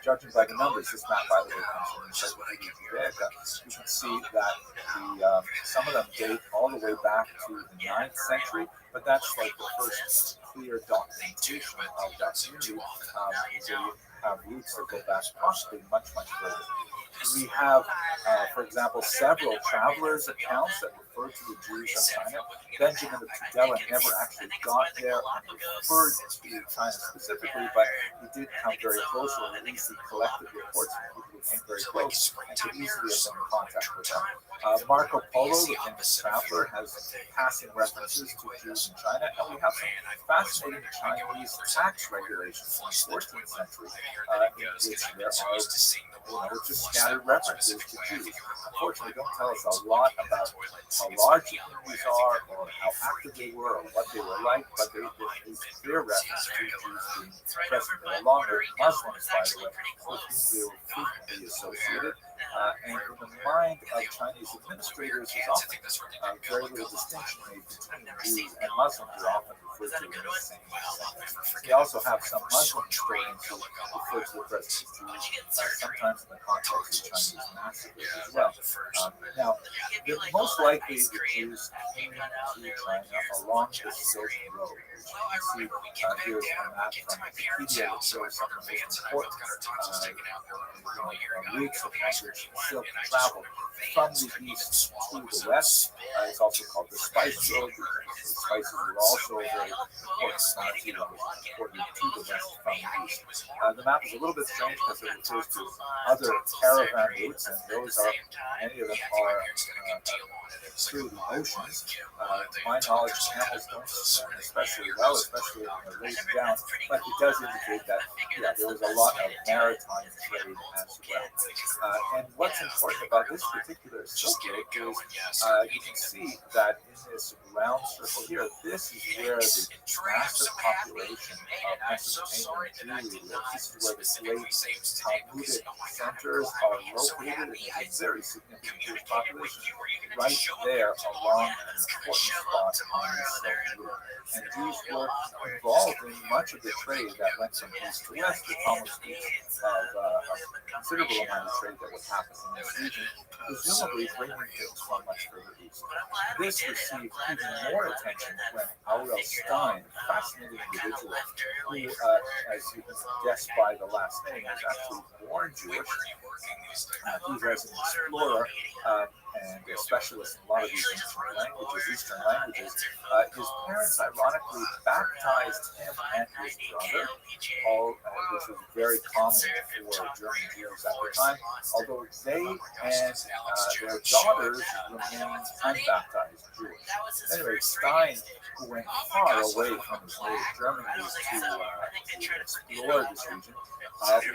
judging by the numbers, this map, by the way, comes from Encyclopedia Britannica, you can see that some of them date all the way back to the 9th century, but that's like the first clear documentation of that community. They have roots that go back possibly much further. We have, for example, several travelers' accounts that refer to the Jews of China. Benjamin of Tudela never actually got there and referred to China specifically, but he did come very close, or at least he collected reports from people who came very close and could easily have been in contact with them. Marco Polo, the famous traveler, has passing references to Jews in China, and we have some fascinating Chinese tax regulations from the 14th century in which there are just scattered references to Jews. Unfortunately, don't tell us a lot about how large the communities are or how active they were or what they were like, but there is clear reference to Jews being present there, along with Muslims, by the way, with whom they were frequently associated. And in the mind of Chinese administrators, there's often very little distinction made between Jews and Muslims. They're often referred to in the same sentence. We also have some Muslim historians who refer to the presence of Jews, sometimes in the context of Chinese massacres as well. Now, most likely the Jews came to China along the Silk Road, which you can see here's a map from Wikipedia that shows some of the most important routes of language silk travel from the east to the west. It's also called the Spice Road. The spices were also a very important commodity that was imported to the west from the east. The map is a little bit strange because it refers to other caravan routes, and those are, many of them are through the oceans. To my knowledge, camels don't swim especially well, especially when they're laid down, but it does indicate that there was a lot of maritime trade as well. And what's important about this particular silk road is you can see that in this round circle here, this is where the massive population of Mesopotamian Jewry lives. This is where the great Talmudic centers are located, and there's a very significant Jewish population right there along an important spot on the Silk Road. And Jews were involved in much of the trade that went from east to west. The Talmud speaks of a considerable amount of trade that would happen in this region, presumably bringing things from much further east. This received even more attention when Aurel Stein, a fascinating individual, who, as you can guess by the last name, was actually born Jewish. He was an explorer and a specialist in a lot of these ancient languages, Eastern languages. His parents, ironically, baptized him and his brother, which was very common for German Jews at the time, although they and their daughters remained unbaptized Jewish. Anyway, Stein, who went far away from his native Germany to explore this region,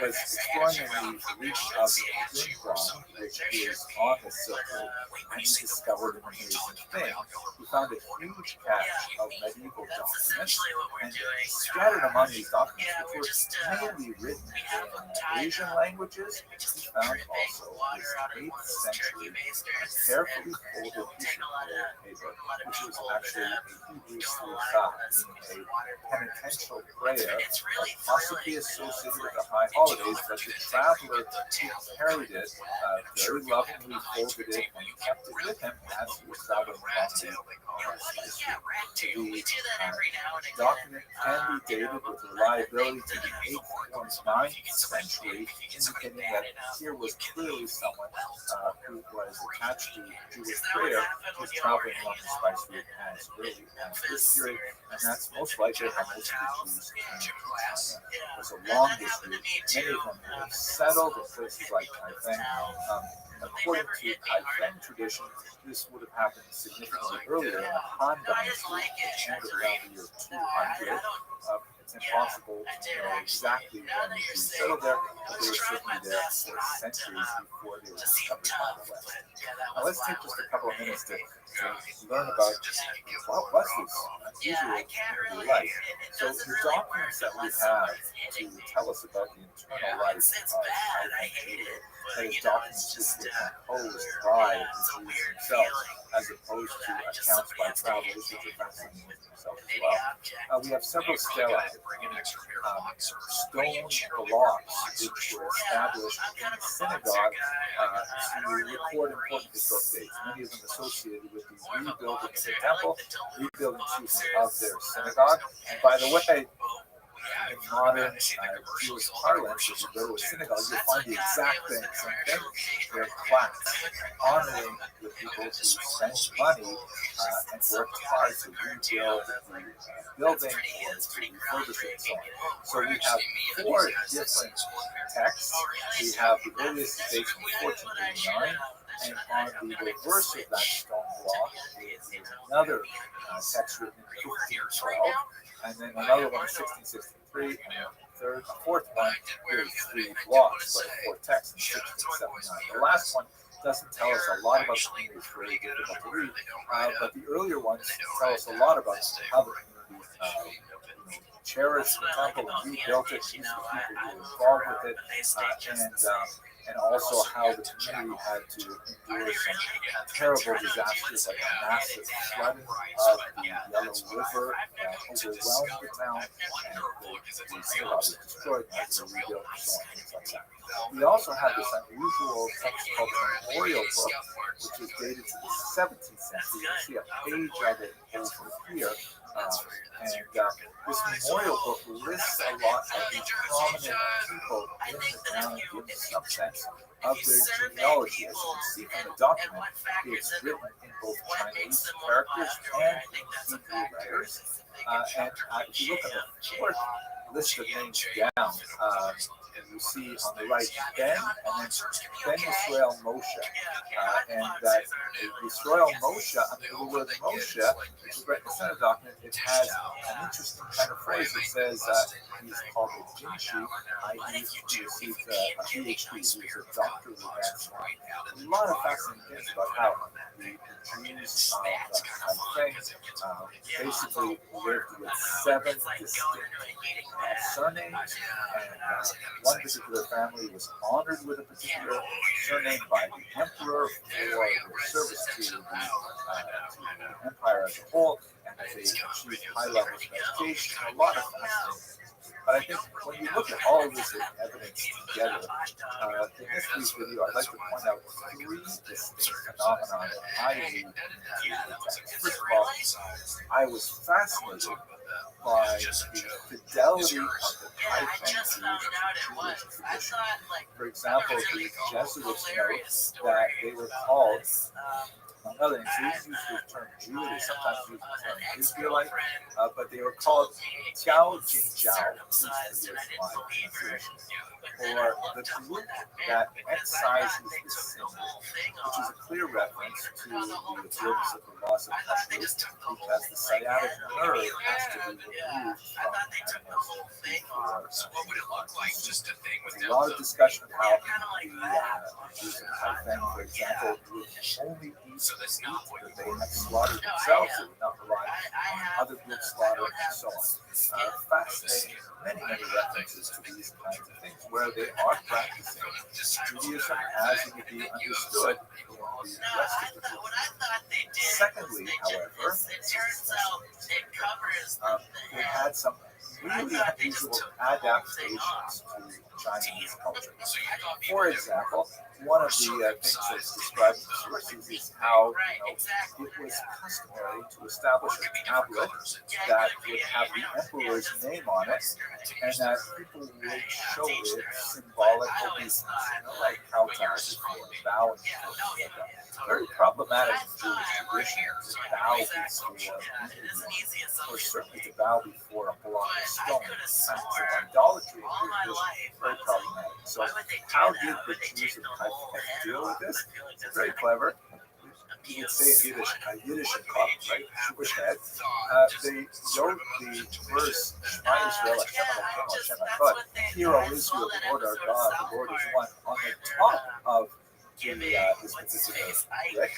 was exploring in the region of Dunhuang, which is on the Silk Road, and he discovered an amazing thing. He found a huge cache of medieval documents, and scattered among these documents, which were mainly written in Asian languages, he found also this 8th century carefully folded piece of paper, which was actually a Hebrew slicha, meaning a penitential prayer, possibly associated with the high holidays, but the traveler carried it, very lovingly folded it, and kept it with him as he was traveling along the document can be dated with reliability to the 8th or 9th century, indicating that here was clearly someone who was attached to Jewish prayer, who was traveling along the spice route as early as this period, and that's most likely how most of the Jews came to China. Was along this route. Many of them were settled in places like Kaifeng. According to Kaifeng tradition, this would have happened significantly earlier in the Han Dynasty, which ended around the year 200. It's impossible to know exactly when the Jews settled there, but they were certainly there for centuries before they were discovered by the West. Now let's take just a couple of minutes to learn about what was this unusual community like. So the documents that we have to tell us about the internal life of Kaifeng Judah, that is documents which were composed by the Jews themselves, as opposed to accounts by travelers, which are fascinating with themselves as well. We have several stelae, stone blocks, which were established in the synagogue to record important historic dates, many of them associated with the rebuilding of the temple, of their synagogue. And by the way, in modern Jewish parlance, if you go to a synagogue, you'll find the exact thing. Same thing. There are plaques honoring the people who spent money and worked hard to rebuild the building or to refurbish it and so on. So we have 4 different texts. We have the earliest dates from 1489, and on the reverse of that stone block is another text written in 1512, and then another one in 1663, and a fourth one is 3 blocks, but 4 texts in 1679. The last one doesn't tell us a lot about the community. It's very difficult to read, but the earlier ones tell us a lot about how the community cherished the temple and rebuilt it, used the people who were involved with it, and also how the community had to endure some terrible disasters like a massive flooding of the Yellow River that overwhelmed the town, and the synagogue was destroyed and had to rebuild and so on, things like that. We also have this unusual text called the Memorial Book, which is dated to the 17th century. You can see a page of it over here. This memorial book lists a lot of the prominent people in the town and gives some sense of their genealogy. As you can see from the document, it's written in both Chinese characters and Hebrew letters. And if you look at the fourth list of names down, you see on the right Ben, and then Ben Yisrael Moshe. And that Yisrael Moshe, under the word Moshe, which is right in the center document, it has an interesting kind of phrase that says he's called a Jinshi, i.e. he received a PhD, he's a doctorate of advanced. A lot of fascinating things about how the Jews basically lived with 7 distinct surnames, and one particular family was honored with a particular surname by the emperor for their service to the empire as a whole, and they achieved high levels of education. A lot of fascinating things. But I think when you look at all of this evidence together, in this week's video, I'd like to point out 3 distinct phenomena that I read in the text. First of all, I was fascinated by the fidelity of the type and Jewish tradition. For example, the Jesuits note that they were called, among other things, they used the term Jew, they sometimes use the term Israelite, but they were called Jiao Jinjiao, or the group that excises the sin, which is a clear reference to the observance of the laws of kashrut, because the sciatic nerve has to be removed from animals before there's a lot of discussion of how the Jews of Haifen, for example, would only eat meat that they had slaughtered themselves. They would not rely on other groups slaughtering and so on. Fascinating, many references to these kinds of things where they are practicing Judaism as it would be understood in the rest of the world. Secondly, however, they had some really unusual adaptations to Chinese culture. For example, one of the things that's described in the sources is how it was customary to establish a tablet that would have the emperor's name on it, and that people would show it symbolic obeisance, like kowtows or bowing. Very problematic in Jewish tradition to bow before, or certainly to bow before a block of stone. Acts of idolatry is very problematic. So how did the Jews of Haifen deal with this? Very clever. You would say in Yiddish and Kop, right? Jewish head. They wrote the verse Shema Yisrael, Hashem Elokeinu, Hashem Echad. Hear, O Israel, the Lord our God, the Lord is one. On the top of this particular brick,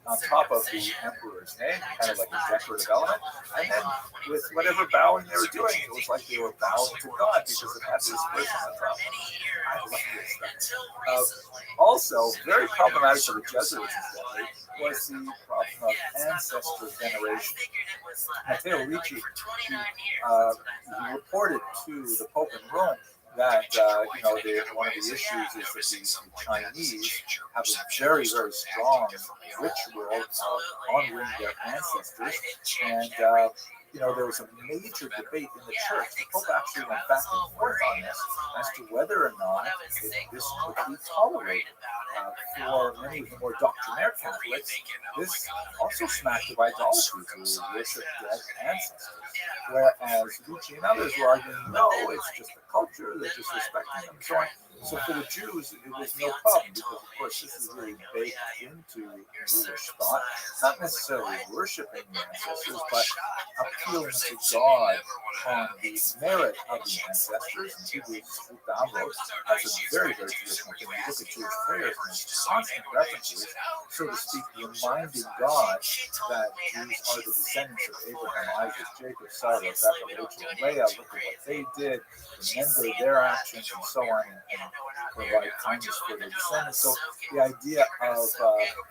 on top of the emperor's name, kind of like a decorative element, and then with whatever bowing they were doing, it was like they were bowing to God because it had this verse on the top. I love this stuff. Also, very problematic for the Jesuits was the problem of ancestor veneration. Matteo Ricci, he reported to the Pope in Rome that one of the issues is that the Chinese have a very strong ritual of honoring their ancestors, and there was a major debate in the church. The Pope actually went back and forth on this as to whether or not this could be tolerated. For many of the more doctrinaire Catholics, this also smacked of idolatry to worship dead ancestors. Whereas Ricci and others were arguing, no, it's just the culture, they're just respecting them, and so on. So for the Jews, it was no problem because, of course, this is really baked into Jewish thought. Not necessarily worshiping the ancestors, but appealing to God on the merit of the ancestors. And Hebrews, that's a very, very traditional thing. You look at Jewish prayers and there's constant references, so to speak, reminding God that Jews are the descendants of Abraham, Isaac, Jacob, Sarah, Rebecca, Rachel, and Leah. Look at what they did, remember their actions, and so on, and provide kindness for their descendants. So the idea of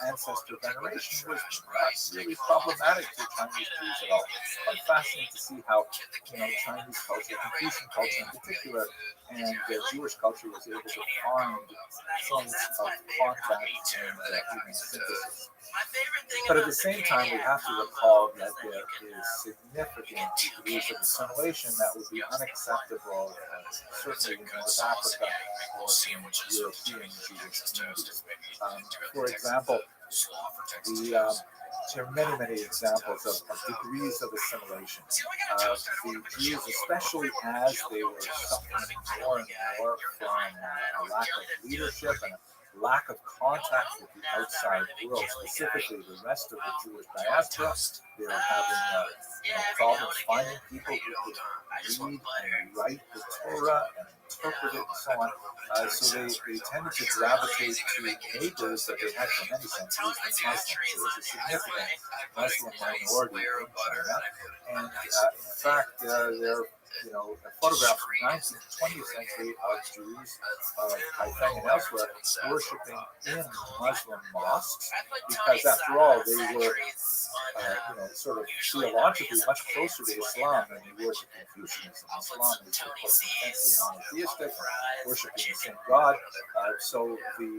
ancestor veneration was not really problematic to Chinese Jews at all. It's quite fascinating to see how Chinese culture, Confucian culture in particular, and Jewish culture was able to find points of contact and human synthesis. But at the same time, we have to recall that there is significant degrees of assimilation that would be unacceptable, certainly in North Africa or in European Jewish communities. For example, there are many, many examples of degrees of assimilation. The Jews, especially as they were suffering more and more from a lack of leadership and a lack of contact with the outside world, specifically the rest of the Jewish diaspora, they were having problems finding people who could read and write the Torah and interpret it and so on. So they tended to gravitate to neighbors that they had for many centuries, the Muslims. There was a significant Muslim minority in China, and in fact, there are photographs from the 19th, 20th century of Jews of Kaifeng and elsewhere worshiping in Muslim mosques, because after all, they were sort of theologically much closer to Islam than they were to Confucianism. Islam is, of course, intensely monotheistic, worshiping the same God. So the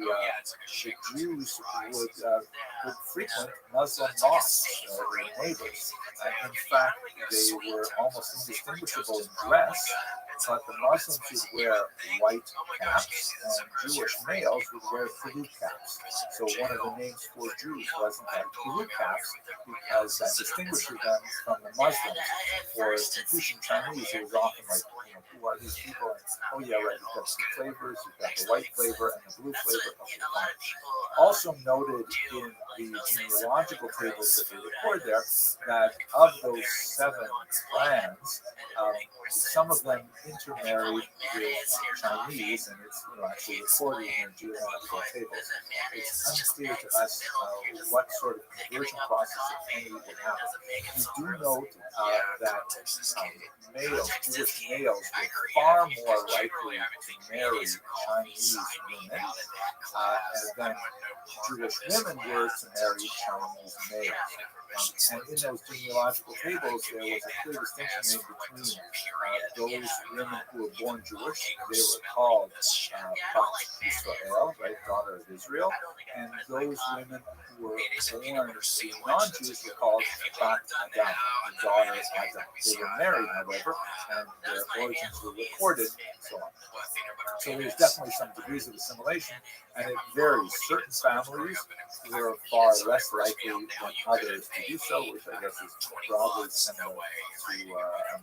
Jews would frequent Muslim mosques, their neighbors. In fact, they were almost indistinguishable in dress, but the Muslims would wear white caps, and Jewish males would wear Philuk caps. So one of the names for Jews was, in fact, Philuk caps, because that distinguishes them from the Muslims. For Confucian Chinese, it was often like, who are these people? And, oh yeah, right, you've got two flavors, you've got the white flavor and the blue flavor. Okay, fine. Also noted in the genealogical tables that they record there, that of those 7 clans, some of them intermarried with Chinese, and it's actually recorded in their genealogical tables. It's unclear to us what sort of conversion process, if any, would happen. We do note that Jewish males were far more likely to marry Chinese women than Jewish women were to marry Chinese males. And in those genealogical tables, there was a clear distinction made between those women who were born Jewish, they were called Bat Israel, right, daughter of Israel, and those women who were born non-Jews were called Bat Adam, the daughter of Adam. They were married, however, and their origins were recorded, and so on. So there's definitely some degrees of assimilation, and it varies. Certain families were far less likely than others to do so, which I guess is probably similar to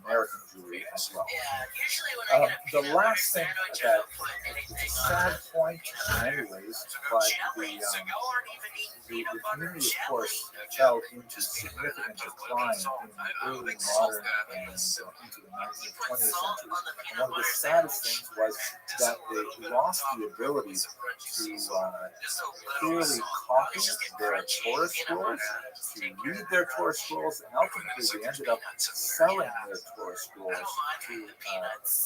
American Jewry as well. The last thing that it's a sad point in many ways, but the community, of course, fell into significant decline in the early modern and into the 19th, 20th centuries. And one of the saddest things was that they lost the ability to clearly copy their Torah scrolls, to read their Torah scrolls, and ultimately they ended up selling their Torah scrolls to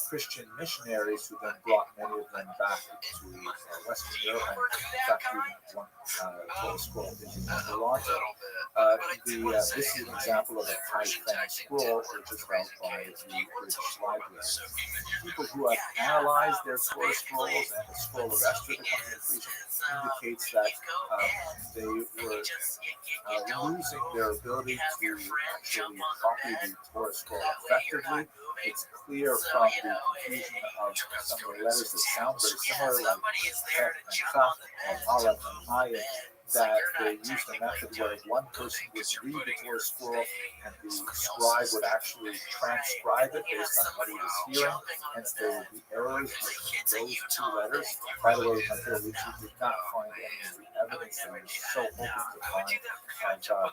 Christian missionaries who then brought many of them back to Western Europe. And in fact, even one Torah scroll is in Toronto. This is an example of a Kai Feng scroll, which is held by the British Library. People who have analyzed their Torah scrolls and the scroll of Esther, the conclusion indicates that they were losing their ability to actually copy the Torah scroll effectively. It's clear from the conclusion of some of the letters that sound very similar, like Tet and Chaf and Aleph and Ayin, that they used a method where one person would read the Torah scroll and the scribe would actually transcribe it based on what he was hearing. Hence, there would be errors between those two letters. By the way, my favorite, we did not find any of the evidence that we were so hoping to find of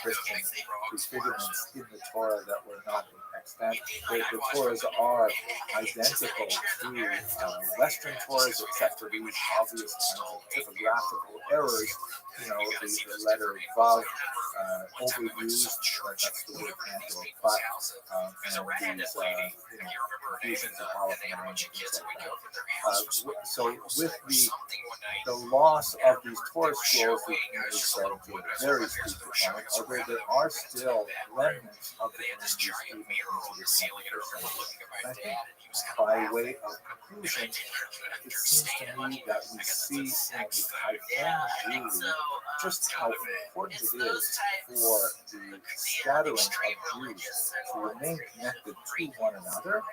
Christian prefigurements in the Torah that were not extant. The Torahs are identical to Western Torahs, except for these obvious kinds of typographical errors. You know, the letter Vav overused, that's the word and or but, and these confusions of Aleph and Ayin and things like that. So with the loss of these Torah scrolls, the community started to very steep decline, although there are still remnants of the community even into this 21st century. And I think by way of conclusion, it seems to me that we see in the Kai Feng Jews just how important it is for the scattering of Jews to remain connected to one another,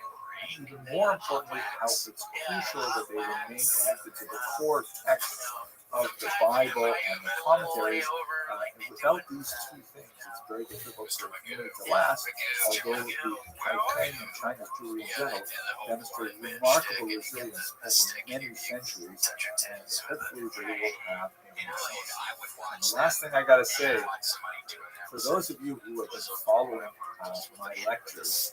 and even more importantly, how it's crucial that they remain connected to the core texts of the Bible and the commentaries. And without these two things, it's very difficult for a community to last, although the Taipei and China's Jewry in general demonstrate remarkable resilience over many centuries, and hopefully they will have a resilience. And the last thing I got to say, for those of you who have been following my lectures,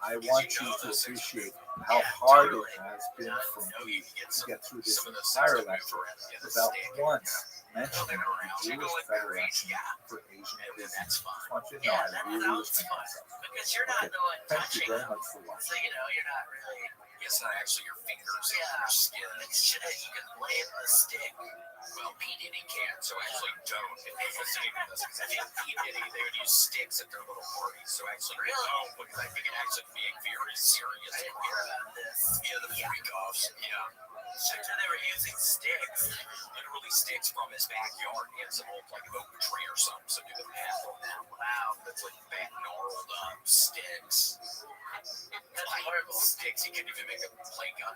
I want you to appreciate how hard it has been for me to get through this entire lecture without once mentioning the Jewish Federation for Asian Business. I just want you to know I really respect myself. Okay. Thank you very much for watching. It's not actually your fingers, it's your skin. You can lay it on a stick. Well, P. Diddy can, so actually don't. If you're listening to this, because I think P. Diddy, they would use sticks at their little parties. So actually, don't, because I think it actually be a very serious crime. Yeah, the freak offs. Yeah. So they were using sticks, literally sticks from his backyard. He had some old like oak tree or something, so do the math on that. Wow, that's like bad gnarled sticks. Like sticks, you couldn't even make a play gun.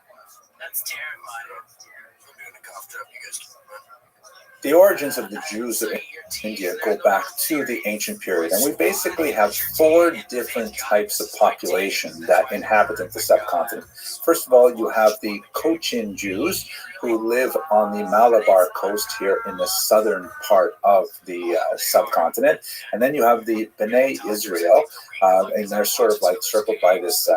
That's terrifying. I'm doing a cough drop, you guys can run. The origins of the Jews of India go back to the ancient period, and we basically have four different types of population that inhabit the subcontinent. First of all, you have the Cochin Jews, who live on the Malabar coast here in the southern part of the subcontinent, and then you have the B'nai Israel, and they're sort of like circled by this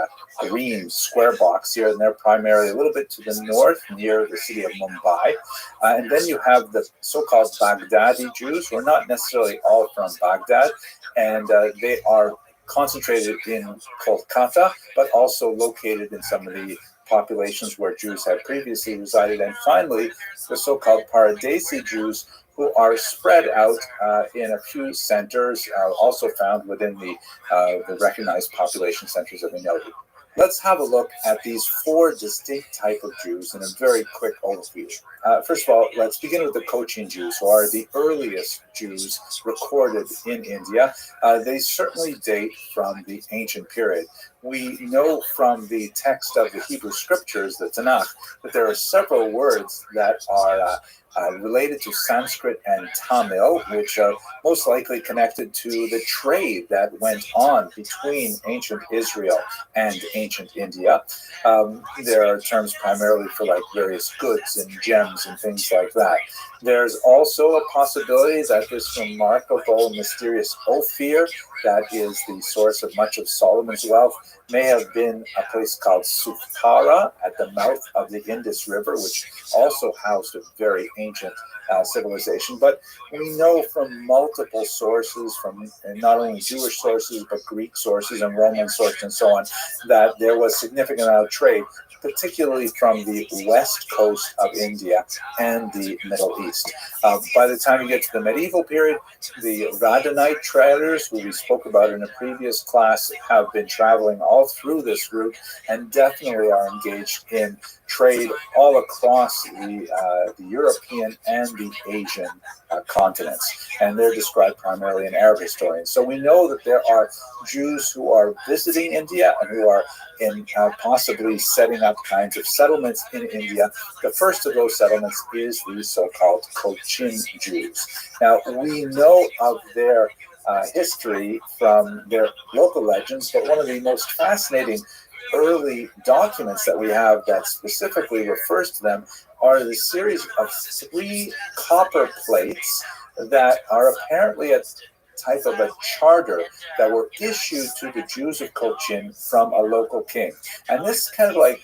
green square box here, and they're primarily a little bit to the north near the city of Mumbai. And then you have the so-called Baghdadi Jews, who are not necessarily all from Baghdad, and they are concentrated in Kolkata, but also located in some of the populations where Jews had previously resided. And finally, the so-called Paradesi Jews, who are spread out in a few centers, also found within the recognized population centers of India. Let's have a look at these four distinct types of Jews in a very quick overview. First of all, let's begin with the Cochin Jews, who are the earliest Jews recorded in India. They certainly date from the ancient period. We know from the text of the Hebrew scriptures, the Tanakh, that there are several words that are related to Sanskrit and Tamil, which are most likely connected to the trade that went on between ancient Israel and ancient India. There are terms primarily for like various goods and gems and things like that. There's also a possibility that this remarkable, mysterious Ophir, that is the source of much of Solomon's wealth, may have been a place called Sutara at the mouth of the Indus River, which also housed a very ancient civilization. But we know from multiple sources, from not only Jewish sources, but Greek sources and Roman sources and so on, that there was significant amount of trade, particularly from the west coast of India and the Middle East. By the time you get to the medieval period, the Radhanite traders, who we spoke about in a previous class, have been traveling all through this route and definitely are engaged in trade all across the European and the Asian continents. And they're described primarily in Arab historians. So we know that there are Jews who are visiting India and who are in possibly setting up kinds of settlements in India. The first of those settlements is the so-called Cochin Jews. Now, we know of their history from their local legends, but one of the most fascinating early documents that we have that specifically refers to them are the series of 3 copper plates that are apparently a type of a charter that were issued to the Jews of Cochin from a local king. And this kind of like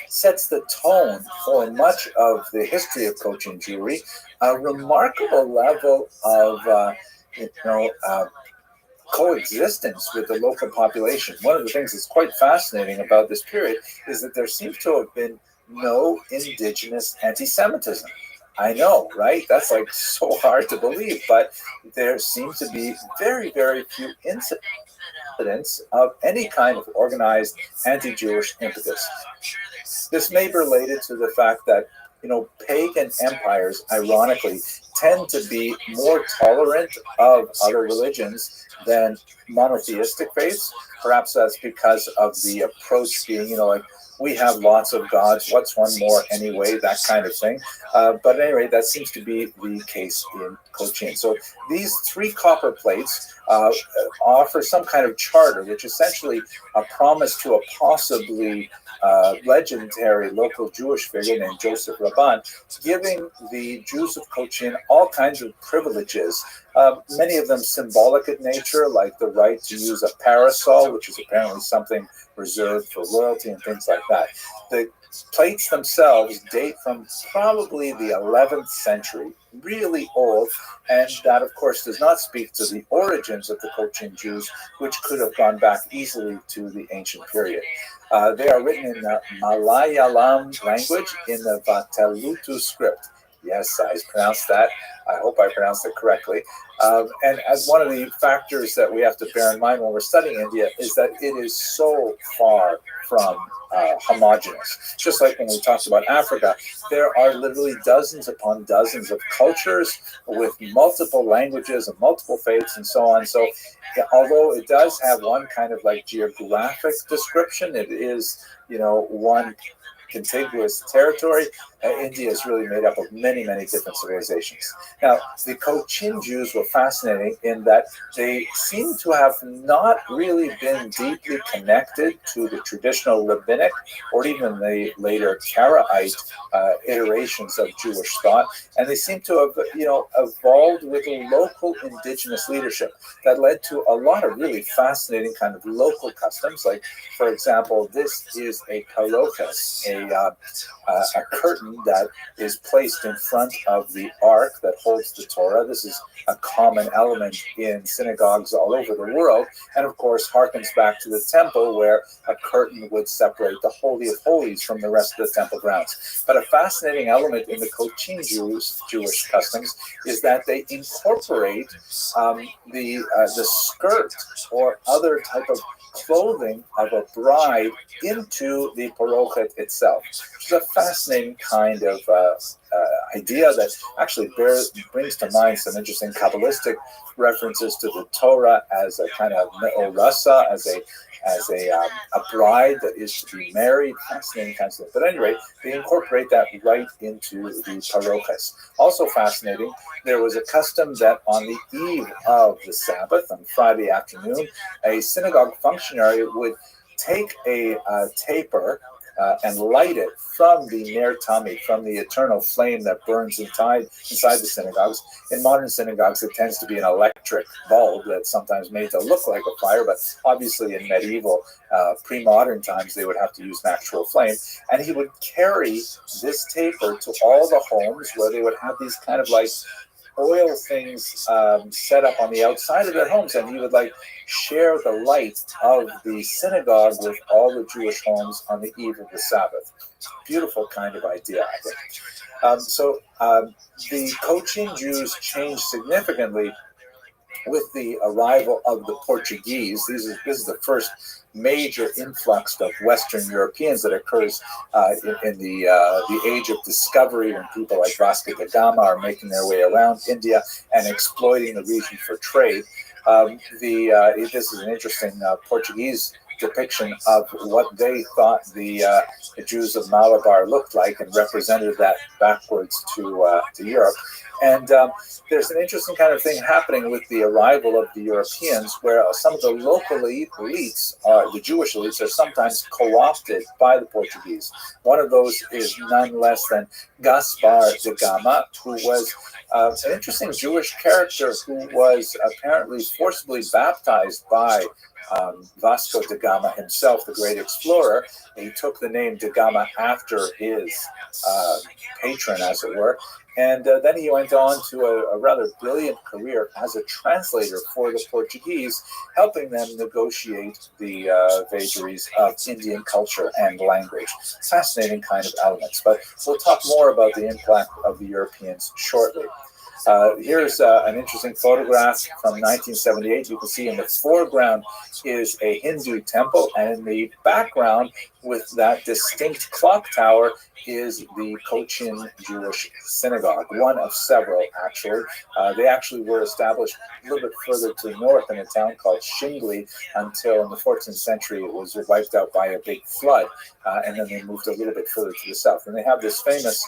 sets the tone for much of the history of Cochin Jewry, a remarkable level of coexistence with the local population. One of the things that's quite fascinating about this period is that there seems to have been no indigenous anti-Semitism. I know, right? That's like so hard to believe, but there seem to be very, very few incidents of any kind of organized anti-Jewish impetus. This may be related to the fact that, pagan empires, ironically, tend to be more tolerant of other religions than monotheistic faiths. Perhaps that's because of the approach being, like, we have lots of gods, what's one more anyway, that kind of thing. But anyway, that seems to be the case in Cochin. So these 3 copper plates offer some kind of charter, which essentially a promise to a possibly legendary local Jewish figure named Joseph Rabbi, giving the Jews of Cochin all kinds of privileges, many of them symbolic in nature, like the right to use a parasol, which is apparently something reserved for royalty and things like that. The plates themselves date from probably the 11th century, really old, and that, of course, does not speak to the origins of the Cochin Jews, which could have gone back easily to the ancient period. They are written in the Malayalam language in the Vatelutu script. Yes, I pronounced that. I hope I pronounced it correctly. And as one of the factors that we have to bear in mind when we're studying India is that it is so far from homogenous. Just like when we talked about Africa, there are literally dozens upon dozens of cultures with multiple languages and multiple faiths and so on. So although it does have one kind of like geographic description, it is, one contiguous territory. India is really made up of many, many different civilizations. Now, the Cochin Jews were fascinating in that they seem to have not really been deeply connected to the traditional rabbinic or even the later Karaite iterations of Jewish thought, and they seem to have, evolved with a local indigenous leadership that led to a lot of really fascinating kind of local customs. Like, for example, this is a parochas, a curtain that is placed in front of the ark that holds the Torah. This is a common element in synagogues all over the world, and of course harkens back to the temple where a curtain would separate the Holy of Holies from the rest of the temple grounds. But a fascinating element in the Cochin Jewish customs is that they incorporate the skirt or other type of clothing of a bride into the parochet itself, which is a fascinating kind of idea that actually brings to mind some interesting Kabbalistic references to the Torah as a kind of me'orasa, as a bride that is to be married, fascinating kinds of things. But anyway, they incorporate that right into the parochas. Also fascinating, there was a custom that on the eve of the Sabbath, on Friday afternoon, a synagogue functionary would take a taper, and light it from the Ner Tamid, from the eternal flame that burns inside the synagogues. In modern synagogues, it tends to be an electric bulb that's sometimes made to look like a fire, but obviously in medieval, pre-modern times, they would have to use natural flame. And he would carry this taper to all the homes where they would have these kind of like oil things set up on the outside of their homes, and he would like share the light of the synagogue with all the Jewish homes on the eve of the Sabbath. Beautiful kind of idea, I think. The Cochin Jews changed significantly with the arrival of the Portuguese. This is the first major influx of Western Europeans that occurs in the age of discovery, when people like Vasco da Gama are making their way around India and exploiting the region for trade. This is an interesting Portuguese depiction of what they thought the Jews of Malabar looked like, and represented that backwards to Europe. And there's an interesting kind of thing happening with the arrival of the Europeans, where some of the local elites, the Jewish elites, are sometimes co-opted by the Portuguese. One of those is none less than Gaspar de Gama, who was an interesting Jewish character who was apparently forcibly baptized by Vasco da Gama himself, the great explorer. He took the name da Gama after his patron, as it were. And then he went on to a rather brilliant career as a translator for the Portuguese, helping them negotiate the vagaries of Indian culture and language. Fascinating kind of elements. But we'll talk more about the impact of the Europeans shortly. Here's an interesting photograph from 1978. You can see in the foreground is a Hindu temple, and in the background, with that distinct clock tower, is the Cochin Jewish synagogue, one of several, actually. They actually were established a little bit further to the north in a town called Shingli, until in the 14th century it was wiped out by a big flood, and then they moved a little bit further to the south. And they have this famous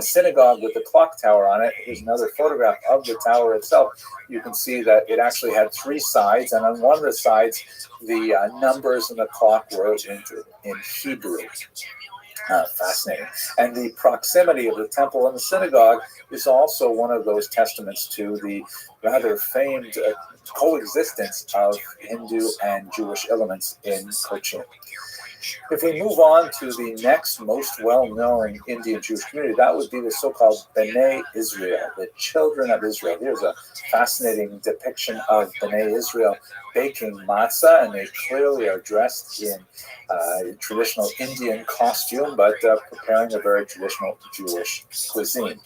synagogue with the clock tower on it. Here's another photograph of the tower itself. You can see that it actually had three sides, and on one of the sides, the numbers in the clock were in Hebrew. Fascinating. And the proximity of the temple and the synagogue is also one of those testaments to the rather famed coexistence of Hindu and Jewish elements in Cochin. If we move on to the next most well-known Indian Jewish community, that would be the so-called Bnei Israel, the children of Israel. Here's a fascinating depiction of Bnei Israel baking matzah, and they clearly are dressed in traditional Indian costume, but preparing a very traditional Jewish cuisine.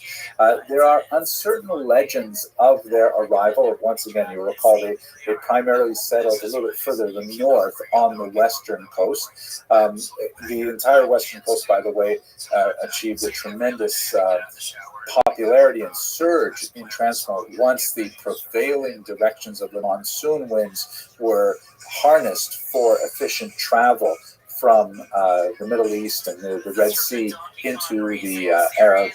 There are uncertain legends of their arrival. Once again, you recall they primarily settled a little bit further to the north on the western coast. The entire western coast, by the way, achieved a tremendous popularity and surge in transport once the prevailing directions of the monsoon winds were harnessed for efficient travel from the Middle East and the Red Sea into the Arab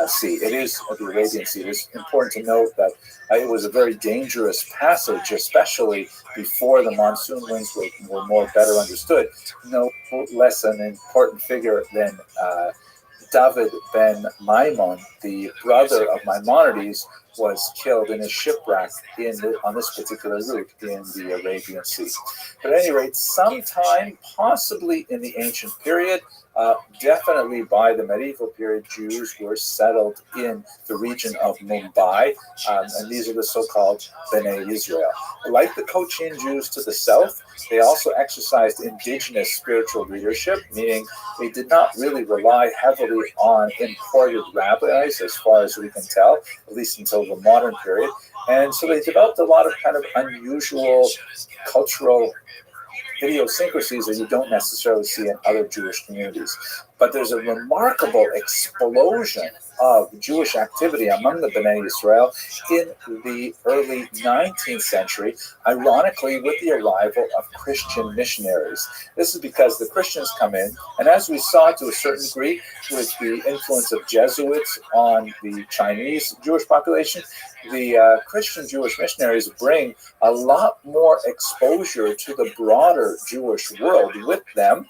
Sea. It is the Arabian Sea. It is important to note that it was a very dangerous passage, especially before the monsoon winds were better understood. No less an important figure than David ben Maimon, the brother of Maimonides, was killed in a shipwreck on this particular route in the Arabian Sea. But at any rate, sometime possibly in the ancient period, definitely by the medieval period, Jews were settled in the region of Mumbai, and these are the so-called Bnei Israel. Like the Cochin Jews to the south, they also exercised indigenous spiritual leadership, meaning they did not really rely heavily on imported rabbis, as far as we can tell, at least until the modern period. And so they developed a lot of kind of unusual cultural idiosyncrasies that you don't necessarily see in other Jewish communities. But there's a remarkable explosion of Jewish activity among the Bnei Israel in the early 19th century, ironically with the arrival of Christian missionaries. This is because the Christians come in, and as we saw to a certain degree with the influence of Jesuits on the Chinese Jewish population, the Christian Jewish missionaries bring a lot more exposure to the broader Jewish world with them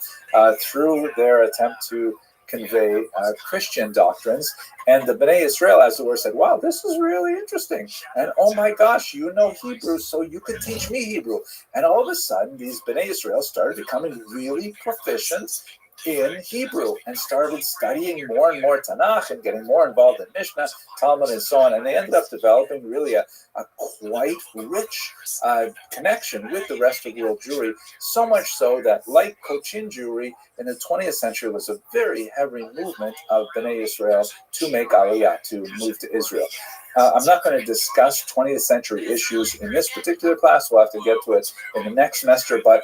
through their attempt to convey Christian doctrines. And the Bnei Israel, as it were, said, wow, this is really interesting. And oh my gosh, you know Hebrew, so you could teach me Hebrew. And all of a sudden, these Bnei Israel started becoming really proficient in Hebrew and started studying more and more Tanakh and getting more involved in Mishnah, Talmud, and so on. And they ended up developing really a quite rich connection with the rest of world Jewry, so much so that, like Cochin Jewry, in the 20th century was a very heavy movement of Bnei Israel to make Aliyah, to move to Israel. I'm not going to discuss 20th century issues in this particular class. We'll have to get to it in the next semester, but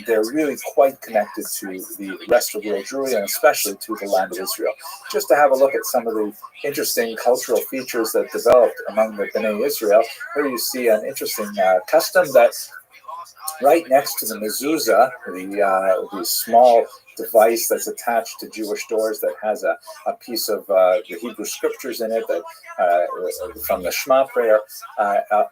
they're really quite connected to the rest of world Jewry and especially to the land of Israel. Just to have a look at some of the interesting cultural features that developed among the Bnei Israel, here you see an interesting custom that right next to the mezuzah, the small device that's attached to Jewish doors that has a piece of the Hebrew scriptures in it that from the Shema prayer.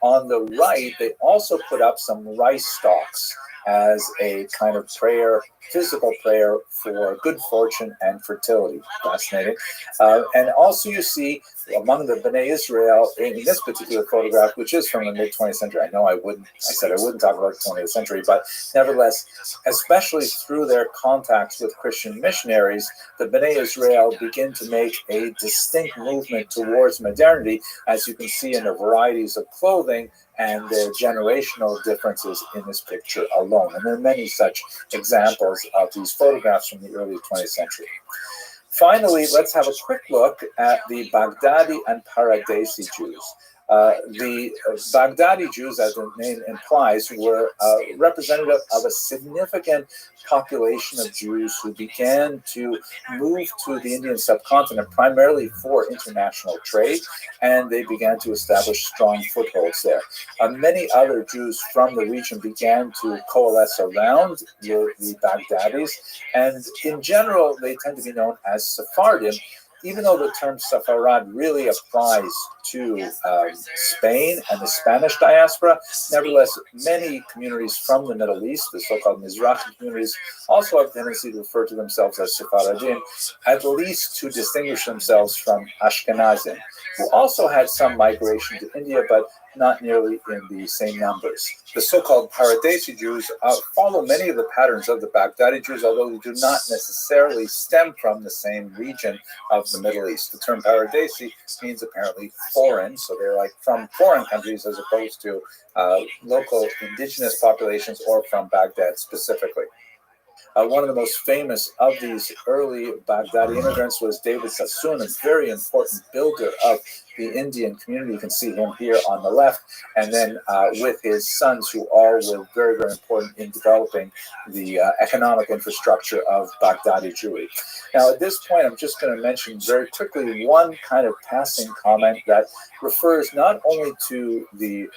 On the right, they also put up some rice stalks as a kind of prayer, physical prayer for good fortune and fertility. Fascinating. And also you see among the Bnei Israel in this particular photograph, which is from the mid-20th century. I know I said I wouldn't talk about the 20th century, but nevertheless, especially through their contacts with Christian missionaries, the Bnei Israel begin to make a distinct movement towards modernity, as you can see in the varieties of clothing and their generational differences in this picture alone. And there are many such examples of these photographs from the early 20th century. Finally, let's have a quick look at the Baghdadi and Paradesi Jews. The Baghdadi Jews, as the name implies, were representative of a significant population of Jews who began to move to the Indian subcontinent primarily for international trade, and they began to establish strong footholds there. Many other Jews from the region began to coalesce around the Baghdadis, and in general, they tend to be known as Sephardim, even though the term Sepharad really applies to Spain and the Spanish diaspora. Nevertheless, many communities from the Middle East, the so-called Mizrahi communities, also have a tendency to refer to themselves as Sephardim, at least to distinguish themselves from Ashkenazim, who also had some migration to India, but not nearly in the same numbers. The so-called Paradesi Jews follow many of the patterns of the Baghdadi Jews, although they do not necessarily stem from the same region of the Middle East. The term Paradesi means apparently foreign, so they're like from foreign countries as opposed to local indigenous populations or from Baghdad specifically. One of the most famous of these early Baghdadi immigrants was David Sassoon, a very important builder of the Indian community. You can see him here on the left, and then with his sons, who all were very, very important in developing the economic infrastructure of Baghdadi Jewry. Now, at this point, I'm just going to mention very quickly one kind of passing comment that refers not only to the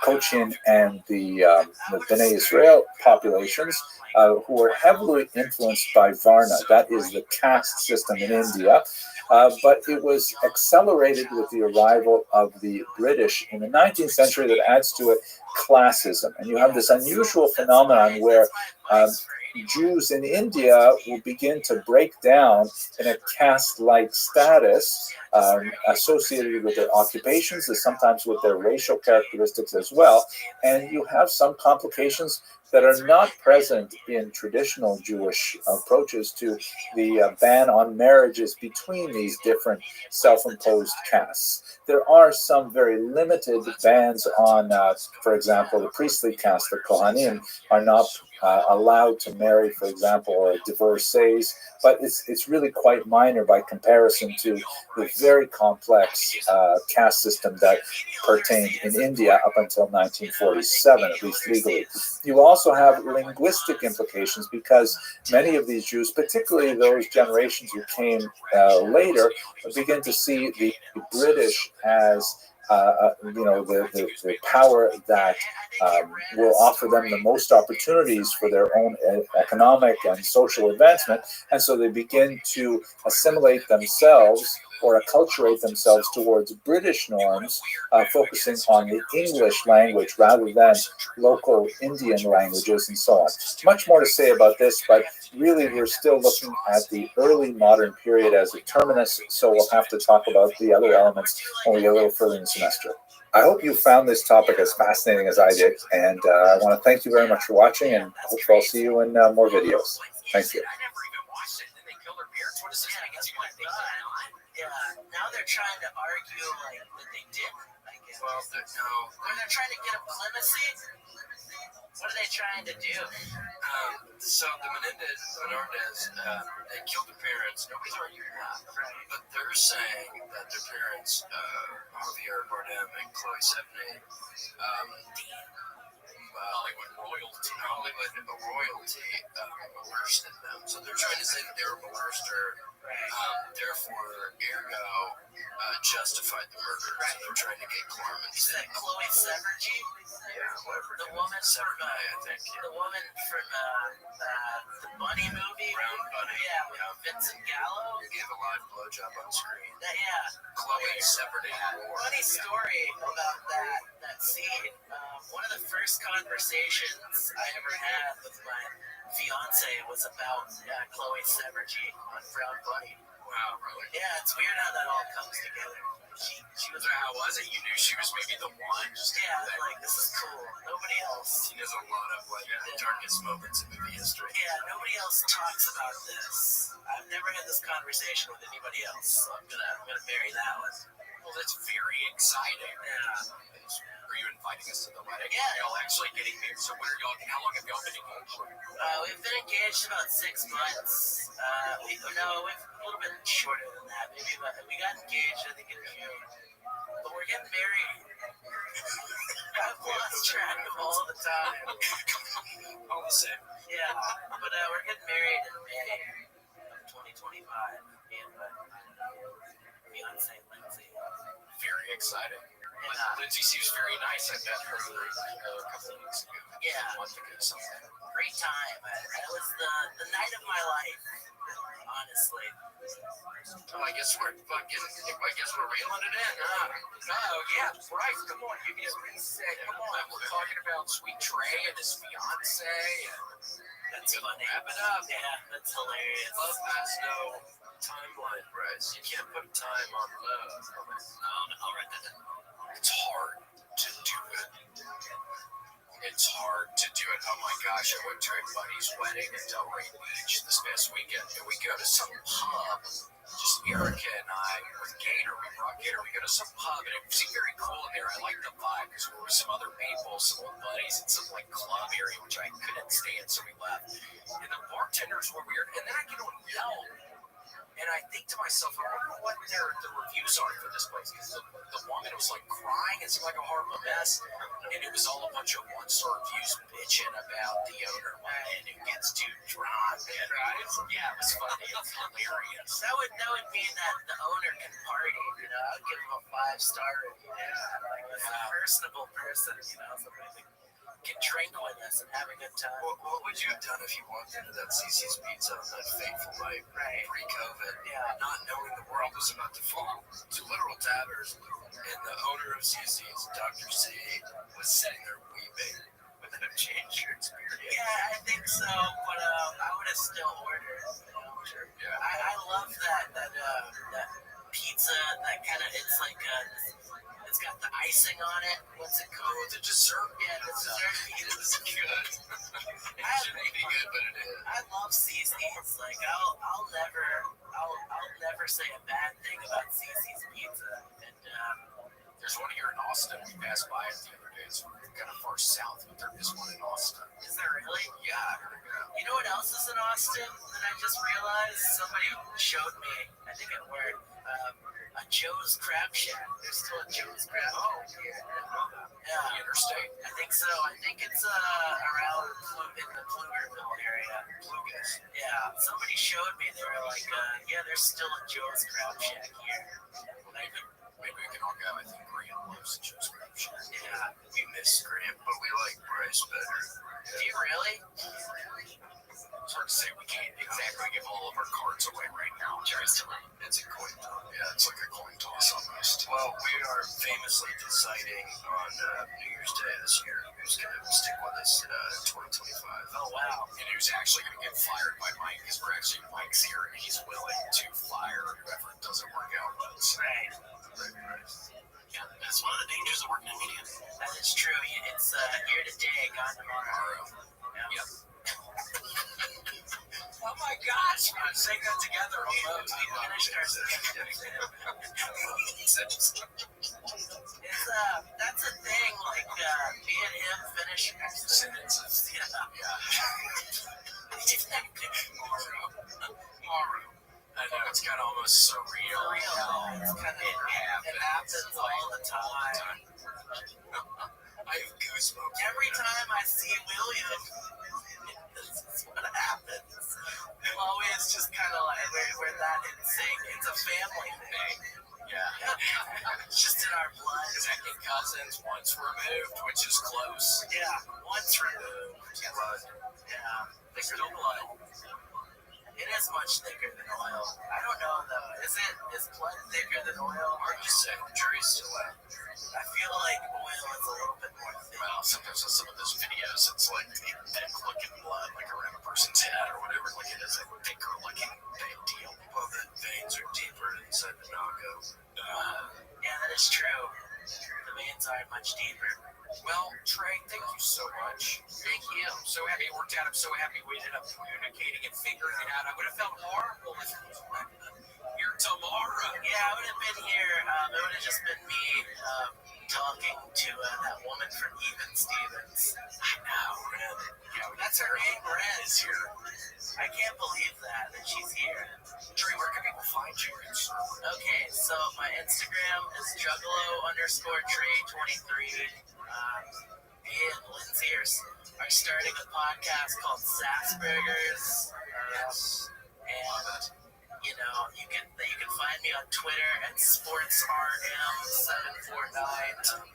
Cochin and the Bnei Israel populations, who were heavily influenced by Varna, that is the caste system in India, but it was accelerated with the arrival of the British in the 19th century that adds to it classism. And you have this unusual phenomenon where Jews in India will begin to break down in a caste-like status associated with their occupations and sometimes with their racial characteristics as well. And you have some complications that are not present in traditional Jewish approaches to the ban on marriages between these different self-imposed castes. There are some very limited bans on, for example, the priestly caste, the Kohanim, are not allowed to marry, for example, or divorcees, but it's really quite minor by comparison to the very complex caste system that pertained in India up until 1947, at least legally. You also have linguistic implications because many of these Jews, particularly those generations who came later, begin to see the British as the power that will offer them the most opportunities for their own economic and social advancement. And so they begin to assimilate themselves or acculturate themselves towards British norms, focusing on the English language rather than local Indian languages and so on. Much more to say about this, but really we're still looking at the early modern period as a terminus, so we'll have to talk about the other elements when we get a little further in the semester. I hope you found this topic as fascinating as I did, and I want to thank you very much for watching, and I hope I'll see you in more videos. Thank you. Yeah, now they're trying to argue like that they didn't. I guess. Well, they're trying to get a clemency. What are they trying to do? So the Menendez, they killed their parents. Nobody's arguing that, but they're saying that their parents, Javier Bardem and Chloe Sevigny, Hollywood royalty, molested them. So they're trying to say that they were molested. Therefore, ergo, justified the murder. So they're trying to get clemency. Is that Chloe Sevigny? Yeah, whatever. The woman from, I think. The woman from the Bunny movie? Brown Bunny. Yeah, with Vincent Gallo. He gave a live blowjob on screen. Chloe Sevigny. Funny story about that scene. One of the first conversations I ever had with my fiance was about Chloe Sevigny on Brown Bunny. Wow, really? Yeah, it's weird how that all comes together. She was. How was it? You knew she was maybe the one. Just like this is cool. Nobody else. She has a lot of darkest moments in movie history. Yeah, nobody else talks about this. I've never had this conversation with anybody else, so I'm gonna marry that one. Well, that's very exciting. Yeah. Are you inviting us to the wedding? Yeah. Y'all actually getting married? So how long have y'all been engaged? We've been engaged about 6 months. We've a little bit shorter than that. Maybe we got engaged, I think, in June. But we're getting married. I've lost track of all the time. All the same. Yeah. But we're getting married in May of 2025. And fiance Lindsay. Very exciting. Lindsay seems very nice. I met her a couple of weeks ago. Yeah. Great time. That was the night of my life, honestly. Oh, I guess we're reeling it in, huh? Oh, yeah, right. Come on, you guys come on. We're talking about Sweet Trey and his fiance. That's funny. Wrap it up. Yeah, that's hilarious. Love has no timeline, Bryce. You can't put time on love. I'll write that down. It's hard to do it. It's hard to do it. Oh my gosh, I went to a buddy's wedding in Delray Beach this past weekend, and we go to some pub. Just Erica and I with Gator. We brought Gator. We go to some pub, and it seemed very cool in there. I liked the vibe because we were with some other people, some old buddies, and some club area, which I couldn't stand, so we left. And the bartenders were weird, and then I get on Yelp. And I think to myself, I wonder what the reviews are for this place. Because the woman was crying. It seemed like a horrible mess. And it was all a bunch of one-star reviews bitching about the owner and who gets too drunk. And, yeah, it was funny. It's hilarious. That would mean that the owner can party. I'd give him a 5-star review. Yeah, he's a personable person. Somebody can drink with us and have a good time. What would you have done if you walked into that CC's Pizza on that fateful night, pre-COVID, not knowing the world was about to fall to literal tatters, and the owner of CC's, Dr. C, was sitting there weeping? Would that have changed your experience? Yeah, I think so, but I would have still ordered. Sure. Yeah. I love that pizza that kind of, it's got the icing on it. What's it called? Oh, the dessert. Yeah, the dessert pizza is good. It shouldn't be good, but it is. I love CC's. I'll never say a bad thing about CC's Pizza. And There's one here in Austin. We passed by it the other day. It's kind of far south, but there is one in Austin. Is there really? Yeah. You know what else is in Austin that I just realized? Somebody showed me, I think at work, a Joe's Crab Shack. There's still a Joe's Crab Shack. Oh, yeah. The interstate? I think so. I think it's around in the Pflugerville area. Plugas. Yeah. Somebody showed me. They were like, yeah, there's still a Joe's Crab Shack here. Maybe we can all go. I think Graham loves the Joe's Crab Shack. Yeah. We miss Graham, but we like Bryce better. Do you really? It's hard to say. We can't exactly give all of our cards away right now. It's a coin toss. Yeah, it's like a coin toss almost. Well, we are famously deciding on New Year's Day this year who's going to stick with us in 2025. Oh, wow. And who's actually going to get fired by Mike, because we're actually Mike's here and he's willing to fire whoever doesn't work out with us. Right. Yeah, that's one of the dangers of working in media. That is true. It's here today, gone tomorrow. Yep. Oh my gosh, we're saying that together. We finished our that's a thing, like me and him finish sentences. Yeah. Tomorrow. I know, it's kind of almost surreal. It's kind of, it happens all the time. I have goosebumps. Every time I see William, this is what happens. I'm always just kind of like, we're that in sync. It's a family thing. Yeah. It's just in our blood. Second cousins, once removed, which is close. Yeah, once removed. Blood. Yeah. Thicker than oil. It is much thicker than oil. I don't know though. Is blood thicker than oil? Hard to say. The jury's still out. I feel like oil is a little bit more thick. Well, sometimes on some of those videos, it's like the thick looking blood, like around a person's head or whatever. Like it is a thicker looking big deal. Well, the veins are deeper inside the nago. Yeah, that is true. The veins are much deeper. Well, Trey, thank you so much. Thank you. I'm so happy it worked out. I'm so happy we ended up communicating and figuring it out. I would have felt horrible if it was here tomorrow. Yeah, I would have been here. It would have just been me talking to that woman from Even Stevens. I know, man. Yeah, that's her name. Ren is here. I can't believe that she's here. Trey, where can people find you? Okay, so my Instagram is juggalo_Trey23. Me and Lindsay are starting a podcast called Sassburgers. Yes. And you know, you can find me on Twitter at sportsrm749.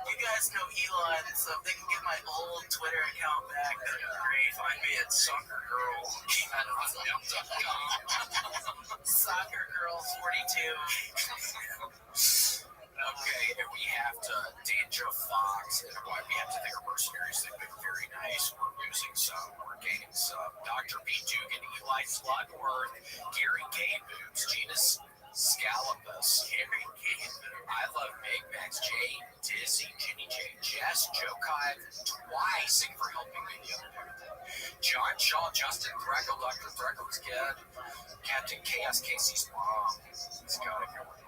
You guys know Elon, so if they can get my old Twitter account back, that'd be great. Find me at soccergirl42. Okay, and we have to Danger Fox, and why we have to think our mercenaries. They've been very nice. We're losing some, we're gaining some. Dr. B. Dugan, Eli Slugworth, Gary Gaboobs, Genus Scalapus, Gary Gaboobs, I Love Meg Max, Jay, Dizzy, Ginny J, Jess, Joe Kai, twice. Thank you for helping me the other day. John Shaw, Justin Greco, Dr. Greco's kid, Captain Chaos, Casey's mom. It's got it going on.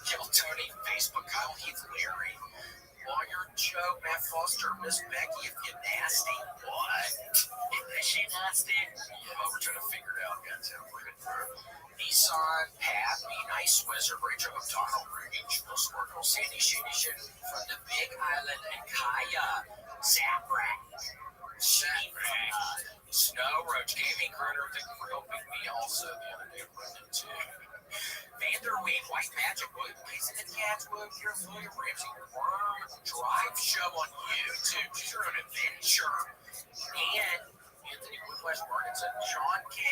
Kill Tony, Facebook, Kyle Heath, Larry, Lawyer Joe, Matt Foster, Miss Becky, if you're nasty. What? Is she nasty? Well, we're trying to figure it out, guys. Nissan, Pat, Be Nice Wizard, Rachel McDonald, Rudy, Jill Sparkle, Sandy Shady Shit from the Big Island, and Kaya, Zaprak, Snow Roach, Gaming Critter, thank you for helping me also the other day, Brendan, too. Vanderweed, White Magic, William Mason, and Catswood, here's William Ramsey, Worm Drive Show on YouTube. Choose your own adventure. And Anthony Woodwest Morganson, Sean K.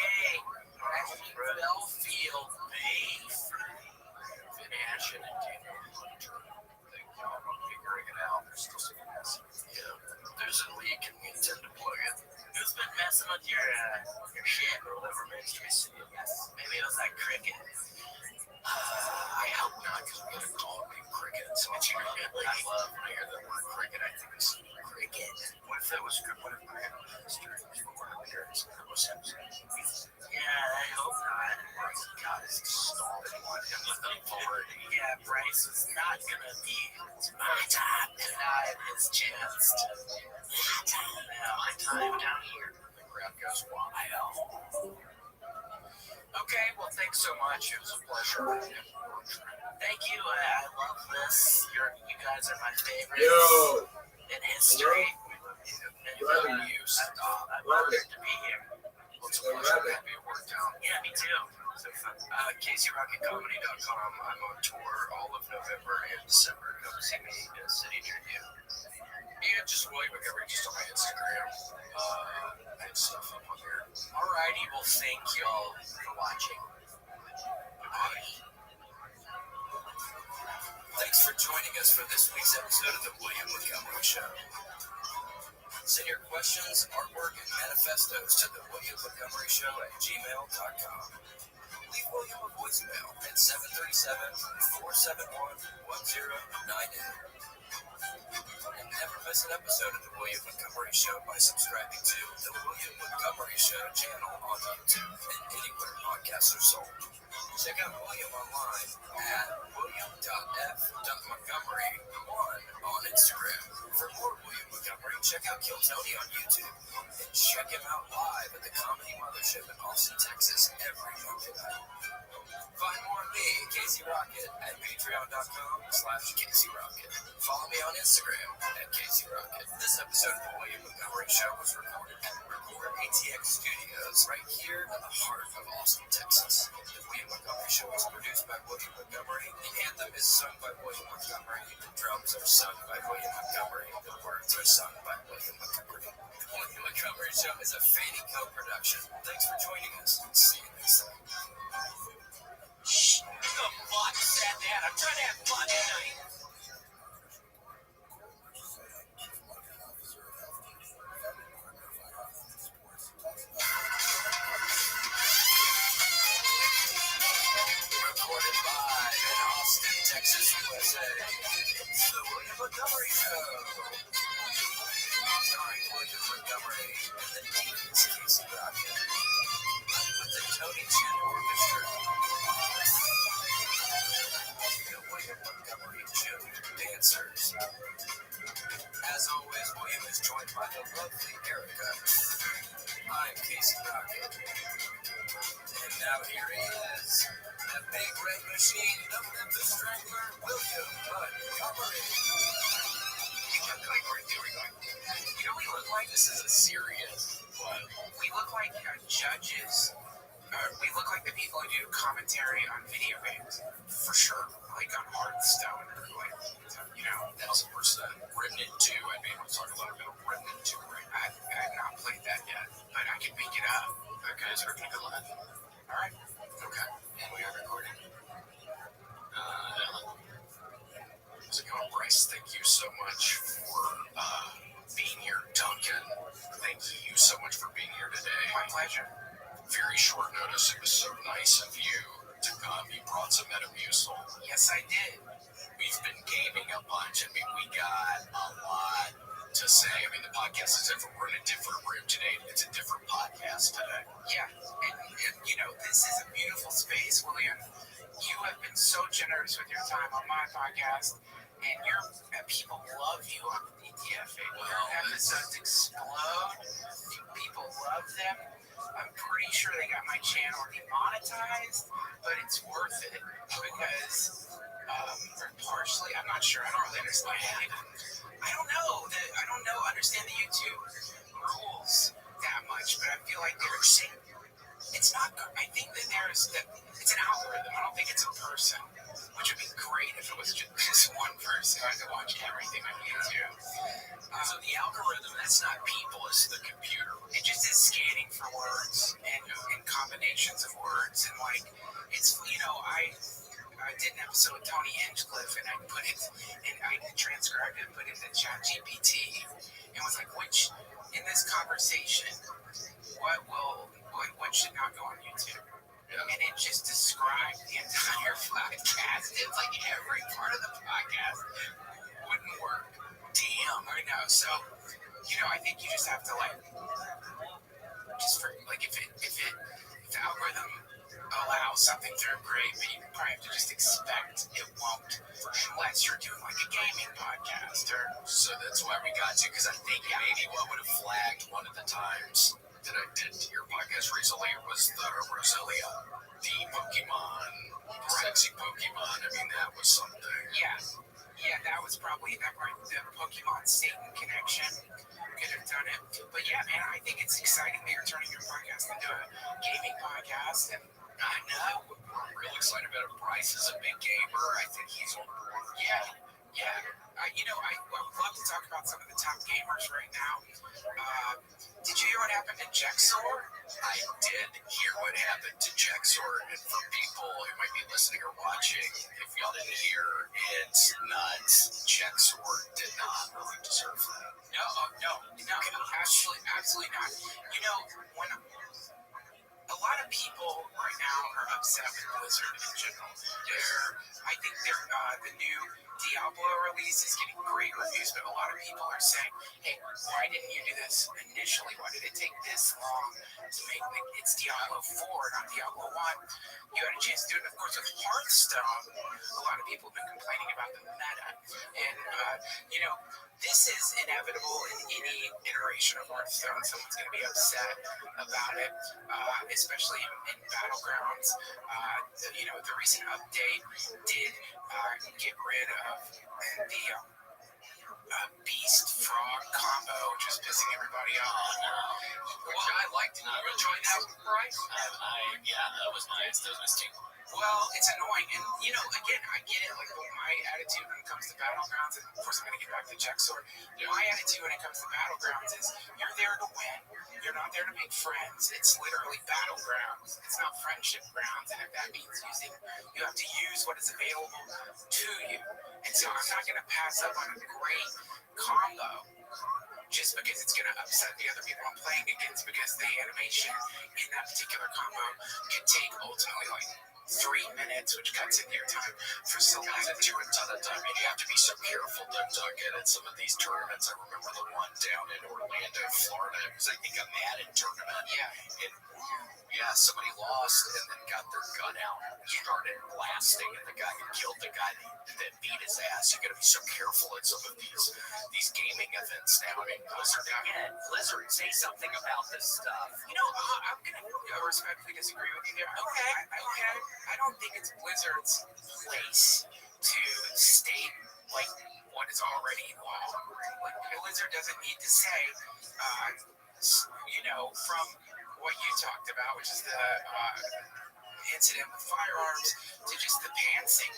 Ashley Belfield, Beef, Finn Ashen, and Daniel Hunter. Thank y'all for figuring it out. There's still some mess. Yeah, there's a leak and we intend to plug it. Who's been messing with your shit or whatever makes you see it? Yes. Maybe it was that cricket. I hope not, because we got a call named Cricket. So I love when I hear the word cricket. I think it's cricket. What if that was good? What if Cricket was history? What if it was him? Yeah, I hope not. God, it's stalled. want him with authority. Yeah, Bryce was not gonna be my time, and not his chance to my time down here. The crowd goes wild. Okay, well, thanks so much. It was a pleasure. Thank you. I love this. You guys are my favorites in history. You stop. I'm honored to be here. Well, it's a pleasure to have you work down. Yeah, me too. So fun. CaseyRocketComedy.com. I'm on tour all of November and December. Come see me in a city near you. And just William McGovern, just on my Instagram. I have stuff up on there. Alrighty, well, thank y'all for watching. Bye. Thanks for joining us for this week's episode of The William Montgomery Show. Send your questions, artwork, and manifestos to thewilliammontgomeryshow@gmail.com. Leave William a voicemail at 737-471-1098. And never miss an episode of The William Montgomery Show by subscribing to The William Montgomery Show channel on YouTube and anywhere podcasts are sold. Check out William online at william.f.montgomery1 on Instagram. For more William Montgomery, check out Kill Tony on YouTube. And check him out live at the Comedy Mothership in Austin, Texas every Monday night. Find more of me, Casey Rocket, at patreon.com/Casey Rocket. Follow me on Instagram at Casey Rocket. This episode of The William Montgomery Show was recorded at Record ATX Studios right here in the heart of Austin, Texas. The William Montgomery Show was produced by William Montgomery. The anthem is sung by William Montgomery. The drums are sung by William Montgomery. The words are sung by William Montgomery. The William Montgomery Show is a Fanny co-production. Thanks for joining us. See you next time. Shh, the fuck said that? I'm trying to have fun tonight. Recorded live in Austin, Texas, USA. It's the William Montgomery Show. Starring William Montgomery and the Dean's Casey Rocket. With the Tony Chin Orchestra. The William Montgomery Junior Dancers. As always, William is joined by the lovely Erica. I'm Casey Rocket. And now here he is, the big red machine, the Memphis Strangler, William Montgomery. You know, we look like this is a serious one. We look like judges. We look like the people who do commentary on video games, for sure. Like on Hearthstone, or like, you know, 1000%. Written in 2, I'd be able to talk a little bit of Written in 2 right now. I have not played that yet, but I can pick it up. Okay, so we're gonna go live. Alright, okay, and we are recording. How's it going, Bryce? Thank you so much for being here. Duncan, thank you so much for being here today. My pleasure. Very short notice. It was so nice of you to come. You brought some Metamucil. Yes, I did. We've been gaming a bunch. I mean, we got a lot to say. I mean, the podcast is different. We're in a different room today. It's a different podcast today. Yeah, and you know, this is a beautiful space, William. You have been so generous with your time on my podcast, and people love you on the DTFA. Your episodes explode. People love them. I'm pretty sure they got my channel demonetized, but it's worth it because, or partially, I'm not sure. I don't really understand. I don't understand the YouTube rules that much, but I feel like it's not good. I think that it's an algorithm. I don't think it's a person, which would be great if it was just one person to watch everything on YouTube. So the algorithm, that's not people, it's the computer. It just is scanning for words and combinations of words. And like, it's, you know, I did an episode with Tony Hinchcliffe and I put it, and I transcribed it and put it into ChatGPT. And was like, in this conversation, what should not go on YouTube? Yeah. And it just described the entire podcast. It's like every part of the podcast wouldn't work. Damn, I know. So, you know, I think you just have to if the algorithm, allow something through, great, but you probably have to just expect it won't, for sure, unless you're doing like a gaming podcast. So that's why we got to, because I think maybe what would have flagged one of the times that I did your podcast recently was the Rosalia, the Pokemon, sexy Pokemon. I mean, that was something. Yeah, that was probably the Pokemon Satan connection. Could have done it. But yeah, man, I think it's exciting that you're turning your podcast into a gaming podcast. And I know we're real excited about it. Bryce is a big gamer. I think he's on board. Yeah. I would love to talk about some of the top gamers right now. Did you hear what happened to Jexor? I did hear what happened to Jexor. And for people who might be listening or watching, if y'all didn't hear, it's nuts. Jexor did not really deserve that. No, absolutely not. When a lot of people right now are upset with Blizzard in general. I think the new Diablo release is getting great reviews, but a lot of people are saying, hey, why didn't you do this initially? Why did it take this long to make it's Diablo 4, not Diablo 1? You had a chance to do it. Of course, with Hearthstone, a lot of people have been complaining about the meta. And, this is inevitable in any iteration of Hearthstone. Someone's going to be upset about it, especially in Battlegrounds. The recent update did get rid of the Beast Frog combo, which was pissing everybody off. Which I liked. You enjoyed that, Bryce? That was nice. That was nice too. Well, it's annoying, and again, I get it. Like my attitude when it comes to Battlegrounds, and of course I'm going to get back to Jexor. My attitude when it comes to Battlegrounds is you're there to win. You're not there to make friends. It's literally Battlegrounds. It's not friendship grounds, and if that means you have to use what is available to you. And so I'm not going to pass up on a great combo just because it's going to upset the other people I'm playing against, because the animation in that particular combo could take ultimately like 3 minutes, which cuts into your time for selecting to a ton of time. And you have to be so careful, Doug, at some of these tournaments. I remember the one down in Orlando, Florida. It was, I think, a Madden tournament. And somebody lost and then got their gun out and started blasting, and the guy who killed the guy that beat his ass. You got to be so careful at some of these gaming events now. I mean, Blizzard, say something about this stuff. I'm going to respectfully disagree with you there. Okay. I don't think it's Blizzard's place to state like what is already law. Like Blizzard doesn't need to say, from what you talked about, which is the incident with firearms, to just the pantsing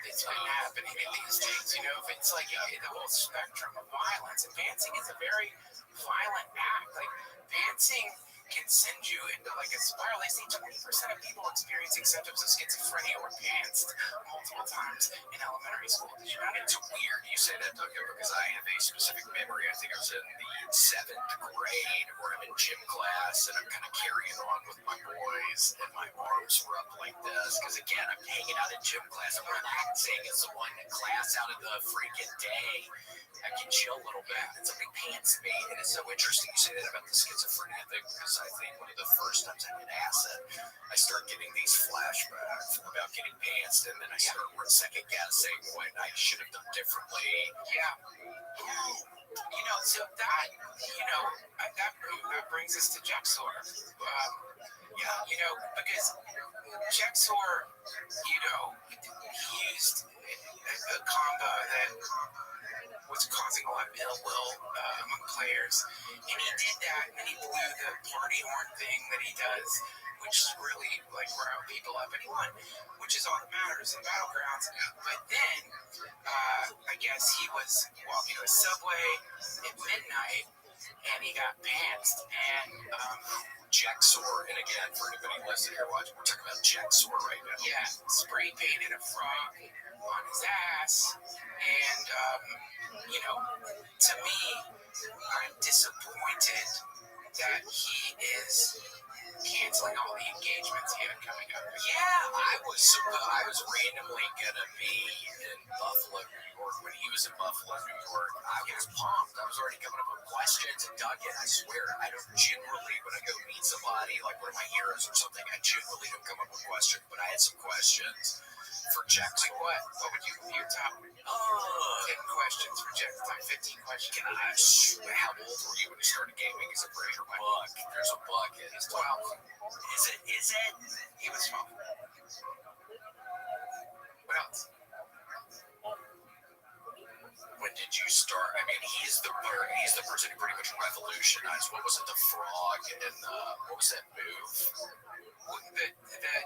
that's been happening in these days. If it's like the whole spectrum of violence, and pantsing is a very violent act. Like pantsing can send you into like a spiral. They say 20% of people experiencing symptoms of schizophrenia were pantsed multiple times in elementary school. Did you know? It's weird you say that, Doug, because I have a specific memory. I think I was in the 7th grade where I'm in gym class and I'm kind of carrying on with my boys, and my arms were up like this because, again, I'm hanging out in gym class. I'm relaxing as the one class out of the freaking day. I can chill a little bit, and something pants me. And it's so interesting you say that about the schizophrenia thing, because I think one of the first times I did acid, I start getting these flashbacks about getting pantsed, and then I start second guessing what I should have done differently. So that brings us to Jexor. Because Jexor, he used a combo that was causing a lot of ill will among players. And he did that, and he blew the party horn thing that he does, which really riled people up, and he won, which is all that matters in Battlegrounds. But then, I guess he was walking to a subway at midnight, and he got pantsed, and Jexor, and again, for anybody listening or watching, we're talking about Jexor right now. Yeah, spray painted a frog on his ass, and to me, I'm disappointed that he is canceling all the engagements he had coming up. Yeah, I was randomly gonna be in Buffalo, New York when he was in Buffalo, New York. I was pumped. I was already coming up with questions and dug it. I swear, I don't generally when I go meet somebody like one of my heroes or something, I generally don't come up with questions, but I had some questions for Jack. Like what? What would you your top 10 questions for Jack? Top 15 questions. How old were you when you started gaming? Is it great or my book? There's a book. He's 12. Is it? He was 12. What else? When did you start? I mean, he's the person who pretty much revolutionized. What was it? The frog and what was that move? The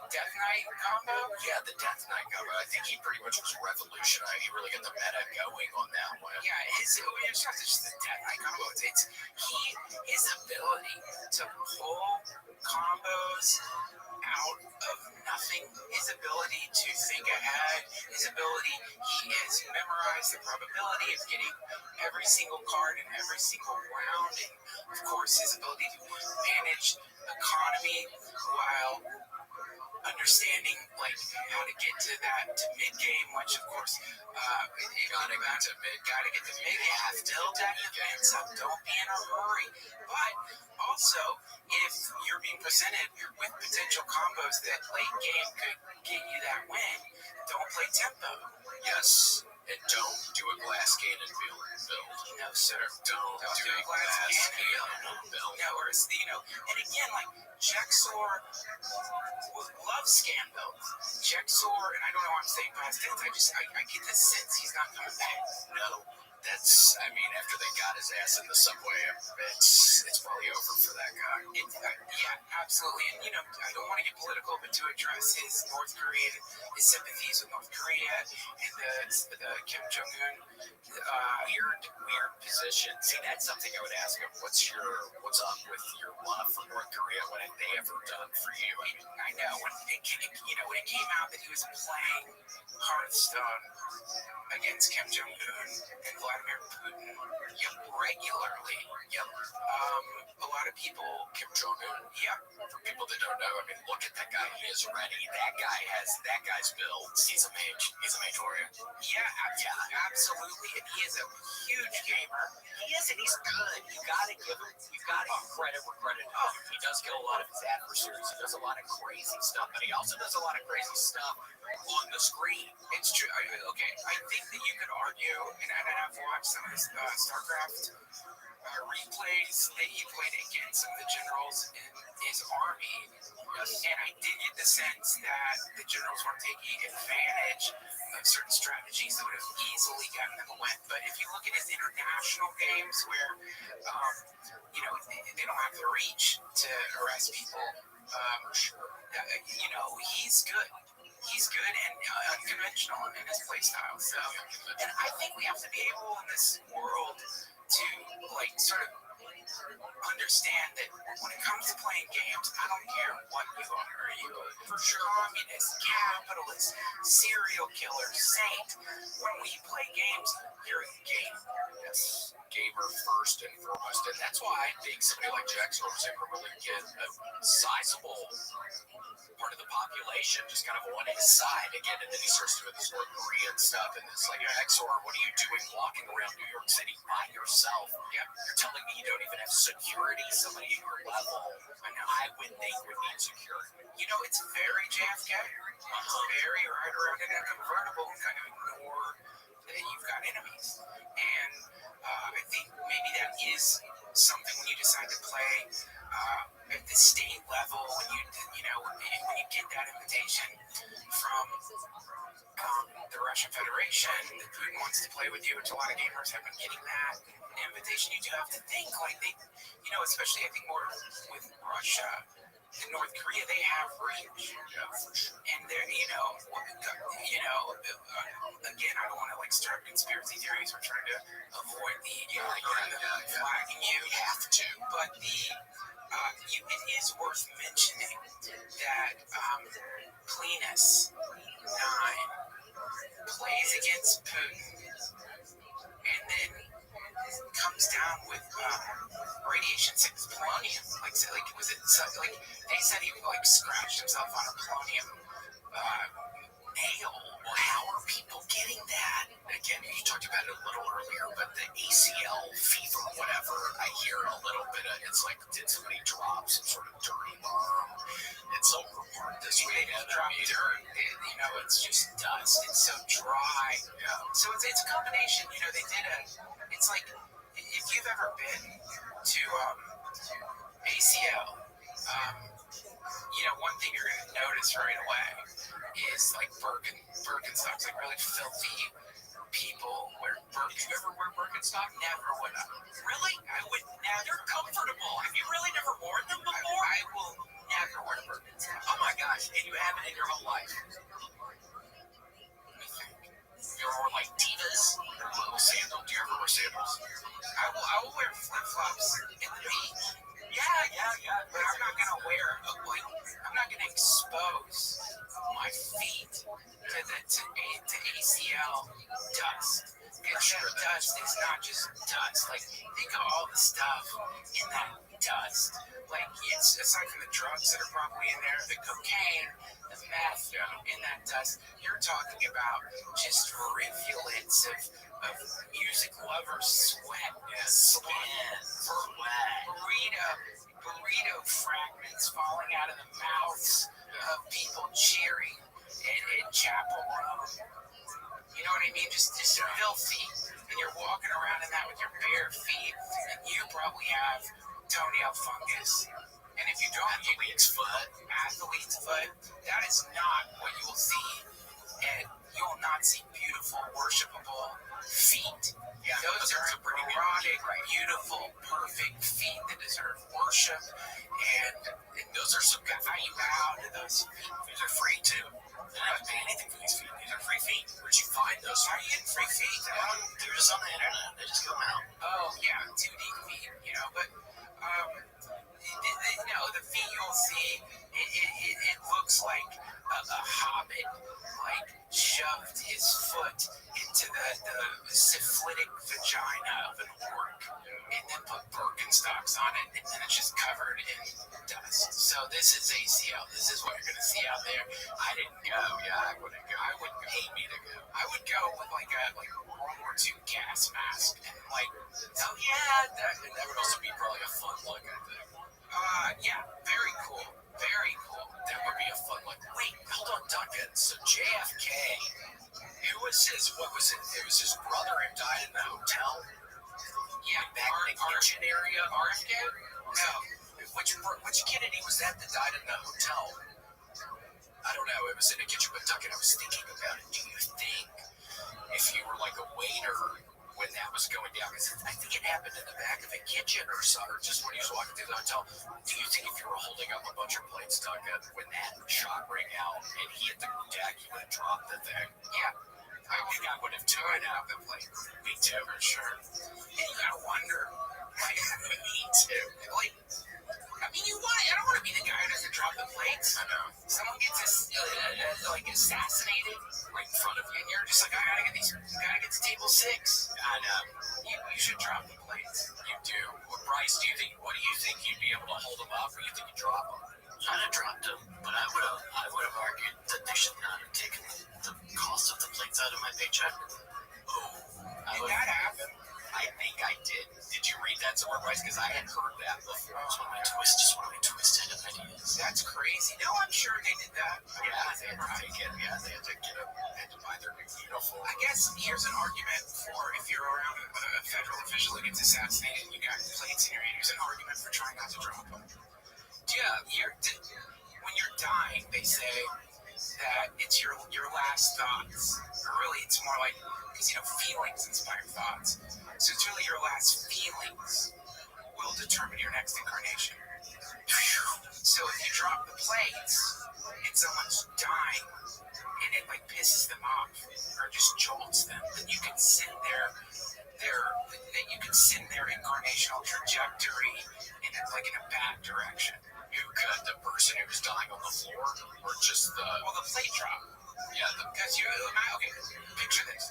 Death Knight combo? Yeah, the Death Knight combo. I think he pretty much was revolutionized. He really got the meta going on that one. Yeah, it's not just the Death Knight combo. It's his ability to pull combos out of nothing, his ability to think ahead, his ability, he has memorized the probability of getting every single card in every single round, and of course his ability to manage economy while understanding like how to get to mid game, which of course gotta get to mid game, still deck defense up, don't be in a hurry. But also if you're being presented with potential combos that late game could get you that win, don't play tempo. Yes. And don't do a glass cannon build. No, sir. Don't do a glass cannon build. No, or, and again, like, Jexor loves scam builds. Jexor, and I don't know why I'm saying past tense, I get the sense he's not coming back. No. After they got his ass in the subway, it's probably over for that guy. Yeah, absolutely. And, I don't want to get political, but to address his sympathies with North Korea and the Kim Jong-un, weird position. See, that's something I would ask him. What's up with your love for North Korea? What have they ever done for you? I know, when it came out that he was playing Hearthstone against Kim Jong-un and Vladimir Putin, regularly. Yep. A lot of people, Kim Jong-un, for people that don't know, look at that guy. He is ready. That guy's built. He's a mage. He's a mage warrior. Yeah, absolutely. And he is a huge gamer. He is, and he's good. You gotta give credit where credit is. He does kill a lot of his adversaries. He does a lot of crazy stuff, but he also does a lot of crazy stuff on the screen. It's true. I think that you could argue, and I've watched some of his StarCraft replays that he played against some of the generals in his army. Yes. And I did get the sense that the generals weren't taking advantage of certain strategies that would have easily gotten them a win. But if you look at his international games where, they don't have the reach to arrest people, he's good. He's good and unconventional in his play style. So, and I think we have to be able in this world to sort of understand that when it comes to playing games, I don't care what you are. Are you a communist, capitalist, serial killer, saint? When we play games, you're a gamer. Yes, gamer first and foremost, and that's why I think somebody like Jexor was able to really get a sizable part of the population just kind of on his side again, and then he starts doing this North Korean stuff, and it's like, Jexor, what are you doing walking around New York City by yourself? Yeah, you're telling me you don't even have security? Somebody at your level, I would think would need security. It's very JFK. It's very right around in a convertible, kind of ignore that you've got enemies. And I think maybe that is something when you decide to play at the state level, when you get that invitation from the Russian Federation that Putin wants to play with you, which a lot of gamers have been getting that invitation. You do have to think like they, especially I think more with Russia and North Korea, they have reach. Yeah, for sure. And they're, again, I don't want to start conspiracy theories. We're trying to avoid the flagging you. You have to, but it is worth mentioning that Cleanus 9 plays against Putin and then comes down with radiation 6 polonium. like, did somebody drop some sort of dirty bomb and someone parked this way? They drop dirt. It's just dust. It's so dry. Yeah. So it's a combination. They did it's like, if you've ever been to ACL, one thing you're going to notice right away is like Birkenstocks, like really filthy people wear Birkenstocks. You ever wear Birkenstock? Never would I. Really? I would never. They're comfortable. Have you really never worn them before? I will never wear Birkenstock. Oh my gosh, and you haven't in your whole life. You ever worn like Divas or little sandals? Do you ever wear sandals? I will wear flip-flops in the beach. Yeah. But I'm not gonna wear I'm not gonna expose my feet to ACL dust. Because dust is not just dust. Like, think of all the stuff in that dust. Like, it's aside from the drugs that are probably in there, the cocaine, the meth in that dust. You're talking about just rivulets of music lovers' sweat, skin, burrito fragments falling out of the mouths of people cheering in Chapel Road. You know what I mean? Just filthy. And you're walking around in that with your bare feet, and you probably have toenail fungus. And if you don't, athlete's foot, that is not what you will see. And you will not see beautiful, worshipable feet. Yeah, those are erotic, beautiful, perfect feet that deserve worship. And those are some guys. I bow to those feet. These are free too. I don't have to pay anything for these feet. These are free feet. Where'd you find those? How are you getting free feet? They're just on the internet. They just come out. Oh, yeah, 2D feet, But, the feet you'll see, it looks like a hobbit, shoved his foot into the syphilitic vagina of an orc and then put Birkenstocks on it, and then it's just covered in dust. So this is ACL. This is what you're going to see out there. I didn't go. Yeah, I wouldn't go. I wouldn't pay me to go. I would go with a World War II gas mask and that would also be probably a fun look, I think. Yeah, very cool. Very cool. That would be a fun look. Wait, hold on, Duncan. So JFK, what was it? It was his brother who died in the hotel? Yeah, back in the kitchen area of RFK? No. Which Kennedy was that died in the hotel? I don't know. It was in the kitchen, but Duncan, I was thinking about it. Do you think if you were like a waiter when that was going down, I think it happened in the back of the kitchen or something, or just when he was walking through the hotel, do you think if you were holding up a bunch of plates, Duncan, when that shot rang out and he hit the deck, you would have dropped the thing? Yeah. I think I would have torn out the plate. Me too, for sure. And you gotta wonder. Me too. I don't want to be the guy who doesn't drop the plates. I know. Someone gets assassinated right in front of you, and you're just like, I gotta get to table 6. I know. You should drop the plates. You do. Well, Bryce, what do you think you'd be able to hold them up, or you think you'd drop them? I'd have dropped them, but I would have argued that they should not have taken the cost of the plates out of my paycheck. Oh, did that happen? I think I did. Did you read that somewhere, Bryce? Because I had heard that before. It's one of my twisted ideas. That's crazy. No, I'm sure they did that. Yeah, they had to take it. Yeah, they had to buy their new uniform. I guess here's an argument for if you're around a federal official who gets assassinated and you got plates in your hand. Here's an argument for trying not to drop them. Yeah, when you're dying, they say that it's your last thoughts. Or really, it's more like, because feelings inspire thoughts. So it's really your last feelings will determine your next incarnation. So if you drop the plates and someone's dying and it pisses them off or just jolts them, then you can send their incarnational trajectory in a bad direction. You could, the person who was dying on the floor, or just the plate drop. Yeah, because picture this.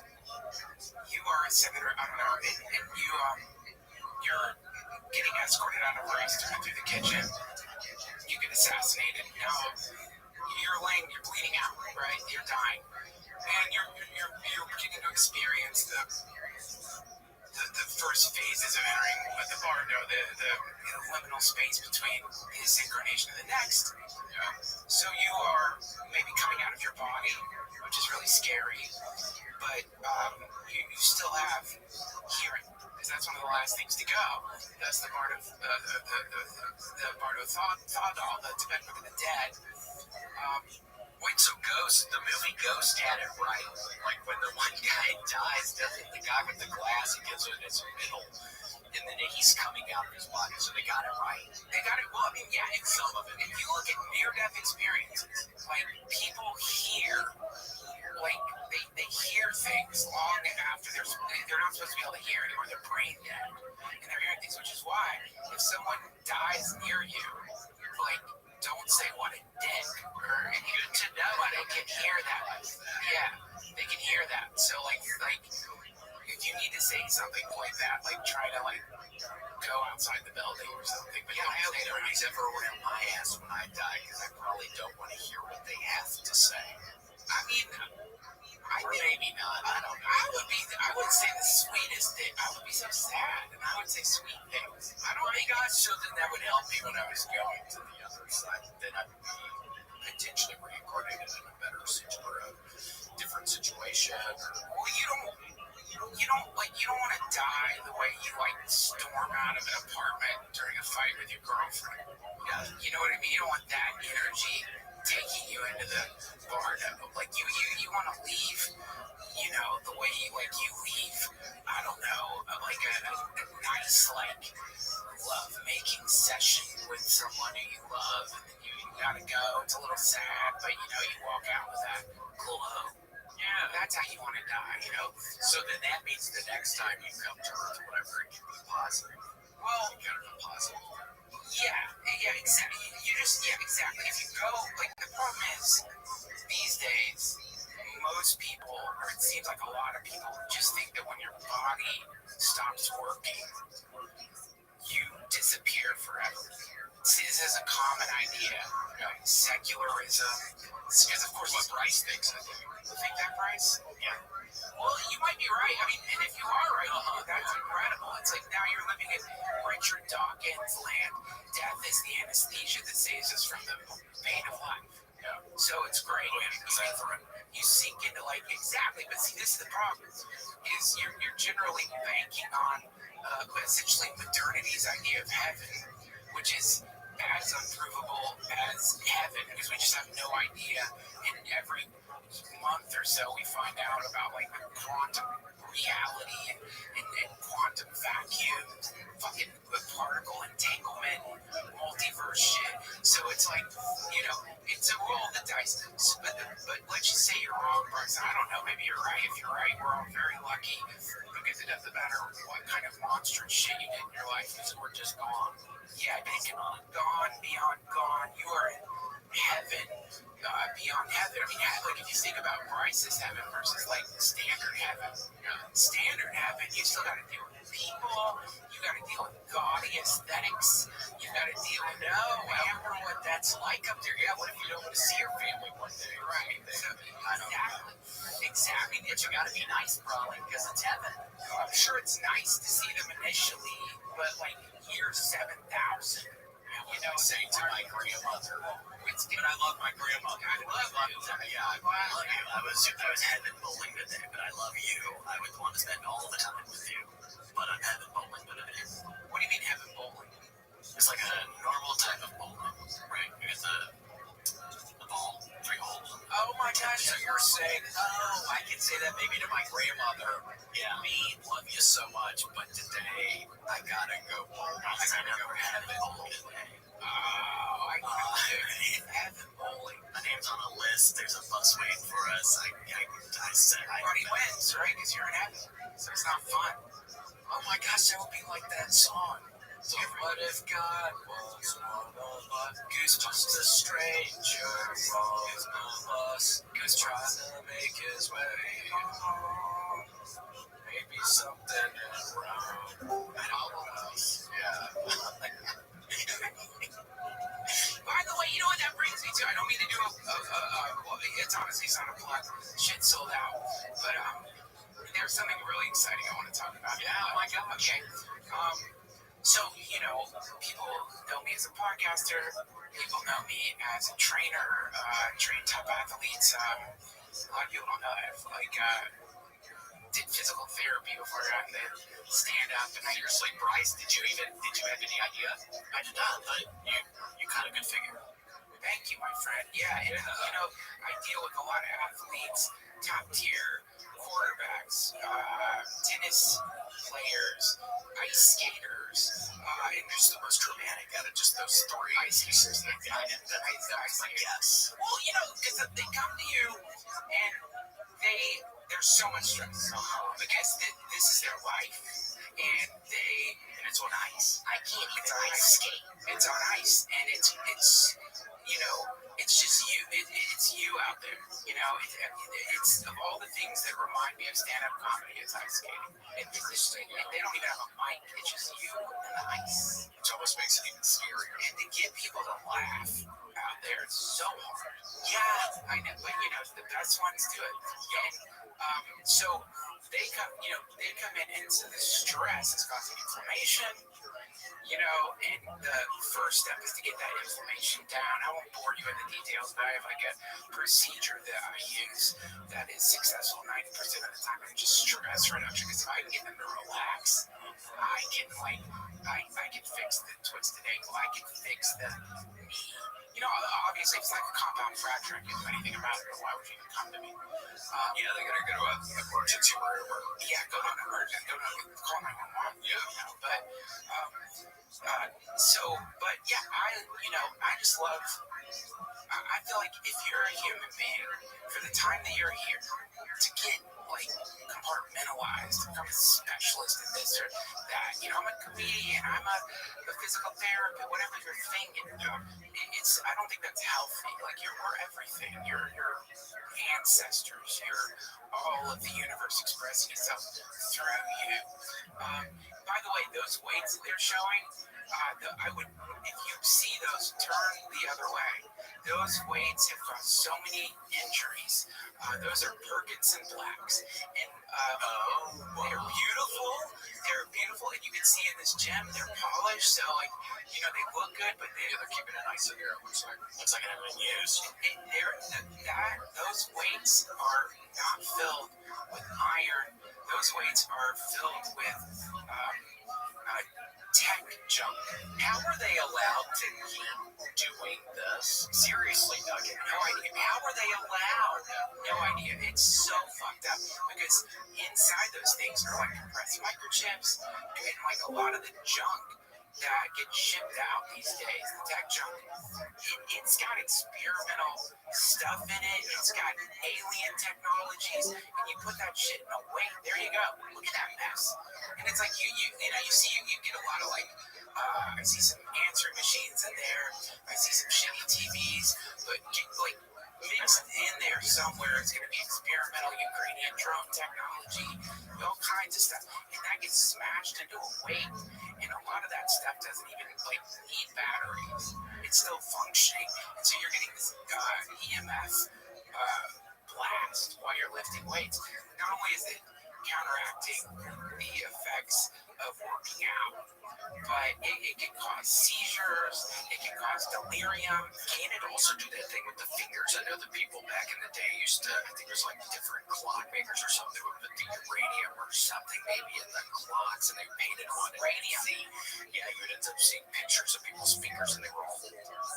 You are a senator, I don't know, and you're getting escorted out of a restaurant through the kitchen. You get assassinated. Now you're bleeding out, right? You're dying, and you're getting to experience the the first phases of entering the bardo, the liminal space between his incarnation and the next. So you are maybe coming out of your body, which is really scary, but you still have hearing, because that's one of the last things to go. That's the Bardo, the Bardo Thadal, the Tibetan Book of the Dead. Wait, so Ghost, the movie Ghost had it right. Like when the one guy dies, doesn't the guy with the glass, he gives it his middle, and then he's coming out of his body, so they got it right. They got it, well, I mean, yeah, in some of it. If you look at near-death experiences, like people hear, like they hear things long after they're not supposed to be able to hear anymore, they're brain dead, and they're hearing things, which is why if someone dies near you, like, don't say what a dick, or good to know, they can hear that. Yeah, they can hear that. So like if you need to say something like that, like try to like go outside the building or something. But yeah, I hope nobody's ever around my ass when I die, because I probably don't want to hear what they have to say. I mean, maybe not. I don't know. I would say the sweetest thing. I would be so sad, and I would say sweet things. I don't think so then that would help me when I was going to the other side. Then I would be potentially reincarnated in a better different situation. Well, you don't want to die the way you like storm out of an apartment during a fight with your girlfriend. Yeah, you know what I mean? You don't want that energy taking you into the bardo. Like you want to leave, the way you leave, I don't know, like a nice love making session with someone who you love, and then you gotta go. It's a little sad, but you walk out with that glow. Yeah, that's how you want to die, So then that means the next time you come to Earth, whatever, it can be positive. Well, you gotta be positive. Yeah, exactly. Exactly. If you go, the problem is, these days, most people, or it seems like a lot of people, just think that when your body stops working, you disappear forever. See, this is a common idea. Secularism. Because, of course, what Bryce thinks. You think that, Bryce? Yeah. Well, you might be right. I mean, and if you are right, that's incredible. It's like now you're living in Richard Dawkins' land. Death is the anesthesia that saves us from the pain of life. Yeah. So it's great. You sink into life. Exactly. But see, this is the problem. Is you're generally banking on essentially modernity's idea of heaven, which is as unprovable as heaven, because we just have no idea. And every month or so we find out about quantum reality and quantum vacuum, fucking particle entanglement, multiverse shit. So it's it's a roll of the dice. But let's just say you're wrong, Bryce. I don't know, maybe you're right. If you're right, we're all very lucky, because it doesn't matter what kind of monstrous shit you did in your life, because we're just gone. Yeah, gone, beyond gone. You are in heaven, beyond heaven. I mean, if you think about Bryce's heaven versus standard heaven, you still got to deal with people. You got to deal with gaudy aesthetics. You got to deal with what that's like up there. Yeah, what if you don't want to see your family one day? Right. So, exactly. But you got to be nice, probably, because it's heaven. I'm sure it's nice to see them initially, but year 7,000. Saying to my grandmother, but I love my grandmother. I love you. Yeah, I love you. I was heaven bowling today, but I love you. I would want to spend all the time with you, but I'm heaven bowling today. What do you mean heaven bowling? It's like a normal type of bowling, right? It's a ball, 3 holes. Oh my gosh, so you're saying, I can say that maybe to my grandmother. Yeah, me, love you so much, but today I gotta go bowling. I gotta go heaven bowling today. Oh, I can't heaven bowling. My name's on a list. There's a bus waiting for us. I said I already wins, right? Because you're in heaven, so it's not fun. Oh my gosh, that would be like that song. So what if God was one of us? Goose just a stranger from us. Goose trying to make his way home. Maybe something is wrong. And all of us, yeah. By the way, you know what that brings me to? I don't mean to do it's honestly not a plug. Shit sold out. But there's something really exciting I want to talk about. Yeah, oh my as a podcaster, people know me as a trainer, train top athletes. A lot of people don't know that I've did physical therapy before I got to stand up. And seriously, Bryce, did you have any idea? I did not, but you kind of could figure. Thank you, my friend. Yeah, and I deal with a lot of athletes, top tier quarterbacks, tennis players, ice skaters, and there's the most dramatic out of just those three ice skaters. Yes. Well, because they come to you and there's so much stress because this is their life, and it's on ice. I can't even ice skate. It's on ice, and it's it's just you. It's you out there. It's of all the things that remind me of stand-up comedy is ice skating. They don't even have a mic. It's just you and the ice. Which almost makes it even scarier. And to get people to laugh out there, it's so hard. Yeah, I know, but the best ones do it. And so they come in, and so the stress is causing inflammation. And the first step is to get that inflammation down. I won't bore you with the details, but I have a procedure that I use that is successful 90% of the time. It's just stress reduction. Because if I can get them to relax, I can fix the twisted ankle. I can fix the knee. Obviously, if it's like a compound fracture, I can't do anything about it. Or why would you even come to me? They're gonna go to an emergency room. Go to an emergency. Call 911. I just love. I feel like if you're a human being, for the time that you're here, to get compartmentalized, become a specialist in this or that. I'm a comedian. I'm a physical therapist. Whatever you're thinking, I don't think that's healthy. We're everything. You're ancestors. You're all of the universe expressing itself through you. By the way, those weights that they're showing, if you see those, turn the other way. Those weights have caused so many injuries. Those are Perkinson blacks, and they're beautiful. They're beautiful, and you can see in this gym, they're polished, so they look good, but they're keeping it nice in there. Looks like it hasn't been used. Those weights are not filled with iron. Those weights are filled with tech junk. How are they allowed to keep doing this? Seriously, Nugget, no idea. How are they allowed? No idea. It's so fucked up because inside those things are compressed microchips and a lot of the junk that gets shipped out these days, the tech junk. It's got experimental stuff in it. It's got alien technologies, and you put that shit in a weight. There you go. Look at that mess. And it's like you get a lot of I see some answering machines in there. I see some shitty TVs, but mixed in there somewhere, it's going to be experimental Ukrainian drone technology, all kinds of stuff, and that gets smashed into a weight. And a lot of that stuff doesn't even need batteries. It's still functioning, and so you're getting this EMF blast while you're lifting weights. Not only is it counteracting the effects of working out, but it can cause seizures, it can cause delirium. Can it also do that thing with the fingers? I know the people back in the day used to, I think there's different clock makers or something, they would put the uranium or something maybe in the clocks, and they painted on it. Radium. Yeah, you'd end up seeing pictures of people's fingers, and they were all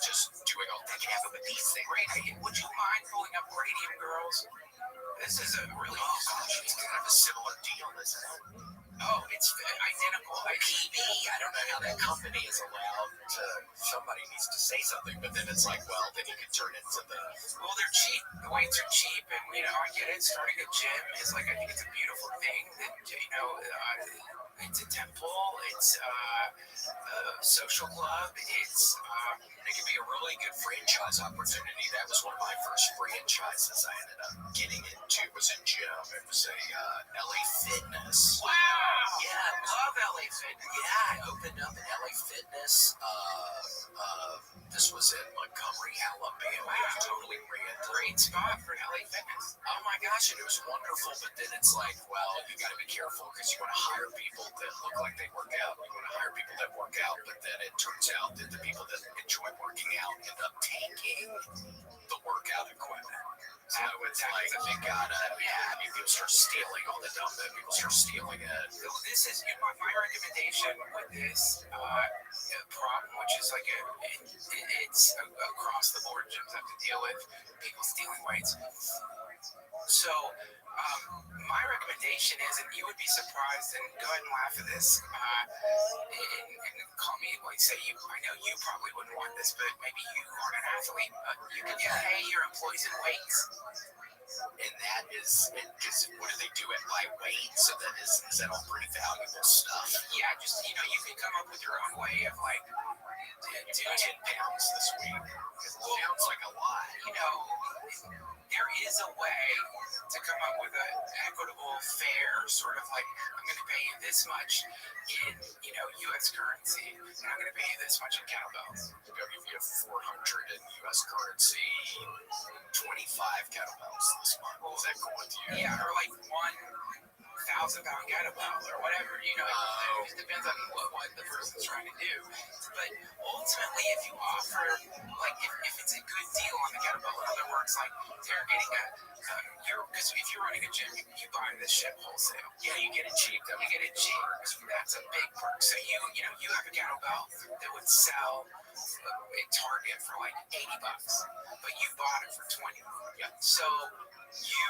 just doing all they can have with these things. Radium. Would you mind pulling up Radium Girls? This is a really it's kind of a similar deal, isn't it? Oh, it's identical. PB, I don't know how that company is allowed to, somebody needs to say something, but then it's then you can turn into they're cheap. The weights are cheap, and, I get it. Starting a gym is I think it's a beautiful thing that, it's a temple, it's a social club, it can be a really good franchise opportunity. That was one of my first franchises I ended up getting into, was a gym. It was a LA Fitness. Wow! Yeah, love LA Fitness. Yeah, I opened up an LA Fitness. This was in Montgomery. Montgomery, Alabama. It was totally random. Great spot for LA Fitness. Oh my gosh, and it was wonderful. But then it's like, well, you got to be careful because you want to hire people that look like they work out. You want to hire people that work out, but then it turns out that the people that enjoy working out end up taking the workout equipment. So it's like they gotta, people start stealing all the dumbbell. People start stealing it. So this is my recommendation with this problem, which is like it's across the board. Gyms have to deal with people stealing weights. So my recommendation is, and you would be surprised, and go ahead and laugh at this, and call me, like, say you, I know you probably wouldn't want this, but maybe you aren't an athlete, but you can pay your employees in weights. And that is, because what do they do it by weight? So that is that all pretty valuable stuff? Yeah, just, you can come up with your own way of like, do 10 pounds this week. It sounds like a lot. There is a way to come up with an equitable, fair sort of like, I'm going to pay you this much in, U.S. currency, and I'm going to pay you this much in kettlebells. If you have 400 in U.S. currency, 25 kettlebells this month. Is that cool with you? Yeah, or like 1,000-pound kettlebell or whatever. It depends on what the person's trying to do. But ultimately, if you offer, like, if it's a good deal on the kettlebell, in other words, like they're getting because if you're running a gym, you buy this shit wholesale. Yeah, you get it cheap. Though. You get it cheap. That's a big perk. So you have a kettlebell that would sell at Target for like $80, but you bought it for 20. Yeah. So you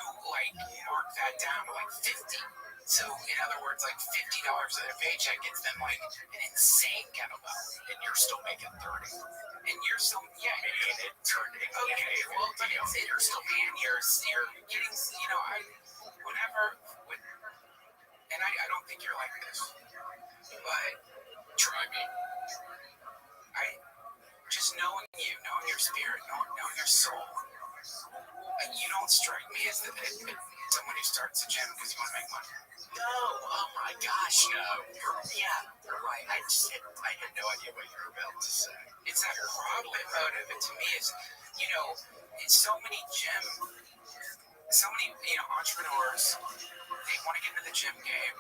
mark that down to like 50. So in other words, like $50 of their paycheck gets them like an insane kettlebell, and you're still making 30. And you're still, and it turned it. Okay, well, but you're still paying. You're getting, and I don't think you're like this, but try me. Just knowing you, knowing your spirit, knowing your soul, you don't strike me as someone who starts a gym because you want to make money. No, oh my gosh, no. You're right. I had no idea what you were about to say. It's that profit motive, and to me, it's so many entrepreneurs, they want to get into the gym game,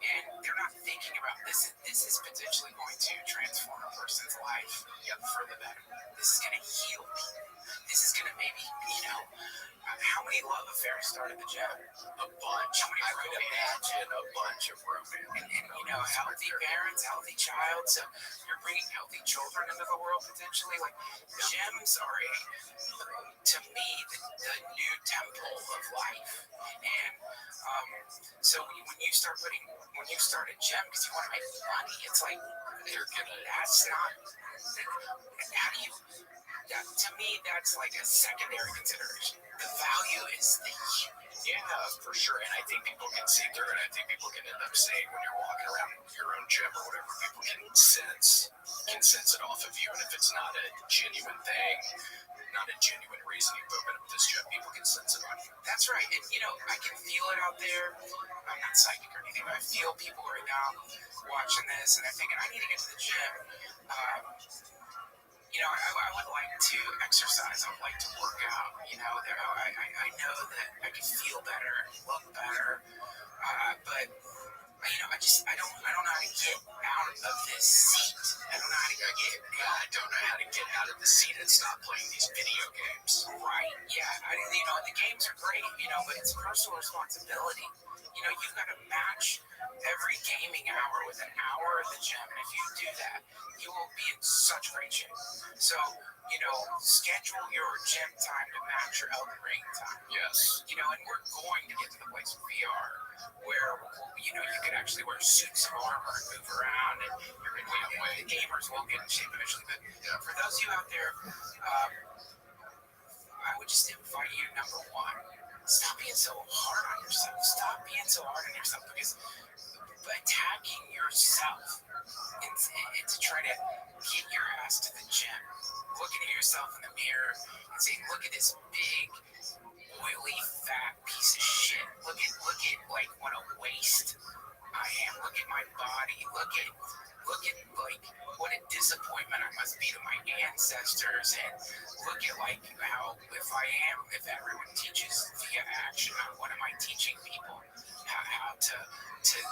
and they're not thinking about this. This is potentially going to transform a person's life for the better. This is going to heal people. This is going to maybe, how many love affairs start at the gym? A bunch. I would imagine a bunch of romance. And healthy parents, healthy child. So you're bringing healthy children into the world potentially. Like gyms are to me, the new temple of life. And so when you start a gym because you want to make money, it's like that's not. How do you? To me, that's like a secondary consideration. The value is the for sure. And I think people can see through it. I think people can end up seeing when you're walking around your own gym or whatever, people can sense it off of you. And if it's not a genuine thing, not a genuine reason you open up this gym, people can sense it on you. That's right. And I can feel it out there. I'm not psychic or anything, but I feel people right now watching this and they're thinking, I need to get to the gym. I would like to exercise. I would like to work out. I know that I can feel better, look better, but I don't know how to get out of this seat. I don't know how to get out of the seat and stop playing these video games. Right? Yeah. The games are great. But it's personal responsibility. You've got to match every gaming hour with an hour at the gym, and if you do that, you will be in such great shape. So, schedule your gym time to match your Elden Ring time. Yes. And we're going to get to the place of VR where, you can actually wear suits of armor and move around, and you're going to the gamers will get in shape eventually. But for those of you out there, I would just invite you, number one, stop being so hard on yourself. Stop being so hard on yourself because attacking yourself and to try to get your ass to the gym, looking at yourself in the mirror and saying, look at this big, oily, fat piece of shit. Look at like what a waste I am. Look at my body. Look look at like what a disappointment I must be to my ancestors, and look at like how if everyone teaches via action, what am I teaching people? How to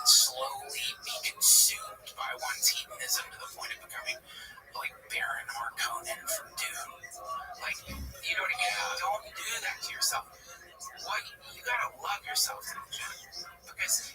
slowly be consumed by one's hedonism to the point of becoming like Baron Harkonnen from Dune. Like, you know what I mean? Don't do that to yourself. What you gotta love yourself, because.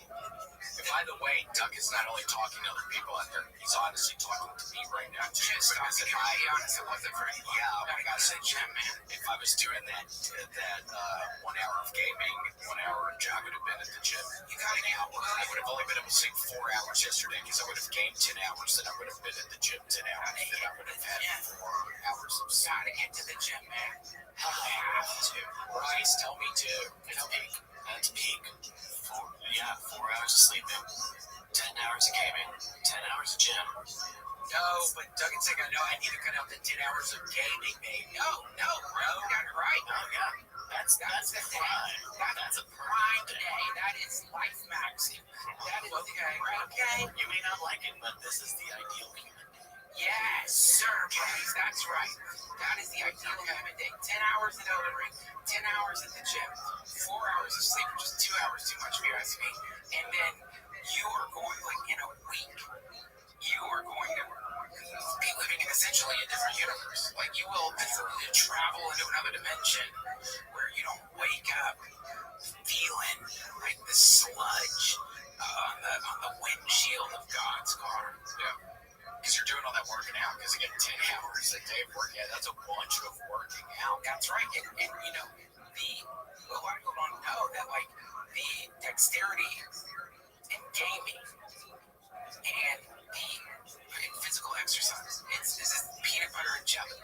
By the way, Doug is not only talking to other people out there, he's honestly talking to me right now. Just because if I honestly wasn't for anybody, I gotta say, Jim, man, if I was doing that 1 hour of gaming, 1 hour job would have been at the gym. You got an hour. I would have only been able to sleep 4 hours yesterday because I would have gamed 10 hours, then I would have been at the gym 10 hours, then I would have had 4 hours of sleep. Gotta get to the gym, man. I have to. Please tell me to. It's peak. That's peak. 4 hours of sleeping, 10 hours of gaming, 10 hours of gym. No, but Doug and Sig, I know I need to cut out the 10 hours of gaming, babe. No, bro, you got it right. Oh, yeah. That's the prime. That's a prime day. That is life maxing. That is okay. You may not like it, but this is the ideal human day. Yes, sir, please. That's right. That is the ideal human day. 10 hours in Elden Ring, 10 hours at the gym, 4 hours of sleep, which is 2 hours too much for you, me. And then you are going, like, in a week, you are going to be living in essentially a different universe. Like, you will travel into another dimension where you don't wake up feeling like the sludge on the windshield of God's car. Yeah. Because you're doing all that working out, because again, 10 hours a day of working out, that's a bunch of working out. That's right. And you know, a lot of people don't know that, like, the dexterity in gaming and the physical exercise, this is peanut butter and jelly.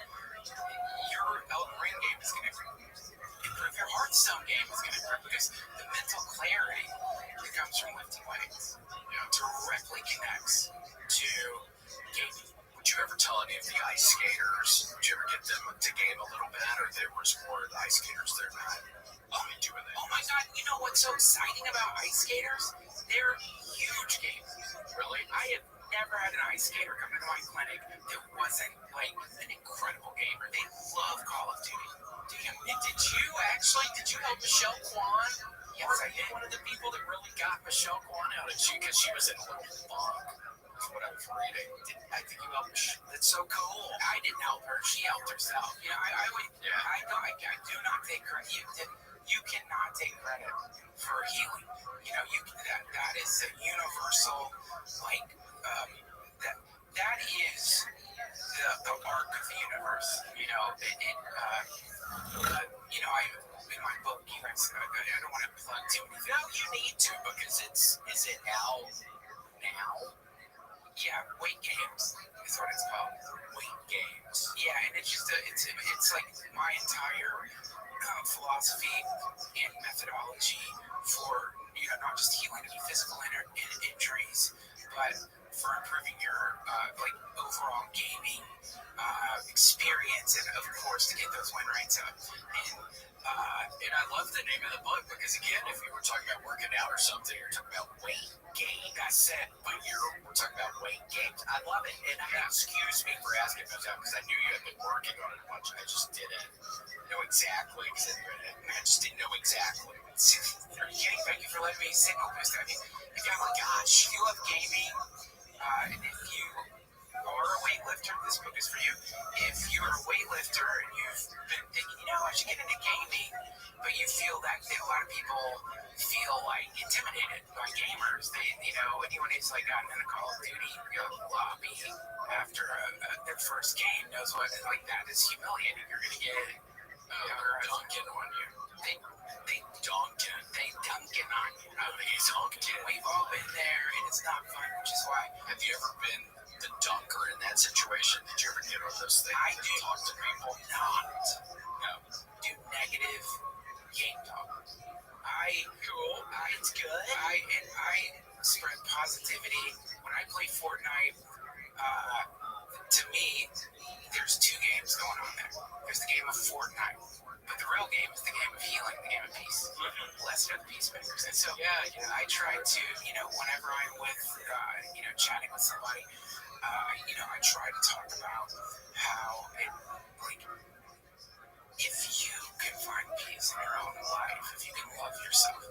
Your Elden Ring game is going to improve. Your Hearthstone game is going to improve because the mental clarity that comes from lifting weights, directly connects to gaming. Would you ever tell any of the ice skaters, would you ever get them to game a little bit, or there was more of the ice skaters they're not doing that? Oh my God, you know what's so exciting about ice skaters? They're huge gamers. Really? I have never had an ice skater come into my clinic that wasn't like an incredible gamer. They love Call of Duty. Did you help Michelle Kwan? Yes, I did. One of the people that really got Michelle Kwan out of you, because she was in a little funk. That's what I was reading. I think you helped her. That's so cool. I didn't help her. She helped herself. You know, I do not take credit. You cannot take credit for healing. You know, that is a universal, like, that is the arc of the universe. You know, in my book, I don't want to plug too many. No, you need to, because is it out now? Yeah, Weight Games is what it's called. Weight Games. Yeah, and it's just it's like my entire philosophy and methodology for, not just healing any physical injuries, but for improving your like overall gaming experience, and of course to get those win rates up. And I love the name of the book, because again, if you were talking about working out or something, you're talking about weight gain. That's it. But we're talking about weight gains. I love it. And excuse me for asking about that, because I knew you had been working on it a bunch. I just didn't know exactly. I just didn't know exactly. Are you kidding? Thank you for letting me signal boost. I mean, oh my gosh, you love gaming, and if you are a weightlifter, this book is for you. If you're a weightlifter and you've been thinking, I should get into gaming, but you feel that a lot of people feel like intimidated by gamers. Anyone who's like gotten into Call of Duty lobby after their first game knows what that is humiliating. You're gonna get dunking on you. They dunking on you. We've all been there, and it's not fun, which is why. Have you ever been the dunker in that situation? Did you ever get on those things? I do. Talk to people. No. Do negative game talk. Cool. It's good. I spread positivity. When I play Fortnite, to me, there's two games going on there. There's the game of Fortnite, but the real game is the game of healing, the game of peace. Blessed are the peacemakers. And so, I try to, whenever I'm with, chatting with somebody, I try to talk about how, if you can find peace in your own life, if you can love yourself,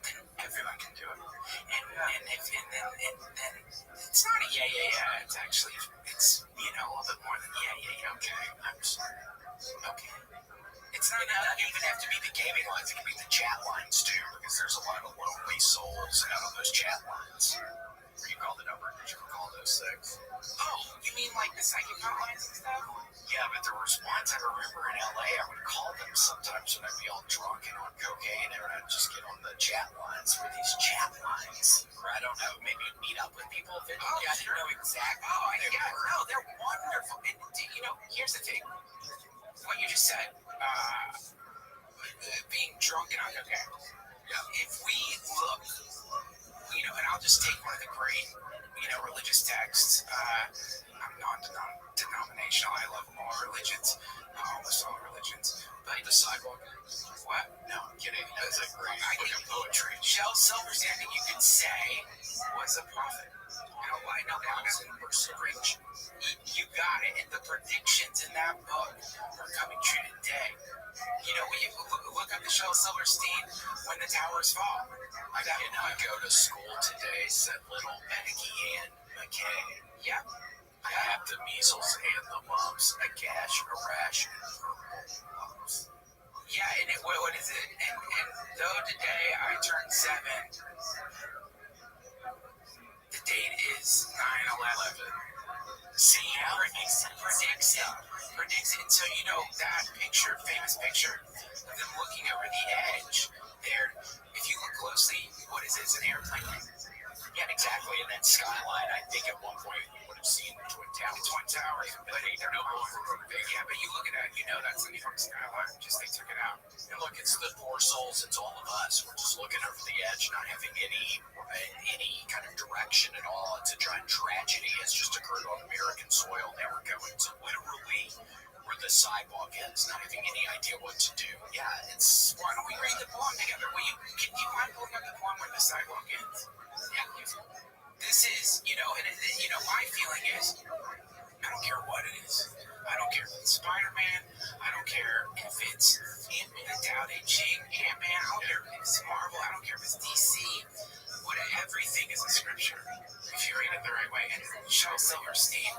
then everyone can do it. And then it's not a yeah. It's actually, it's, a little bit more than yeah, okay. I'm sorry. Okay. It's not even have to be the gaming lines, it can be the chat lines too, because there's a lot of lonely souls out on those chat lines. Where you call the number, did you call those things? Oh, you mean like the psychic hotlines and stuff? Yeah, but there was ones I remember in LA, I would call them sometimes when I'd be all drunk and on cocaine, and I'd just get on the chat lines. Were these chat lines? Or I don't know, maybe you'd meet up with people. I didn't know exactly. No, they're wonderful. And, here's the thing. What you just said, being drunk and on cocaine. Yeah. If we look, and I'll just take one of the great, religious texts. I'm non-denominational. I love all religions, almost all religions. But the sidewalk. What? No, I'm kidding. That's a great book of poetry. Shel Silverstein, you could say, was a prophet. I know that was in Rothschild. You got it. And the predictions in that book are coming true today. When you look up the Shel Silverstein, When the Towers Fall. I go to school today, said little Becky Ann McKay. Yep. I have the measles and the mumps, a gash, a rash, and purple lumps. Yeah, and what is it? And though today I turned 7, the date is 9/11. See, predicts it. So that picture, famous picture of them looking over the edge there. If you look closely, what is it? It's an airplane. Yeah, exactly. And that skyline, I think at one point you would have seen the Twin Towers. But they're no longer big. Yeah, but you look at that, that's the New York skyline. Just they took it out. And look, it's the poor souls. It's all of us. We're just looking over the edge, not having any kind of direction at all. It's a giant tragedy. It's just occurred on American soil. Now we're going to literally where the sidewalk ends, not having any idea what to do. Yeah, it's. Why don't we read the poem together? Can you mind pulling up the poem where the sidewalk ends? Yeah, this is, my feeling is, I don't care what it is. I don't care if it's Spider-Man. I don't care if it's the Tao Te Ching, Ant-Man. I don't care if it's Marvel. I don't care if it's DC. Everything is a scripture, if you read it the right way. And Shel Silverstein,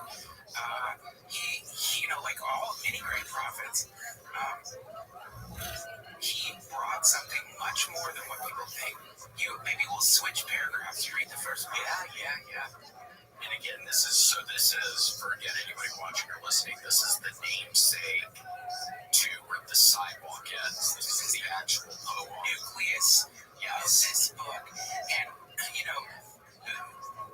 he, like many great prophets, he brought something much more than what people think. Maybe we'll switch paragraphs. You read the first one. Yeah. And again, this is for anybody watching or listening, this is the namesake to where the sidewalk ends. This is the actual poem. Nucleus. Yeah. Is this book. And,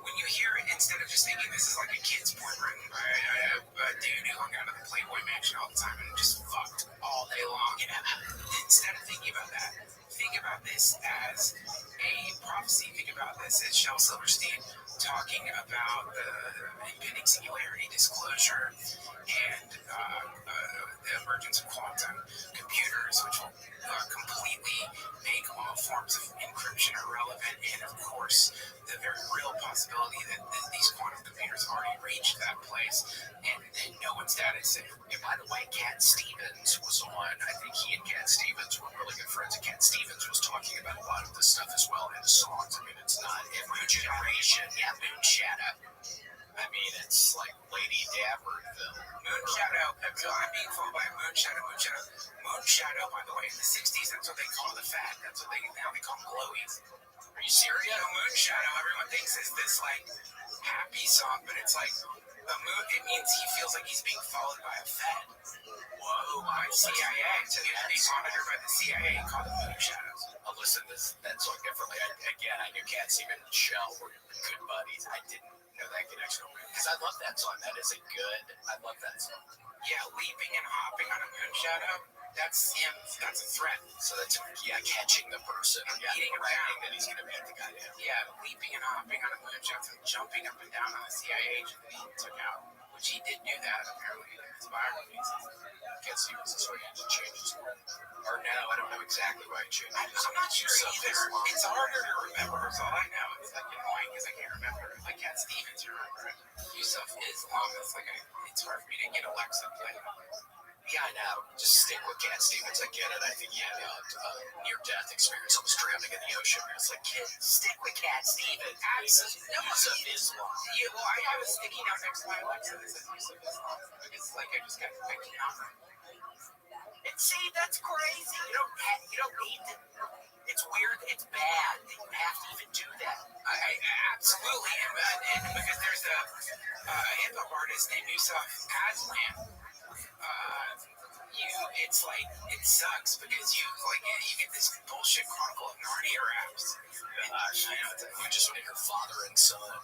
when you hear it, instead of just thinking this is like a kid's boardroom, I have a dude who hung out at the Playboy Mansion all the time and just fucked all day long. Instead of thinking about that, think about this as a prophecy. Think about this as Shel Silverstein talking about the impending singularity disclosure and the emergence of quantum computers, which will completely make all forms of encryption irrelevant, and of course the very real possibility that these quantum computers already reached that place and no one's data is safe. And by the way, Cat Stevens was on. I think he and Cat Stevens were really good friends, and Cat Stevens was talking about a lot of this stuff as well in the songs. I mean, it's not every generation. Yeah, Moon Shadow. I mean, it's like Lady Dabbert-ville. Moon Shadow. I'm being fooled by Moon Shadow. Moon Shadow, by the way, in the 60s, that's what they call the fat. That's what now they call them glowies. Are you serious? No, Moon Shadow, everyone thinks is this, happy song, but it's like, the moon, it means he feels like he's being followed by a Fed. Whoa, by CIA. So he's being monitored by the CIA, called the Moon Shadows. I'll listen to that song differently. I knew Cat Stevens and Shell were good buddies. I didn't know that connection. Because I love that song. I love that song. Yeah, leaping and hopping on a moon shadow. That's him. That's a threat. So that's catching the person. Beating him down. That he's going to beat the guy down. Yeah, leaping and hopping on a moon shadow, jumping up and down on a CIA agent that he took out. Which he did do that apparently in his biographies. Cat Stevens is why he had to change his name. Or no, I don't know exactly why I changed it. I'm not sure either. It's harder to remember, is all I know. It's like annoying because I can't remember. Like Cat Stevens, you remember it. Yusuf Islam. It's hard for me to get Alexa to play. Yeah, I know. Just stick with Cat Stevens. I get it. I think he had a near-death experience. Almost drowning in the ocean. It's like, kid, stick with Cat Stevens. Absolutely. Yusuf Islam. Yeah, well, I was thinking out next to my Alexa. This is Yusuf Islam. It's like I just got picking up. And see, that's crazy. You don't need to. It's weird. It's bad that you have to even do that. I absolutely am. And because there's a hip hop artist named Yusuf Aslan. It's like it sucks because you get this bullshit Chronicle of Narnia raps. Gosh, I know. You just want to hear father and son.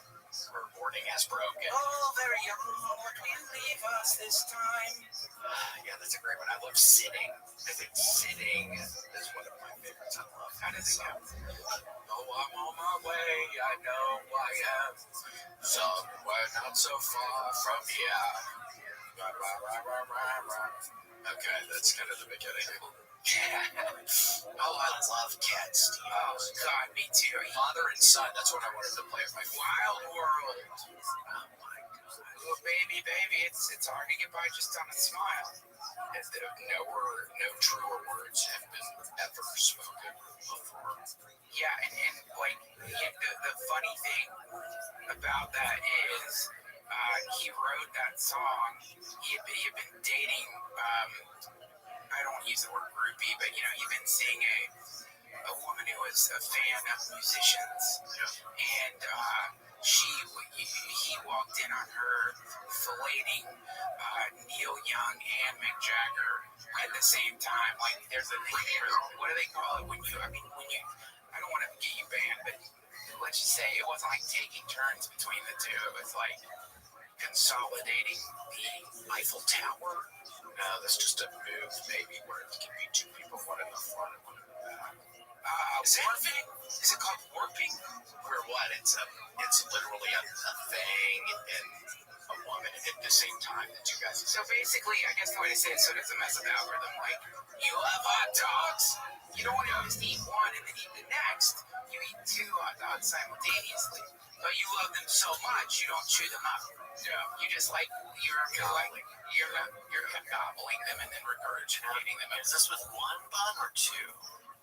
Or boarding has broken. Oh, very young, Lord, will you leave us this time? Yeah, that's a great one. I love Sitting. I think Sitting is one of my favorites. I love. How does it go? Oh, I'm on my way. I know I am. Somewhere not so far from here. Okay, that's kind of the beginning. Oh, I love Cat Stevens. Oh, God, me too. Father and son, that's what I wanted to play with my Wild World. Oh, my God. Oh, baby, it's hard to get by just on a smile. As if no truer words have been ever spoken before. Yeah, and like, the funny thing about that is, he wrote that song. He had been dating, I don't want to use the word groupie, but he'd been seeing a woman who was a fan of musicians, and he walked in on her filleting Neil Young and Mick Jagger at the same time. Like, there's a thing here. What do they call it when you? I don't want to get you banned, but let's just say it wasn't like taking turns between the two. It was like consolidating the Eiffel Tower. No, that's just a move, maybe, where it can be two people, one in the front and one in the back. Warping? Is it called warping? Where what? It's literally a thing and a woman at the same time that you guys. So basically, I guess the way to say it, so does a mess of algorithm. Like, you love hot dogs. You don't want to just eat one and then eat the next. You eat 2 hot dogs simultaneously, but you love them so much you don't chew them up. Yeah. You just you're gobbling them and then regurgitating them. Is this with 1 bun or 2?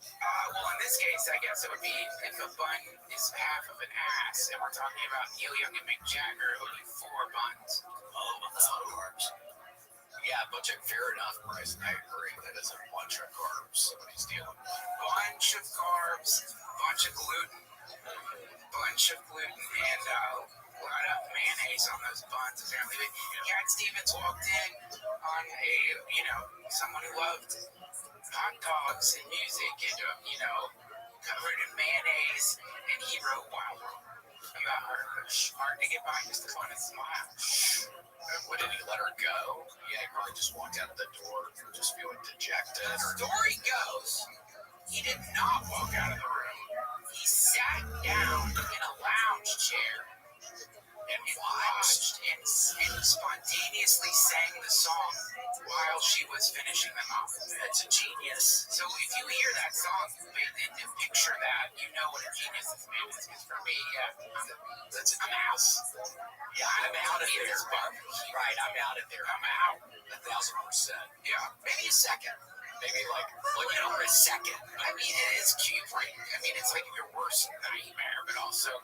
Well, in this case, I guess it would be if a bun is half of an ass, and we're talking about Neil Young and Mick Jagger, it would be 4 buns. Oh, well, that's a lot of carbs. Yeah, fair enough, Bryce. I agree. That is a bunch of carbs somebody's dealing with. Bunch of carbs, bunch of gluten, and a lot of mayonnaise on those buns, apparently. But Cat Stevens walked in on someone who loved hot dogs and music and, covered in mayonnaise, and he wrote Wild World about her. Hard to get by just upon a smile. What, did he let her go? Yeah, he probably just walked out of the door just feeling dejected. The story goes, he did not walk out of the room. He sat down in a lounge chair and watched and spontaneously sang the song while she was finishing them off. That's a genius. So if you hear that song and picture that, you know what a genius this man is. Because for me, that's a mouse. Yeah, I'm out of there. Right, I'm out of there. I'm out. 1,000%. Yeah, maybe a second. Maybe like over a second. I mean, it is cute, right? I mean, it's like your worst nightmare, but also,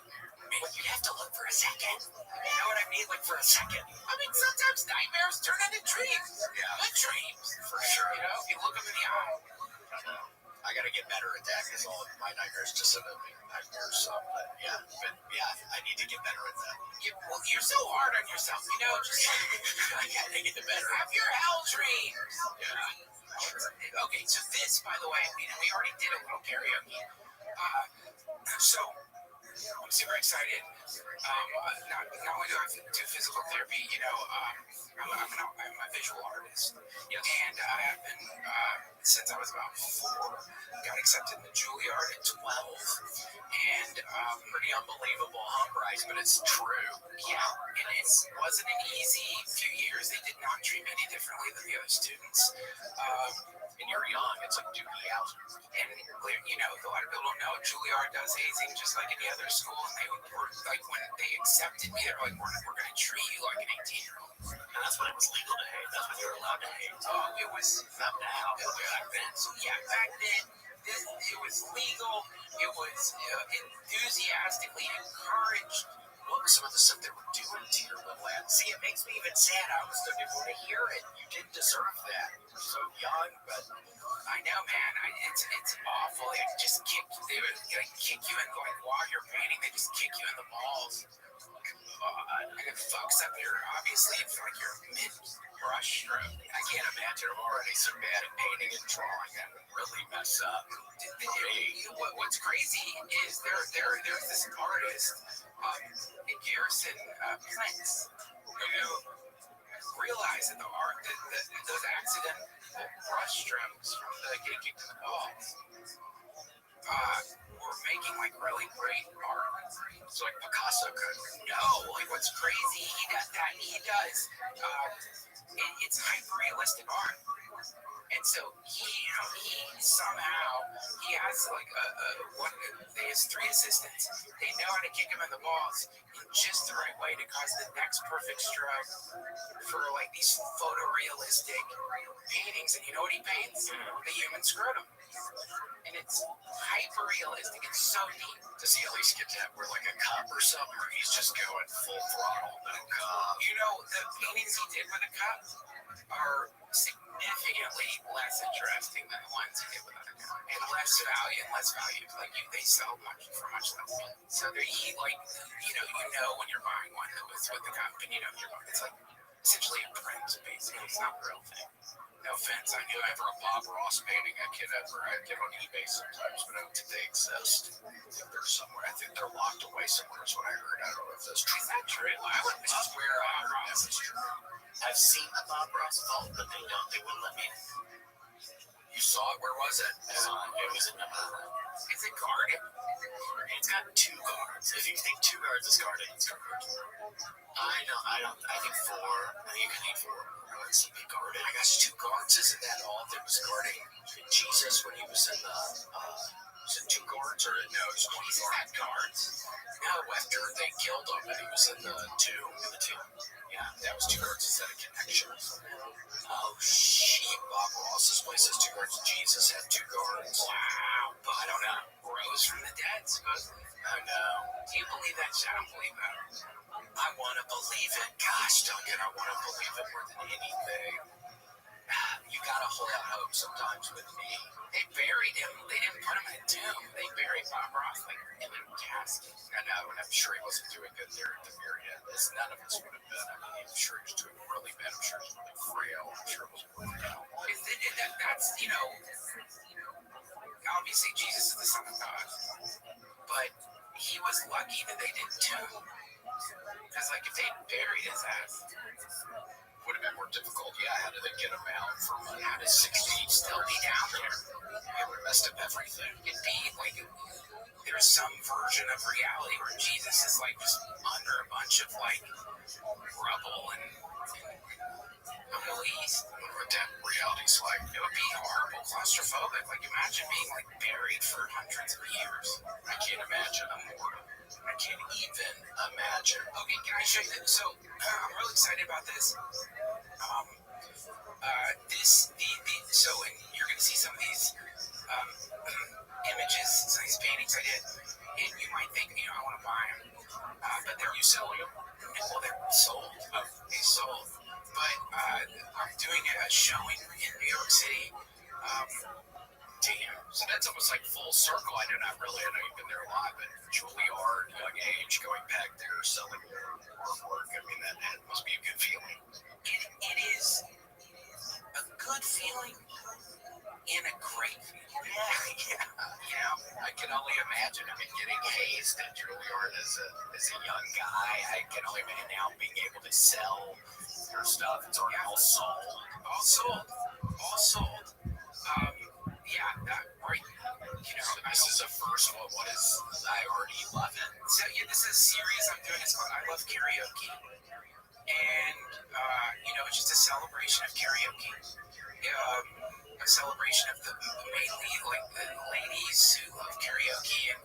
you have to look for a second. You know what I mean? Like, for a second. I mean, sometimes nightmares turn into dreams. Yeah. Good dreams. For sure. If you look them in the eye. I gotta get better at that because all of my nightmares just end up being nightmares. But I need to get better at that. You're so hard on yourself, just I gotta get better. Have your hell dreams. Yeah. Okay, so this, by the way, we already did a little karaoke. So I'm super excited. Not only do I do physical therapy, I'm a visual artist. Yes. And I have been, since I was about 4, got accepted in the Juilliard at 12. And pretty unbelievable, huh, Bryce? But it's true. Yeah, and it wasn't an easy few years. They did not treat me any differently than the other students. and you're young, it's like duty out. And you know, a lot of people don't know Juilliard does hazing just like any other school, and they were like when they accepted me, they're like, we're going to treat you like an 18-year-old. And that's when it was legal to hate. That's when you were allowed to hate. Oh, it was not now. Back then. So yeah, back then, it was legal. It was enthusiastically encouraged. What was some of the stuff they were doing to your little ass? See, it makes me even sad. I almost don't even want to hear it. You didn't deserve that. You were so young, but I know, man. It's awful. They just they would like kick you in, like while you're painting, they just kick you in the balls. And it fucks up your, obviously, it's like your mid-brush stroke. I can't imagine. I'm already so bad at painting and drawing that would really mess up. What's crazy is there's this artist, Garrison Prince, who realized that the art, those accidental brush strokes from the getting kicked in the balls, were making like really great art. So like Picasso could. No, like what's crazy, he does. It's hyper-realistic art. And so he somehow, he has like his 3 assistants. They know how to kick him in the balls in just the right way to cause the next perfect stroke for like these photorealistic paintings. And you know what he paints? The human scrotum. And it's hyper-realistic. It's so neat. Does he at least get to wear like a cup or something, or he's just going full throttle, no cup? You know, the paintings he did with a cup are significantly less interesting than the ones he did without a cup, and less value. Like they sell for much less. So he like, you know when you're buying one that was with the cup, and you know it's like essentially a print, basically. It's not a real thing. No offense, I knew ever a Bob Ross painting I get on eBay sometimes, but I don't think they exist. I think they're somewhere. I think they're locked away somewhere is what I heard. I don't know if that's true. Is that true? I would swear Ross is true. I've seen the Bob Ross vault, but they wouldn't let me in. You saw it? Where was it? It was in Is it guarded? It's got 2 guards. If you think 2 guards is guarded, it's guarded. I think 4. I think you can need 4 guards to be guarded. I guess 2 guards. Isn't that all that was guarding Jesus when he was in the... was it 2 guards or no? Jesus had guards. No, after they killed him and he was in the tomb. Yeah, that was 2 guards instead of connections. Oh, shit. Bob Ross's place has 2 guards. Jesus had 2 guards. Wow. But I don't know. Rose from the dead, supposedly. Oh, no. Do you believe that shit? I don't believe that. I want to believe it. Gosh, Duncan, I want to believe it more than anything. You gotta hold out hope sometimes with me. They buried him. They didn't put him in a tomb. They buried Bob Ross like in a casket. I know, and I'm sure he wasn't doing good there at the very end. As none of us would have been. I mean, I'm sure he was doing really bad. I'm sure he was really frail. I'm sure it was working out. That's, obviously Jesus is the Son of God. But he was lucky that they didn't tomb. Because, like, if they buried his ass, would have been more difficult. Yeah, how did they get him out from how does 60 still be down there? It would have messed up everything. It'd be like there's some version of reality where Jesus is like just under a bunch of like rubble and Middle East. I wonder what that reality's like. It would be horrible, claustrophobic. Like imagine being like buried for hundreds of years. I can't imagine. I'm mortal. I can't even imagine. Okay, can I show you this? So I'm really excited about this. So you're going to see some of these images, some of these paintings I did, and you might think, I want to buy them, but they're you selling them. Well, they're sold. They sold. But I'm doing a showing in New York City. Damn. So that's almost like full circle. I know you've been there a lot, but Juilliard, young age, going back there, selling your artwork. I mean, that must be a good feeling. It is a good feeling and a great feeling. Yeah. I can only imagine. I mean, getting hazed at Juilliard as a young guy. I can only imagine now being able to sell your stuff. It's already all sold. All sold. Right. So this is a first one. What is? I already love it. So this is a series I'm doing. It's called I Love Karaoke, and it's just a celebration of karaoke. celebration of the mainly like the ladies who love karaoke, and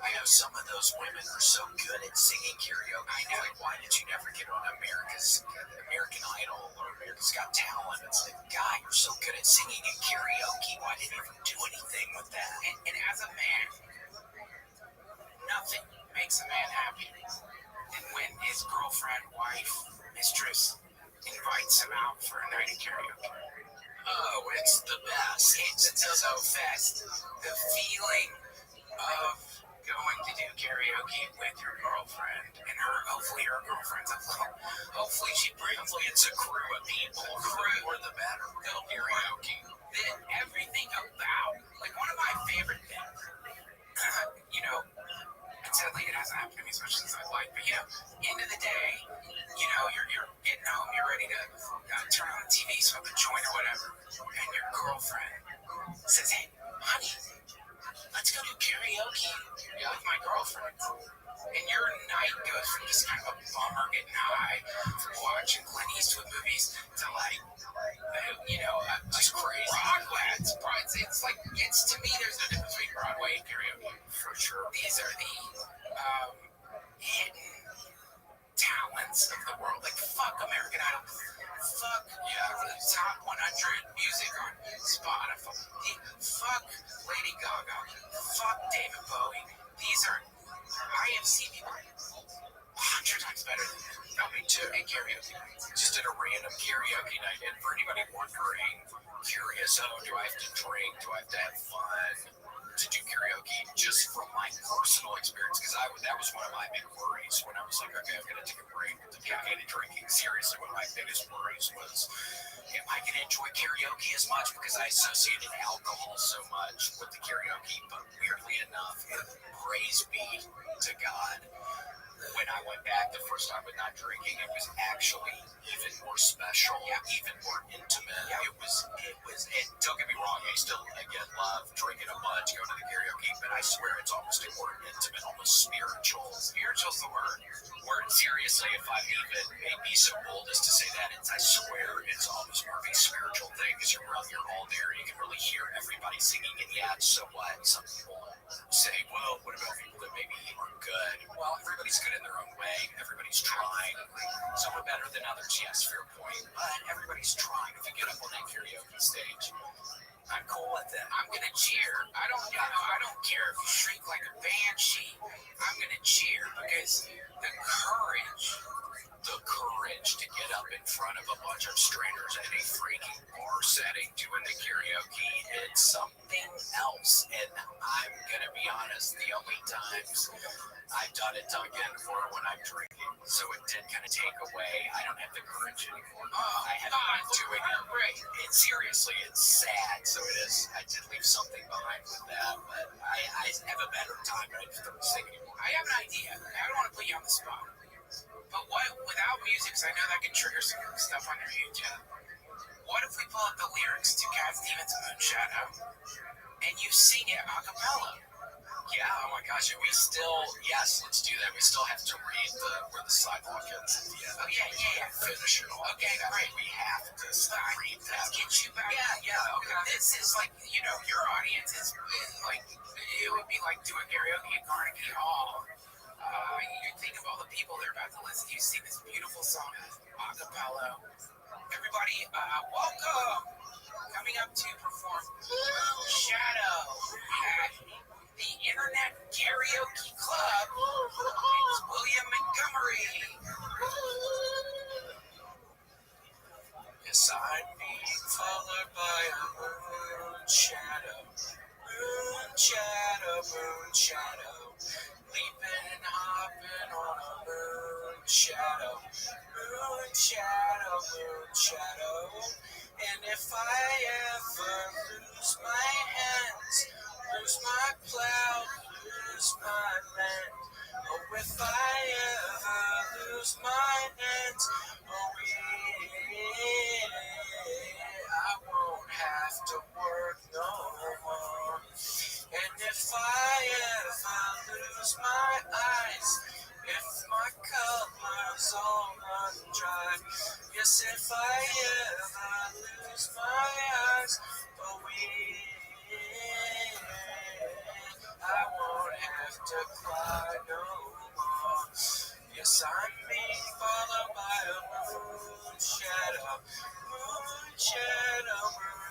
I know some of those women are so good at singing karaoke. I know, like, why did you never get on American Idol or America's Got Talent? It's like, guy, you're so good at singing and karaoke. Why didn't you ever do anything with that? And as a man, nothing makes a man happy. And when his girlfriend, wife, mistress invites him out for a night of karaoke. Oh, it's the best. It's so fast. The feeling of going to do karaoke with your girlfriend and hopefully her girlfriend's hopefully it's a crew of people. Crew or the better. Go karaoke. Then everything about, like, one of my favorite things, and sadly it hasn't happened to me as much as I'd like, but end of the day, you're getting home, you're ready to turn on the TV, smoke a joint or whatever, and your girlfriend says, hey, honey, let's go do karaoke with my girlfriend. And your night goes from just kind of a bummer getting high, watching Clint Eastwood movies, to like, just crazy. Broadway. It's to me, there's no difference between Broadway and karaoke, for sure. These are the hidden talents of the world. Like, fuck American Idol. Fuck, the top 100 music on Spotify. Fuck Lady Gaga. Fuck David Bowie. These are, I have seen people 100 times better than them. No, me too. And karaoke night. Just at a random karaoke night. And for anybody wondering, curious, do I have to drink? Do I have to have fun to do karaoke? Just from my personal experience, because that was one of my big worries when I was like, okay, I'm going to take a break with the caffeine and drinking. Seriously, one of my biggest worries was, am I going to enjoy karaoke as much? Because I associated alcohol so much with the karaoke, but weirdly enough, praise be to God, when I went back the first time with not drinking, it was actually even more special, even more intimate. It was, and don't get me wrong, I still, again, love drinking a bunch, going to the karaoke, but I swear it's almost more intimate, almost spiritual. Spiritual's the word. Seriously, if I even may be so bold as to say that, I swear it's almost more of a spiritual thing, because you're all there, you can really hear everybody singing, and so what? Some people say, well, what about people that maybe aren't good? Well, everybody's good in their own way. Everybody's trying. Some are better than others, yes, fair point. But everybody's trying. If you get up on that karaoke stage, I'm cool with it. I'm gonna cheer. I don't care if you shriek like a banshee. I'm gonna cheer, because the courage to get up in front of a bunch of strangers in a freaking bar setting doing the karaoke, it's something else. And I'm gonna be honest, the only times I've done it, Duncan, were when I'm drinking. So it did kind of take away. I don't have the courage anymore. I haven't been doing it. Right. And seriously, it's sad. So it is. I did leave something behind with that, but I have a better time, but I just don't sing anymore. I have an idea. I don't want to put you on the spot. But what, without music, because I know that can trigger some stuff on your YouTube. What if we pull up the lyrics to Cat Stevens' Moonshadow and you sing it a cappella? Yeah, oh my gosh, yes, let's do that. We still have to read where the sidewalk is. Oh, yeah. Finish it all. Okay, great. We have to read that. Let's get you back. Yeah, okay. This is like, your audience is like, it would be like doing karaoke at Carnegie Hall. You think of all the people that are about to listen to you sing this beautiful song, a cappella. Everybody, welcome. Coming up to perform Shadow at the Internet Karaoke Club. It's William Montgomery. Yes, I'm being followed by a moon shadow. Moon shadow, moon shadow. Leaping and hopping on a moon shadow. Moon shadow, moon shadow. And if I ever lose my hands, lose my plow, lose my land. Oh, if I ever lose my hands, I won't have to work no more. And if I ever lose my eyes, if my colors all run dry, yes, if I ever lose my eyes,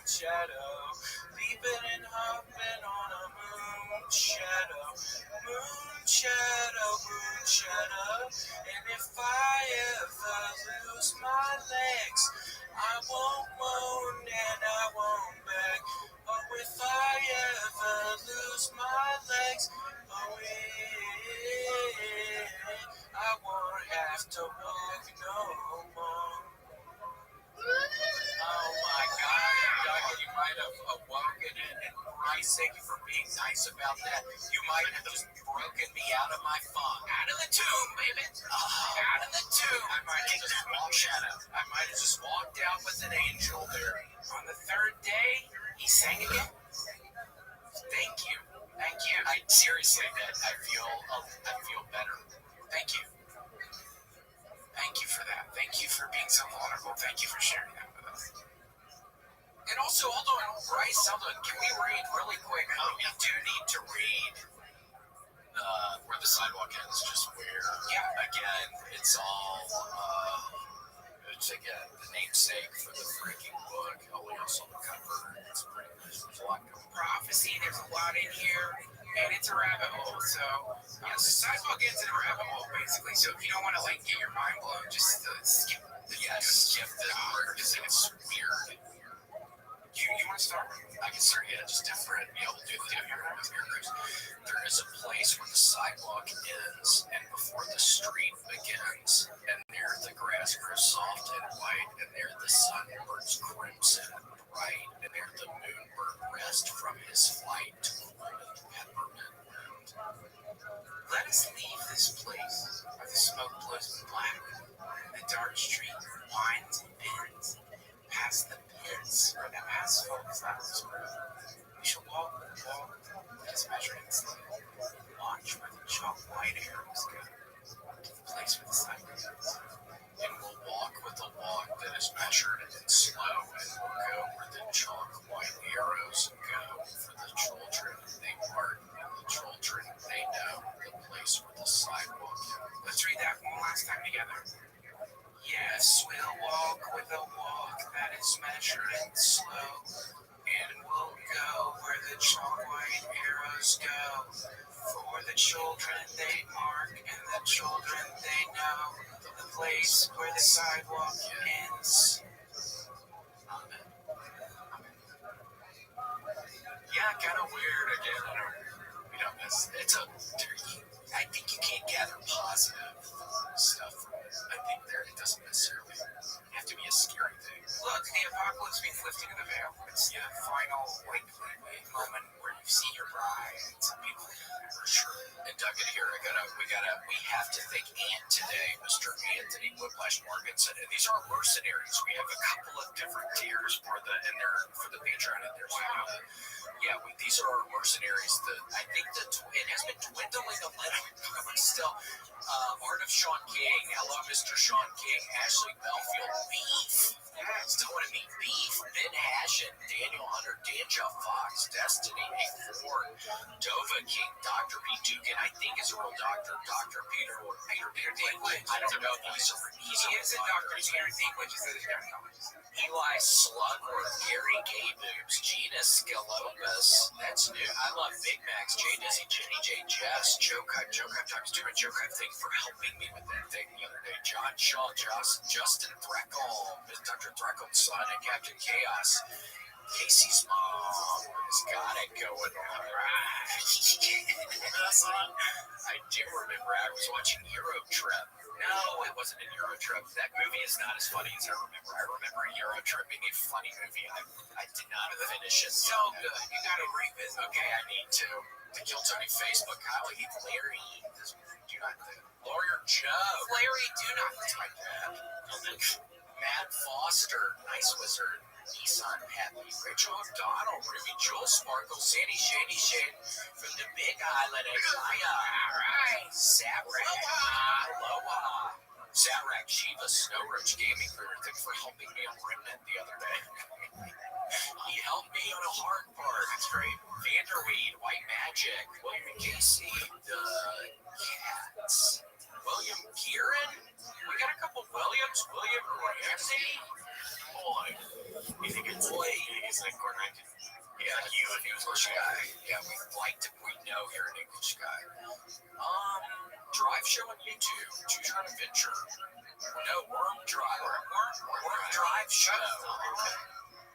shadow, leaping and hopping on a moon shadow, moon shadow, moon shadow. And if I ever lose my legs, I won't moan and I won't beg. Oh, if I ever lose my legs, oh, I won't have to walk no more. Oh my God, Doug, you might have awoken it, and Christ, thank you for being nice about that. You might have just broken me out of my funk. Out of the tomb, baby. Out of the tomb. I might have just walked out with an angel there. On the third day, he sang again. Thank you. Thank you. I seriously, I feel better. Thank you. Thank you for that. Thank you for being so vulnerable. Thank you for sharing that with us. And also, hold on, Bryce, can we read really quick? We do need to read where the sidewalk ends, just where, again, it's all, it's again, the namesake for the freaking book, Elias on the cover, it's pretty much there's a lot of prophecy, there's a lot in here, and it's a rabbit hole, so, the sidewalk ends in a rabbit hole, basically, so if you don't want to, get your mind blown, just skip the word, because it's weird. You want to start? I can start, just different. We'll do the here. There is a place where the sidewalk ends and before the street begins, and there the grass grows soft and white, and there the sun burns crimson and bright, and there the moonbird rests from his flight to the golden peppermint wind. Let us leave this place where the smoke blows black, the dark street winds and bends. Past the pits where the asphalt flowers grow, we shall walk with the walk that is measured in slow, watch where the chalk white arrows go, to the place where the sun goes. And we'll walk with the walk that is measured and slow, and we'll go where the chalk white arrows go, for the children they part, and the children they know, the place where the sidewalk ends. Let's read that one last time together. Yes, we'll walk with a walk that is measured and slow, and we'll go where the chalk white arrows go, for the children they mark and the children they know, the place where the sidewalk ends. Amen. Yeah, kind of weird again. I think you can't gather positive stuff from it. I think it doesn't necessarily have to be a scary thing. Look, the apocalypse means lifting of the veil. It's the final moment where you see your bride and some people for sure. And Doug, in here, we have to thank Ant today, Mr. Anthony Whiplash Morganson. And these are mercenaries. We have a couple of different tiers for the Patreon, and there's these are our mercenaries. I think it has been dwindling a little, but still. Art of Sean King, hello, Mr. Sean King, Ashley Belfield, Beef, still want to meet Beef, Ben Hashin, Daniel Hunter, Danja Fox, Destiny, A4, Dova King, Dr. B. Dugan, I think is a real doctor, Dr. Peter Dinklage, I don't know if he is a doctor, Peter Dinklage is a doctor. Eli Slugworth, Gary K-Boobs, Gina Skilopus, that's new. I love Big Max, J Dizzy, Jenny J Jess, Joe Cut talks to a Joe Cut thing for helping me with that thing the other day. John Shaw, Justin Threckle, Dr. Threckle's son, and Captain Chaos. Casey's mom has got it going on. Right. I do remember I was watching Euro Trip. No, it wasn't a Euro Trip. That movie is not as funny as I remember. I remember Euro Trip being a funny movie. I did not finish it. So good. You got to revisit. Okay, I need to. The Kill Tony Facebook. Kyle Heath, Larry. Do not. Lawyer Joe. Larry, do not type that. Matt Foster. Nice Wizard. Nissan Happy, Rachel O'Donnell, Ruby Joel Sparkle, Sandy Shady Shade from the Big Island of Maya. Alright, Aloha. Zarak Shiva Snow Roach Gaming thanks for helping me on Remnant the other day. He helped me on a hard part. That's great. Vanderweed, White Magic, William Casey, the Cats, William Kieran. We got a couple Williams. William Ramsey. Boy, you think it's late? he's an English guy. Yeah, you an English guy. Yeah, we know you're an English guy. Drive show on YouTube. Choose your own adventure. No, Worm Drive. Worm Drive show.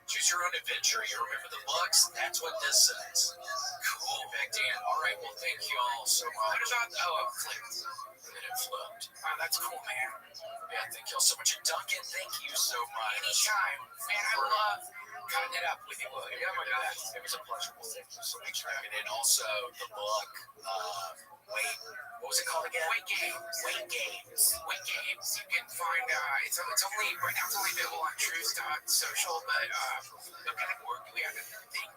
Choose your own adventure. You remember the books? That's what this says. Cool. Back Dan. All right. Well, thank you all so much. What about it flipped? And then it flipped. Oh, that's cool, man. Yeah, thank you all so much. And Duncan, thank you so much. Anytime. Man, I love cutting it up with you, William. Yeah, my God. It was a pleasure. Well, thank you so much. And then also the book, what was it called again? Weight Games. You can find, it's only, right now it's only available on Social, but, what kind of work do we have to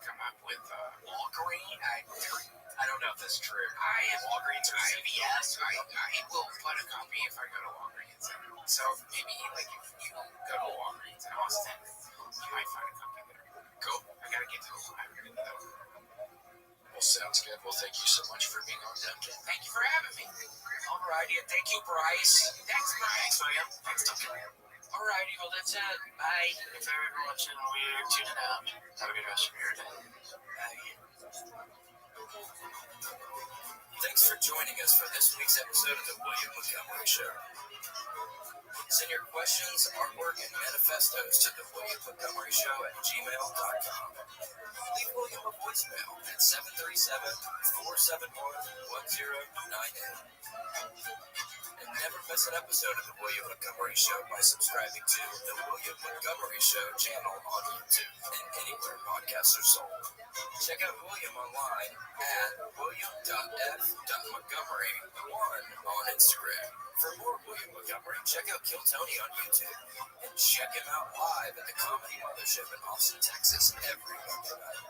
come up with? Walgreens? I don't know if that's true. Walgreens or CVS. I will put a copy if I go to Walgreens. So maybe, if you go to Walgreens in Austin, you might find a copy there. Cool. I gotta get to the library though. Well, sounds good. Well, thank you so much for being on, Duncan. Thank you for having me. Alrighty, and thank you, Bryce. Thanks, Bryce. William. Thanks, Duncan. Alrighty, well, that's it. Bye. If you're watching, we're tuning out. Have a good rest of your day. Bye. Thanks for joining us for this week's episode of the William Montgomery Show. Send your questions, artwork, and manifestos to the William Montgomery Show at gmail.com. Leave William a voicemail at 737-471-1098. And never miss an episode of the William Montgomery Show by subscribing to the William Montgomery Show channel on YouTube and anywhere podcasts are sold. Check out William online at william.f.montgomery1 on Instagram. For more William Montgomery, check out Kill Tony on YouTube and check him out live at the Comedy Mothership in Austin, Texas every Monday night.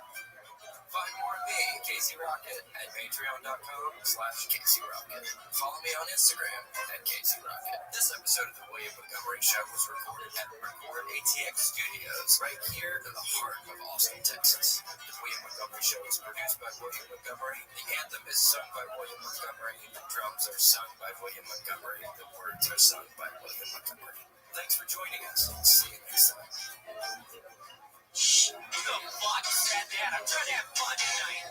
Find more of me, Casey Rocket, at patreon.com/Casey Rocket. Follow me on Instagram at Casey Rocket. This episode of the William Montgomery Show was recorded at Record ATX Studios, right here in the heart of Austin, Texas. The William Montgomery Show is produced by William Montgomery. The anthem is sung by William Montgomery. The drums are sung by William Montgomery. The words are sung by William Montgomery. Thanks for joining us. See you next time. Shh, who the fuck said that? I'm trying to have fun tonight.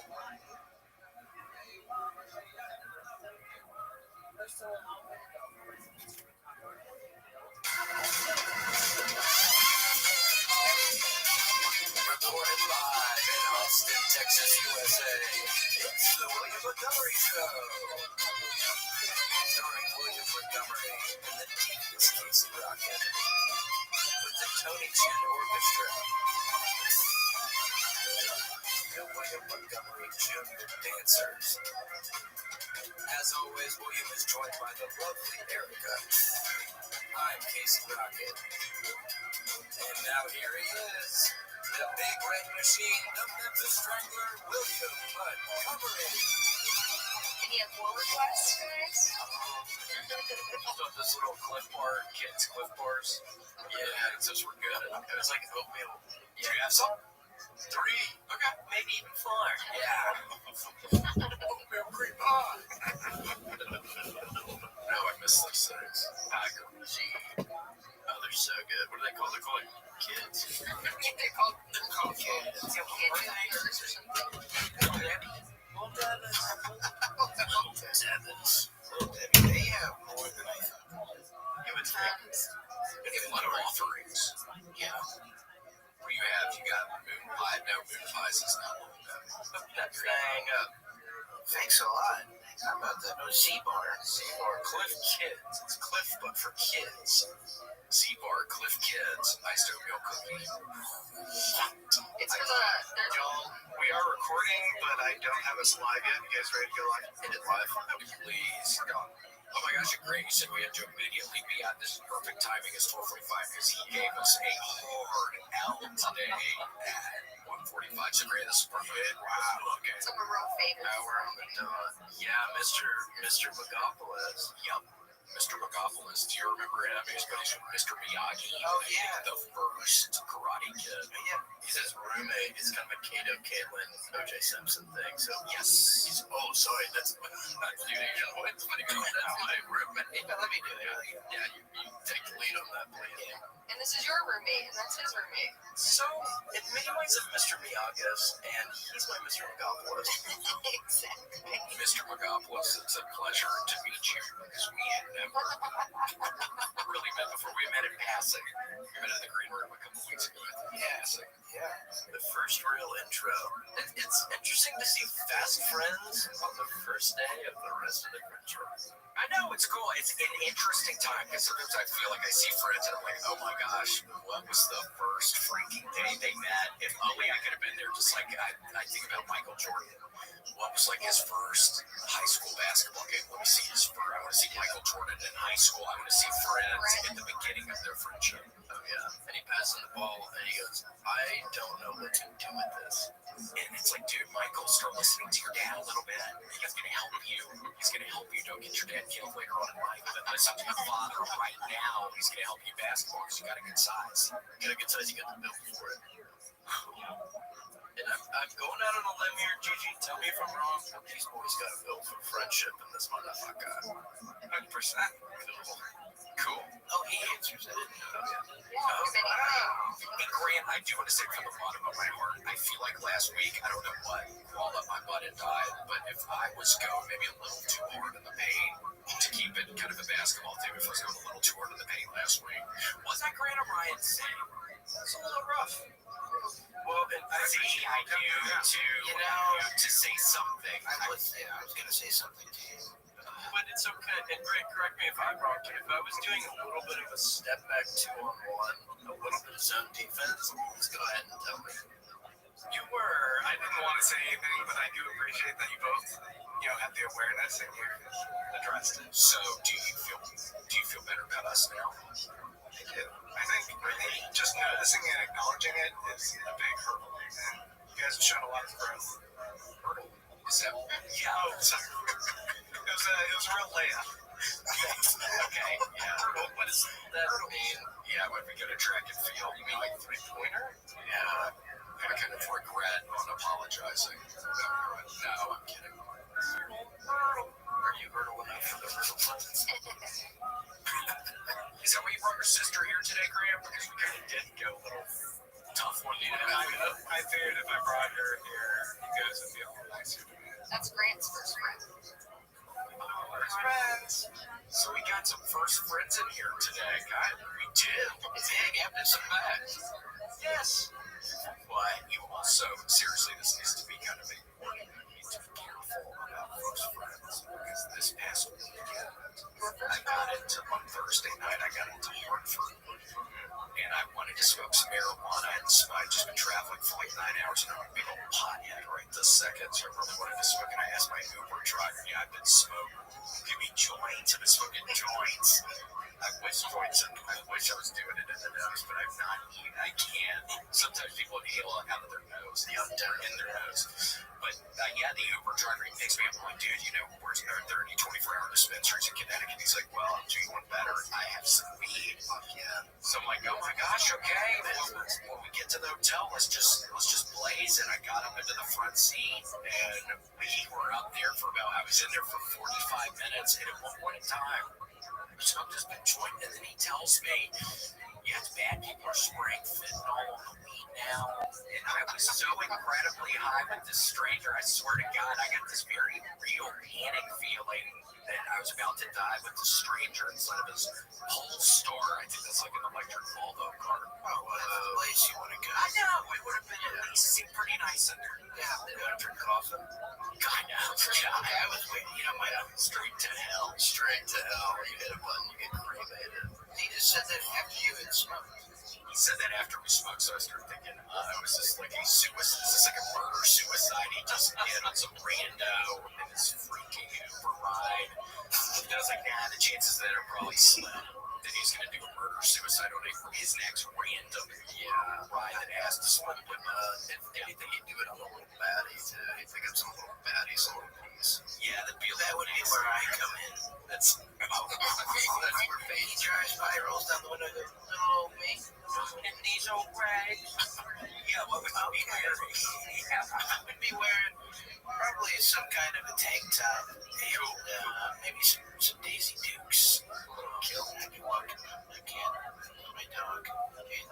Recorded live in Austin, Texas, USA. It's the William Montgomery Show. Starring William Montgomery and the deepest Casey Rocket. With the Tony Chin Orchestra. The William Montgomery Jr. Dancers. As always, William is joined by the lovely Erica. I'm Casey Rocket. And now here he is, the big red machine, the Memphis Strangler, William Montgomery. Any more requests for this? So this little Cliff Bar, kids Cliff Bars. Yeah, it's just we're good. It was like oatmeal. Do you have some? 3. Okay. Maybe even 4. Yeah. Oatmeal cream pie. No, I miss those things. Macaroni. Oh, they're so good. What do they call? They're called kids. They're called kids. Little Debbie. They have more than I think. You would think. They have a lot of offerings. Yeah. What do you have? You got moon pie? No, moon pies is not one of them. That thing up. Thanks a lot. How about that? No, Z-Bar. Z-Bar. Cliff Kids. It's Cliff, but for kids. Z-Bar, Cliff Kids. Iced oatmeal cookie. It's for Y'all, we are recording, but I don't have us live yet. You guys ready to go live? Hit it live. Please. We're going. Oh my gosh, and Greg said we had to immediately be at this perfect timing is 12:45 because he gave us a hard L today at 1:45. So Greg, this is perfect. Wow, okay. some of our famous. Now we're on the dot. Yeah, Mr. Megalopolis. Yup. Mr. Megopoulos, do you remember him? He's buddies with Mr. Miyagi. Oh, yeah. The first Karate Kid. Yeah. He's his roommate. It's kind of a Kato, Caitlin, O.J. Simpson thing. So, yes. Sorry. That's not the Asian one. It's funny. That's my roommate. Let me do that. Yeah, you take the lead on that, please. Yeah. And this is your roommate, and that's his roommate. So, in many ways, I'm Mr. Miyagi's, and he's my Mr. Megopoulos. Exactly. Mr. Megopoulos, it's a pleasure to meet you, because we had never really met before. We met in passing. We met in the green room a couple weeks ago. Yeah. The first real intro. It's interesting to see fast friends on the first day of the rest of the friendship. I know, it's cool. It's an interesting time, because sometimes I feel like I see friends and I'm like, oh my gosh, what was the first freaking day they met? If only I could have been there. Just like I think about Michael Jordan. What was like his first high school basketball game? Let me see his first. I want to see Michael Jordan in high school. I want to see friends at the beginning of their friendship. Oh yeah. And he passes the ball and he goes, I don't know what to do with this. And it's like, dude, Michael, start listening to your dad a little bit. He's going to help you. He's going to help you. Don't get your dad killed later on in life. But listen to your father right now. He's going to help you basketball because you got a good size. You got a good size, you got the build for it. And I'm going out on a limb here, Gigi. Tell me if I'm wrong. These boys got a build for friendship in this motherfucker. 100%. Cool. Oh, he answers. I didn't know. Hey, Grant, I do want to say from the bottom of my heart, I feel like last week, I don't know what crawled up my butt and died, but if I was going maybe a little too hard in the paint to keep it kind of a basketball thing, if I was going a little too hard in the paint last week, was that Grant or Ryan saying? It's a little rough. Well, I see, I do to say something. I was going to say something to you. But it's okay. And Grant, correct me if I'm wrong. If I was doing a little bit of a step back 2-on-1, a little bit of zone defense, let's go ahead and tell me. You were. I didn't want to say anything, but I do appreciate that you both, have the awareness and you addressed it. So, do you feel better about us now? I do. I think just noticing and acknowledging it is a big hurdle, and you guys have shown a lot of growth. Hurdle? Is that? Yeah. Oh, sorry. It was a real layup. Okay. Yeah. What does that mean? Yeah, when we go to track and field, you mean like 3-pointer? Yeah. I kind of regret on apologizing. No, I'm kidding. Are you hurdle enough for the hurdle buttons? Is that why you brought your sister here today, Graham? Because we kind of did go a little tough one. I figured if I brought her here, you guys would be all nicer to me. That's Grant's first friend. First friends. So we got some first friends in here today, guys. We did. Big episode back. Yes. But you also, seriously, this needs to be kind of important. You need to be careful about first friends. Because this past weekend, on Thursday night, I got into Hartford. And I wanted to smoke some marijuana. I'd just been traveling for like 9 hours and I'm a big old pothead right this second. So I really wanted to smoke. And I asked my Uber driver, I've been smoking. Give me joints. I've been smoking joints. I wish I was doing it in the nose, but I'm not. I can't. Sometimes people inhale it out of their nose. They're in their nose. But the Uber driver, he takes me up. I'm like, dude, where's there are any 24-hour dispensaries in Connecticut? He's like, well, I'm doing one better. I have some weed. Fuck yeah. So I'm like, oh my gosh, okay. When we get to the hotel, let's just blaze. And I got up into the front seat, and we were up there I was in there for 45 minutes, and at one point in time, I smoked this big joint, and then he tells me, yeah, it's bad. People are spraying fentanyl on the weed now. And I was so incredibly high with this stranger. I swear to God, I got this very real panic feeling that I was about to die with the stranger inside of his whole store. I think that's like an electric Volvo car. Oh, place you want to go. I know. It would have been at least seemed pretty nice in there. Yeah, the electric coffin. God, no. God, I was waiting. Straight to hell. Straight to hell. You hit a button, you get cremated. He just said that after you had smoked. He said that after we smoked, so I started thinking, it was just like a suicide. This is like a murder-suicide. He just hit on some rando in his freaking Uber ride. And I was like, the chances of that are probably slim. That he's going to do a murder-suicide on his next random ride that has to swim. But if anything, he'd do it on a little baddie, too. He'd pick up some little baddies, some little police. Yeah, that would be where I come in. That's where Faith drives by, rolls down the window, and goes, "Oh, me and these old rags." Yeah, what would you be wearing? I would be wearing probably some kind of a tank top, and maybe some Daisy Dukes. A little kill. I'd be walking around my cat, my dog, and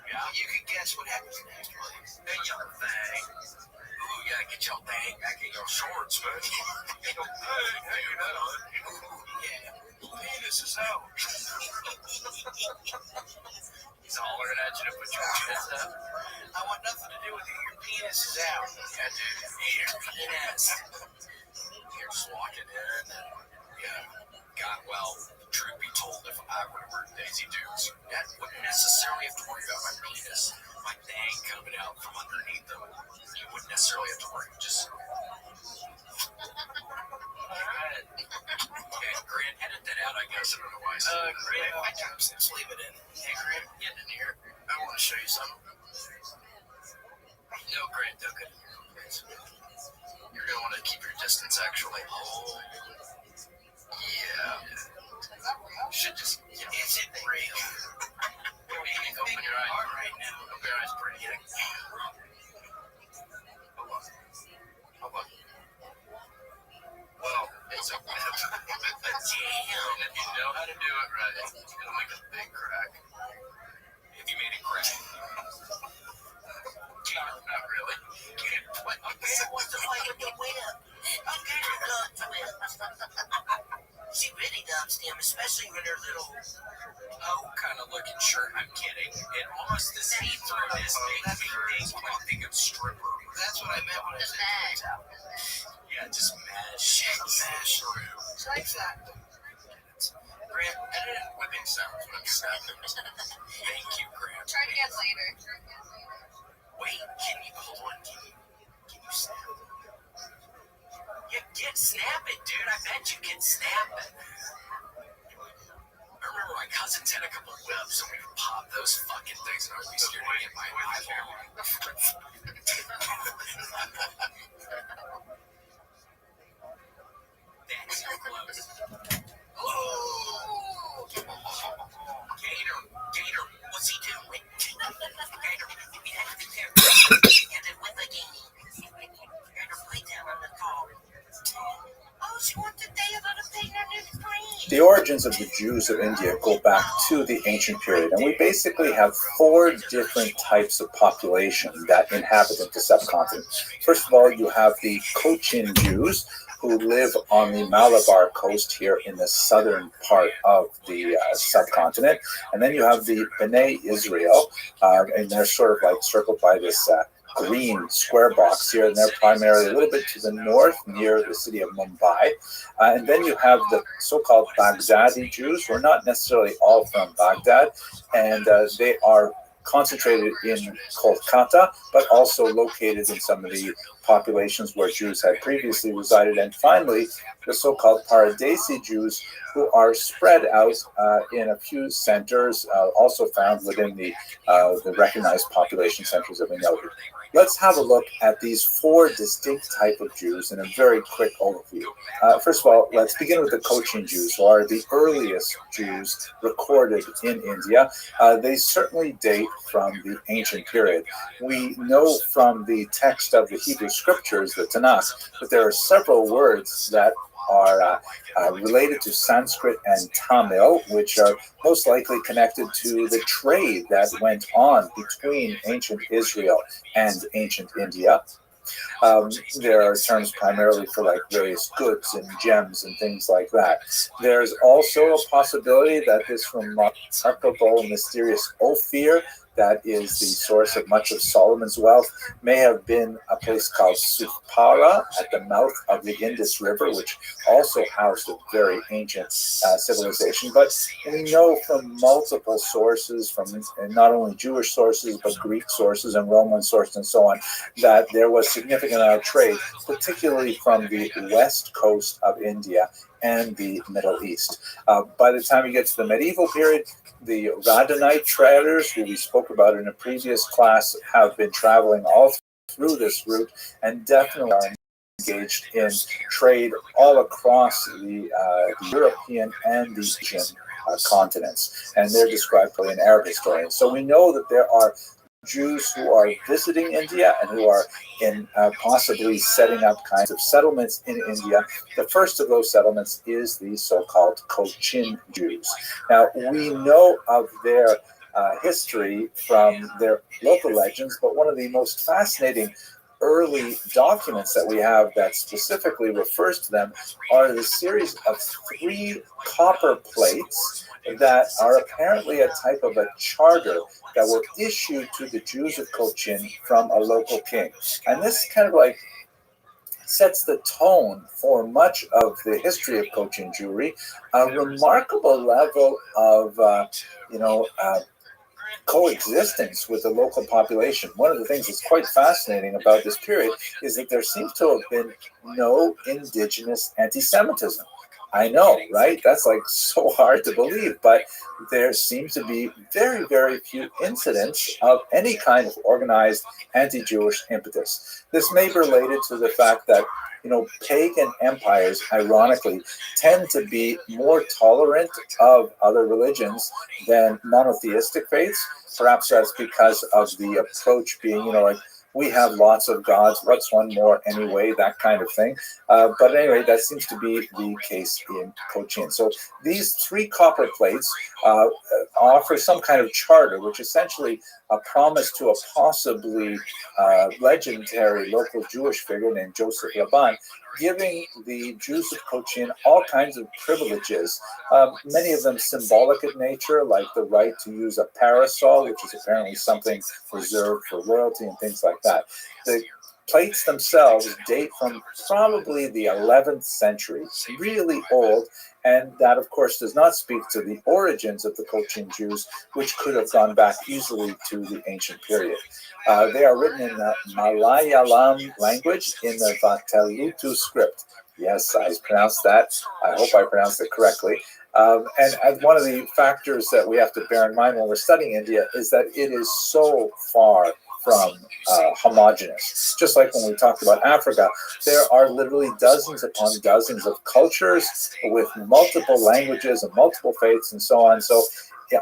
yeah, you can guess what happens next, will you? Hey, young thing. Ooh, yeah, get your thing back in your shorts, man. Hey, how you doing? Yeah, penis is out. He's hollering at you to put your penis up. I want nothing to do with it. Your penis is out. Yeah, dude. Your penis. You're just walking in. Yeah. God, well, truth be told, if I were to wear Daisy Dukes, that wouldn't necessarily have to worry about my penis. My thing coming out from underneath them. You wouldn't necessarily have to worry. Just. Alright. Okay, Grant, edit that out, I guess. I don't know why I said Grant, my job says leave it in. Hey, Grant, get in here. I want to show you something. No, Grant, don't get in here. You're going to want to keep your distance, actually. Oh. Yeah. Should just. Yeah. Is it real? Open your eyes right now. Open your eyes pretty. Hold on. Hold on. Well, it's a damn. If you know how to do it right, it'll make a big crack. If you made it crack. Not really. Okay, what's the fight with the whip? Okay, the whip. She really loves them, especially when they're little. Oh, kind of looking shirt. I'm kidding. It almost the see through this big thing of stripper. That's what I meant when I said top. Yeah, just mash through. Like that. Grant, edit whipping sounds when I'm snapping. Thank you, Grant. Try it again later. Wait, can you hold on? Can you snap? Yeah, snap it, dude. I bet you can snap it. I remember my cousins had a couple whips, and we would pop those fucking things, and I would be scared to get my eyeball. That's so close. Oh! Gator, what's he doing? Gator, we have to be careful. Get it with again. Gator, lay down on the floor. Oh, she wants to day about a thing on his brain. The origins of the Jews of India go back to the ancient period, and we basically have 4 different types of population that inhabit the subcontinent. First of all, you have the Cochin Jews, who live on the Malabar coast here in the southern part of the subcontinent. And then you have the B'nai Israel, and they're sort of like circled by this green square box here, and they're primarily a little bit to the north near the city of Mumbai. And then you have the so-called Baghdadi Jews, who are not necessarily all from Baghdad, and they are concentrated in Kolkata, but also located in some of the populations where Jews had previously resided. And finally, the so-called Paradesi Jews, who are spread out in a few centers, also found within the recognized population centers that we noted. Let's have a look at these 4 distinct types of Jews in a very quick overview. First of all, let's begin with the Cochin Jews, who are the earliest Jews recorded in India. They certainly date from the ancient period. We know from the text of the Hebrew Scriptures, the Tanakh, that there are several words that are related to Sanskrit and Tamil, which are most likely connected to the trade that went on between ancient Israel and ancient India. There are terms primarily for like various goods and gems and things like that. There's also a possibility that this remarkable, mysterious Ophir, that is the source of much of Solomon's wealth, may have been a place called Supara at the mouth of the Indus River, which also housed a very ancient civilization. But we know from multiple sources, from not only Jewish sources, but Greek sources and Roman sources and so on, that there was significant amount of trade, particularly from the west coast of India and the Middle East. By the time you get to the medieval period, the Radhanite traders, who we spoke about in a previous class, have been traveling all through this route and definitely are engaged in trade all across the European and the Asian continents, and they're described by an Arab historian. So we know that there are Jews who are visiting India and who are in possibly setting up kinds of settlements in India. The first of those settlements is the so-called Cochin Jews. Now, we know of their history from their local legends, but one of the most fascinating early documents that we have that specifically refers to them are the series of 3 copper plates that are apparently a type of a charter that were issued to the Jews of Cochin from a local king. And this kind of like sets the tone for much of the history of Cochin Jewry, a remarkable level of, coexistence with the local population. One of the things that's quite fascinating about this period is that there seems to have been no indigenous anti-Semitism. I know, right? That's like so hard to believe, but there seems to be very, very few incidents of any kind of organized anti-Jewish impetus. This may be related to the fact that, pagan empires, ironically, tend to be more tolerant of other religions than monotheistic faiths. Perhaps that's because of the approach being, like, we have lots of gods, what's one more anyway, that kind of thing. But anyway, that seems to be the case in Cochin. So these 3 copper plates offer some kind of charter, which essentially promise to a possibly legendary local Jewish figure named Joseph Laban, giving the Jews of Cochin all kinds of privileges, many of them symbolic in nature, like the right to use a parasol, which is apparently something reserved for royalty and things like that. The plates themselves date from probably the 11th century, really old, and that, of course, does not speak to the origins of the Cochin Jews, which could have gone back easily to the ancient period. They are written in the Malayalam language in the Vatelutu script. Yes, I pronounced that. I hope I pronounced it correctly. And one of the factors that we have to bear in mind when we're studying India is that it is so far from homogenous. Just like when we talked about Africa, there are literally dozens upon dozens of cultures with multiple languages and multiple faiths and so on. So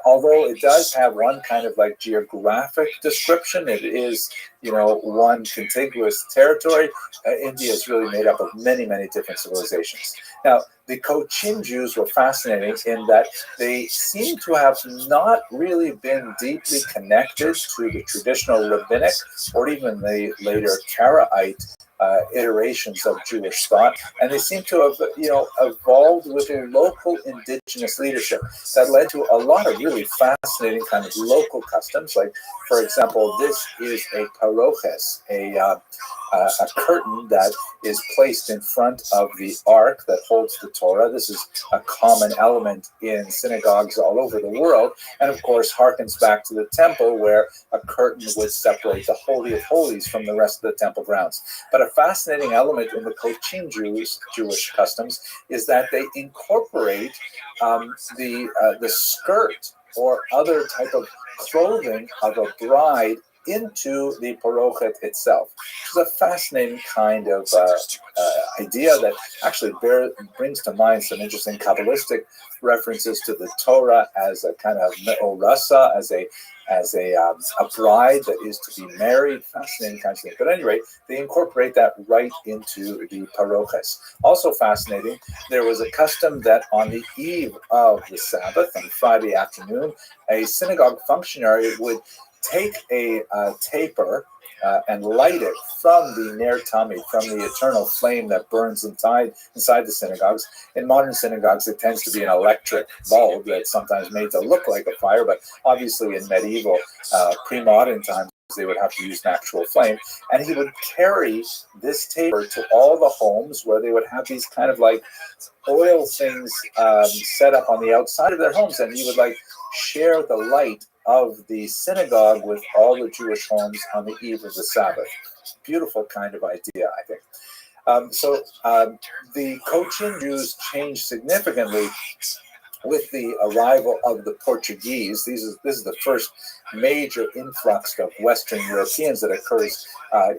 although it does have one kind of like geographic description, it is, one contiguous territory. India is really made up of many, many different civilizations. Now, the Cochin Jews were fascinating in that they seem to have not really been deeply connected to the traditional rabbinic or even the later Karaite iterations of Jewish thought, and they seem to have, evolved with a local indigenous leadership that led to a lot of really fascinating kind of local customs. Like, for example, this is a paroches, a curtain that is placed in front of the ark that holds the Torah. This is a common element in synagogues all over the world, and of course harkens back to the temple where a curtain would separate the Holy of Holies from the rest of the temple grounds. But a fascinating element in the Cochin Jewish customs is that they incorporate the skirt or other type of clothing of a bride into the parochet itself, which is a fascinating kind of idea that actually brings to mind some interesting Kabbalistic references to the Torah as a kind of me'orasa, as a bride that is to be married, fascinating kind of thing. But anyway, they incorporate that right into the paroches. Also fascinating, there was a custom that on the eve of the Sabbath, on Friday afternoon, a synagogue functionary would take a taper and light it from the Ner Tamid, from the eternal flame that burns inside the synagogues. In modern synagogues, it tends to be an electric bulb that's sometimes made to look like a fire, but obviously in medieval, pre-modern times, they would have to use an actual flame. And he would carry this taper to all the homes where they would have these kind of like oil things set up on the outside of their homes, and he would like share the light of the synagogue with all the Jewish homes on the eve of the Sabbath. Beautiful kind of idea, I think. The Cochin Jews changed significantly with the arrival of the Portuguese. This is the first major influx of Western Europeans that occurs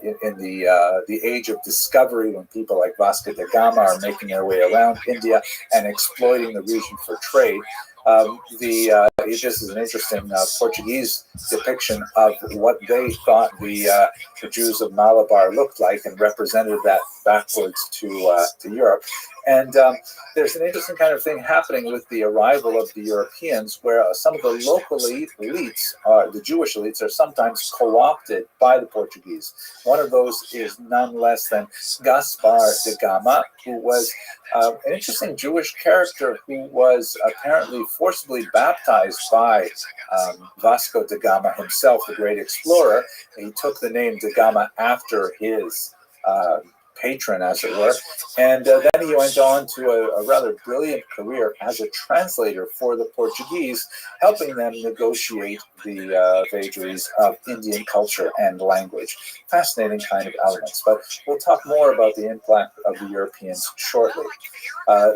in the age of discovery, when people like Vasco da Gama are making their way around India and exploiting the region for trade. This is an interesting Portuguese depiction of what they thought the Jews of Malabar looked like, and represented that backwards to Europe. And there's an interesting kind of thing happening with the arrival of the Europeans, where some of the local elites, the Jewish elites, are sometimes co-opted by the Portuguese. One of those is none less than Gaspar de Gama, who was an interesting Jewish character who was apparently forcibly baptized by Vasco da Gama himself, the great explorer. He took the name da Gama after his patron, as it were, and then he went on to a rather brilliant career as a translator for the Portuguese, helping them negotiate the vagaries of Indian culture and language. Fascinating kind of elements, but we'll talk more about the impact of the Europeans shortly.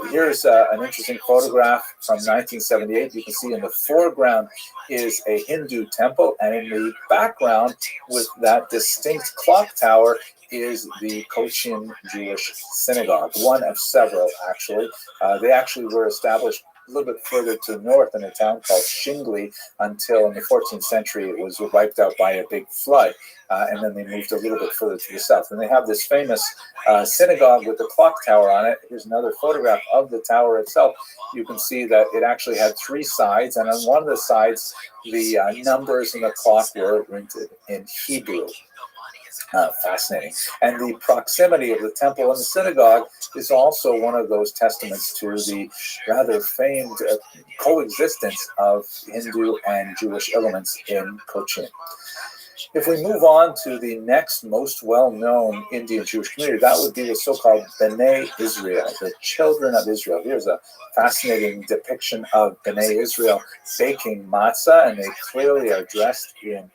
Here's an interesting photograph from 1978. You can see in the foreground is a Hindu temple, and in the background, with that distinct clock tower, is the Cochin Jewish synagogue, one of several, actually. They actually were established a little bit further to the north in a town called Shingli, until in the 14th century it was wiped out by a big flood, and then they moved a little bit further to the south. And they have this famous synagogue with the clock tower on it. Here's another photograph of the tower itself. You can see that it actually had three sides, and on one of the sides, the numbers in the clock were printed in Hebrew. Fascinating. And the proximity of the temple and the synagogue is also one of those testaments to the rather famed coexistence of Hindu and Jewish elements in Cochin. If we move on to the next most well-known Indian Jewish community, that would be the so-called B'nai Israel, the children of Israel. Here's a fascinating depiction of B'nai Israel baking matzah, and they clearly are dressed in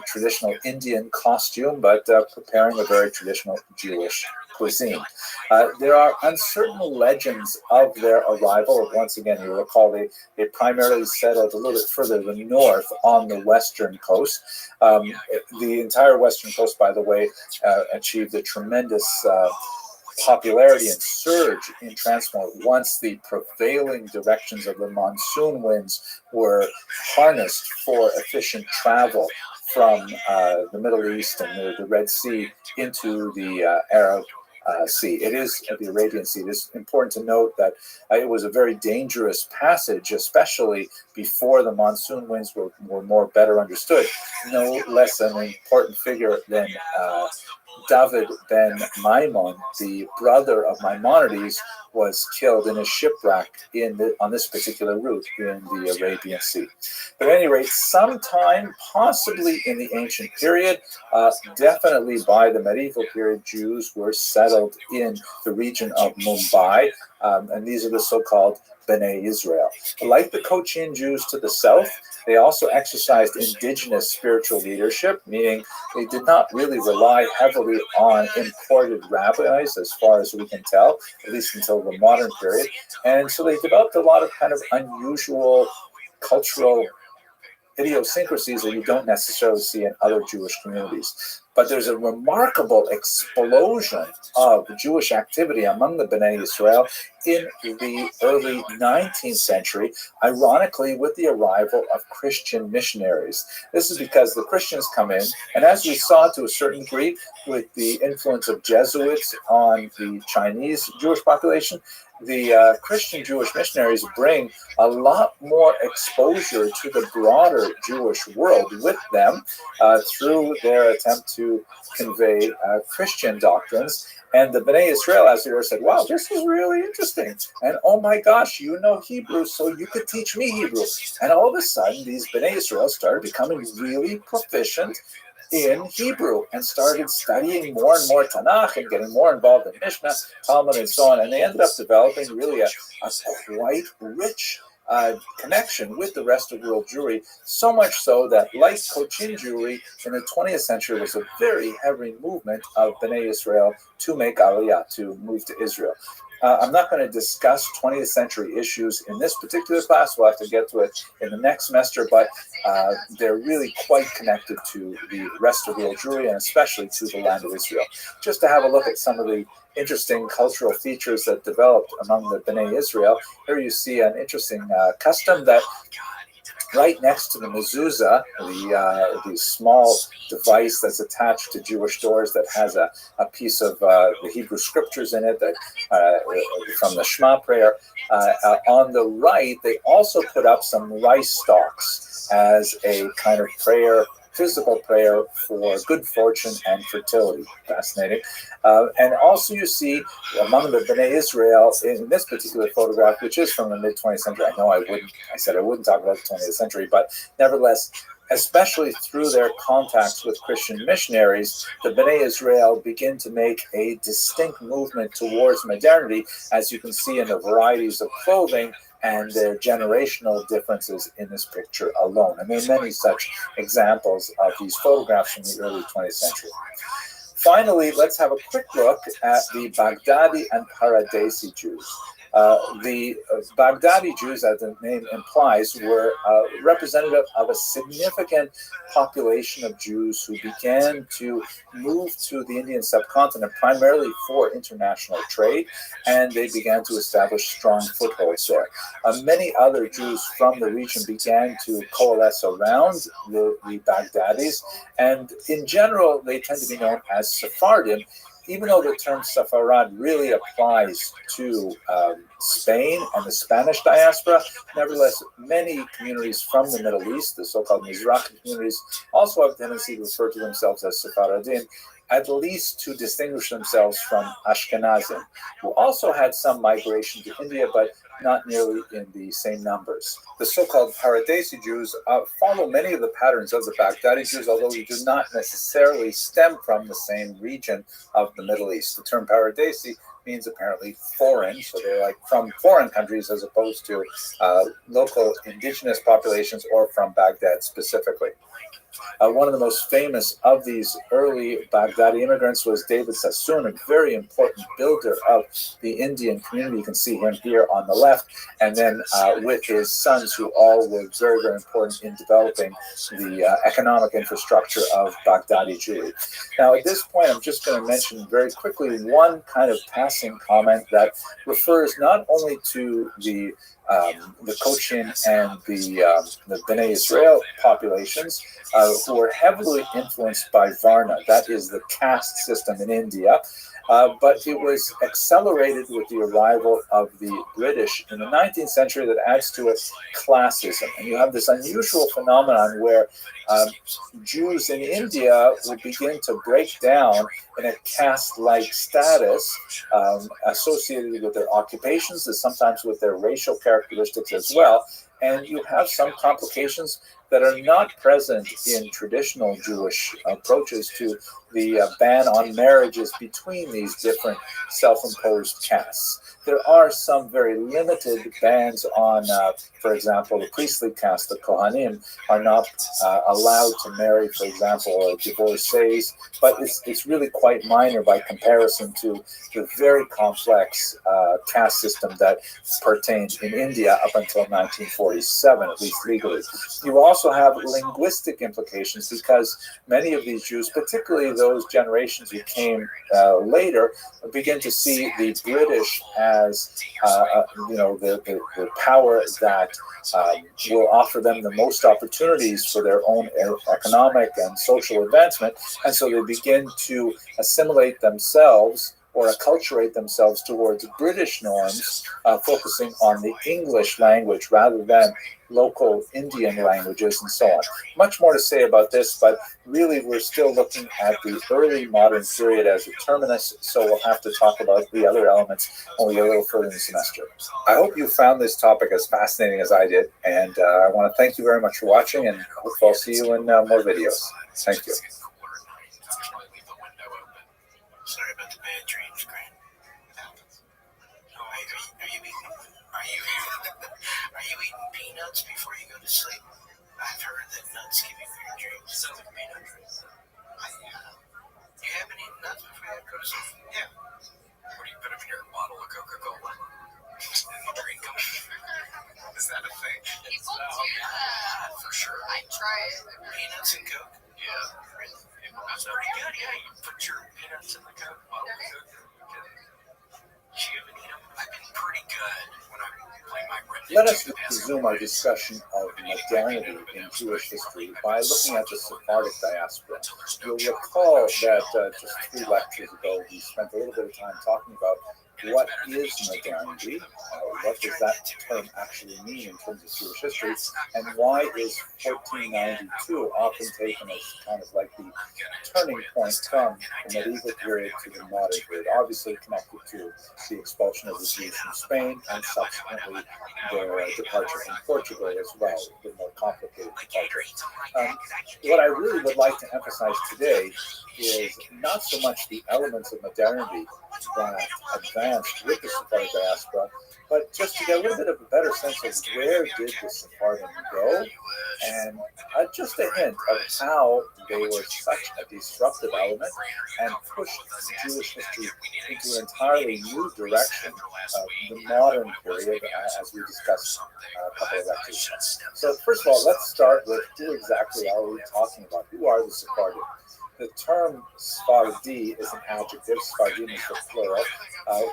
traditional Indian costume, but preparing a very traditional Jewish cuisine. There are uncertain legends of their arrival. Once again, you recall they primarily settled a little bit further to the north on the western coast. The entire western coast, by the way, achieved a tremendous popularity and surge in transport once the prevailing directions of the monsoon winds were harnessed for efficient travel from the Middle East and the Red Sea into the Arab Sea. It is the Arabian Sea. It is important to note that it was a very dangerous passage, especially before the monsoon winds were more better understood. No less an important figure than David ben Maimon, the brother of Maimonides, was killed in a shipwreck on this particular route in the Arabian Sea. But at any rate, sometime possibly in the ancient period, definitely by the medieval period, Jews were settled in the region of Mumbai, and these are the so-called B'nai Israel. Like the Cochin Jews to the south, they also exercised indigenous spiritual leadership, meaning they did not really rely heavily on imported rabbis, as far as we can tell, at least until the modern period. And so they developed a lot of kind of unusual cultural idiosyncrasies that you don't necessarily see in other Jewish communities. But there's a remarkable explosion of Jewish activity among the B'nai Israel in the early 19th century, ironically with the arrival of Christian missionaries. This is because the Christians come in, and as we saw to a certain degree with the influence of Jesuits on the Chinese Jewish population, the Christian Jewish missionaries bring a lot more exposure to the broader Jewish world with them through their attempt to convey Christian doctrines. And the B'nai Israel, as they were, said, wow, this is really interesting. And oh my gosh, you know Hebrew, so you could teach me Hebrew. And all of a sudden, these B'nai Israel started becoming really proficient in Hebrew and started studying more and more Tanakh and getting more involved in Mishnah, Talmud, and so on. And they ended up developing really a quite rich connection with the rest of world Jewry, so much so that, like Cochin Jewry, in the 20th century was a very heavy movement of B'nai Israel to make Aliyah, to move to Israel. I'm not going to discuss 20th century issues in this particular class. We'll have to get to it in the next semester, but they're really quite connected to the rest of world Jewry and especially to the land of Israel. Just to have a look at some of the interesting cultural features that developed among the Bnei Israel. Here you see an interesting custom that right next to the mezuzah, the small device that's attached to Jewish doors that has a piece of the Hebrew scriptures in it that from the Shema prayer. On the right, they also put up some rice stalks as a kind of prayer, physical prayer for good fortune and fertility. Fascinating. And also you see among the Bnei Israel in this particular photograph, which is from the mid-20th century. I said I wouldn't talk about the 20th century, but nevertheless, especially through their contacts with Christian missionaries, the Bnei Israel begin to make a distinct movement towards modernity, as you can see in the varieties of clothing and their generational differences in this picture alone. And there are many such examples of these photographs from the early 20th century. Finally, let's have a quick look at the Baghdadi and Paradesi Jews. The Baghdadi Jews, as the name implies, were representative of a significant population of Jews who began to move to the Indian subcontinent primarily for international trade, and they began to establish strong footholds there. Many other Jews from the region began to coalesce around the Baghdadis, and in general, they tend to be known as Sephardim, even though the term Sepharad really applies to Spain and the Spanish diaspora. Nevertheless, many communities from the Middle East, the so-called Mizrahi communities, also have a tendency to refer to themselves as Sephardim, at least to distinguish themselves from Ashkenazim, who also had some migration to India, but not nearly in the same numbers. The so-called Paradesi Jews follow many of the patterns of the Baghdadi Jews, although they do not necessarily stem from the same region of the Middle East. The term Paradesi means apparently foreign, so they're like from foreign countries as opposed to local indigenous populations or from Baghdad specifically. One of the most famous of these early Baghdadi immigrants was David Sassoon, a very important builder of the Indian community. You can see him here on the left, and then with his sons, who all were very, very important in developing the economic infrastructure of Baghdadi Jewry. Now, at this point, I'm just going to mention very quickly one kind of passing comment that refers not only to the Cochin and the Bnei Israel populations, who were heavily influenced by Varna, that is the caste system in India, but it was accelerated with the arrival of the British in the 19th century that adds to it classism. And you have this unusual phenomenon where Jews in India will begin to break down in a caste-like status associated with their occupations and sometimes with their racial characteristics as well. And you have some complications that are not present in traditional Jewish approaches to the ban on marriages between these different self-imposed castes. There are some very limited bans on, for example, the priestly caste, the Kohanim, are not allowed to marry, for example, divorcees, but it's really quite minor by comparison to the very complex caste system that pertained in India up until 1947, at least legally. You also have linguistic implications because many of these Jews, particularly those generations who came later, begin to see the British as the power that will offer them the most opportunities for their own economic and social advancement, and so they begin to assimilate themselves or acculturate themselves towards British norms, focusing on the English language rather than local Indian languages and so on. Much more to say about this, but really we're still looking at the early modern period as a terminus, so we'll have to talk about the other elements when we get a little further in the semester. I hope you found this topic as fascinating as I did, and I want to thank you very much for watching, and hope I'll see you in more videos. Thank you. Sorry about the bad dreams, Grant. Oh, hey, are you eating peanuts before you go to sleep? I've heard that nuts give you weird dreams. Sounds like a peanut dream. You haven't eaten nuts before you go to sleep? Yeah. What do you put them in your bottle of Coca-Cola? Yeah, you put your peanuts in the cup while we cook them. You haven't eaten them. I've been pretty good when I play my red. Let us resume our discussion of modernity in Jewish history by looking at the Sephardic diaspora. You'll recall that just 3 lectures ago, we spent a little bit of time talking about what is modernity, what does that term actually mean in terms of Jewish history, and why is 1492 often taken as kind of like the turning point from the medieval period to the modern period, obviously connected to the expulsion of the Jews from Spain and subsequently their departure from Portugal as well, the more complicated departure. What I really would like to emphasize today is not so much the elements of modernity that advanced with the Sephardic diaspora, but just to get a little bit of a better sense of where did the Sephardim go, and just a hint of how they were such a disruptive element and pushed Jewish history into an entirely new direction, the modern period, as we discussed a couple of lectures ago. So first of all, let's start with who exactly are we talking about? Who are the Sephardim? The term Sephardi is an adjective. Sephardim is the plural,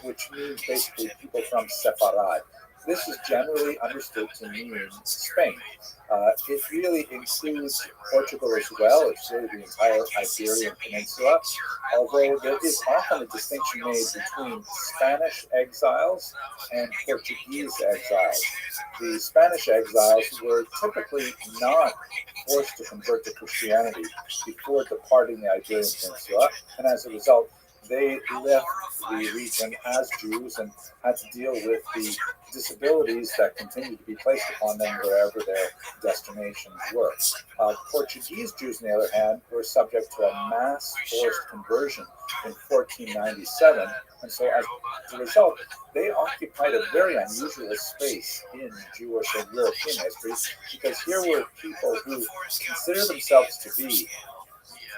which means basically people from Sepharad. This is generally understood to mean Spain. It really includes Portugal as well. It's really the entire Iberian Peninsula, although there is often a distinction made between Spanish exiles and Portuguese exiles. The Spanish exiles were typically not forced to convert to Christianity before departing the Iberian Peninsula, and as a result, they left the region as Jews and had to deal with the disabilities that continued to be placed upon them wherever their destinations were. Portuguese Jews, on the other hand, were subject to a mass forced conversion in 1497, and so as a result, they occupied a very unusual space in Jewish and European history, because here were people who considered themselves to be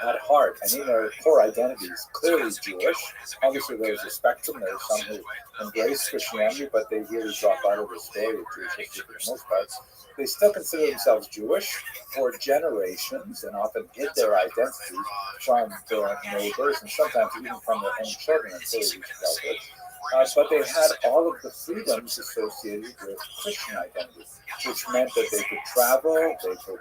at heart and in their core identities clearly Jewish. Obviously there's a spectrum. There's some who embrace Christianity, but they really drop out of the story of Jewish history for the most part. They still consider themselves Jewish for generations and often hid their identity from their neighbors and sometimes even from their own children until they reached adulthood. But they had all of the freedoms associated with Christian identity, which meant that they could travel, they could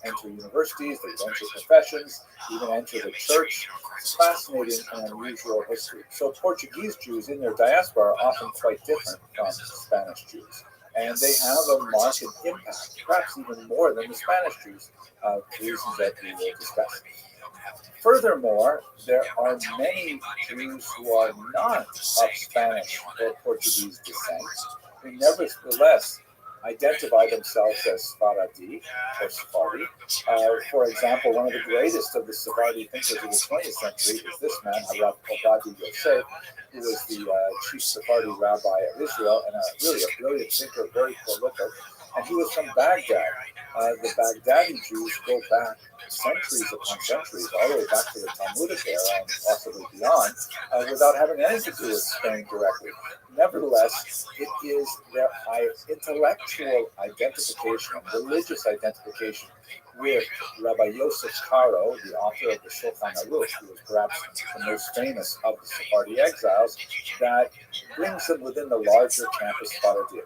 enter universities, they could enter professions, even enter the church. It's fascinating and unusual history. So Portuguese Jews in their diaspora are often quite different from Spanish Jews. And they have a marked impact, perhaps even more than the Spanish Jews, for reasons that we will discuss. Furthermore, there are many Jews who are not of Spanish or Portuguese descent, who nevertheless identify themselves as Sephardi or Sephardi. For example, one of the greatest of the Sephardi thinkers of the 20th century is this man, Rabbi Yosef, who was the chief Sephardi rabbi of Israel and really a brilliant thinker, very prolific. And he was from Baghdad. The Baghdadi Jews go back centuries upon centuries, all the way back to the Talmudic era and possibly beyond, without having anything to do with Spain directly. Nevertheless, it is their intellectual identification, religious identification with Rabbi Yosef Karo, the author of the Shulchan Aruch, who was perhaps the most famous of the Sephardi exiles, that brings them within the larger campus Sephardi.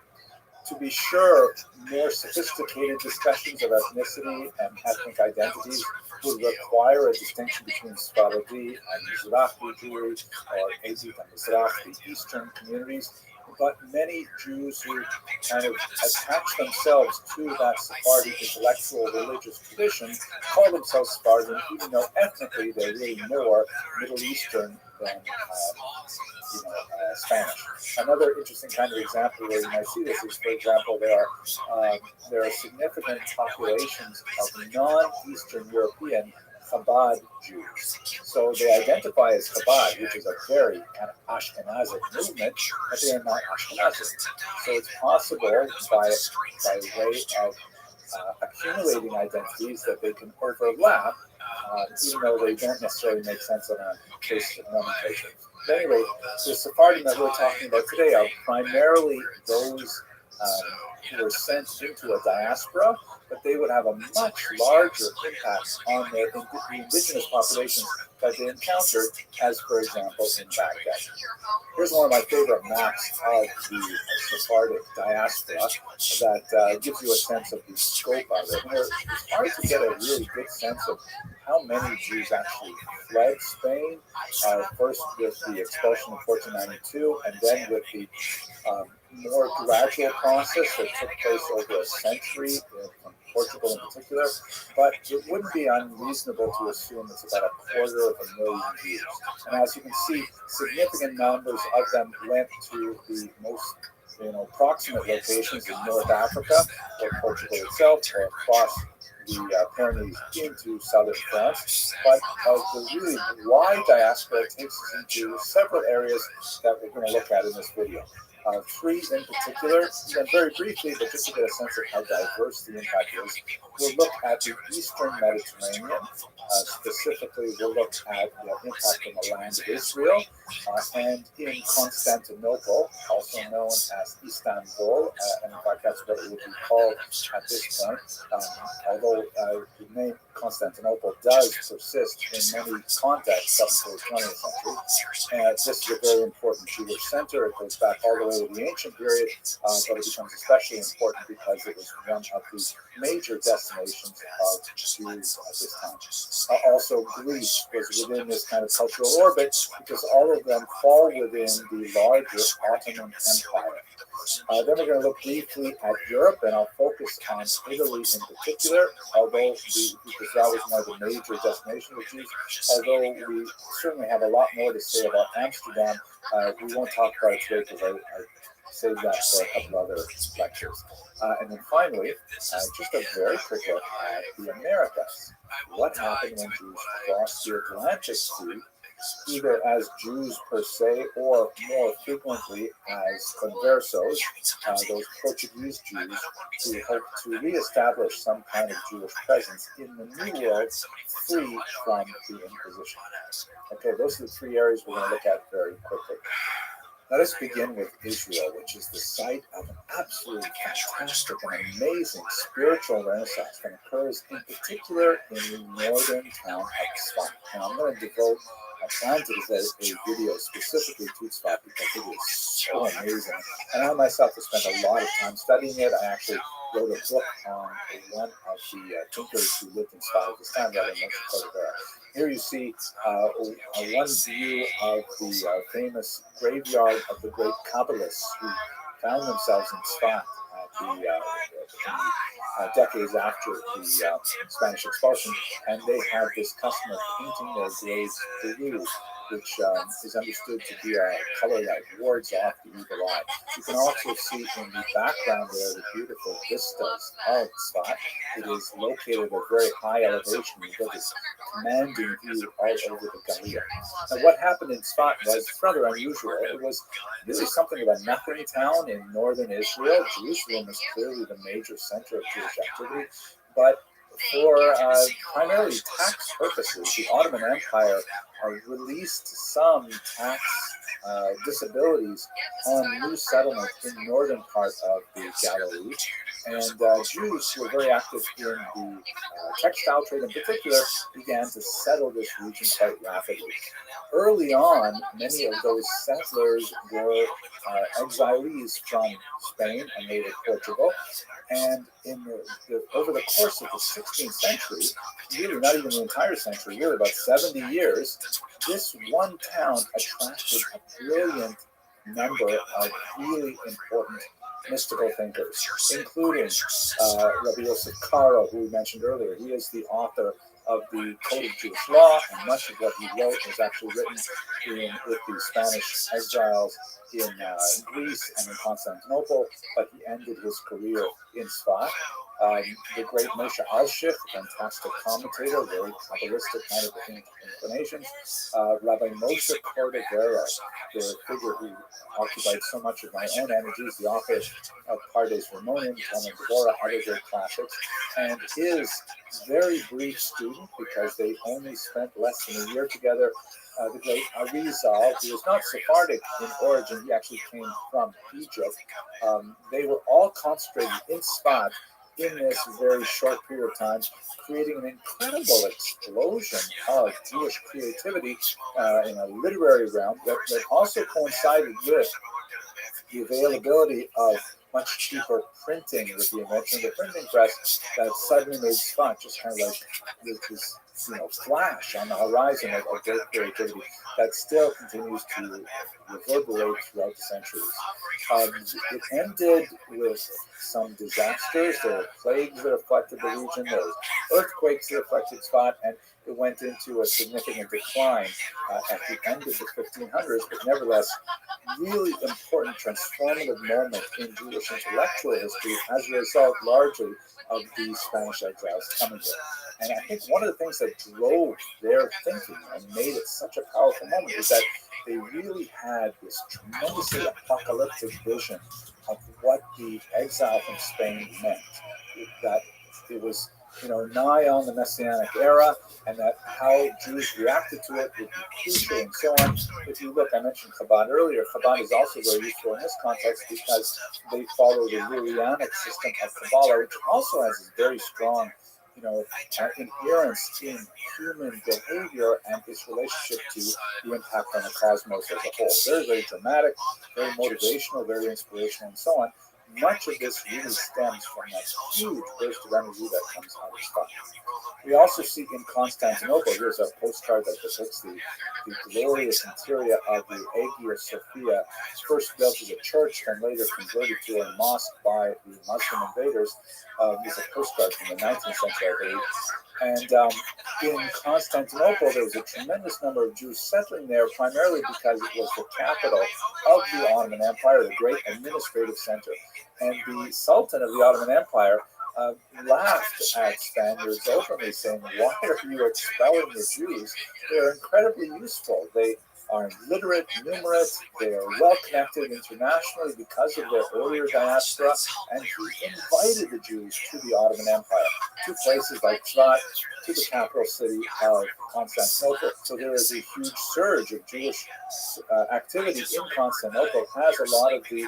To be sure, more sophisticated discussions of ethnicity and ethnic identities would require a distinction between Sephardi and Mizrahi Jews, or Ezid and Mizrach, the Eastern communities. But many Jews who kind of attach themselves to that Sephardi intellectual religious tradition call themselves Sephardim, even though ethnically they're really more Middle Eastern than Spanish. Another interesting kind of example where you might see this is, for example, there are significant populations of non-Eastern European Chabad Jews. So they identify as Chabad, which is a very kind of Ashkenazic movement, but they are not Ashkenazic. So it's possible by way of accumulating identities that they can overlap, even though they don't necessarily make sense on a basis of nomenclature. But anyway, the Sephardim that we're talking about today are primarily those who were sent into a diaspora, but they would have a much larger impact on the indigenous populations that they encountered, as for example in Baghdad. Here's one of my favorite maps of the Sephardic diaspora that gives you a sense of the scope of it. And it's hard to get a really good sense of how many Jews actually fled Spain, first with the expulsion in 1492, and then with the more gradual process that took place over a century from Portugal in particular. But it wouldn't be unreasonable to assume it's about 250,000 Jews. And as you can see, significant numbers of them went to the most proximate locations in North Africa, or Portugal itself, or across the Pyrenees into southern France. But the really wide diaspora takes us into several areas that we're going to look at in this video. Three in particular, and very briefly, but just to get a sense of how diverse the impact is, we'll look at the Eastern Mediterranean. Specifically, we'll look at the impact on the land of Israel, and in Constantinople, also known as Istanbul, and in fact that's what it would be called at this point, although the name Constantinople does persist in many contexts up until the 20th century. And this is a very important Jewish center. It goes back all the way to the ancient period, but it becomes especially important because it was one of the major destinations of Jews at this time. Also, Greece was within this kind of cultural orbit because all of them fall within the larger Ottoman Empire. Then we're going to look briefly at Europe, and I'll focus on Italy in particular, because that was one of the major destinations of Jews. Although we certainly have a lot more to say about Amsterdam, we won't talk about it today because I saved that for a couple other lectures. And then finally, just a very quick look at the Americas. What happened when Jews crossed the Atlantic Sea, either as Jews per se, or more frequently as conversos, those Portuguese Jews who hoped to reestablish some kind of Jewish presence in the New World, free from the Inquisition. Okay, those are the three areas we're going to look at very quickly. Let us begin with Israel, which is the site of an absolutely fantastic and amazing spiritual renaissance that occurs in particular in the northern town of Tzfat. Now, I'm going to devote I plan to devote a video specifically to Tzfat because it is so amazing. And I myself have spent a lot of time studying it. I actually wrote a book on one of the thinkers who lived in Tzfat at this time, Rabbi. Here you see one view of the famous graveyard of the great Kabbalists who found themselves in Tzfat decades after the Spanish expulsion, and they have this custom of painting their graves blue, which is understood to be a color that wards off the evil eye. You can also see in the background there the beautiful vistas of Tzfat. It is located at a very high elevation. You get this commanding view all over the Galilea. Now, what happened in Tzfat was rather unusual. It was really something of a nothing town in northern Israel. Jerusalem is clearly the major center of Jewish activity, but for primarily tax purposes, the Ottoman Empire released some tax disabilities on new settlement in the northern part of the Galilee, and Jews who were very active in the textile trade in particular began to settle this region quite rapidly. Early on, many of those settlers were exilees from Spain and later Portugal, and over the course of the 16th century, really not even the entire century, really about 70 years, this one town attracted a brilliant number of really important mystical thinkers, including Rabbi Yosef Karo, who we mentioned earlier. He is the author of the Code of Jewish Law, and much of what he wrote was actually written with the Spanish exiles in Greece and in Constantinople, but he ended his career in Tzfat. The great Moshe Alshich, fantastic commentator, very Kabbalistic kind of inclinations. Rabbi Moshe Cordovero, the figure who occupied so much of my own energies, the author of Pardes Ramonium, Talmud Devorah, other great classics, and his very brief student, because they only spent less than a year together, the great Arizal, who was not Sephardic in origin, he actually came from Egypt. They were all concentrated in Sfat in this very short period of time, creating an incredible explosion of Jewish creativity in a literary realm that also coincided with the availability of much cheaper printing with the invention of the printing press that suddenly made Sfat just kind of like this flash on the horizon of great creativity that still continues to reverberate throughout the centuries. It ended with some disasters. There were plagues that afflicted the region. There were earthquakes that affected Sfat, and it went into a significant decline at the end of the 1500s, but nevertheless, really important transformative moment in Jewish intellectual history as a result largely of the Spanish exiles coming here. And I think one of the things that drove their thinking and made it such a powerful moment is that they really had this tremendously apocalyptic vision of what the exile from Spain meant. That it was, nigh on the Messianic era, and that how Jews reacted to it would be crucial and so on. If you look, I mentioned Chabad earlier. Chabad is also very useful in this context because they follow the Lurianic system of Kabbalah, which also has a very strong inherence in human behavior and its relationship to the impact on the cosmos as a whole. Very, very dramatic, very motivational, very inspirational, and so on. Much of this really stems from that huge burst of energy that comes out of Sfat. We also see in Constantinople, here's a postcard that depicts the glorious interior of the Hagia Sophia, first built as a church, then later converted to a mosque by the Muslim invaders. These are postcards from the 19th century, I believe. And in Constantinople, there was a tremendous number of Jews settling there, primarily because it was the capital of the Ottoman Empire, the great administrative center. And the Sultan of the Ottoman Empire laughed at Spaniards openly, saying, "Why are you expelling the Jews? They are incredibly useful. They are literate, numerate, they are well connected internationally because of their earlier diaspora," and he invited the Jews to the Ottoman Empire, to places like Sfat, to the capital city of Constantinople. So there is a huge surge of Jewish activity in Constantinople as a lot of the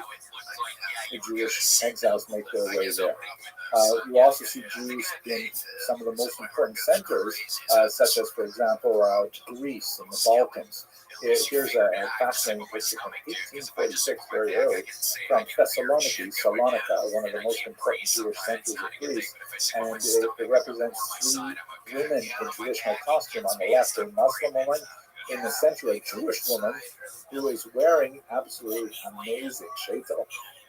Jewish exiles make their way there. You also see Jews in some of the most important centers, such as, for example, Greece and the Balkans. Here's a fascinating picture from 1846, very early, from Thessaloniki, Salonika, one of the most important Jewish centers of Greece, and it represents three women in traditional costume. On the left, a Muslim woman; in the center, a Jewish woman who is wearing absolutely amazing sheitel,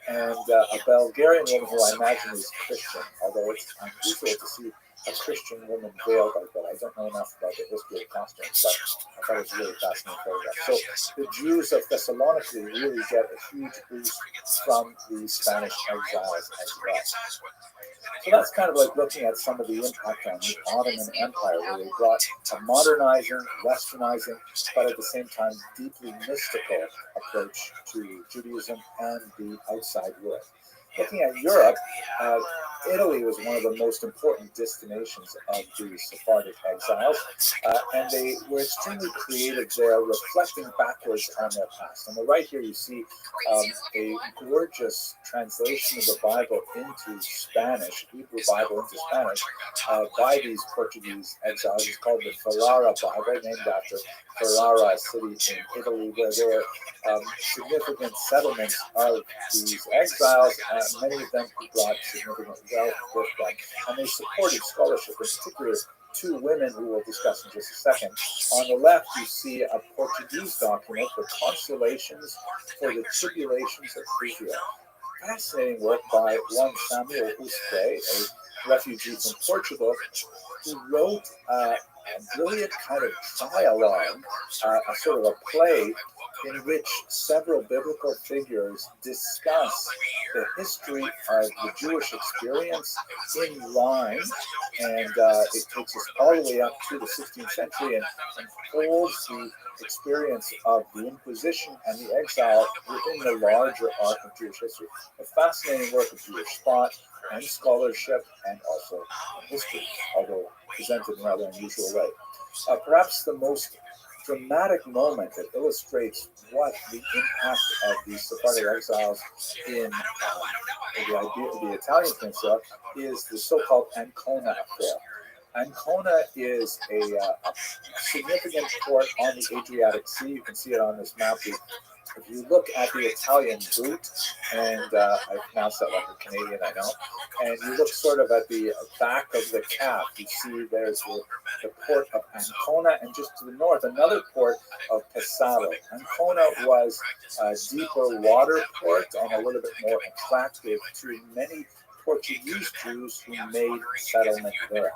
and a Bulgarian woman who I imagine is Christian, although it's unusual to see a Christian woman veiled like that. I don't know enough about the history of costumes, but I thought it was a really fascinating photograph. So the Jews of Thessaloniki really get a huge boost from the Spanish exiles as well. So that's kind of like looking at some of the impact on the Ottoman Empire, where they brought a modernizing, westernizing, but at the same time deeply mystical approach to Judaism and the outside world. Looking at Europe, Italy was one of the most important destinations of the Sephardic exiles, and they were extremely creative there, reflecting backwards on their past. On the right here, you see a gorgeous translation of the Bible into Spanish, Hebrew Bible into Spanish, by these Portuguese exiles. It's called the Ferrara Bible, named after Ferrara, a city in Italy, where there are significant settlements of these exiles, many of them who brought significant wealth with them, and they supported scholarship, in particular two women who we'll discuss in just a second. On the left, you see a Portuguese document, The Consolations for the Tribulations of Phrygia. Fascinating work by one Samuel Usque, a refugee from Portugal, who wrote a brilliant kind of dialogue, a sort of a play in which several biblical figures discuss the history of the Jewish experience in line, and it takes us all the way up to the 16th century and unfolds the experience of the Inquisition and the exile within the larger arc of Jewish history. A fascinating work of Jewish thought and scholarship, and also history, although presented in a rather unusual way. Perhaps the most dramatic moment that illustrates what the impact of the Sephardic exiles in the Italian peninsula is the so-called Ancona affair. Ancona is a significant port on the Adriatic Sea. You can see it on this map. If you look at the Italian boot, and I pronounce that like a Canadian, I know, and you look sort of at the back of the cap, you see there's the port of Ancona, and just to the north, another port of Pesaro. Ancona was a deeper water port and a little bit more attractive to many Portuguese Jews who made settlement there.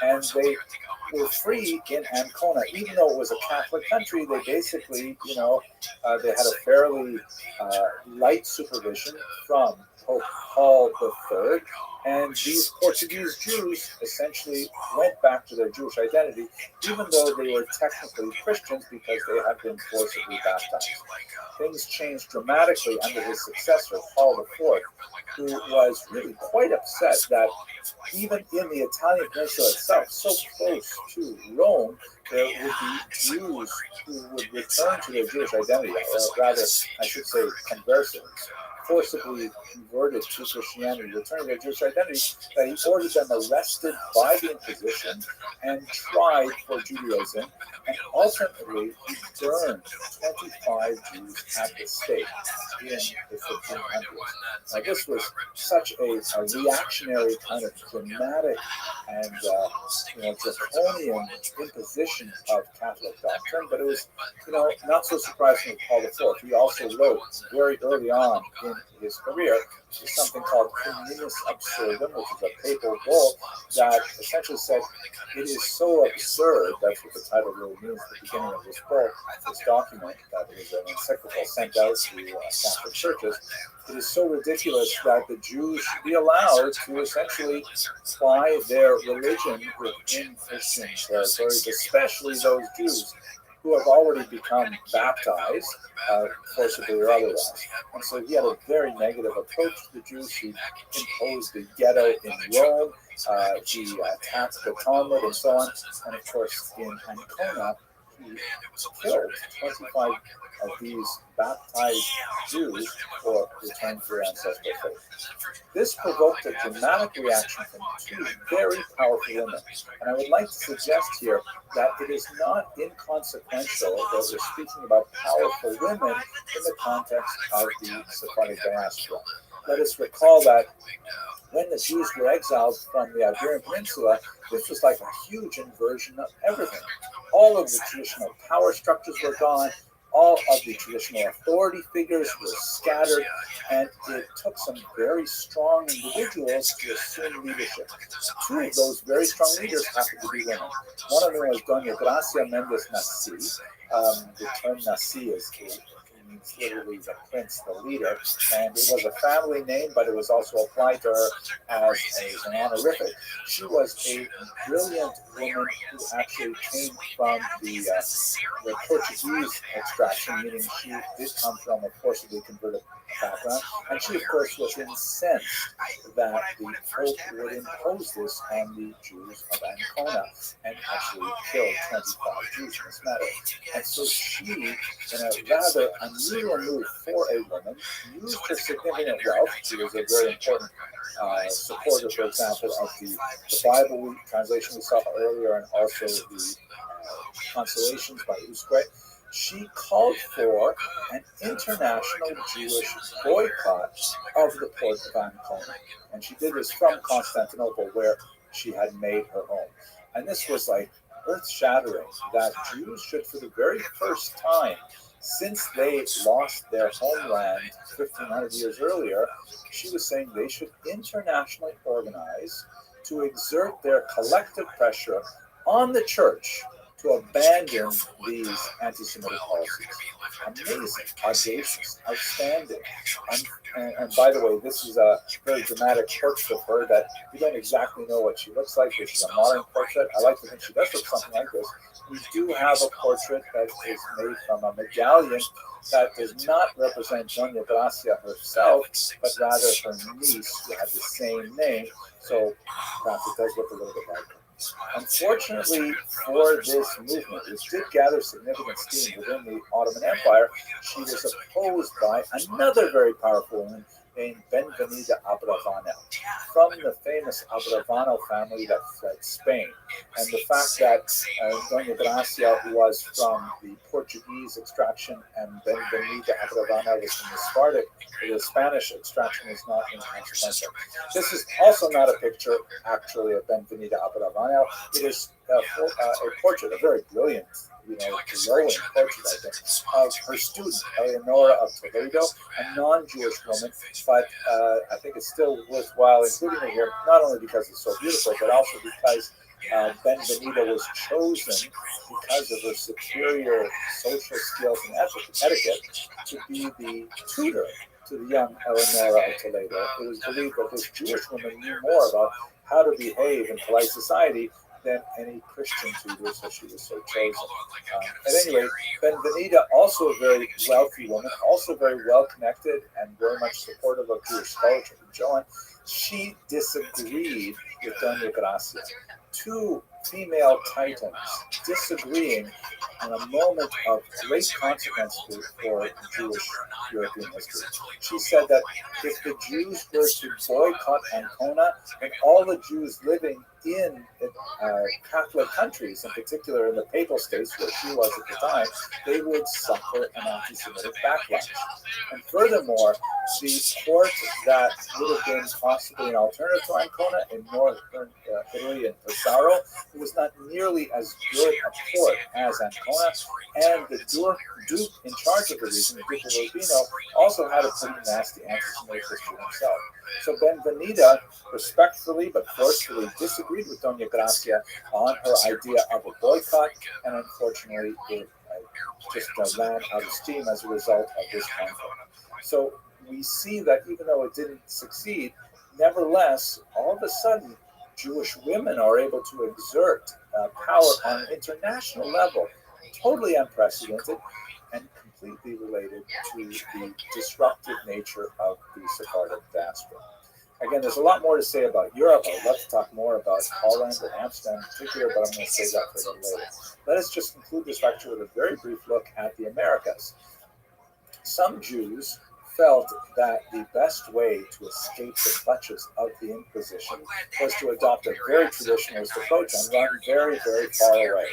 And they were free in Ancona. Even though it was a Catholic country, they basically, they had a fairly light supervision from Pope Paul III. And these Portuguese Jews essentially went back to their Jewish identity, even though they were technically Christians because they had been forcibly baptized. Things changed dramatically under his successor, Paul IV, who was really quite upset that even in the Italian peninsula itself, so close to Rome, there would be Jews who would return to their Jewish identity, or rather, I should say, conversions, forcibly converted to Christianity, returning their Jewish identity, that he ordered them arrested by the Inquisition and tried for Judaism, and ultimately he burned 25 Jews at the stake in the 1500s. Now, this was such a reactionary kind of dramatic and draconian imposition of Catholic doctrine, but it was not so surprising with Paul IV. He also wrote very early on in his career something called Communis Absurdum, which is a papal bull that essentially said it is so absurd, that's what the title really means at the beginning of this bull, this document, that is an encyclical sent out to Catholic churches. It is so ridiculous that the Jews should be allowed to essentially apply their religion within Christian territories, especially those Jews who have already become baptized, forcibly or otherwise. And so he had a very negative approach to the Jews. He imposed the ghetto in Rome, he attacked the Talmud and so on. And of course, in Ancona, he killed 25 of these baptized Jews for return to their ancestral faith. This provoked a dramatic reaction from two very powerful women. And I would like to suggest here that it is not inconsequential that we're speaking about powerful women in the context of the Sephardic diaspora. Let us recall that when the Jews were exiled from the Iberian Peninsula, this was like a huge inversion of everything. All of the traditional power structures were gone. All of the traditional authority figures were scattered, and it took some very strong individuals to assume leadership. Two of those very strong leaders happened to be women. One of them was Doña Gracia Méndez Nasi. The term Nasi means literally the prince, the leader, and it was a family name, but it was also applied to her as an honorific. She was a brilliant woman who actually came from the Portuguese extraction, meaning she did come from a forcibly converted background, and she, of course, was incensed that the Pope would impose this on the Jews of Ancona and actually killed 25 Jews in this matter. And so she, in a rather unusual move for a woman, used her significant wealth. She was a very important supporter, for example, of the Bible translation we saw earlier, and also the Consolations by Usque. She called for an international Jewish boycott of the port of Ancona. And she did this from Constantinople, where she had made her home. And this was like earth-shattering, that Jews should, for the very first time, since they lost their homeland 1,500 years earlier, she was saying they should internationally organize to exert their collective pressure on the church to abandon these anti-Semitic policies. Amazing, audacious, outstanding. And by the way, this is a very dramatic portrait of her that we don't exactly know what she looks like. This is a modern portrait. I like to think she does look something like this. We do have a portrait that is made from a medallion that does not represent Doña Gracia herself, but rather her niece, who had the same name. So perhaps it does look a little bit like her. Unfortunately for this movement, which did gather significant steam within the Ottoman Empire, she was opposed by another very powerful woman named Benvenida Abravanel, from the famous Abravanel family that fled Spain. And the fact that Doña Gracia was from the Portuguese extraction and Benvenida Abravanel was from the Spanish extraction is not inconsequential. This is also not a picture, actually, of Benvenida Abravanel. It is a portrait, a very brilliant, glowing portrait, I think, of her student, Eleonora of Toledo, a non-Jewish woman, but I think it's still worthwhile including her here, not only because it's so beautiful, but also because Benvenida was chosen because of her superior social skills and etiquette to be the tutor to the young Eleonora of Toledo. It was believed that this Jewish woman knew more about how to behave in polite society than any Christian tutor, so she was so chosen. At any rate, Benvenida, also a very wealthy woman, also very well connected and very much supportive of Jewish scholarship and so on, she disagreed with Doña Gracia. Two female titans disagreeing in a moment of great consequence for Jewish European history. She said that if the Jews were to boycott Ancona, then all the Jews living in Catholic countries, in particular in the Papal States where she was at the time, they would suffer an anti-Semitic backlash. And furthermore, the port that would have been possibly an alternative to Ancona in northern Italy and Pesaro, it was not nearly as good a port as Ancona, and the Duke in charge of the region, the Duke of Urbino, also had a pretty nasty anti-Semitic history himself. So Benvenida respectfully but forcefully disagreed with Doña Gracia on her idea of a boycott, and unfortunately it just ran out of steam as a result of this conflict. So we see that even though it didn't succeed, nevertheless, all of a sudden, Jewish women are able to exert power on an international level, totally unprecedented and completely related to the disruptive nature of the Sephardic diaspora. Again, there's a lot more to say about Europe. I'd love to talk more about Holland and Amsterdam in particular, but I'm going to save that for a little later. Let us just conclude this lecture with a very brief look at the Americas. Some Jews felt that the best way to escape the clutches of the Inquisition was to adopt a very traditionalist approach and run very, very far away.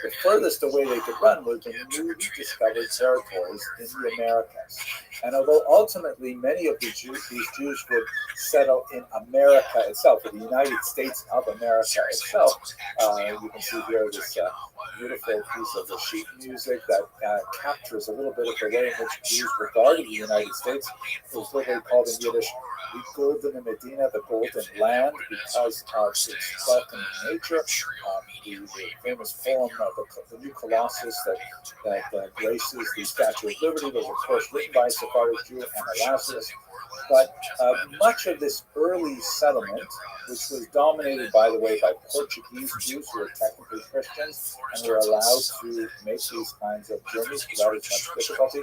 The furthest away they could run was the newly discovered territories in the Americas. And although ultimately many of these Jews would settle in America itself, in the United States of America itself, you can see here this beautiful piece of the sheet music that captures a little bit of the way in which Jews regarded the United States. It was literally called in Yiddish, the Golden Medina, the Golden Land, because of its welcoming nature. The famous poem, the New Colossus, that graces the Statue of Liberty, was of course written by a Sephardic Jew, Erasmus. But much of this early settlement, which was dominated, by the way, by Portuguese Jews who were technically Christians and were allowed to make these kinds of journeys without as much difficulty,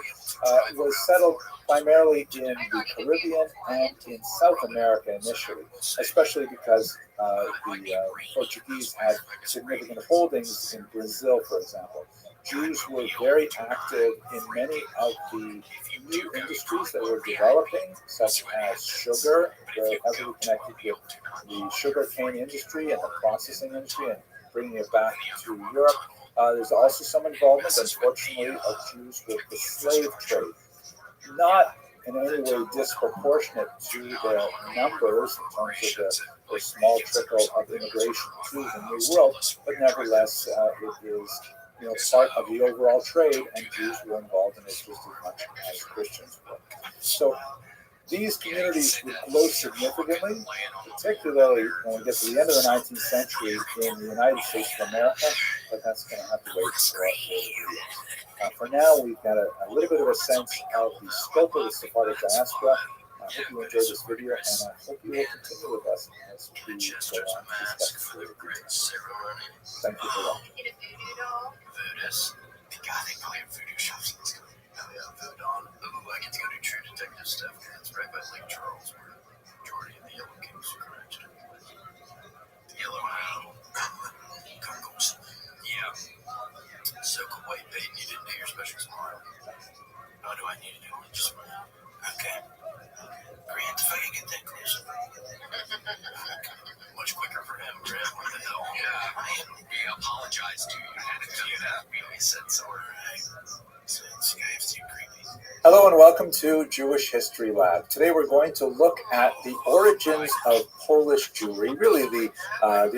was settled primarily in the Caribbean and in South America initially, especially because the Portuguese had significant holdings in Brazil, for example. Jews were very active in many of the new industries that were developing, such as sugar, very heavily connected with the sugarcane industry and the processing industry and bringing it back to Europe. There's also some involvement, unfortunately, of Jews with the slave trade. Not in any way disproportionate to their numbers in terms of the small trickle of immigration to the New World, but nevertheless, it is part of the overall trade, and Jews were involved in it just as much as Christians were. So These communities would grow significantly, particularly when we get to the end of the 19th century in the United States of America, but that's going to have to wait for a review. For now, we've got a little bit of a sense of the scope of the Sephardic diaspora. I hope you enjoyed this video, and I hope you will continue with us as we go on to discuss further details. Thank you for watching. God, they probably have voodoo shops. Oh yeah, voodoo. Ooh, I get to go do True Detective stuff. It's right by Lake Charles, where the majority of the Yellow Kings are crashed. The Yellow Owl. Goggles. Yeah. Soak a white bait. You didn't do your special tomorrow. How do I need to do it? Just okay. Grant, if I can get that close. Much quicker for him, Grant. What the hell? Yeah, we apologize to you. I had to tell you that. We said sorry. So this guy is too creepy. Hello and welcome to Jewish History Lab. Today we're going to look at the origins of Polish Jewry, really the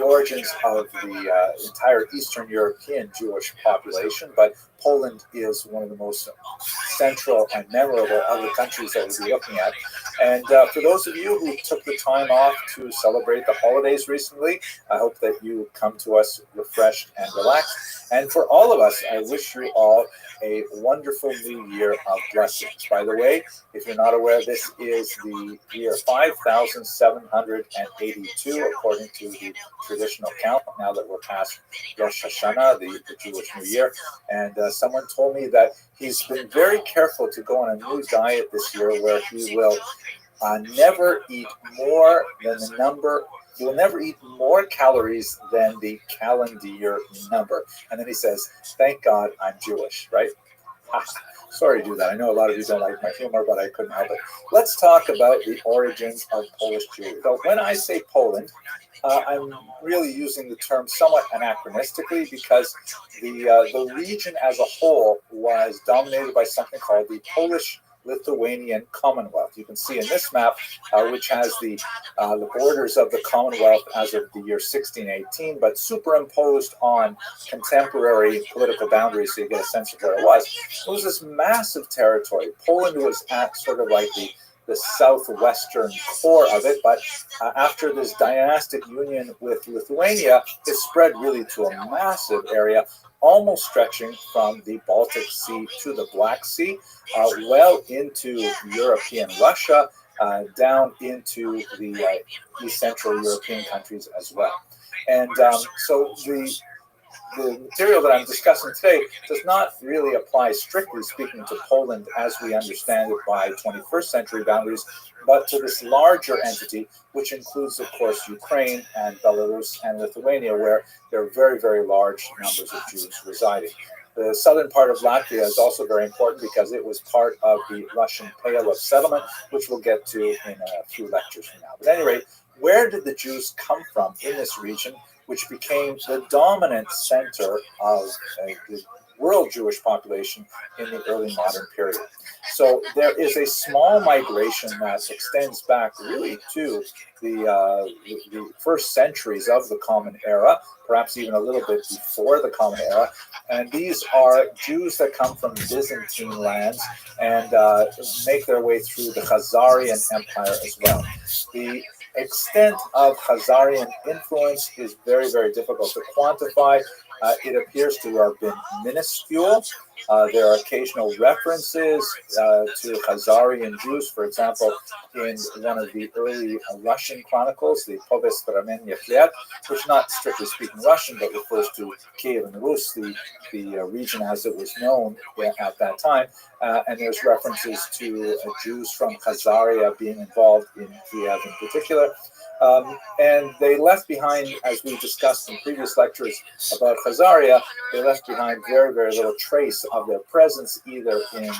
origins of the entire Eastern European Jewish population, but Poland is one of the most central and memorable of the countries that we'll be looking at. And for those of you who took the time off to celebrate the holidays recently, I hope that you come to us refreshed and relaxed. And for all of us, I wish you all a wonderful new year of blessings. By the way, if you're not aware, this is the year 5782, according to the traditional count, now that we're past Rosh Hashanah, the Jewish New Year. And someone told me that he's been very careful to go on a new diet this year where he will never eat more than the number. He will never eat more calories than the calendar year number. And then he says, thank God I'm Jewish, right? Sorry to do that. I know a lot of you don't like my humor, but I couldn't help it. Let's talk about the origins of Polish Jewry. So when I say Poland, I'm really using the term somewhat anachronistically because the region as a whole was dominated by something called the Polish-Lithuanian Commonwealth. You can see in this map, which has the borders of the Commonwealth as of the year 1618, but superimposed on contemporary political boundaries so you get a sense of where it was. It was this massive territory. Poland was at sort of like the southwestern core of it, but after this dynastic union with Lithuania, it spread really to a massive area, almost stretching from the Baltic Sea to the Black Sea, well into European Russia, down into the East Central European countries as well. And so the material that I'm discussing today does not really apply, strictly speaking, to Poland as we understand it by 21st century boundaries, but to this larger entity, which includes, of course, Ukraine and Belarus and Lithuania, where there are very, very large numbers of Jews residing. The southern part of Latvia is also very important because it was part of the Russian Pale of Settlement, which we'll get to in a few lectures from now. But at any rate, where did the Jews come from in this region, which became the dominant center of the world Jewish population in the early modern period? So there is a small migration that extends back really to the first centuries of the Common Era, perhaps even a little bit before the Common Era. And these are Jews that come from Byzantine lands and make their way through the Khazarian Empire as well. The extent of Khazarian influence is very, very difficult to quantify. It appears to have been minuscule. There are occasional references to Khazarian Jews, for example, in one of the early Russian chronicles, the Povest Ramenya Fliat, which not strictly speaking Russian, but refers to Kiev and Rus, the region as it was known at that time. And there's references to Jews from Khazaria being involved in Kiev in particular. And they left behind, as we discussed in previous lectures about Khazaria, they left behind very, very little trace of their presence, either in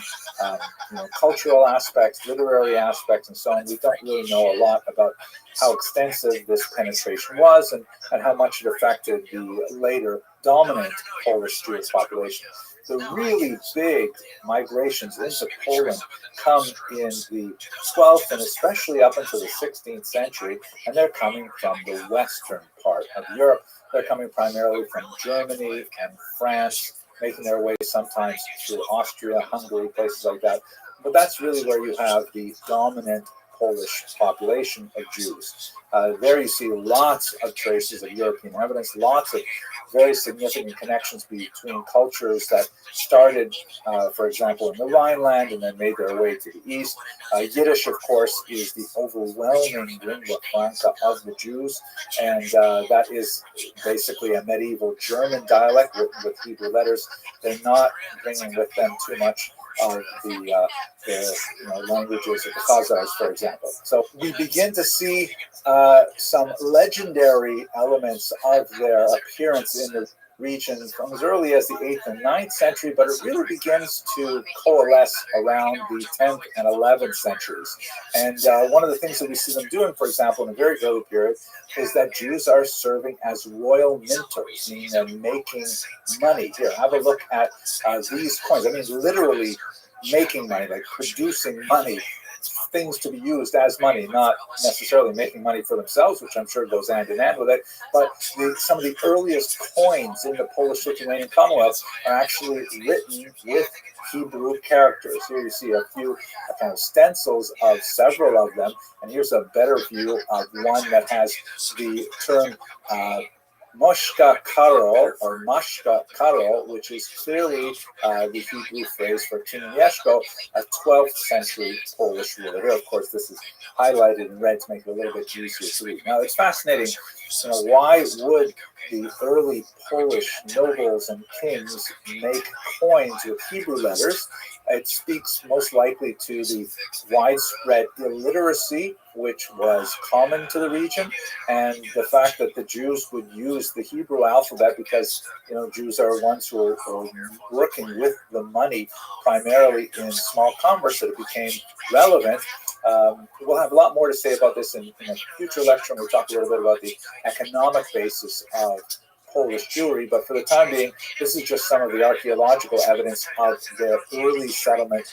cultural aspects, literary aspects, and so on. We don't really know a lot about how extensive this penetration was and how much it affected the later dominant Polish Jewish population. The really big migrations into Poland come in the 12th and especially up into the 16th century, and they're coming from the western part of Europe. They're coming primarily from Germany and France, making their way sometimes through Austria, Hungary, places like that. But that's really where you have the dominant Polish population of Jews. There you see lots of traces of European evidence, lots of very significant connections between cultures that started, for example, in the Rhineland and then made their way to the east. Yiddish, of course, is the overwhelming lingua franca of the Jews, and that is basically a medieval German dialect written with Hebrew letters. They're not bringing with them too much of the languages of the Khazars, for example. So we begin to see some legendary elements of their appearance in the region from as early as the 8th and 9th century, but it really begins to coalesce around the 10th and 11th centuries. And one of the things that we see them doing, for example, in a very early period, is that Jews are serving as royal minters, meaning they're making money. Here, have a look at these coins. I mean, literally making money, like producing money, things to be used as money, not necessarily making money for themselves, which I'm sure goes hand in hand with it. But some of the earliest coins in the Polish-Lithuanian Commonwealth are actually written with Hebrew characters. Here you see a few kind of stencils of several of them, and here's a better view of one that has the term Moshka Karol or Mashka Karol, which is clearly the Hebrew phrase for King Yeshko, a 12th century Polish ruler. Here, of course, this is highlighted in red to make it a little bit easier to read. Now, it's fascinating. Why would the early Polish nobles and kings make coins with Hebrew letters? It speaks most likely to the widespread illiteracy which was common to the region, and the fact that the Jews would use the Hebrew alphabet because Jews are ones who are working with the money primarily in small commerce, that it became relevant. We'll have a lot more to say about this in a future lecture, and we'll talk a little bit about the economic basis of Polish Jewry, but for the time being, this is just some of the archaeological evidence of their early settlement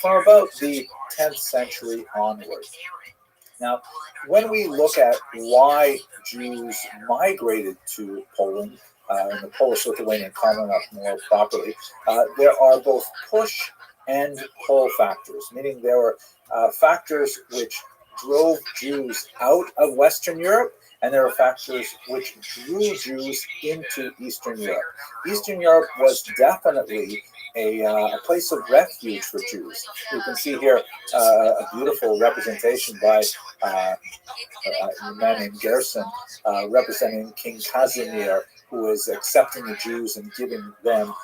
from about the 10th century onward. Now, when we look at why Jews migrated to Poland, in the Polish-Lithuanian Commonwealth more properly, there are both push and pull factors, meaning there were factors which drove Jews out of Western Europe, and there are factors which drew Jews into Eastern Europe. Eastern Europe was definitely a place of refuge for Jews. You can see here a beautiful representation by a man named Gerson, representing King Casimir, who is accepting the Jews and giving them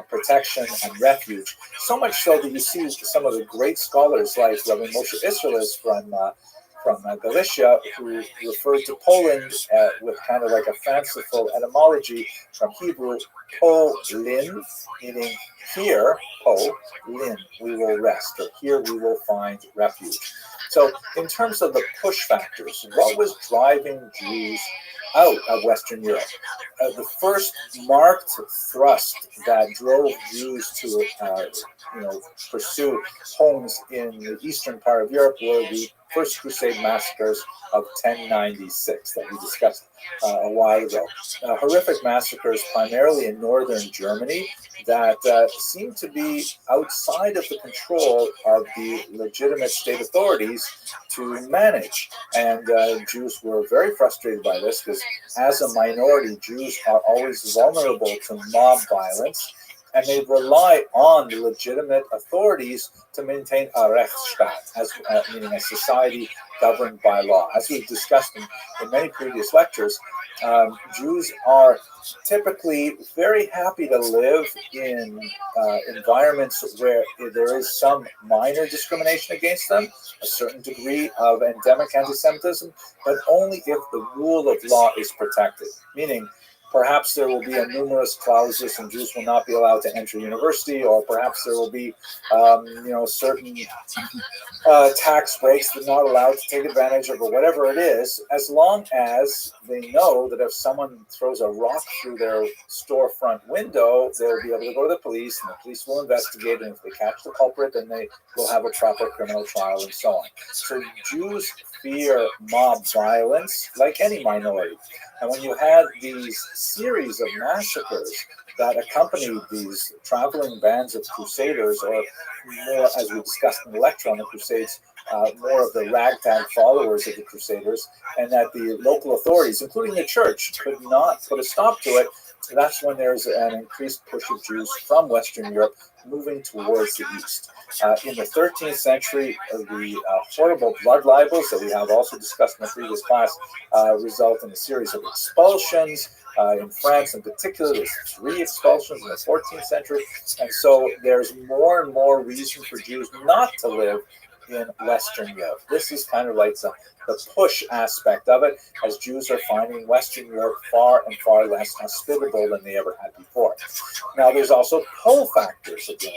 protection and refuge. So much so that you see some of the great scholars like Rabbi Moshe Israelis from Galicia, who referred to Poland with kind of like a fanciful etymology from Hebrew, Polin, meaning here, Polin, we will rest, or here we will find refuge. So in terms of the push factors, what was driving Jews out of Western Europe? The first marked thrust that drove Jews to pursue homes in the eastern part of Europe were the First Crusade massacres of 1096 that we discussed a while ago. Horrific massacres primarily in northern Germany that seemed to be outside of the control of the legitimate state authorities to manage. And Jews were very frustrated by this because as a minority, Jews are always vulnerable to mob violence, and they rely on the legitimate authorities to maintain a Rechtsstaat, meaning a society governed by law. As we've discussed in many previous lectures, Jews are typically very happy to live in environments where there is some minor discrimination against them, a certain degree of endemic anti-Semitism, but only if the rule of law is protected, meaning perhaps there will be a numerous clauses and Jews will not be allowed to enter university, or perhaps there will be, certain tax breaks that they're not allowed to take advantage of, or whatever it is, as long as they know that if someone throws a rock through their storefront window, they'll be able to go to the police, and the police will investigate, and if they catch the culprit, then they will have a proper criminal trial and so on. So Jews fear mob violence like any minority. And when you had these series of massacres that accompanied these traveling bands of crusaders, or more, as we discussed in the lecture on the Crusades, more of the ragtag followers of the Crusaders, and that the local authorities, including the church, could not put a stop to it. That's when there's an increased push of Jews from Western Europe moving towards the east. In the 13th century, the horrible blood libels that we have also discussed in the previous class result in a series of expulsions. In France, in particular, there's 3 expulsions in the 14th century, and so there's more and more reason for Jews not to live in Western Europe. This is kind of like the push aspect of it, as Jews are finding Western Europe far and far less hospitable than they ever had before. Now, there's also pull factors again.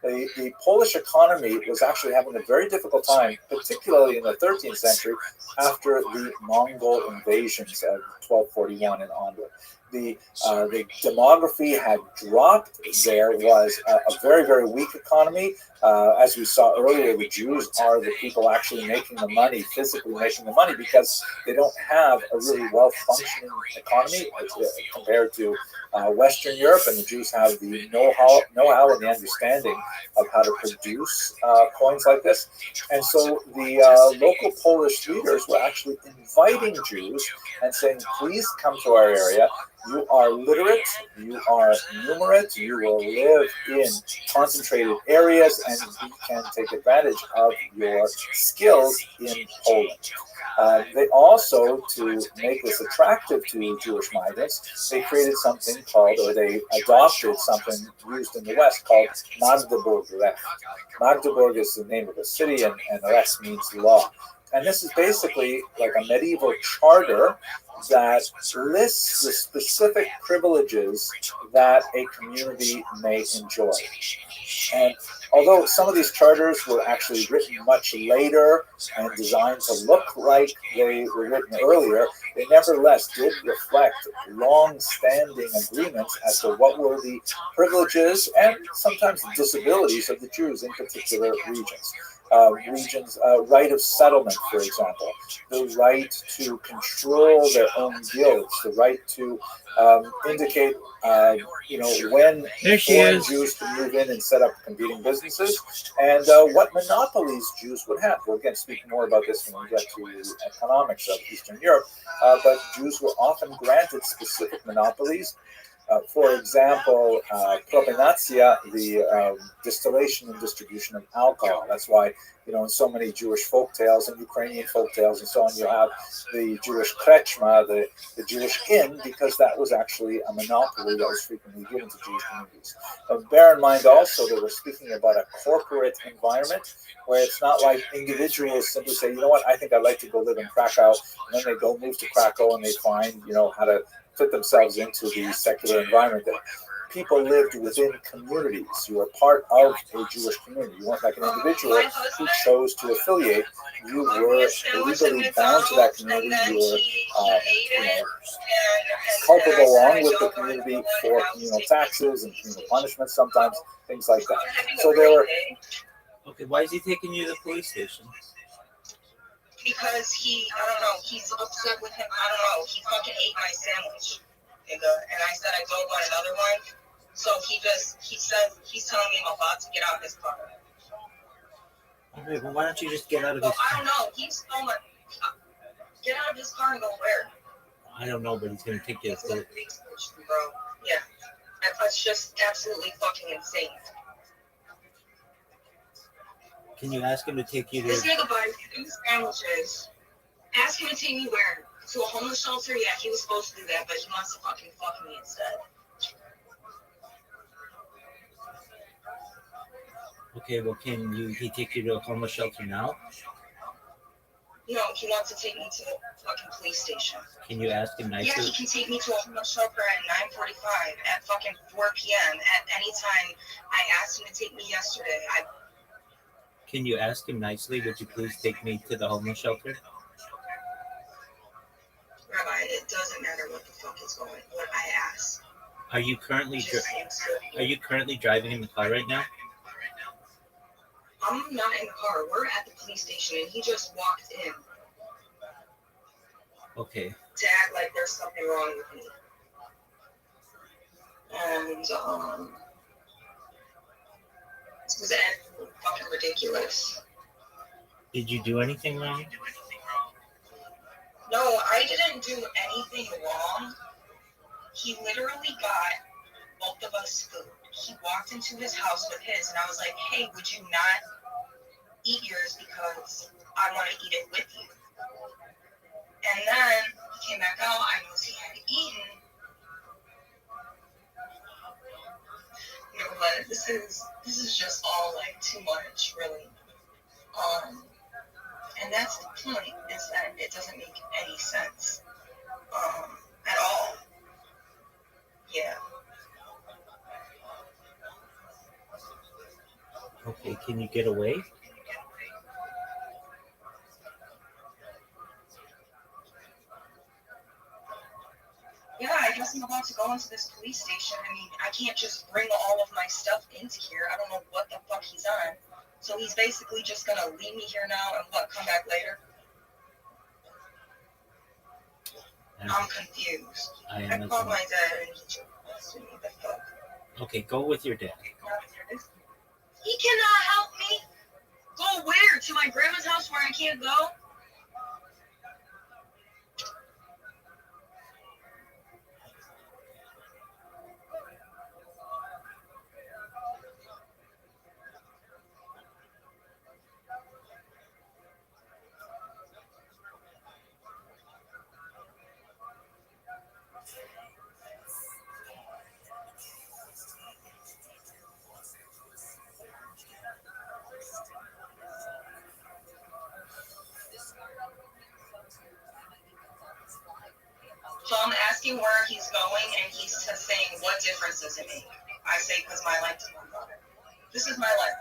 The Polish economy was actually having a very difficult time, particularly in the 13th century, after the Mongol invasions of 1241 and onward. The demography had dropped. There was a very, very weak economy. As we saw earlier, the Jews are the people actually making the money, physically making the money, because they don't have a really well-functioning economy compared to Western Europe, and the Jews have the know-how and the understanding of how to produce coins like this. And so the local Polish leaders were actually inviting Jews and saying, please come to our area. You are literate, you are numerate, you will live in concentrated areas, and we can take advantage of your skills in Poland. They also, to make this attractive to Jewish migrants, they created something called, or they adopted something used in the West called Magdeburg Recht. Magdeburg is the name of a city, and Recht means law. And this is basically like a medieval charter that lists the specific privileges that a community may enjoy. And although some of these charters were actually written much later and designed to look like they were written earlier, they nevertheless did reflect long-standing agreements as to what were the privileges and sometimes the disabilities of the Jews in particular regions. Right of settlement, for example, the right to control their own guilds, the right to indicate, when foreign Jews can move in and set up competing businesses, and what monopolies Jews would have. We'll again speak more about this when we get to the economics of Eastern Europe, but Jews were often granted specific monopolies. For example, propinatia, the distillation and distribution of alcohol. That's why, in so many Jewish folk tales and Ukrainian folk tales and so on, you have the Jewish krechma, the Jewish inn, because that was actually a monopoly that was frequently given to Jewish communities. But bear in mind also that we're speaking about a corporate environment where it's not like individuals simply say, you know what, I think I'd like to go live in Krakow, and then they go move to Krakow and they find, how to fit themselves into the secular environment. That people lived within communities. You were part of a Jewish community. You weren't like an individual who chose to affiliate. You were legally bound to that community. You were culpable along with the community for communal taxes and communal punishments sometimes, things like that. So there were... Okay, why is he taking you to the police station? Because I don't know, he's upset with him. I don't know, he fucking ate my sandwich, nigga. And I said I don't want another one. So he says, he's telling me I'm about to get out of his car. Okay, well, why don't you just get out of his car? I don't know, he's so much. Get out of his car and go where? I don't know, but he's going to take you to the... Bro, yeah. That's just absolutely fucking insane. Can you ask him to take you to... This nigga buys sandwiches. Ask him to take me where? To a homeless shelter? Yeah, he was supposed to do that, but he wants to fucking fuck me instead. Okay, well, he take you to a homeless shelter now? No, he wants to take me to the fucking police station. Can you ask him nicely? Yeah, he can take me to a homeless shelter at 9:45, at fucking 4 p.m., at any time. I asked him to take me yesterday. Can you ask him nicely, would you please take me to the homeless shelter? Rabbi, it doesn't matter what the fuck is going on, what I ask. Are you currently driving in the car right now? I'm not in the car. We're at the police station, and he just walked in. Okay. To act like there's something wrong with me. And, it was fucking ridiculous. Did you do anything wrong? No, I didn't do anything wrong. He literally got both of us food. He walked into his house with his, and I was like, hey, would you not eat yours because I want to eat it with you? And then he came back out. I noticed he had eaten. You know, but this is just all like too much, really. And that's the point, is that it doesn't make any sense at all. Yeah. Okay, can you get away? Yeah, I guess I'm about to go into this police station. I mean, I can't just bring all of my stuff into here. I don't know what the fuck he's on. So he's basically just gonna leave me here now and what, come back later? I'm confused. I I am as called well. my dad and he just asked me the fuck. Okay, go with your dad. He cannot help me. Go where? To my grandma's house where I can't go? So I'm asking where he's going, and he's just saying, what difference does it make? I say, because my life depends on it. This is my life.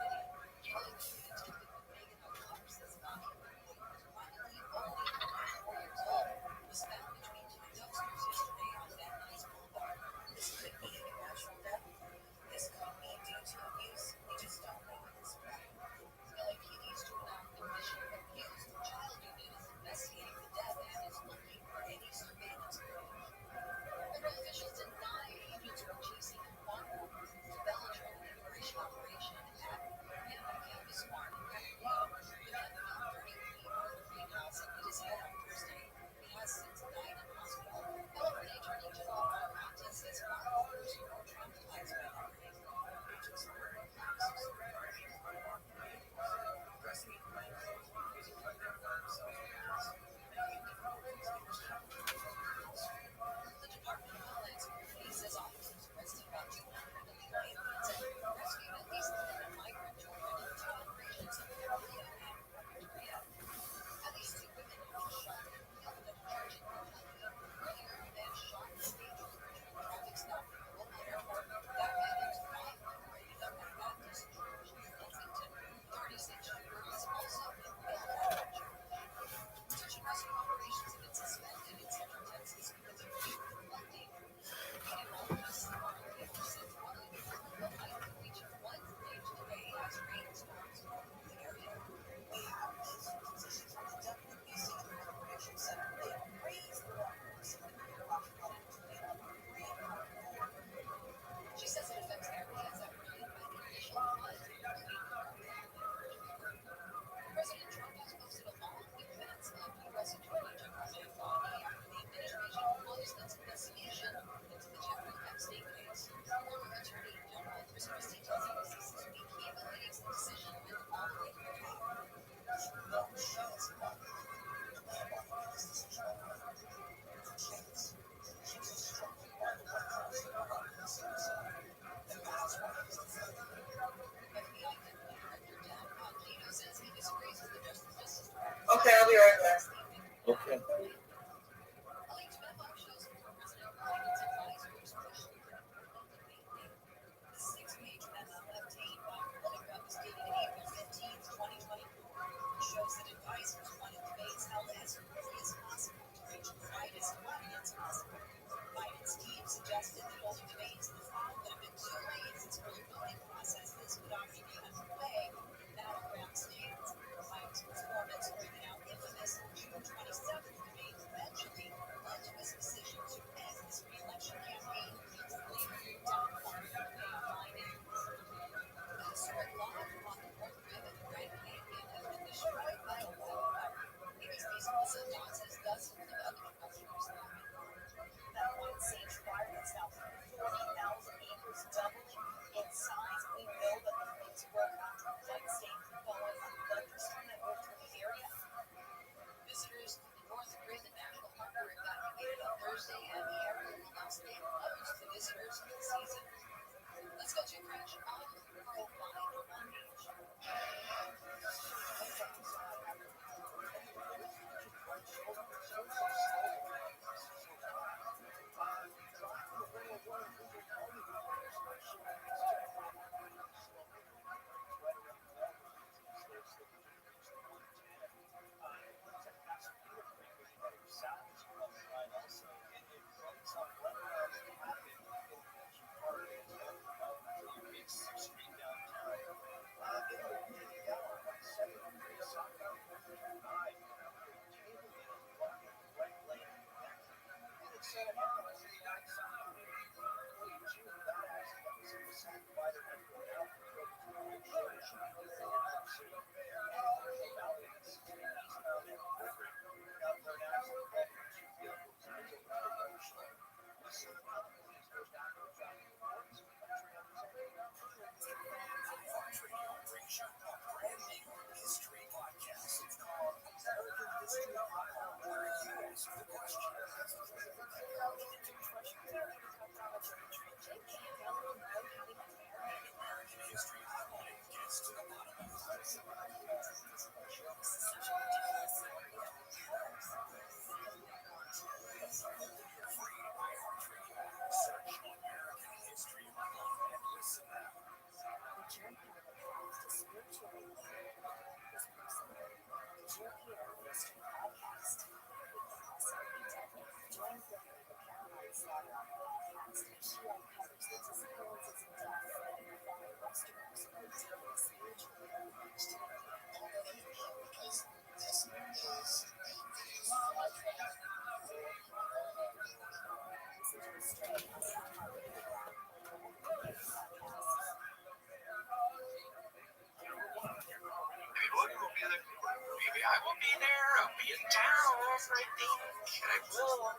Maybe I will be there. I'll be in town, I think. I will.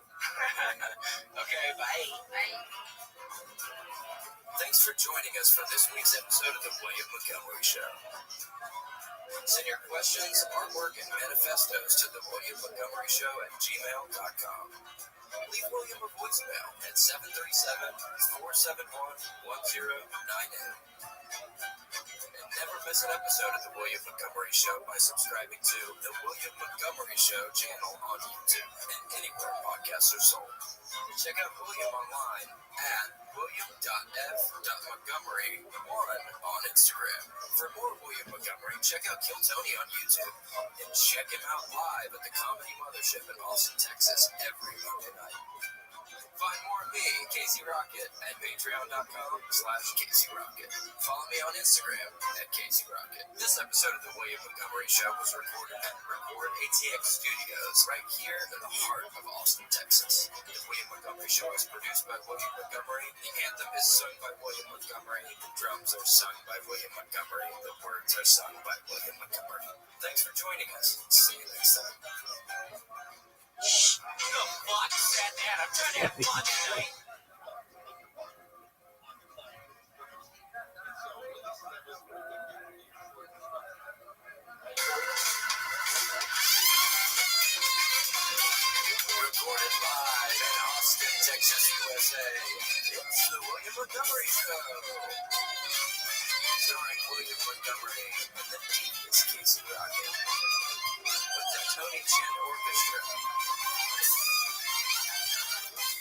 Okay, bye. Thanks for joining us for this week's episode of The William Montgomery Show. Send your questions, artwork, and manifestos to thewilliammontgomeryshow@gmail.com. Leave William a voicemail at 737-471-1098. And never miss an episode of The William Montgomery Show by subscribing to The William Montgomery Show channel on YouTube and anywhere podcasts are sold. Check out William online at william.f.montgomery1 on Instagram. For more William Montgomery, check out Kill Tony on YouTube and check him out live at the Comedy Mothership in Austin, Texas every Monday night. Find more of me, Casey Rocket, at patreon.com/CaseyRocket. Follow me on Instagram at Casey Rocket. This episode of The William Montgomery Show was recorded at Record ATX Studios right here in the heart of Austin, Texas. The William Montgomery Show is produced by William Montgomery. The anthem is sung by William Montgomery. The drums are sung by William Montgomery. The words are sung by William Montgomery. Thanks for joining us. See you next time. Shh, who the fuck said that? I'm trying to have fun tonight. Recorded live in Austin, Texas, USA. It's The William Montgomery Show. Starring William Montgomery and the deepest Casey Rocket. With the Tony Chin Orchestra.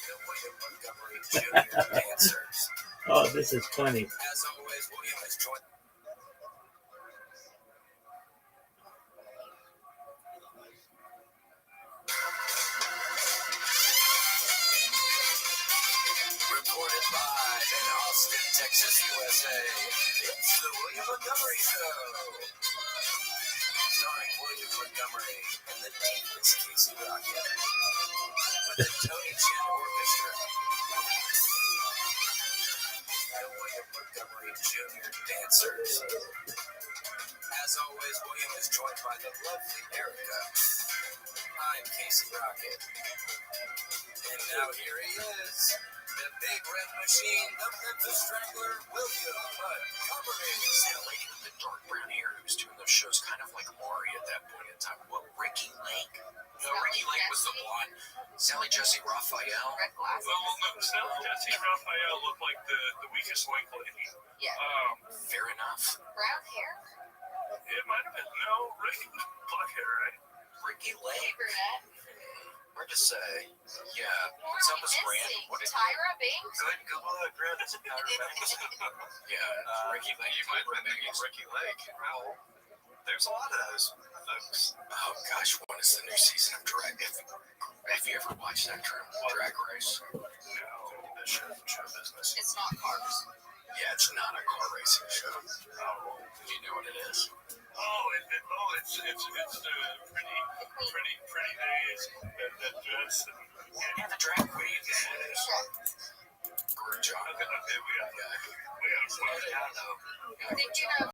The William Montgomery Jr. Dancers. Oh, this is funny. As always, William is joined. Recorded live in Austin, Texas, USA. It's The William Montgomery Show. Starring William Montgomery and the deepest Casey Rocket. With the Tony Chin Orchestra. The William Montgomery Jr. Dancers. As always, William is joined by the lovely Erica. I'm Casey Rocket. And now here he is. The big red machine, the Memphis Strangler, William Montgomery. See a lady with the dark brown hair who was doing those shows kind of like Maury at that point in time. Well, Ricky Lake. No, Ricky Lake was the blonde. Sally Jesse Raphael. Well, no, Sally Jesse Raphael looked like the weakest white lady. Yeah. Fair enough. Brown hair? It might have been, no, Ricky was black hair, right? Ricky Lake. Brunette? Hard to say. Yeah. What's up with Brand? What did Tyra Banks? Good luck, Brand. It's a Tyra Banks. Yeah, Ricky Lake. You might have been thinking Ricky Lake. Well, there's a lot of those folks. Oh gosh, when is the new season of Drag? Have you ever watched that Drag Race? No, the show business. It's not cars. Yeah, it's not a car racing show. Oh, Do you know what it is? it's the pretty days that dress and Yeah, the drag queens. Okay, we have. Yeah. We have. Did you know